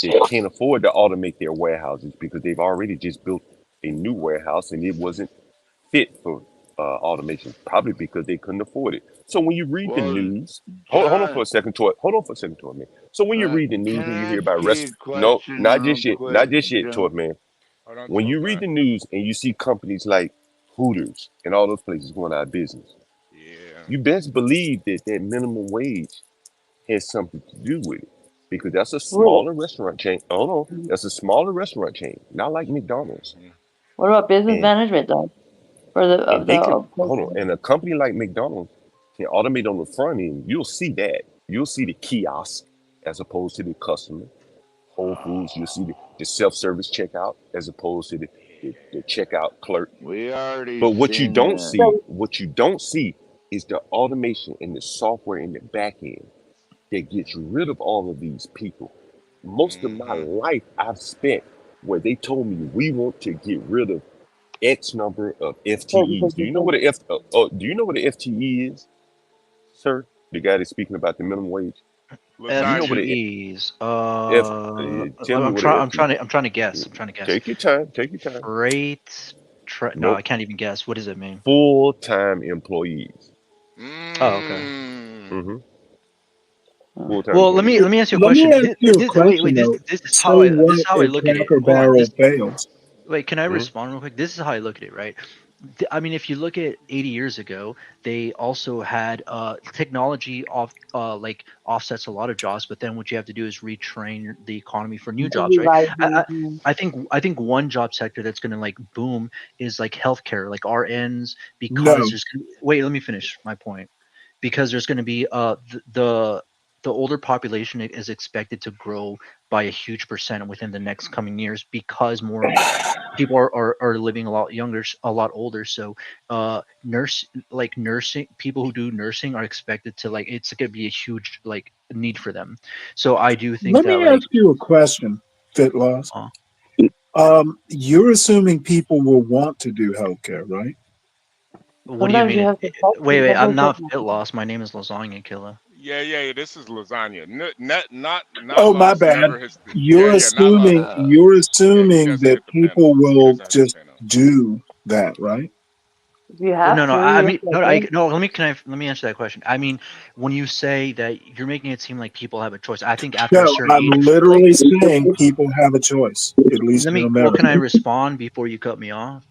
that can't afford to automate their warehouses because they've already just built a new warehouse and it wasn't fit for automation, probably because they couldn't afford it. So when you read the news, hold on for a second, Toy. Man. So when you read the news and you hear about no, not just yet, Toy, man. When you read the news and you see companies like Hooters and all those places going out of business, you best believe that that minimum wage has something to do with it, because that's a smaller restaurant chain. Hold on, that's a smaller restaurant chain, not like McDonald's. What about business And management though? For the and they can hold on, and a company like McDonald's can automate on the front end. You'll see that. You'll see the kiosk as opposed to the customer. Whole Foods, you'll see the self-service checkout as opposed to the checkout clerk. We already But what you seen don't that. see is the automation and the software in the back end that gets rid of all of these people. Most of my life I've spent where they told me we want to get rid of X number of FTEs. Do you know what a do you know what an FTE is, sir? The guy that's speaking about the minimum wage. Do you know what FTEs. tell me what an FTE. I'm trying to guess. Take your time. Take your time. Freight. No, Nope. I can't even guess. What does it mean? Full-time employees. Oh, okay. Mm-hmm. Full-time Well, let employees. me ask you a Let question. me ask you a question though. This is So how I what if look at it. Cracker Hold on. Barrel fails? Wait, can I respond real quick? This is how I look at it, right? I mean, if you look at 80 years ago, they also had technology like offsets a lot of jobs, but then what you have to do is retrain the economy for new jobs, right? I think one job sector that's going to like boom is like healthcare, like RNs, because No. wait, let me finish my point. Because there's going to be the older population is expected to grow by a huge percent within the next coming years because more people are living a lot younger, a lot older. So nursing people who do nursing are expected to like it's going to be a huge like need for them. So I do think Let that me like ask you a question, Fitloss. You're assuming people will want to do healthcare, right? what do you mean? Wait, I'm not fit lost. My name is Lasagna Killer. Yeah. This is lasagna. Not Oh, my lost. bad. Never his. You're Not lost. assuming doesn't that hit the people Panama. will just do that, right? You have No. to. I mean, no. Let me answer that question. I mean, when you say that, you're making it seem like people have a choice. I think after a No, certain I'm age, literally saying people have a choice, at least in well, can I America. respond before you cut me off?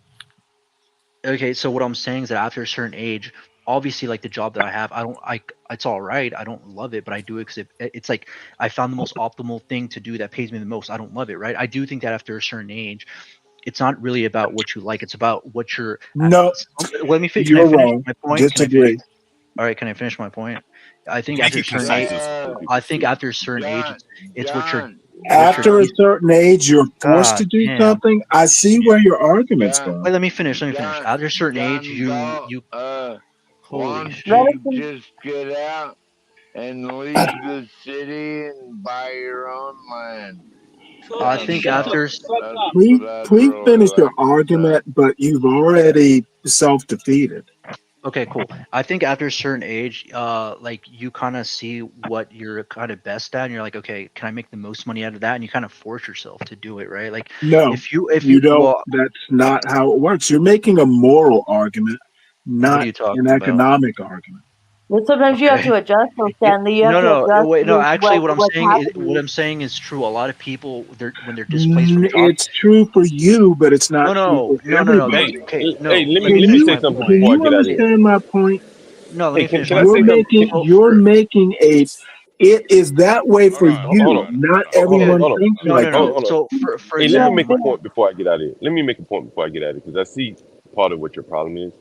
Okay, so what I'm saying is that after a certain age, obviously, like the job that I have, it's all right. I don't love it, but I do accept. It's like I found the most optimal thing to do that pays me the most. I don't love it, right? I do think that after a certain age, it's not really about what you like. It's about what you're. No, Let me. Can I you're finish wrong. my point? Can I finish? Disagree. All right, can I finish my point? I think Make after a it certain concise. age, I think after a certain age, it's what you're. After a certain age, you're forced to do Damn. something. I see where your argument's going. Wait, let me finish. After a certain age, you. Why Holy don't shit. you just get out and leave the city and buy your own land? I think after. Please finish your argument, but you've already self-defeated. Okay, cool. I think after a certain age, like you kind of see what you're kind of best at, and you're like, okay, can I make the most money out of that? And you kind of force yourself to do it, right? Like, No, if you don't. well, That's not how it works. You're making a moral argument, what are not you talking an about? economic argument. But sometimes you have to adjust, though, Stanley. You have to adjust. Wait, no. Actually, what what's happening. I'm saying is true. A lot of people, when they're displaced from jobs. It's true for you, but it's not true for No. everybody. That's okay. No, Hey, let let me me finish say my something point. before I get out of here. Understand my point? No, let me finish Can my I say point. something? You're making a. It is that way for you. Not everyone Hold on. thinks like No. you. So for Hey, let me example, make a point before I get out of here. Let me make a point before I get out of here, because I see part of what your problem is.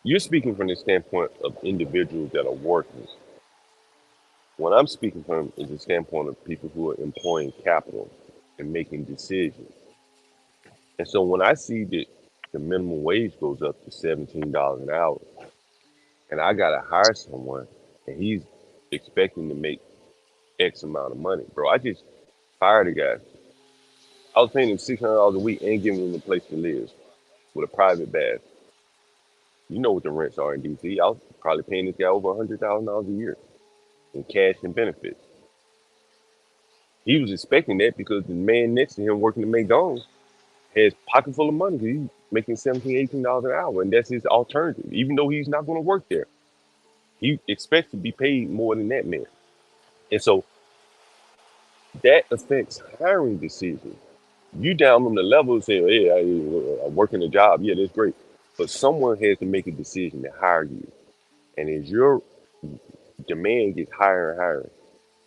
You're speaking from the standpoint of individuals that are working. What I'm speaking from is the standpoint of people who are employing capital and making decisions. And so when I see that the minimum wage goes up to $17 an hour, and I gotta hire someone, and he's expecting to make X amount of money, bro, I just fired a guy. I was paying him $600 a week and giving him a place to live with a private bath. You know what the rents are in DC. I was probably paying this guy over $100,000 a year in cash and benefits. He was expecting that because the man next to him working at McDonald's has pocket full of money because he's making $17, $18 an hour, and that's his alternative. Even though he's not going to work there, he expects to be paid more than that man. And so that affects hiring decisions. You down on the level saying, hey, I'm working a job. Yeah, that's great. But someone has to make a decision to hire you. And as your demand gets higher and higher,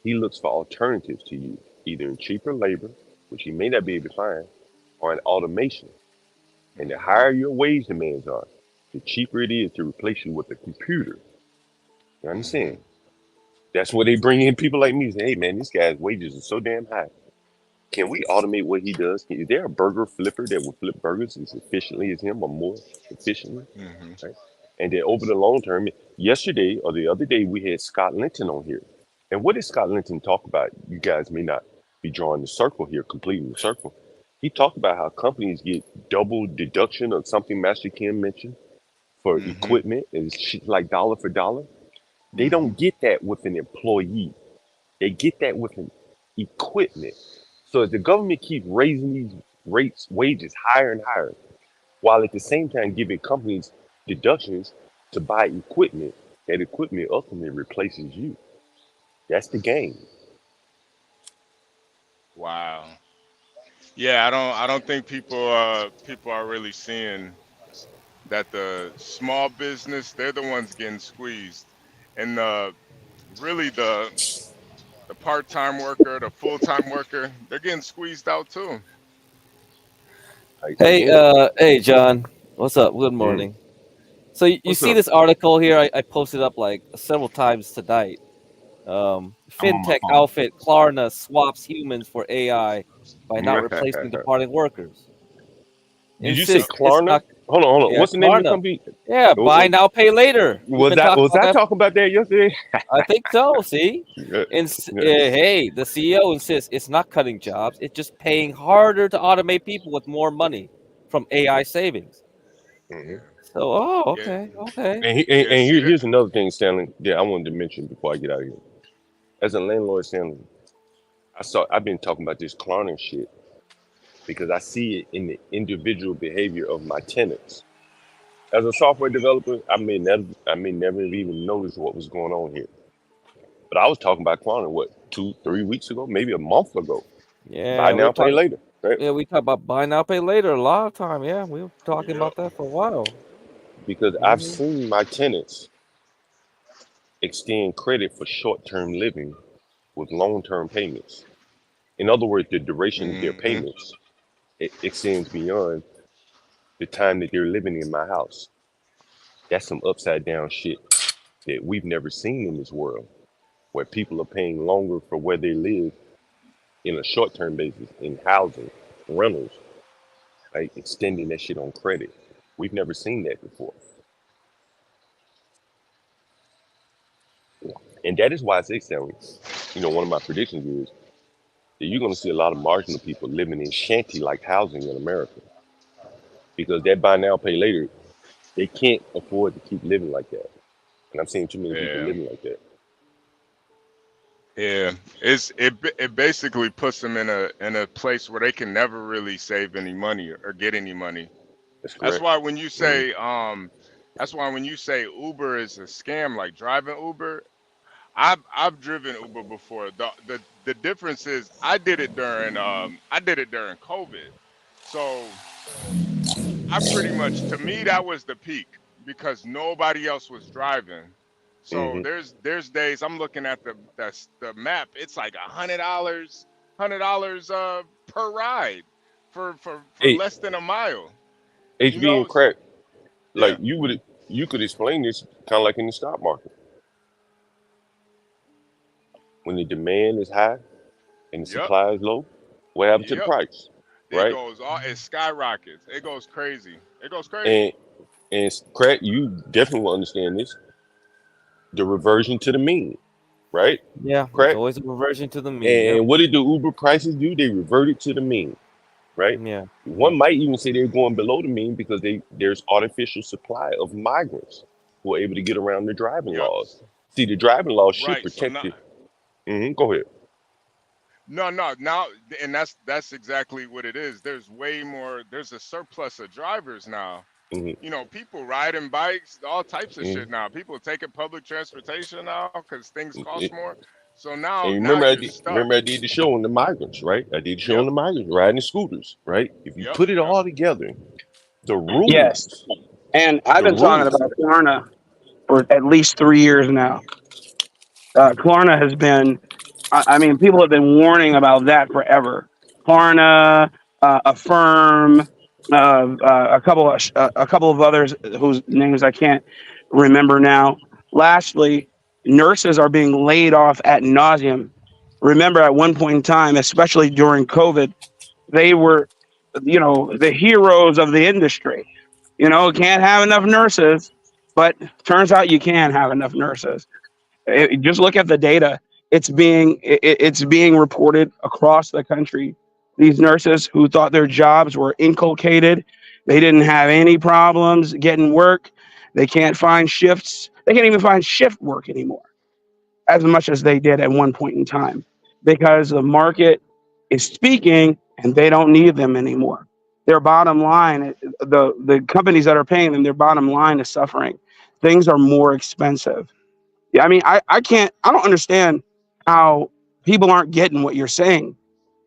he looks for alternatives to you, either in cheaper labor, which he may not be able to find, or in automation. And the higher your wage demands are, the cheaper it is to replace you with a computer. You understand? That's where they bring in people like me and say, hey man, this guy's wages are so damn high. Can we automate what he does? Is there a burger flipper that will flip burgers as efficiently as him or more efficiently? Right? And then over the long term, yesterday or the other day, we had Scott Linton on here. And what did Scott Linton talk about? You guys may not be drawing the circle here, completing the circle. He talked about how companies get double deduction of something Master Kim mentioned for equipment and shit like dollar for dollar. They don't get that with an employee. They get that with an equipment. So as the government keeps raising these wages higher and higher, while at the same time giving companies deductions to buy equipment, that equipment ultimately replaces you. That's the game. Wow. Yeah, I don't think people are really seeing that the small business, they're the ones getting squeezed, and really the part-time worker, the full-time worker, they're getting squeezed out too. Hey, John. What's up? Good morning. So you see this article here? I posted up like several times tonight. Fintech outfit Klarna swaps humans for AI by not replacing departing workers. Did you say Klarna? Hold on. Yeah, What's the name of the Klarna. company? Yeah, buy now, pay later. Was I talking about that yesterday? I think so. See, hey, the CEO insists it's not cutting jobs; it's just paying harder to automate people with more money from AI savings. So, okay. And here's another thing, Stanley, that I wanted to mention before I get out of here. As a landlord, Stanley, I've been talking about this Klarna shit because I see it in the individual behavior of my tenants. As a software developer, I may never have even noticed what was going on here. But I was talking about Klarna, 2-3 weeks ago, maybe a month ago. Yeah, buy now, pay later. Right? Yeah, we talk about buy now, pay later a lot of time. Yeah, we were talking about that for a while. Because I've seen my tenants extend credit for short-term living with long-term payments. In other words, the duration of their payments extends beyond the time that they're living in my house. That's some upside down shit that we've never seen in this world, where people are paying longer for where they live in a short-term basis, in housing, rentals, like extending that shit on credit. We've never seen that before. And that is why I say, Stanley, one of my predictions is that you're going to see a lot of marginal people living in shanty-like housing in America. Because that buy now, pay later, they can't afford to keep living like that. And I'm seeing too many people living like that. Yeah, it basically puts them in a place where they can never really save any money or get any money. That's why when you say Uber is a scam, like driving Uber, I've driven Uber before. The difference is I did it during COVID. So I pretty much, to me, that was the peak because nobody else was driving. So there's days I'm looking at the map. It's like $100 per ride for less than a mile. HB and crack, like you could explain this kind of like in the stock market. When the demand is high and the supply is low, what happens to the price? Right? It skyrockets. It goes crazy. And crack, you definitely will understand this. The reversion to the mean, right? Yeah, crack. It's always a reversion to the mean. And what did the Uber prices do? They reverted to the mean, right? Yeah. One might even say they're going below the mean because there's artificial supply of migrants who are able to get around the driving laws. See, the driving laws should protect you. Go ahead. No, now, and that's exactly what it is. There's a surplus of drivers now. People riding bikes, all types of shit now. People taking public transportation now because things cost more. So now, and remember, I did the show on the migrants, right? I did the show on the migrants riding the scooters, right? If you put it all together, the rules. Yes, and I've been talking about Klarna. for at least 3 years now. Klarna has been, I mean, people have been warning about that forever. Klarna, Affirm, a couple of others whose names I can't remember now. Lastly, nurses are being laid off ad nauseum. Remember, at one point in time, especially during COVID, they were, the heroes of the industry. Can't have enough nurses, but turns out you can have enough nurses. Just look at the data. It's being reported across the country. These nurses who thought their jobs were inculcated, they didn't have any problems getting work. They can't find shifts. They can't even find shift work anymore, as much as they did at one point in time, because the market is speaking and they don't need them anymore. Their bottom line, the companies that are paying them, their bottom line is suffering. Things are more expensive. Yeah, I mean, I don't understand how people aren't getting what you're saying,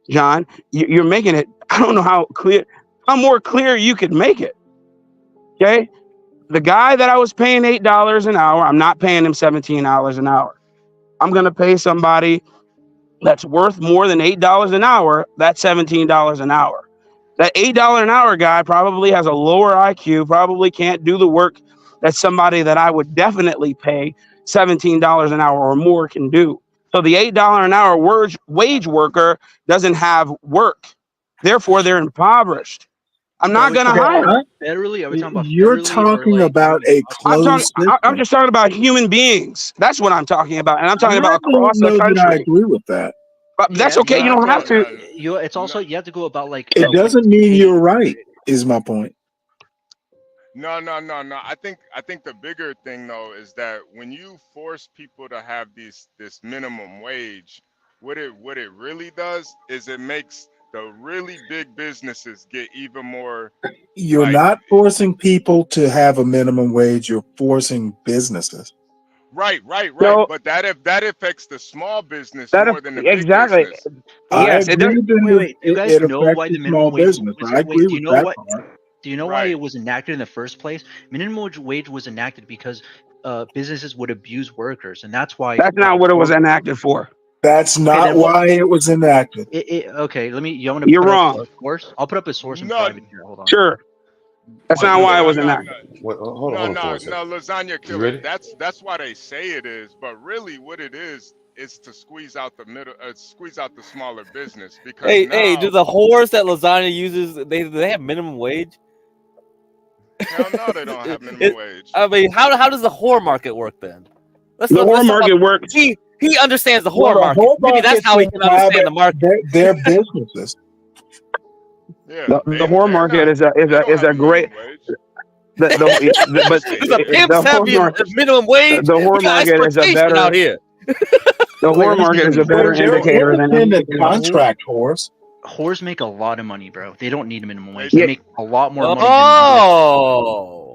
John. You're making it, I don't know how more clear you could make it. Okay? The guy that I was paying $8 an hour, I'm not paying him $17 an hour. I'm going to pay somebody that's worth more than $8 an hour, that's $17 an hour. That $8 an hour guy probably has a lower IQ, probably can't do the work that somebody that I would definitely pay $17 an hour or more can do. So the $8 an hour wage worker doesn't have work. Therefore, they're impoverished. I'm not going to hire them. Federally? Are we talking about You're federally talking or like about a closed system. I'm just talking about human beings. That's what I'm talking about. And I'm talking about across the country. That I agree with that. But that's okay. You don't have to. It's also, you have to go about like. It doesn't mean you're right, is my point. No. I think the bigger thing though is that when you force people to have this minimum wage, what it really does is it makes the really big businesses get even more. You're not forcing people to have a minimum wage. You're forcing businesses. Right. But that affects the small business more than the big business. Yes, it does. Wait. You guys know why the minimum wage? I agree with that part. Do you know why it was enacted in the first place? Minimum wage was enacted because businesses would abuse workers, and that's why. That's not what it was enacted for. That's not why it was enacted. Okay, You're wrong. I'll put up a source in private here. Hold on. Sure. That's not why it was enacted. Hold on. No, lasagna killer. That's why they say it is, but really, what it is to squeeze out the middle, squeeze out the smaller business. Because hey, do the whores that lasagna uses they have minimum wage? Hell no, they don't have minimum wage. I mean, how does the whore market work then? The whore market works. He understands the whore market. Maybe that's how he can understand the market. They're businesses. Yeah, the whore market is a great. But the pimps have minimum wage. The whore market is a better out here. The whore market is a better indicator than contract whores. Whores make a lot of money, bro. They don't need a minimum wage. They make a lot more money.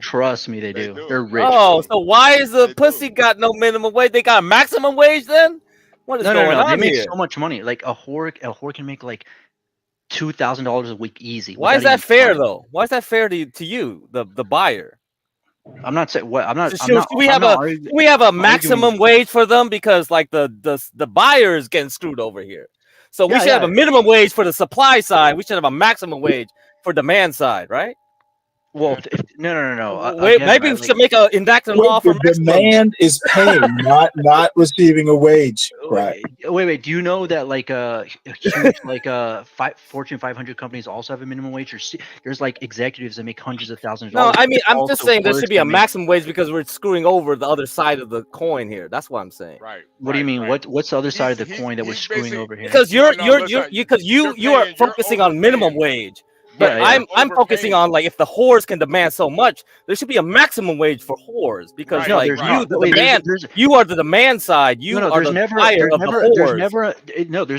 Trust me, they do. They're rich. Oh, so why is the pussy got no minimum wage? They got a maximum wage then? What is going on They make here? so much money. Like a whore can make like $2,000 a week easy. Why is that fair though? Why is that fair to you, the buyer? I'm not saying what I'm not. We have a maximum wage for them because like the buyer is getting screwed over here. So we should have a minimum wage for the supply side. We should have a maximum wage for demand side, right? Well, no. Maybe we should make a enact a law for the demand is paying, not receiving a wage. Right. Wait. Do you know that like huge Fortune 500 companies also have a minimum wage? There's like executives that make hundreds of thousands of dollars. No, I mean I'm just saying there should be a maximum wage because we're screwing over the other side of the coin here. That's what I'm saying. Right. What do you mean? Right. What's the other side of the coin that we're screwing over here? Because you are focusing on minimum wage. But I'm focusing on like if the whores can demand so much, there should be a maximum wage for whores because you are the demand side. There's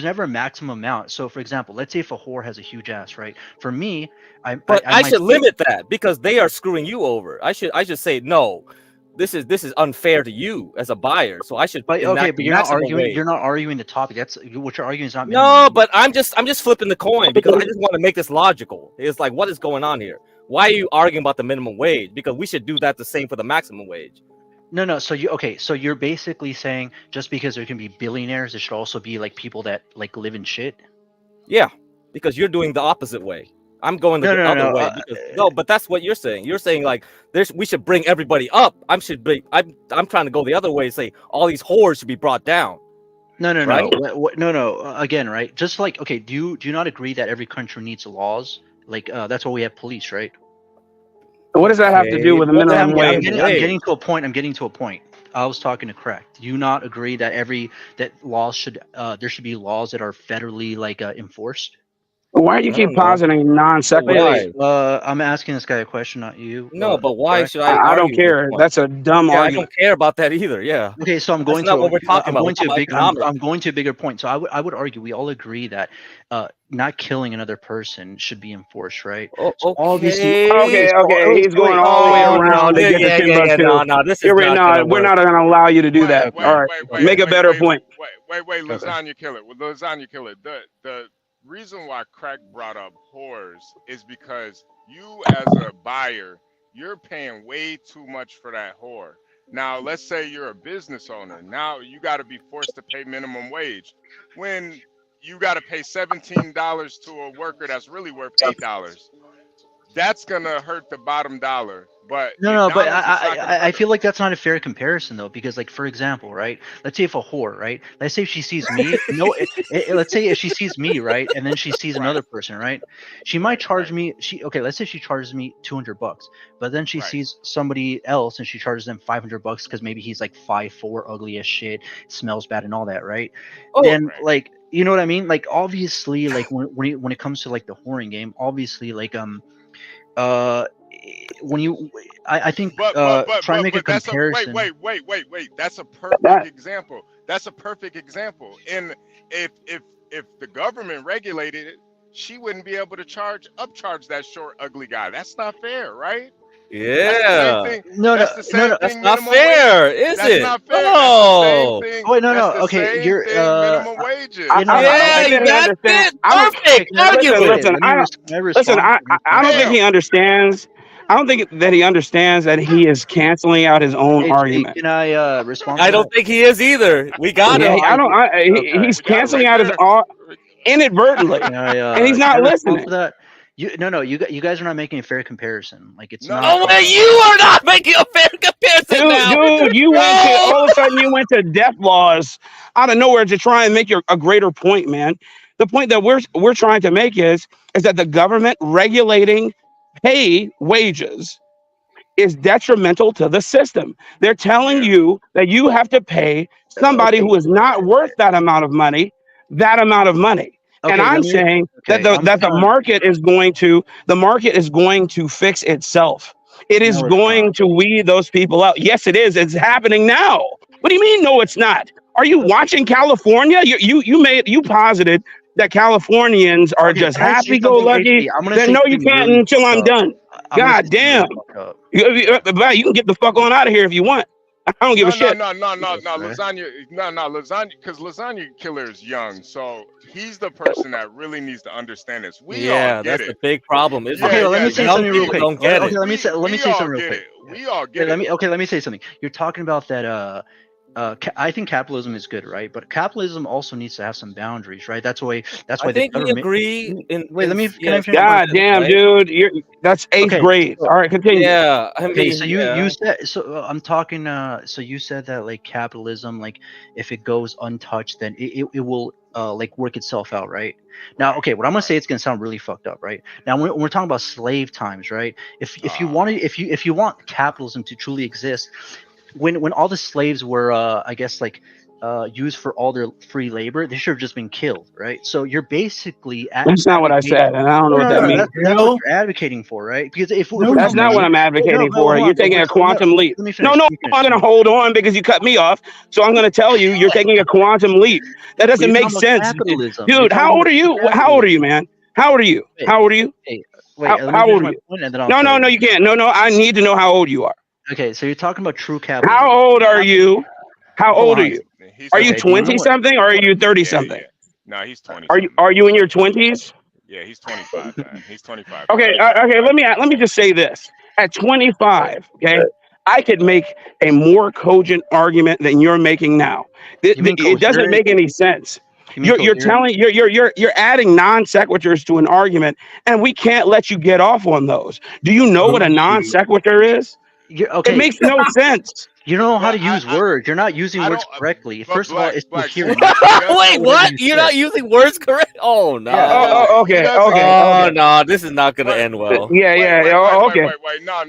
never a maximum amount. So for example, let's say if a whore has a huge ass, right? For me, I should limit that because they are screwing you over. I should say no. This is unfair to you as a buyer, so I should. But you're not arguing. You're not arguing the topic. That's what you're arguing is not. No, but I'm just flipping the coin because I just want to make this logical. It's like, what is going on here? Why are you arguing about the minimum wage? Because we should do that the same for the maximum wage. No. So you're basically saying just because there can be billionaires, there should also be like people that like live in shit. Yeah, because you're doing the opposite way. I'm going the other way because but that's what you're saying. You're saying like we should bring everybody up. I'm trying to go the other way and say all these whores should be brought down. No. Right? No. Again, right? Just like do you not agree that every country needs laws? Like that's why we have police, right? What does that have to do with a minimum wage? I'm getting to a point. I was talking to correct. Do you not agree that laws should there should be laws that are federally like enforced? Why do you keep positing non sequiturs? Wait. I'm asking this guy a question, not you. No, but why should I? I don't care. That's a dumb argument. I don't care about that either. Yeah. Okay, so I'm going to a bigger point. So I would argue we all agree that not killing another person should be enforced, right? Oh, so okay. He's going all the way around to get to Timbuktu. No, this is we're not going to allow you to do that. All right, make a better point. Wait, lasagna killer. With lasagna killer, the reason why Crack brought up whores is because you as a buyer, you're paying way too much for that whore. Now, let's say you're a business owner. Now you got to be forced to pay minimum wage when you got to pay $17 to a worker that's really worth $8. That's gonna hurt the bottom dollar. But but I feel like that's not a fair comparison though, because like for example, right? Let's say if a whore, right? Let's say if she sees me, let's say if she sees me, right, and then she sees another person, right? She might charge me. Let's say she charges me $200, but then she sees somebody else and she charges them $500 because maybe he's like 5'4", ugly as shit, smells bad and all that, right? Like you know what I mean? Like obviously, like when it comes to like the whoring game, obviously like when you I think try to make a comparison. Wait. That's a perfect example. That's a perfect example. And if the government regulated it, she wouldn't be able to upcharge that short, ugly guy. That's not fair, right? Yeah. That's not fair, is it? Not fair. No. Wait, no. Okay, you're minimum wages. That's perfect argument. Listen, I don't think he understands. I don't think that he understands that he is canceling out his own argument. Can I respond? I don't think he is either. We got him. He's canceling out his inadvertently, and he's not listening. You guys are not making a fair comparison. Like it's not. No way, you are not making a fair comparison. Dude, you went to all of a sudden you went to death laws out of nowhere to try and make a greater point, man. The point that we're trying to make is that the government regulating pay wages is detrimental to the system. They're telling you that you have to pay somebody who is not worth that amount of money. And I'm saying that the market is going to fix itself. It is going to weed those people out. Yes, it is. It's happening now. What do you mean? No, it's not. Are you watching California? You posited that Californians are just happy-go-lucky. No, you can't until I'm done. God damn. You can get the fuck on out of here if you want. I don't give a shit. No, lasagna, because lasagna killer is young, so he's the person that really needs to understand this. We all get that's it. the big problem. Let me say something real quick. Don't get it. Let me say something real quick. We all get it. Let me say something. You're talking about that. I think capitalism is good, right? But capitalism also needs to have some boundaries, right? That's why. I think we agree. God damn, dude, that's eighth grade. All right, continue. Yeah. So you said so. I'm talking. So you said that like capitalism, like if it goes untouched, then it will like work itself out, right? Now, okay, what I'm gonna say, it's gonna sound really fucked up, right? Now, when we're talking about slave times, right? If you want capitalism to truly exist, when all the slaves were I guess like used for all their free labor, they should have just been killed, right? So you're basically that's not what I said, and I don't know what that means. That's what you're advocating for, right? Because that's not what I'm advocating for. You're taking a quantum leap. No, I'm gonna hold on because you cut me off. So I'm gonna tell you, you're taking a quantum leap. That doesn't make sense, dude. How old are you? How old are you, man? How old are you? How old are you? How old are you? No, you can't. No, I need to know how old you are. Okay, so you're talking about true capitalism. How old are you? How old are you? Are you 20 something or are you 30 something? No, he's 20. Are you in your 20s? Yeah, he's 25. Man. He's 25. Okay. Let me just say this. At 25, okay, I could make a more cogent argument than you're making now. It doesn't make any sense. You're adding non sequiturs to an argument, and we can't let you get off on those. Do you know what a non sequitur is? Okay. It makes no sense. You don't know how to use words. You're not using words correctly. First of all, it's coherent. Wait, what? You're not using words correct? Oh no. Okay. Oh no, this is not gonna end well. Okay. Wait. No.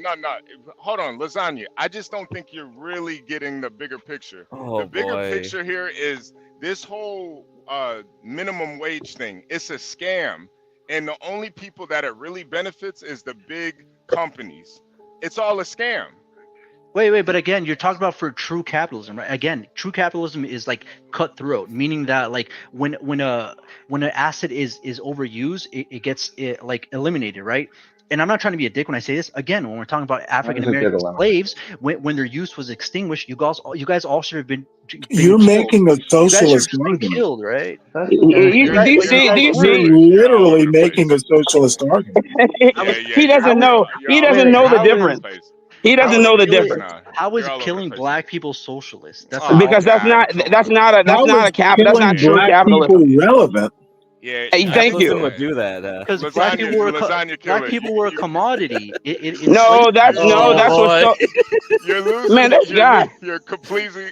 Hold on, Lasagna. I just don't think you're really getting the bigger picture. Oh, the bigger boy. picture here is this whole minimum wage thing. It's a scam, and the only people that it really benefits is the big companies. It's all a scam. Wait, but again, you're talking about for true capitalism, right? Again, true capitalism is like cutthroat, meaning that like when an asset is overused, it gets like eliminated, right? And I'm not trying to be a dick when I say this. Again, when we're talking about African American slaves, when their use was extinguished, you guys all should have been You're killed. making a socialist You guys should have been argument. killed, right? Do you see? You're literally making a socialist argument. He doesn't know. He doesn't know the difference. He doesn't know the difference. How is killing black people socialist? Because that's not a cap. That's not true capitalism. Relevant. Yeah, thank you. Would do that because black people were a commodity. That's what. You're losing. Man, this guy. You're completely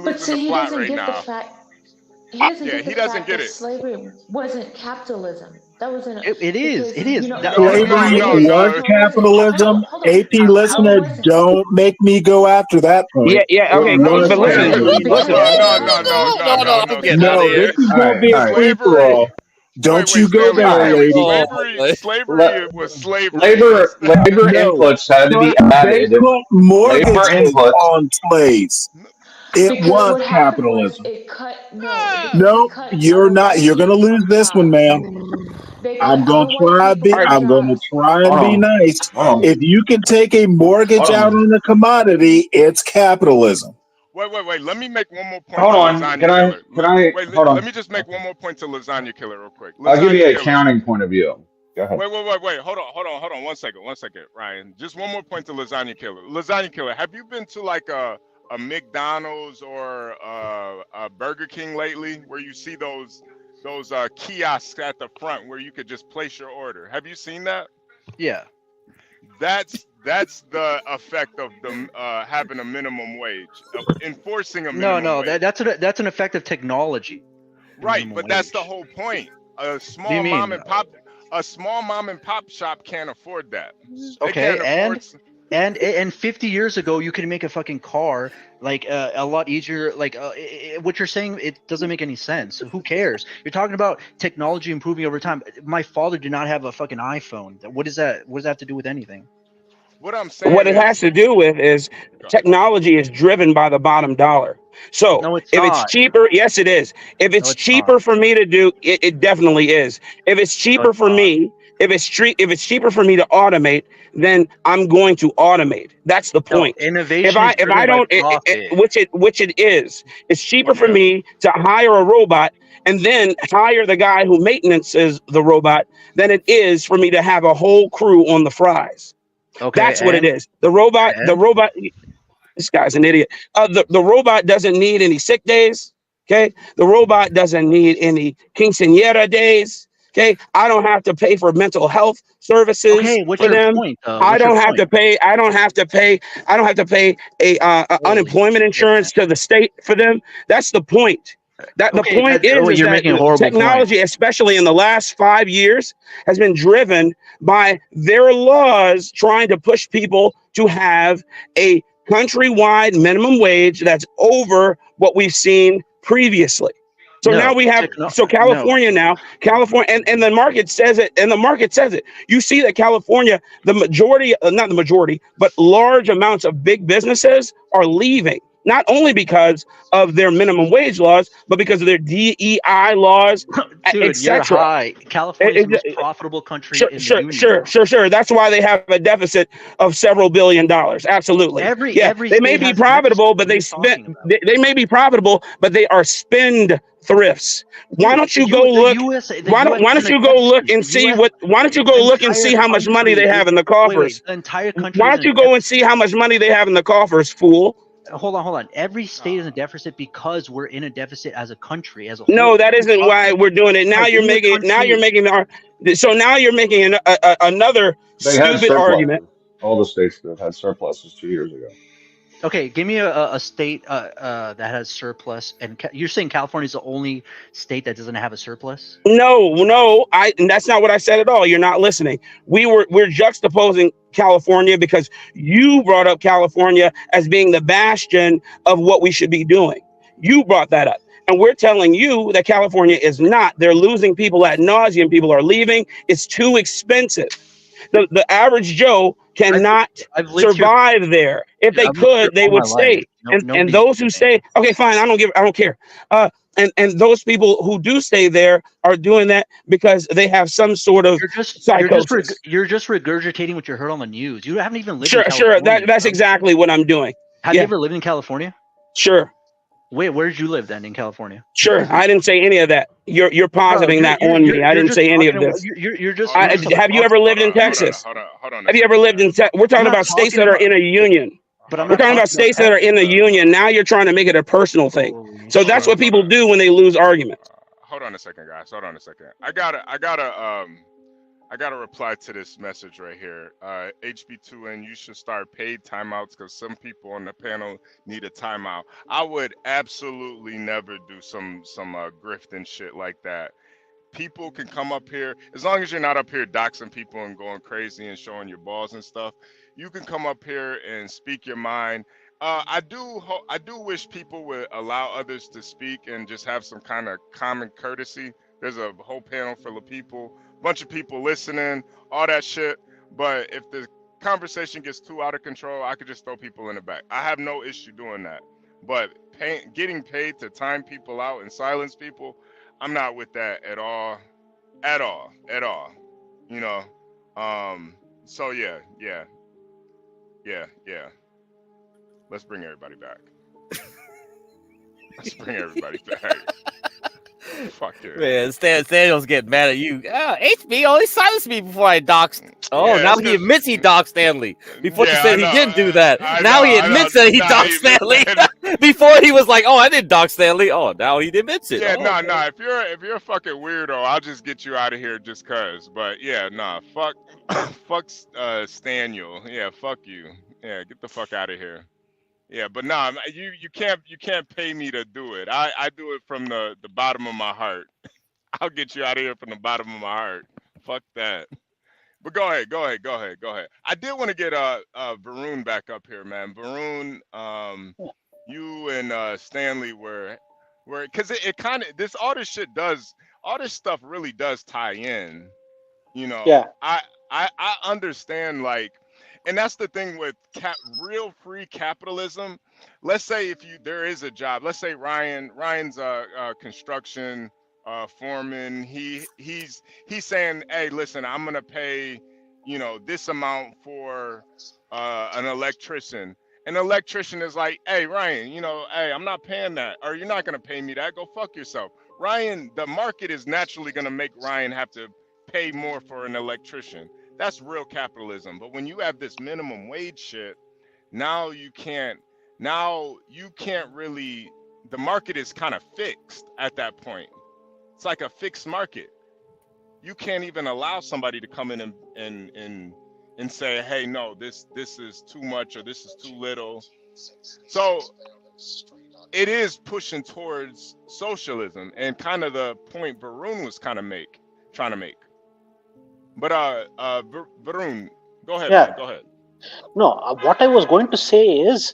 But see, losing the he plot doesn't right get now. the fact. He doesn't Yeah, get the he doesn't fact get that it. slavery wasn't capitalism. That wasn't. It is. It is. Slavery was capitalism. AP listener, don't make me go after that point. Yeah. Okay, but listen. No, this is going to be a free for all. Don't you go there, lady. Slavery was slavery. Labor inputs had to be added. They put mortgages on slaves. It was capitalism. No, you're not. You're going to lose this one, ma'am. I'm going to try and be nice. If you can take a mortgage out on a commodity, it's capitalism. Wait. Let me make one more point. Hold on. Let me just make one more point to Lasagna Killer real quick. I'll give you an accounting point of view. Go ahead. Wait. Hold on. 1 second, Ryan. Just one more point to Lasagna Killer. Lasagna Killer, have you been to like a McDonald's or a Burger King lately, where you see those kiosks at the front where you could just place your order? Have you seen that? Yeah. That's the effect of them having a minimum wage, of enforcing a minimum wage. That's an effect of technology. Right, but that's the whole point. A small mom and pop shop can't afford that. Okay, and 50 years ago, you could make a fucking car like a lot easier. Like what you're saying, it doesn't make any sense. Who cares? You're talking about technology improving over time. My father did not have a fucking iPhone. What does that have to do with anything? What I'm saying. What it has to do with is technology is driven by the bottom dollar. So if it's cheaper, yes, it is. If it's cheaper for me to do, it definitely is. If it's cheaper for me. If it's cheaper for me to automate, then I'm going to automate. That's the point. Innovation. If I don't, which it is, it's cheaper for me to hire a robot and then hire the guy who maintenances the robot than it is for me to have a whole crew on the fries. Okay, that's what it is. The robot. This guy's an idiot. The robot doesn't need any sick days. Okay, the robot doesn't need any quinceañera days. Okay, I don't have to pay for mental health services for them. I don't have to pay unemployment insurance to the state for them. That's the point. The point is that technology, especially in the last 5 years, has been driven by their laws trying to push people to have a countrywide minimum wage that's over what we've seen previously. So now we have California, and the market says it. You see that California, the majority, not the majority, but large amounts of big businesses are leaving, not only because of their minimum wage laws, but because of their DEI laws Dude, you're etc. high. California is the most profitable country in the union. Sure. That's why they have a deficit of several $billions. Absolutely. Every they may state be has a profitable, deficit. but What are you talking about? they may be profitable, but they are spendthrifts. Why don't you go look? Why don't you go look and see what? Why don't you go look and see how much money they have in the coffers? The entire country. Why don't you go and see how much money they have in the coffers, fool? Hold on. Every state is in a deficit because we're in a deficit as a country, as a whole. No, that isn't why we're doing it. Now you're making. So now you're making another They had stupid argument. All the states that had surpluses 2 years ago. Okay, give me a state that has surplus, and you're saying California is the only state that doesn't have a surplus? No, that's not what I said at all. You're not listening. We're juxtaposing California because you brought up California as being the bastion of what we should be doing. You brought that up. And we're telling you that California is not. They're losing people ad nauseum. People are leaving. It's too expensive. The average Joe cannot survive there. If they could, they would stay. And those who stay, okay, fine. I don't care. And those people who do stay there are doing that because they have some sort of psychosis. You're just regurgitating what you heard on the news. You haven't even lived in California. Sure. That's exactly what I'm doing. Have you ever lived in California? Sure. Wait, where did you live then in California? Sure, I didn't say any of that. You're positing that on me. I didn't say any of this. You're just. Have you ever lived in Texas? Hold on. Have you ever lived in Texas? We're talking about states that are in a union. We're talking about states that are in a union. Now you're trying to make it a personal thing. So that's what people do when they lose arguments. Hold on a second, guys. Hold on a second. I gotta reply to this message right here. HB2N, you should start paid timeouts because some people on the panel need a timeout. I would absolutely never do some grift and shit like that. People can come up here, as long as you're not up here doxing people and going crazy and showing your balls and stuff, you can come up here and speak your mind. I do wish people would allow others to speak and just have some kind of common courtesy. There's a whole panel full of people, bunch of people listening, all that shit. But if the conversation gets too out of control, I could just throw people in the back. I have no issue doing that. But getting paid to time people out and silence people, I'm not with that at all. You know. So yeah. Let's bring everybody back. Fuck yeah. Man, Daniel's getting mad at you. HB only silenced me before I doxed. Oh, Yeah, now it's he admits he doxed Stanley. Before you said he didn't do that. I Now know, he I admits know. that he Nah, doxed he- Stanley. Before he was like, oh, I didn't dox Stanley. Oh, now he admits it. Yeah, Oh, no. okay. If you're a fucking weirdo, I'll just get you out of here just cause. But yeah, fuck Staniel. Yeah, fuck you. Yeah, get the fuck out of here. Yeah, but you can't pay me to do it. I do it from the bottom of my heart. I'll get you out of here from the bottom of my heart. Fuck that. But go ahead. I did want to get Varun back up here, man. Varun, you and Stanley were because it kind of all this stuff really does tie in. You know, Yeah. I understand, like, and that's the thing with real free capitalism. Let's say there is a job. Let's say Ryan's construction foreman. He's saying, hey, listen, I'm gonna pay this amount for an electrician. An electrician is like, hey, Ryan, hey, I'm not paying that, or you're not gonna pay me that. Go fuck yourself. Ryan, the market is naturally gonna make Ryan have to pay more for an electrician. That's real capitalism. But when you have this minimum wage shit, now you can't really, the market is kind of fixed at that point. It's like a fixed market. You can't even allow somebody to come in and say, hey, no, this is too much or this is too little. So it is pushing towards socialism, and kind of the point Varun was trying to make. But Varun, go ahead. Yeah. Man, go ahead. No, what I was going to say is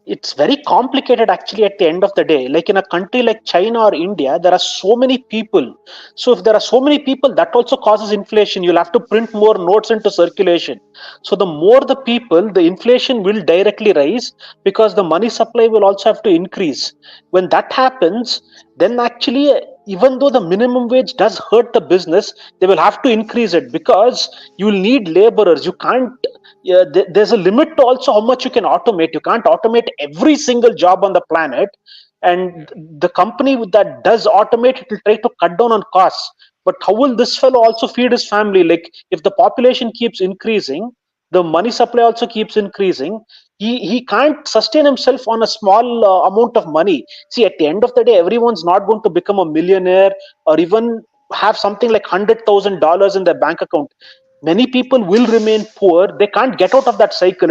it's very complicated actually at the end of the day. Like in a country like China or India, there are so many people. So if there are so many people, that also causes inflation. You'll have to print more notes into circulation. So the more the people, the inflation will directly rise because the money supply will also have to increase. When that happens, then actually, even though the minimum wage does hurt the business, they will have to increase it because you will need laborers. You can't, yeah, there's a limit to also how much you can automate. You can't automate every single job on the planet. And the company that does automate, it will try to cut down on costs. But how will this fellow also feed his family? Like if the population keeps increasing, the money supply also keeps increasing. He can't sustain himself on a small amount of money. See, at the end of the day, everyone's not going to become a millionaire or even have something like $100,000 in their bank account. Many people will remain poor. They can't get out of that cycle.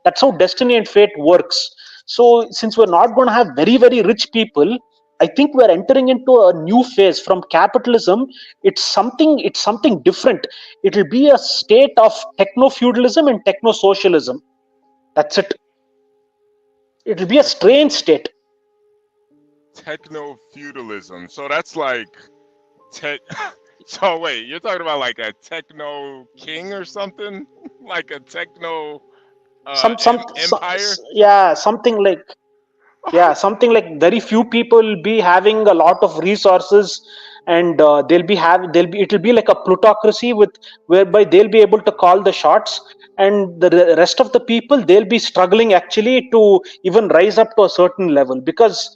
That's how destiny and fate works. So since we're not going to have very very rich people, I think we're entering into a new phase from capitalism. It's something different. It will be a state of techno feudalism and techno socialism. That's it. It will be a strange state. Techno feudalism. So that's like tech. So wait, you're talking about like a techno king or something? Like a techno empire? Yeah, something like very few people will be having a lot of resources, and it'll be like a plutocracy with whereby they'll be able to call the shots, and the rest of the people, they'll be struggling actually to even rise up to a certain level. Because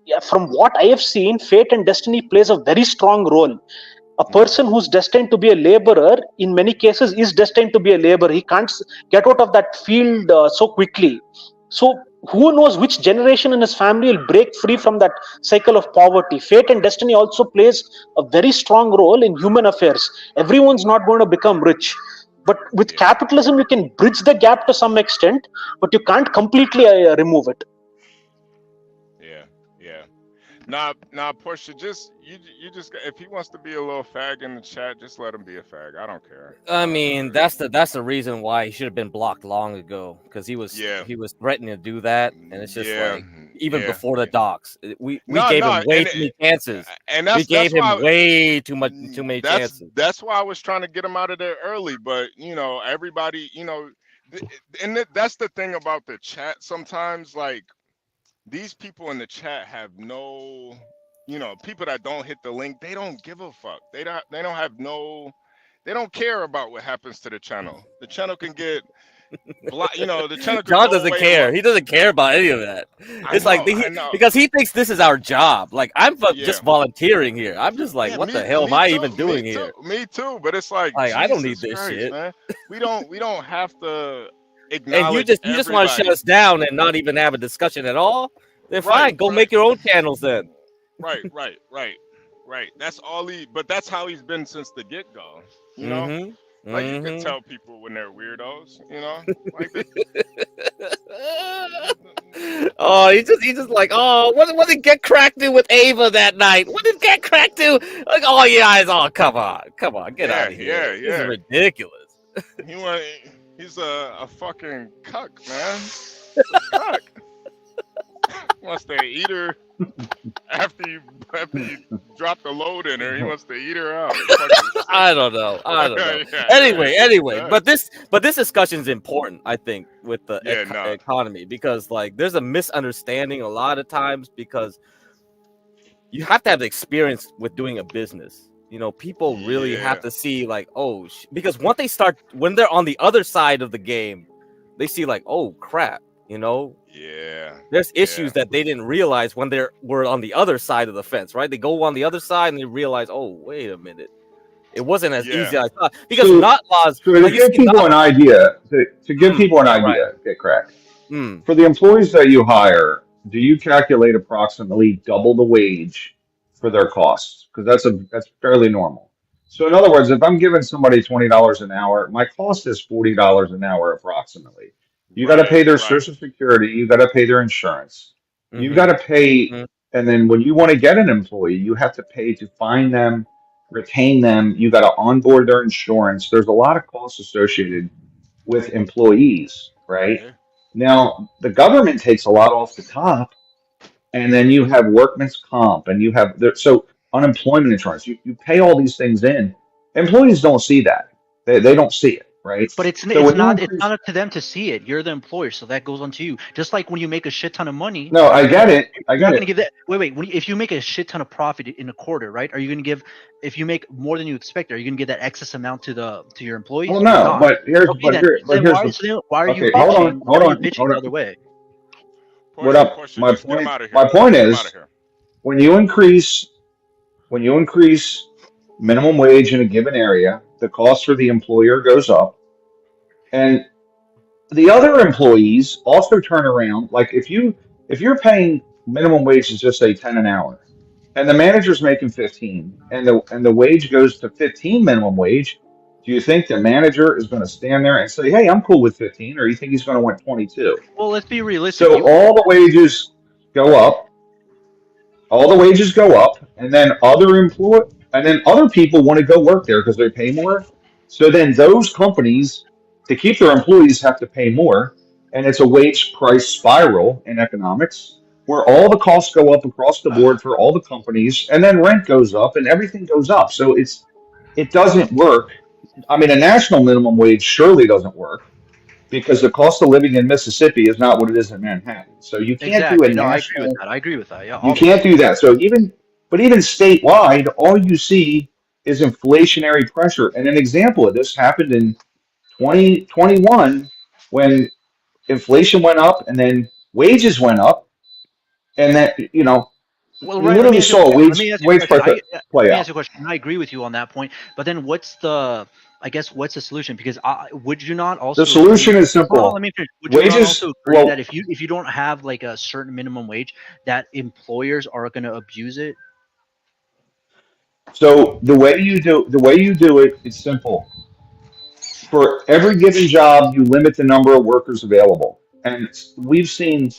yeah, from what I have seen, fate and destiny plays a very strong role. A person who's destined to be a laborer in many cases is destined to be a laborer. He can't get out of that field so quickly. So who knows which generation in his family will break free from that cycle of poverty. Fate and destiny also plays a very strong role in human affairs. Everyone's not going to become rich, but with capitalism you can bridge the gap to some extent, but you can't completely remove it. Yeah. Nah, Portia, you just if he wants to be a little fag in the chat, just let him be a fag. I don't care. I mean, that's the reason why he should have been blocked long ago, because he was threatening to do that, and it's just like even before the docs, we gave him way too many chances, and we gave him way too many chances. That's why I was trying to get him out of there early, but everybody, and that's the thing about the chat. Sometimes like these people in the chat have no, people that don't hit the link, they don't give a fuck. They don't care about what happens to the channel. The channel can get the channel can John go doesn't away care. He doesn't care about any of that. It's because he thinks this is our job. Like I'm just volunteering here. I'm just like, what the hell am I even doing here? Me too. But it's like I don't need this Christ, shit, man. We don't have to acknowledge. And you just want to shut us down and not even have a discussion at all? Then fine, go make your own channels then. Right. That's all but that's how he's been since the get-go. Like you can tell people when they're weirdos, Like oh, he just like, oh, what did Get Cracked do with Ava that night? What did Get Cracked do? Like, oh yeah, come on, get out of here. Yeah. This is ridiculous. He's a fucking cuck, man. Cuck. Wants to eat her after you drop the load in her. He wants to eat her out. I don't know. Anyway, but this discussion is important, I think, with the economy, because like there's a misunderstanding a lot of times, because you have to have the experience with doing a business. People really have to see like, because when they're on the other side of the game, they see like, oh crap. There's issues that they didn't realize when were on the other side of the fence, right? They go on the other side and they realize, oh, wait a minute, it wasn't as easy as I thought. Because not laws. So to give people an idea, Get Cracked. For the employees that you hire, do you calculate approximately double the wage for their costs? Because that's fairly normal. So in other words, if I'm giving somebody $20 an hour, my cost is $40 an hour approximately. You got to pay their Social Security. You got to pay their insurance. You got to pay, and then when you want to get an employee, you have to pay to find them, retain them. You got to onboard their insurance. There's a lot of costs associated with employees, right? Now, the government takes a lot off the top, and then you have workman's comp, and you have so unemployment insurance. You pay all these things in. Employees don't see that. They don't see it, right? But it's So when you not increase, up to them to see it. You're the employer, so that goes on to you. Just like when you make a shit ton of money, no, you're I not gonna get it. I you're get not gonna it. give that. Wait. If you make a shit ton of profit in a quarter, right? Are you gonna give? If you make more than you expect, are you gonna give that excess amount to your employees Well, or no, not? but here's Okay, then. here's the. So then why are you Okay, hold bitching? on, Why hold are you on, bitching hold the on. other way? What up? Portia, just get him out of here. My point Get him out of is here. when you increase minimum wage in a given area, the cost for the employer goes up, and the other employees also turn around. Like if you're paying minimum wage is just say 10 an hour, and the manager's making 15, and the wage goes to 15 minimum wage, do you think the manager is going to stand there and say, "Hey, I'm cool with 15," or you think he's going to want 22? Well, let's be realistic. So all the wages go up, and then other people want to go work there because they pay more. So then those companies, to keep their employees, have to pay more, and it's a wage price spiral in economics where all the costs go up across the board for all the companies, and then rent goes up and everything goes up. So it doesn't work. I mean, a national minimum wage surely doesn't work because the cost of living in Mississippi is not what it is in Manhattan. So you can't do a Exactly. No, I agree with national. that. I agree with that. Yeah, You can't obviously. do that. But even statewide, all you see is inflationary pressure. And an example of this happened in 2021 when inflation went up and then wages went up, and that Well, you right. Let me literally ask you a saw a question. Let me ask you a wage question. price Let play me ask out. you a question. I agree with you on that point. But then, what's the? I guess what's the solution? Because would you not The also agree? solution is Hold on, let simple. me finish. Would you not also Wages, agree that well, if you don't have like a certain minimum wage, that employers are going to abuse it? so the way you do it is simple. For every given job, you limit the number of workers available. And we've seen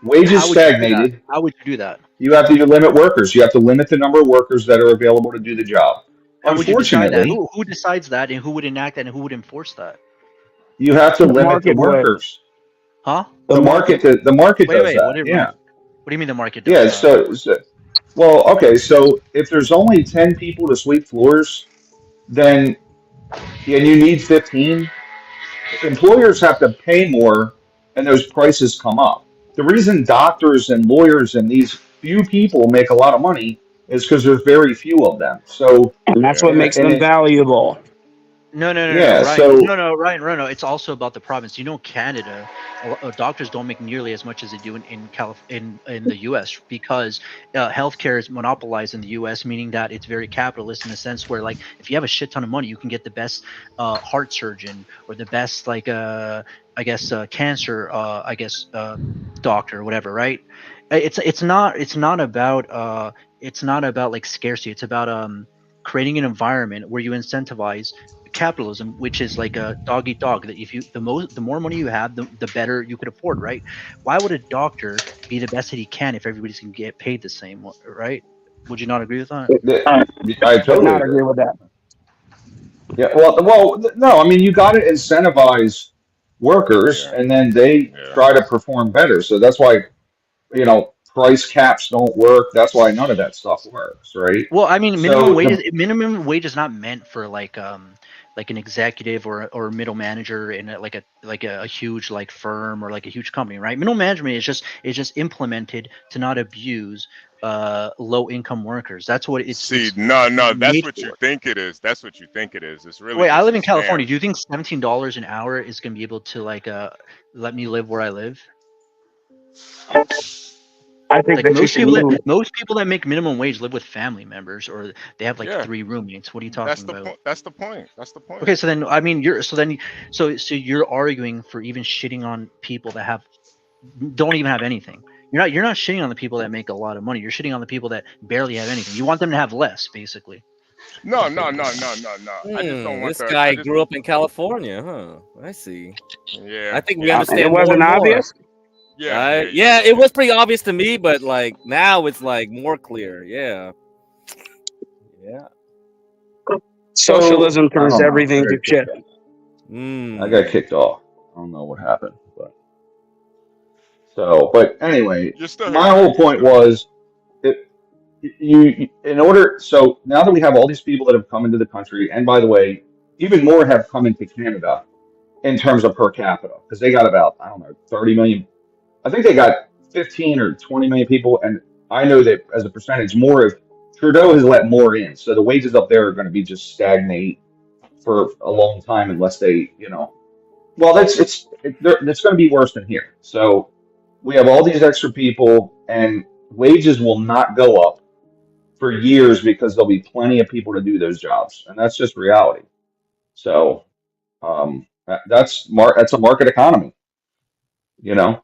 wages How would you do that? stagnated. How would you do that? You limit workers. You have to limit the number of workers that are available to do the job. How would you decide that? Unfortunately, Who decides that, and who would enact that, and who would enforce that? you have to The limit the market would. workers. Huh? The market does Wait. What that. do you Yeah. What do you mean the market does Yeah. that? Well, okay. So if there's only 10 people to sweep floors, then and you need 15, employers have to pay more and those prices come up. The reason doctors and lawyers and these few people make a lot of money is because there's very few of them. So, And that's what makes and them it, valuable. No, yeah, Ryan. so No, Ryan. It's also about the province. Canada, doctors don't make nearly as much as they do in the U.S. because healthcare is monopolized in the U.S., meaning that it's very capitalist in the sense where, like, if you have a shit ton of money, you can get the best heart surgeon or the best, like, cancer, doctor or whatever, right? It's not about like scarcity. It's about creating an environment where you incentivize capitalism, which is like a dog eat dog. That if you the more money you have, the better you could afford, right? Why would a doctor be the best that he can if everybody's gonna get paid the same, right? Would you not agree with that? I Would totally not agree. agree with that. Yeah, no, I mean, you got to incentivize workers Yeah. and then they Yeah. try to perform better. So that's why, price caps don't work. That's why none of that stuff works, right? Well, I mean, So minimum wage is not meant for like an executive or a middle manager in a huge like firm or like a huge company, right? Middle management is just implemented to not abuse low income workers. That's what it's No, that's made what you for. think it is. That's what you think it is. It's really Wait, I just live a in California. scam. Do you think $17 an hour is going to be able to like let me live where I live? I think Like that you should move. most people that make minimum wage live with family members or they have like Yeah. 3 roommates. What are you That's talking the about? point. That's the point. That's the point. Okay, so then I mean so you're arguing for even shitting on people that don't even have anything. You're not shitting on the people that make a lot of money. You're shitting on the people that barely have anything. You want them to have less, basically. No. I just don't want This the. guy grew up in California, huh? I see. Yeah. I think we Yeah. understand It more wasn't and more. obvious. Yeah, it was pretty obvious to me, but like now it's like more clear. Yeah. Socialism I turns don't know. everything to shit. I got kicked off. I don't know what happened, but So, but anyway, You're still my here, whole Craig. You're point still here. was, so now that we have all these people that have come into the country, and by the way, even more have come into Canada in terms of per capita, because they got about, I don't know, 30 million. I think they got 15 or 20 million people, and I know that as a percentage, more of Trudeau has let more in, so the wages up there are going to be just stagnate for a long time unless they, well, it's going to be worse than here. So we have all these extra people, and wages will not go up for years because there'll be plenty of people to do those jobs, and that's just reality. So that's a market economy, you know.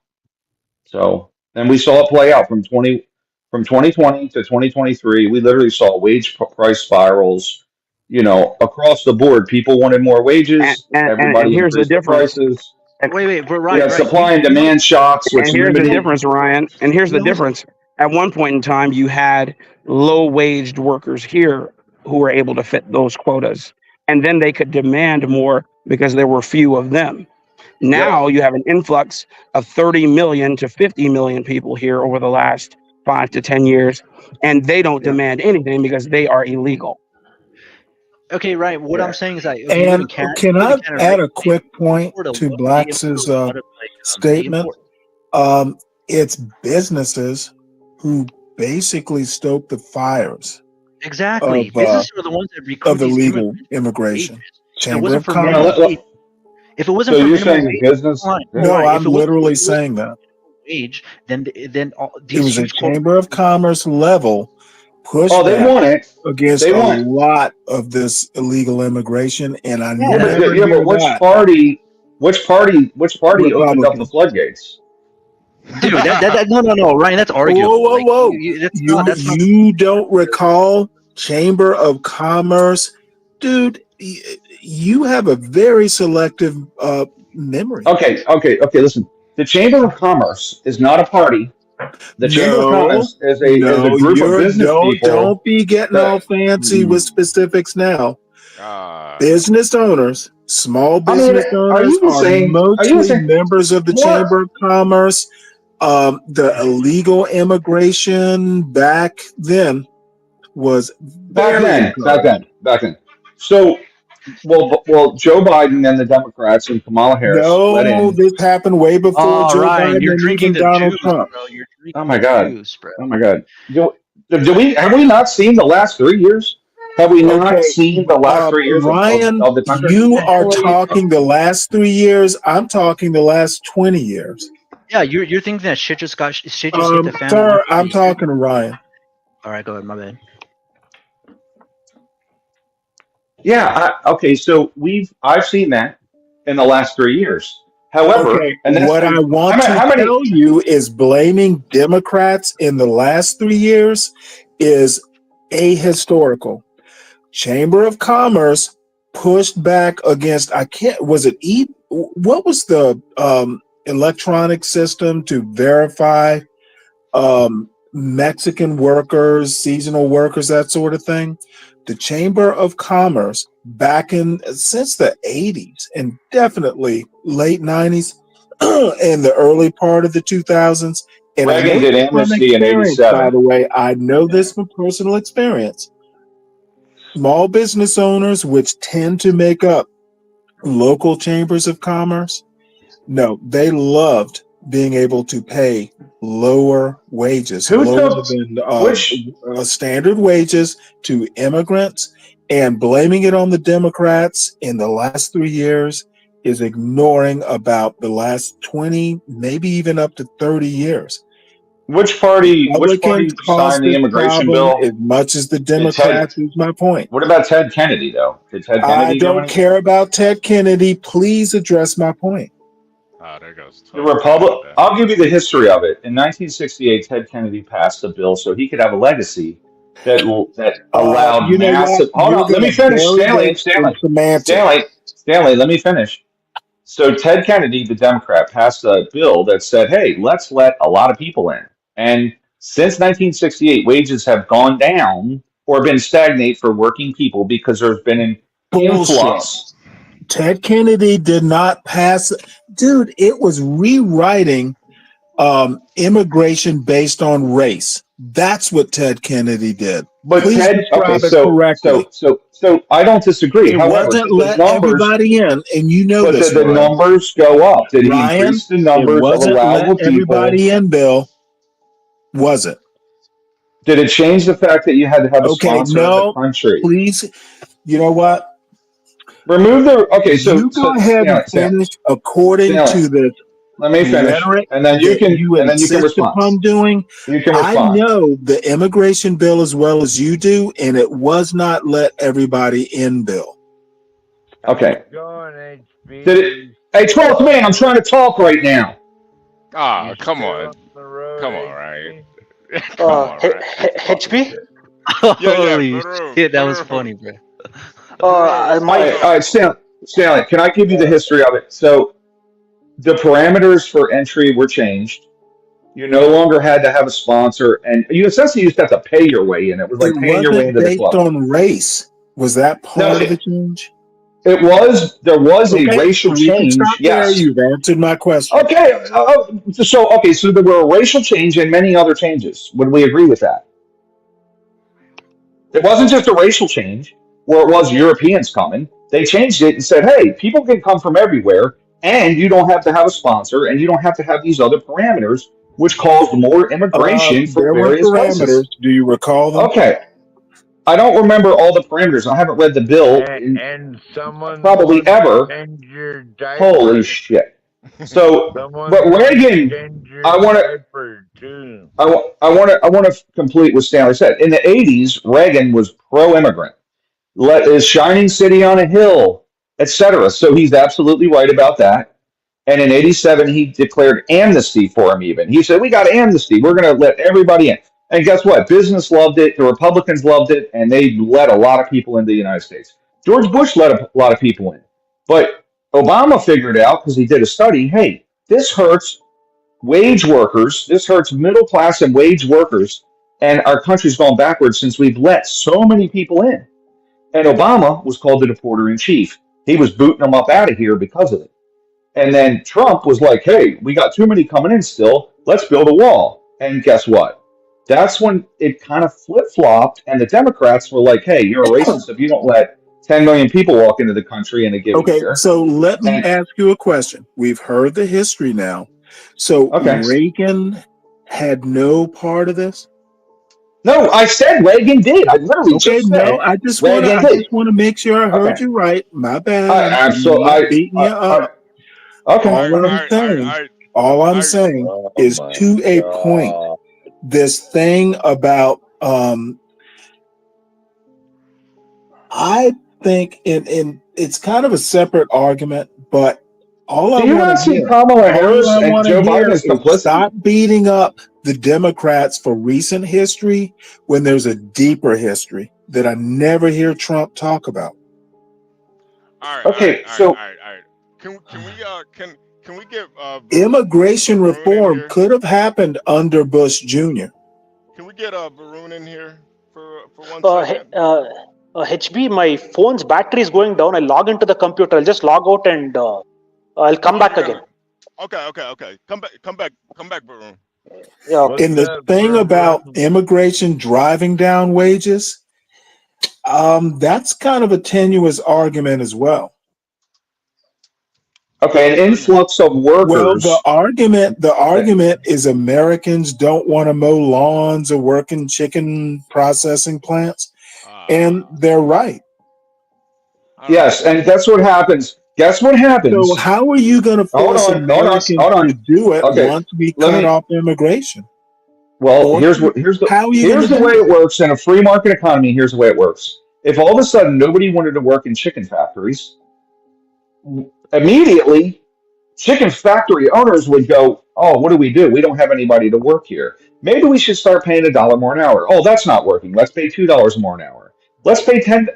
So and we saw it play out from 2020 to 2023. We literally saw wage price spirals, across the board. People wanted more wages. And Everybody here's the increased the difference. prices. Wait, but We had Ryan, supply and demand shocks, which And here's the limited. difference, Ryan. And here's the difference. At one point in time, you had low-waged workers here who were able to fit those quotas, and then they could demand more because there were few of them. Now you have an influx of 30 million to 50 million people here over the last 5 to 10 years, and they don't demand anything because they are illegal. Okay, Ryan. What I'm saying is that And can I add a quick point to Blacks's statement? It's businesses who basically stoke the fires. Exactly. Of, Businesses are the ones that recruit of these illegal immigrants. immigration. If it Chamber wasn't of for Commerce. if it wasn't So for you're minimum saying wage, business? No, Ryan, I'm literally saying that. Wage, then all It these was a huge Chamber of Commerce level Oh, they pushback want it. against They a want. lot of this illegal immigration, and I Yeah, never but hear which that. party? Which party opened up the Republicans. floodgates? Dude, no, Ryan, that's arguable. Whoa. That's You don't recall Chamber of Commerce? Dude, you have a very selective memory. Okay. Listen, the Chamber of Commerce is not a party. The Chamber of Commerce is a group of business people. Don't be getting all fancy with specifics now. Business owners, small business owners are mostly members of the Chamber of Commerce. The illegal immigration back then was Back then. So, well, Joe Biden and the Democrats and Kamala Harris let No, in. this happened way before Joe Ryan, Biden you're and drinking even the Donald juice, Trump. bro. You're drinking Oh my God! juice, bro. Oh my God! Have we not seen the last 3 years? Have we not seen the last 3 years Ryan, of the country? you are talking the last 3 years. I'm talking the last 20 years. Yeah, you're thinking that shit just hit the fan. Sir, I'm talking to Ryan. All right, go ahead. My bad. Yeah. Okay. So I've seen that in the last 3 years. However, what I want to tell you is blaming Democrats in the last 3 years is ahistorical. Chamber of Commerce pushed back against, what was the electronic system to verify Mexican workers, seasonal workers, that sort of thing? The Chamber of Commerce since the 80s and definitely late 90s and the early part of the 2000s. And Reagan did amnesty in '87. By the way, I know this from personal experience. Small business owners, which tend to make up local chambers of commerce, they loved being able to pay lower wages, lower than standard wages to immigrants, and blaming it on the Democrats in the last 3 years is ignoring about the last 20, maybe even up to 30 years. Which party signed the immigration bill? As much as the Democrats is my point. What about Ted Kennedy, though? Did Ted Kennedy I don't care about Ted Kennedy. Please address my point. Oh, there goes. The Republic. I'll give you the history of it. In 1968, Ted Kennedy passed a bill so he could have a legacy that allowed massive. Hold on, let me finish, Stanley, let me finish. So Ted Kennedy, the Democrat, passed a bill that said, "Hey, let's let a lot of people in." And since 1968, wages have gone down or been stagnate for working people because there's been an influx. Ted Kennedy did not pass. Dude, it was rewriting immigration based on race. That's what Ted Kennedy did. But Please Ted, describe it correctly. So I don't disagree. It However, wasn't did the let numbers, everybody in, and you know but this, did the Ryan. numbers go up? Did he Ryan, increase the it numbers of wasn't let allowable people? everybody in, Bill. Was it? Did it change the fact that you had to have a Okay, sponsor in the no, country? please. You know what? Remove the. Okay, You go ahead and finish according to the let me finish, rhetoric and then that you insist respond. upon doing. You can I respond. know the immigration bill as well as you do, and it was not let everybody in bill. Okay. Did it? Hey, 12th man, I'm trying to talk right now. Ah, come on, Ryan. Come on, Ryan. HB? Holy Baroon, shit, that was Baroon. funny, bro. All right, Stanley, can I give you the history of it? So, the parameters for entry were changed. You no longer had to have a sponsor, and you essentially used to have to pay your way in. It was like It paying your way wasn't into the based club. on race. Was that part of the change? It was. There was a Okay, racial we can change. stop there. Yes. You've answered my question. Okay. So there were a racial change and many other changes. Would we agree with that? It wasn't just a racial change where it was Europeans coming. They changed it and said, hey, people can come from everywhere, and you don't have to have a sponsor, and you don't have to have these other parameters, which caused more immigration from There were various parameters. places. Do you recall them? Okay. I don't remember all the parameters. I haven't read the bill And someone probably ever. change your diaper. Holy shit. So, but Reagan, I want to complete what Stanley said. In the 80s, Reagan was pro-immigrant. Is shining city on a hill, etc. So he's absolutely right about that. And in 87, he declared amnesty for him even. He said, we got amnesty. We're going to let everybody in. And guess what? Business loved it. The Republicans loved it. And they let a lot of people into the United States. George Bush let a lot of people in. But Obama figured out, because he did a study, hey, this hurts wage workers. This hurts middle class and wage workers. And our country's gone backwards since we've let so many people in. And Obama was called the deporter in chief. He was booting them up out of here because of it. And then Trump was like, hey, we got too many coming in still. Let's build a wall. And guess what? That's when it kind of flip-flopped, and the Democrats were like, hey, you're a racist if you don't let 10 million people walk into the country in a given year. So let me ask you a question. We've heard the history now. So Reagan had no part of this? No, I said Reagan did. I literally just said I just want to make sure I heard you right. My bad. I'm beating you up. Okay. All I'm saying is to a point. This thing about I think in it's kind of a separate argument, but all I want to hear, Kamala Harris and Joe Biden is complicit? Stop beating up the Democrats for recent history when there's a deeper history that I never hear Trump talk about. All right. Can we get immigration reform could have happened under Bush Jr. Can we get Baroon in here for 1 second? HB, my phone's battery is going down. I log into the computer. I'll just log out and I'll come back again. Okay. Come back, Baroon. Yeah. And the thing about immigration driving down wages, that's kind of a tenuous argument as well. Okay, an influx of workers. Well, the argument is Americans don't want to mow lawns or work in chicken processing plants, and they're right. Yes, and that's what happens. Guess what happens? So how are you going to force Americans to do it once we cut off immigration? Well, here's the way it works in a free market economy. Here's the way it works. If all of a sudden nobody wanted to work in chicken factories, immediately chicken factory owners would go, oh, what do? We don't have anybody to work here. Maybe we should start paying $1 more an hour. Oh, that's not working. Let's pay $2 more an hour. Let's pay 10.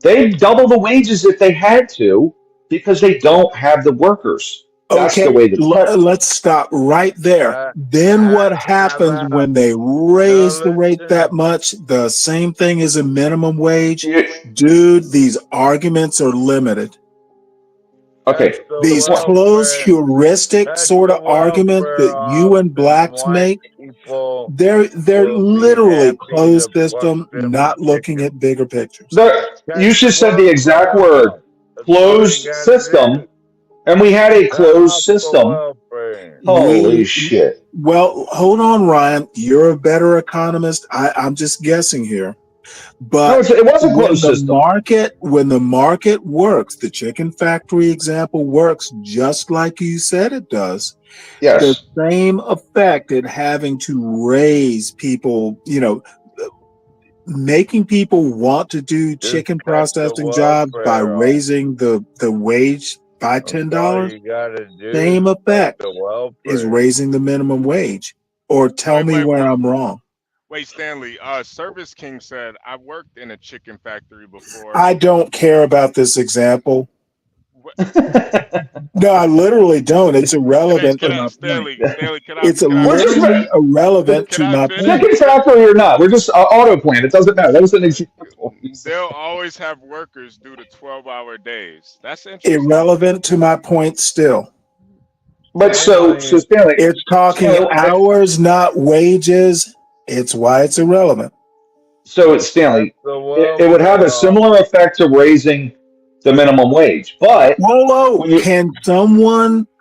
They double the wages if they had to because they don't have the workers. That's the way let's stop right there. Then what happens when they raise the rate that much? The same thing as a minimum wage? Dude, these arguments are limited. Okay. These closed heuristic sort of argument that you and blacks make, they're literally closed system, not looking at bigger pictures. You just said the exact word, closed system, and we had a closed system. Holy shit. Well, hold on, Ryan. You're a better economist. I'm just guessing here. But no, it was a closed system. When the market works, the chicken factory example works just like you said it does. Yes. The same effect at having to raise people, making people want to do chicken processing jobs by raising the wage by $10. Same effect is raising the minimum wage. Or tell me where I'm wrong. Wait, Stanley. Service King said I worked in a chicken factory before. I don't care about this example. No, I literally don't. It's irrelevant to my Stanley, point. It's literally irrelevant to my point. Chicken factory or not, we're just auto plant. It doesn't matter. That was an example. They'll always have workers do the 12-hour days. That's interesting. Irrelevant to my point still. But so Stanley, it's talking hours, not wages. It's why it's irrelevant. So it's Stanley. It would have a similar effect to raising the minimum wage. But whoa,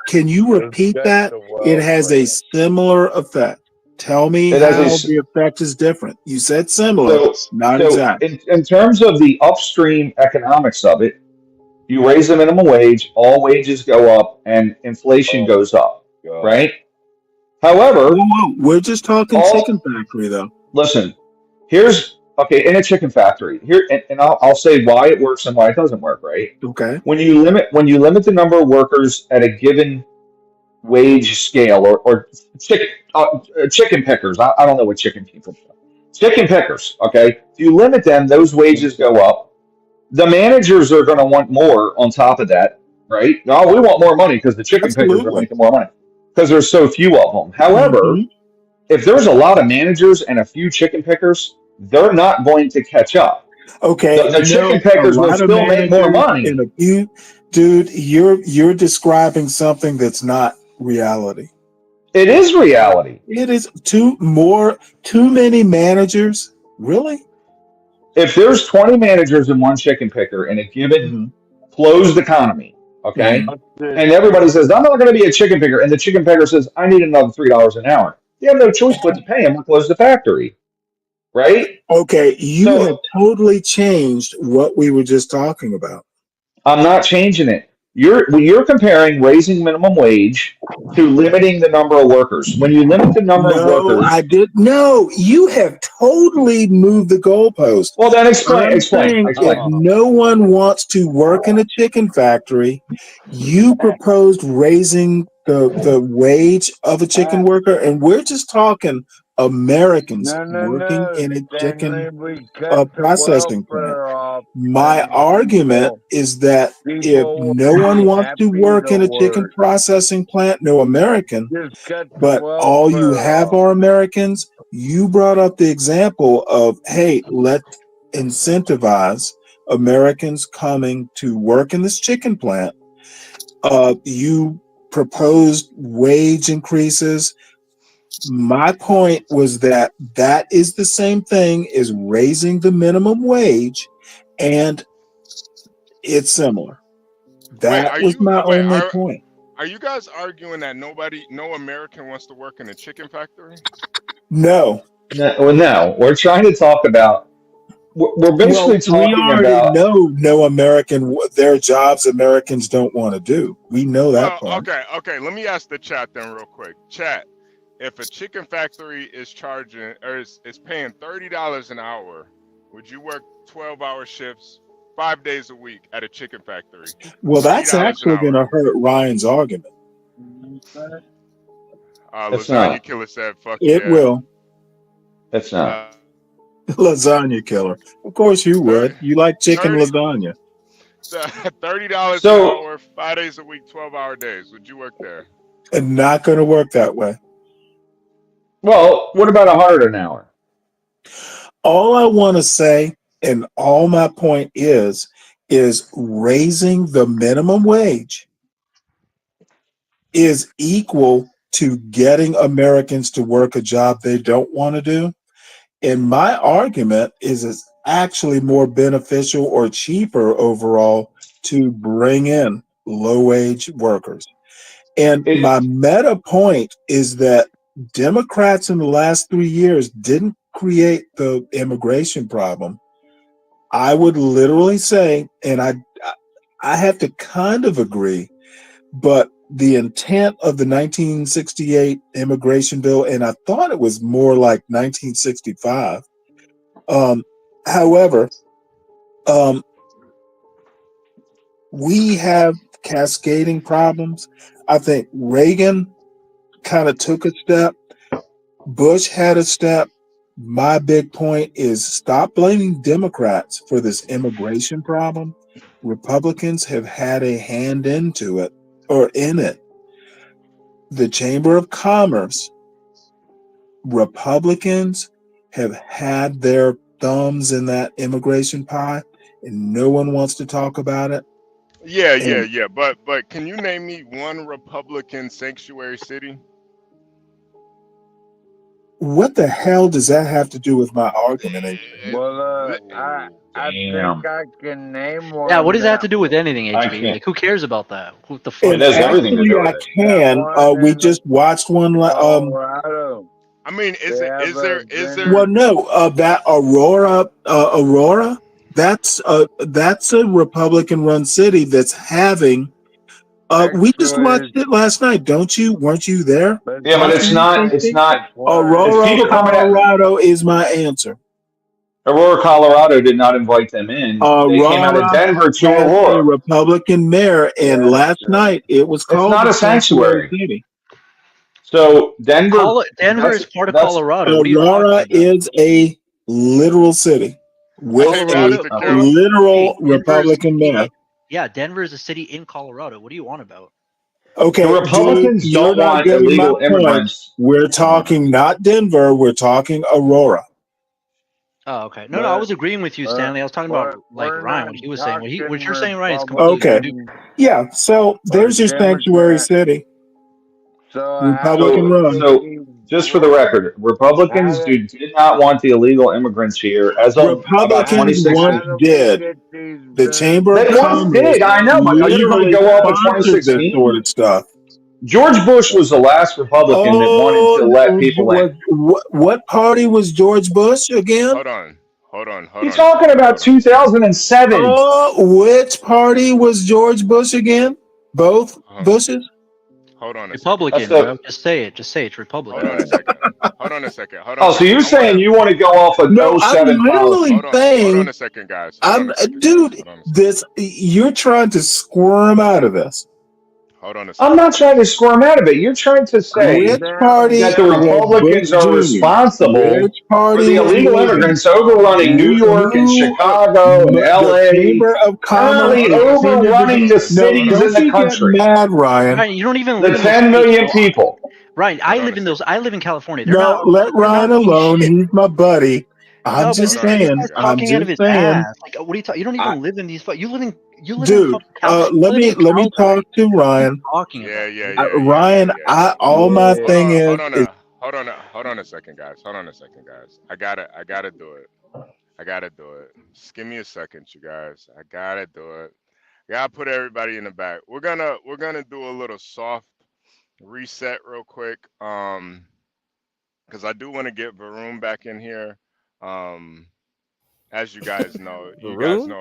can you repeat that? It has a similar effect. Tell me how the effect is different. You said similar, not exact. In terms of the upstream economics of it, you raise the minimum wage, all wages go up, and inflation goes up, right? However, we're just talking chicken factory, though. Listen, in a chicken factory here, and I'll say why it works and why it doesn't work, right? Okay. When you limit the number of workers at a given wage scale, or chicken pickers, I don't know what chicken people do. Chicken pickers, okay? If you limit them, those wages go up. The managers are going to want more on top of that, right? No, we want more money because the chicken pickers are making more money because there's so few of them. However, if there's a lot of managers and a few chicken pickers, they're not going to catch up. Okay, the chicken pickers will still make more money. Dude, you're describing something that's not reality. It is reality. It is too many managers. Really? If there's 20 managers in one chicken picker in a given closed economy, okay, and everybody says, I'm not going to be a chicken picker, and the chicken picker says, I need another $3 an hour. You have no choice but to pay him or close the factory, right? Okay, you have totally changed what we were just talking about. I'm not changing it. You're comparing raising minimum wage to limiting the number of workers. When you limit the number of workers, you have totally moved the goalpost. Well, then explain. If no one wants to work in a chicken factory, you proposed raising the wage of a chicken worker, and we're just talking Americans working in a chicken processing plant. My argument is that if no one wants to work in a chicken processing plant, no American, but all you have are Americans, you brought up the example of, hey, let's incentivize Americans coming to work in this chicken plant. You proposed wage increases. My point was that is the same thing as raising the minimum wage, and it's similar. That was my only point. Are you guys arguing that no American wants to work in a chicken factory? No. No. We're trying to talk about. We're basically talking about. We already know no American. There are jobs Americans don't want to do. We know that part. Okay. Let me ask the chat then real quick. Chat. If a chicken factory is charging or is paying $30 an hour, would you work 12-hour shifts 5 days a week at a chicken factory? Well, that's actually going to hurt Ryan's argument. Lasagna Killer said, "Fuck it will." That's not Lasagna Killer. Of course you would. You like chicken lasagna. $30 an hour, 5 days a week, 12-hour days. Would you work there? And not going to work that way. Well, what about $100 an hour? All I want to say, and all my point is raising the minimum wage is equal to getting Americans to work a job they don't want to do. And my argument is it's actually more beneficial or cheaper overall to bring in low-wage workers. And my meta point is that Democrats in the last 3 years didn't create the immigration problem. I would literally say, and I have to kind of agree, but the intent of the 1968 immigration bill, and I thought it was more like 1965. However, we have cascading problems. I think Reagan kind of took a step. Bush had a step. My big point is stop blaming Democrats for this immigration problem. Republicans have had a hand into it or in it. The Chamber of Commerce, Republicans have had their thumbs in that immigration pie, and no one wants to talk about it. Yeah. But can you name me one Republican sanctuary city? What the hell does that have to do with my argument? Well, I think I can name one. Yeah, what does that have to do with anything, HB? Like, who cares about that? What the fuck? It has everything to do with it. We just watched one. Colorado. I mean, is there? Well, no, that Aurora, that's a Republican-run city that's having. We just watched it last night, don't you? Weren't you there? Yeah, but it's not. Aurora, Colorado is my answer. Aurora, Colorado did not invite them in. They came out of Denver to has Aurora. A Republican mayor, and last night it was called. It's not a sanctuary city. So Denver is part of Colorado. Aurora is a literal city with a literal Republican mayor. Yeah, Denver is a city in Colorado. What do you want about? Okay, the Republicans don't want illegal immigrants. We're talking not Denver. We're talking Aurora. Oh, okay. No, I was agreeing with you, Stanley. I was talking about Ryan, what he was saying. What you're saying, Ryan, is completely okay. Yeah. So there's your sanctuary city. Republican run. So just for the record, Republicans did not want the illegal immigrants here as of about 2016. Did. The Chamber of Commerce did. I know, but you're going to go off of 2016 sort of stuff. George Bush was the last Republican that wanted to let people in. What party was George Bush again? Hold on. He's talking about 2007. Which party was George Bush again? Both Bushes? Hold on a Republican, second. bro. Just say it. It's Republican. Hold on a second. Oh, so you're saying you want to go off of 07 policy? Hold on a second, guys. You're trying to squirm out of this. Hold on a second. I'm not trying to squirm out of it. You're trying to say that the Republicans are responsible for the illegal immigrants overrunning New York and Chicago and LA, currently overrunning the cities in the country. Mad, Ryan. Ryan, you don't even the 10 million people. Ryan, I live in California. No, let Ryan alone. He's my buddy. I'm just saying. What are you talking? You don't even live in these. You live in. Dude, let me talk to Ryan. Ryan, my thing is. Hold on a second, guys. I gotta do it. Just give me a second, you guys. I gotta do it. I gotta put everybody in the back. We're gonna do a little soft reset real quick. Because I do want to get Varun back in here. As you guys know,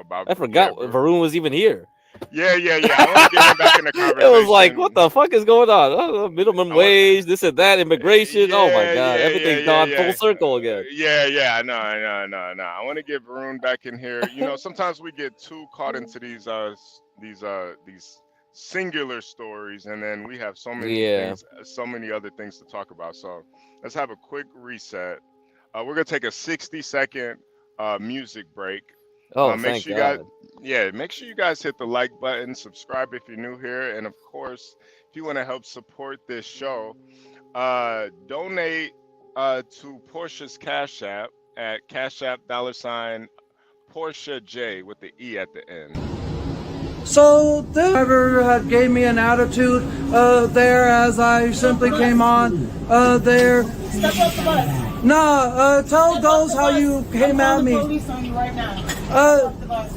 about. I forgot Varun was even here. Yeah. I want to get him back in the conversation. It was like, what the fuck is going on? Minimum wage, this and that, immigration. Oh my god, everything's gone full circle again. Yeah. No. I want to get Varun back in here. You know, sometimes we get too caught into these singular stories, and then we have so many things, so many other things to talk about. So let's have a quick reset. We're gonna take a 60-second music break. Make sure you guys hit the like button, subscribe if you're new here, and of course, if you want to help support this show, donate to Portia's Cash App at Cash App $Portia J with the E at the end. So this driver had gave me an attitude there as I simply came on there. Step off the bus. Nah, tell those how you came at me. I'll call the police on you right now. Off the bus.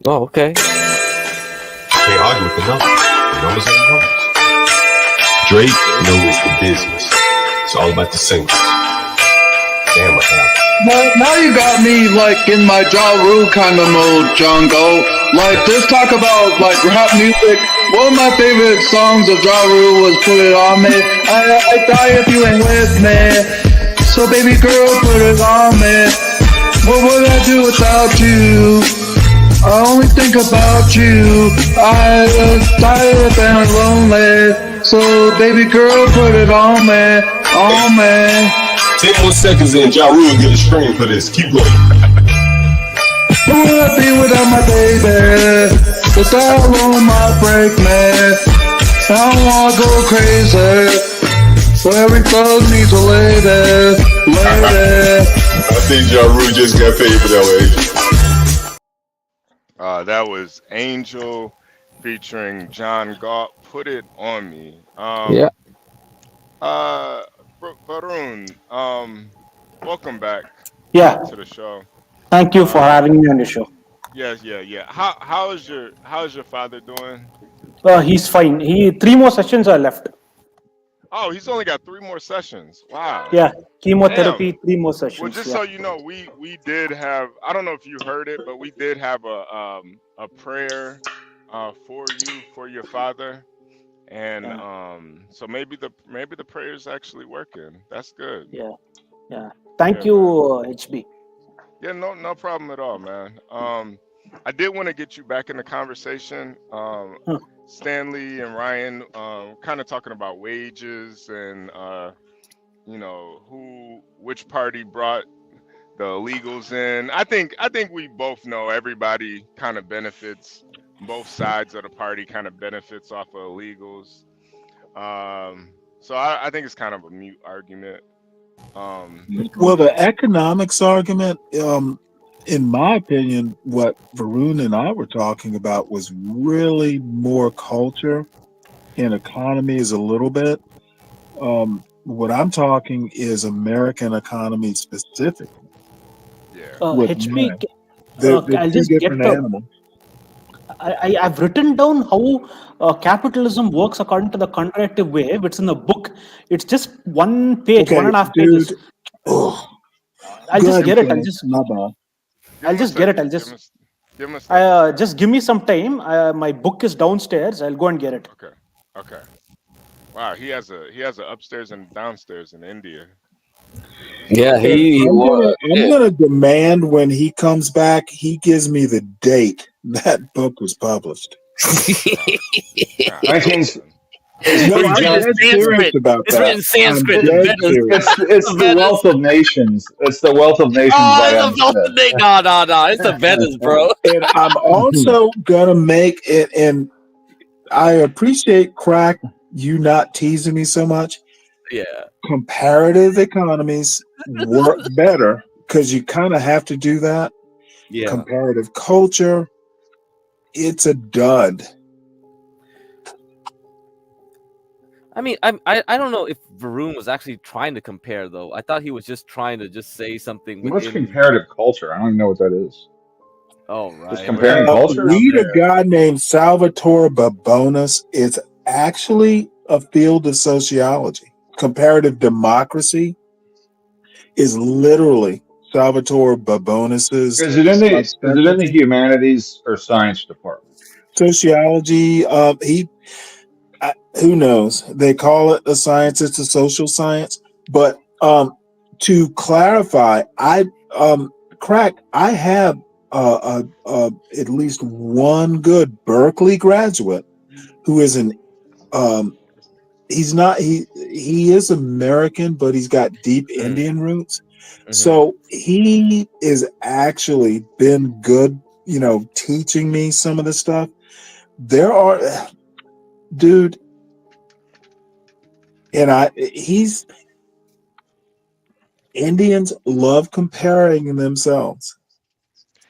Oh, okay. Can't argue with the numbers. The numbers are the numbers. Drake knows the business. It's all about the singles. Damn, what happened? Now you got me like in my Ja Rule kind of mode, Jungle. Like just talk about like rap music. One of my favorite songs of Ja Rule was "Put It On Me." I die if you ain't with me. So baby girl, put it on me. What would I do without you? I only think about you. I was tired and lonely. So baby girl, put it on me, on me. 10 more seconds and Ja Rule get a stream for this. Keep going. Who would I be without my baby? The alone might break me. I don't wanna go crazy. So every thug needs a lady, lady. I think Ja Rule just got paid for that one. That was Angel featuring John Galt. Put it on me. Yeah. Varun, welcome back. Yeah. To the show. Thank you for having me on the show. Yes, yeah. How's your father doing? He's fine. 3 more sessions are left. Oh, he's only got 3 more sessions. Wow. Yeah, chemotherapy, Damn. 3 more sessions. Well, just so you know, we did have, I don't know if you heard it, but we did have a prayer for you, for your father. And so maybe the prayer is actually working. That's good. Yeah. Thank you, HB. Yeah, no problem at all, man. I did want to get you back in the conversation. Stanley and Ryan kind of talking about wages and which party brought the illegals in. I think we both know everybody kind of benefits, both sides of the party kind of benefits off of illegals. So I think it's kind of a mute argument. Well, the economics argument, in my opinion, what Varun and I were talking about was really more culture, and economy is a little bit. What I'm talking is American economy specifically. HB, they're I'll two just different get animals. I've written down how capitalism works according to the comparative way. It's in the book. It's just 1 page, Okay, 1.5 dude. pages. I'll just get it. I'll just get it. Just give me some time. My book is downstairs. I'll go and get it. Okay. Wow, he has a upstairs and downstairs in India. Yeah, I'm gonna demand when he comes back, he gives me the date that book was published. I'm dead serious about It's that. written Sanskrit. It's the Wealth of Nations. It's the Wealth of Nations by Adam Smith. No. It's the Vedas, bro. And I'm also gonna make it, and I appreciate Crack you not teasing me so much. Yeah. Comparative economies work better because you kind of have to do that. Yeah. Comparative culture, it's a dud. I mean, I don't know if Varun was actually trying to compare, though. I thought he was just trying to just say something. What's comparative culture? I don't even know what that is. Oh, right. Just comparing culture? Read a guy named Salvatore Babonis. It's actually a field of sociology. Comparative democracy is literally Salvatore Babonis's. Is it in the humanities or science department? Sociology. Who knows? They call it a science. It's a social science. But to clarify, I have at least one good Berkeley graduate who is he is American, but he's got deep Indian roots. Mm-hmm. So he is actually been good, teaching me some of the stuff. Dude, and Indians love comparing themselves.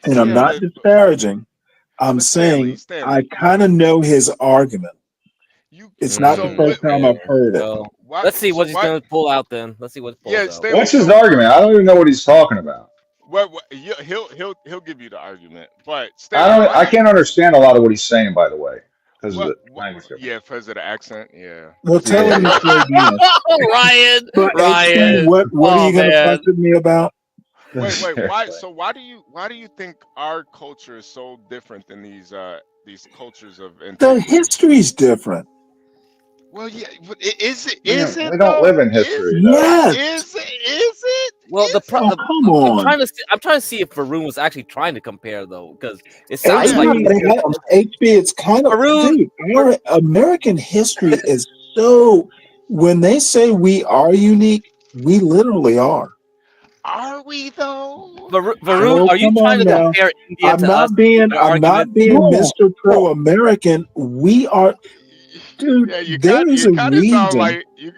And I'm Yeah, not disparaging. I'm but saying Stanley, I kind of know his argument. It's not the so first time I've heard it. Well, why? let's see So what he's why? gonna pull out then. Let's see what he Yeah, pulls out. Stanley. What's his So argument? I don't even know what he's talking about. He'll give you the argument. But Stanley, why I do you? can't understand a lot of what he's saying, by the way, because of What? the language Yeah, difference. because of the accent. Yeah. Well, tell him to Yeah. slow down. Ryan, But hey, Ken, what are oh you going to fuss man. with me about? Wait. Why? Seriously. So why do you think our culture is so different than these cultures of The antiquity? history's different. Well, yeah, but is it? Yeah, Is it we don't though? live in Is history, though. Yes. is it? Is it? Well, Is Oh, it? come I'm on. trying to see if Varun was actually trying to compare though, because it HB, sounded like he was. it's kind of, Varun, dude, our American history is so, when they say we are unique, we literally are. Are we though? Varun, Oh, are you come trying on to now. compare India I'm to us not with being your argument? Mr. Pro-American. We are, dude, Yeah, there is a kind of sound reason. like you,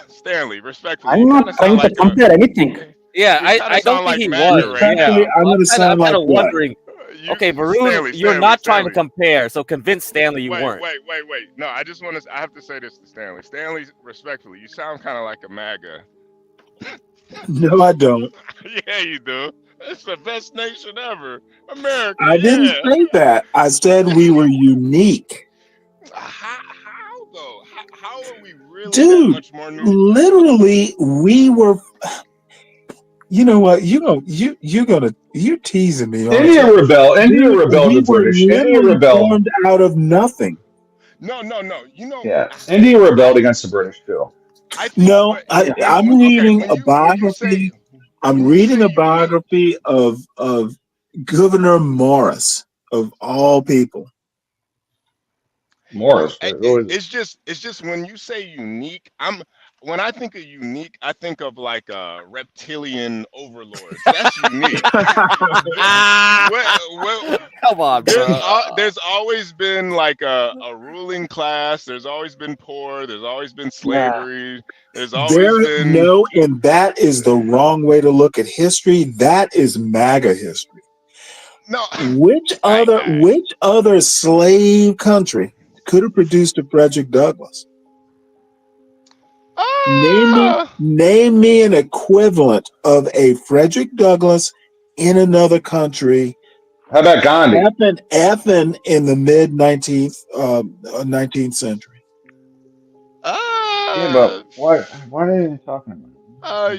Stanley. Respectfully, I'm you not kind of sound trying to like a. compare anything. Yeah, You kind I of don't sound think like he MAGA was. right Respectfully, now. I'm going to I'm sound like kind of what? wondering. Okay, Varun, you're not trying to compare, so convince Stanley you weren't. Wait. No, I just want to. I have to say this to Stanley. Stanley, respectfully, you sound kind of like a MAGA. No, I don't. Yeah, you do. It's the best nation ever, America. I didn't Yeah. say that. I said we were unique. How though? How are we really that Dude, much more new? literally, we were. You know what? You're teasing me, aren't India you? rebelled. India Dude, rebelled we the were British. India literally rebelled. formed out of nothing. No. You know, Yeah, India rebelled against the British too. I think. No, I'm reading a When you say biography. I'm reading a unique, biography of Gouverneur Morris, of all people. Morris. it's just when you say unique, when I think of unique, I think of like reptilian overlords. That's unique. Come on, bro. There's always been like a ruling class. There's always been poor. There's always been slavery. There's always been No, and that is the wrong way to look at history. That is MAGA history. no. Which other slave country could have produced a Frederick Douglass? Name me an equivalent of a Frederick Douglass in another country. How about Gandhi? Effing in the mid 19th century. Yeah, but what are you talking about?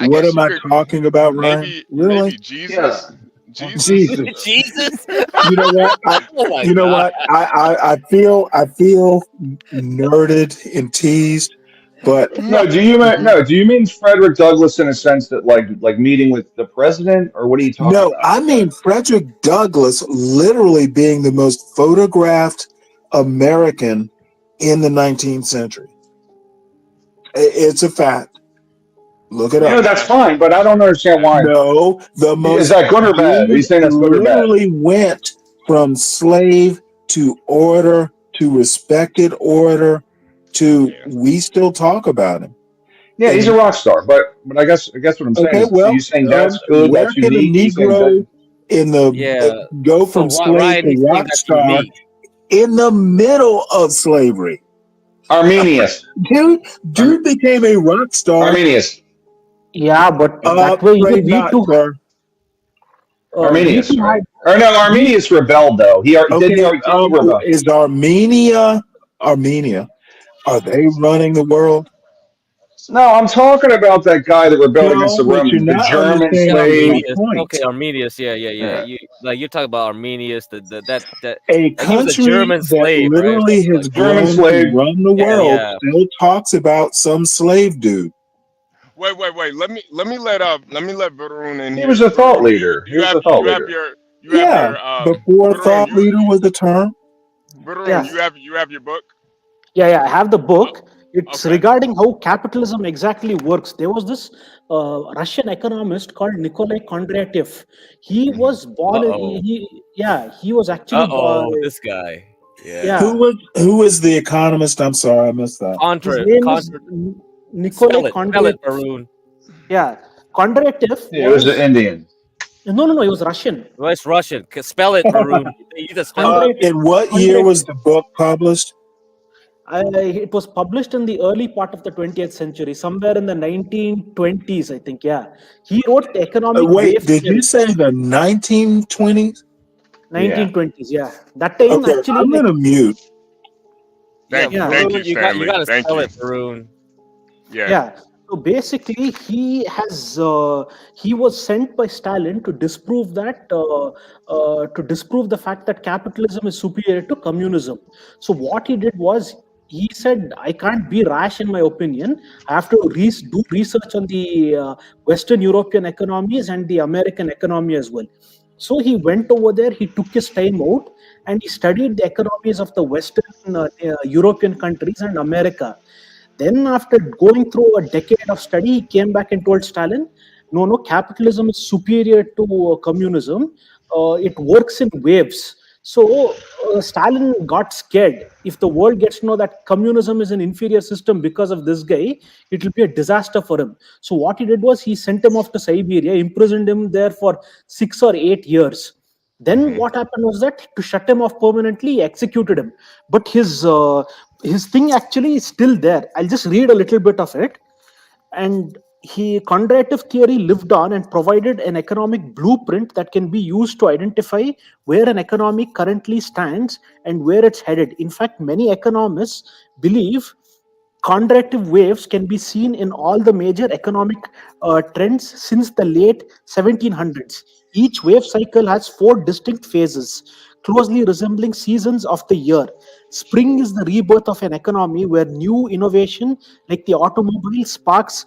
What am I talking about, Ryan? Really? Maybe Jesus. Yeah. Jesus. Jesus. You know what? I feel nerded and teased, but Do you mean Frederick Douglass in a sense that like meeting with the president, or what are you talking about? No, I mean Frederick Douglass literally being the most photographed American in the 19th century. It's a fact. Look it up. No, that's fine, but I don't understand why. No, the most. Is that good or bad? Are you saying that's good or bad? Literally went from slave to orator to respected orator to we still talk about him. Yeah, he's a rock star, but I guess what I'm saying is, so you're saying that's good, where that's can unique. a Negro in the go from slave Ryan, to rock star in the middle of slavery? Arminius. Dude became a rock star. Arminius. Yeah, but that way you need to. Arminius, right? Or no, Arminius rebelled though. He rebelled. Is Armenia? Are they running the world? No, I'm talking about that guy that rebelled against the but you're Romans, the not German understanding slave. my point. Okay, Arminius. Yeah. Yeah. You're talking about Arminius. That a country he was a German slave, that literally right? has grown to run the world still talks about some slave dude. Wait. Let me let Varun in here. He was a thought leader. Before thought leader was the term. Varun, you have your book? Yeah, I have the book. It's regarding how capitalism exactly works. There was this Russian economist called Nikolai Kondratyev. He was born. He was actually. This guy. Yeah. Who was the economist? I'm sorry, I missed that. His name is Nikolai Kondratyev. Yeah, Kondratev Yeah, it was an Indian. No, he was Russian. Well, it's Russian. Spell it, Varun. You just spell it. In what year was the book published? It was published in the early part of the 20th century, somewhere in the 1920s, I think. Yeah, he wrote the economic Wait, wave did theory. you say the 1920s? 1920s, yeah. That time, Okay, actually, I'm gonna mute. Thank you, Varun, you Stanley. got to Thank spell you. it, Varun. Yeah. So basically, he was sent by Stalin to disprove the fact that capitalism is superior to communism. So what he did was, he said, I can't be rash in my opinion. I have to do research on the Western European economies and the American economy as well. So he went over there, he took his time out, and he studied the economies of the Western European countries and America. Then, after going through a decade of study, he came back and told Stalin, no, capitalism is superior to communism. It works in waves. So Stalin got scared. If the world gets to know that communism is an inferior system because of this guy, it will be a disaster for him. So what he did was, he sent him off to Siberia, imprisoned him there for 6 or 8 years. Then what happened was that, to shut him off permanently, he executed him. But his thing actually is still there. I'll just read a little bit of it. And Kondratev theory lived on and provided an economic blueprint that can be used to identify where an economy currently stands and where it's headed. In fact, many economists believe Kondratev waves can be seen in all the major economic trends since the late 1700s. Each wave cycle has 4 distinct phases, closely resembling seasons of the year. Spring is the rebirth of an economy where new innovation, like the automobile, sparks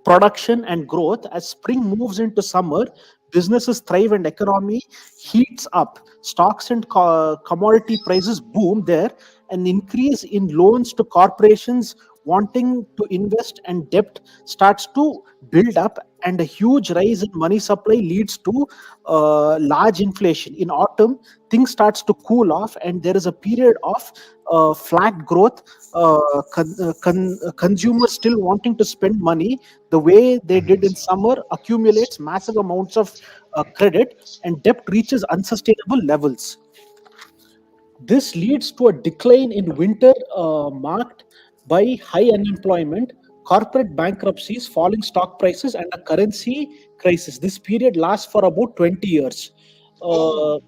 production and growth. As spring moves into summer, businesses thrive and economy heats up. Stocks and commodity prices boom there. An increase in loans to corporations wanting to invest, and debt starts to build up, and a huge rise in money supply leads to large inflation. In autumn, things starts to cool off, and there is a period of flat growth. Consumers still wanting to spend money the way they did in summer accumulates massive amounts of credit, and debt reaches unsustainable levels. This leads to a decline in winter marked by high unemployment, corporate bankruptcies, falling stock prices, and a currency crisis. This period lasts for about 20 years or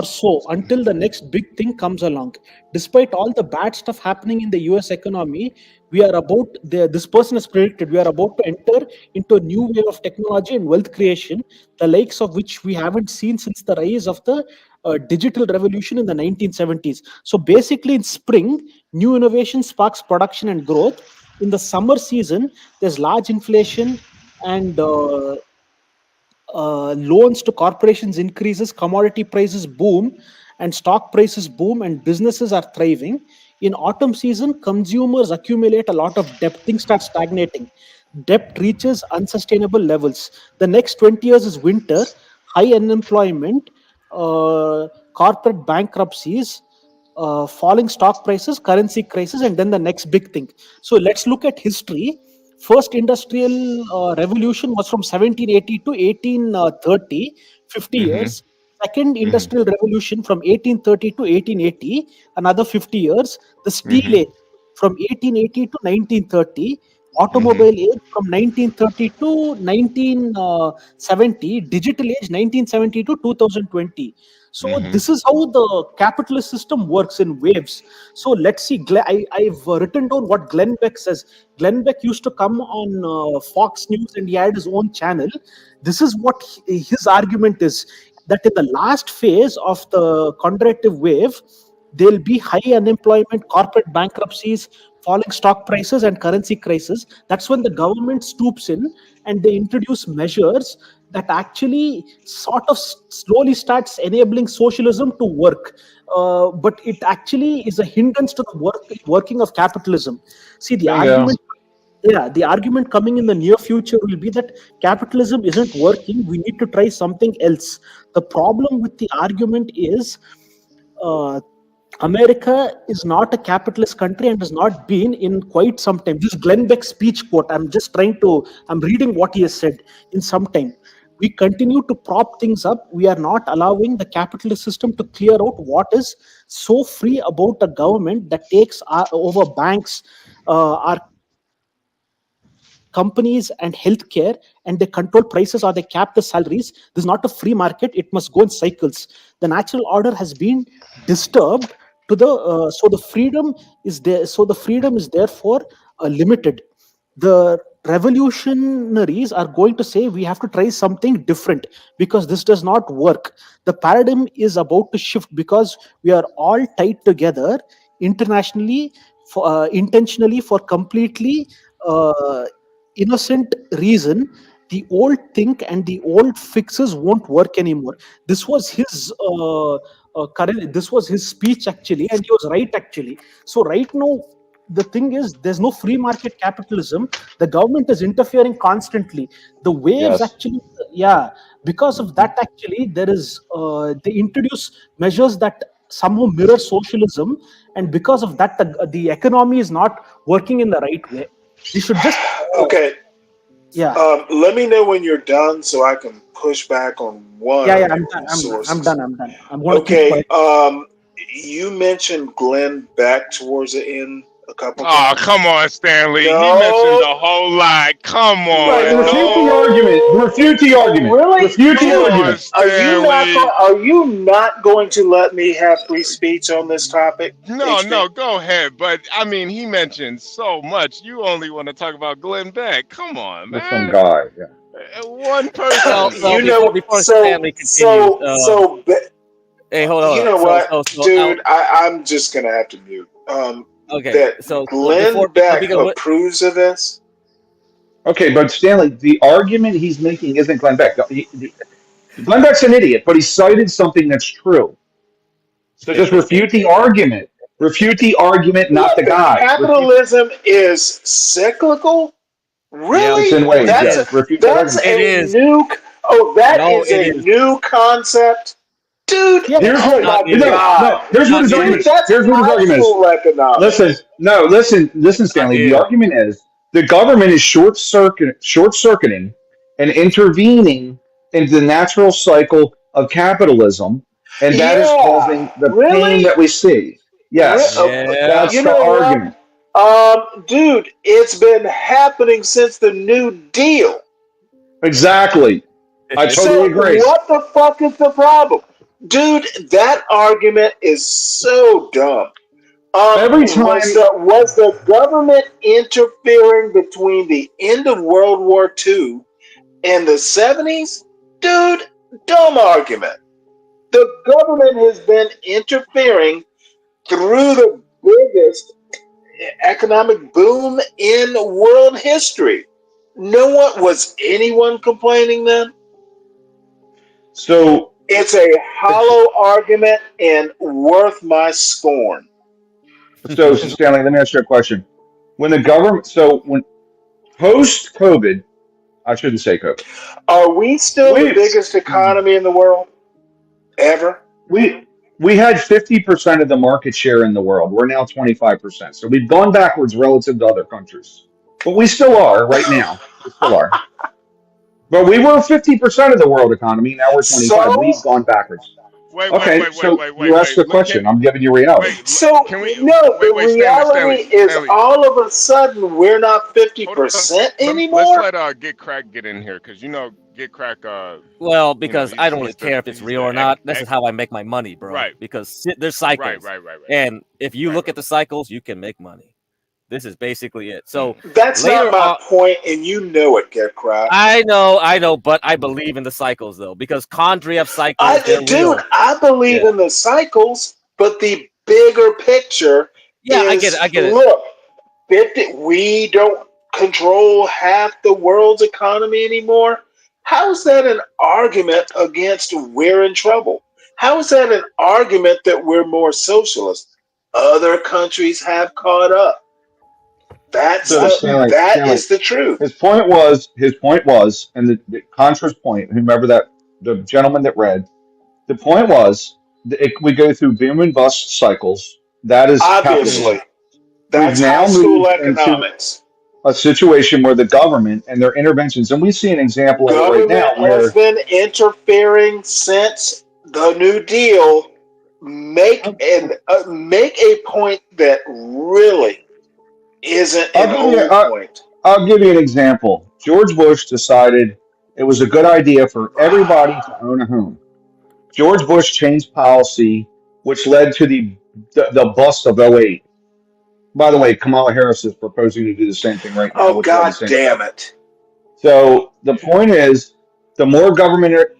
so, until the next big thing comes along. Despite all the bad stuff happening in the US economy, this person has predicted, we are about to enter into a new wave of technology and wealth creation, the likes of which we haven't seen since the rise of the digital revolution in the 1970s. So basically, in spring, new innovation sparks production and growth. In the summer season, there's large inflation, and loans to corporations increases, commodity prices boom, and stock prices boom, and businesses are thriving. In autumn season, consumers accumulate a lot of debt. Things start stagnating. Debt reaches unsustainable levels. The next 20 years is winter, high unemployment, corporate bankruptcies, falling stock prices, currency crisis, and then the next big thing. So let's look at history. First industrial revolution was from 1780 to 1830, 50 years. Second industrial revolution from 1830 to 1880, another 50 years. The steel age from 1880 to 1930. Automobile age from 1930 to 1970. Digital age 1970 to 2020. So this is how the capitalist system works in waves. So let's see. I've written down what Glenn Beck says. Glenn Beck used to come on Fox News, and he had his own channel. This is what his argument is, that in the last phase of the Kondratev wave, there'll be high unemployment, corporate bankruptcies, falling stock prices, and currency crisis. That's when the government stoops in and they introduce measures that actually sort of slowly starts enabling socialism to work. But it actually is a hindrance to the working of capitalism. See, the argument coming in the near future will be that capitalism isn't working. We need to try something else. The problem with the argument is America is not a capitalist country and has not been in quite some time. This Glenn Beck's speech quote, I'm reading what he has said in some time. We continue to prop things up. We are not allowing the capitalist system to clear out what is so free about a government that takes over banks, our companies and healthcare, and they control prices or they cap the salaries. This is not a free market. It must go in cycles. The natural order has been disturbed to the so the freedom is there. So the freedom is therefore limited. The revolutionaries are going to say we have to try something different because this does not work. The paradigm is about to shift because we are all tied together internationally, intentionally, for completely innocent reason. The old think and the old fixes won't work anymore. This was his this was his speech actually, and he was right actually. So right now the thing is, there's no free market capitalism. The government is interfering constantly. The waves actually, because of that actually there is they introduce measures that somehow mirror socialism, and because of that the economy is not working in the right way. You should just okay. Yeah. Let me know when you're done so I can push back on one. Yeah, I'm done. I'm done. I'm going to keep quiet. You mentioned Glenn Beck towards the end a couple Oh, times. come on, Stanley. No. He mentioned the whole lot. Come on. Right, refute the argument. Refute the argument. Really? Refute the argument. Are you not going to let me have free speech on this topic? No, go ahead. But I mean, he mentioned so much. You only want to talk about Glenn Beck. Come on, man. Some guy. Yeah. One person. Before Stanley continues, hey, hold on. You know what, dude? I'm just gonna have to mute. Okay, that Glenn Beck approves of this. Okay, but Stanley, the argument he's making isn't Glenn Beck. Glenn Beck's an idiot, but he cited something that's true. So just refute the argument. Refute the argument, not the guy. Capitalism is cyclical. Really? It's in ways, that's yes. a new concept. Dude, here's what his argument is. Listen, Stanley. The argument is the government is short-circuiting and intervening into the natural cycle of capitalism, and that is causing the pain that we see. Yes, that's the argument. Dude, it's been happening since the New Deal. Exactly. I totally agree. What the fuck is the problem? Dude, that argument is so dumb. Every time was the government interfering between the end of World War II and the 70s? Dude, dumb argument. The government has been interfering through the biggest economic boom in world history. Was anyone complaining then? So it's a hollow argument and worth my scorn. So Stanley, let me ask you a question. When post-COVID, I shouldn't say COVID. Are we still the biggest economy in the world ever? We had 50% of the market share in the world. We're now 25%. So we've gone backwards relative to other countries. But we still are right now. We still are. But we were 50% of the world economy. Now we're 25%. We've gone backwards. Wait, you asked the question. I'm giving you reality. The reality is all of a sudden we're not 50% anymore. Let's let Get Crack get in here because Get Crack. Well, because I don't really care if it's real or not. This is how I make my money, bro. Right. Because there's cycles. Right. And if you look at the cycles, you can make money. This is basically it. So that's not my point, and you know it, Get Crack. I know, but I believe in the cycles though, because Kondriev cycles. I believe in the cycles, but the bigger picture. Yeah, is, I get it. Look, we don't control half the world's economy anymore. How is that an argument against we're in trouble? How is that an argument that we're more socialist? Other countries have caught up. That is the truth. His point was, and the Contra's point, whomever the gentleman that read, the point was we go through boom and bust cycles. That is Obviously. capitalism. That's We've now high school moved into economics. a situation where the government and their interventions, and we see an example of it right now, Government has where been interfering since the New Deal. Make a point that really isn't an old point. I'll give you an example. George Bush decided it was a good idea for everybody to own a home. George Bush changed policy, which led to the bust of '08. By the way, Kamala Harris is proposing to do the same thing right now. Oh, Which we're on the God same damn track. it. So the point is, the more government,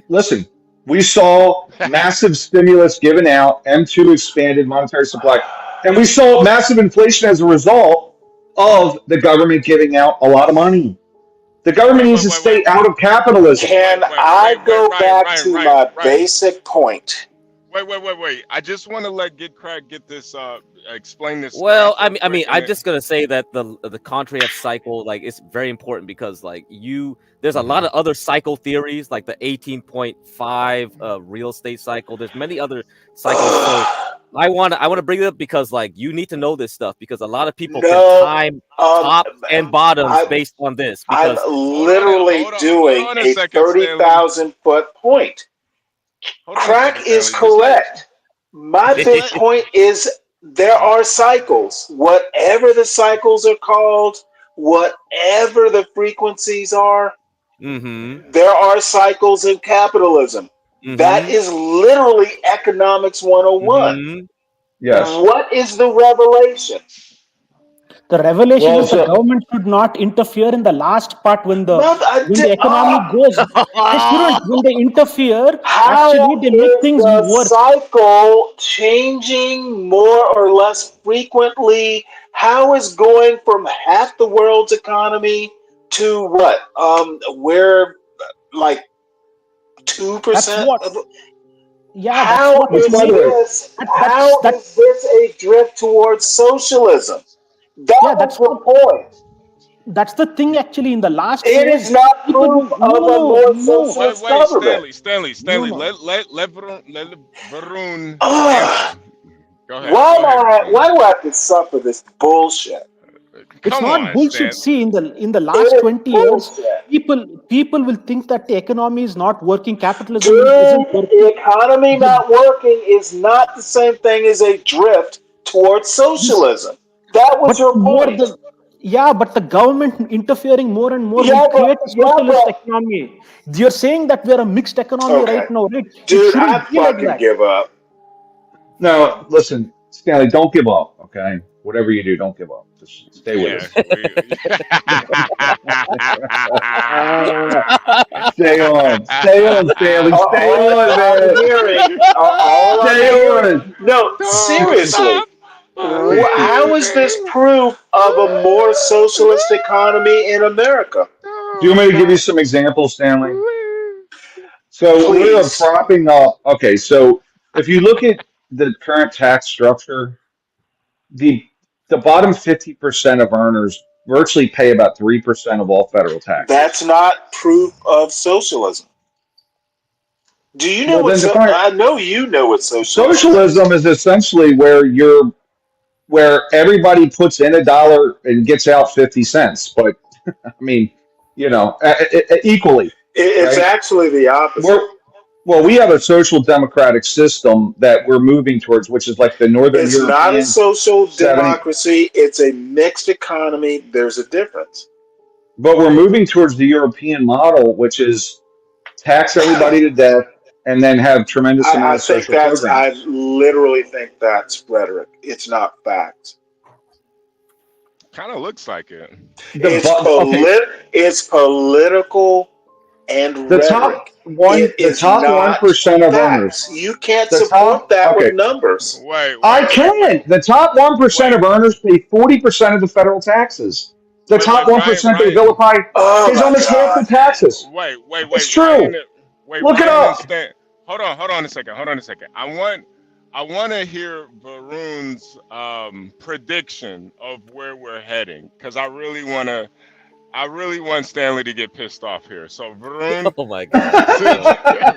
listen, we saw massive stimulus given out, M2 expanded monetary supply, and we saw massive inflation as a result of the government giving out a lot of money. The government needs to stay out of capitalism. Can I go back to my basic point? Wait. I just want to get Craig get this explain this. Well, I mean, I'm just gonna say that the Contrary cycle, like, it's very important because, like, there's a lot of other cycle theories, like the 18.5 real estate cycle. There's many other cycles. So I want to bring it up because, like, you need to know this stuff because a lot of people can time tops and bottoms based on this. Because I'm literally doing a 30,000 foot point. Crack is correct. My big point is there are cycles. Whatever the cycles are called, whatever the frequencies are, there are cycles in capitalism. That is literally economics 101. Yes. What is the revelation? The revelation is the government should not interfere in the last part when the economy goes. They shouldn't. When they interfere, actually they make things worse. Cycle changing more or less frequently. How is going from half the world's economy to what? We're like 2%. Yeah, How is this a drift towards socialism? That's the point. That's the thing. Actually, in the last it phase, is not proof of a more socialist government. Stanley. Let Varun answer. Go ahead. Why do I have to suffer this bullshit? It's not bullshit. See, in the last 20 years, people will think that the economy is not working. Capitalism isn't working. The economy not working is not the same thing as a drift towards socialism. That was your point. But the government interfering more and more will create a socialist economy. You're saying that we're a mixed economy right now, right? Dude, I fucking give up. No, listen, Stanley, don't give up, okay? Whatever you do, don't give up. Just stay with us. Stay on, Stanley. Stay on, man. No, seriously. How is this proof of a more socialist economy in America? Do you want me to give you some examples, Stanley? So we're propping up. Okay, so if you look at the current tax structure, the bottom 50% of earners virtually pay about 3% of all federal taxes. That's not proof of socialism. Do you know what? I know you know what socialism is. Socialism is essentially where everybody puts in $1 and gets out 50 cents. But I mean, equally. It's actually the opposite. We have a social democratic system that we're moving towards, which is like the Northern It's European. Not a social democracy. It's a mixed economy. There's a difference. But we're moving towards the European model, which is tax everybody to death and then have tremendous amount of social programs. I literally think that's rhetoric. It's not facts. Kind of looks like it. It's political and the rhetoric. Top 1% of earners. You can't support that with numbers. I can. The top 1% of earners pay 40% of the federal taxes. The top 1% they vilify pays almost half the taxes. Wait. It's true. Look it up. Hold on a second. I want to hear Varun's prediction of where we're heading because I really want to I really want Stanley to get pissed off here. So, Varun. Oh my god.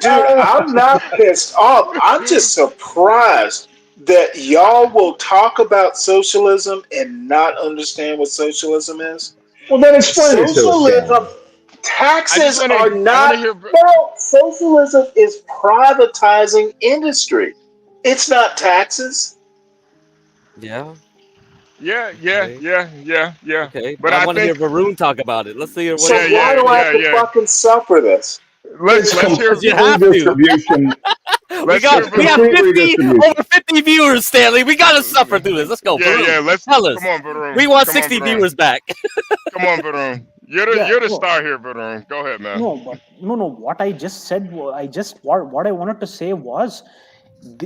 Dude, I'm not pissed off. I'm just surprised that y'all will talk about socialism and not understand what socialism is. Well, then explain it to us, Socialism, Stanley. taxes are not. No, socialism is privatizing industry. It's not taxes. Yeah. Yeah. Okay, But I I want to hear think. Varun talk about it. Let's hear what. So why do I have to fucking suffer this? Let's hear. You have to. Redistribution. we have complete 50 redistribution. over 50 viewers, Stanley. We gotta suffer through this. Let's go. Varun, Yeah. Let's tell us. come on, Varun. We want Come on, 60 Varun. viewers back. Come on, Varun. You're the star here, Varun. Go ahead, man. No, but no. What I just said, what I wanted to say was,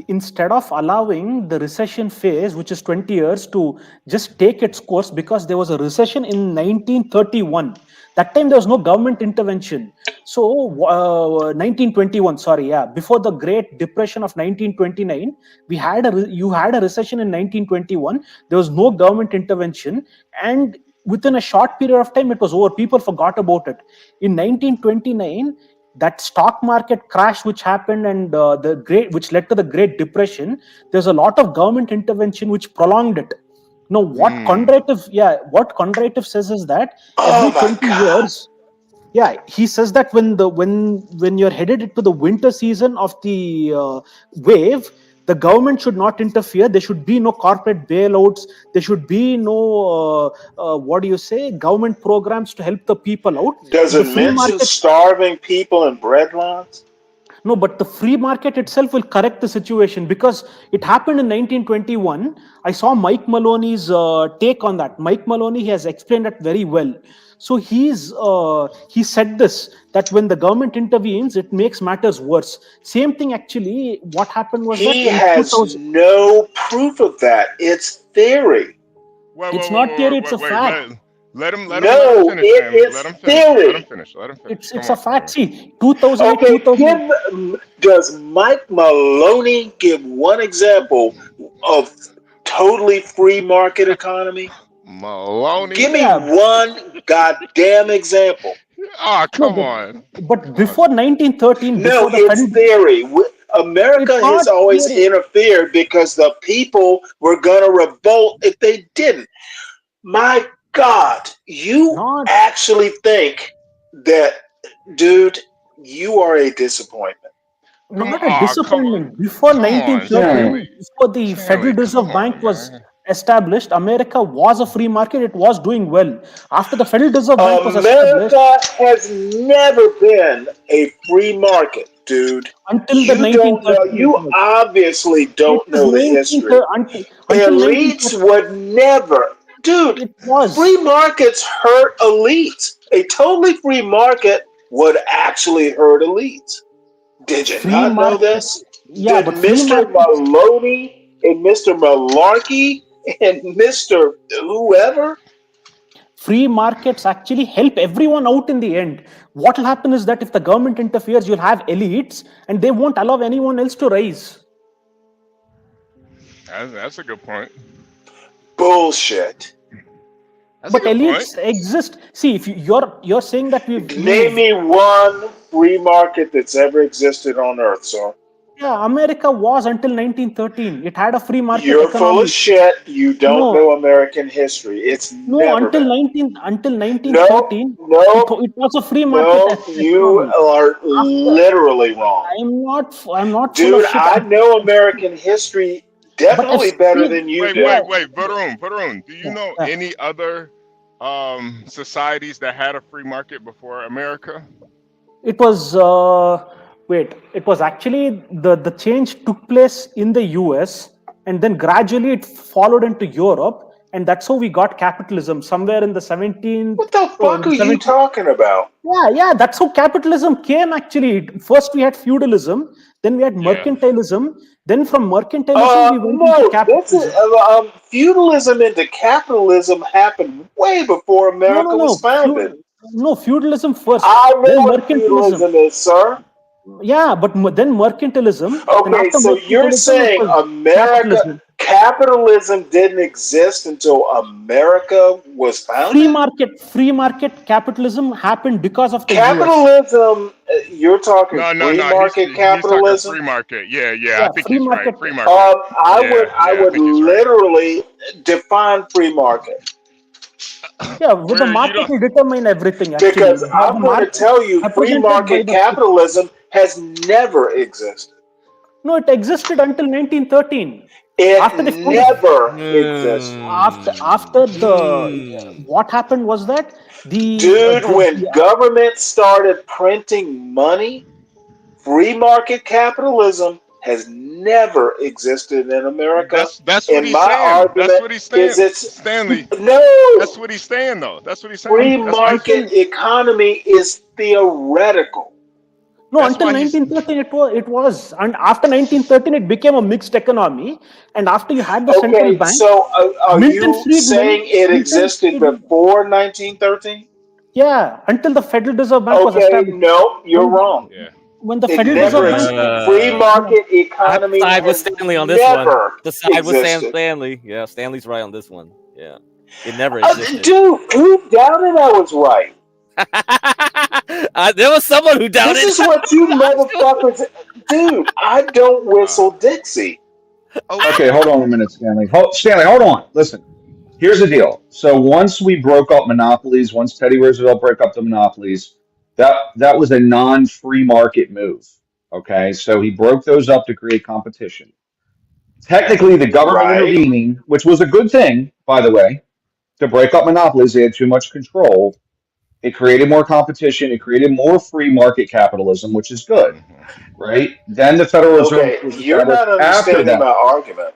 instead of allowing the recession phase, which is 20 years, to just take its course, because there was a recession in 1931. That time there was no government intervention. So 1921, sorry, yeah, before the Great Depression of 1929, you had a recession in 1921. There was no government intervention, and within a short period of time, it was over. People forgot about it. In 1929, that stock market crash which happened, and which led to the Great Depression, there's a lot of government intervention which prolonged it. Now, what Condrative says is that every 20 years, he says that when you're headed into the winter season of the wave, the government should not interfere. There should be no corporate bailouts. There should be no government programs to help the people out. Does it mention starving people and bread lines? No, but the free market itself will correct the situation, because it happened in 1921. I saw Mike Maloney's take on that. Mike Maloney has explained that very well. So he said this, that when the government intervenes, it makes matters worse. Same thing, actually, what happened was he has no proof of that. It's theory. It's not theory, it's a fact. Let him finish. Let him finish. It's a fact. See, 2000. Okay, does Mike Maloney give one example of totally free market economy? Maloney, give me one goddamn example. Come on. But before 1913, no, it's theory. America has always interfered because the people were going to revolt if they didn't. My God, you actually think that, dude, you are a disappointment. Not a disappointment. Before 1913, before the Federal Reserve Bank was established, America was a free market. It was doing well. After the Federal Reserve Bank was established, America has never been a free market, dude. Until the 1930s. You obviously don't know the history. Elites would never. Dude, free markets hurt elites. A totally free market would actually hurt elites. Did you not know this? Yeah, did Mr. Maloney and Mr. Malarkey and Mr. whoever? Free markets actually help everyone out in the end. What will happen is that if the government interferes, you'll have elites and they won't allow anyone else to rise. That's a good point. Bullshit. But elites exist. See, if you're saying that name me one free market that's ever existed on Earth, sir. Yeah, America was until 1913. It had a free market You're economy. Full of shit. You don't know American history. It's never until been. 1913. No, it was a free market. No, you are literally wrong. I'm not. Dude, I know American history definitely better than you do. Wait, Varun, do you know any other societies that had a free market before America? It was it was actually the change took place in the US, and then gradually it followed into Europe, and that's how we got capitalism somewhere in the 17th. What the fuck are you talking about? Yeah, that's how capitalism came actually. First we had feudalism, then we had mercantilism, then from mercantilism we went into capitalism. Feudalism into capitalism happened way before America was founded. Feudalism first. I know what feudalism is, sir. Yeah, but then mercantilism. Okay, so you're saying America. Capitalism didn't exist until America was founded. Free market capitalism happened because of the US. Capitalism, you're talking No, free market he's talking capitalism. free market. Yeah, I Yeah, think free he's right. market. Free market. I I would think he's right. literally define free market. Yeah, with the Where you market don't. will determine everything. Actually, Because you have I'm the going to market tell you, free represented by market the. capitalism has never existed. No, it existed until 1913. After they It founded. never existed. After the what happened was that Dude, when government started printing money, free market capitalism has never existed in America. That's what And he's my saying. That's argument what he's is saying, it's Stanley. no. That's what he's saying, though. That's what he's saying. Free That's what market economy is theoretical. No, That's until why he's. 1913 it was, and after 1913 it became a mixed economy, and after you had the central Okay, bank. so are Milton you saying it existed before 1913? Yeah, until the Federal Reserve Bank was Okay, established. no, you're wrong. When the It Federal never Reserve Bank. existed. Free market I have to economy side with has Stanley on this one. never The side with Sam existed. Stanley. Yeah, Stanley's right on this one. Yeah, it never existed. Dude, who doubted I was right? There was someone who doubted. This is what you motherfuckers. Dude, I don't whistle Dixie. Okay, hold on a minute, Stanley. Stanley, hold on. Listen, here's the deal. So once we broke up monopolies, once Teddy Roosevelt broke up the monopolies, that was a non-free market move. Okay, so he broke those up to create competition. Technically, the government intervening, which was a good thing, by the way, to break up monopolies, they had too much control. It created more competition. It created more free market capitalism, which is good, right? Then the Federal Reserve Okay, was you're established not after understanding that. my argument.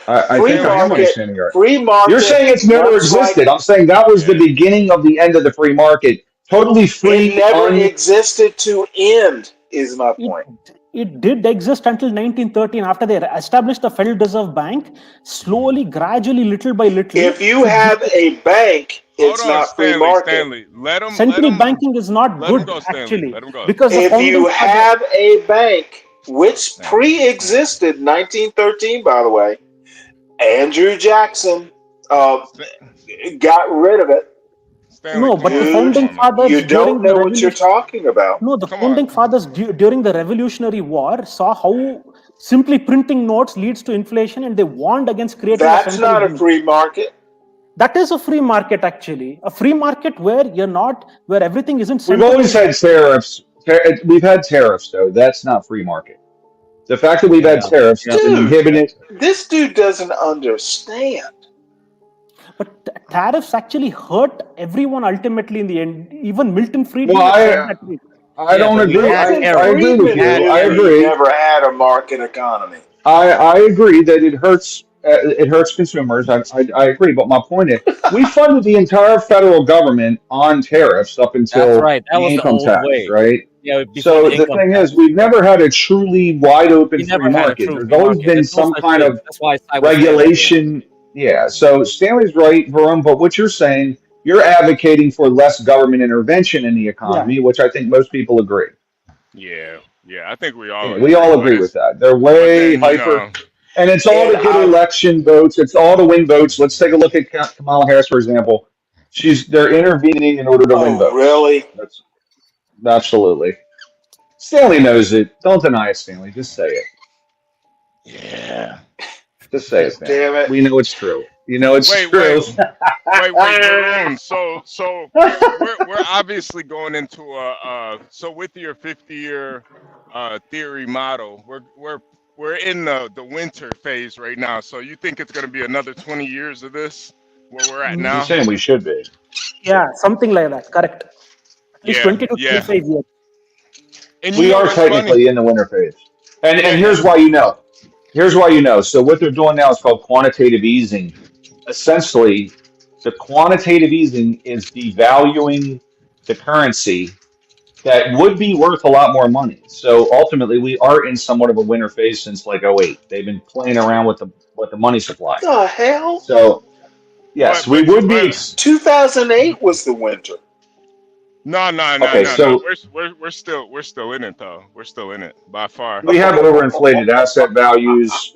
I think I am understanding you. Free market. You're saying it's never works existed. like- I'm saying that was the beginning of the end of the free market. Totally free. It never existed to end, is my point. It did exist until 1913. After they established the Federal Reserve Bank, slowly, gradually, little by little. If you have a bank, it's not free market. Stanley, let him. Central banking is not let him good, go, Stanley. actually, Let him go. because the If you founding have a bank, which pre-existed 1913, by the way, Andrew Jackson got rid of it. Stanley, no, but the founding fathers You don't know what you're talking about. No, the founding fathers during the Revolutionary War saw how simply printing notes leads to inflation, and they warned against creating. That's not a free market. That is a free market, actually. A free market where everything isn't. We've always had tariffs. We've had tariffs, though. That's not free market. The fact that we've had tariffs has been inhibited. This dude doesn't understand. But tariffs actually hurt everyone ultimately in the end. Even Milton Friedman. Well, I don't agree. I agree with you. I agree. Never had a market economy. I agree that it hurts. It hurts consumers. I agree. But my point is, we funded the entire federal government on tariffs up until That's right. That the was the income old tax, way. right? Yeah, So the thing is, we've never had a truly wide open We never free had a market. true There's free always market. been There's no some such kind thing. of That's why I was saying regulation. Yeah. So Stanley's right, Varun. But what you're saying, you're advocating for less government intervention in the economy, which I think most people agree. Yeah, I think we all. Yeah, we all agree with that. They're way hyper. And it's all to get election votes. It's all to win votes. Let's take a look at Kamala Harris, for example. They're intervening in order to win votes. Really? That's absolutely. Stanley knows it. Don't deny it, Stanley. Just say it. Yeah. Just say it, Stanley. Damn it. We know it's true. You know it's true. Wait, Varun. So we're obviously going into so with your 50-year theory model, we're in the winter phase right now. So you think it's going to be another 20 years of this where we're at now? You're saying we should be. Yeah, something like that. Correct. At least 20 to 25 years. And we are technically in the winter phase. And here's why you know. Here's why you know. So what they're doing now is called quantitative easing. Essentially, the quantitative easing is devaluing the currency that would be worth a lot more money. So ultimately, we are in somewhat of a winter phase since like 2008. They've been playing around with the money supply. What the hell? So yes, we would be. 2008 was the winter. No. We're still in it though. We're still in it by far. We have overinflated asset values.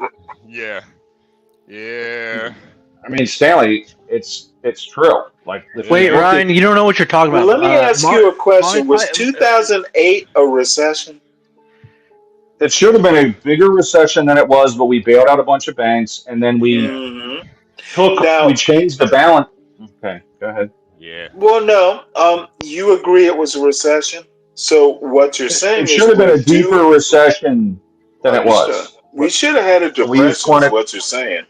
Yeah. Yeah. I mean, Stanley, it's true. Like, wait, Ryan, you don't know what you're talking about. Let me ask you a question. Was 2008 a recession? It should have been a bigger recession than it was, but we bailed out a bunch of banks, and then we we changed the balance. Okay, go ahead. Yeah. Well, no. You agree it was a recession. So what you're saying It should have been a deeper recession than it was. We should have had a So we used depression. Is what you're saying?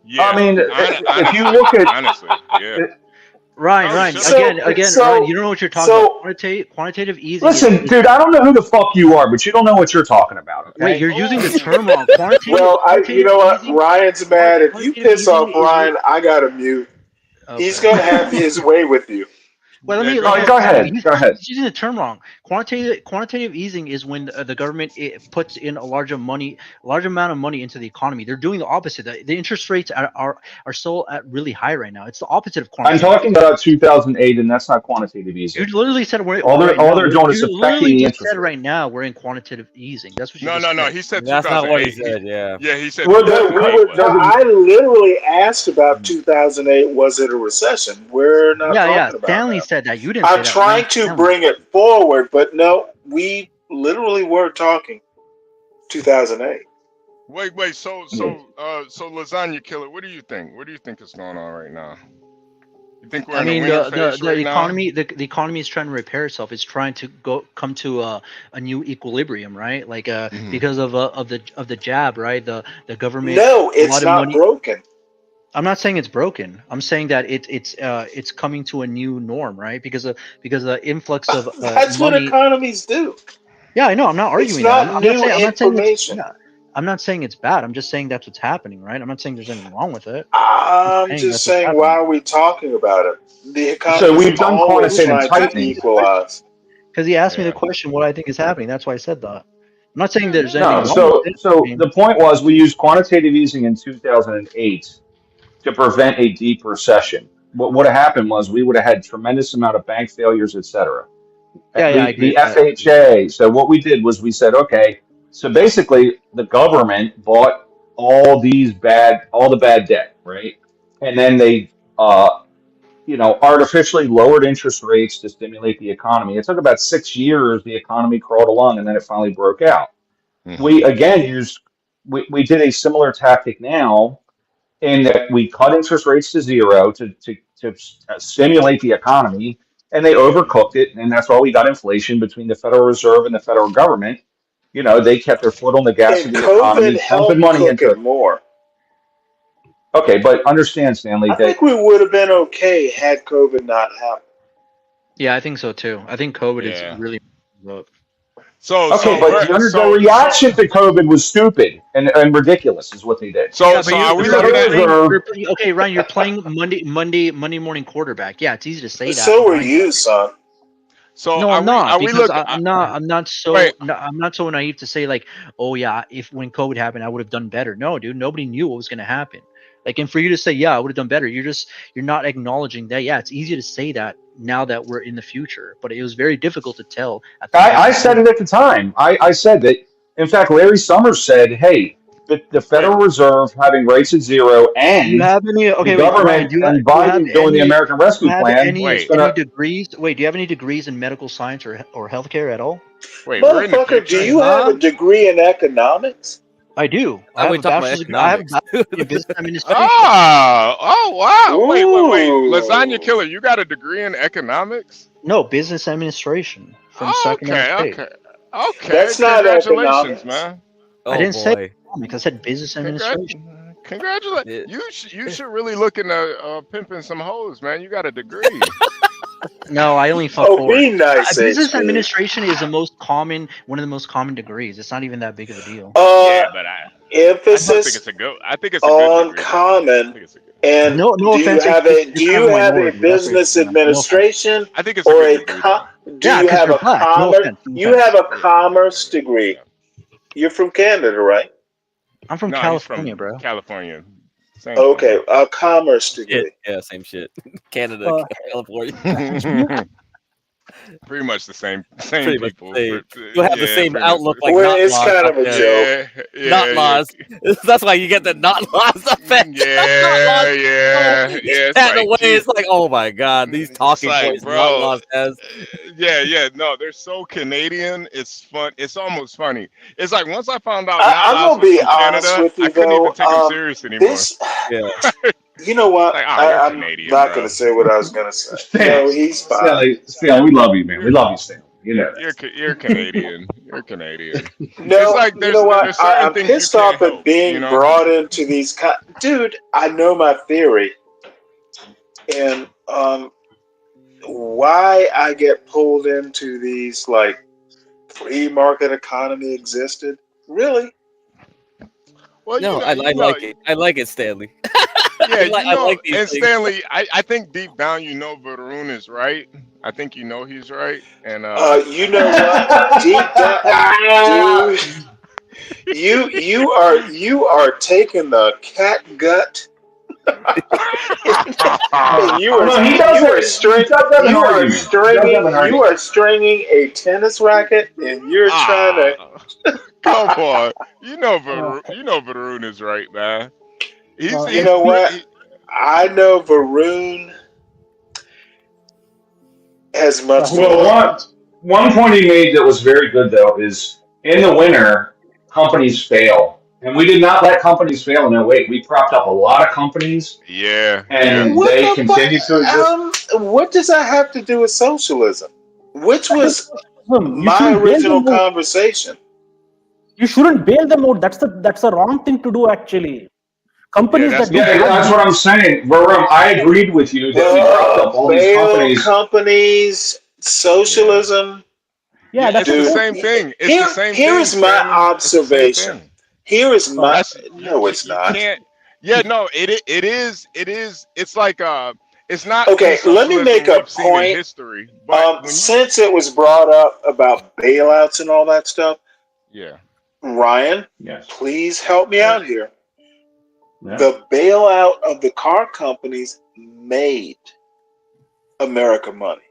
Yeah. I mean, if you look at honestly, yeah. Ryan, again, Ryan, you don't know what you're talking about. Quantitative easing. Listen, dude, I don't know who the fuck you are, but you don't know what you're talking about. Okay? Wait, you're using the term wrong. Well, you know what? Ryan's mad. If you piss off Ryan, I gotta mute. Okay. He's gonna have his way with you. Well, let me go ahead. Go ahead. He's using the term wrong. Quantitative easing is when the government puts in a large amount of money into the economy. They're doing the opposite. The interest rates are still at really high right now. It's the opposite of I'm quantitative. talking about 2008, and that's not quantitative easing. You literally said all they're doing is affecting the interest said right now we're in quantitative easing. That's what you just No. said. He said That's not what he 2008. said. Yeah. Yeah, he said. I literally asked about 2008. Was it a recession? We're not talking about Stanley that. said that. You didn't say I'm that. trying to bring it forward, but no, we literally were talking 2008. Wait. So lasagna killer. What do you think? What do you think is going on right now? You think we're in a winter phase the right economy now? the economy is trying to repair itself. It's trying to come to a new equilibrium, right? Like because of the jab, right? The government. No, it's not broken. I'm not saying it's broken. I'm saying that it's coming to a new norm, right? Because the influx of that's money. what economies do. Yeah, I know. I'm not arguing It's not that. new information. I'm not saying it's bad. I'm just saying that's what's happening, right? I'm not saying there's anything wrong with it. I'm just saying, why are we talking about it? The economy. So we've done always quantitative trying to tightening. equalize. Because he asked me the question, what I think is happening. That's why I said that. I'm not saying there's anything wrong So with it. the point was we used quantitative easing in 2008 to prevent a deep recession. What would have happened was we would have had tremendous amount of bank failures, et cetera. I agree. The FHA. So what we did was we said, okay, so basically the government bought all the bad debt, right? And then they, artificially lowered interest rates to stimulate the economy. It took about 6 years. The economy crawled along, and then it finally broke out. Mm-hmm. We again we did a similar tactic now, in that we cut interest rates to zero to stimulate the economy, and they overcooked it, and that's why we got inflation between the Federal Reserve and the federal government. They kept their foot on the gas of And the economy, COVID helped pumping money cook into it more. Okay, but understand, Stanley, I think we would have been okay had COVID not happened. Yeah, I think so too. I think COVID is really. But the reaction to COVID was stupid and ridiculous, is what they did. Okay, Ryan, you're playing Monday morning quarterback. Yeah, it's easy to say that. So are you, son. So no, I'm not. Because I'm not so naive to say like, oh yeah, when COVID happened, I would have done better. No, dude, nobody knew what was going to happen. Like, and for you to say, yeah, I would have done better, you're not acknowledging that. Yeah, it's easy to say that now that we're in the future, but it was very difficult to tell. I said it at the time. I said that. In fact, Larry Summers said, "Hey, the Federal Reserve having rates at zero and the government and Biden doing the American Rescue Plan." Any degrees? Wait, do you have any degrees in medical science or healthcare at all? Wait, motherfucker, do you have a degree in economics? I do. I have a bachelor's degree in business administration. Oh, wow. Wait. Lasagna killer, you got a degree in economics? No, business administration from Sacramento State. Okay. That's not congratulations, economics, man. I didn't say economics. I said business administration. Congratulations. You should really look into pimping some hoes, man. You got a degree. No, I only fuck Oh, be nice, business HP. administration is one of the most common degrees. It's not even that big of a deal. Yeah, but emphasis I think it's a good on degree. common. And No do you offense, have it's a kind of business minority. That's what it's administration I think it's a or good a degree. do Yeah, you 'cause have you're a black. No commerce? offense, no You offense. have a commerce degree. You're from Canada, right? I'm from No, California, he's from bro. California. Same Okay, a commerce degree. Yeah, same shit. Canada, California. thing. Pretty much the same Pretty much people. the same. You have the same outlook like Well, not it's laws kind out of a there. joke. Not laws. That's why you get the not laws effect. Not laws. Yeah. It's It's chatting like, away. geez. It's like, oh my god, these talking It's like, points not bro, laws has. yeah, no, they're so Canadian. It's fun. It's almost funny. It's like once I found out I'm Not Laws gonna was be from honest Canada, with you I couldn't even though. take him serious anymore. This, Yeah. you know what? Like, you're I'm Canadian, not bro. gonna say what I was gonna say. No, he's fine. Stanley, we love you, man. We love you, Stanley. You know that. You're Canadian. You're Canadian. No, It's like you know what? there's certain I'm things you pissed can't off at help. being brought into these. Dude, I know my theory, and why I get pulled into these like free market economy existed. Really? Well, No, I like it. I like it, Stanley. Yeah, I like these and things. Stanley, I think deep down you know Varun is right. I think you know he's right. And you know what? Deep down, dude, you are taking the cat gut. And you are stringing a tennis racket, and you're trying to. Come on, you know Varun is right, man. You know what? I know Varun has much more. Well, one point he made that was very good though is in the winter companies fail, and we did not let companies fail in 08. We propped up a lot of companies. Yeah, and they continue to exist. What does that have to do with socialism? Which was my shouldn't bail original them out. conversation. You shouldn't bail them out. That's the wrong thing to do, actually. Companies that's what I'm saying. Varum, I agreed with you that we propped up all these companies. Socialism. Yeah, it's the same thing. It's the same here thing. is my observation. Here is my no, it's not. Yeah, no, it is. It's like it's not. Okay, let me make a point. In history, but since it was brought up about bailouts and all that stuff. Yeah. Ryan, yes. Please help me out here. Yeah. The bailout of the car companies made America money.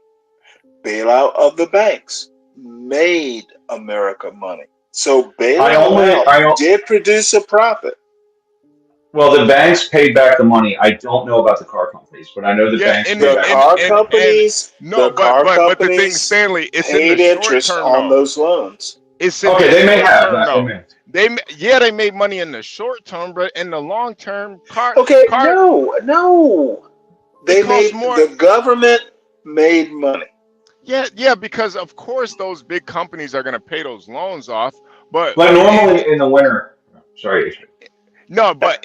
Bailout of the banks made America money. So bailout did produce a profit. Well, the banks paid back the money. I don't know about the car companies, but I know the banks paid back the car companies. But the thing, Stanley, it's paid in the interest short term, on those loans. It's in they may have. They made money in the short term, but in the long term, no. They made more. The government made money. Yeah, because of course those big companies are going to pay those loans off, but normally in the winter, sorry. No, but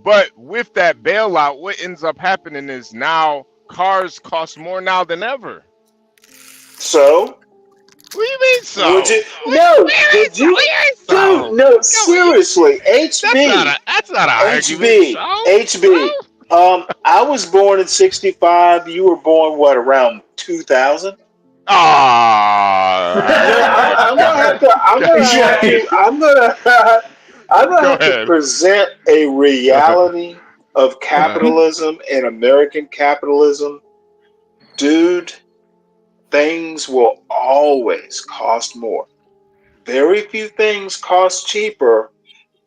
but with that bailout, what ends up happening is now cars cost more now than ever. So. What do you mean so? No, seriously, HB. That's not an argument. HB. I was born in '65. You were born around 2000? I'm gonna have to present a reality of capitalism and American capitalism, dude. Things will always cost more. Very few things cost cheaper.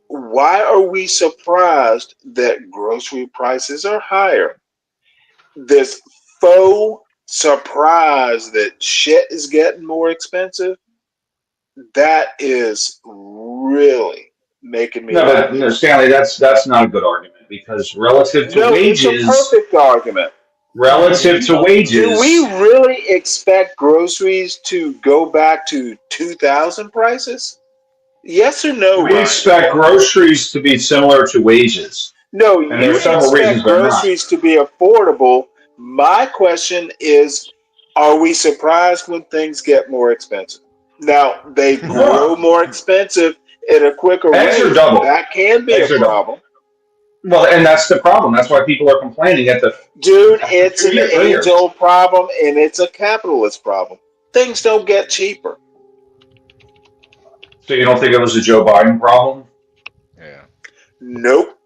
Why are we surprised that grocery prices are higher? This faux surprise that shit is getting more expensive, that is really making me No, Stanley, that's not a good argument because relative to wages, it's a perfect argument. Relative to wages, do we really expect groceries to go back to 2000 prices? Yes or no? We expect groceries to be similar to wages. No, you expect groceries to be affordable. My question is, are we surprised when things get more expensive? Now, they grow more expensive at a quicker rate. Eggs are double. That can be a problem. Well, and that's the problem. That's why people are complaining at the... Dude, it's an age-old problem, and it's a capitalist problem. Things don't get cheaper. So you don't think it was a Joe Biden problem? Yeah. Nope.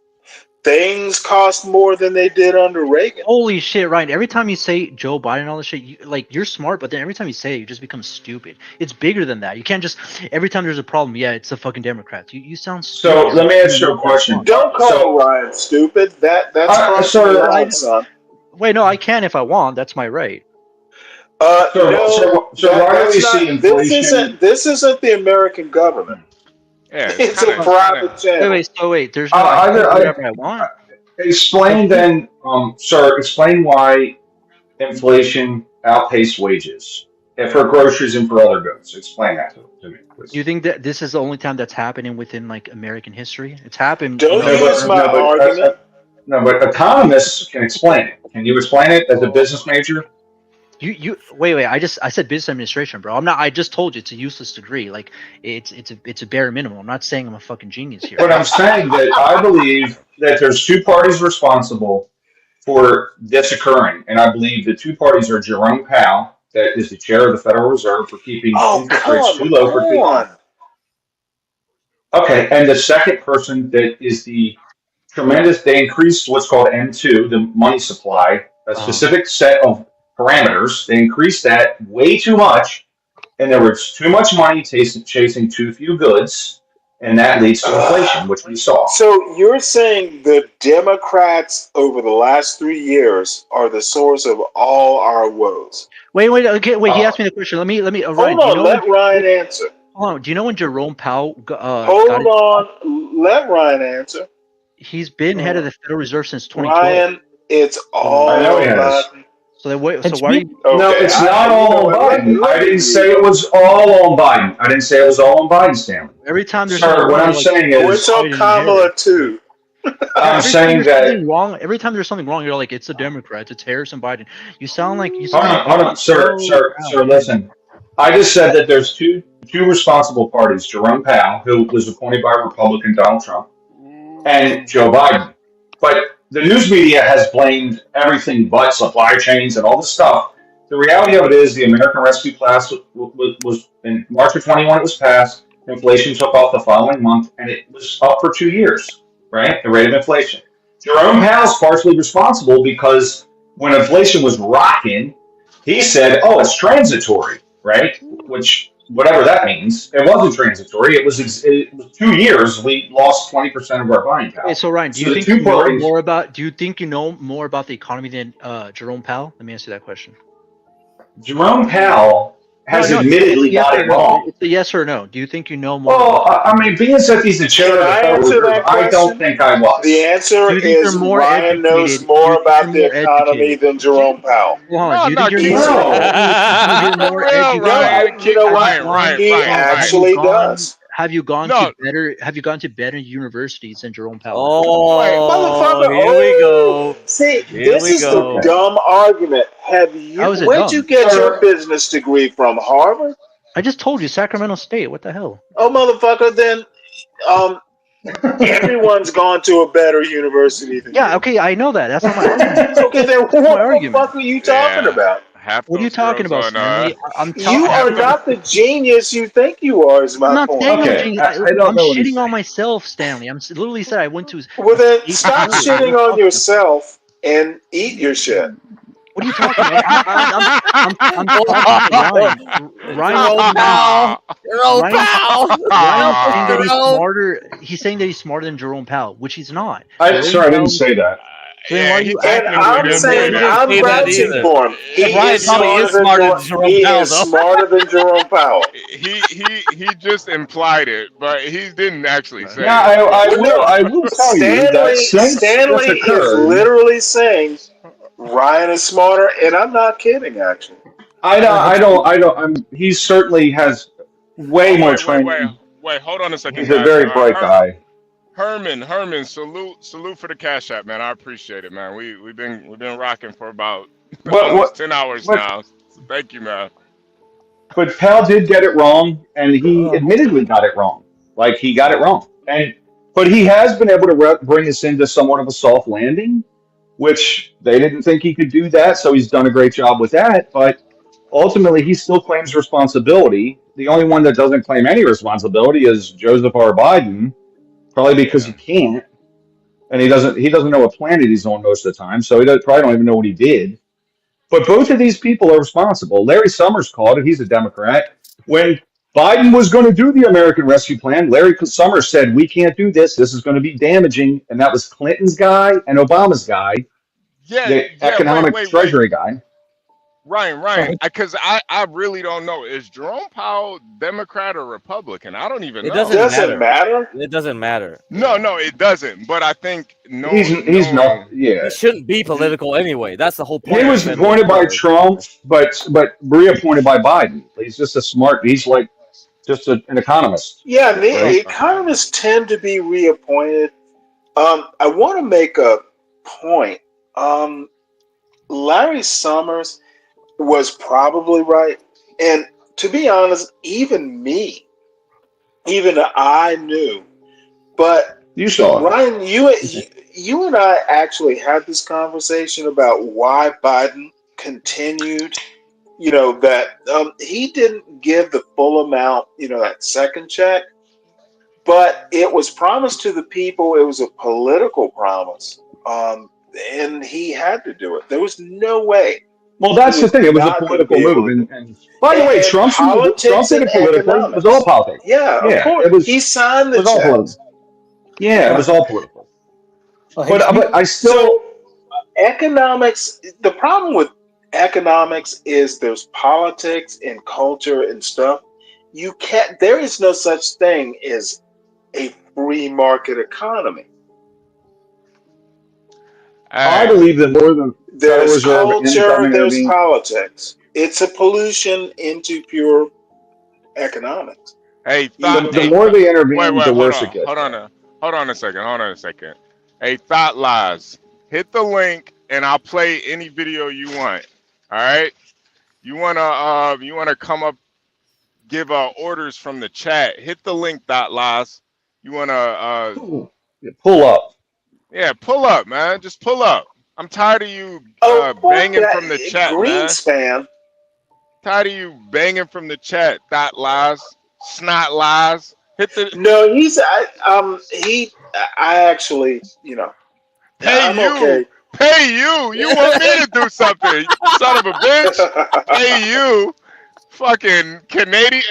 things cost more than they did under Reagan. Holy shit, Ryan! Every time you say Joe Biden and all this shit, you're smart, but then every time you say it, you just become stupid. It's bigger than that. You can't just every time there's a problem, yeah, it's the fucking Democrats. You sound stupid. So let me ask you a question. Don't call Ryan stupid. That's son. Wait, no, I can if I want. That's my right. Why do we see inflation? This isn't the American government. Yeah, it's a private channel. Wait. There's no. I can do whatever I want. Explain then, sir. Explain why inflation outpaced wages for groceries and for other goods. Explain that to me, please. Do you think that this is the only time that's happening within like American history? It's happened. Don't use my argument. No, but economists can explain it. Can you explain it as a business major? You wait. I said business administration, bro. I'm not. I just told you it's a useless degree. Like it's a bare minimum. I'm not saying I'm a fucking genius here. But I'm saying that I believe that there's two parties responsible for this occurring, and I believe the two parties are Jerome Powell, that is the chair of the Federal Reserve, for keeping interest rates too low for too long. Okay, and the second person that is the tremendous. They increased what's called M2, the money supply, a specific set of parameters. They increased that way too much, and there was too much money chasing too few goods, and that leads to inflation, which we saw. So you're saying the Democrats over the last 3 years are the source of all our woes? Wait. Okay, wait. He asked me the question. Let me. Hold Ryan, on. Let Ryan answer. Hold on. Do you know when Jerome Powell? Hold on. Let Ryan answer. He's been head of the Federal Reserve since 2012. Ryan, it's all about. So why are you? No, it's not all on Biden. I didn't say it was all on Biden. I didn't say it was all on Biden, Stanley. Every time there's what I'm saying is, it's on Kamala too. I'm saying that wrong. Every time there's something wrong, you're like, it's the Democrats, it's Harris and Biden. You sound like you. Hold on, sir. Listen, I just said that there's two responsible parties: Jerome Powell, who was appointed by Republican Donald Trump, and Joe Biden. But the news media has blamed everything but supply chains and all this stuff. The reality of it is the American Rescue Plan was in March of 21, it was passed. Inflation took off the following month, and it was up for 2 years, right? The rate of inflation. Jerome Powell's partially responsible because when inflation was rocking, he said, oh, it's transitory, right? Which, whatever that means, it wasn't transitory. It was 2 years. We lost 20% of our buying power. Okay, so Ryan, do you think you know more about? Do you think you know more about the economy than Jerome Powell? Let me answer that question. Jerome Powell has admittedly got it wrong. It's a yes or no. Do you think you know more? Well, I mean, being that he's the chair of the Federal Reserve, I don't think I was. The answer is Ryan knows more about the economy than Jerome Powell. Do you think you're more educated? You know what? He actually does. Have you gone to better? Have you gone to better universities than Jerome Powell? Oh, motherfucker! Here we go. See, this is the dumb argument. Have you? Where'd you get your business degree from? Harvard? I just told you, Sacramento State. What the hell? Oh, motherfucker! Then, everyone's gone to a better university than you. Okay, I know that. That's not my argument. Okay, then what the fuck are you talking about? What are you talking about, Stanley? You are not the genius you think you are, is my point. I'm shitting on myself, Stanley. I'm literally said I went to. Well, then stop shitting on yourself and eat your shit. What are you talking about? I'm talking to Ryan. He's saying that he's smarter than Jerome Powell, which he's not. I didn't say that. Yeah, I'm saying I'm vouching for him. He is smarter than Jerome Powell. He just implied it, but he didn't actually say it. I will tell you that Stanley is literally saying Ryan is smarter, and I'm not kidding. Actually, I don't. He certainly has way more training. Wait, hold on a second. He's a very bright guy. Herman, salute for the Cash App, man. I appreciate it, man. We've been rocking for about 10 hours now. So thank you, man. But Powell did get it wrong, and he admittedly got it wrong. Like, he got it wrong, but he has been able to bring us into somewhat of a soft landing, which they didn't think he could do that. So he's done a great job with that. But ultimately, he still claims responsibility. The only one that doesn't claim any responsibility is Joseph R. Biden. Probably because he can't. and he doesn't know what planet he's on most of the time, so probably don't even know what he did. But both of these people are responsible. Larry Summers called it. He's a Democrat. When Biden was going to do the American Rescue Plan, Larry Summers said, we can't do this. This is going to be damaging. And that was Clinton's guy and Obama's guy, the economic treasury guy. Ryan, because I really don't know. Is Jerome Powell Democrat or Republican? I don't even know. It doesn't matter. It doesn't matter. No, it doesn't. But I think he's not. Yeah, he shouldn't be political anyway. That's the whole point. He was appointed by Trump, but reappointed by Biden. He's just a smart. He's like just an economist. Yeah, the economists tend to be reappointed. I want to make a point. Larry Summers was probably right, and to be honest, even I knew. But you saw it. Ryan, you and I actually had this conversation about why Biden continued. That he didn't give the full amount. That second check, but it was promised to the people. It was a political promise, and he had to do it. There was no way. Well, that's the thing. It was a political move, and by the way, Trump did it politically. It was all politics. Yeah, of course. He signed the checks. Yeah, it was all political. But I still economics. The problem with economics is there's politics and culture and stuff. You can't. There is no such thing as a free market economy. I believe that more than there's culture, there's politics. It's a pollution into pure economics. Hey, the more they intervene, the worse it gets. Hold on a second. Hey, Thought Lies, hit the link and I'll play any video you want. All right. You wanna come up, give orders from the chat. Hit the link, Thought Lies. You wanna pull up. Yeah, pull up, man. Just pull up. I'm tired of you banging from the chat, man. Tired of you banging from the chat. Thought Lies, snot lies. Hit the. No, I actually, Pay you. Okay. Pay you. You want me to do something, son of a bitch. Pay you. Fucking Canadian.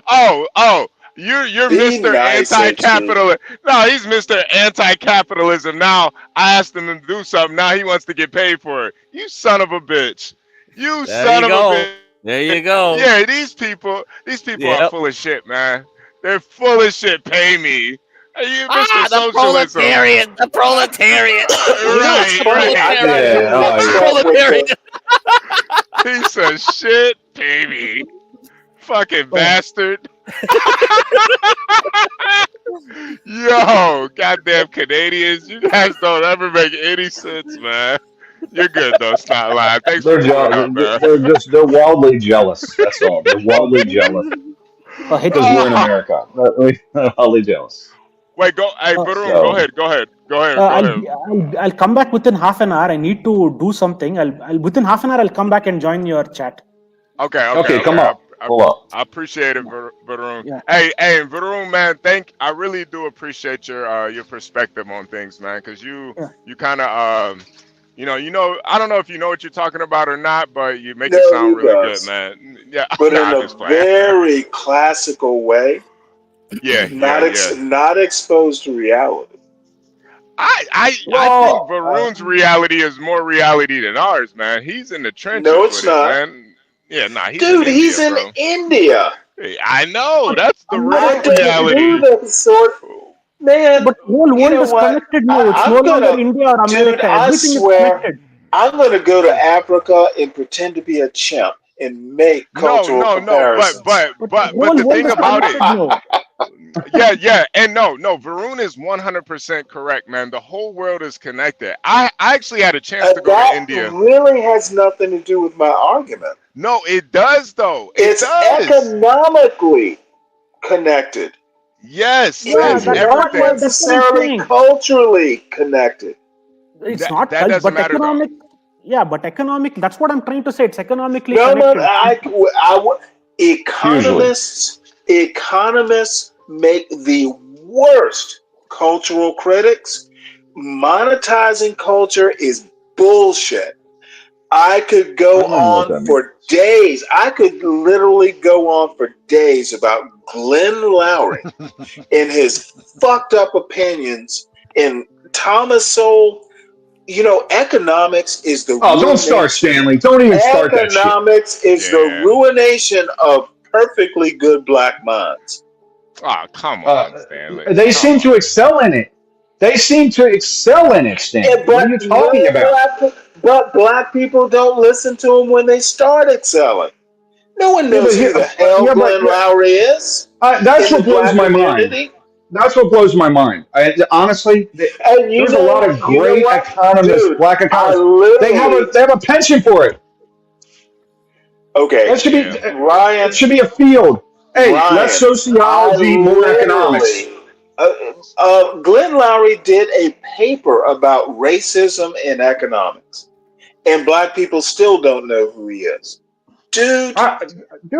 Oh. You're Mr. Anti-Capitalist. No, he's Mr. Anti-Capitalism. Now I asked him to do something. Now he wants to get paid for it. You son of a bitch. You son of a bitch. There you go. Yeah, these people are full of shit, man. They're full of shit. Pay me. You Mr. The Socialism. proletariat. The proletariat. Right. Piece of shit. Pay me. Fucking bastard. Yo, goddamn Canadians, you guys don't ever make any sense, man. You're good though, it's not lying. Thanks for coming out, man. They're wildly jealous. That's all. They're wildly jealous. Because we're in America. They're wildly jealous. Wait, hey, Varun, go ahead. I'll come back within half an hour. I need to do something. Within half an hour I'll come back and join your chat. Okay, come on. I appreciate it, Varun. Yeah. Hey, Varun, man, I really do appreciate your perspective on things, man, because you kind of I don't know if you know what you're talking about or not, but you make it sound really good, man. Yeah, but in a very classical way. Yeah, not exposed to reality. I think Varun's reality is more reality than ours, man. He's in the trenches. No, it's not, man. Yeah, he's in India. I know. That's the real reality. Man, but whole world is connected now. It's no longer India or America. Everything is connected. I'm going to go to Africa and pretend to be a chimp and make cultural comparisons. But the thing about it. And no, Varun is 100% correct, man. The whole world is connected. I actually had a chance to go to India. That really has nothing to do with my argument. No, it does though. It's economically connected. Yes, it's not necessarily culturally connected. It's not, but economic. Yeah, but economic. That's what I'm trying to say. It's economically connected. Economists make the worst cultural critics. monetizing culture is bullshit. I could go on for days. I could literally go on for days about Glenn Lowry and his fucked up opinions. And Thomas Sowell, you know, economics is the Oh, don't start, Stanley. Don't even start that shit. Economics is the ruination of perfectly good black minds. Oh, come on, Stanley. They seem to excel in it. They seem to excel in it, Stanley. What are you talking about? But black people don't listen to him when they start excelling. No one knows who the hell Glenn Lowry is. That's what blows my mind. That's what blows my mind. Honestly, there's a lot of great economists, dude, black economists. They have a penchant for it. Okay, that should be Ryan. It should be a field. Hey, Ryan, less sociology, more economics. Glenn Lowry did a paper about racism in economics, and black people still don't know who he is. Dude,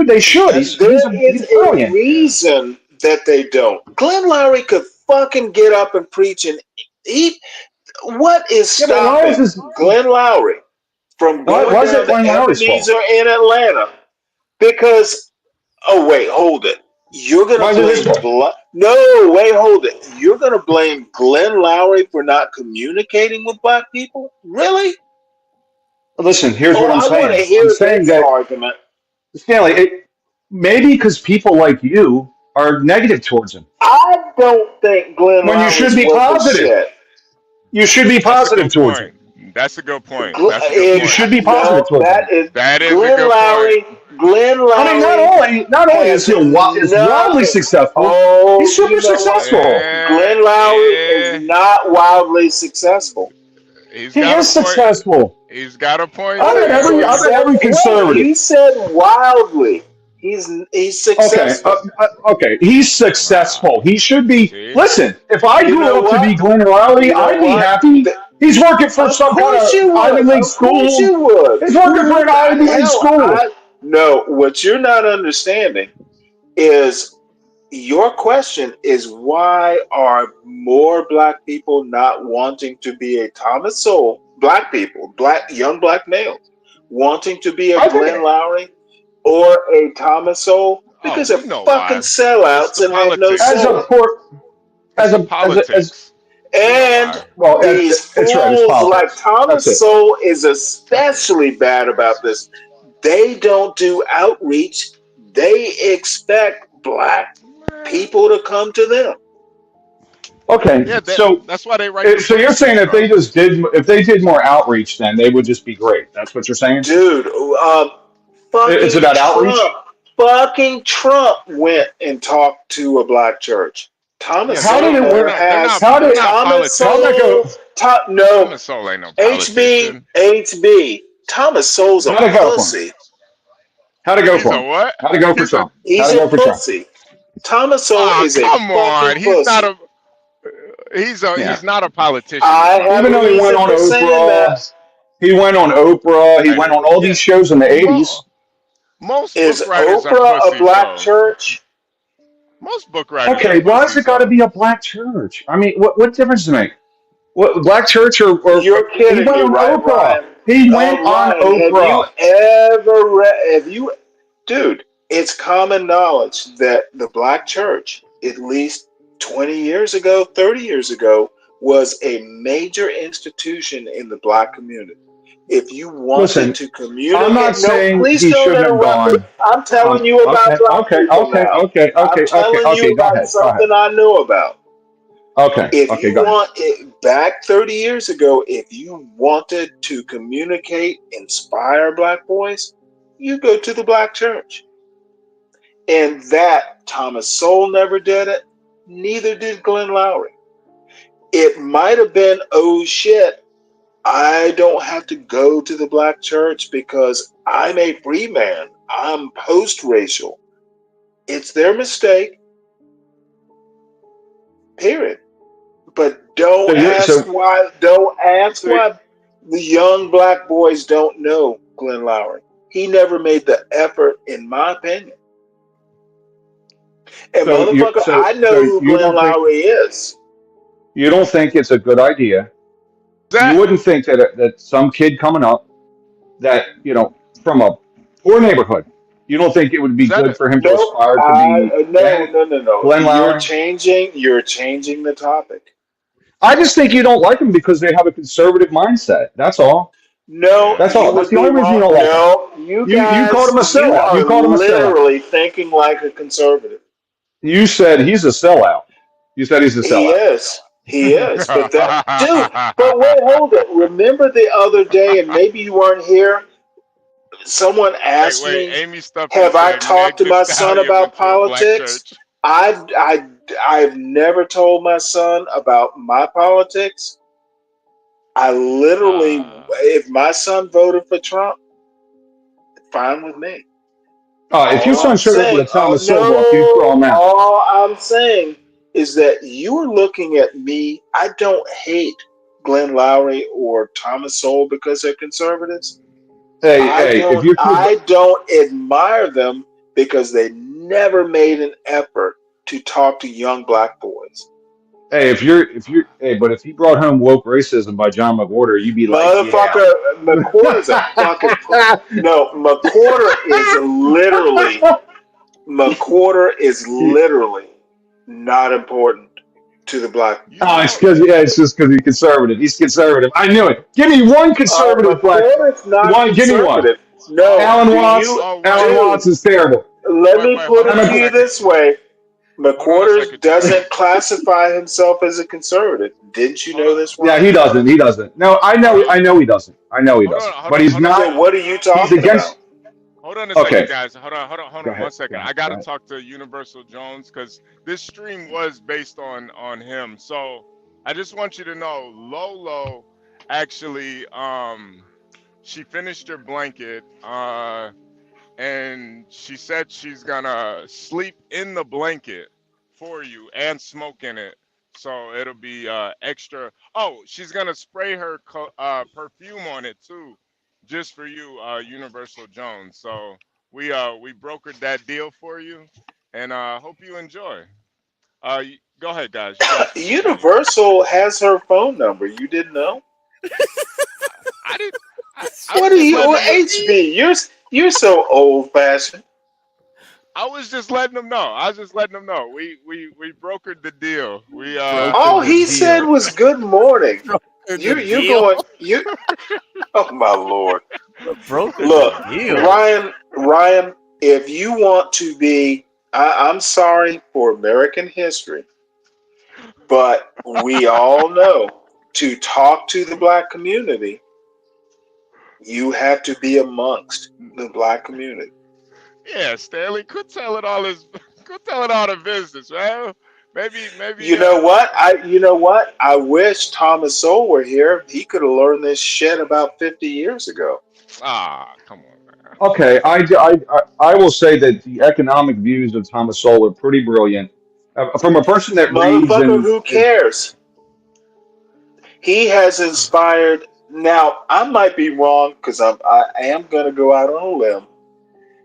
they should. He's brilliant. A reason that they don't. Glenn Lowry could fucking get up and preach, and what is stopping Glenn Lowry from going down to Ebenezer in Atlanta? Because, oh wait, hold it. You're gonna blame hold it. You're gonna blame Glenn Lowry for not communicating with black people? Really? Listen, here's what I'm saying. I want to hear this argument. Stanley, maybe because people like you are negative towards him. I don't think Glenn Lowry. When you should be positive. You should be positive towards him. That's a good point. You should be positive towards him. That is Glenn a good Lowry. point. Glenn Lowry. I mean, not only is he wildly successful, he's super successful. Glenn Lowry is not wildly successful. He is successful. He's got a point. I bet every conservative. He said wildly. He's successful. Okay, he's successful. He should be. See? Listen, if I grew up to be Glenn Lowry, I'd be happy. He's working for some kind of Ivy League school. He's working for an Ivy League school. No, what you're not understanding is your question is why are more black people not wanting to be a Thomas Sowell? Black people, young black males, wanting to be a Glenn Lowry or a Thomas Sowell because they're fucking sellouts and have no soul. These fools like Thomas Sowell is especially bad about this. They don't do outreach. They expect black people to come to them. Okay, so that's why they write. So you're saying if they did more outreach, then they would just be great. That's what you're saying, dude. It's about outreach. Fucking Trump went and talked to a black church. Thomas Sowell did it work? How did Thomas Sowell ain't no politician. HB. Thomas Sowell's a pussy. How'd it go for him? What? How'd it go for Trump? He's a pussy. Thomas Sowell is a fucking pussy. He's not a politician. Even though he went on Oprah, he went on all these shows in the 80s. Most is book writers Oprah are pussies, a black though. church? Most book writers. Okay, why has it got to be a black church? I mean, what difference does it make? What black church or you're kidding he went me, on right, Oprah? Ryan? He went on Oprah. Have you ever read? Dude? It's common knowledge that the black church, at least 20 years ago, 30 years ago, was a major institution in the black community. If you wanted to communicate, I'm not saying please he don't shouldn't have interrupt gone. me. I'm telling you about black people now. Okay. I'm telling you about something I know about. If you want it back 30 years ago, if you wanted to communicate, inspire black boys, you go to the black church. And that Thomas Sowell never did it. Neither did Glenn Lowry. It might have been, oh shit, I don't have to go to the black church because I'm a free man. I'm post-racial. It's their mistake. Period. But don't ask why the young black boys don't know Glenn Lowry. He never made the effort, in my opinion. And I know who Glenn Lowry is. You don't think it's a good idea. You wouldn't think that some kid coming up that, from a poor neighborhood, you don't think it would be good for him to No, aspire to be no. Glenn Lowry? You're changing the topic. I just think you don't like them because they have a conservative mindset. That's all. No, That's you all. That's would the be only reason you wrong. don't like them. No, you You called guys, him a you sellout. are You called him a sellout. literally thinking like a conservative. You said he's a sellout. You said he's a He sellout. is. He is. But wait, hold it. Remember the other day, and maybe you weren't here, someone asked Wait. me, Amy Stuffy have I said talked Meg to the my son Stallion about went to a black politics? church. I've never told my son about my politics. I literally, if my son voted for Trump, fine with me. If your All son I'm showed up with saying, a Thomas Sowell book, you'd throw him out. all I'm saying is that you're looking at me. I don't hate Glenn Lowry or Thomas Sowell because they're conservatives. I don't admire them because they never made an effort to talk to young black boys. But if he brought home Woke Racism by John McWhorter, you'd be like, Motherfucker, McWhorter's a fucking no. McWhorter is literally not important to the black. It's just because he's conservative. He's conservative. I knew it. Give me one conservative black. McWhorter's not Give me one. conservative. No, Alan Watts is terrible. Let me put it to you this way. McWhorter doesn't classify himself as a conservative. Didn't you know this one? Yeah, he doesn't. He doesn't. No, I know he doesn't. But he's not. So what are you talking about? Hold on a second, guys. Hold on 1 second. I gotta talk to Universal Jones because this stream was based on him. So I just want you to know, Lolo actually she finished her blanket and she said she's gonna sleep in the blanket for you and smoke in it, so it'll be extra. Oh, she's gonna spray her perfume on it too, just for you, Universal Jones. So we brokered that deal for you, and hope you enjoy. Go ahead, guys. Universal has her phone number. You didn't know? I didn't. What are you, HB? You're so old fashioned. I was just letting them know. We brokered the deal. All he said was good morning. You're going. Oh my Lord. Look, Ryan, if you want to be, I'm sorry for American history, but we all know to talk to the black community, you have to be amongst the black community. Yeah, Stanley, quit telling all the business, man. Maybe. You know what? I wish Thomas Sowell were here. He could have learned this shit about 50 years ago. Come on, man. Okay, I will say that the economic views of Thomas Sowell are pretty brilliant. From a person that reads Motherfucker, who cares? He has inspired. Now, I might be wrong because I am going to go out on a limb.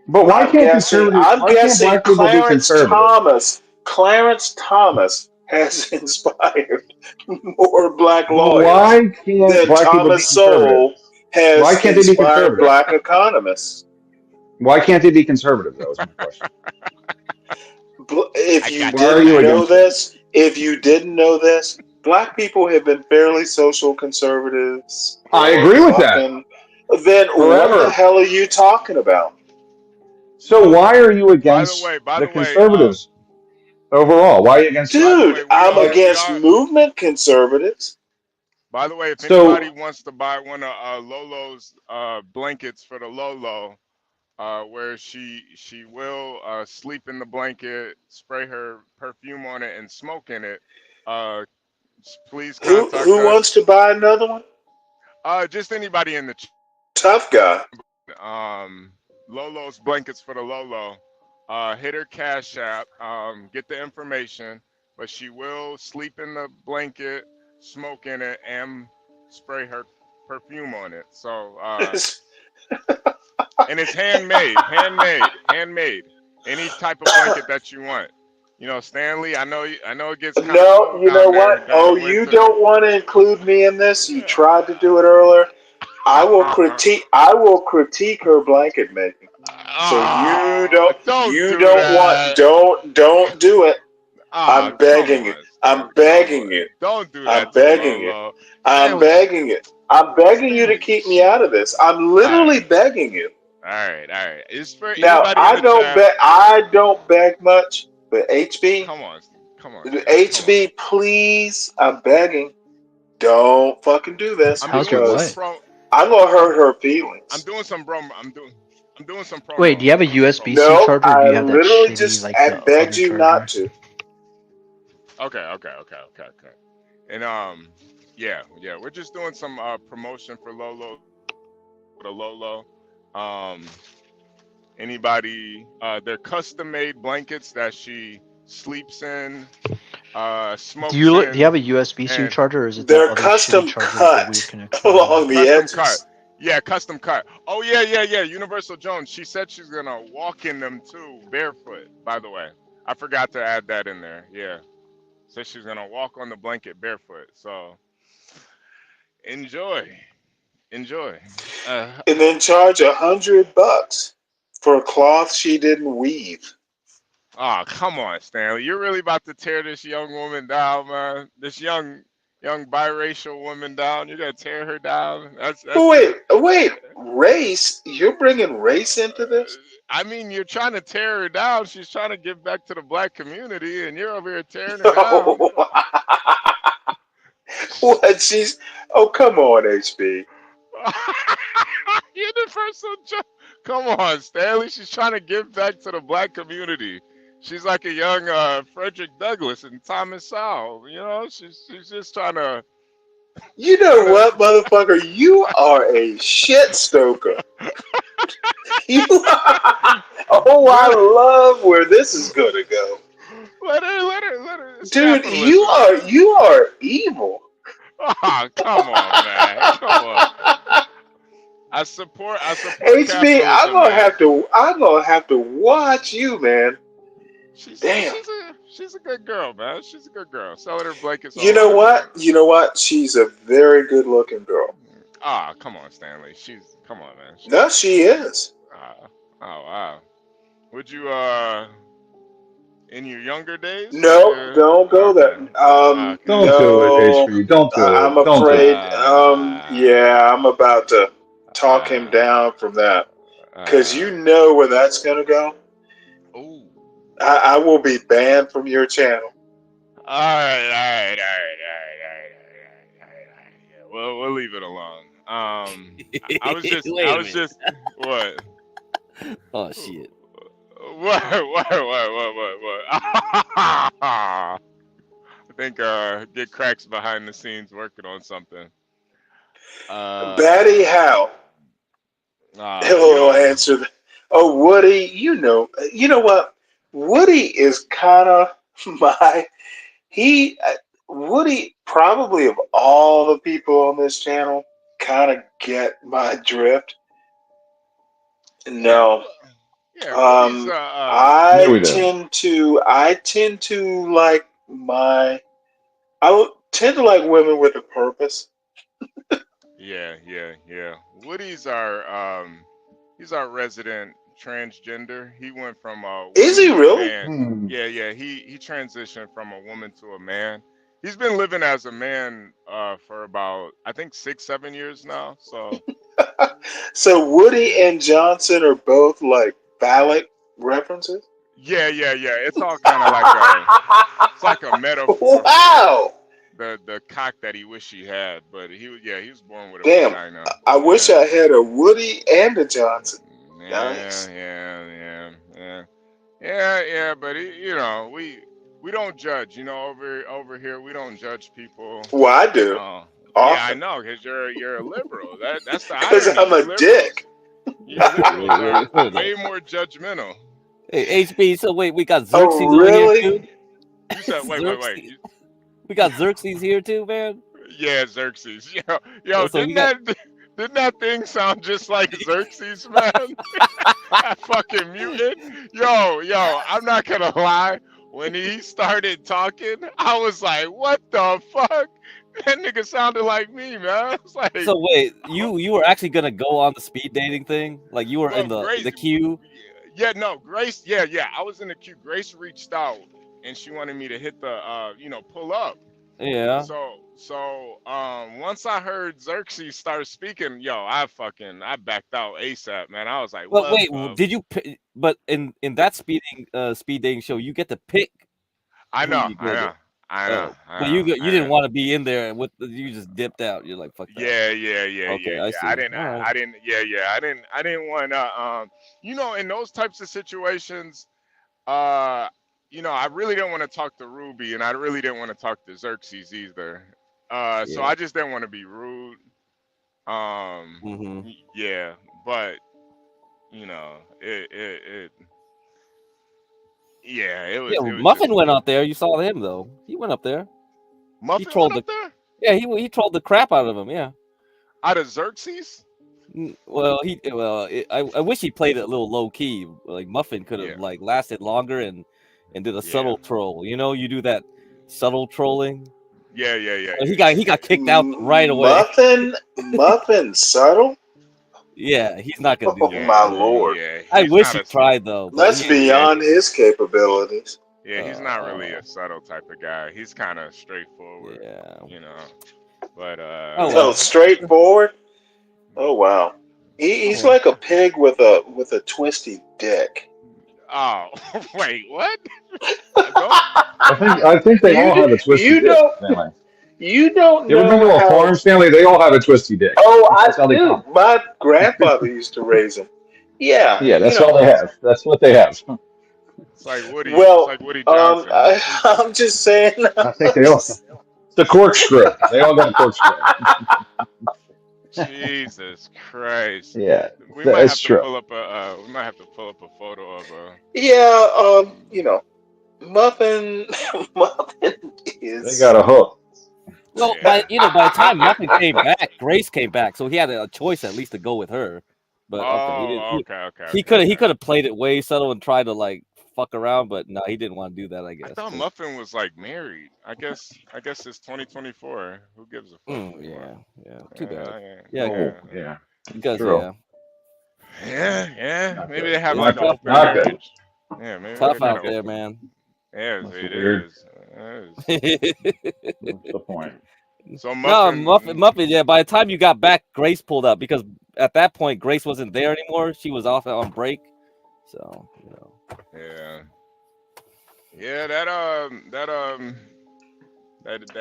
But why can't conservatives? I'm guessing black people be conservative? Clarence Thomas has inspired more black lawyers Why can't than black people be Thomas Sowell conservative? Why has can't they be inspired conservative? black economists. Why can't they be conservative? That was my question. If you didn't know this, black people have been fairly social conservatives. I agree with that. Then what the hell are you talking about? So why are you against the conservatives overall? Why are you against? Dude, I'm against movement conservatives. By the way, if anybody wants to buy one of Lolo's blankets for the Lolo, where she will sleep in the blanket, spray her perfume on it, and smoke in it, please contact us. Who wants to buy another one? Just anybody in the tough guy. Lolo's blankets for the Lolo. Hit her Cash App. Get the information, but she will sleep in the blanket, smoke in it, and spray her perfume on it. So, and it's handmade. Any type of blanket that you want. Stanley. I know it gets kind of No, cold you down know there what? during the Oh, you winter. don't want to include me in this? You tried to do it earlier. I will critique her blanket making. So Don't you do don't want that. don't do it. I'm Come begging you. on, I'm Stanley. Come begging on. you. Don't do I'm that to begging you. Lolo. I'm Stanley. begging you. I'm begging you to Stanley. keep me out of this. I'm literally begging you. All right. It's for Now anybody in the chat. I don't beg much, but HB, Come on, Stanley. Come on. HB, please, I'm begging. Don't fucking do this How's your because what? I'm gonna hurt her feelings. I'm doing some promo. I'm doing some promo. Wait, do you have a I'm doing some USB-C promo. No, charger, or do I you have that literally shitty just like I the begged other you charger? not to. Okay. And yeah. We're just doing some promotion for Lolo. To Lolo. Anybody? They're custom-made blankets that she sleeps in, smokes Do you in, have a USB-C and charger, or is it that They're other custom shitty charger with the weird cut connection? along the custom edges. cut. Yeah, custom cut. Oh yeah. Universal Jones. She said she's gonna walk in them too, barefoot. By the way, I forgot to add that in there. Yeah, said she's gonna walk on the blanket barefoot. So enjoy. And then charge $100 for a cloth she didn't weave. Oh, come on, Stanley. You're really about to tear this young woman down, man. This young biracial woman down. You're gonna tear her down. That's Wait, race? You're bringing race into this? I mean, you're trying to tear her down. She's trying to give back to the black community, and you're over here tearing her down. What? She's? Oh, come on, HB. Universal Come on, Stanley. She's trying to give back to the black community. She's like a young Frederick Douglass and Thomas Sowell. She's just trying to. You know what, motherfucker? You are a shit stoker. Oh, I love where this is gonna go. Let her. Dude, you are evil. Oh, come on, man. Come on. I support HB, I'm gonna have to watch you, man. Damn. She's a good girl, man. She's a good girl. Selling her blankets. You know what? She's a very good looking girl. Ah, come on, Stanley. Come on, man. No, she is. Oh wow. Would you in your younger days? No, don't go there. Don't do it, HB. Don't do it. I'm afraid. Yeah, I'm about to talk him down from that because you know where that's gonna go. Ooh. I will be banned from your channel. All right. Well, we'll leave it alone. I was just what? Oh shit. What? I think get Cracks behind the scenes working on something. Batty Howe. He'll answer that. Oh, Woody, you know what? Woody is kind of Woody, probably of all the people on this channel, kind of get my drift. No. Yeah, I tend to like tend to like women with a purpose. Yeah. Woody's our he's our resident transgender. He went from Is he really? Man. Yeah. He transitioned from a woman to a man. He's been living as a man for about I think 6-7 years now. So So Woody and Johnson are both like phallic references? Yeah. It's all kind of like a metaphor. Wow. The cock that he wished he had, but he was born with a Damn, vagina. I wish I had a Woody and a Johnson. Nice. Yeah, but we don't judge, over here we don't judge people. Well, I do. Yeah, I know, because you're a liberal. That's the because irony. I'm a dick. Liberals are way more judgmental. Hey, HB, so wait, we got Xerxes really? on here too? You said, wait. We got Xerxes here too, man? Yeah, Xerxes. Yo, So didn't that thing sound just like Xerxes, man? That fucking mutant. Yo, I'm not gonna lie. when he started talking, I was like, "What the fuck?" That nigga sounded like me, man. I was like, So wait, you were actually gonna go on the speed dating thing? Like you were well, in the Grace, queue? yeah, no, Grace, yeah, I was in the queue. Grace reached out and she wanted me to hit the, pull up. Yeah. So, once I heard Xerxes start speaking, I backed out ASAP, man. I was like, But what wait, the? did you? But in that speed dating show, you get to pick I who know, you go with. I But you know. didn't want to be in there with. You just dipped out. You're like, fuck that. Okay, I see. I didn't, All right. I didn't want to, in those types of situations, I really didn't want to talk to Ruby, and I really didn't want to talk to Xerxes either. So I just didn't want to be rude. Yeah, but it it was Muffin just went out there. You saw him though. He went up there. Muffin He trolled went up there Yeah, he trolled the crap out of him. Yeah. out of Xerxes. Well, I wish he played it a little low key. Like Muffin could have like lasted longer and did a subtle troll. You do that subtle trolling. Yeah. He got kicked out right away. Muffin subtle. Yeah, he's not gonna do that. My lord! I wish he tried though. That's beyond his capabilities. Yeah, he's not really a subtle type of guy. He's kind of straightforward. Yeah. But straightforward. Oh wow, he's like a pig with a twisty dick. Oh wait, what? I think they all have a twisty dick. Stanley. You don't You ever been to a farm, Stanley? They all have a twisty dick. Oh, That's how they do. come. My grandfather used to raise them. Yeah. Yeah, that's all they have. That's what they have. It's like Woody. Well, it's like Woody Johnson. I'm just saying. I think they all. The corkscrew. They all got a corkscrew. Jesus Christ. Yeah, we might that's have to true. pull up a. We might have to pull up a photo of a. Yeah. Muffin is. They got a hook. Well, by the time Muffin came back, Grace came back, so he had a choice at least to go with her. But he could have played it way subtle and tried to like fuck around, but no, he didn't want to do that. I guess. I thought Muffin was like married. I guess it's 2024. Who gives a fuck? Yeah. Too bad. Yeah. Because True. Yeah. Maybe they have Not like open good. marriage. Yeah, maybe tough they're out kinda there, open. man. Yeah, That's it weird. is. What's the point? So No, Muffin, Muffin. Yeah, by the time you got back, Grace pulled up because at that point Grace wasn't there anymore. She was off on break. So Yeah, that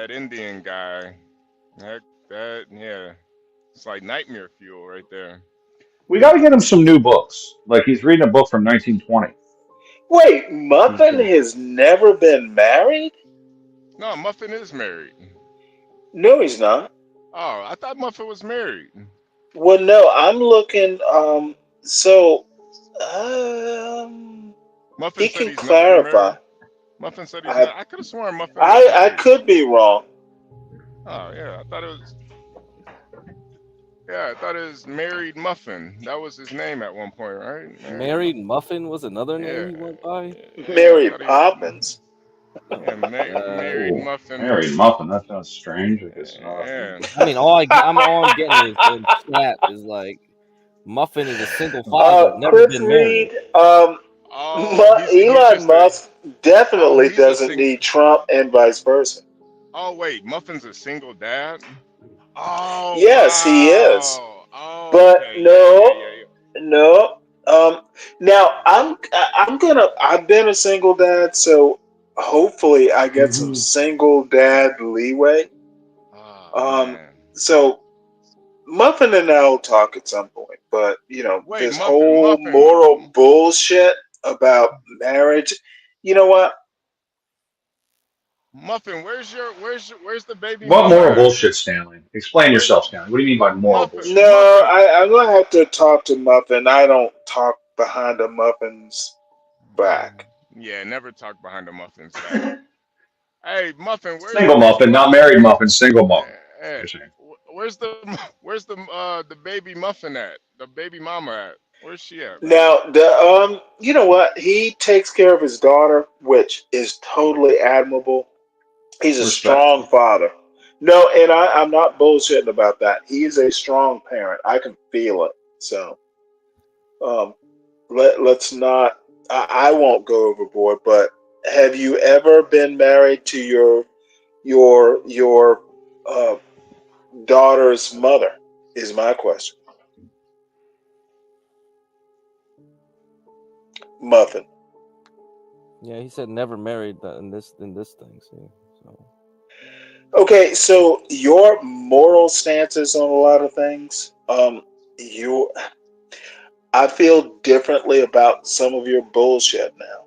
Indian guy. It's like nightmare fuel right there. We got to get him some new books. Like he's reading a book from 1920. Wait, Muffin has never been married? No, Muffin is married. No, he's not. Oh, I thought Muffin was married. Well, no, I'm looking. Muffin he said can he's never been clarify. married. Muffin said he's not. I could have sworn Muffin. I could be wrong. Oh yeah, I thought it was. Yeah, I thought it was Married Muffin. That was his name at one point, right? Married Muffin was another name he went by. Mary Poppins. Yeah, Married Muffin. Married Muffin. That sounds strange. I guess. I mean, all I'm getting is in chat is like Muffin is a single father, never Chris been married. Reed, Elon Musk definitely doesn't need Trump and vice versa. Oh wait, Muffin's a single dad. Oh yes, he is. Oh, but okay. no. Now I've been a single dad, so hopefully I get some single dad leeway. So Muffin and I'll talk at some point, but this whole moral bullshit about marriage. You know what? Muffin, where's the baby? What moral bullshit, Stanley? Explain yourself, Stanley. What do you mean by moral bullshit? No, I'm gonna have to talk to Muffin. I don't talk behind a Muffin's back. Yeah, never talk behind a Muffin's back. Hey, Muffin, where's Single Muffin, not married Muffin, single Muffin. Hey, where's the baby Muffin at? The baby mama at? Where's she at, man? Now, you know what? He takes care of his daughter, which is totally admirable. He's a Respect. strong father. No, and I'm not bullshitting about that. He is a strong parent. I can feel it. So, um, let's not. I won't go overboard. But have you ever been married to your daughter's mother? Is my question. Muffin. Yeah, he said never married in this thing. See, so Okay, so your moral stances on a lot of things. You, I feel differently about some of your bullshit now,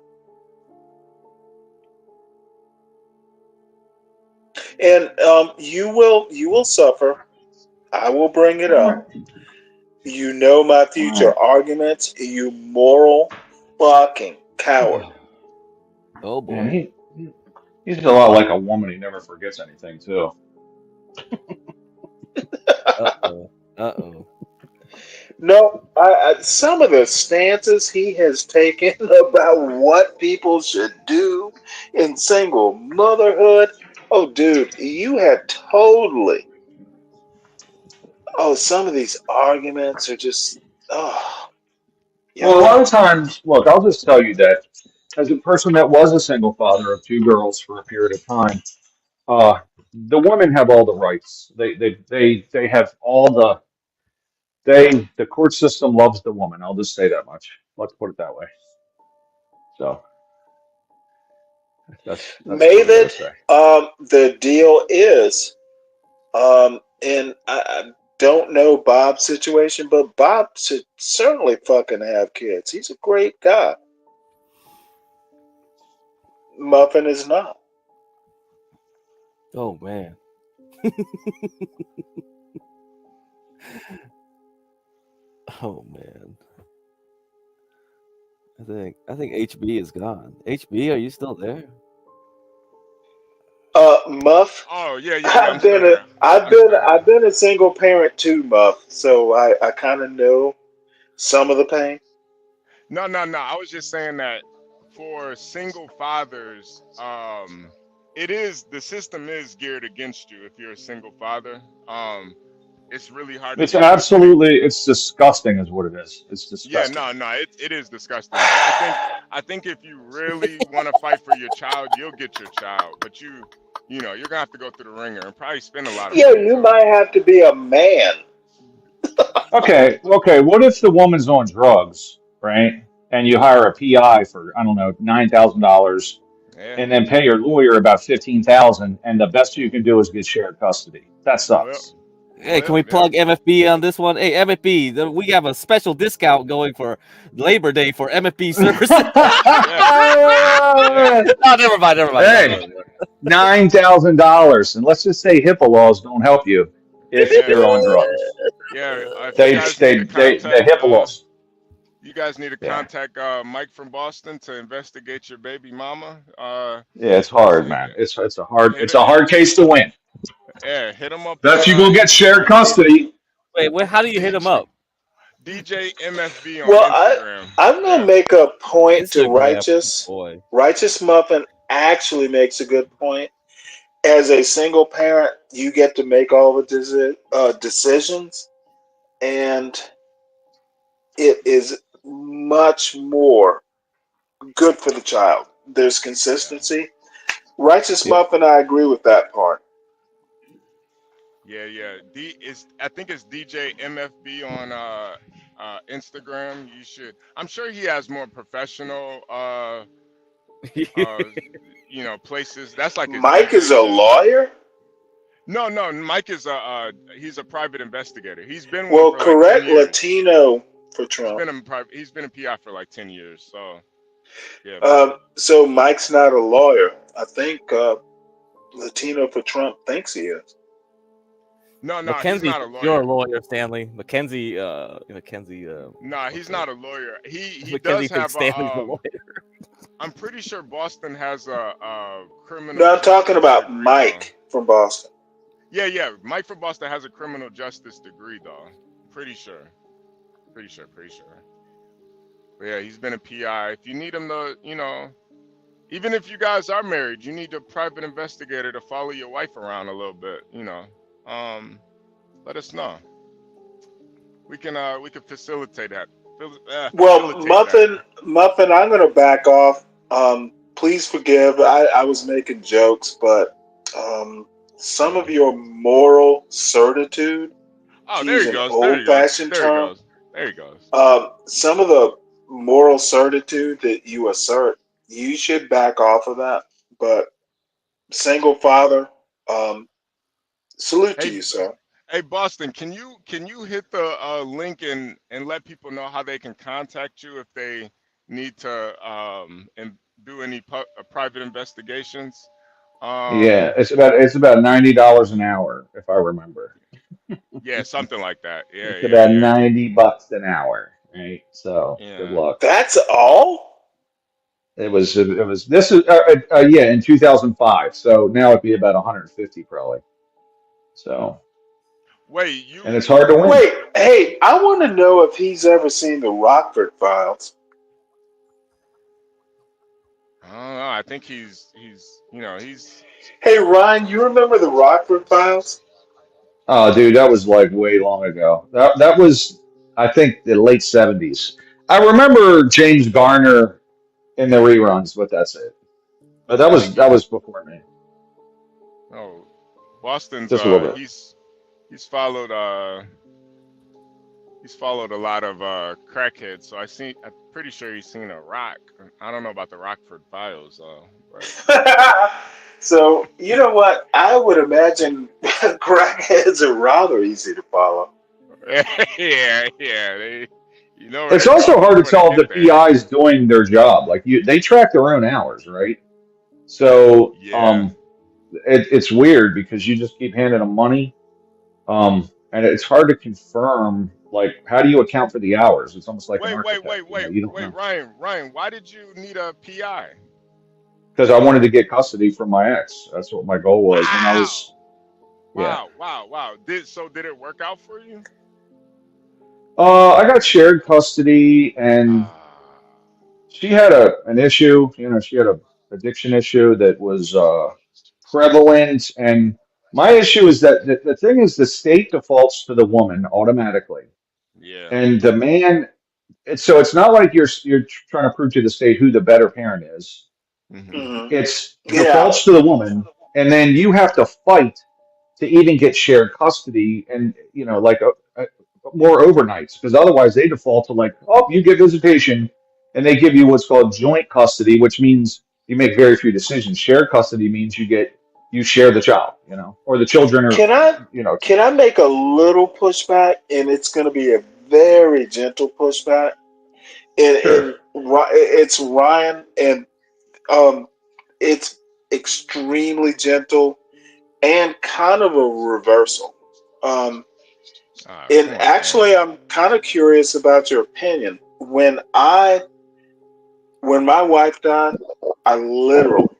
and you will suffer. I will bring it All right. up. You know my future arguments. You moral fucking coward. oh Man, boy. he's a lot like a woman. He never forgets anything, too. Uh-oh. Uh-oh. No, some of the stances he has taken about what people should do in single motherhood. Oh, dude, you had totally. Oh, some of these arguments are just. Oh, Well, a yuck. lot of times, look, I'll just tell you that as a person that was a single father of two girls for a period of time, the women have all the rights. They have all the court system loves the woman. I'll just say that much. Let's put it that way. So that's what I gotta Mavid, say. the deal is, and I don't know Bob's situation, but Bob should certainly fucking have kids. He's a great guy. Muffin is not. Oh man. Oh man. I think HB is gone. HB, are you still there? Muff. Oh yeah. I'm still here. I've been a single parent too, Muff. So I kind of know some of the pain. No. I was just saying that for single fathers, the system is geared against you if you're a single father. It's really hard to It's get custody. it's disgusting, is what it is. It's Yeah, disgusting. no, it is disgusting. But I think if you really want to fight for your child, you'll get your child. But you're gonna have to go through the ringer and probably spend a lot of Yeah, money you too. might have to be a man. Okay. What if the woman's on drugs, right? And you hire a PI for, I don't know, $9,000, Yeah. and then pay your lawyer about 15,000, and the best you can do is get shared custody. That Well, sucks. Hey, can we plug MFB on this one? Hey, MFB, we have a special discount going for Labor Day for MFB services. No, never mind. Hey, $9,000, and let's just say HIPAA laws don't help you if Yeah. you're on drugs. Yeah. If you They guys need to the contact, HIPAA laws. Yeah. Mike from Boston to investigate your baby mama. Yeah, it's Just hard, man. It's a hard hit case to win. hit him up That's on you gonna get shared Instagram. custody. Wait, how do you hit him up? DJ MFB on Well, Instagram. I'm gonna make a point to Instagram, Righteous. boy. Righteous Muffin actually makes a good point. As a single parent, you get to make all the decisions, and it is much more good for the child. There's consistency. Righteous Yep. Muffin, I agree with that part. Yeah. I think it's DJ MFB on Instagram. I'm sure he has more professional places. That's like his Mike is YouTube a channel. lawyer? No, Mike is he's a private investigator. He's been one Well, for like 10 correct years. Latino for Trump. He's been a PI for like 10 years. So yeah. So Mike's not a lawyer. I think Latino for Trump thinks he is. No, he's Mackenzie, not a you're a lawyer. lawyer, Stanley. Mackenzie. No, he's not a lawyer. He Mackenzie does have thinks Stanley's a lawyer. I'm pretty sure Boston has a criminal. No, I'm talking justice about degree, Mike from Boston. Yeah. Mike from Boston has a criminal justice degree, though. Pretty sure. But yeah, he's been a PI. If you need him to, even if you guys are married, you need a private investigator to follow your wife around a little bit. Let us know. We can facilitate that. Well, Muffin, I'm going to back off. Please forgive. I was making jokes, but some of your moral certitude, Oh, to there use he an goes. old-fashioned term, There he goes. some of the moral certitude that you assert, you should back off of that. But single father, salute to you, sir. Hey, Boston, can you hit the link and let people know how they can contact you if they need to and do any private investigations? Yeah, it's about $90 an hour, if I remember. Yeah, something like that. It's Yeah. about $90 an hour, right? So good Yeah. luck. That's all? It was this is yeah, in 2005. So now it'd be about 150 probably. So Wait, and it's hard to win. Wait, hey, I want to know if he's ever seen the Rockford Files. I don't know. I think he's Hey, Ryan, you remember the Rockford Files? Oh, dude, that was like way long ago. That was, I think, the late 70s. I remember James Garner in the reruns, but that's it. But that was before me. Oh, Boston's Just a little bit. he's followed a lot of crackheads, so I'm pretty sure he's seen a rock. I don't know about the Rockford Files though. But... So, you know what? I would imagine crackheads are rather easy to follow. yeah. They, where It's they go also hard to before tell they if get the there. PI's doing their job. Like they track their own hours, right? So Yeah. it's weird because you just keep handing them money, and it's hard to confirm. Like, how do you account for the hours? It's almost like an architect. You don't know. Ryan, why did you need a PI? Because I wanted to get custody from my ex. That's what my goal was when I was. Yeah. Wow. Did it work out for you? I got shared custody, and she had an issue. She had a addiction issue that was prevalent. And my issue is that the thing is, the state defaults to the woman automatically, Yeah. and the man. So it's not like you're trying to prove to the state who the better parent is. Mm-hmm. It's Yeah. defaults to the woman, and then you have to fight to even get shared custody, and like more overnights, because otherwise they default to like, oh, you get visitation, and they give you what's called joint custody, which means you make very few decisions. Shared custody means you share the child, or the children are, Can I make a little pushback, and it's going to be a very gentle pushback? And it's Ryan, and it's extremely gentle and kind of a reversal. And actually, I'm kind of curious about your opinion. When my wife died, I literally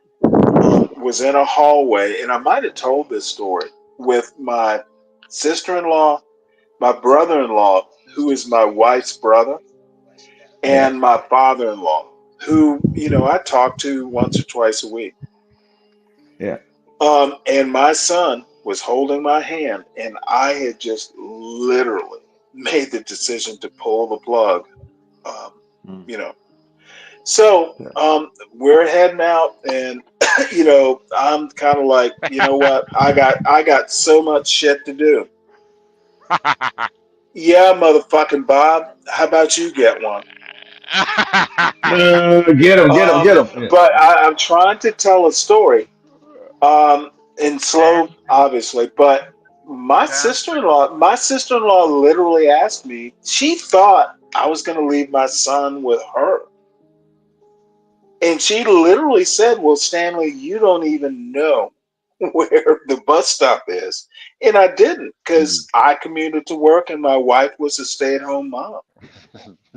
was in a hallway, and I might have told this story, with my sister-in-law, my brother-in-law, who is my wife's brother, and my father-in-law, who I talk to once or twice a week. Yeah. And my son was holding my hand, and I had just literally made the decision to pull the plug. You know, so we're heading out, and I'm kind of like, you know what? I got so much shit to do. Yeah, motherfucking Bob. How about you get one? Get him. Yeah. But I'm trying to tell a story, in slow, obviously. But my sister-in-law literally asked me. She thought I was going to leave my son with her, and she literally said, "Well, Stanley, you don't even know where the bus stop is," and I didn't, because I commuted to work, and my wife was a stay-at-home mom.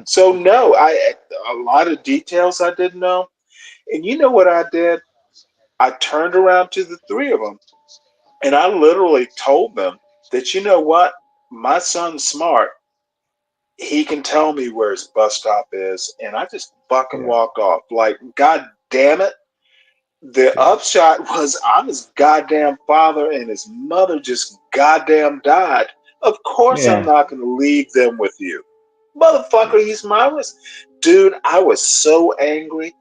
So no, a lot of details I didn't know. And you know what I did? I turned around to the three of them, and I literally told them that, you know what? My son's smart. he can tell me where his bus stop is, and I just fucking walk off. Like, God damn it. The upshot was I'm his goddamn father, and his mother just goddamn died. Of course I'm not going to leave them with you. Motherfucker, he's my risk. Dude, I was so angry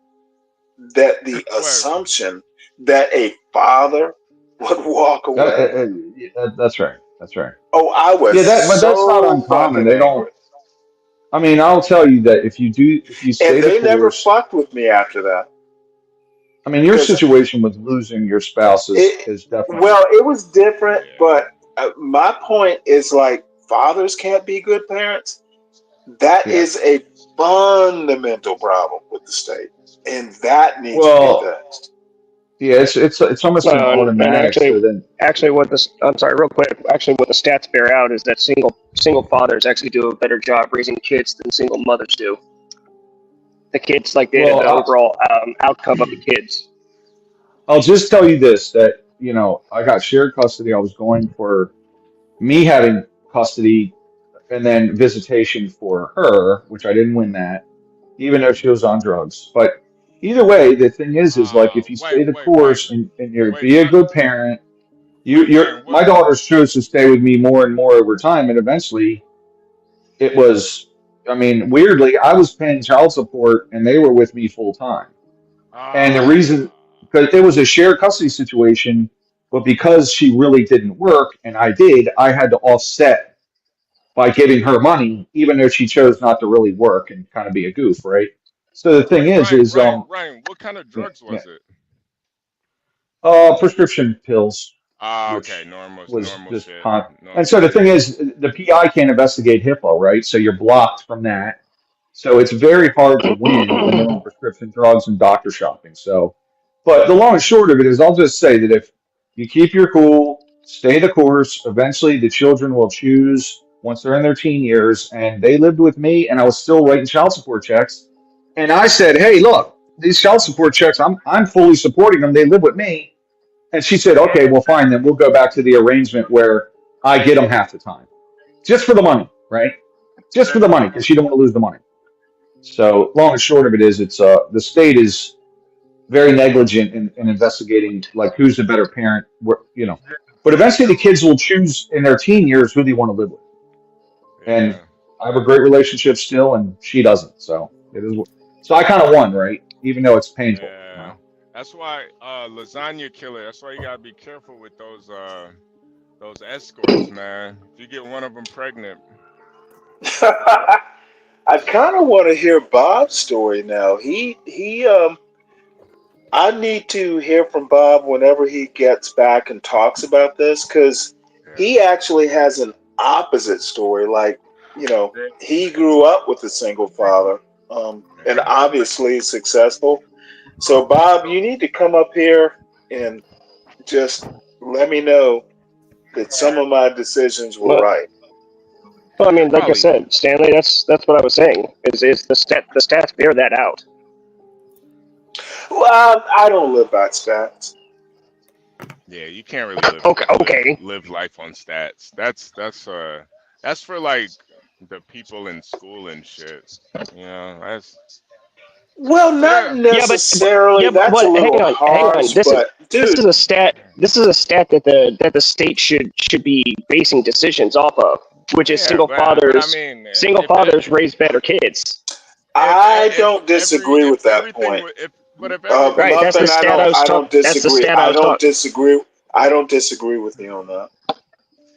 that the assumption that a father would walk away. That's right. That's right. Oh, I was but that's not so uncommon. fucking They angry. don't. I mean, I'll tell you that if you stay And the they never course. fucked with me after that. I mean, your situation with losing your spouse is definitely. Well, it was different, but my point is like fathers can't be good parents. That is a fundamental problem with the state, and that needs to be fixed. Yeah, it's almost an automatic. Actually, So then, I'm sorry, real quick. Actually, what the stats bear out is that single fathers actually do a better job raising kids than single mothers do. The kids, like the overall outcome of the kids. I'll just tell you this: that I got shared custody. I was going for me having custody, and then visitation for her, which I didn't win that, even though she was on drugs. But either way, the thing is like if you stay the course and you're be a good parent, my daughters chose to stay with me more and more over time, and eventually, it was. I mean, weirdly, I was paying child support, and they were with me full time. And the reason, because it was a shared custody situation, but because she really didn't work and I did, I had to offset by giving her money, even though she chose not to really work and kind of be a goof, right? So the thing is, Ryan, what kind of drugs was it? Prescription pills. Okay, normal Just shit. And so the thing is, the PI can't investigate HIPAA, right? So you're blocked from that. So it's very hard to win when you're on prescription drugs and doctor shopping. So, but the long and short of it is, I'll just say that if you keep your cool, stay the course, eventually the children will choose once they're in their teen years. And they lived with me, and I was still writing child support checks. And I said, "Hey, look, these child support checks, I'm fully supporting them. They live with me." And she said, "Okay, well, fine. Then we'll go back to the arrangement where I get them half the time, just for the money, right? Just for the money, because she don't want to lose the money." So, long and short of it is, it's the state is very negligent in investigating like who's the better parent, But eventually, the kids will choose in their teen years who they want to live with. And I have a great relationship still, and she doesn't. So it is. So I kind of won, right? Even though it's painful. Yeah. That's why lasagna killer. That's why you gotta be careful with those escorts, man. If you get one of them pregnant. I kind of want to hear Bob's story now. I need to hear from Bob whenever he gets back and talks about this, because he actually has an opposite story. Like, he grew up with a single father, and obviously successful. So, Bob, you need to come up here and just let me know that some of my decisions were right. Well, I mean, like I said, Stanley, that's what I was saying. Is the stats bear that out? Well, I don't live by stats. Yeah, you can't really live life on stats. That's for like the people in school and shit. That's. Well, not necessarily. That's a little harsh. This dude, is a stat. This is a stat that the state should be basing decisions off of, which is single fathers. Single fathers raise better kids. I don't disagree with that point. Right, that's the stat I don't disagree. I don't disagree with you on that.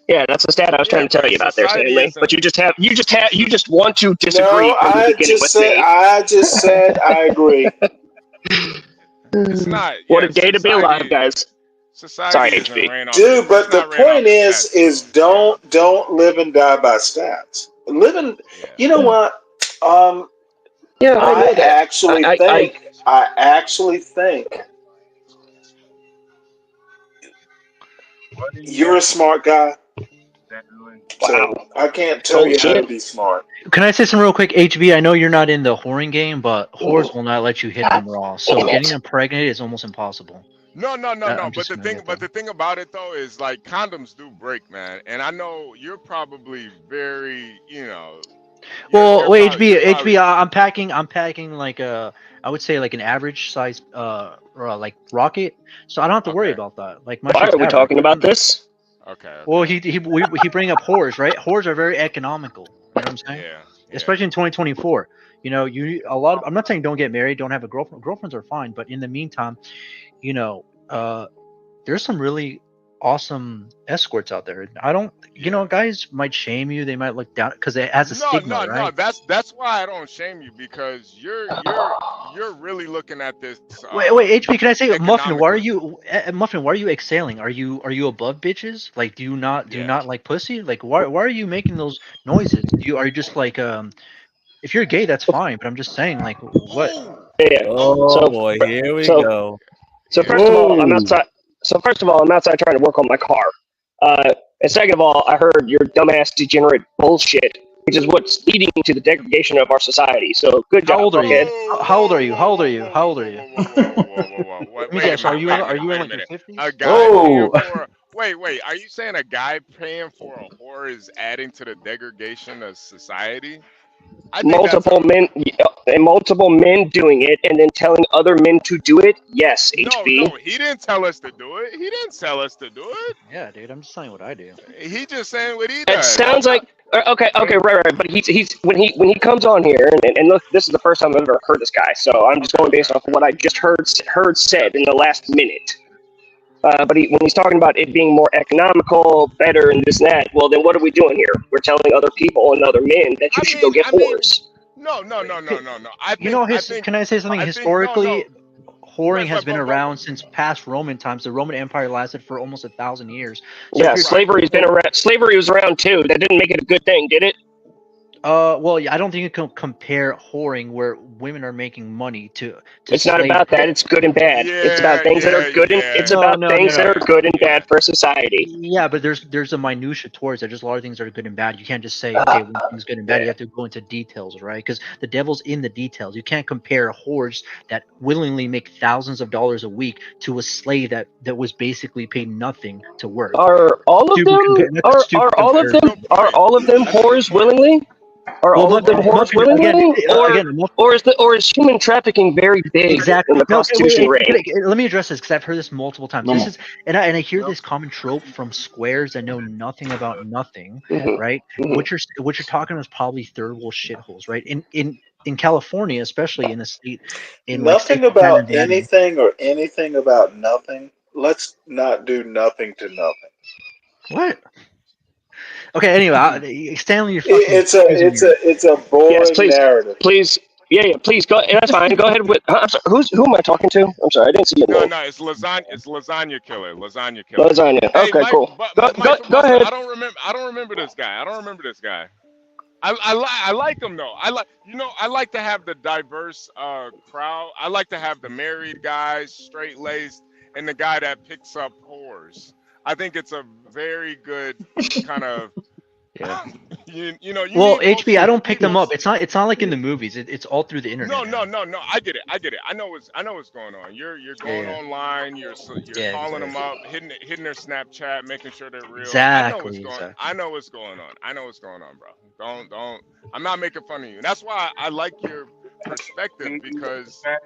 Yeah, that's the stat I was trying to tell you about there, Stanley. But you just want to disagree. No, I just said I agree. It's not. What a day to be alive, guys. Sorry, HB. Dude, but the point is don't live and die by stats. You know what? Yeah, I actually think you're a smart guy. So I can't tell you how to be smart. Can I say something real quick, HB? I know you're not in the whoring game, but whores will not let you hit them raw. So getting them pregnant is almost impossible. No. But the thing about it though is like condoms do break, man. And I know you're probably very, Well, wait, HB, I'm packing like I would say like an average size like rocket, so I don't have to worry about that. Like my Why shit's are we average. talking about this? Okay. Well, he bring up whores, right? Whores are very economical. You know what I'm saying? Yeah. Especially in 2024. You know, I'm not saying don't get married, don't have a girlfriend. Girlfriends are fine, but in the meantime, you know, there's some really awesome escorts out there. I don't, you know, guys might shame you. They might look down because it has a stigma, right? No. That's why I don't shame you, because you're really looking at this. Wait, HB, can I say, Muffin? Why are you exhaling? Are you above bitches? Like, do you not like pussy? Like, why are you making those noises? Are you just like if you're gay, that's fine, but I'm just saying, like, what? Yeah. Oh boy, here we go. So first of all, I'm outside. So first of all, I'm outside trying to work on my car. And second of all, I heard your dumbass degenerate bullshit, which is what's leading to the degradation of our society. So good job, How old are you? fuckhead. How old are you? How old are you? How old are you? Let me guess. Are you in like your 50s? A guy paying for wait, are you saying a guy paying for a whore is adding to the degradation of society? Multiple men doing it and then telling other men to do it. Yes, HB. No, he didn't tell us to do it. He didn't tell us to do it. Yeah, dude, I'm just saying what I do. He just saying what he It does. sounds like okay, right. But he's when he comes on here and look, this is the first time I've ever heard this guy. So I'm just going based off of what I just heard said in the last minute. But when he's talking about it being more economical, better, and this and that, well, then what are we doing here? We're telling other people and other men that you should go get whores. No. Can I say something? Historically, whoring has been around since past Roman times. The Roman Empire lasted for almost 1,000 years. So yeah, slavery's been around. Slavery was around too. That didn't make it a good thing, did it? Well, I don't think you can compare whoring where women are making money to it's not about that. It's good and bad. It's about things that are good and it's about things that are good and bad for society. Yeah, but there's a minutia towards it. There's a lot of things that are good and bad. You can't just say okay, one thing's good and bad. You have to go into details, right? Because the devil's in the details. You can't compare whores that willingly make thousands of dollars a week to a slave that was basically paid nothing to work. Are all of them whores willingly? Are all of them whores willingly, or is human trafficking very big in the prostitution rate? Let me address this because I've heard this multiple times. This is and I hear this common trope from squares that know nothing about nothing, right? What you're talking about is probably third world shitholes, right? In California, especially in the state, nothing about anything or anything about nothing. Let's not do nothing to nothing. What? Okay. Anyway, Stanley, you're fucking. It's a boring narrative. Please, please go. That's fine. Go ahead with. I'm sorry. Who am I talking to? I'm sorry, I didn't see your name. No, it's lasagna. It's lasagna killer. Lasagna. Hey, okay, Mike, cool. Go ahead. I don't remember this guy. I like him though. I like to have the diverse crowd. I like to have the married guys, straight laced, and the guy that picks up whores. I think it's a very good kind of. Yeah. Well, HB, I don't pick them up. It's not like in the movies. It's all through the internet. No. I get it. I know what's going on. You're going online. You're calling them up, hitting their Snapchat, making sure they're real. Exactly. I know what's going on, bro. Don't. I'm not making fun of you. That's why I like your perspective because I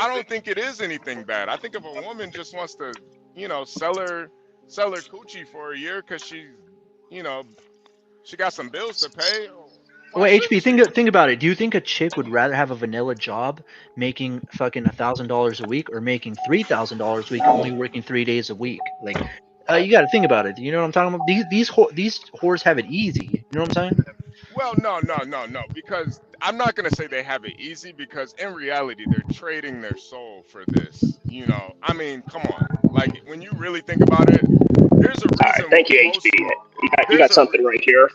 don't think it is anything bad. I think if a woman just wants to, sell her coochie for a year because she got some bills to pay. Wait, HB, think about it. Do you think a chick would rather have a vanilla job making fucking $1,000 a week or making $3,000 a week only working 3 days a week? Like, you got to think about it. You know what I'm talking about? These whores have it easy. You know what I'm saying? Well, no. Because I'm not gonna say they have it easy because in reality they're trading their soul for this. I mean, come on. Like when you really think about it, there's a reason. All right, thank you, HB. You got something right here.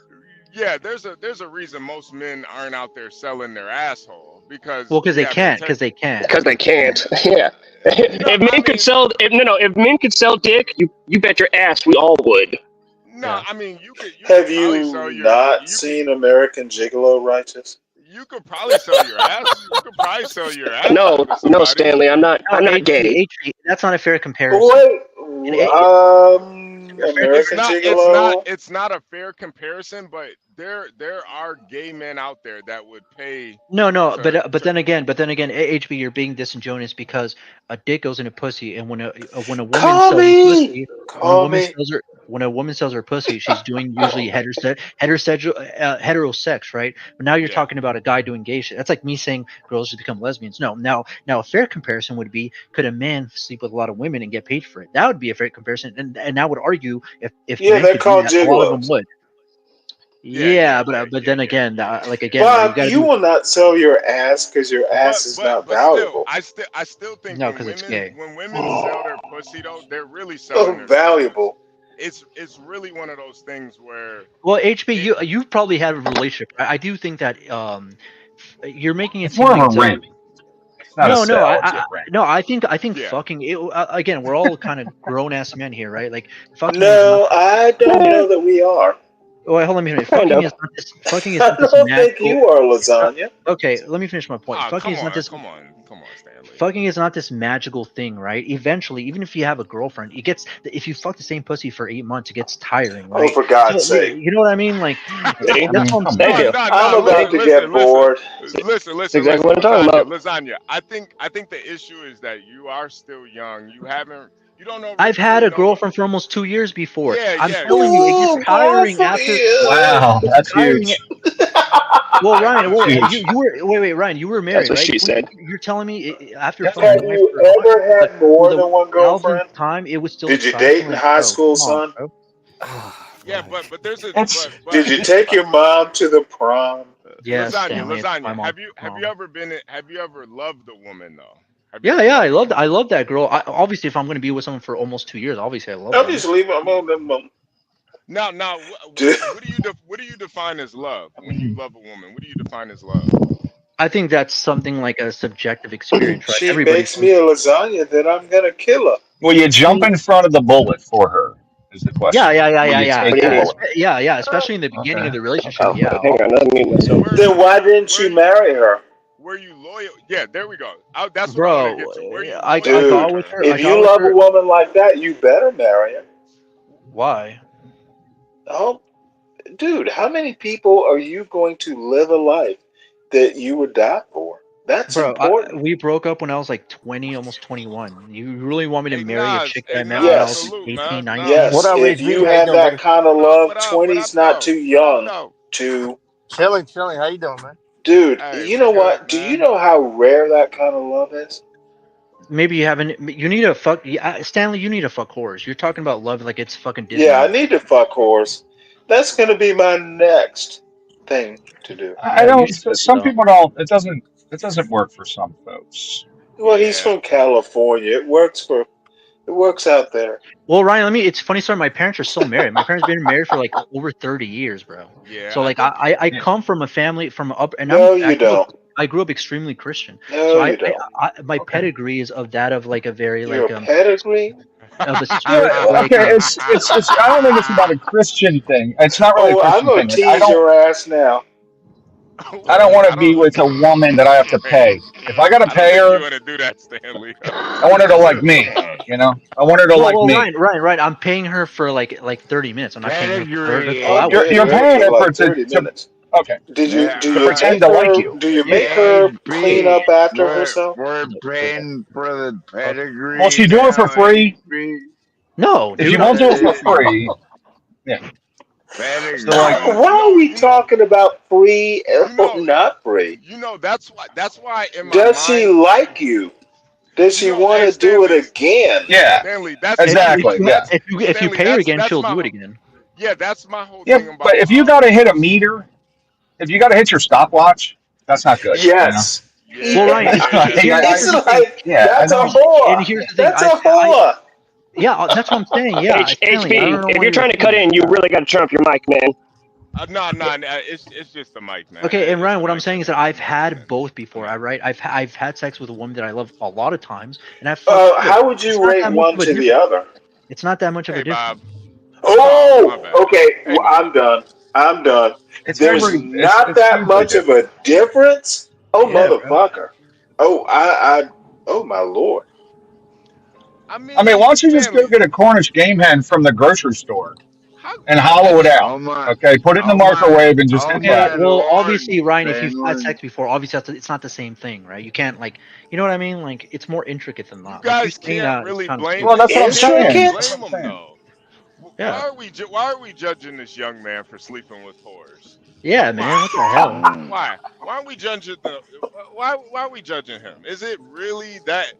Yeah, there's a reason most men aren't out there selling their asshole because. Well, because they can't. Because they can't. Yeah. If men could sell dick, you bet your ass we all would. No, I mean you could. Have you not seen American Gigolo, Righteous? You could probably sell your ass. No, Stanley, I'm not gay. That's not a fair comparison. Wait, American Gigolo. It's not a fair comparison, but there are gay men out there that would pay. No, but then again, HB, you're being disingenuous because a dick goes in a pussy, and when a woman Call sells me. pussy, Call me. when a woman sells her pussy, she's doing usually heterosex, right? But now you're talking about a guy doing gay shit. That's like me saying girls should become lesbians. No, now a fair comparison would be, could a man sleep with a lot of women and get paid for it? That would be a fair comparison, and I would argue if men they're could do called that, a lot of them gigolos. would. But then again, like again, Bob, you will not sell your ass because your ass is not valuable. Still, I still think no, because it's gay. When women sell their pussy though, they're really selling their valuable. It's really one of those things where. Well, HB, you've probably had a relationship. I do think that you're making it It's seem more like of a ring. It's not a no, sell, it's a ring. I think fucking. Again, we're all kind of grown ass men here, right? Like fucking. No, I don't know that we are. Oh, wait, hold on a minute. Fucking is not this. Fucking is I not this don't magical. think you are lasagna. Okay, let me finish my point. Fucking Come is on, not this. come on, Stanley. Fucking is not this magical thing, right? Eventually, even if you have a girlfriend, it gets. If you fuck the same pussy for 8 months, it gets tiring, right? Oh, for God's sake! You know what I mean? Like that's what I'm Thank saying. you. I'm about to get bored. Listen, exactly what I'm talking about. Lasagna. I think the issue is that you are still young. You don't know. I've had a girlfriend for almost 2 years before. Yeah, I'm telling you, it gets tiring after. Wow, that's huge. Well, Ryan, you were wait, Ryan, you were married, That's what right? she said. You're telling me after Have fucking wife you ever had more than one 1000th girlfriend? time, it was still. Did you exciting? date in Like, high bro, school, come on, son? bro. Yeah, but there's a. Did you take your mom to the prom? Yes, Stanley, it's my Lasagna. mom. Have you ever loved a woman though? Yeah, I love that girl. Obviously, if I'm going to be with someone for almost 2 years, obviously I love them. Obviously, Now, what do you define as love? When you love a woman, what do you define as love? I think that's something like a subjective experience, right? She Everybody makes me a lasagna, then I'm gonna kill her. Will you jump in front of the bullet for her? Is the question. Yeah. Especially in the beginning of the relationship. Hang on, let me mute myself. Then why didn't you marry her? Were you loyal? Yeah, there we go. That's what Bro, I want to get to. Were you I Dude, got with her. if you love a woman like that, you better marry her. Why? Oh, dude, how many people are you going to live a life that you would die for? That's important. We broke up when I was like 20, almost 21. You really want me to marry a chick that I met Nas, when I was 18, 19? Yes, What up, if HB? you How you have doing, that buddy? kind of love, 20's not too young to... Chilling. How you doing, man? Dude, you know what? Do you know how rare that kind of love is? Maybe you haven't. You need to fuck. Stanley, you need to fuck whores. You're talking about love like it's fucking Disney. Yeah, I need to fuck whores. That's going to be my next thing to do. I don't. Some people don't. It doesn't work for some folks. Well, he's from California. It works out there. Well, Ryan, it's funny story. My parents are still married. My parents been married for like over 30 years, bro. Yeah. So like I come from a family from up and I grew up extremely Christian. No, so you don't. My pedigree is of that of like a very Your like pedigree? Of a spirit. It's I don't think it's about a Christian thing. It's not really a Christian I'm gonna thing. tease your ass now. I don't want to be with a woman that I have to pay. If I gotta pay her, you want to do that, Stanley? I want her to like me. You know, I want her to like me. Right. I'm paying her for like 30 minutes. I'm not paying her for You're paying her for 30 minutes. Okay. Do you pretend to like you? Do you make her clean up after herself? We're paying for the pedigree. Well, she do it for free. No, if you won't do it for free, yeah. So why are we talking about free or not free? You know, that's why in my Does she like you? Does she want to do it again? Yeah, Stanley, that's exactly. Yeah. If you pay her again, she'll do it again. Yeah, that's my whole Yeah, thing about. but if you got to hit a meter, if you got to hit your stopwatch, that's not good. Yes. You know? Well, Ryan, that's a whore. And here's the thing, that's a whore. Yeah, that's what I'm saying. Yeah, HP, if you're trying to cut in, you really got to turn up your mic, man. No, it's just the mic, man. Okay, and Ryan, what I'm saying is that I've had both before. I've had sex with a woman that I love a lot of times, and I've. How would you rate one to the other? It's not that much of a difference. Oh, okay. Well, I'm done. There's not that much of a difference. Oh, motherfucker. Oh, oh my lord. I I mean, why don't you just go Stanley, get a Cornish game hen from the grocery store how and how hollow it that's out? Okay, put it in the microwave and just hit Okay, that. well, Lord, obviously, Ryan, if you've had Stanley. sex before, obviously it's not the same thing, right? You can't you know what I mean? Like, it's more intricate than you that. Like, you guys saying can't that is really kind of blame Well, stupid. that's what I'm you can't really saying. That's what blame I'm them saying. though. Yeah. Why are we judging this young man for sleeping with whores? Yeah, man. What the hell? Why aren't we judging why are we judging him? Is it really that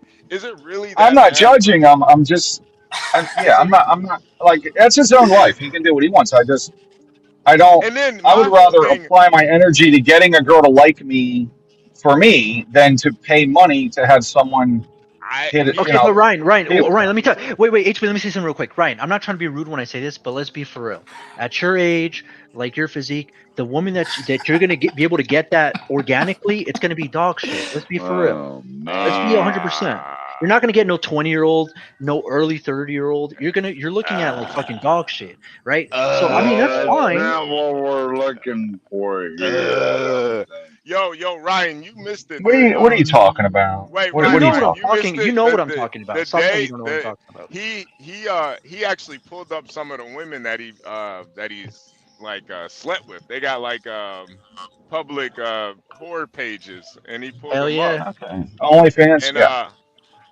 I'm not bad of a judging him. is it I'm not like that's his own life. He can do what he wants. I don't. and then I my would whole rather thing apply my energy to getting a girl to like me for me than to pay money to have someone hit it. Okay, but Ryan, Be with Ryan, them. let me tell. Wait, HP, let me say something real quick. Ryan, I'm not trying to be rude when I say this, but let's be for real. At your age, like your physique, the woman that you're gonna be able to get that organically, it's gonna be dog shit. Let's be for real. Oh Let's be 100%. You're not gonna get no 20-year-old, no early 30-year-old. You're looking at like fucking dog shit, right? So I mean, that's That's fine. not what we're looking for here. Yo, Ryan, you missed it. What are you talking about? Wait, What You are know you what I'm You talking? missed talking. You it. know what I'm talking The about. Stop saying you day don't know what I'm talking about. he actually pulled up some of the women that he's like slept with. They got like public whore pages, and he pulled Hell them up. yeah. Okay, OnlyFans. And Yeah.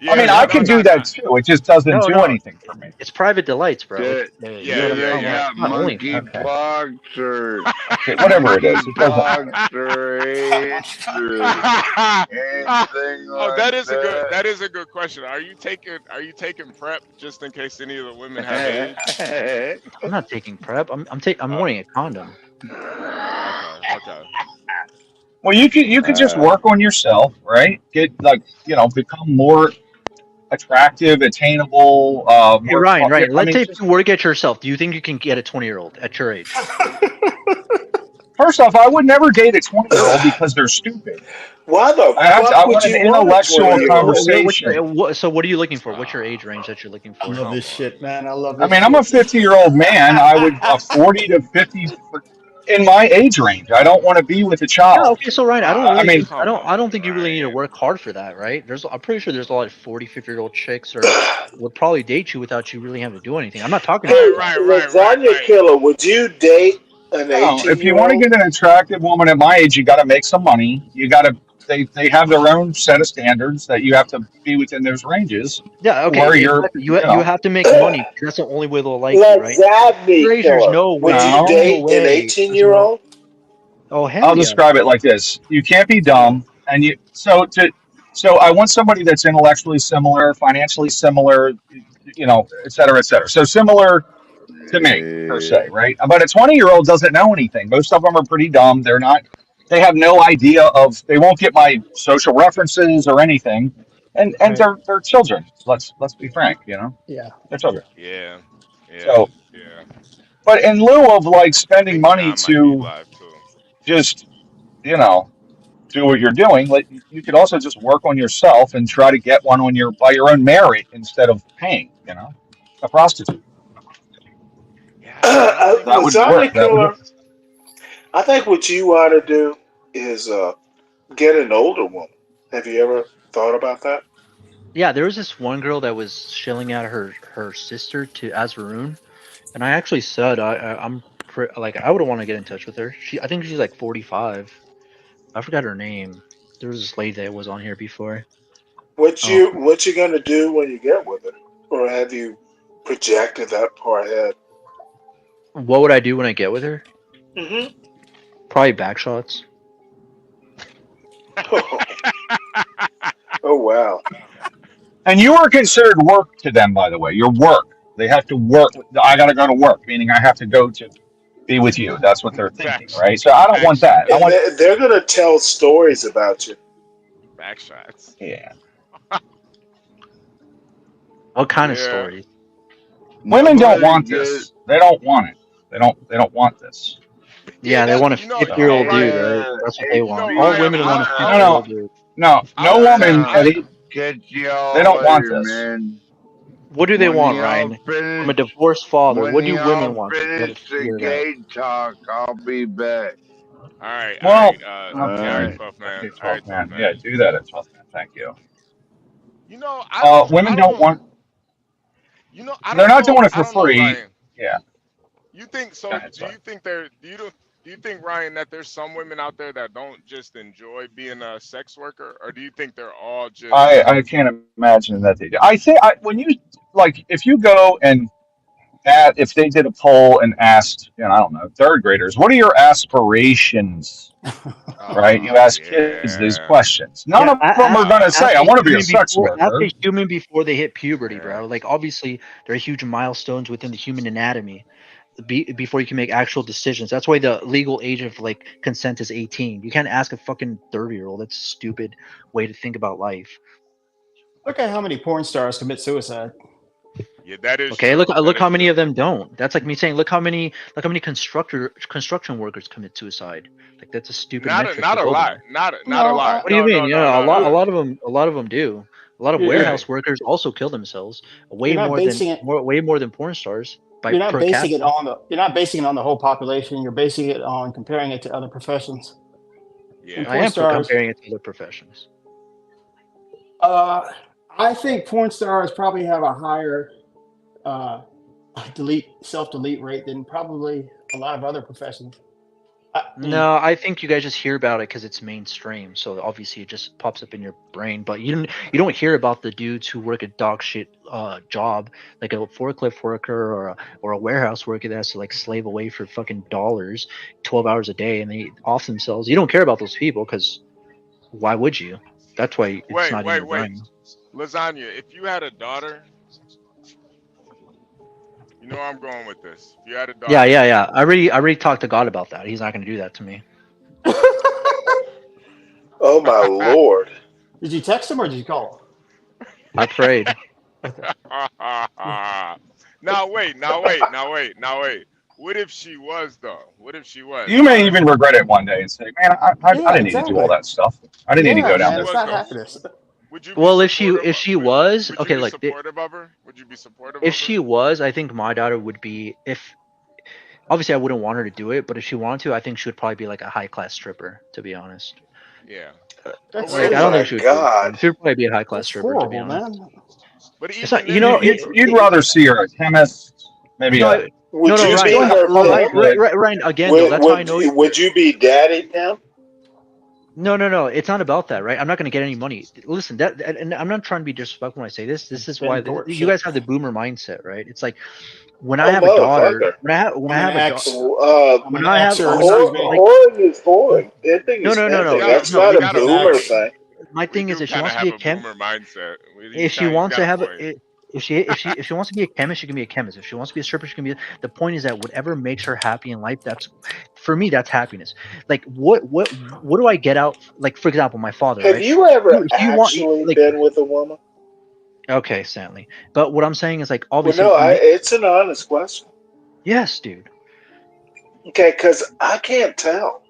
I yeah, mean, no, I no, could no, do no. that too. It just doesn't No, do no. anything for me. It's private delights, bro. Do, You Yeah, gotta do they yeah. it's got not monkey OnlyFans. Okay. pox or Okay, whatever it is, monkey it doesn't pox matter. or AIDS or anything Oh, like that is a good question. Are you taking prep just in case any of the women have AIDS? that. I'm not taking prep. I'm wearing a condom. Okay. Well, you could just work on yourself, right? Get become more attractive, attainable, Hey more Ryan, fun. Yeah, Ryan, I let's mean, say if just you work at yourself, do you think you can get a 20-year-old at your age? first off, I would never date a 20-year-old because they're stupid. Why the I fuck would want an you want a intellectual 20-year-old? conversation. So what are you looking for? What's your age range that you're looking I for? love this shit, man. I love I this mean, I'm a shit. 50-year-old man. I would a 40 to 50 in my age range. I don't want to be with a Yeah, child. okay, so Ryan, I mean, I don't think you really need to work hard for that, right? I'm pretty sure there's a lot of 40, 50-year-old chicks would probably date you without you really having to do anything. I'm not talking Hey, about that. lasagna killer, would you date an no, if you want to 18-year-old? get an attractive woman at my age, you got to make some money. You got to they have their own set of standards that you have to be within those ranges, Yeah, okay, or you're exactly. You have to make money. That's the only way they'll like you, right? Lasagna There's killer, no would way. you There's no. no date an way. There's no. 18-year-old? Oh hell I'll yeah. describe it like this: you can't be dumb, and so I want somebody that's intellectually similar, financially similar, et cetera, et cetera. So similar to me per se, right? But a 20-year-old doesn't know anything. Most of them are pretty dumb. They have no idea they won't get my social references or anything, and Right. they're children. Let's be frank, Yeah. they're children. Yeah. So, but in lieu of like I spending think money John might be to live too. just you know do what you're doing, like you could also just work on yourself and try to get one by your own merit instead of paying, a prostitute. That would work. Lasagna That would killer, work. I think what you ought to do is get an older woman. Have you ever thought about that? Yeah, there was this one girl that was shilling out her sister to Azvaroon, and I actually said I would want to get in touch with her. I think she's like 45. I forgot her name. There was this lady that was on here before. What you gonna do when you get with her, or have you projected that far ahead? What would I do when I get with her? Mm-hmm. Probably back shots. Oh wow! And you are considered work to them, by the way. Your work. They have to work. I got to go to work, meaning I have to go to be with you. That's what they're thinking, right? So I don't want that. I And want. they're gonna tell stories about you. Back shots. Yeah. What kind of stories? Women don't want this. They don't want it. They don't want this. Yeah, they want a 50-year-old dude, right? That's what they want. All women want a 50-year-old dude. No woman, Eddie. Get y'all They don't want later, this. man. What do they When want, y'all Ryan? finish- From a divorced father, When what do y'all women want? finish the gay talk, I'll be back. All right. Well, Yeah, Puff man. Okay, All right, 12 man. Puff man. Yeah, do that at 12 man. Thank you. I Women don't want. You know, I They're don't not know. doing it I for don't know, free. Ryan. Yeah. You think Go so? ahead. Do Sorry. you think so? Yeah. You think Go so? ahead. Do Sorry. you think there? Do you think, Ryan, that there's some women out there that don't just enjoy being a sex worker, or do you think they're all just? I can't imagine that they do. I think when you like if you go and if they did a poll and asked, I don't know, third graders, what are your aspirations? Right? You ask kids these Yeah. questions. None Yeah, of them are going to say, ask I a want to be a human sex ask worker. a human before they hit puberty, Yeah. bro. Like obviously there are huge milestones within the human anatomy before you can make actual decisions. That's why the legal age of like consent is 18. You can't ask a fucking 30-year-old. That's a stupid way to think about life. Look at how many porn stars commit suicide. Yeah, that is Okay, true. look That how is many true. of them don't. That's like me saying look how many construction workers commit suicide. Like that's a stupid metric Not to a go lot. by. Not a No, lot. What do you No, mean? no, no, Yeah, no, no. a lot of them do. A lot of you're, Right. warehouse workers also kill themselves you're not basing it. way more than porn stars by You're not per basing capita. it on the. You're not basing it on the whole population. You're basing it on comparing it to other professions. And Yeah. I porn am stars. comparing it to other professions. I think porn stars probably have a higher self delete rate than probably a lot of other professions. No, I think you guys just hear about it because it's mainstream. So obviously it just pops up in your brain, but you don't hear about the dudes who work a dog shit job, like a forklift worker or a warehouse worker that has to like slave away for fucking dollars, 12 hours a day, and they off themselves. You don't care about those people because why would you? That's why it's not in your Wait. brain. Lasagna, if you had a daughter, you know where I'm going with this. If you had a daughter, Yeah. I already talked to God about that. He's not going to do that to me. Oh my lord! Did you text him or did you call? I prayed. Now wait. What if she was though? What if she was? You may even regret it one day and say, man, I Yeah, didn't need to do all exactly. that stuff. I didn't need to Yeah, go What if down she man, this it's was not though? road. happiness. Would you be Well, supportive? if she was Would you okay, be like supportive of her? Would you be supportive if of her? she was, I think my daughter would be if obviously I wouldn't want her to do it, but if she wanted to, I think she would probably be like a high class stripper, to be honest. Yeah. But That's what Like if Oh I don't she? my think she would do it. god! She would probably be a high class that's stripper, to be horrible, honest. man. But It's even not, then, You'd rather see her a chemist, maybe no, a. Would no, you Just Ryan, go be ahead. her Go ahead. pimp? Ryan. Again, though, Would that's how I know. would you be daddy pimp? No. It's not about that, right? I'm not going to get any money. Listen, and I'm not trying to be disrespectful when I say this. This is why Ben Dorp you shit. guys have the boomer mindset, right? It's like when I Oh have a daughter, motherfucker! when I I'm an have a daughter, ex. I'm when an I have exer. when I Excuse me. like Whoring is whoring. Pimping is he's no. pimping. got a That's No, not he's a got a I'm an boomer ex. point. thing. my We thing is do if she kind of wants to be have a a chem, boomer mindset. if she He's wants got to a have point. if she wants to be a chemist, she can be a chemist. If she wants to be a stripper, she can be. The point is that whatever makes her happy in life, that's for me. That's happiness. Like what do I get out? Like for example, my father, Have right? you ever He want actually like been with a woman? okay, Stanley. But what I'm saying is like Well, obviously, no. It's an honest question. yes, dude. Okay, because I can't tell.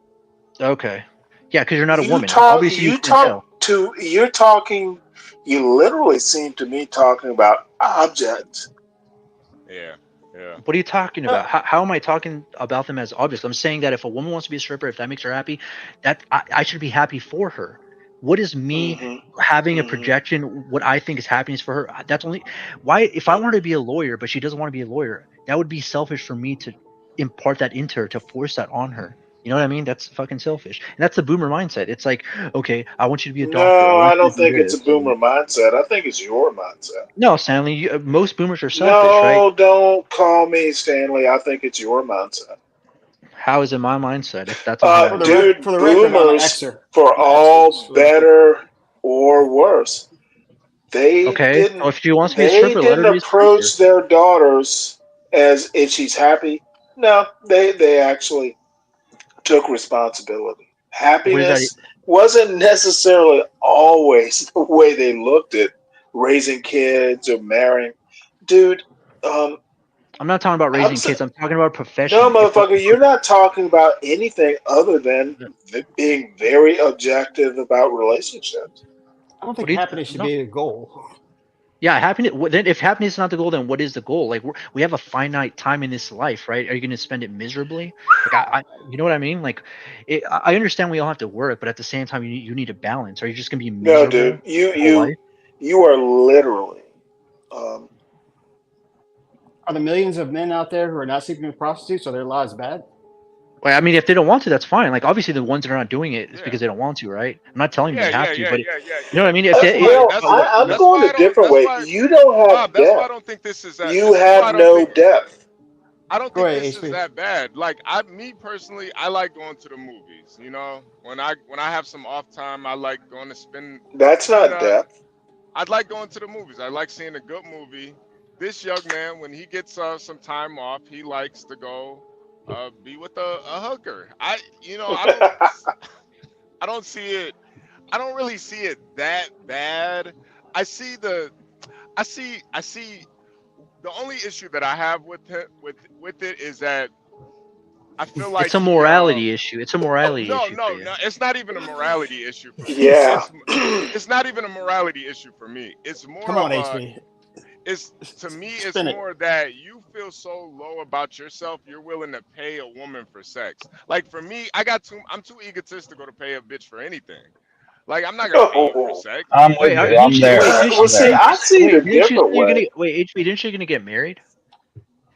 Okay, yeah, because you're not a You woman. talk. Obviously, you You can't talk tell. to. You're talking. You literally seem to me talking about objects. Yeah. What are you talking about? How am I talking about them as objects? I'm saying that if a woman wants to be a stripper, if that makes her happy, that I should be happy for her. What is me having a projection? What I think is happiness for her? That's only why. If I want her to be a lawyer, but she doesn't want to be a lawyer, that would be selfish for me to impart that into her, to force that on her. You know what I mean? That's fucking selfish, and that's the boomer mindset. It's like, okay, I want you to be a doctor. I No, want I you don't to do think it's a this. boomer mindset. I think it's your mindset. No, Stanley, most boomers are selfish, right? No, don't call me Stanley. I think it's your mindset. How is it my mindset if that's on my Dude, For the record, I'm an boomers, exer. for I'm an exer. all Just for the record. better or worse, they Okay, so didn't if she wants to be a they stripper, let her didn't be a stripper. approach their daughters as if she's happy. No, they actually took responsibility. What is that? Happiness wasn't necessarily always the way they looked at raising kids or marrying. Dude, I'm not talking about I'm raising kids. I'm talking about no, profession. motherfucker, you're not talking about anything other than being very objective about relationships. I don't think What do you? happiness should No. be a goal. Yeah, happiness. Then, if happiness is not the goal, then what is the goal? Like we have a finite time in this life, right? Are you going to spend it miserably? Like you know what I mean? Like, I understand we all have to work, but at the same time, you need a balance. Are you just going to be No, miserable dude, your whole life? you are literally um, Are there millions of men out there who are not sleeping with prostitutes? Are their lives bad? Well, I mean, if they don't want to, that's fine. Like, obviously, the ones that are not doing it is because they don't want to, right? I'm not telling them they have to, but you know what I mean. If they, I'm going a different way. You don't have That's why I depth. don't think this is that. You have no depth. I don't think this is that bad. Like me personally, I like going to the movies. You know, when I have some off time, I like going to spend. That's not depth. I'd like going to the movies. I like seeing a good movie. This young man, when he gets some time off, he likes to go be with a hooker. I don't see it. I don't really see it that bad. I see the only issue that I have with it is that I feel like it's a morality issue. It's a morality issue. No, it's not even a morality issue for me. Yeah. It's not even a morality issue for me. It's more Come on, of HP. It's more that you feel so low about yourself, you're willing to pay a woman for sex. Like for me, I'm too egotistical to pay a bitch for anything. Like I'm not gonna pay you for sex. I'm with you. I'm there. Well, see, I see it a different way. Wait, HP, didn't you gonna get married?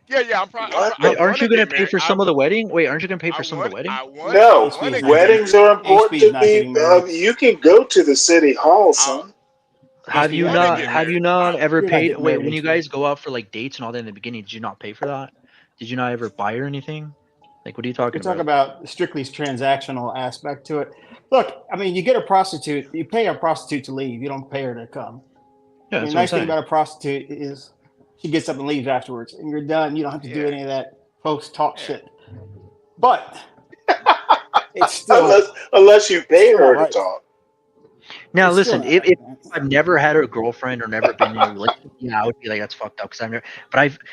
Yeah, I'm probably. Aren't you gonna pay for some of the wedding? Wait, aren't you gonna pay for some of the wedding? No, weddings are important to me. You can go to the city hall, son. Have you not ever paid? Wait, when you guys go out for like dates and all that in the beginning, did you not pay for that? Did you not ever buy her anything? Like, what are you talking about? Talk about strictly transactional aspect to it. Look, I mean, you get a prostitute, you pay a prostitute to leave. You don't pay her to come. Yeah, the nice thing about a prostitute is she gets up and leaves afterwards, and you're done. You don't have to do any of that post talk shit. But it's still unless you pay her to talk. Now, listen, if I've never had a girlfriend or never been in a relationship, I would be like, that's fucked up. Because I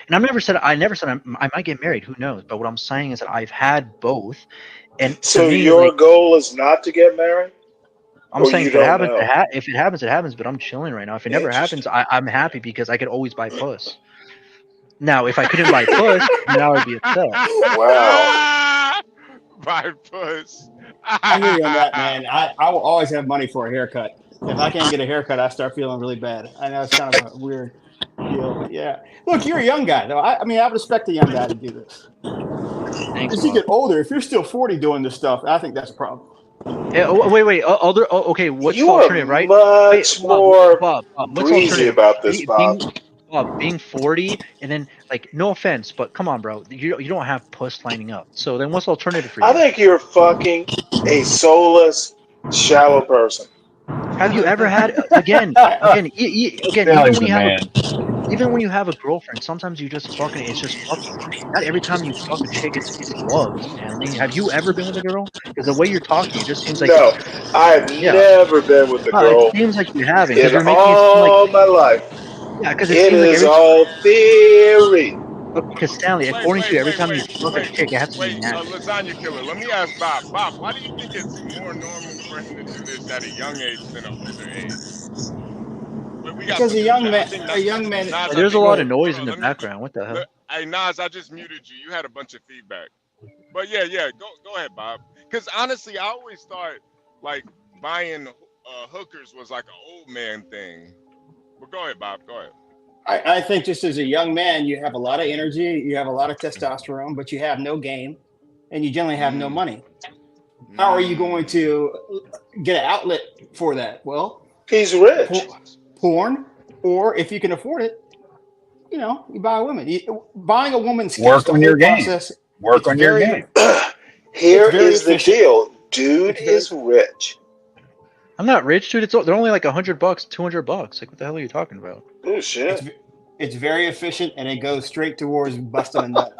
never said I might get married. Who knows? But what I'm saying is that I've had both. And so me, your goal is not to get married? I'm saying if it happens, it happens. But I'm chilling right now. If it never happens, I'm happy because I could always buy puss. Now, if I couldn't buy puss, then I would be upset. Wow. Buy puss. I hear you on that, man. I will always have money for a haircut. If I can't get a haircut, I start feeling really bad. I know it's kind of a weird deal, but yeah. Look, you're a young guy, though. I mean, I would respect a young guy to do this. Thanks, as you get older, if you're still 40 doing this stuff, I think that's a problem. Yeah, wait. Okay, what's you the alternative, right? Much more Bob, what's the breezy alternative? about this, Bob. Being 40 and then, like, no offense, but come on, bro, you don't have puss lining up. So then, what's the alternative for you? I think you're fucking a soulless, shallow person. Have you ever had even when you have a girlfriend, sometimes you just fucking, it's just fucking. Not every time you fuck a chick, it's love. I mean, have you ever been with a girl? Because the way you're talking, it just seems like no. I've never been with a girl. It seems like you haven't. In all my life. Yeah, because it is all theory. Because Stanley, according to you, every time you fuck a chick, it has to be natural. Lasagna killer. Let me ask Bob. Bob, why do you think it's more normal for him to do this at a young age than an older age? Because a young man. There's a lot of noise in the background. What the hell? Hey Nas, I just muted you. You had a bunch of feedback. But yeah. Go ahead, Bob. Because honestly, I always thought like buying hookers was like an old man thing. But go ahead, Bob. Go ahead. I think just as a young man, you have a lot of energy, you have a lot of testosterone, but you have no game, and you generally have no money. How are you going to get an outlet for that? Well, he's rich. Porn, or if you can afford it, you buy a woman. Buying a woman's work on your game. Work on your game. Here is the deal. Dude is rich. I'm not rich, dude. They're only like $100, $200. Like, what the hell are you talking about? Oh shit! It's very efficient, and it goes straight towards busting a nut.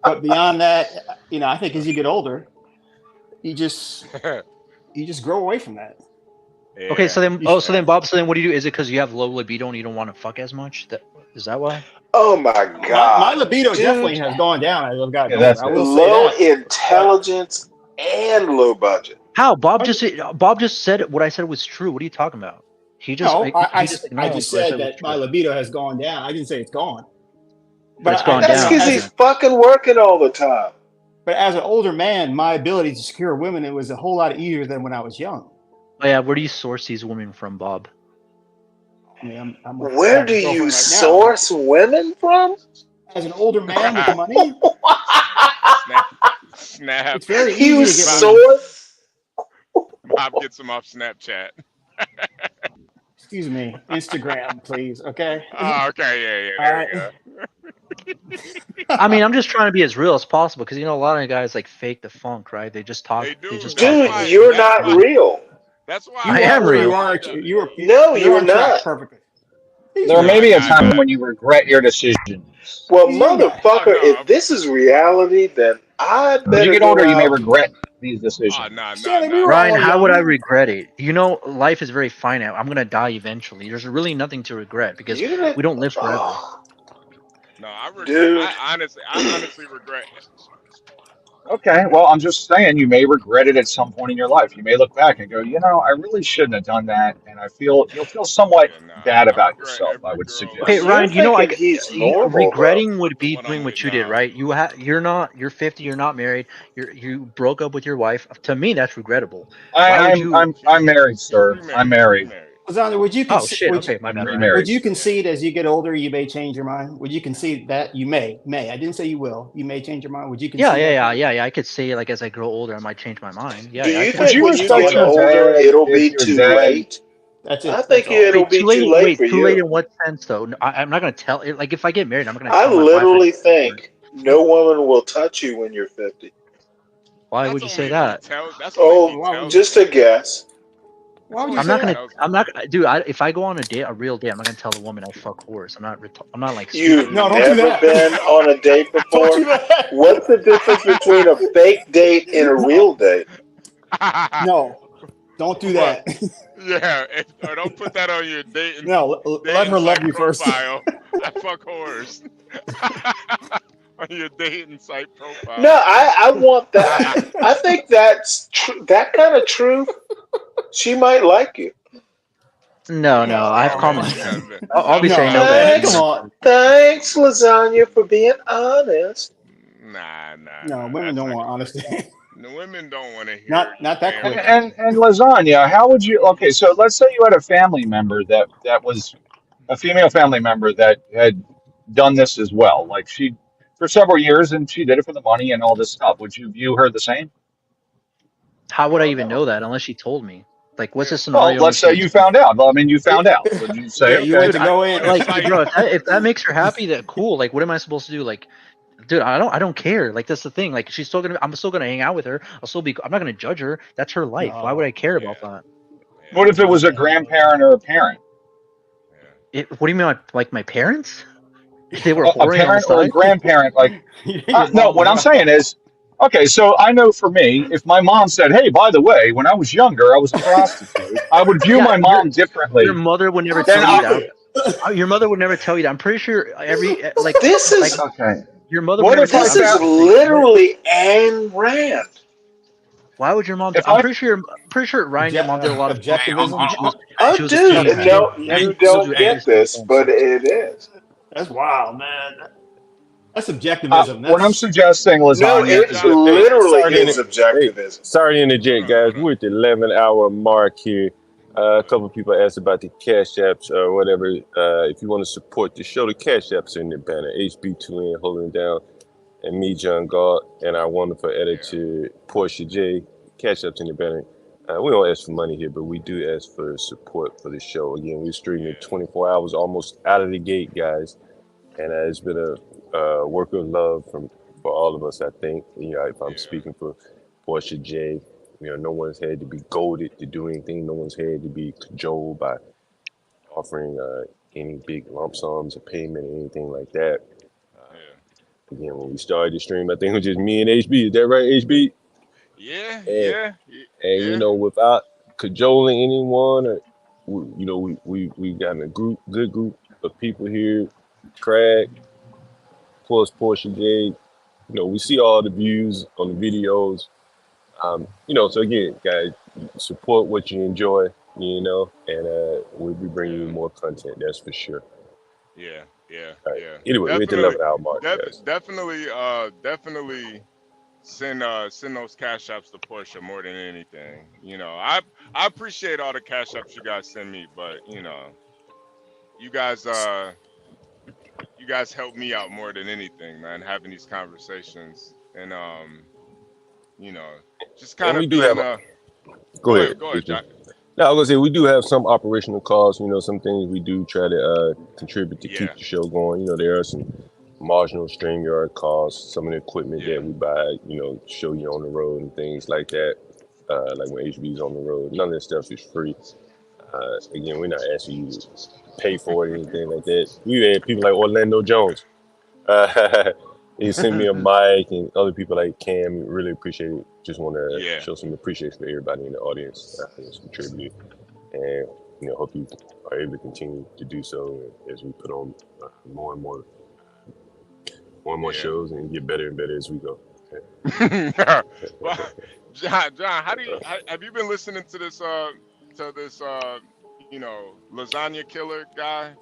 But beyond that, I think as you get older, you just grow away from that. Yeah. Okay, so then, Bob, what do you do? Is it because you have low libido and you don't want to fuck as much? Is that why? Oh my god! My libido definitely has gone down as I've gotten older. I will low intelligence and low budget. How? Bob just said what I said was true. What are you talking about? I just said that my libido has gone down. I didn't say it's gone. But it's gone that's down. That's because he's fucking working all the time. But as an older man, my ability to secure women, it was a whole lot easier than when I was young. Oh yeah, where do you source these women from, Bob? I mean, where do you source women from? As an older man with money, Snap. it's very He easy was to get sore. Bob gets him off Snapchat. Excuse me, Instagram, please. Okay. Oh, okay, yeah, All there right. we go. I mean, I'm just trying to be as real as possible because you know a lot of guys like fake the funk, right? They just talk. They do. They just That's talk. Dude, why. you're That's not why. real. That's why I You am are. real. You are. No, You're you're on track not. perfectly. He's There may real. be a Nah, time nah. when you regret your decisions. Well, He's a young guy. Oh motherfucker, no. if this is reality, then I As you better get go older, you may out. regret these Oh decisions. no, no, Stanley, we no, were no. Ryan, all how would I young. regret it? You know, life is very finite. I'm gonna die eventually. There's really nothing to regret because You're gonna. we don't live forever. Oh, No, dude. I honestly regret. Okay, well, I'm just saying you may regret it at some point in your life. You may look back and go, you know, I really shouldn't have done that, and you'll feel somewhat Yeah, nah. bad I about regret yourself, I every would girl Okay, like suggest. You're Ryan, you know, thinking he's normal, though. regretting would be when I'm doing what with you did, nah. right? You're 50, you're not married, you broke up with your wife. To me, that's regrettable. Why would you? I'm married, sir. I'm She married. married. Lasagna, Oh shit. Okay, my I'm bad, Ryan. would remarried. you concede as you get older you may change your mind? Would you concede that you may? I didn't say you will. You may change your mind. Would you Yeah, concede that? yeah. I could say like as I grow older, I might change my mind. Do I you could. Would think you when you That's all respect get right. your older, dad it'll if be your too dad? late? That's I it. That's think all. it'll Wait, be too late. too late Wait, for too late you. in what sense though? No, I'm not gonna tell. Like if I get married, I'm not gonna I tell my wife. literally think no woman will touch you when you're 50. Why would That's you say only if he that? tells. That's only if he Oh, Why would tells you? just a me. guess. Why That's would you only I'm if say not he gonna. that? tells me. I'm not. Dude, if I go on a date, a real date, I'm not gonna tell the woman I fuck whores. I'm not like You've stupid. No, don't do never that. been on a date Don't do before? that. What's the difference between a fake date and a No, real date? no, don't do But that. yeah, or don't put that on your No, let dating her love site you first. profile. I fuck whores. On your dating site No, profile. I want that. I think that's that kind of truth. She might like you. No, I have Oh man, common you sense. got I'll be saying No, no to man, anything. come Thanks, on. thanks, lasagna, for being honest. nah. No, women That's don't not want gonna work. honesty. The women don't want to hear Not that damn quick. And lasagna, how would you? Okay, so let's say you had a family member that was a female family member that had done this as well, like she for several years, and she did it for the money and all this stuff. Would you view her the same? How would I even know that unless she told me? Like, what's the Well, scenario when let's say she you explained? found out. Well, I mean, you found out. Would you say, You okay? went Dude, to go in. like, bro, if that makes her happy, that cool. Like, what am I supposed to do? Like, dude, I don't care. Like, that's the thing. Like, I'm still gonna hang out with her. I'm not gonna judge her. That's her life. Why would I care about that? What if it was a grandparent or a parent? What do you mean, like my parents? If they were A whoring on the parent or a side? grandparent? Like, Your no. mom What was I'm right. saying is, okay. So I know for me, if my mom said, "Hey, by the way, when I was younger, I was a prostitute," I would view Yeah, my mom your differently. mother would never Then tell you that. I, Your mother would never tell you that. I'm pretty sure This is okay. your mother would What never if tell I you. this is found? literally Ayn Rand. Why would your mom? If I'm I pretty sure Ryan, your mom did a lot of coke Objectivism. when Oh, she was a dude, teenager. no, She you still do don't get anti-Semitic this, things. but it is. That's wild, man. That's subjectivism. what I'm That's suggesting, No, lasagna, it is Lasagna, that hold on. literally Sorry to is hey, subjectivism. sorry to Hold interject, on, guys. hold on. We're at the 11-hour mark here. A couple people asked about the cash apps or whatever. If you want to support the show, the cash apps are in the banner. HB2N holding down, and me, John Galt, and our wonderful editor Portia J. Cash apps in the banner. We don't ask for money here, but we do ask for support for the show. Again, we're streaming 24 hours, almost out of the gate, guys, and it's been a work of love for all of us. I think, if I'm speaking for Portia J. No one's had to be goaded to do anything. No one's had to be cajoled by offering any big lump sums of payment or anything like that. Again, when we started the stream, I think it was just me and HB. Is that right, HB? And without cajoling anyone, or we got a good group of people here. Craig, plus Portia J. We see all the views on the videos. So again, guys, support what you enjoy, and we'll be bringing you more content, that's for sure. Yeah. All right. Anyway, we're at the 11-hour mark, guys. Definitely send those cash apps to Portia more than anything. I appreciate all the cash apps you guys send me, but you guys you guys help me out more than anything, man. Having these conversations and you know, just And kind we of do have. being Go ahead. go ahead, Jack. No, I was gonna say we do have some operational costs. Some things we do try to contribute to keep the show going. There are some marginal StreamYard costs, some of the equipment that we buy. Show you on the road and things like that. Like when HB's on the road, none of this stuff is free. Again, we're not asking you to pay for it or anything like that. We had people like Orlando Jones. He sent me a mic, and other people like Cam. Really appreciate it. Just want to show some appreciation for everybody in the audience that's contributed, and hope you are able to continue to do so as we put on more and more shows and get better and better as we go. Well, John, have you been listening to this lasagna killer guy?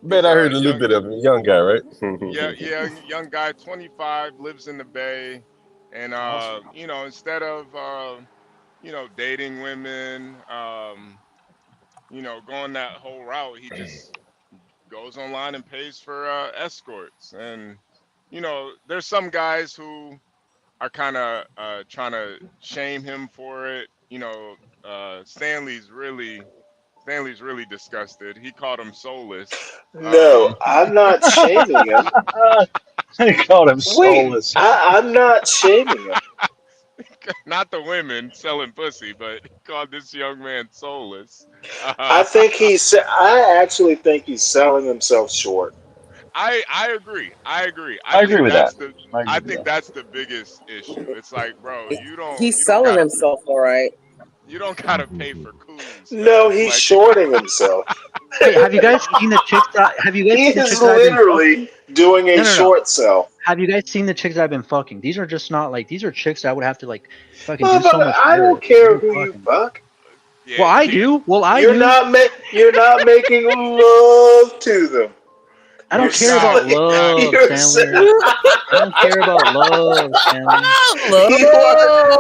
Bet I heard a little bit of him. Young guy, right? yeah, young guy, 25, lives in the Bay, and instead of dating women, going that whole route, he just goes online and pays for escorts. And there's some guys who are kind of trying to shame him for it. Stanley's really disgusted. He called him soulless. No, I'm not shaming him. They called him soulless. I'm not shaming him. Not the women selling pussy, but he called this young man soulless. I actually think he's selling himself short. I agree. I agree with that. I think that's the biggest issue. It's like, bro, He's selling himself, all right. You don't gotta pay for coons. No, he's shorting himself. Wait, have you guys seen the chicks? He is literally doing a short sell. Have you guys seen the chicks I've been fucking? These are just not like these are chicks that I would have to like fucking do so much. I don't care who you fuck. Yeah, well, I do. Well, I you're do. You're not making love to them. I don't care about love, Stanley. I don't care about love, Stanley.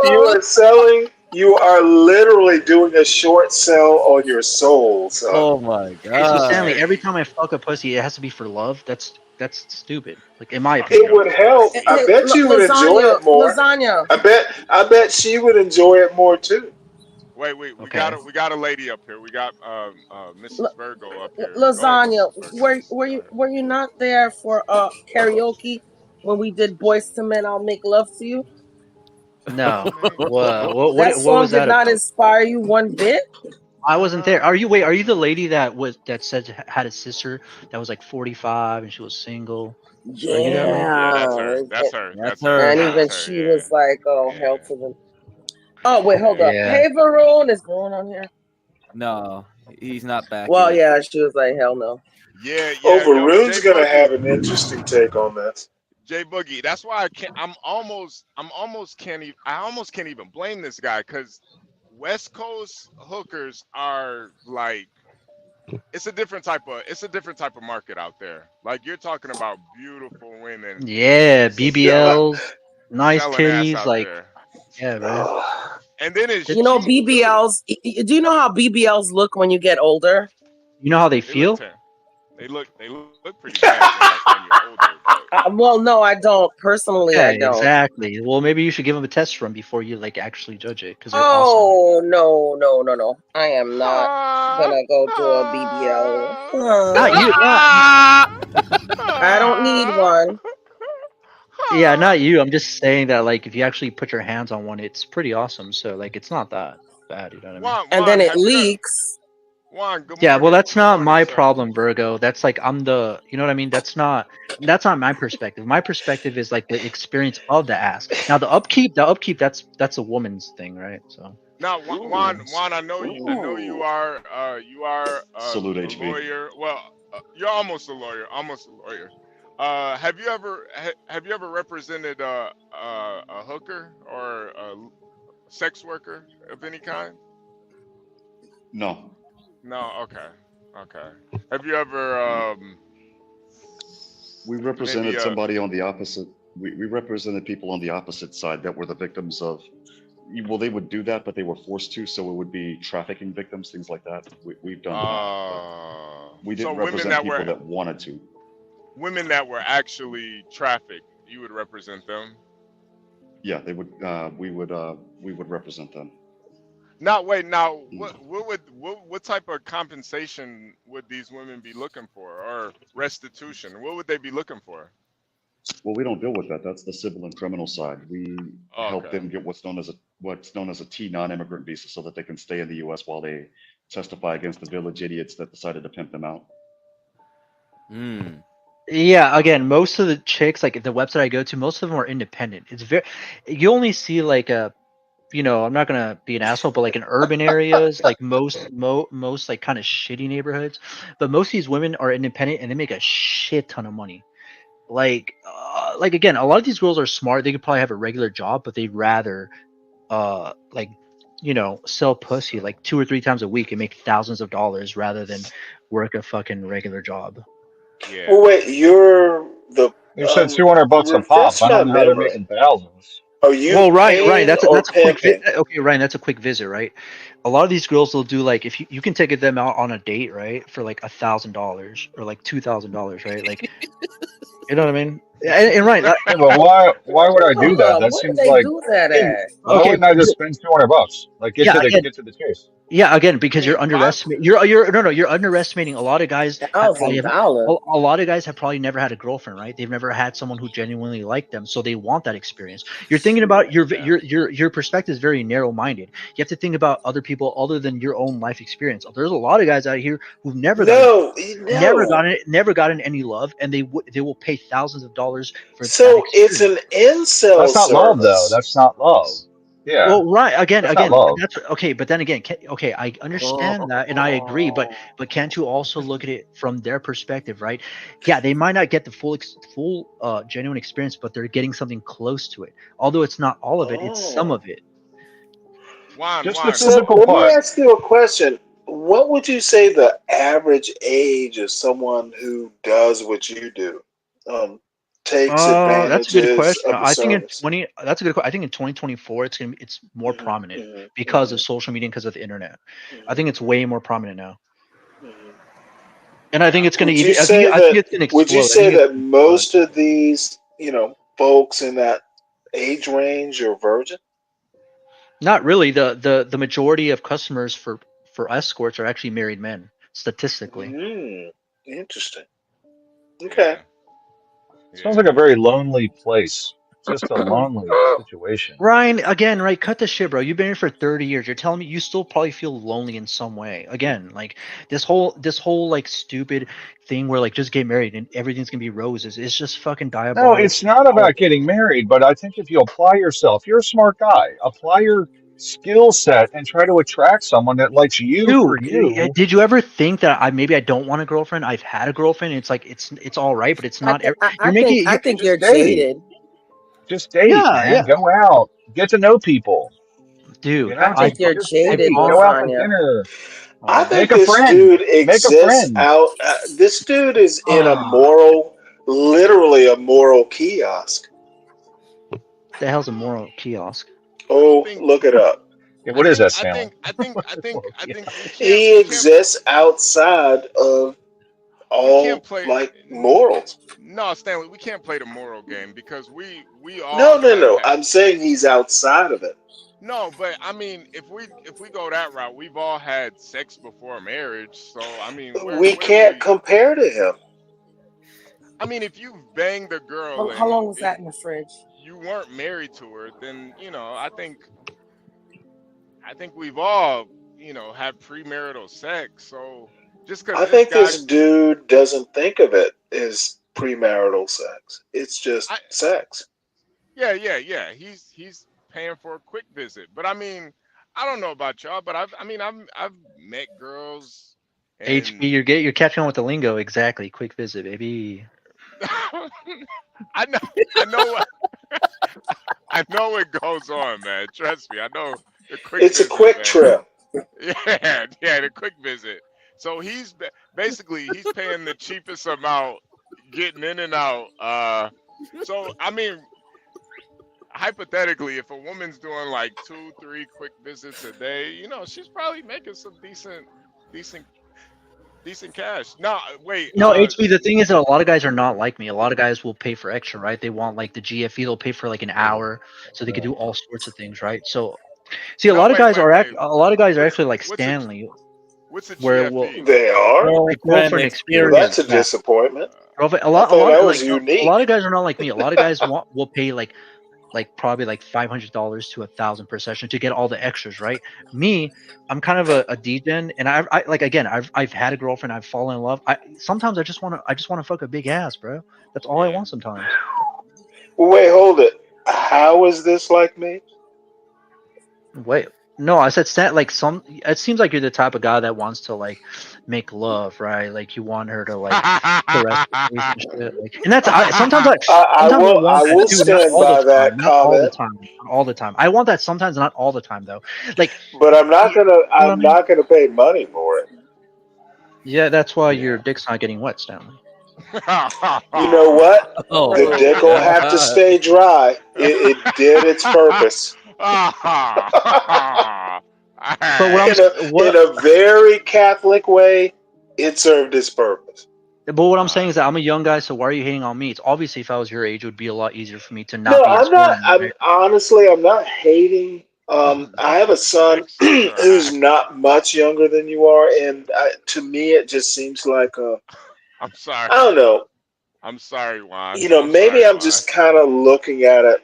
You are selling. You are literally doing a short sell on your soul. So. Oh my god! So Stanley, every time I fuck a pussy, it has to be for love. That's stupid. Like in my opinion, it would help. I bet you would enjoy it more. Lasagna. I bet she would enjoy it more too. Wait, we got a lady up here. We got Mrs. Virgo up here. Lasagna. Were you not there for karaoke when we did Boys to Men? I'll Make Love to You. No. What that song was that did not about? inspire you one bit. I wasn't there. Are you the lady that said had a sister that was like 45 and she was single? Yeah, that's her. And even she was like, "Oh, hell to them." Oh wait, hold up. Yeah. Hey, Varun, is Varun on here? No, he's not back. Well, yet. yeah, she was like, "Hell no." Yeah. Varun's gonna have an interesting take on this. Jay Boogie. That's why I almost can't even blame this guy, because West Coast hookers are like, it's a different type of market out there. Like, you're talking about beautiful women. Yeah, BBLs, nice selling ass titties, out like there. yeah, bro. And then it's BBLs. Do you know how BBLs look when you get older? You know how they feel? They look pretty bad when you're older. Well, no, I don't. Personally, Yeah, I don't. exactly. Well, maybe you should give them a test run before you like actually judge it, because they're awesome. No. I am not gonna go do a BBL. Not you. I don't need one. Yeah, not you. I'm just saying that like if you actually put your hands on one, it's pretty awesome. So like it's not that bad. You know what I mean? And then it leaks. Yeah, well, that's not my problem, Virgo. That's like you know what I mean? That's not my perspective. My perspective is like the experience of the ass. Now the upkeep, that's a woman's thing, right? So. Now, Juan, I know you are Salute a HB. lawyer. Well, you're almost a lawyer. Have you ever represented a hooker or a sex worker of any kind? No. No. Okay. Have you ever? We represented somebody on the opposite. We represented people on the opposite side that were the victims of. Well, they would do that, but they were forced to. So it would be trafficking victims, things like that. We've done that. We didn't represent people that wanted to. women that were actually trafficked, you would represent them. Yeah, they would. We would represent them. Now, wait. Now, what type of compensation would these women be looking for, or restitution? What would they be looking for? Well, we don't deal with that. That's the civil and criminal side. We help Okay. them get what's known as a T non-immigrant visa, so that they can stay in the U.S. while they testify against the village idiots that decided to pimp them out. Yeah, again, most of the chicks, like the website I go to, most of them are independent. It's very, you only see like a, I'm not gonna be an asshole, but like in urban areas, like most like kind of shitty neighborhoods, but most of these women are independent and they make a shit ton of money. Like again, a lot of these girls are smart. They could probably have a regular job, but they'd rather, like, sell pussy like 2 or 3 times a week and make thousands of dollars rather than work a fucking regular job. Yeah. Well, wait, you're the. You said $200 a pop. Refresh I my don't know how they're memory. making thousands. Are you Well, Ryan, paying that's or a quick pimping? okay, Ryan, that's a quick visit, right? A lot of these girls will do like if you can take them out on a date, right, for like $1,000 or like $2,000, right? Like, you know what I mean? And Ryan, Yeah, but why would I do that? That Where do seems they like do that at? why okay, wouldn't I just spend $200? Like yeah, again, get to the chase. yeah, again, because you're underestimating. You're underestimating a lot of guys. $1,000. A lot of guys have probably never had a girlfriend, right? They've never had someone who genuinely liked them, so they want that experience. You're thinking about your perspective is very narrow-minded. You have to think about other people other than your own life experience. There's a lot of guys out here who've never gotten any love, and they will pay thousands of dollars for. So it's an incel That's not love, though. That's not love. Yeah. Well, right. Again, That's not love. that's okay. But then again, I understand that and I agree. But can't you also look at it from their perspective, right? Yeah, they might not get the full genuine experience, but they're getting something close to it. Although it's not all of it, it's some of it. Just the So physical let part. me ask you a question. What would you say the average age of someone who does what you do? Takes That's a good advantages question. of the I think service. that's a good question. I think in 2024 it's more prominent because of social media and because of the internet. I think it's way more prominent now. And I think it's going to Would you I say think it's going to that? Would you explode. say that most of these, folks in that age range are virgin? Not really. The majority of customers for escorts are actually married men, statistically. Interesting. Okay. Sounds like a very lonely place. Just a lonely situation. Ryan, again, right? Cut the shit, bro. You've been here for 30 years. You're telling me you still probably feel lonely in some way. Again, like this whole like stupid thing where like just get married and everything's gonna be roses. It's just fucking No, diabolical. it's not about getting married, but I think if you apply yourself, you're a smart guy. Apply your skill set and try to attract someone that likes you for Dude, you. did you ever think that maybe I don't want a girlfriend? I've had a girlfriend. It's like it's all right, but it's not. I think you're jaded. Just date, man. Go out, get to know people. Dude. I think you're jaded, go out for Lasagna. dinner. I think Make a this friend. dude Make a exists friend. out. This dude is in literally a moral kiosk. The hell's a moral kiosk? Oh, look it up. Yeah, what is that, Stanley? I think He exists outside of all morals. No, Stanley, we can't play the moral game because we all. No. I'm saying he's outside of it. No, but I mean, if we go that route, we've all had sex before marriage, so I mean, we can't compare to him. I mean, if you banged a girl, How long was that in the fridge? You weren't married to her, then I think we've all had premarital sex. So just because I think this dude doesn't think of it as premarital sex. It's just sex. Yeah. He's paying for a quick visit, but I mean, I don't know about y'all, but I've met girls. HB, you're catching on with the lingo exactly. Quick visit, baby. I know what goes on, man. Trust me, I know. It's a quick trip. Yeah, the quick visit. So he's basically paying the cheapest amount, getting in and out. So I mean, hypothetically, if a woman's doing like 2-3 quick visits a day, she's probably making some decent decent cash. No, wait. No, HB, the thing is that a lot of guys are not like me. A lot of guys will pay for extra, right? They want like the GFE, they'll pay for like an hour so they can do all sorts of things, right? So see, a lot of guys are actually like Stanley. What's a where GFE? They are. like girlfriend experience. Well, that's a disappointment. A lot of guys are not like me. A lot of guys will pay like probably like $500 to $1,000 per session to get all the extras, right? Me, I'm kind of a degen, and I like, again, I've had a girlfriend, I've fallen in love. Sometimes I just want to fuck a big ass, bro. That's all I want sometimes. Well, wait, hold it. How is this like me? Wait, no, I said it seems like you're the type of guy that wants to like make love, right? Like you want her to like caress your face and shit. Like, and that's sometimes I will stand by that comment. All the time. I want that sometimes, not all the time though. Like, but I'm not gonna pay money for it. Yeah, that's why your dick's not getting wet, Stanley. You know what? The dick will have to stay dry. It did its purpose. But in a very Catholic way, it served its purpose. But what I'm saying is that I'm a young guy, so why are you hating on me? It's obviously if I was your age, it would be a lot easier for me to not. No, be I'm not. Honestly, I'm not hating. I have a son who's not much younger than you are, and to me, it just seems like I'm sorry. I don't know. I'm sorry, Juan. Maybe I'm just kind of looking at it,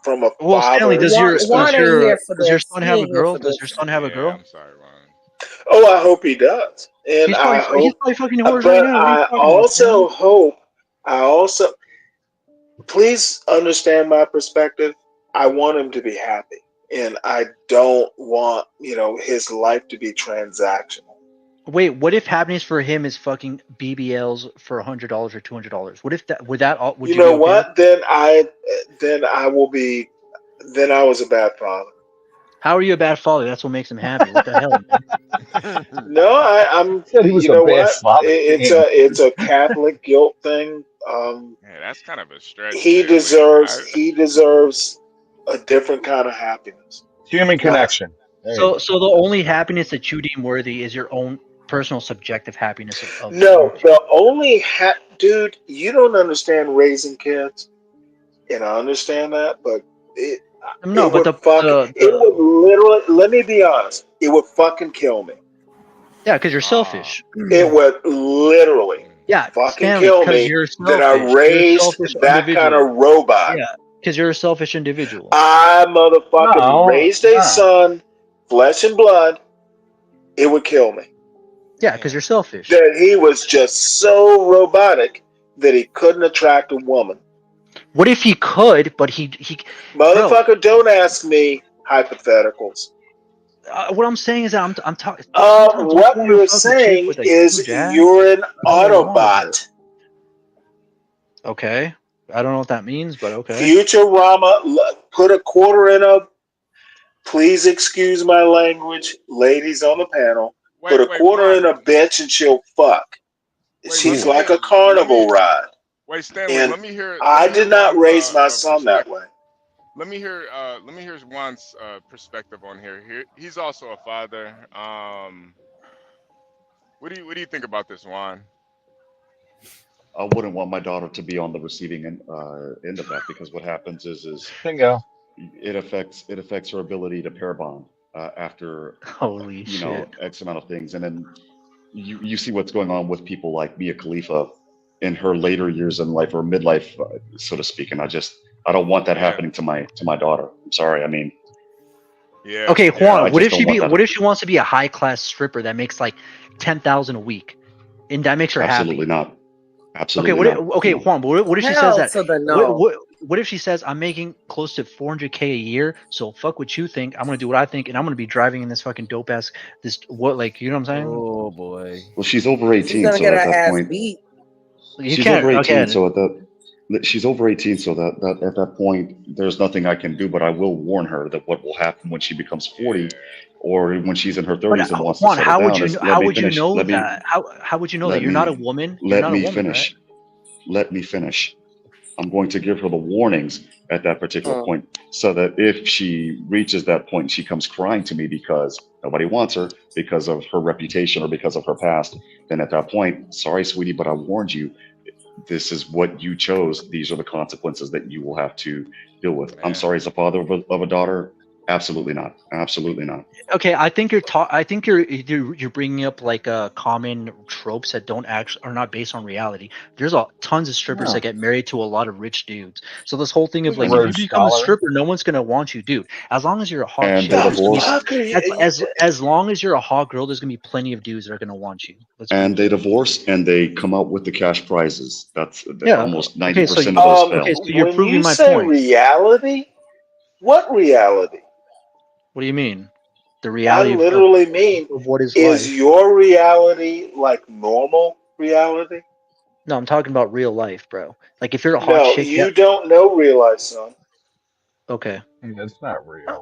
from a Well, father. Stanley, does your son have a girl? Does your son have a girl? I'm sorry, Juan. Oh, I hope he does. And he's I hope, he's probably fucking whores but right now. I also please understand my perspective. I want him to be happy, and I don't want his life to be transactional. Wait, what if happiness for him is fucking BBLs for $100 or $200? What if that would you know be okay what? with? Then I will be. Then I was a bad father. How are you a bad father? That's what makes him happy. What the hell? Man? No, I'm. Said he was you a know bad what? father. It's a Catholic guilt thing. Yeah, that's kind of a stretch. He deserves a different kind of happiness. Human connection. So the only happiness that you deem worthy is your own personal subjective happiness of No, the only dude, you don't understand raising kids, and I understand that, but it would literally, let me be honest, it would fucking kill me. Yeah, because you're selfish. It would literally fucking kill me that I raised that kind of robot. Yeah, because you're a selfish individual. I motherfucking raised a son, flesh and blood. It would kill me. Yeah, because you're selfish. That he was just so robotic that he couldn't attract a woman. What if he could, but he motherfucker, don't ask me hypotheticals. What I'm saying is that I'm talking. What you're saying is you're an Autobot. Okay, I don't know what that means, but okay. Futurama, put a quarter in a. Please excuse my language, ladies on the panel. Put a quarter in a bitch and she'll fuck. She's like a carnival ride. Wait, Stanley, and let me hear. I did not raise my son that way. Let me hear Juan's perspective on here. He's also a father. What do you think about this, Juan? I wouldn't want my daughter to be on the receiving end of that, because what happens is bingo. It affects her ability to pair bond after X amount of things, and then you see what's going on with people like Mia Khalifa in her later years in life, or midlife, so to speak. And I don't want that happening to my daughter. I'm sorry. I mean, yeah. Okay, Juan. What if she wants to be a high class stripper that makes like $10,000 a week, and that makes her absolutely happy? Not. Absolutely not. Okay, Juan. But what if she says that? What if she says, I'm making close to $400K a year, so fuck what you think. I'm gonna do what I think, and I'm gonna be driving in this fucking dope ass you know what I'm saying? Oh boy. Well, she's over 18, she's gonna so get at her that ass point, beat. she's over 18, so she's over 18, so that at that point, there's nothing I can do, but I will warn her that what will happen when she becomes 40, or when she's in her 30s and wants to settle down. How would you know that? How would you know that? You're not a woman. Let me finish. Let me finish. I'm going to give her the warnings at that particular point, so that if she reaches that point, she comes crying to me because nobody wants her, because of her reputation or because of her past, then at that point, sorry, sweetie, but I warned you. This is what you chose. These are the consequences that you will have to deal with. I'm sorry, as a father of a daughter, absolutely not. Absolutely not. Okay, I think you're bringing up like common tropes that don't actually are not based on reality. There's tons of strippers Yeah. that get married to a lot of rich dudes. So this whole thing of like, if Rhodes you become a Scholar. stripper, no one's gonna want you, dude. As long as you're a hot And chick, they there's gonna divorce. be, as long as you're a hot girl, there's gonna be plenty of dudes that are gonna want you. And they divorce and they come out with the cash prizes. That's Yeah. almost 90% Okay, so of those fail. okay, so you're When proving you my say point. reality, what reality? What do you mean? The I reality literally mean, of what is is life? your reality like normal reality? No, I'm talking about real life, bro. Like if you're a hot No, chick, yeah. you don't know real life, son. Okay. That's not real.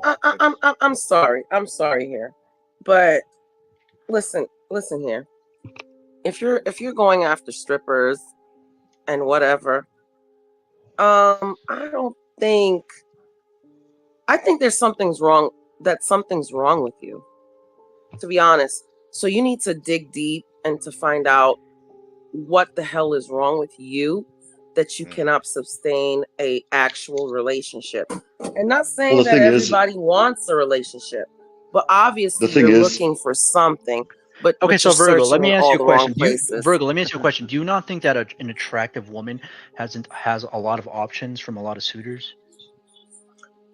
I'm sorry. I'm sorry here, but listen here. If you're going after strippers and whatever, I think there's something's wrong. That something's wrong with you, to be honest. So you need to dig deep and to find out what the hell is wrong with you that you cannot sustain a actual relationship. And not saying Well, the that thing is- everybody wants a relationship, but obviously The thing you're is- looking for something. But Okay, but so you're Virgo, let searching me in ask all you a the question. wrong places. Virgo, let me ask you a question. Do you not think that an attractive woman has a lot of options from a lot of suitors?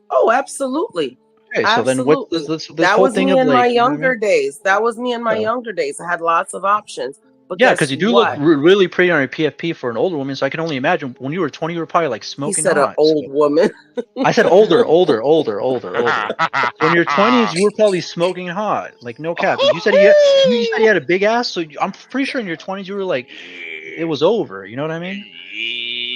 Oh, absolutely. Okay, so then what's Absolutely. this That whole was thing me of in my like, you know what I mean? younger days. That was me in my Yeah. younger days. I had lots of options. But Yeah, guess because you do what? look really pretty on your PFP for an older woman. So I can only imagine when you were 20, you were probably like He smoking said an hot. old So woman. I said older. So in your 20s, you were probably smoking hot, like no cap. You said you had a big ass, so I'm pretty sure in your 20s you were like, it was over. You know what I mean?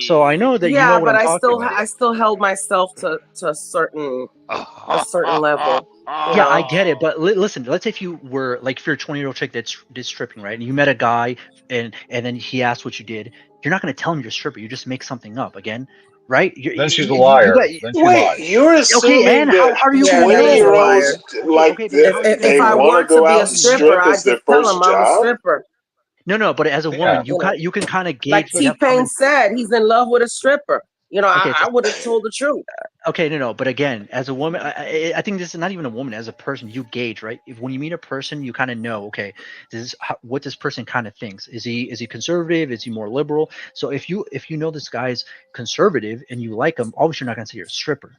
So I know that you know Yeah, what but I'm I talking about. still held myself to a certain level. You Yeah, I know? get it, but listen. Let's say if you were like, if you're a 20-year-old chick that did stripping, right? And you met a guy, and then he asked what you did. You're not going to tell him you're a stripper. You just make something up again, right? Then she's a liar. Then she Wait, lies. you're assuming okay, and that how are you Yeah, going to that is a know? liar. 20-year-olds like Okay, but how are you they If I want want to go to be out a and stripper, strip I as their just tell first him I'm a job? stripper. No, but as a woman, you can kind of Like gauge. You have T-Pain common. said, he's in love with a stripper. You know, Okay, I would have told the truth. okay, no, but again, as a woman, I think this is not even a woman. As a person, you gauge, right? If when you meet a person, you kind of know, okay, this is what this person kind of thinks. Is he conservative? Is he more liberal? So if you know this guy's conservative and you like him, obviously you're not going to say you're a stripper.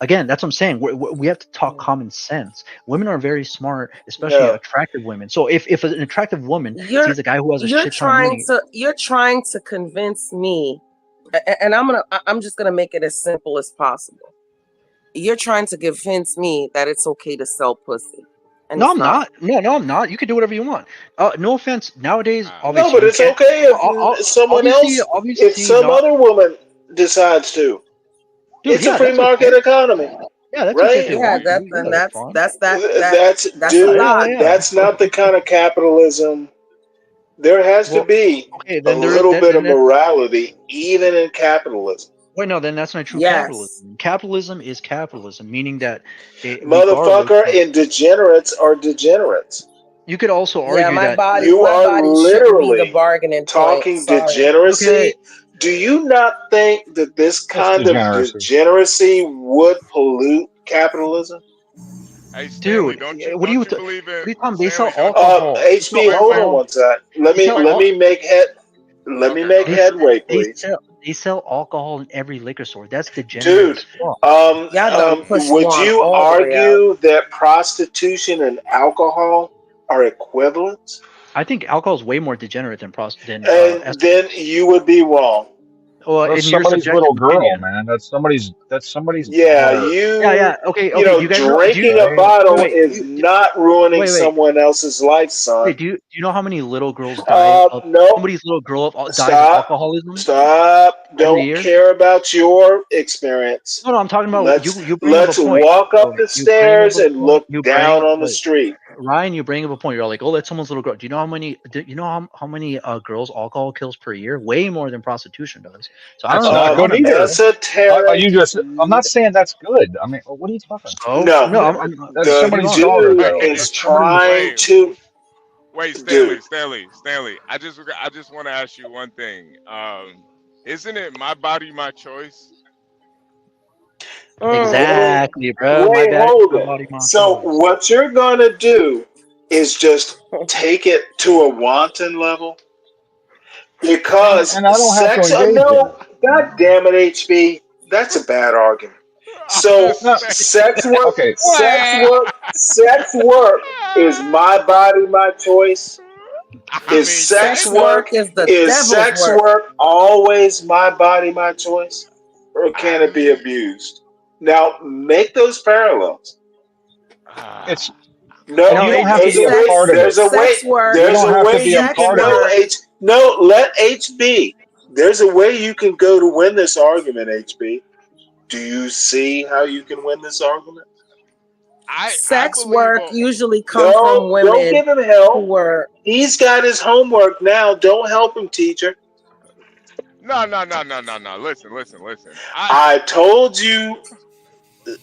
Again, that's what I'm saying. We have to talk common sense. Women are very smart, especially No. attractive women. So if an attractive woman sees a guy who has a shit ton of money, You're trying to convince me, and I'm just gonna make it as simple as possible. You're trying to convince me that it's okay to sell pussy. And no, it's I'm not. No, I'm not. You can do whatever you want. No offense. Nowadays, obviously, No, but you it's can't. okay if someone Obviously, else, if some not. other woman decides to. Dude, It's yeah, a free that's market okay. economy. Yeah, that's okay if Right? they Yeah, want to. Yeah, that's fine. That's the God. that's not the kind of capitalism. There has to be okay, a then little bit of that's, morality even in capitalism. wait, no, then that's not true. Yes. Capitalism. Capitalism is capitalism, meaning that Motherfucker, and degenerates are degenerates. You could also Yeah, argue that You are shouldn't be the literally bargaining talking point. Sorry. degeneracy. Okay. Do you not think that this kind of degeneracy. degeneracy would pollute capitalism? Hey, Stanley, dude, what do you believe in? What do you they sell Stanley, alcohol? They sell HB, hold on alcohol. one sec. Let They sell me make headway, please. They sell alcohol in every liquor store. That's degenerate Dude, as fuck. would you argue that prostitution and alcohol are equivalent? I think alcohol is way more degenerate than And then you would be wrong. Well, That's in your somebody's subjective little girl, opinion. man. That's somebody's Yeah, daughter. Okay. You know, Do you guys know, drinking a bottle wait, is not ruining wait. someone else's life, son. Wait, do you know how many little girls die of No. somebody's little girl dies of Stop. alcoholism? Stop. Every Don't year? care about your experience. No, I'm talking about Let's you bring up a point. walk up the You bring up stairs a and point. look down on the street. Ryan, you bring up a point. You're like, oh, that's someone's little girl. Do you know how many? How many girls alcohol kills per year? Way more than prostitution does. So I That's don't not know. good either. Esoteric. Are you just? I'm not saying that's good. I mean, what are you talking about? So No, That's the somebody's dude daughter, though. is That's somebody's. trying to. Wait, Dude, Stanley. I just want to ask you one thing. Isn't it my body, my choice? Exactly, bro. My wait, bad. hold My it. body, my So choice. what you're gonna do is just take it to a wanton level because And I don't have to sex. engage in No, it. God damn it, HB. That's a bad argument. So No. sex work, Okay. sex work is my body, my choice. Is sex Sex work work is the is devil's sex work. work always my body, my choice, or can it be abused? Now make those parallels. It's No, you don't have to there's be a a way. part of it. There's a way. Sex work. You There's don't a have to way be a you can part of go. it. No, let HB. There's a way you can go to win this argument, HB. Do you see how you can win this argument? Sex work usually comes from Don't women give him who help. were. He's got his homework now. Don't help him, teacher. No. Listen. I told you,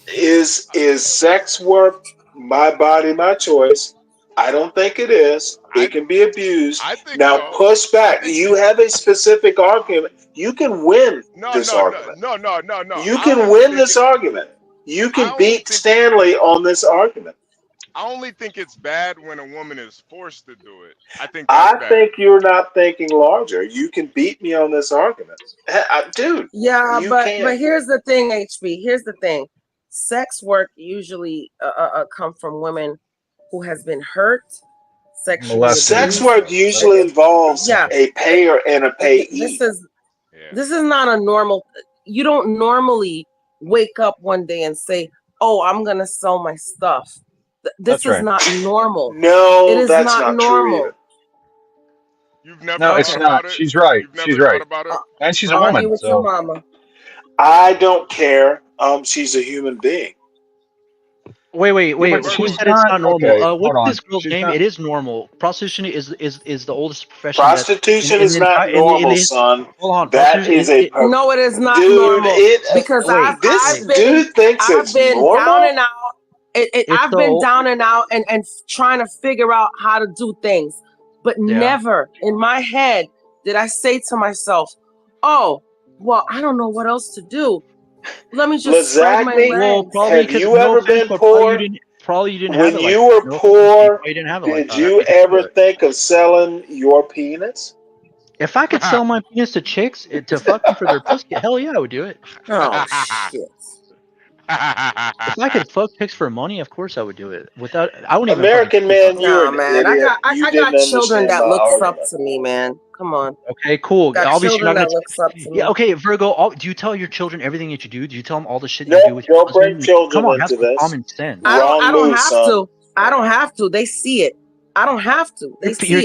is sex work my body, my choice? I don't think it is. It can be abused. Now push back. You have a specific argument. You can win this argument. No. You can win this argument. You can beat Stanley on this argument. I only think it's bad when a woman is forced to do it. I think that's bad. I think you're not thinking larger. You can beat me on this argument. Dude. Yeah, you but can't. here's the thing, HB. Here's the thing. Sex work usually come from women who has been hurt, sexually Sex abused. work usually involves a payer and a payee. This is not a normal. You don't normally wake up one day and say, "Oh, I'm gonna sell my stuff." This is not normal. No, it is that's not not true normal. either. You've never No, it's not. She's right. She's right. And she's a Argue woman. with your So mama. I don't care. She's a human being. Wait. but Who she's said it's not- not normal? okay, hold What's on. this girl's She's name? not- It is normal. Prostitution is the oldest profession. Prostitution is not normal, son. Hold on. That is a No, it is not dude. normal because This I've been, dude thinks I've it's been normal. down and out. I've been down and out and trying to figure out how to do things, but never in my head did I say to myself, "Oh, well, I don't know what else to do. Let me just spread my legs." Well, probably have you ever been Probably poor? you didn't When have it like you that. were poor, You didn't have it like did that. you ever think of selling your penis? If I could sell my penis to chicks to fuck them for their pussy, hell yeah, I would do it. Oh shit! If I could fuck chicks for money, of course I would do it. I wouldn't even. American man, you're an man, idiot. I You got didn't children understand that my looks argument. up to me, man. Come on. Okay, cool. Got Obviously, you're children not that gonna. looks up to me. Yeah, okay, Virgo. Do you tell your children everything that you do? Do you tell them all the shit that you do with your Don't bring husband? children Come on, have into some this. common sense. I don't move, have son. to. I don't have to. They see it. I don't have to. They see Your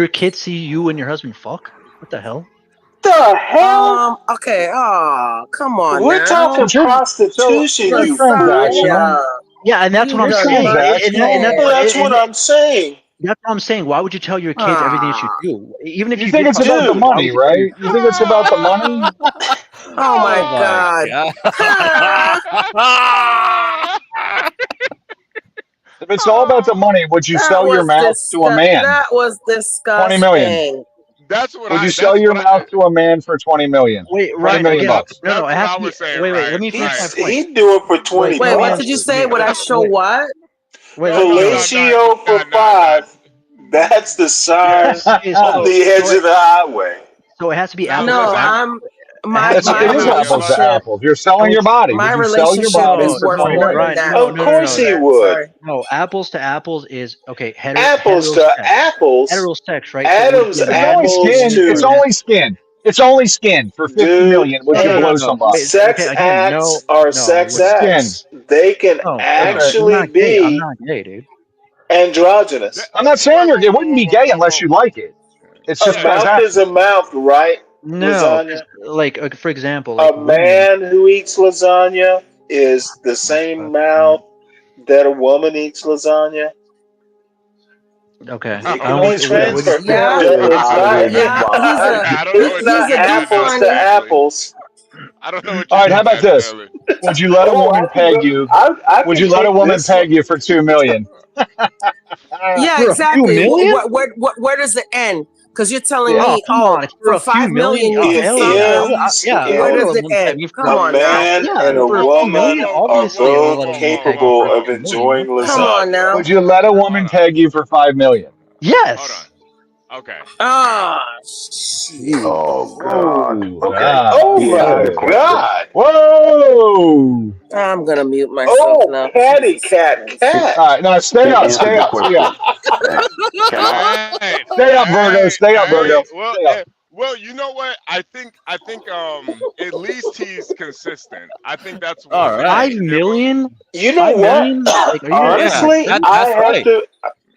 it. kids see you and your husband fuck. What the hell? The hell? Okay. Oh, come on. We're now. talking prostitution, you Lasagna. Yeah, and that's what I'm You saying. That's what I'm saying. That's what I'm saying. Why would you tell your kids everything that you do? Even if you you think did it's about the prostitution, why money, would you tell your right? You think it's about the money? Oh my God. If it's all about the money, would you sell your mouth to a man? That was disgusting. 20 million. That's what Would you sell your mouth to a man for 20 million? Wait, 20 Ryan, million again, bucks. no, it has to be. Wait, let me finish my point. He'd do it for 20 Wait, what bucks. did you say? Would I show what? Wait, Fellatio for $5. That's the size on the edge of the highway. So it has to be apples. No, It is apples to apples. You're selling your body. My Would you sell your relationship body is for worth 20 more million? than that. Of course he would. No, apples to apples is okay. Apples to apples. Heterosex, right? Adam's So apples to. It's only skin. It's only skin. For 50 million, would you blow somebody? Sex acts are sex acts. They can actually be I'm not gay, dude. androgynous. I'm not saying it wouldn't be gay unless you like it. It's just A mouth is a mouth, right? No, Lasagna. like for example, A man who eats lasagna is the same mouth that a woman eats lasagna. Okay. It I can don't be transferred. Yeah, It's not apples to apples. I don't know what All you right, how just about got, this? Stanley. Would you let a woman peg you? I Would can you let a take woman this peg one. you for $2 million? Yeah, For a few exactly. million? Where does it end? Because you're telling Yeah. Oh, me, come on! It's for for a few 5 million million. you can It suck them. ends. Yeah, It I Where would does let ends. it one peg end? me for Come A on now. man yeah, and a for a few woman million. are Obviously, I would both let a woman peg me for capable a of few million. enjoying Come on lasagna. now. Would you let a woman peg you for $5 million? Yes. Okay. Ah, Oh God. Whoa. Okay. Oh He asked my the question. God. Whoa. I'm gonna mute myself Oh, now. catty cat He, cat. All right, now stay he up, answered stay the up, stay up. question. Can I? Stay up, Virgo, stay up, Virgo. Well, Stay up. well, you know what? I think at least he's consistent. I think that's All one thing you right. $5 should give him. million? You know 5 what? million? Like, are you? Yeah, Honestly, that's right.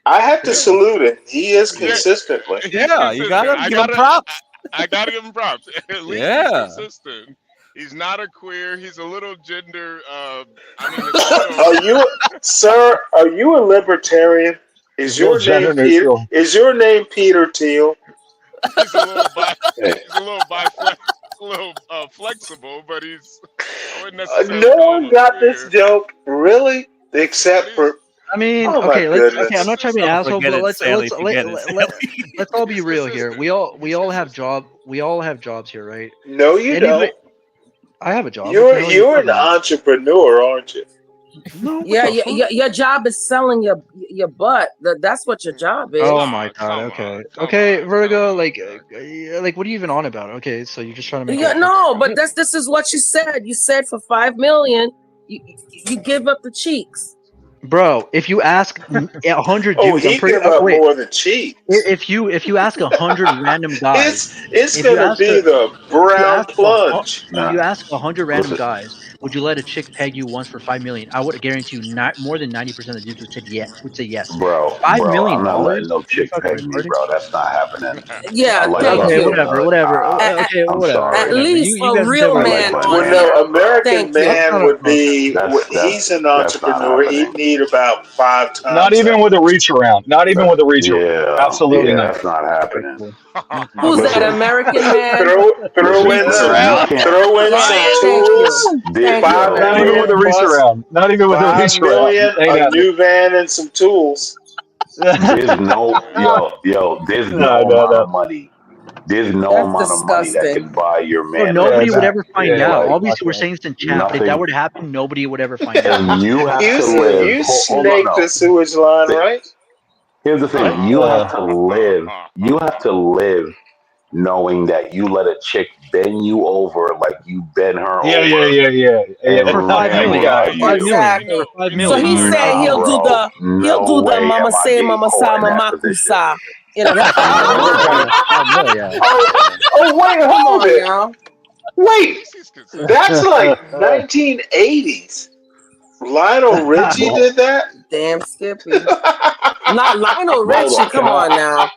I have to His, salute him. He is yeah, consistently. he's Yeah, you consistent. gotta give him props. I gotta give him props. At least he's Yeah. consistent. He's not a queer. He's a little gender. I mean, it's a little. Are you, sir? Are you a libertarian? He's Is a little your name gender Peter? neutral. Is your name Peter Thiel? He's a little Hey, He's a little flexible, but I wouldn't necessarily No call him one a got this queer. joke, really, But except he's for. I mean, Oh my okay, okay. I'm goodness! not trying to be an asshole, Forget but it, Stanley. Forget it, Stanley. let's all be he's real here. consistent. We all He's have consistent. jobs here, right? No, you Anybody? don't. I have a job. What the hell are you You're talking an about? entrepreneur, aren't you? No, what Yeah, the fuck? your job is selling your butt. That's what your job is. Oh my Oh, god. come Okay. on, come Okay, on, Virgo. come on, Like, Jack. what are you even on about? Okay, so you're just trying to make Yeah, it. no, Okay. but this is what you said. You said for 5 million, you give up the cheeks. Bro, if you ask 100 Oh, dudes, I'm he pretty. give up Wait, more than cheeks. if you ask 100 random guys, It's if you gonna ask be a the if you brown ask plunge. if nah. you ask 100 random Listen. guys, would you let a chick peg you once for 5 million? I would guarantee you, not more than 90% of the dudes would say yes. Bro, $5 I'm million not letting dollars? no Are you chick fucking peg me, retarded? bro. That's not happening. I Yeah, like thank Okay, busting you. a nut. okay, I'm whatever. sorry. At least You a guys can say real I whatever you like man want. my Well, on man no, here. nut, bro. American Thank you. That's man not a would be. He's an That's not entrepreneur. happening. He'd need about 5 Not times even that with a much. reach around. Not even with a reach around. Yeah, Absolutely yeah, not. that's not happening. respectful. Who's that Listen, American man? Throw listen, in listen. some You can't. Yeah, thank you. tools. Thank you, 5 Not American even million with a man. reach plus around. Not even with a 5 reach around. million, Ain't a happening. new van and some tools. There's no There's No, no no, amount no. of money. There's no That's amount of money that disgusting. can buy your Bro, manhood nobody would back. ever find Yeah, out. Like Obviously, we're exactly. saying this in chat, but if that nothing. were to happen, nobody would ever find out. And you have You to live. you Hold on, snaked no. the sewage line, right? Here's the thing. You have to live. You have to live knowing that you let a chick bend you over like you bend her Yeah, over For yeah. 5 every million. Yeah. For Hey, time you you 5 do do it. million. you For know 5 you know So million. you he's do saying know Nah, he'll do bro. No the way mama am I say getting mama caught sa in that mama position. kusa. You know, Yeah, for 5 million. Right. 5 million, yeah. Oh wait, come hold on, it. y'all. at Wait, least he's consistent. that's like 1980s. Lionel Richie Well, did that. Damn Skippy. Not Lionel hold Richie. on. Come on now.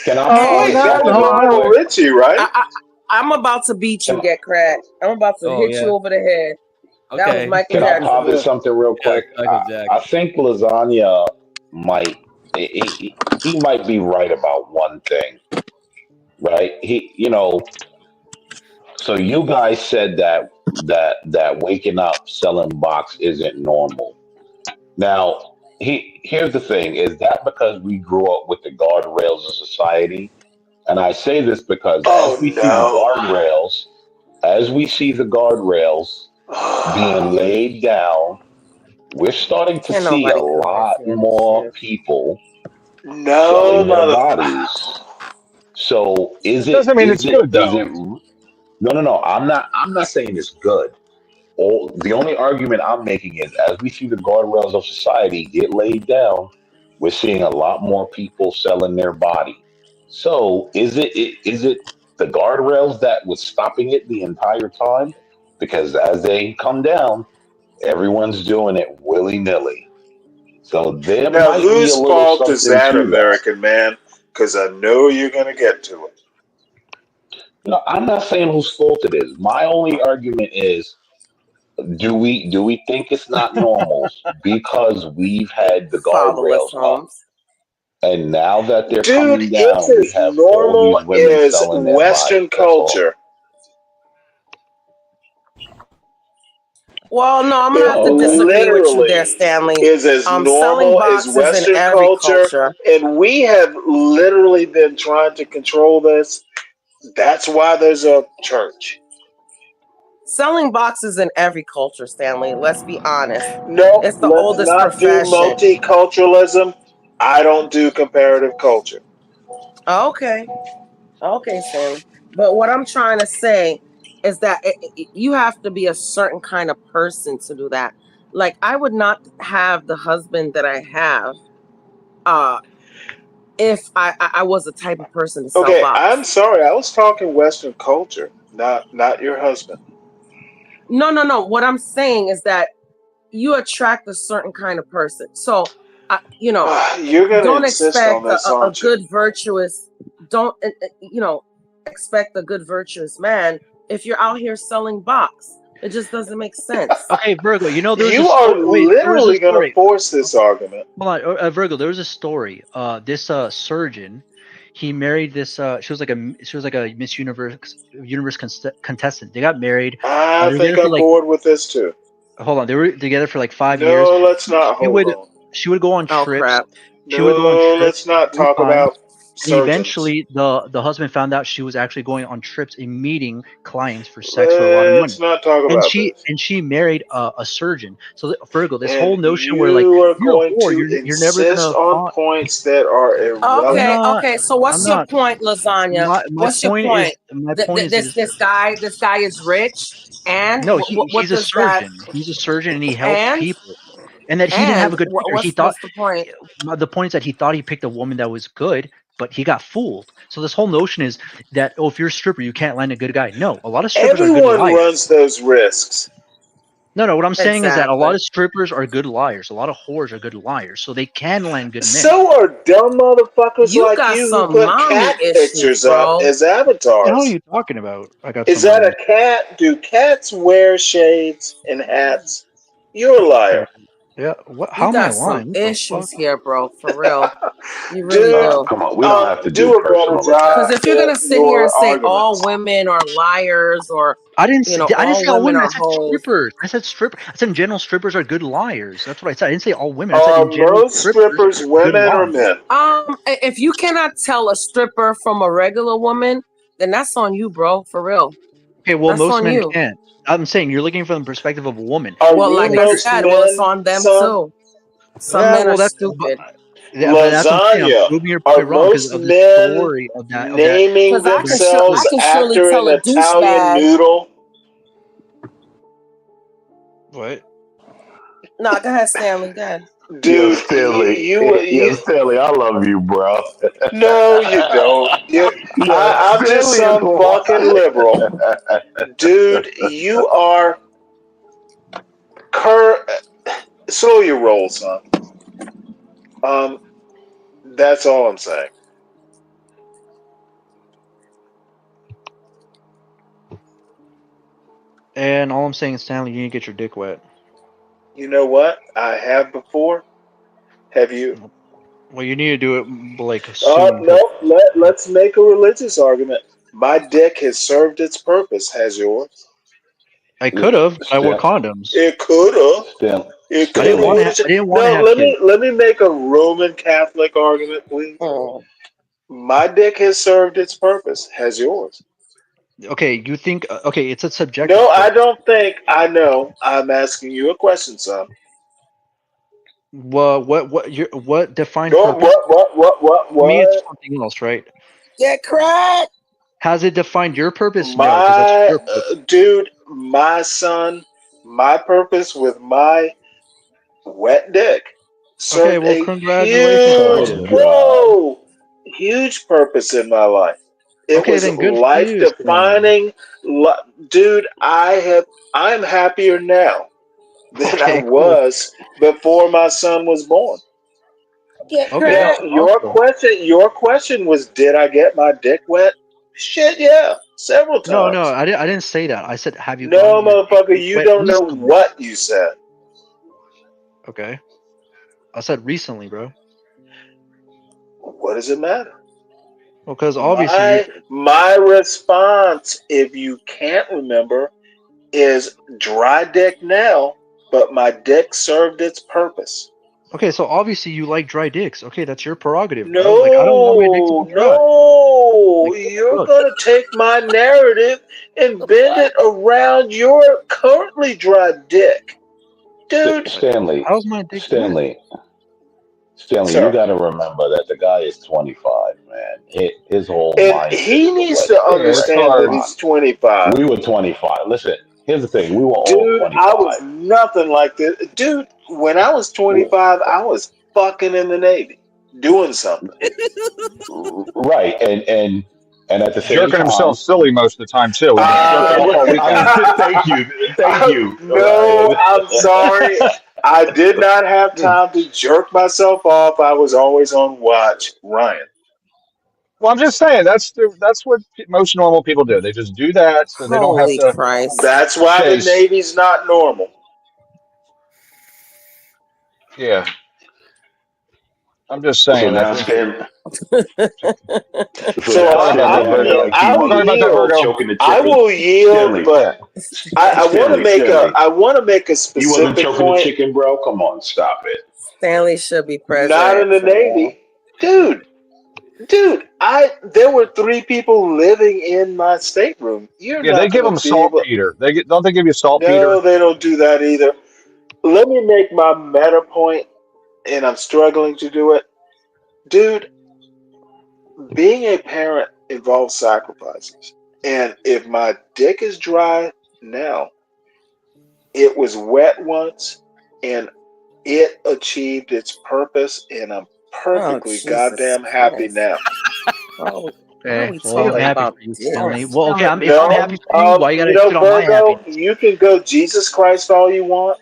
Can I Oh, point Wait, Hey, that no, was something real Lionel no. quick? Richie, right? I'm about to beat you, Can get cracked. I'm about to Oh hit yeah. you over the head. That was Okay. Michael can I Jackson. posit something real Yeah, quick? Michael Jackson. I think lasagna might he might be right about one thing, right? So you guys said that waking up selling box isn't normal. Now, here's the thing: is that because we grew up with the guardrails of society? And I say this because Oh no. as we see the guardrails being laid down, we're starting to Can't see a nobody convince lot me of this more shit. people No, selling their mother. bodies. So It doesn't mean it's good is though. it no, I'm not saying it's good. The only argument I'm making is as we see the guardrails of society get laid down, we're seeing a lot more people selling their body. So is it the guardrails that was stopping it the entire time? Because as they come down, everyone's doing it willy nilly. So there Now, might be a whose little fault is something that, to that. American man? Because I know you're going to get to it. No, I'm not saying whose fault it is. My only argument is do we think it's not normal because we've had the Follow us, guardrails up? Holmes. And now that they're Dude, coming down, it's we as have all normal these women as selling their Western bodies. That's all. culture. Well, no, I'm gonna It have to Okay. disagree with you literally there, Stanley. is as Selling normal as boxes in Western every culture, culture. and we have literally been trying to control this. That's why there's a church. Selling boxes in every culture, Stanley. Let's be honest. No, It's the let's oldest not do profession. multiculturalism. I don't do comparative culture. Okay. Okay, Stanley. But what I'm trying to say is that you have to be a certain kind of person to do that. Like, I would not have the husband that I have if I was the type of person to sell Okay, I'm box. sorry. I was talking Western culture, not your husband. No. What I'm saying is that you attract a certain kind of person. So, You're gonna don't insist on expect this, a aren't you? good virtuous. Don't expect a good virtuous man if you're out here selling box. It just doesn't make sense. Okay, Virgo, there was a You are story. Wait, there was a literally gonna story. force this argument. Hold on, Virgo. There was a story. This surgeon, he married this. She was like a Miss Universe contestant. They got married. I They were think together for I'm like. bored with this too. Hold on, they were together for like 5 years. No, let's not. Hold on. She would go on Oh trips. crap! She would go on No, trips let's not full talk time. about And surgeons. eventually, the husband found out she was actually going on trips and meeting clients for sex for a lot of money. Let's not talk And about she this. married a surgeon. So Virgo, this And whole notion where like you are you're a going whore, to you're never insist gonna on find. points that are I'm irrelevant. not. Okay. So I'm what's your not. point, Lasagna? My What's your point point? is This guy is rich, and no, what he's a does that? surgeon. He's a surgeon and he helps And people. And that he didn't have a good partner. He thought what's the point? the point is that he thought he picked a woman that was good, but he got fooled. So this whole notion is that if you're a stripper, you can't land a good guy. No, a lot of strippers are good Everyone liars. runs those risks. No. What I'm saying is that a lot Exactly. of strippers are good liars. A lot of whores are good liars, so they can land good men. So are dumb motherfuckers You like got you who some put mommy cat issues, pictures up bro. as What the hell are avatars. you talking about? I got Is some that a cat? Do cats wear shades and hats? You're a liar. Yeah. What? You How am I got some lying? What the issues fuck? here, bro. For real. You really Dude, do. Come on, we don't have to do do a better personal job Because if you're attacks. gonna at sit here and your say all arguments. women are liars, or I didn't say all all women women. I are said hoes. strippers. I said in general strippers are good liars. That's what I said. I didn't say all women. I said Are in general most strippers strippers are good women or liars. men? If you cannot tell a stripper from a regular woman, then that's on you, bro. For real. Okay, well, That's most on men you. can't. I'm saying you're looking from the perspective of a woman. Are Well, you like I most said, well, it's men, on them son? too. Some Yeah, men well, are stupid. but that's what I'm saying. I'm Lasagna. proving your Are point wrong because most of the men story of that. naming Because I themselves can surely after tell an a Italian douchebag. noodle? What? No, go ahead, Stanley. Go ahead. Yo, Dude, Stanley. you Yo, Stanley, I love you, bro. no, you don't. Yo, I'm just Stanley is some fucking wild. liberal. Dude, you are slow your roll, son. That's all I'm saying. And all I'm saying is, Stanley, you need to get your dick wet. You know what? I have before. Have you? Well, you need to do it like soon. No. Let's make a religious argument. My dick has served its purpose. Has yours? I could have, but I wore condoms. It could have. Stanley. It I could didn't want to. have. I didn't want to No, have kids. let me make a Roman Catholic argument, please. My dick has served its purpose. Has yours? Okay, you think? Okay, it's a subjective. No, I don't think. I know. I'm asking you a question, son. Well, what defined What? purpose? For me, it's What? something else, right? Get cracked. Has it defined your purpose? No, because that's My your purpose. dude, my son, my purpose with my wet dick Okay, served well, a congratulations. huge purpose in my life. It Okay, was then good for life you, Stanley. defining. Dude, I'm happier now than I Okay, cool. was before my son was born. Get Okay, Now, that's awesome. your question was, did I get my dick wet? Shit, yeah, several No, times. I didn't say that. I said, have you No, gotten your dick motherfucker, you wet don't know recently? what you said. Okay, I said recently, bro. what does it matter? Well, because obviously my response, if you can't remember, is dry dick now, but my dick served its purpose. Okay, so obviously you like dry dicks. Okay, that's your prerogative, bro. No, Like, I don't want my dick to be dry. no, Like, you're look. gonna take my narrative and bend it around your currently dry dick, dude. Stanley, How's my dick dry? Stanley, Sir. you got to remember that the guy is 25, man. His whole And mindset he is needs away. to understand that he's 25. We were 25. Listen, here's the thing. We were all Dude, 25. I was nothing like this. Dude, when I was 25, I was fucking in the Navy, doing something. Right, and at the same Jerking time, himself silly most of the time too. He just jerked off all weekend. thank you. No, Ryan. I'm sorry. I did not have time to jerk myself off. I was always on watch. Ryan. Well, I'm just saying that's what most normal people do. They just do that so they don't have Holy to. Christ. That's why the chase. Navy's not normal. Yeah. I'm just So saying. now, That's Stan. So I will yield. I will yield, Stanley, but I want to make Stanley. I want to make a You wasn't specific choking point. the chicken, bro. Come on, stop it. Stanley should be president. Not in the Navy, dude. There were 3 people living in my stateroom. You're yeah. not They give gonna them be able. saltpeter. Don't they give you saltpeter? No, they don't do that either. Let me make my meta point, and I'm struggling to do it, dude. Being a parent involves sacrifices, and if my dick is dry now, it was wet once, and it achieved its purpose, and I'm perfectly goddamn happy now. Oh, Okay, well, I'm happy for you, Stanley. Well, okay, if No, I'm happy for you, why you gotta shit on my Virgo, happiness? you can go Jesus Christ all you want.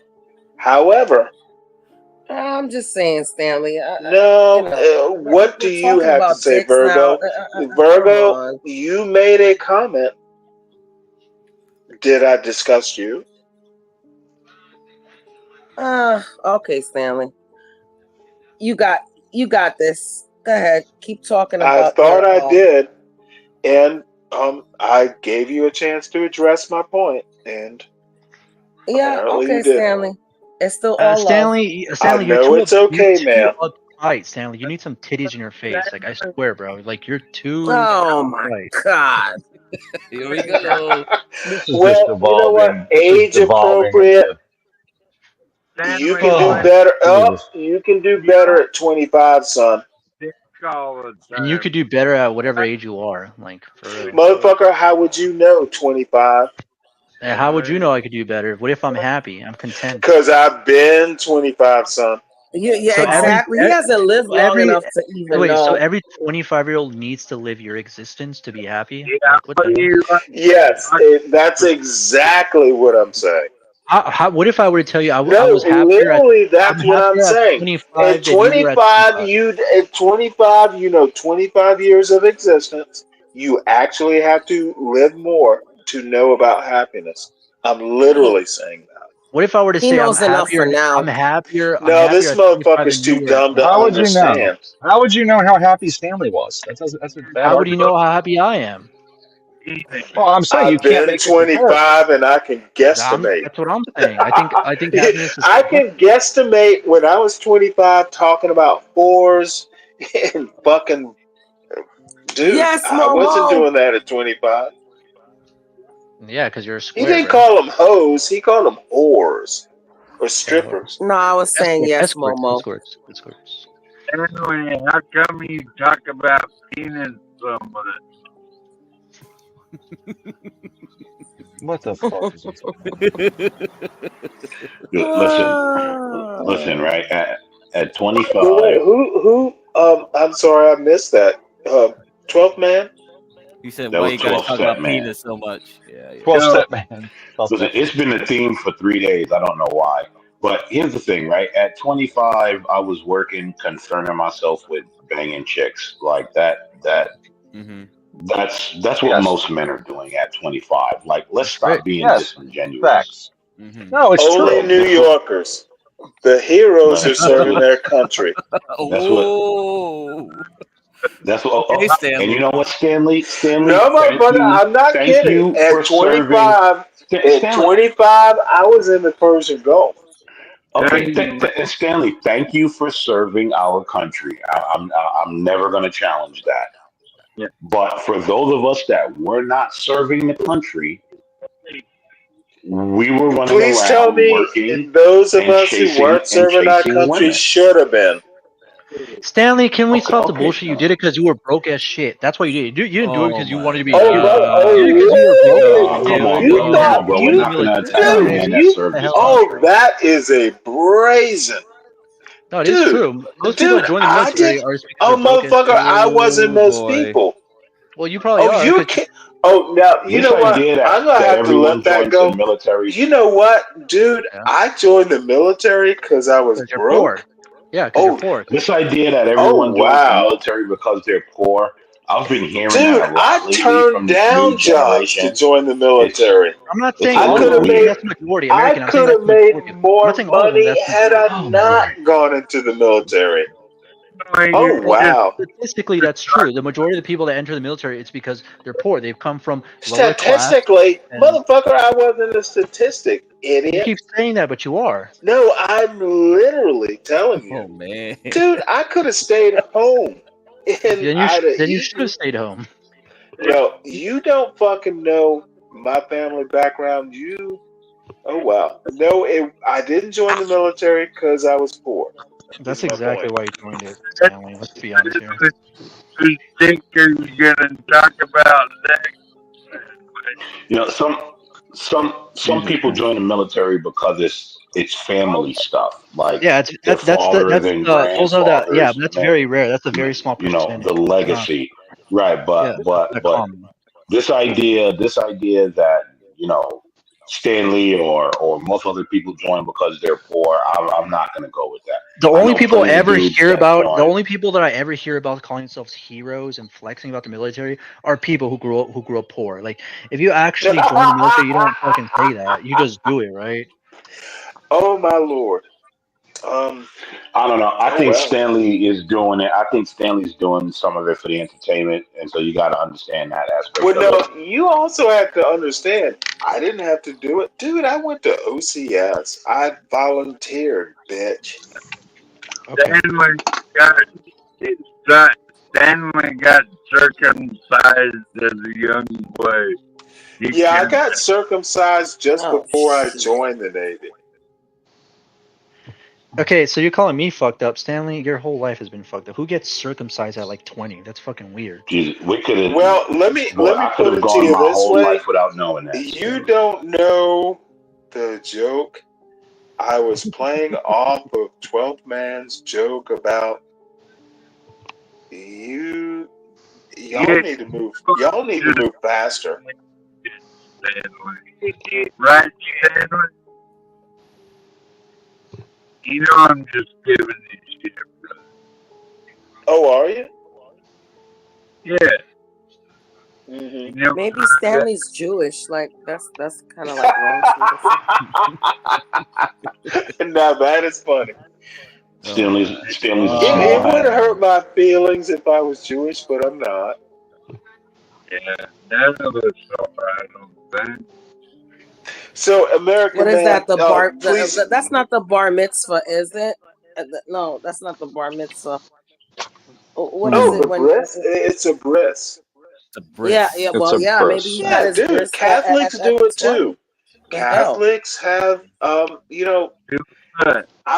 However, I'm just saying, Stanley. what do you talking have to about say, dicks Virgo? now. Virgo, you made a comment. Did I discuss you? Okay, Stanley. You got this. Go ahead. Keep talking I about thought I did, and I gave you a chance to address my point, and apparently okay, you didn't. Stanley. It's still all Stanley, I you're know too it's okay, you're man. too uptight, Stanley. You need some titties in your face. Like, I swear, bro. Like, you're too Oh my God. Here we go. This is Well, just you know what? evolving. Age appropriate. You can do better. You can do better at 25, son. And you could do better at whatever age you are. Like, for real. Motherfucker, how would you know 25? And how would you know I could do better? What if I'm happy? I'm content. Because I've been 25, son. Yeah, so exactly. He hasn't lived long enough to even know. So every 25-year-old needs to live your existence to be happy? Like, what the hell? Yes, that's exactly what I'm saying. What if I were to tell you I was happier? Literally, that's what I'm saying. 25 At 25, at 25, 25 years of existence, you actually have to live more to know about happiness. I'm literally saying that. What if I were to say I'm happier now? I'm happier. No, this motherfucker's too dumb to How would you know? understand. How would you know how happy Stanley was? That's a bad How would you argument. know how happy I am? Well, I'm saying you I've can't been make 25 and I can guesstimate. That's what I'm saying. I think happiness is. I can guesstimate when I was 25 talking about 4s and fucking dude. Yes, I wasn't Momo. doing that at 25. Yeah, because you're a He square. didn't call them hoes. He called them whores or strippers. No, I was saying yes, Momo. Escorts. Anyway, how come you talk about penis so much? What the fuck is Listen, right? At 25. Who? I'm sorry, I missed that. 12th man. You said That why was you guys 12 talk step about man. penis so much? Yeah. 12 step man. Listen, it's been a theme for 3 days. I don't know why. But here's the thing, right? At 25, I was working, concerning myself with banging chicks. Like that. That's what most men are doing at 25. Like, let's stop being disingenuous. Facts. No, it's only true. New Yorkers. The heroes are serving their country. That's what. That's what. Okay, And you Stanley. know what, Stanley? No, motherfucker, I'm not Thank kidding. you At for serving. 25, Stanley. I was in the Persian Gulf. Okay, Stanley. Thank you for serving our country. I'm never going to challenge that. Yeah. But for those of us that were not serving the country, we were running Please tell around me working those of and us who weren't serving our chasing country women. should have been. Stanley, can we stop the Okay. bullshit? You did it because you were broke as shit. That's why you did it. You didn't do it because you wanted to be. Oh, brother, You did it because you were broke. Oh, come on, You bro. didn't Come have. on, bro. You We're didn't not be going like, to attack a man that served his country. that is a brazen. no, it is true. Most people that Dude, join the I military did. are because Oh, they're broke as motherfucker, shit. I wasn't most people. Well, you probably Oh, are. you can't. Oh, now, you This know what? idea I'm going to that have to let everyone that joins go. the military. You know what, dude? I joined the military because I was You're poor. broke. Yeah, because you're poor. This idea that everyone joins the wow. military because they're poor, I've been hearing Dude, that a lot I lately turned from this new down jobs to generation. join the military. I'm not It's saying a all little of them. weird. That's the majority. American. I I'm saying could that's have the made majority. I'm more not saying all of them. money That's the had majority. I not gone into the military. Oh, Well, wow. statistically, that's true. The majority of the people that enter the military, it's because they're poor. They've come from lower class. Statistically, and- motherfucker, I wasn't a statistic, You idiot. keep saying that, but you are. No, I'm literally telling you. Oh man. Dude, I could have stayed home. And Then you should have stayed home. Yo, you don't fucking know my family background. Oh wow. No, I didn't join the military because I was poor. That's is my exactly point. why you joined it, Stanley. Let's be honest here. We think you're gonna talk about that. You know, some people join the military because it's family stuff, like Yeah, their fathers and those are the grandfathers. that's very rare. That's a very small You know, percentage. the legacy, right? Yeah, But common. this idea that Stanley or most other people join because they're poor, I'm not going to go with that. The I only know people I plenty of ever dudes hear that about, join. the only people that I ever hear about calling themselves heroes and flexing about the military are people who grew up poor. Like, if you actually join the military, you don't fucking say that. You just do it, right? Oh my lord. I don't know. I think well. Stanley is doing it. I think Stanley's doing some of it for the entertainment, and so you got to understand that aspect Well, of it. no, you also have to understand. I didn't have to do it, dude. I went to OCS. I volunteered, bitch. Okay. Stanley got circumcised as a young boy. Yeah, I got circumcised just before I joined the Navy. Okay, so you're calling me fucked up, Stanley? Your whole life has been fucked up. Who gets circumcised at like 20? That's fucking weird. Jesus, we could have. Well, let me I could put have it to gone you my this whole way. life without knowing that. You don't know the joke. I was playing off of 12th Man's joke about y'all need to move. Y'all need to move faster. Right, Stanley? You know I'm just giving you shit, brother. Oh, are you? Yeah. Mm-hmm. You know, Maybe Stanley's Jewish. Like that's kind of like wrong. Now that is funny. Stanley's a small It would hat. hurt my feelings if I was Jewish, but I'm not. Yeah, none of us are. I don't think. So, American What is Man, that? The bar? please. That's not the bar mitzvah, is it? No, that's not the bar mitzvah. What is it the when? bris? It's a bris. Yeah. Well, yeah. Maybe he got his dude. bris Catholics at do it 20. too. Catholics have, I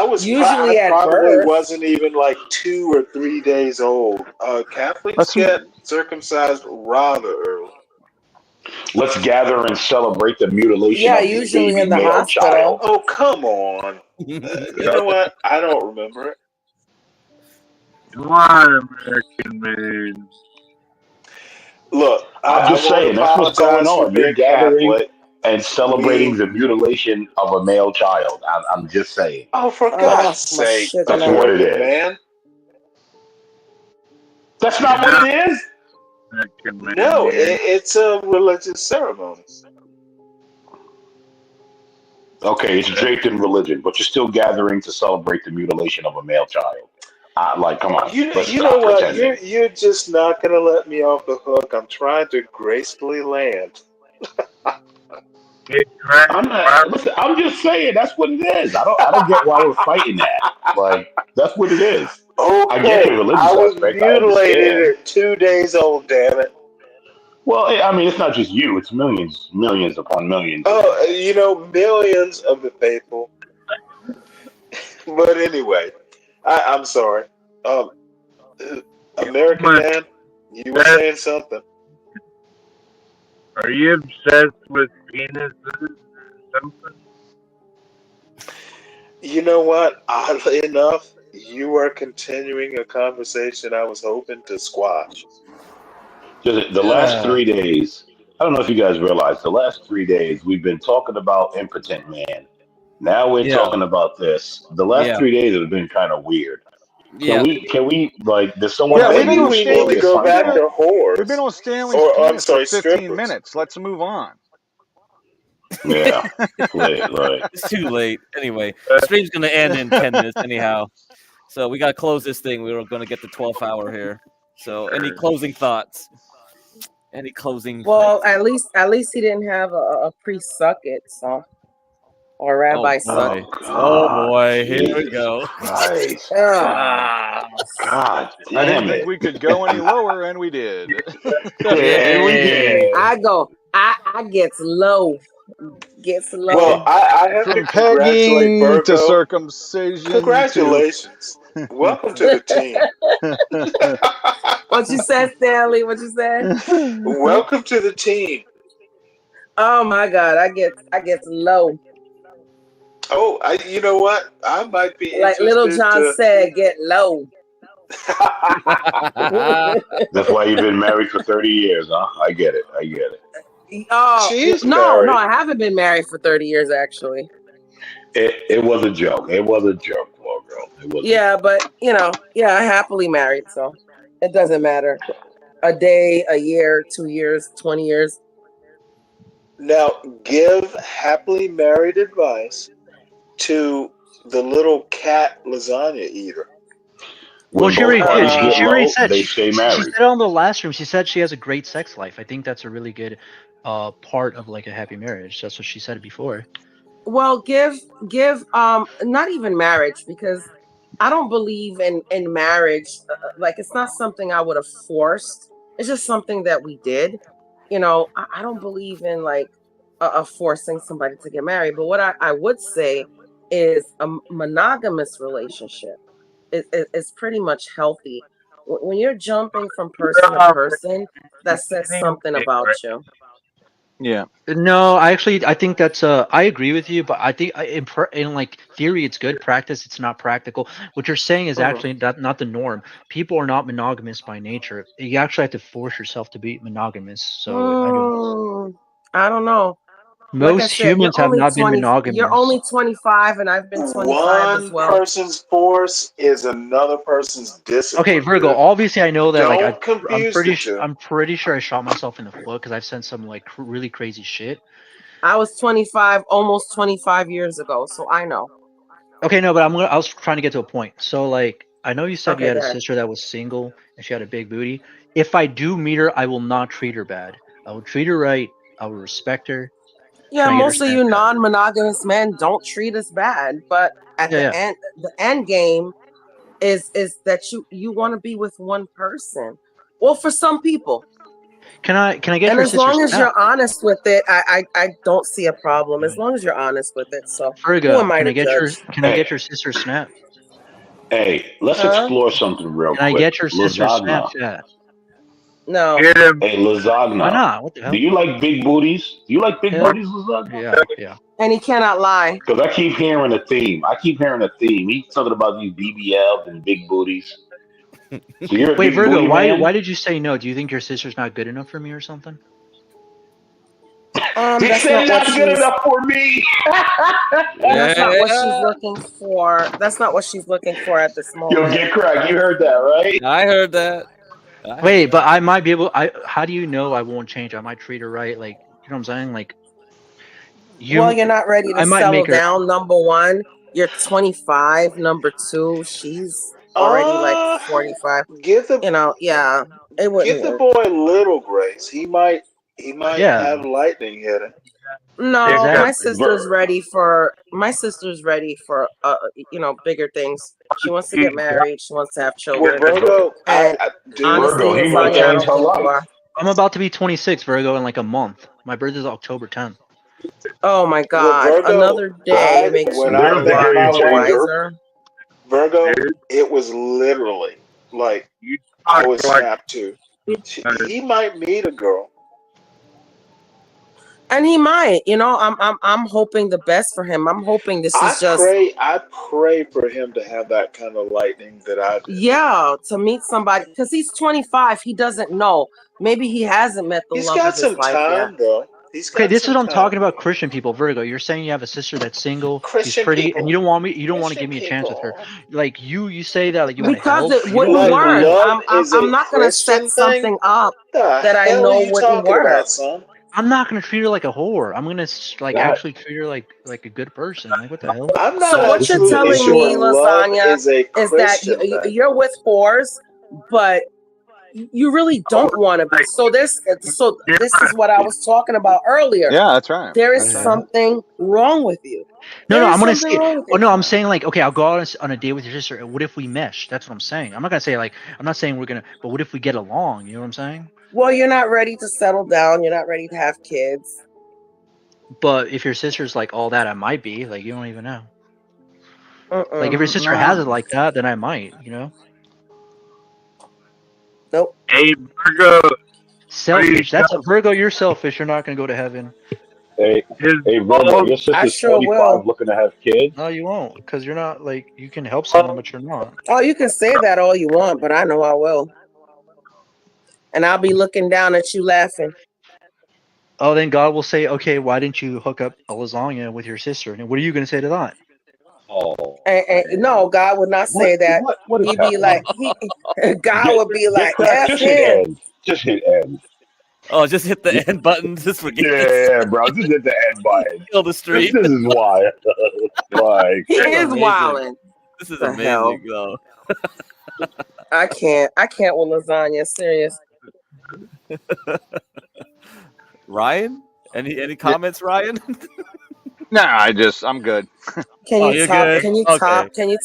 was Usually I at probably birth. wasn't even like 2 or 3 days old. Catholics get circumcised rather early. Let's gather and celebrate the mutilation Yeah, of this usually baby in the male hospital. child. Oh, come on. You know what? I don't remember it. Come on, American Man. Look, I'm just saying, that's what's going for on. You're being gathering Catholic. and celebrating the mutilation of a male child. I'm just saying. Oh, for God's sake, That's what it American is. Man. That's not what it is. No, it's a religious ceremony. Okay, it's draped in religion, but you're still gathering to celebrate the mutilation of a male child. Like, come on. Let's You stop know what? pretending. You're just not gonna let me off the hook. I'm trying to gracefully land. I'm not. Listen, I'm just saying that's what it is. I don't get why we're fighting that. Like, that's what it is. I get the Okay, I religious was aspect. I mutilated understand. at 2 days old. Damn it! Well, I mean, it's not just you. It's millions upon millions. Oh, millions of the faithful. But anyway, I'm sorry. Um, American man, you were saying something. Are you obsessed with penises or something? You know what? Oddly enough, you are continuing a conversation I was hoping to squash. The last 3 days, I don't know if you guys realize, the last 3 days we've been talking about impotent man. Now we're talking about this. The last 3 days have been kind of weird. Can we like? Does someone have a Maybe new we need to story go back assignment? to whores. We've been on Stanley's Or I'm penis for sorry, 15 strippers. minutes. Let's move on. Yeah, right. It's too late. Anyway, the stream's gonna end in 10 minutes anyhow. So we gotta close this thing. We were gonna get the 12th hour here. So any closing thoughts? Any closing Well, at least he didn't have a priest suck it, so or rabbi suck boy. it. Oh boy, here we Jesus go. Christ. Ah. God I didn't damn think it. we could go any lower, and we did. And we did. I go. I gets low. Gets low. Well, I have to From congratulate pegging Virgo. to circumcision. Congratulations. Welcome to the team. What you said, Stanley? What you said? Welcome to the team. Oh my God, I get low. Oh, you know what? I might be Like interested Little John said, get low. That's why you've been married for 30 years, huh? I get it. Oh She's no, married. I haven't been married for 30 years actually. It was a joke. It was a joke, poor girl. It was. Yeah, but I happily married, so it doesn't matter. A day, a year, 2 years, 20 years. Now, give happily married advice to the little cat lasagna eater. Well, she already did. She already said. They She stay married. said on the last stream. She said she has a great sex life. I think that's a really good part of like a happy marriage. That's what she said before. Well, give not even marriage, because I don't believe in marriage. Like, it's not something I would have forced. It's just something that we did. I don't believe in like forcing somebody to get married. But what I would say is a monogamous relationship is pretty much healthy. When you're jumping from person to person, that says something about you. Yeah. No, I think that's I agree with you, but I think in like theory it's good. Practice, it's not practical. What you're saying is actually not the norm. People are not monogamous by nature. You actually have to force yourself to be monogamous. So I don't know. Most like I said, humans have not been monogamous. You're only 25, and I've been 25 as well. One person's force is another person's discipline. Okay, Virgo. Obviously, I know that. Don't I'm pretty sure I shot myself in the foot because I've sent some like really crazy shit. I was 25, almost 25 years ago, so I know. Okay, no, but I was trying to get to a point. So, like, I know you said you had a go ahead. sister that was single and she had a big booty. If I do meet her, I will not treat her bad. I will treat her right. I will respect her. Yeah, most of you non-monogamous men don't treat us bad, but at the end game is that you want to be with one person. Well, for some people. Can I get and your as long as snap? you're honest with it, I don't see a problem. As long as you're honest with it. So Virgo, who am I can to I get judge? I get your sister's snap? Hey, let's explore something real quick. Can I get your sister's Lasagna. Snapchat? No. Hey, lasagna. Why not? What the hell? Do you like big booties? Do you like big booties, lasagna? Yeah. And he cannot lie. Because I keep hearing a theme. He's talking about these BBLs and big booties. So you're a Wait, big Virgo, booty man? why did you say no? Do you think your sister's not good enough for me or something? He said not good enough for me. That's not what she's looking for. That's not what she's looking for at this moment. Yo, get cracked. You heard that, right? I heard that. Wait, but I might be able. How do you know I won't change? I might treat her right. Like, you know what I'm saying? Like, you're not ready to I might settle make her- down. Number one, you're 25. Number two, she's already like 45. Give the yeah, it wouldn't give the work. boy a little grace. He might Yeah. have lightning hit him. No, Exactly. my sister's ready for bigger things. She wants to get married. She wants to have children. Well, Virgo, and honestly, Virgo, he might Lasagna, I change don't her think you life. are. I'm about to be 26, Virgo, in like a month. My birthday's October 10th. Oh my God! Virgo, Another day makes you when I met a my lot wife, wiser. Virgo, it was literally like I was snapped to. He might meet a girl. And he might, I'm hoping the best for him. I'm hoping this is I pray for him to have that kind of lightning that I did. Yeah, to meet somebody, because he's 25. He doesn't know. Maybe he hasn't met the love of his life yet. Though. Okay, this is what I'm talking about. Christian people, Virgo. You're saying you have a sister that's single, she's pretty, and you don't want to give me a chance with her. Like you say that like you want to help. Because it wouldn't work. I'm not gonna set something up that I know wouldn't work. I'm not gonna treat her like a whore. I'm gonna actually treat her like a good person. Like what the hell? So what you're telling me, Lasagna, is that you're with whores, but you really don't want to be. So this is what I was talking about earlier. Yeah, that's right. There is something wrong with you. No, I'm gonna say. Oh no, I'm saying like, okay, I'll go out on a date with your sister. And what if we mesh? That's what I'm saying. I'm not gonna say like, I'm not saying we're gonna. But what if we get along? You know what I'm saying? Well, you're not ready to settle down. You're not ready to have kids. But if your sister's like all that, I might be. Like you don't even know. Like if your sister has it like that, then I might. You know. Nope. Hey, Virgo. Selfish. That's a Virgo. You're selfish. You're not gonna go to heaven. Hey, Virgo, your sister's 25 looking to have kids? No, you won't, because you're not like you can help someone, but you're not. Oh, you can say that all you want, but I know I will. And I'll be looking down at you laughing. Oh, then God will say, okay, why didn't you hook up a lasagna with your sister? And what are you going to say to that? Oh. No, God would not say that. He'd be like, God would be like, F him. Just hit end. Oh, just hit the end button. Just forget. Yeah, bro. Just hit the end button. Kill the stream. This is why. Like, he is wilding. This is amazing, though. I can't with lasagna. Serious. Ryan, any comments, Ryan? Nah, I'm good. Can you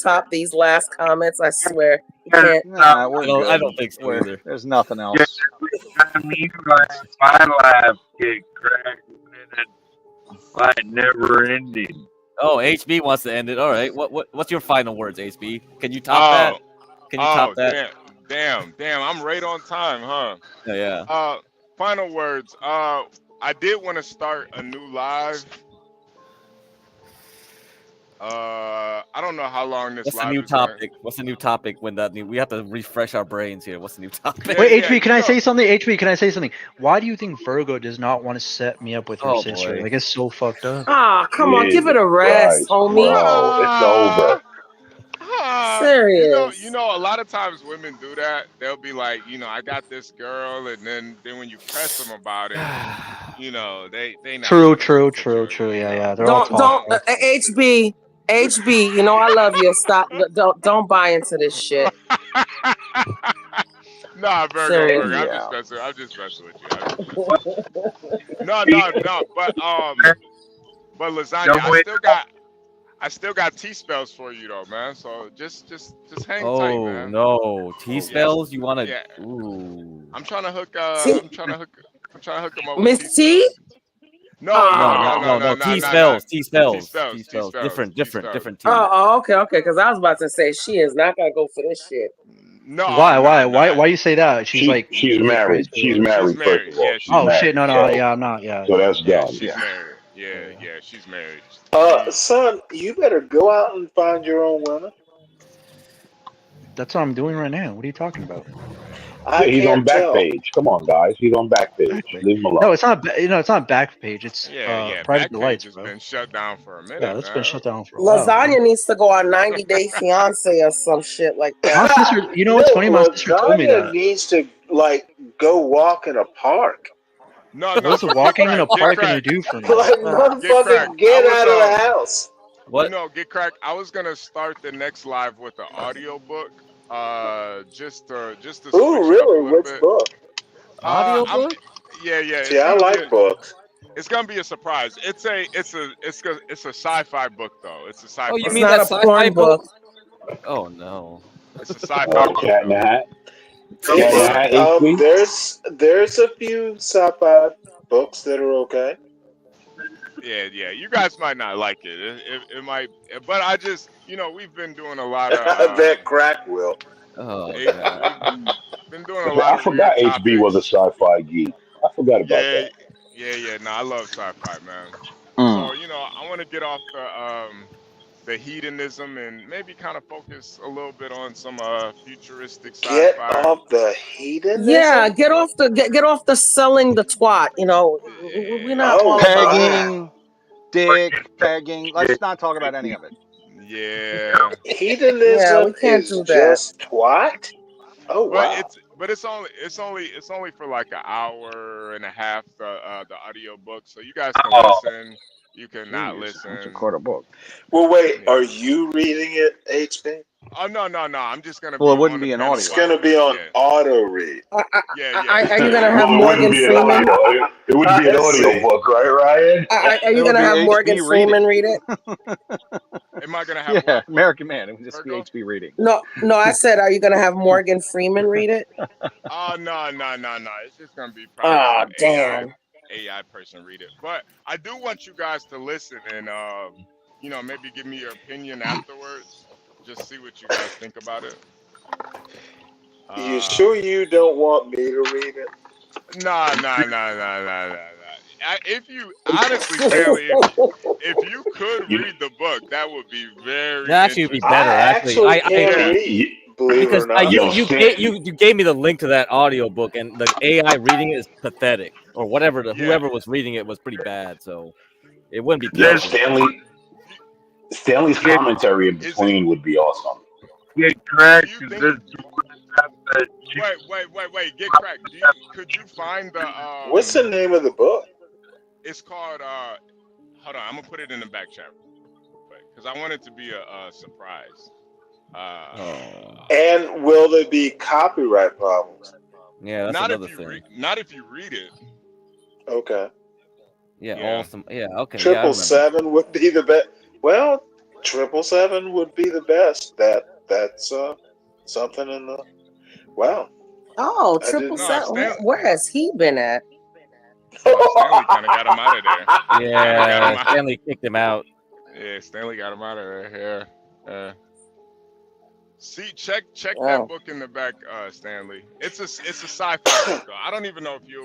top these last comments? I swear. You can't. Nah, we're good. I don't think so either. There's nothing else. My life get cracked like never ending. Oh, HB wants to end it. All right. What's your final words, HB? Can you top that? Can you top that? Damn. I'm right on time, huh? Yeah. Final words. I did want to start a new live. I don't know how long this. What's live the new is topic? What's the new topic when we have to refresh our brains here? What's the new topic? Wait, HB, can I say something? HB, can I say something? Why do you think Virgo does not want to set me up with her sister? Boy. Like it's so fucked up. Come on, give it a rest, homie. Bro, it's over. Serious. You know, a lot of times women do that. They'll be like, I got this girl, and then when you press them about it, they not. True. Yeah. They're all don't HB, I love you. Stop. Don't buy into this shit. Nah, Virgo. I'm just messing with you. No. But lasagna, I still got T-spells for you though, man. So just hang tight, man. Oh no, T-spells? You want to? Yeah. Ooh. I'm trying to hook. I'm trying to hook them up. Miss T? No. T-spells. Different T. Oh, okay. Because I was about to say she is not gonna go for this shit. No. Why you say that? She's married. She's married. First of all. Oh shit! No. Yeah, I'm not. Yeah. So that's done. She's married. Yeah, she's married. Son, you better go out and find your own women. That's what I'm doing right now. What are you talking about? He's on Backpage. Come on, guys. He's on Backpage. Leave him alone. No, it's not. It's not Backpage. It's Private Delights, bro. It's been shut down for a minute. Yeah, it's been shut down for a while. Lasagna needs to go on 90 Day Fiance or some shit like that. My sister, you know what's funny? My sister told me that. Needs to go walk in a park. No. What's walking in a park gonna do for me? Like motherfucker, get out of the house. What? Get cracked. I was gonna start the next live with an audio book. Just to switch it Ooh, up a really? little Which bit. book? Audio book? Yeah. See, I like books. It's gonna be a surprise. It's a sci-fi book though. It's a sci-fi. Oh, you It's mean not that a sci-fi porn book. Oh no. It's a sci-fi book Cat in the though. Hat. It's a Cat in the Hat HB. There's a few sci-fi books that are okay. Yeah. You guys might not like it. It might, but I just, we've been doing a lot of That crack will. Oh we've been doing a lot I of forgot weird HB was a topics. sci-fi geek. I forgot about that. Yeah. No, I love sci-fi, man. Mm. So I want to get off the hedonism and maybe kind of focus a little bit on some futuristic Get sci-fi. off the hedonism. Yeah, get off the selling the twat. We're not all about pegging, dick, pegging. Let's not talk about any of it. Yeah. Hedonism we can't is do that. just twat. Oh wow. But it's only for like an hour and a half the audio book, so you guys can listen. You can not listen. Record a book. Well, wait. Are you reading it, HB? Oh no! I'm just gonna. Well, be it wouldn't on be the an panel audio. It's gonna be on auto read. Are you gonna have Well, it Morgan wouldn't be an Freeman? audio. It wouldn't be an Let's audio see. book, right, Ryan? Are you gonna have Morgan HB Freeman read it? Am I gonna have Yeah, American Man. It would just be Virgo? HB reading. No. I said, are you gonna have Morgan Freeman read it? Oh no! It's just gonna be probably Oh, some damn. AI person read it. But I do want you guys to listen and maybe give me your opinion afterwards. Just see what you guys think about it. You sure you don't want me to read it? No. If you honestly, Stanley, if you could read the book, that would be very. That actually would be better. I can read. Believe it or not. You gave me the link to that audio book, and the AI reading it is pathetic, or whatever. Whoever was reading it was pretty bad, so it wouldn't be. Yeah, pleasant. Stanley's commentary in between would be awesome. Get cracked. Wait. Get cracked. Could you find the? What's the name of the book? It's called. Hold on, I'm gonna put it in the back chat, because I want it to be a surprise. And will there be copyright problems? Yeah, that's not another if you thing. not if you read it. Okay. Yeah, awesome. Yeah, okay. 777 would be the best. Well, 777 would be the best. That's something in the. Wow. Oh, I didn't- 777. Where has he been at? Stanley kind of got him out of there. Yeah, Stanley kicked him out. Yeah, Stanley got him out of there. Yeah. See, check Oh. that book in the back, Stanley. It's a sci-fi book though. I don't even know if you